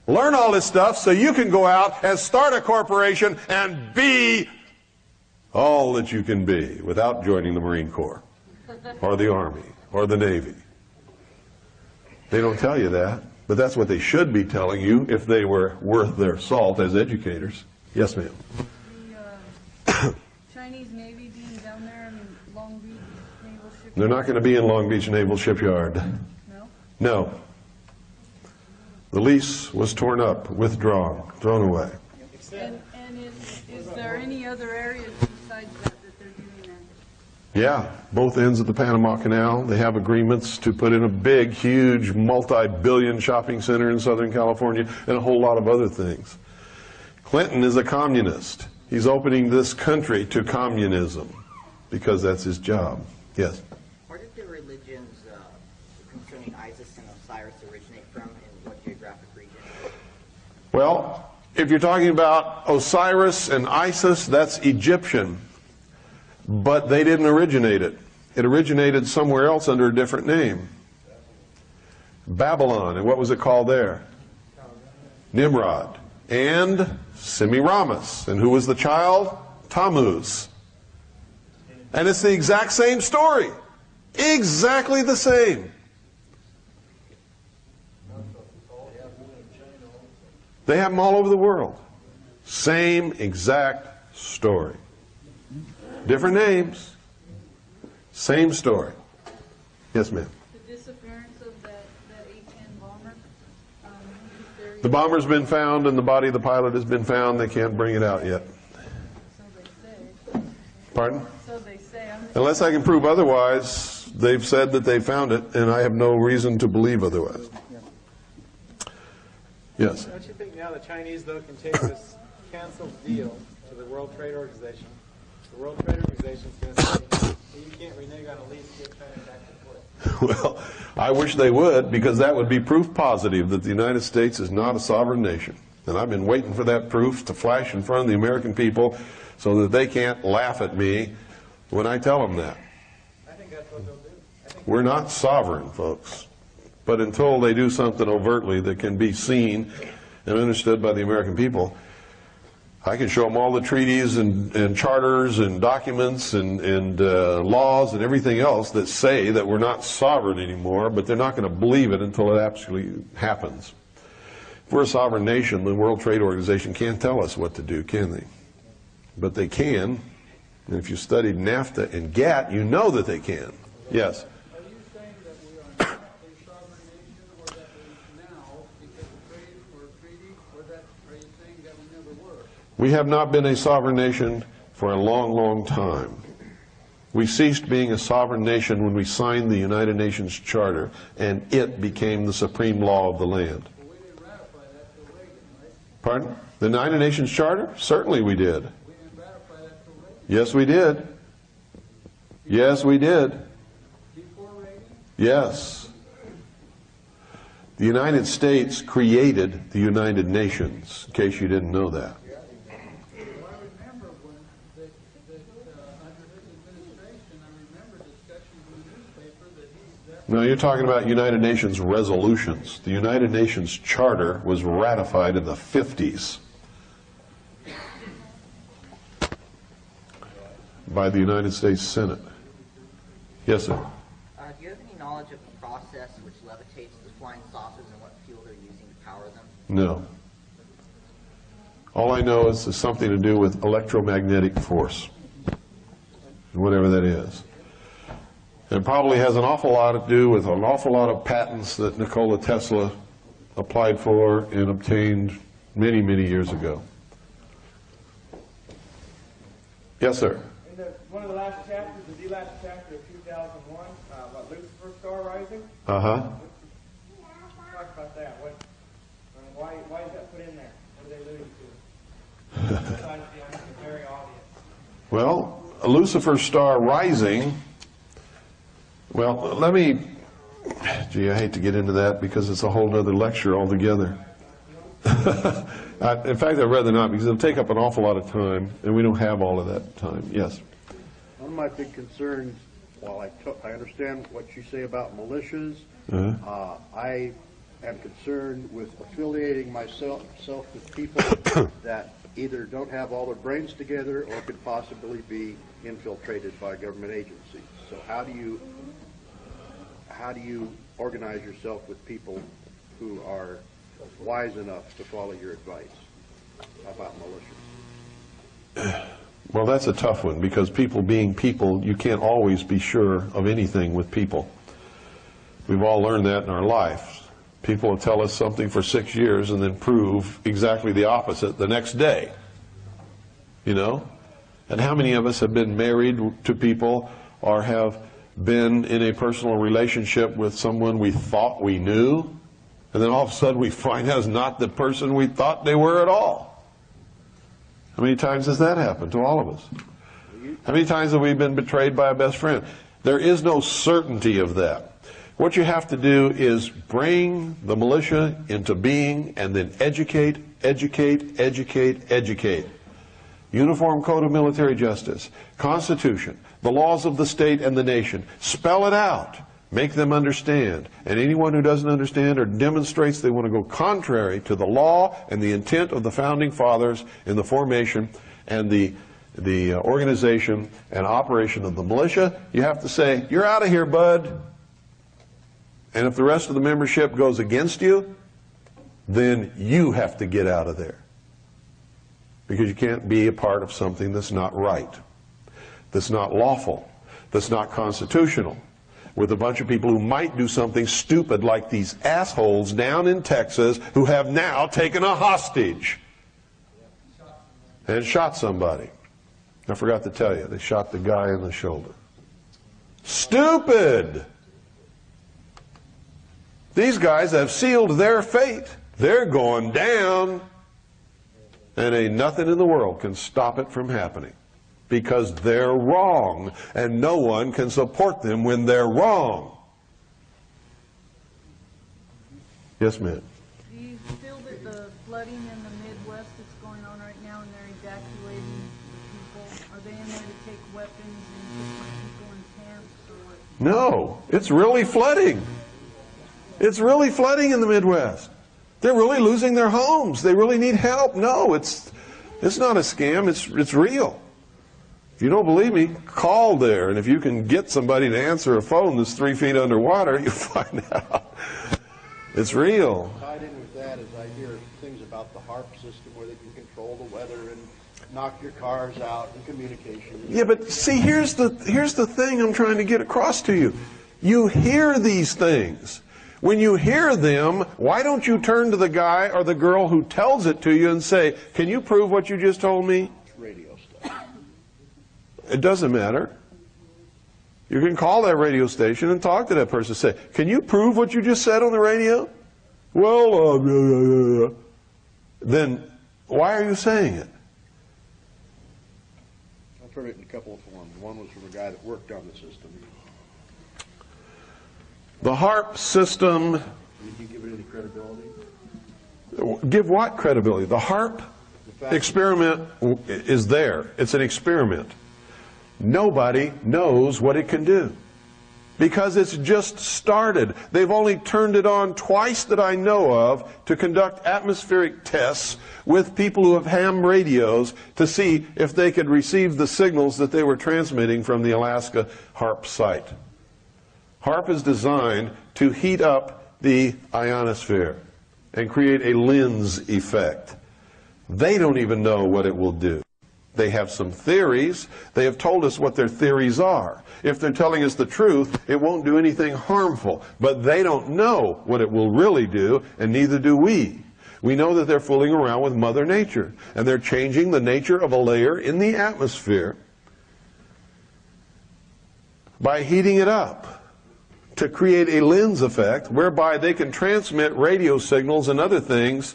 learn all this stuff so you can go out and start a corporation and be all that you can be without joining the Marine Corps or the Army or the Navy. They don't tell you that, but that's what they should be telling you if they were worth their salt as educators. Yes, ma'am. The Chinese Navy being down there in Long Beach Naval Shipyard? They're not going to be in Long Beach Naval Shipyard. No? No. The lease was torn up, withdrawn, thrown away. And is there any other areas besides that they're doing that? Yeah, both ends of the Panama Canal. They have agreements to put in a big, huge, multi-billion shopping center in Southern California and a whole lot of other things. Clinton is a communist. He's opening this country to communism because that's his job. Yes? Where did the religions concerning ISIS and Osiris originate from, and what geographic region? Well, if you're talking about Osiris and Isis, that's Egyptian. But they didn't originate it. It originated somewhere else under a different name. Babylon. And what was it called there? Nimrod. And Semiramis. And who was the child? Tammuz. And it's the exact same story. Exactly the same. They have them all over the world. Same exact story. Different names. Same story. Yes, ma'am. The disappearance of that A-10 bomber? The bomber's been found and the body of the pilot has been found. They can't bring it out yet. So they say. Pardon? So they say. Unless I can prove otherwise, they've said that they found it, and I have no reason to believe otherwise. Yes? Don't you think now the Chinese, though, can take this canceled deal to the World Trade Organization The World Trade Organization's going to say, hey, you can't renege on a lease, get China back to foot. Well, I wish they would, because that would be proof positive that the United States is not a sovereign nation. And I've been waiting for that proof to flash in front of the American people so that they can't laugh at me when I tell them that. I think that's what they'll do. We're not sovereign, folks. But until they do something overtly that can be seen and understood by the American people, I can show them all the treaties and charters and documents and laws and everything else that say that we're not sovereign anymore, but they're not going to believe it until it actually happens. If we're a sovereign nation, the World Trade Organization can't tell us what to do, can they? But they can. And if you studied NAFTA and GATT, you know that they can. Yes? Are you saying that we are not a sovereign nation, or that we now, because of trade or treaty, or that are you saying that we never were? We have not been a sovereign nation for a long, long time. We ceased being a sovereign nation when we signed the United Nations Charter, and it became the supreme law of the land. Well, we didn't ratify that till Reagan, right? Pardon? The United Nations Charter? Certainly we did. We didn't ratify that till Reagan. Yes, we did. Yes, we did. Before Reagan? Yes. The United States created the United Nations, in case you didn't know that. Well, I remember when under his administration, I remember discussions in the newspaper that No, you're talking about United Nations resolutions. The United Nations Charter was ratified in the 50s by the United States Senate. Yes, sir. Do you have any knowledge of the process which levitates the flying saucers and what fuel they're using to power them? No. All I know is it's something to do with electromagnetic force, whatever that is. It probably has an awful lot to do with an awful lot of patents that Nikola Tesla applied for and obtained many, many years ago. Yes, sir. In one of the last chapters, the last chapter of 2001, about Lucifer's star rising. Uh-huh. Talk about that. Why is that put in there? What are they alluding to? Besides the very obvious. Well, Lucifer's star rising, well, let me, gee, I hate to get into that because it's a whole other lecture altogether. In fact, I'd rather not, because it'll take up an awful lot of time, and we don't have all of that time. Yes? One of my big concerns, while I understand what you say about militias, I am concerned with affiliating myself with people that either don't have all their brains together or could possibly be infiltrated by government agencies. So how do you organize yourself with people who are wise enough to follow your advice about militias? Well, that's a tough one, because people being people, you can't always be sure of anything with people. We've all learned that in our life. People will tell us something for 6 years and then prove exactly the opposite the next day. You know? And how many of us have been married to people or have been in a personal relationship with someone we thought we knew, and then all of a sudden we find out it's not the person we thought they were at all? How many times has that happened to all of us? How many times have we been betrayed by a best friend? There is no certainty of that. What you have to do is bring the militia into being and then educate, educate, educate, educate. Uniform Code of Military Justice, Constitution, the laws of the state and the nation. Spell it out. Make them understand. And anyone who doesn't understand or demonstrates they want to go contrary to the law and the intent of the Founding Fathers in the formation and the organization and operation of the militia, you have to say, you're out of here, bud. And if the rest of the membership goes against you, then you have to get out of there. Because you can't be a part of something that's not right, that's not lawful, that's not constitutional, with a bunch of people who might do something stupid like these assholes down in Texas who have now taken a hostage and shot somebody. I forgot to tell you, they shot the guy in the shoulder. Stupid! These guys have sealed their fate. They're going down. And ain't nothing in the world can stop it from happening. because they're wrong, and no one can support them when they're wrong. Yes, ma'am. Do you feel that the flooding in the Midwest that's going on right now, and they're evacuating the people, are they in there to take weapons and put people in camps, or what? No, it's really flooding. It's really flooding in the Midwest. They're really losing their homes. They really need help. No, it's not a scam. It's real. If you don't believe me, call there, and if you can get somebody to answer a phone that's 3 feet underwater, you'll find out. It's real. Tied in with that is I hear things about the HARP system where they can control the weather and knock your cars out and communication. Yeah, but see, here's the thing I'm trying to get across to you. You hear these things. When you hear them, why don't you turn to the guy or the girl who tells it to you and say, can you prove what you just told me? Radio stuff. It doesn't matter. You can call that radio station and talk to that person. Say, can you prove what you just said on the radio? Well, then why are you saying it? I've heard it in a couple of forms. One was from a guy that worked on the system. The HARP system. Did you give it any credibility? Give what credibility? The HARP experiment is there. It's an experiment. Nobody knows what it can do because it's just started. They've only turned it on twice that I know of to conduct atmospheric tests with people who have ham radios to see if they could receive the signals that they were transmitting from the Alaska HARP site. HARP is designed to heat up the ionosphere and create a lens effect. They don't even know what it will do. They have some theories. They have told us what their theories are. If they're telling us the truth, it won't do anything harmful. But they don't know what it will really do, and neither do we. We know that they're fooling around with Mother Nature, and they're changing the nature of a layer in the atmosphere by heating it up to create a lens effect whereby they can transmit radio signals and other things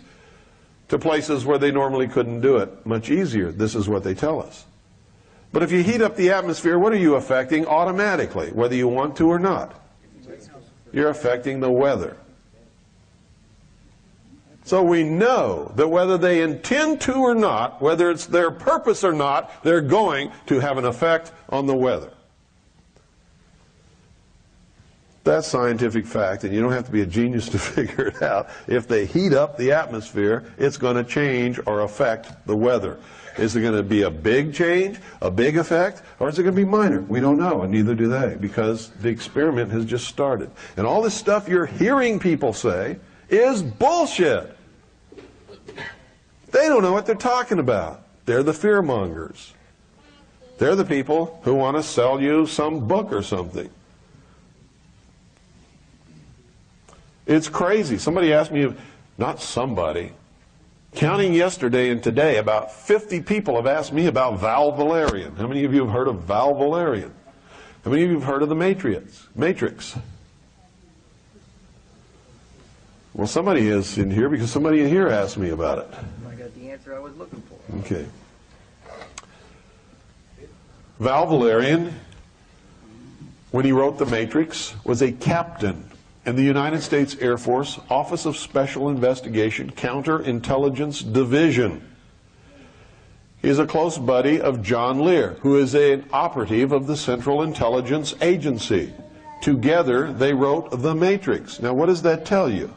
to places where they normally couldn't do it much easier. This is what they tell us. But if you heat up the atmosphere, what are you affecting automatically, whether you want to or not? You're affecting the weather. So we know that whether they intend to or not, whether it's their purpose or not, they're going to have an effect on the weather. That's scientific fact, and you don't have to be a genius to figure it out. If they heat up the atmosphere, it's going to change or affect the weather. Is it going to be a big change, a big effect, or is it going to be minor? We don't know, and neither do they, because the experiment has just started. And all this stuff you're hearing people say is bullshit. They don't know what they're talking about. They're the fearmongers. They're the people who want to sell you some book or something. It's crazy. Somebody asked me, not somebody, counting yesterday and today, about 50 people have asked me about Val Valerian. How many of you have heard of Val Valerian? How many of you have heard of the Matrix? Well, somebody is in here because somebody in here asked me about it. I got the answer I was looking for. Okay. Val Valerian, when he wrote The Matrix, was a captain in the United States Air Force Office of Special Investigation Counterintelligence Division. He is a close buddy of John Lear, who is an operative of the Central Intelligence Agency. Together, they wrote The Matrix. Now, what does that tell you?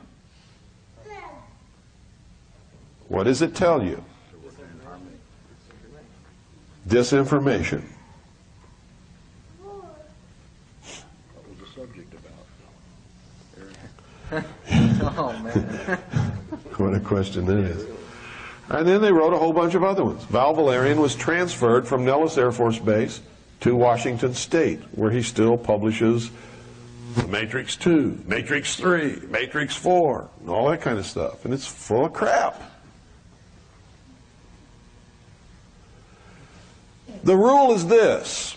What does it tell you? Disinformation. What was the subject about? Oh, man. What a question that is. And then they wrote a whole bunch of other ones. Val Valerian was transferred from Nellis Air Force Base to Washington State, where he still publishes The Matrix 2, Matrix 3, Matrix 4, and all that kind of stuff. And it's full of crap. The rule is this.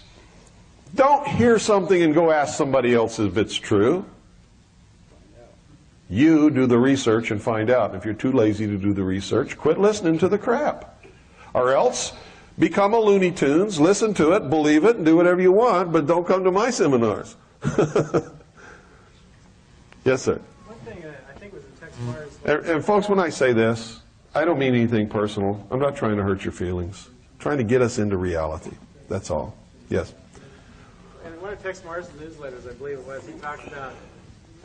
Don't hear something and go ask somebody else if it's true. You do the research and find out. If you're too lazy to do the research, quit listening to the crap. Or else Become a Looney Tunes, listen to it, believe it, and do whatever you want, but don't come to my seminars. Yes, sir. One thing I think was in Tex Meyer's. And folks, when I say this, I don't mean anything personal. I'm not trying to hurt your feelings. I'm trying to get us into reality. That's all. Yes. And one of Tex Meyer's newsletters, I believe it was, he talked about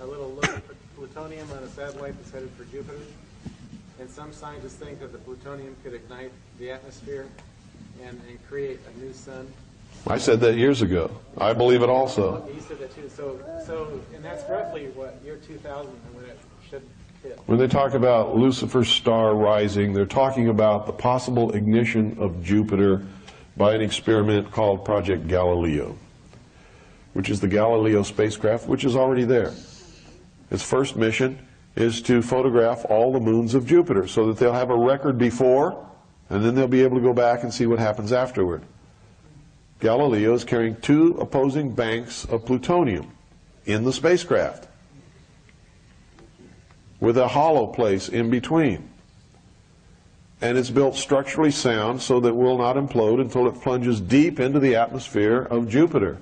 a little look at plutonium on a satellite that's headed for Jupiter. And some scientists think that the plutonium could ignite the atmosphere and create a new sun. I said that years ago. I believe it also. He said that too. So, and that's roughly what, year 2000 when it should hit. When they talk about Lucifer's star rising, they're talking about the possible ignition of Jupiter by an experiment called Project Galileo, which is the Galileo spacecraft, which is already there. Its first mission is to photograph all the moons of Jupiter so that they'll have a record before, and then they'll be able to go back and see what happens afterward. Galileo is carrying 2 opposing banks of plutonium in the spacecraft with a hollow place in between. And it's built structurally sound so that it will not implode until it plunges deep into the atmosphere of Jupiter.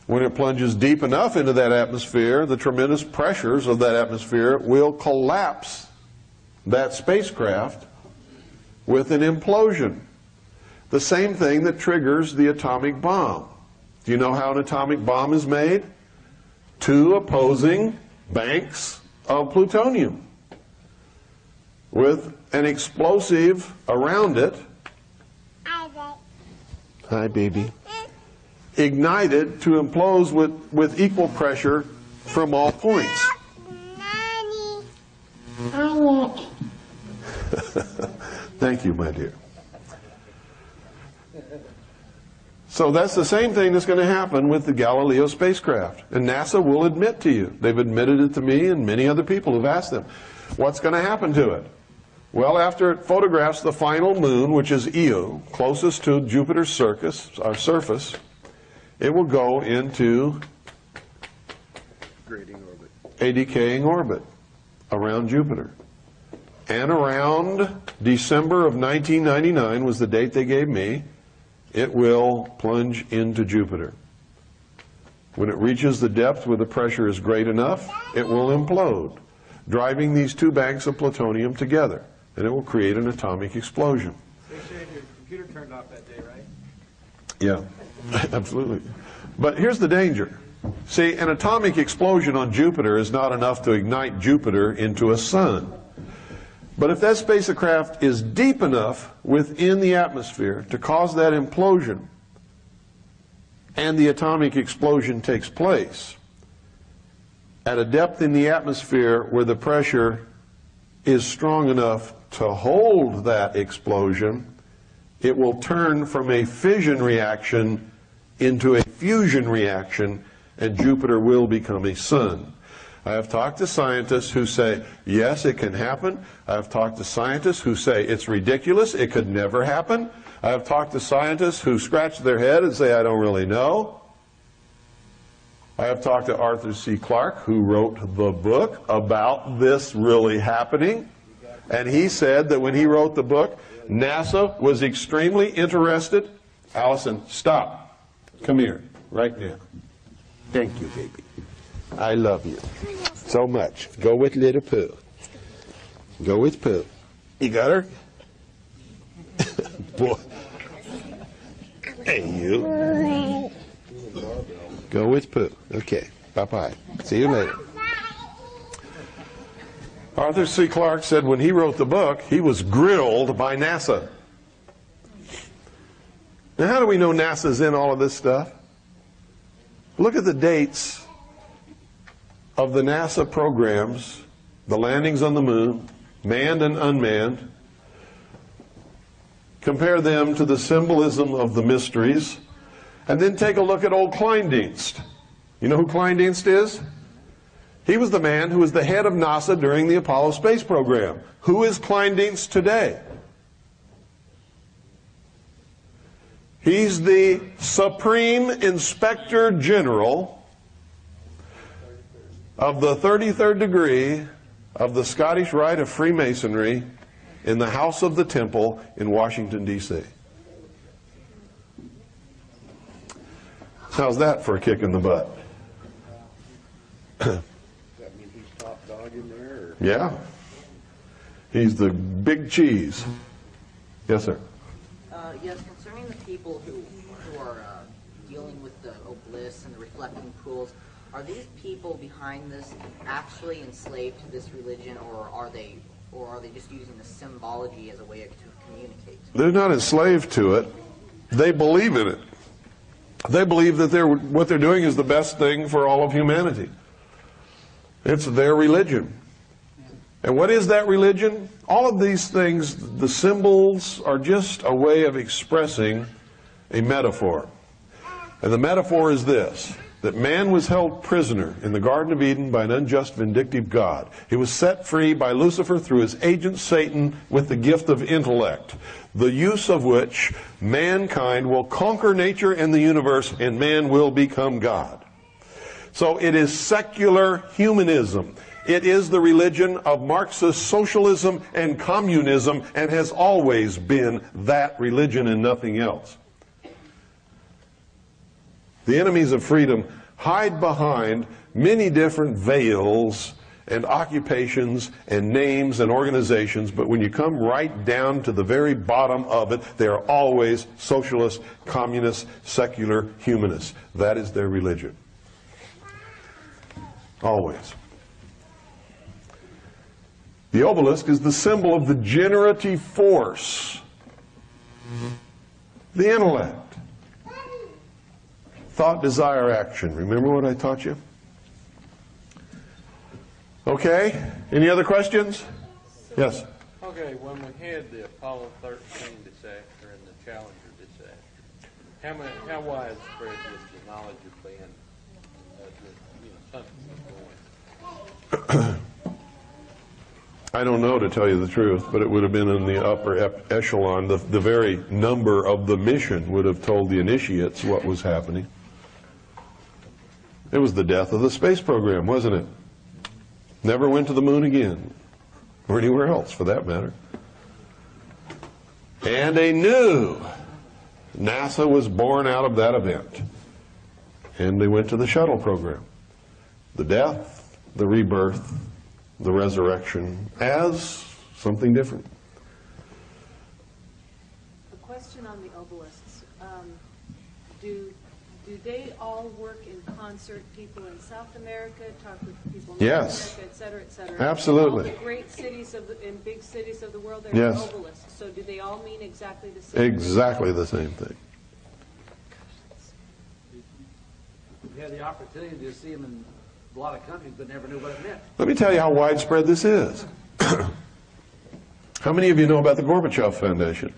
When it plunges deep enough into that atmosphere, the tremendous pressures of that atmosphere will collapse that spacecraft with an implosion. The same thing that triggers the atomic bomb. Do you know how an atomic bomb is made? 2 opposing banks of plutonium with an explosive around it. Hi, baby. Ignited to implode with equal pressure from all points. Thank you, my dear. So that's the same thing that's going to happen with the Galileo spacecraft. And NASA will admit to you. They've admitted it to me and many other people who've asked them. What's going to happen to it? Well, after it photographs the final moon, which is Io, closest to Jupiter's surface, it will go into a decaying orbit around Jupiter. And around December of 1999 was the date they gave me, it will plunge into Jupiter. When it reaches the depth where the pressure is great enough, it will implode, driving these 2 banks of plutonium together, and it will create an atomic explosion. So you should have your computer turned off that day, right? Yeah, absolutely. But here's the danger. See, an atomic explosion on Jupiter is not enough to ignite Jupiter into a sun. But if that spacecraft is deep enough within the atmosphere to cause that implosion, and the atomic explosion takes place at a depth in the atmosphere where the pressure is strong enough to hold that explosion, it will turn from a fission reaction into a fusion reaction, and Jupiter will become a sun. I have talked to scientists who say, yes, it can happen. I have talked to scientists who say, it's ridiculous, it could never happen. I have talked to scientists who scratch their head and say, I don't really know. I have talked to Arthur C. Clarke, who wrote the book about this really happening. And he said that when he wrote the book, NASA was extremely interested. Allison, stop. Come here, right now. Thank you, baby. I love you so much. Go with little Pooh. Go with Pooh. You got her? Boy. Hey, you. Go with Pooh. Okay. Bye-bye. See you later. Arthur C. Clarke said when he wrote the book, he was grilled by NASA. Now, how do we know NASA's in all of this stuff? Look at the dates of the NASA programs, the landings on the moon, manned and unmanned. Compare them to the symbolism of the mysteries, and then take a look at old Kleindienst. You know who Kleindienst is? He was the man who was the head of NASA during the Apollo space program. Who is Kleindienst today? He's the Supreme Inspector General of the 33rd degree of the Scottish Rite of Freemasonry in the house of the temple in Washington, D.C. How's that for a kick in the butt? Does that mean he's top dog in there? Or? Yeah. He's the big cheese. Yes, sir. Yes, concerning the people who are dealing with the obelisks and the reflecting pools, are these people behind this actually enslaved to this religion, or are they just using the symbology as a way to communicate? They're not enslaved to it. They believe in it. They believe that what they're doing is the best thing for all of humanity. It's their religion. And what is that religion? All of these things, the symbols, are just a way of expressing a metaphor. And the metaphor is this, that man was held prisoner in the Garden of Eden by an unjust, vindictive God. He was set free by Lucifer through his agent Satan with the gift of intellect, the use of which mankind will conquer nature and the universe, and man will become God. So it is secular humanism. It is the religion of Marxist socialism and communism, and has always been that religion and nothing else. The enemies of freedom hide behind many different veils and occupations and names and organizations, but when you come right down to the very bottom of it, they are always socialist, communist, secular humanists. That is their religion. Always. The obelisk is the symbol of the generative force, the intellect. Thought, desire, action. Remember what I taught you? Okay. Any other questions? Yes. Okay, when we had the Apollo 13 disaster and the Challenger disaster, how widespread was the knowledge of being that something was going? I don't know, to tell you the truth, but it would have been in the upper echelon. The very number of the mission would have told the initiates what was happening. It was the death of the space program, wasn't it? Never went to the moon again, or anywhere else for that matter. And a new NASA was born out of that event. And they went to the shuttle program. The death, the rebirth, the resurrection as something different. A question on the obelisks. Do they all work in concert? People in South America talk with people in North America, et cetera, et cetera. Absolutely. All the great cities in big cities of the world, there Yes. are obelisks. So do they all mean exactly the same? Exactly the same thing. We had the opportunity to see them in a lot of countries, but never knew what it meant. Let me tell you how widespread this is. How many of you know about the Gorbachev Foundation?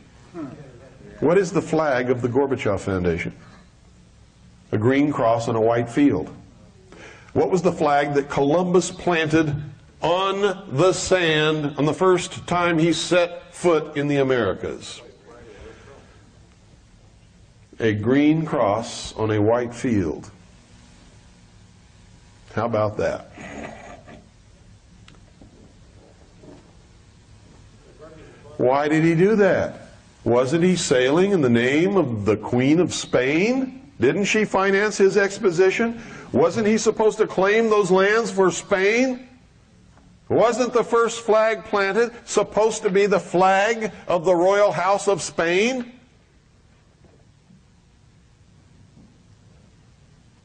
What is the flag of the Gorbachev Foundation? A green cross on a white field. What was the flag that Columbus planted on the sand on the first time he set foot in the Americas? A green cross on a white field. How about that? Why did he do that? Wasn't he sailing in the name of the Queen of Spain? Didn't she finance his exposition? Wasn't he supposed to claim those lands for Spain? Wasn't the first flag planted supposed to be the flag of the royal house of Spain?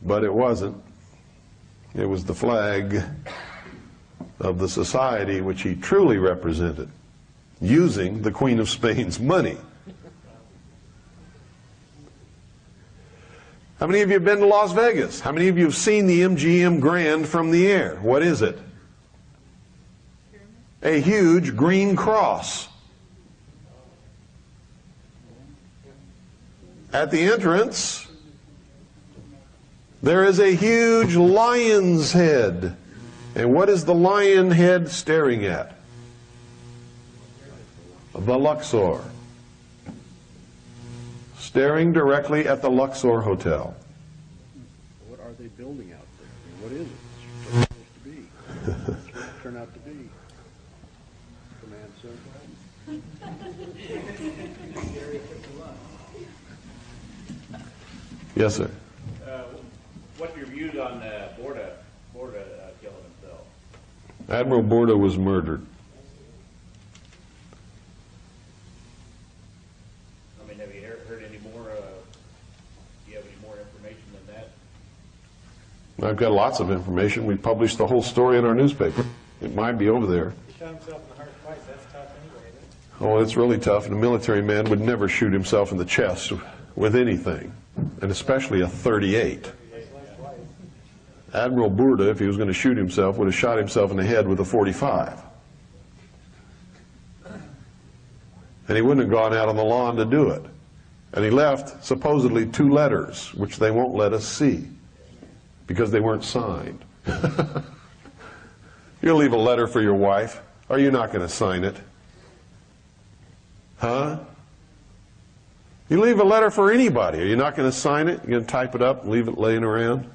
But it wasn't. It was the flag of the society which he truly represented, using the Queen of Spain's money. How many of you have been to Las Vegas? How many of you have seen the MGM Grand from the air? What is it? A huge green cross. At the entrance, there is a huge lion's head. And what is the lion head staring at? The Luxor. Staring directly at the Luxor Hotel. What are they building out there? What is it? It's supposed to be. What's it turn out to be? Command center? Yes, sir. What's your views on Borda killing himself? Admiral Borda was murdered. I mean, have you heard any more? Do you have any more information than that? I've got lots of information. We published the whole story in our newspaper. It might be over there. He shot himself in the heart twice. That's tough anyway, isn't it? Oh, it's really tough, and a military man would never shoot himself in the chest with anything, and especially a .38. Admiral Borda, if he was going to shoot himself, would have shot himself in the head with a .45. And he wouldn't have gone out on the lawn to do it. And he left, supposedly, 2 letters, which they won't let us see, because they weren't signed. You'll leave a letter for your wife, or you're not going to sign it. Huh? You leave a letter for anybody. Are you not going to sign it? You're going to type it up and leave it laying around?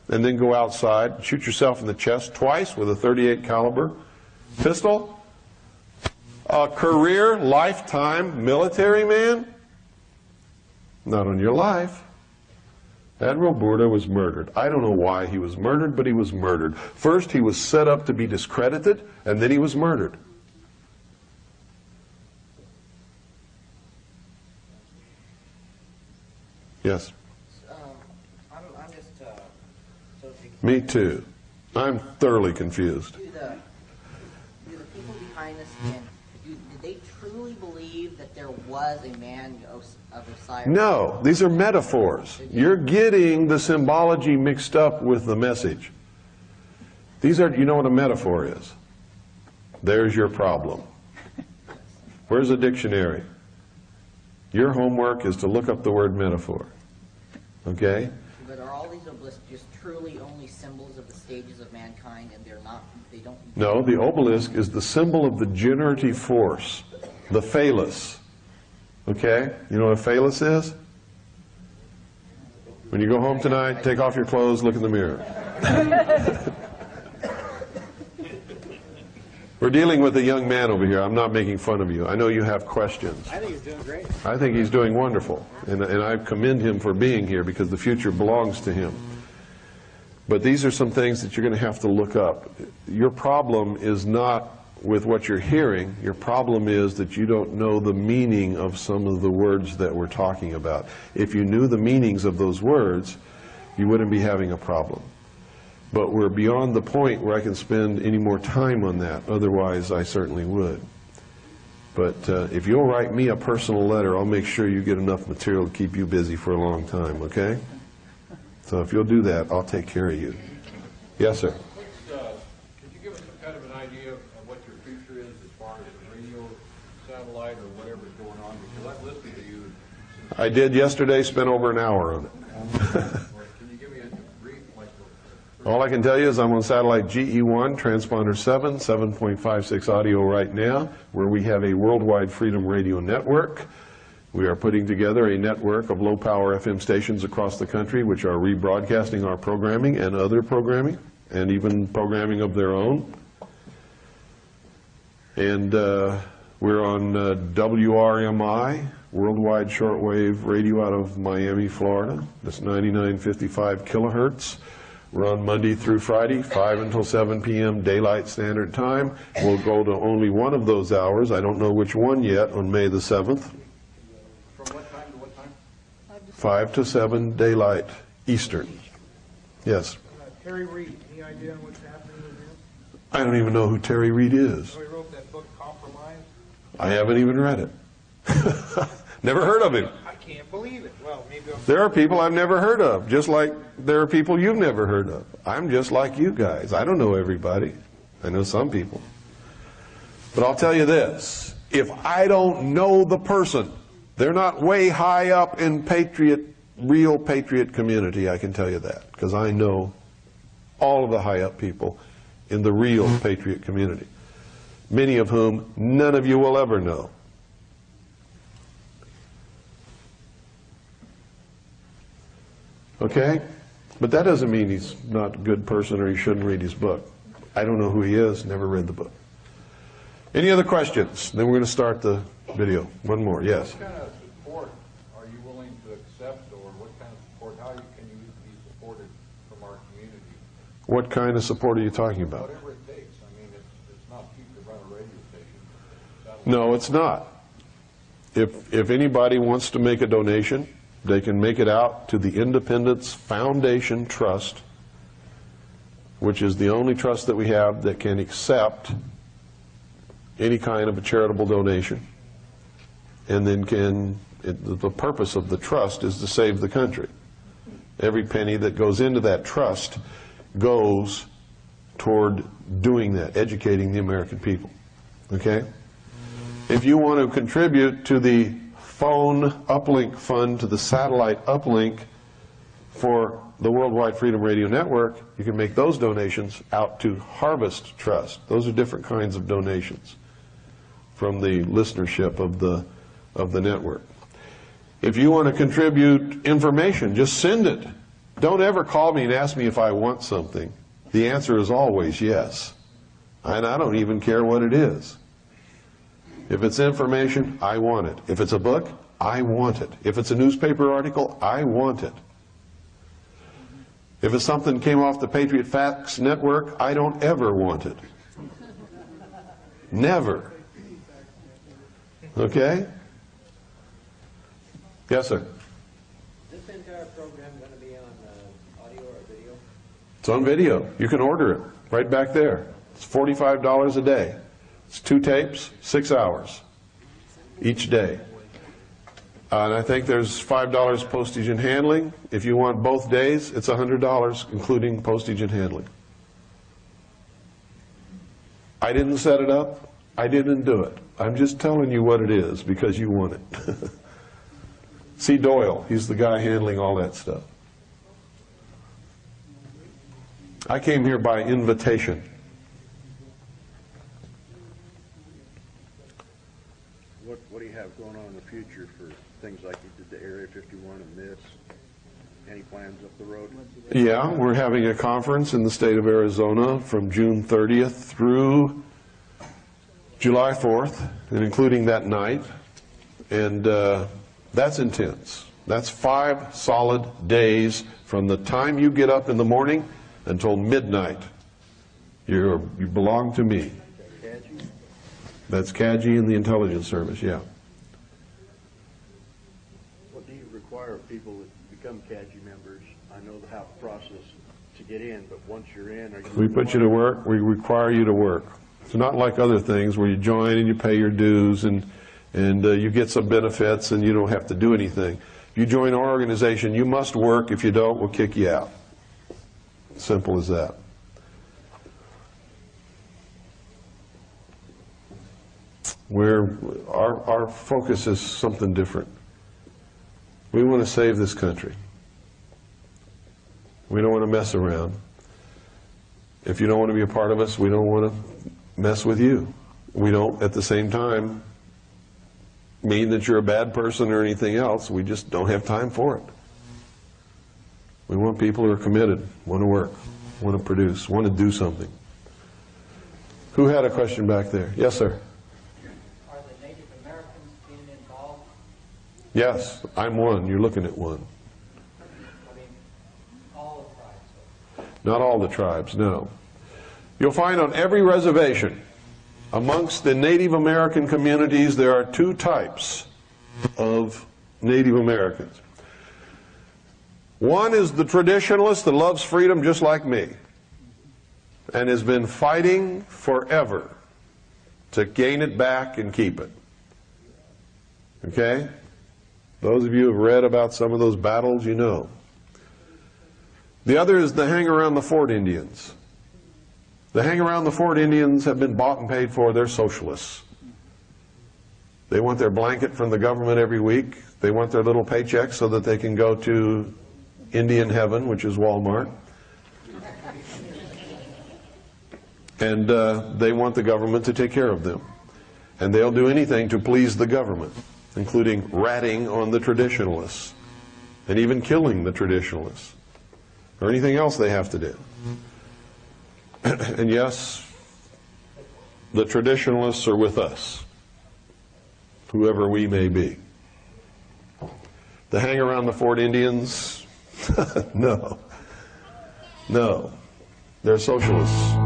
And then go outside, shoot yourself in the chest twice with a .38 caliber pistol? A career, lifetime military man? Not on your life. Admiral Borda was murdered. I don't know why he was murdered, but he was murdered. First, he was set up to be discredited, and then he was murdered. Yes? I'm just so Me too. I'm thoroughly confused. Do the people behind this, did they truly believe that there was a man of Osiris? No, these are metaphors. You're getting the symbology mixed up with the message. These are, you know what a metaphor is? There's your problem. Where's a dictionary? Your homework is to look up the word metaphor. Okay? But are all these obelisks just truly only symbols of the stages of mankind, and they're not, they don't... No, the obelisk is the symbol of the generative force, the phallus. Okay? You know what a phallus is? When you go home tonight, take off your clothes, look in the mirror. We're dealing with a young man over here. I'm not making fun of you. I know you have questions. I think he's doing great. I think he's doing wonderful. And I commend him for being here because the future belongs to him. But these are some things that you're going to have to look up. Your problem is not with what you're hearing. Your problem is that you don't know the meaning of some of the words that we're talking about. If you knew the meanings of those words, you wouldn't be having a problem. But we're beyond the point where I can spend any more time on that. Otherwise, I certainly would. But if you'll write me a personal letter, I'll make sure you get enough material to keep you busy for a long time, okay? So if you'll do that, I'll take care of you. Yes, sir. Could you give us some kind of an idea of what your future is as far as the radio, satellite, or whatever's going on? Because I've listened to you. I did yesterday, spent over an hour on it. Can you give me a brief, like... All I can tell you is I'm on satellite GE1, transponder 7, 7.56 audio right now, where we have a worldwide freedom radio network. We are putting together a network of low-power FM stations across the country, which are rebroadcasting our programming and other programming, and even programming of their own. And we're on WRMI, Worldwide Shortwave Radio out of Miami, Florida. That's 9955 kilohertz. We're on Monday through Friday, 5 until 7 p.m. Daylight Standard Time. We'll go to only one of those hours. I don't know which one yet on May the 7th. From what time to what time? 5 to 7 Daylight Eastern. Yes. Terry Reid, any idea on what's happening with him? I don't even know who Terry Reid is. So he wrote that book, Compromise? I haven't even read it. Never heard of him. I can't believe it. Well, maybe I'm... There are people I've never heard of, just like there are people you've never heard of. I'm just like you guys. I don't know everybody. I know some people. But I'll tell you this. If I don't know the person, they're not way high up in real patriot community, I can tell you that. Because I know all of the high up people in the real patriot community. Many of whom none of you will ever know. Okay? But that doesn't mean he's not a good person or he shouldn't read his book. I don't know who he is, never read the book. Any other questions? Then we're going to start the video. One more, yes. What kind of support are you willing to accept, or what kind of support, how can you be supported from our community? What kind of support are you talking about? Whatever it takes. I mean, it's not cheap to run a radio station. No, it's not. If anybody wants to make a donation, they can make it out to the Independence Foundation Trust, which is the only trust that we have that can accept any kind of a charitable donation. And then the purpose of the trust is to save the country. Every penny that goes into that trust goes toward doing that, educating the American people. Okay? If you want to contribute to the phone uplink fund, to the satellite uplink for the Worldwide Freedom Radio Network, you can make those donations out to Harvest Trust. Those are different kinds of donations from the listenership of the network. If you want to contribute information, just send it. Don't ever call me and ask me if I want something. The answer is always yes. And I don't even care what it is. If it's information, I want it. If it's a book, I want it. If it's a newspaper article, I want it. If it's something that came off the Patriot Facts Network, I don't ever want it. Never. Okay? Yes, sir. Is this entire program going to be on audio or video? It's on video. You can order it right back there. It's $45 a day. It's 2 tapes, 6 hours each day. And I think there's $5 postage and handling. If you want both days, it's $100, including postage and handling. I didn't set it up. I didn't do it. I'm just telling you what it is because you want it. See Doyle. He's the guy handling all that stuff. I came here by invitation. What do you have going on in the future for things like you did the Area 51 and this? Any plans up the road? Yeah, we're having a conference in the state of Arizona from June 30th through July 4th, and including that night. And that's intense. That's 5 solid days from the time you get up in the morning until midnight. You belong to me. That's CAGI and the intelligence service, yeah. What do you require of people that become CAGI members? I know the process to get in, but once you're in, are you... We put you to work. We require you to work. It's not like other things where you join and you pay your dues and you get some benefits and you don't have to do anything. If you join our organization, you must work. If you don't, we'll kick you out. Simple as that. Our focus is something different. We want to save this country. We don't want to mess around. If you don't want to be a part of us, we don't want to mess with you. We don't, at the same time, mean that you're a bad person or anything else. We just don't have time for it. We want people who are committed, want to work, want to produce, want to do something. Who had a question back there? Yes, sir. Are the Native Americans being involved? Yes, I'm one. You're looking at one. I mean, all the tribes? Not all the tribes, no. You'll find on every reservation, amongst the Native American communities, there are 2 types of Native Americans. One is the traditionalist that loves freedom just like me and has been fighting forever to gain it back and keep it. Okay? Those of you who have read about some of those battles, you know. The other is the hang around the fort Indians. The hang around the fort Indians have been bought and paid for. They're socialists. They want their blanket from the government every week. They want their little paycheck so that they can go to Indian heaven, which is Walmart. And they want the government to take care of them. And they'll do anything to please the government, including ratting on the traditionalists and even killing the traditionalists or anything else they have to do. And yes, the traditionalists are with us, whoever we may be. The hang around the Fort Indians, no. No. They're socialists.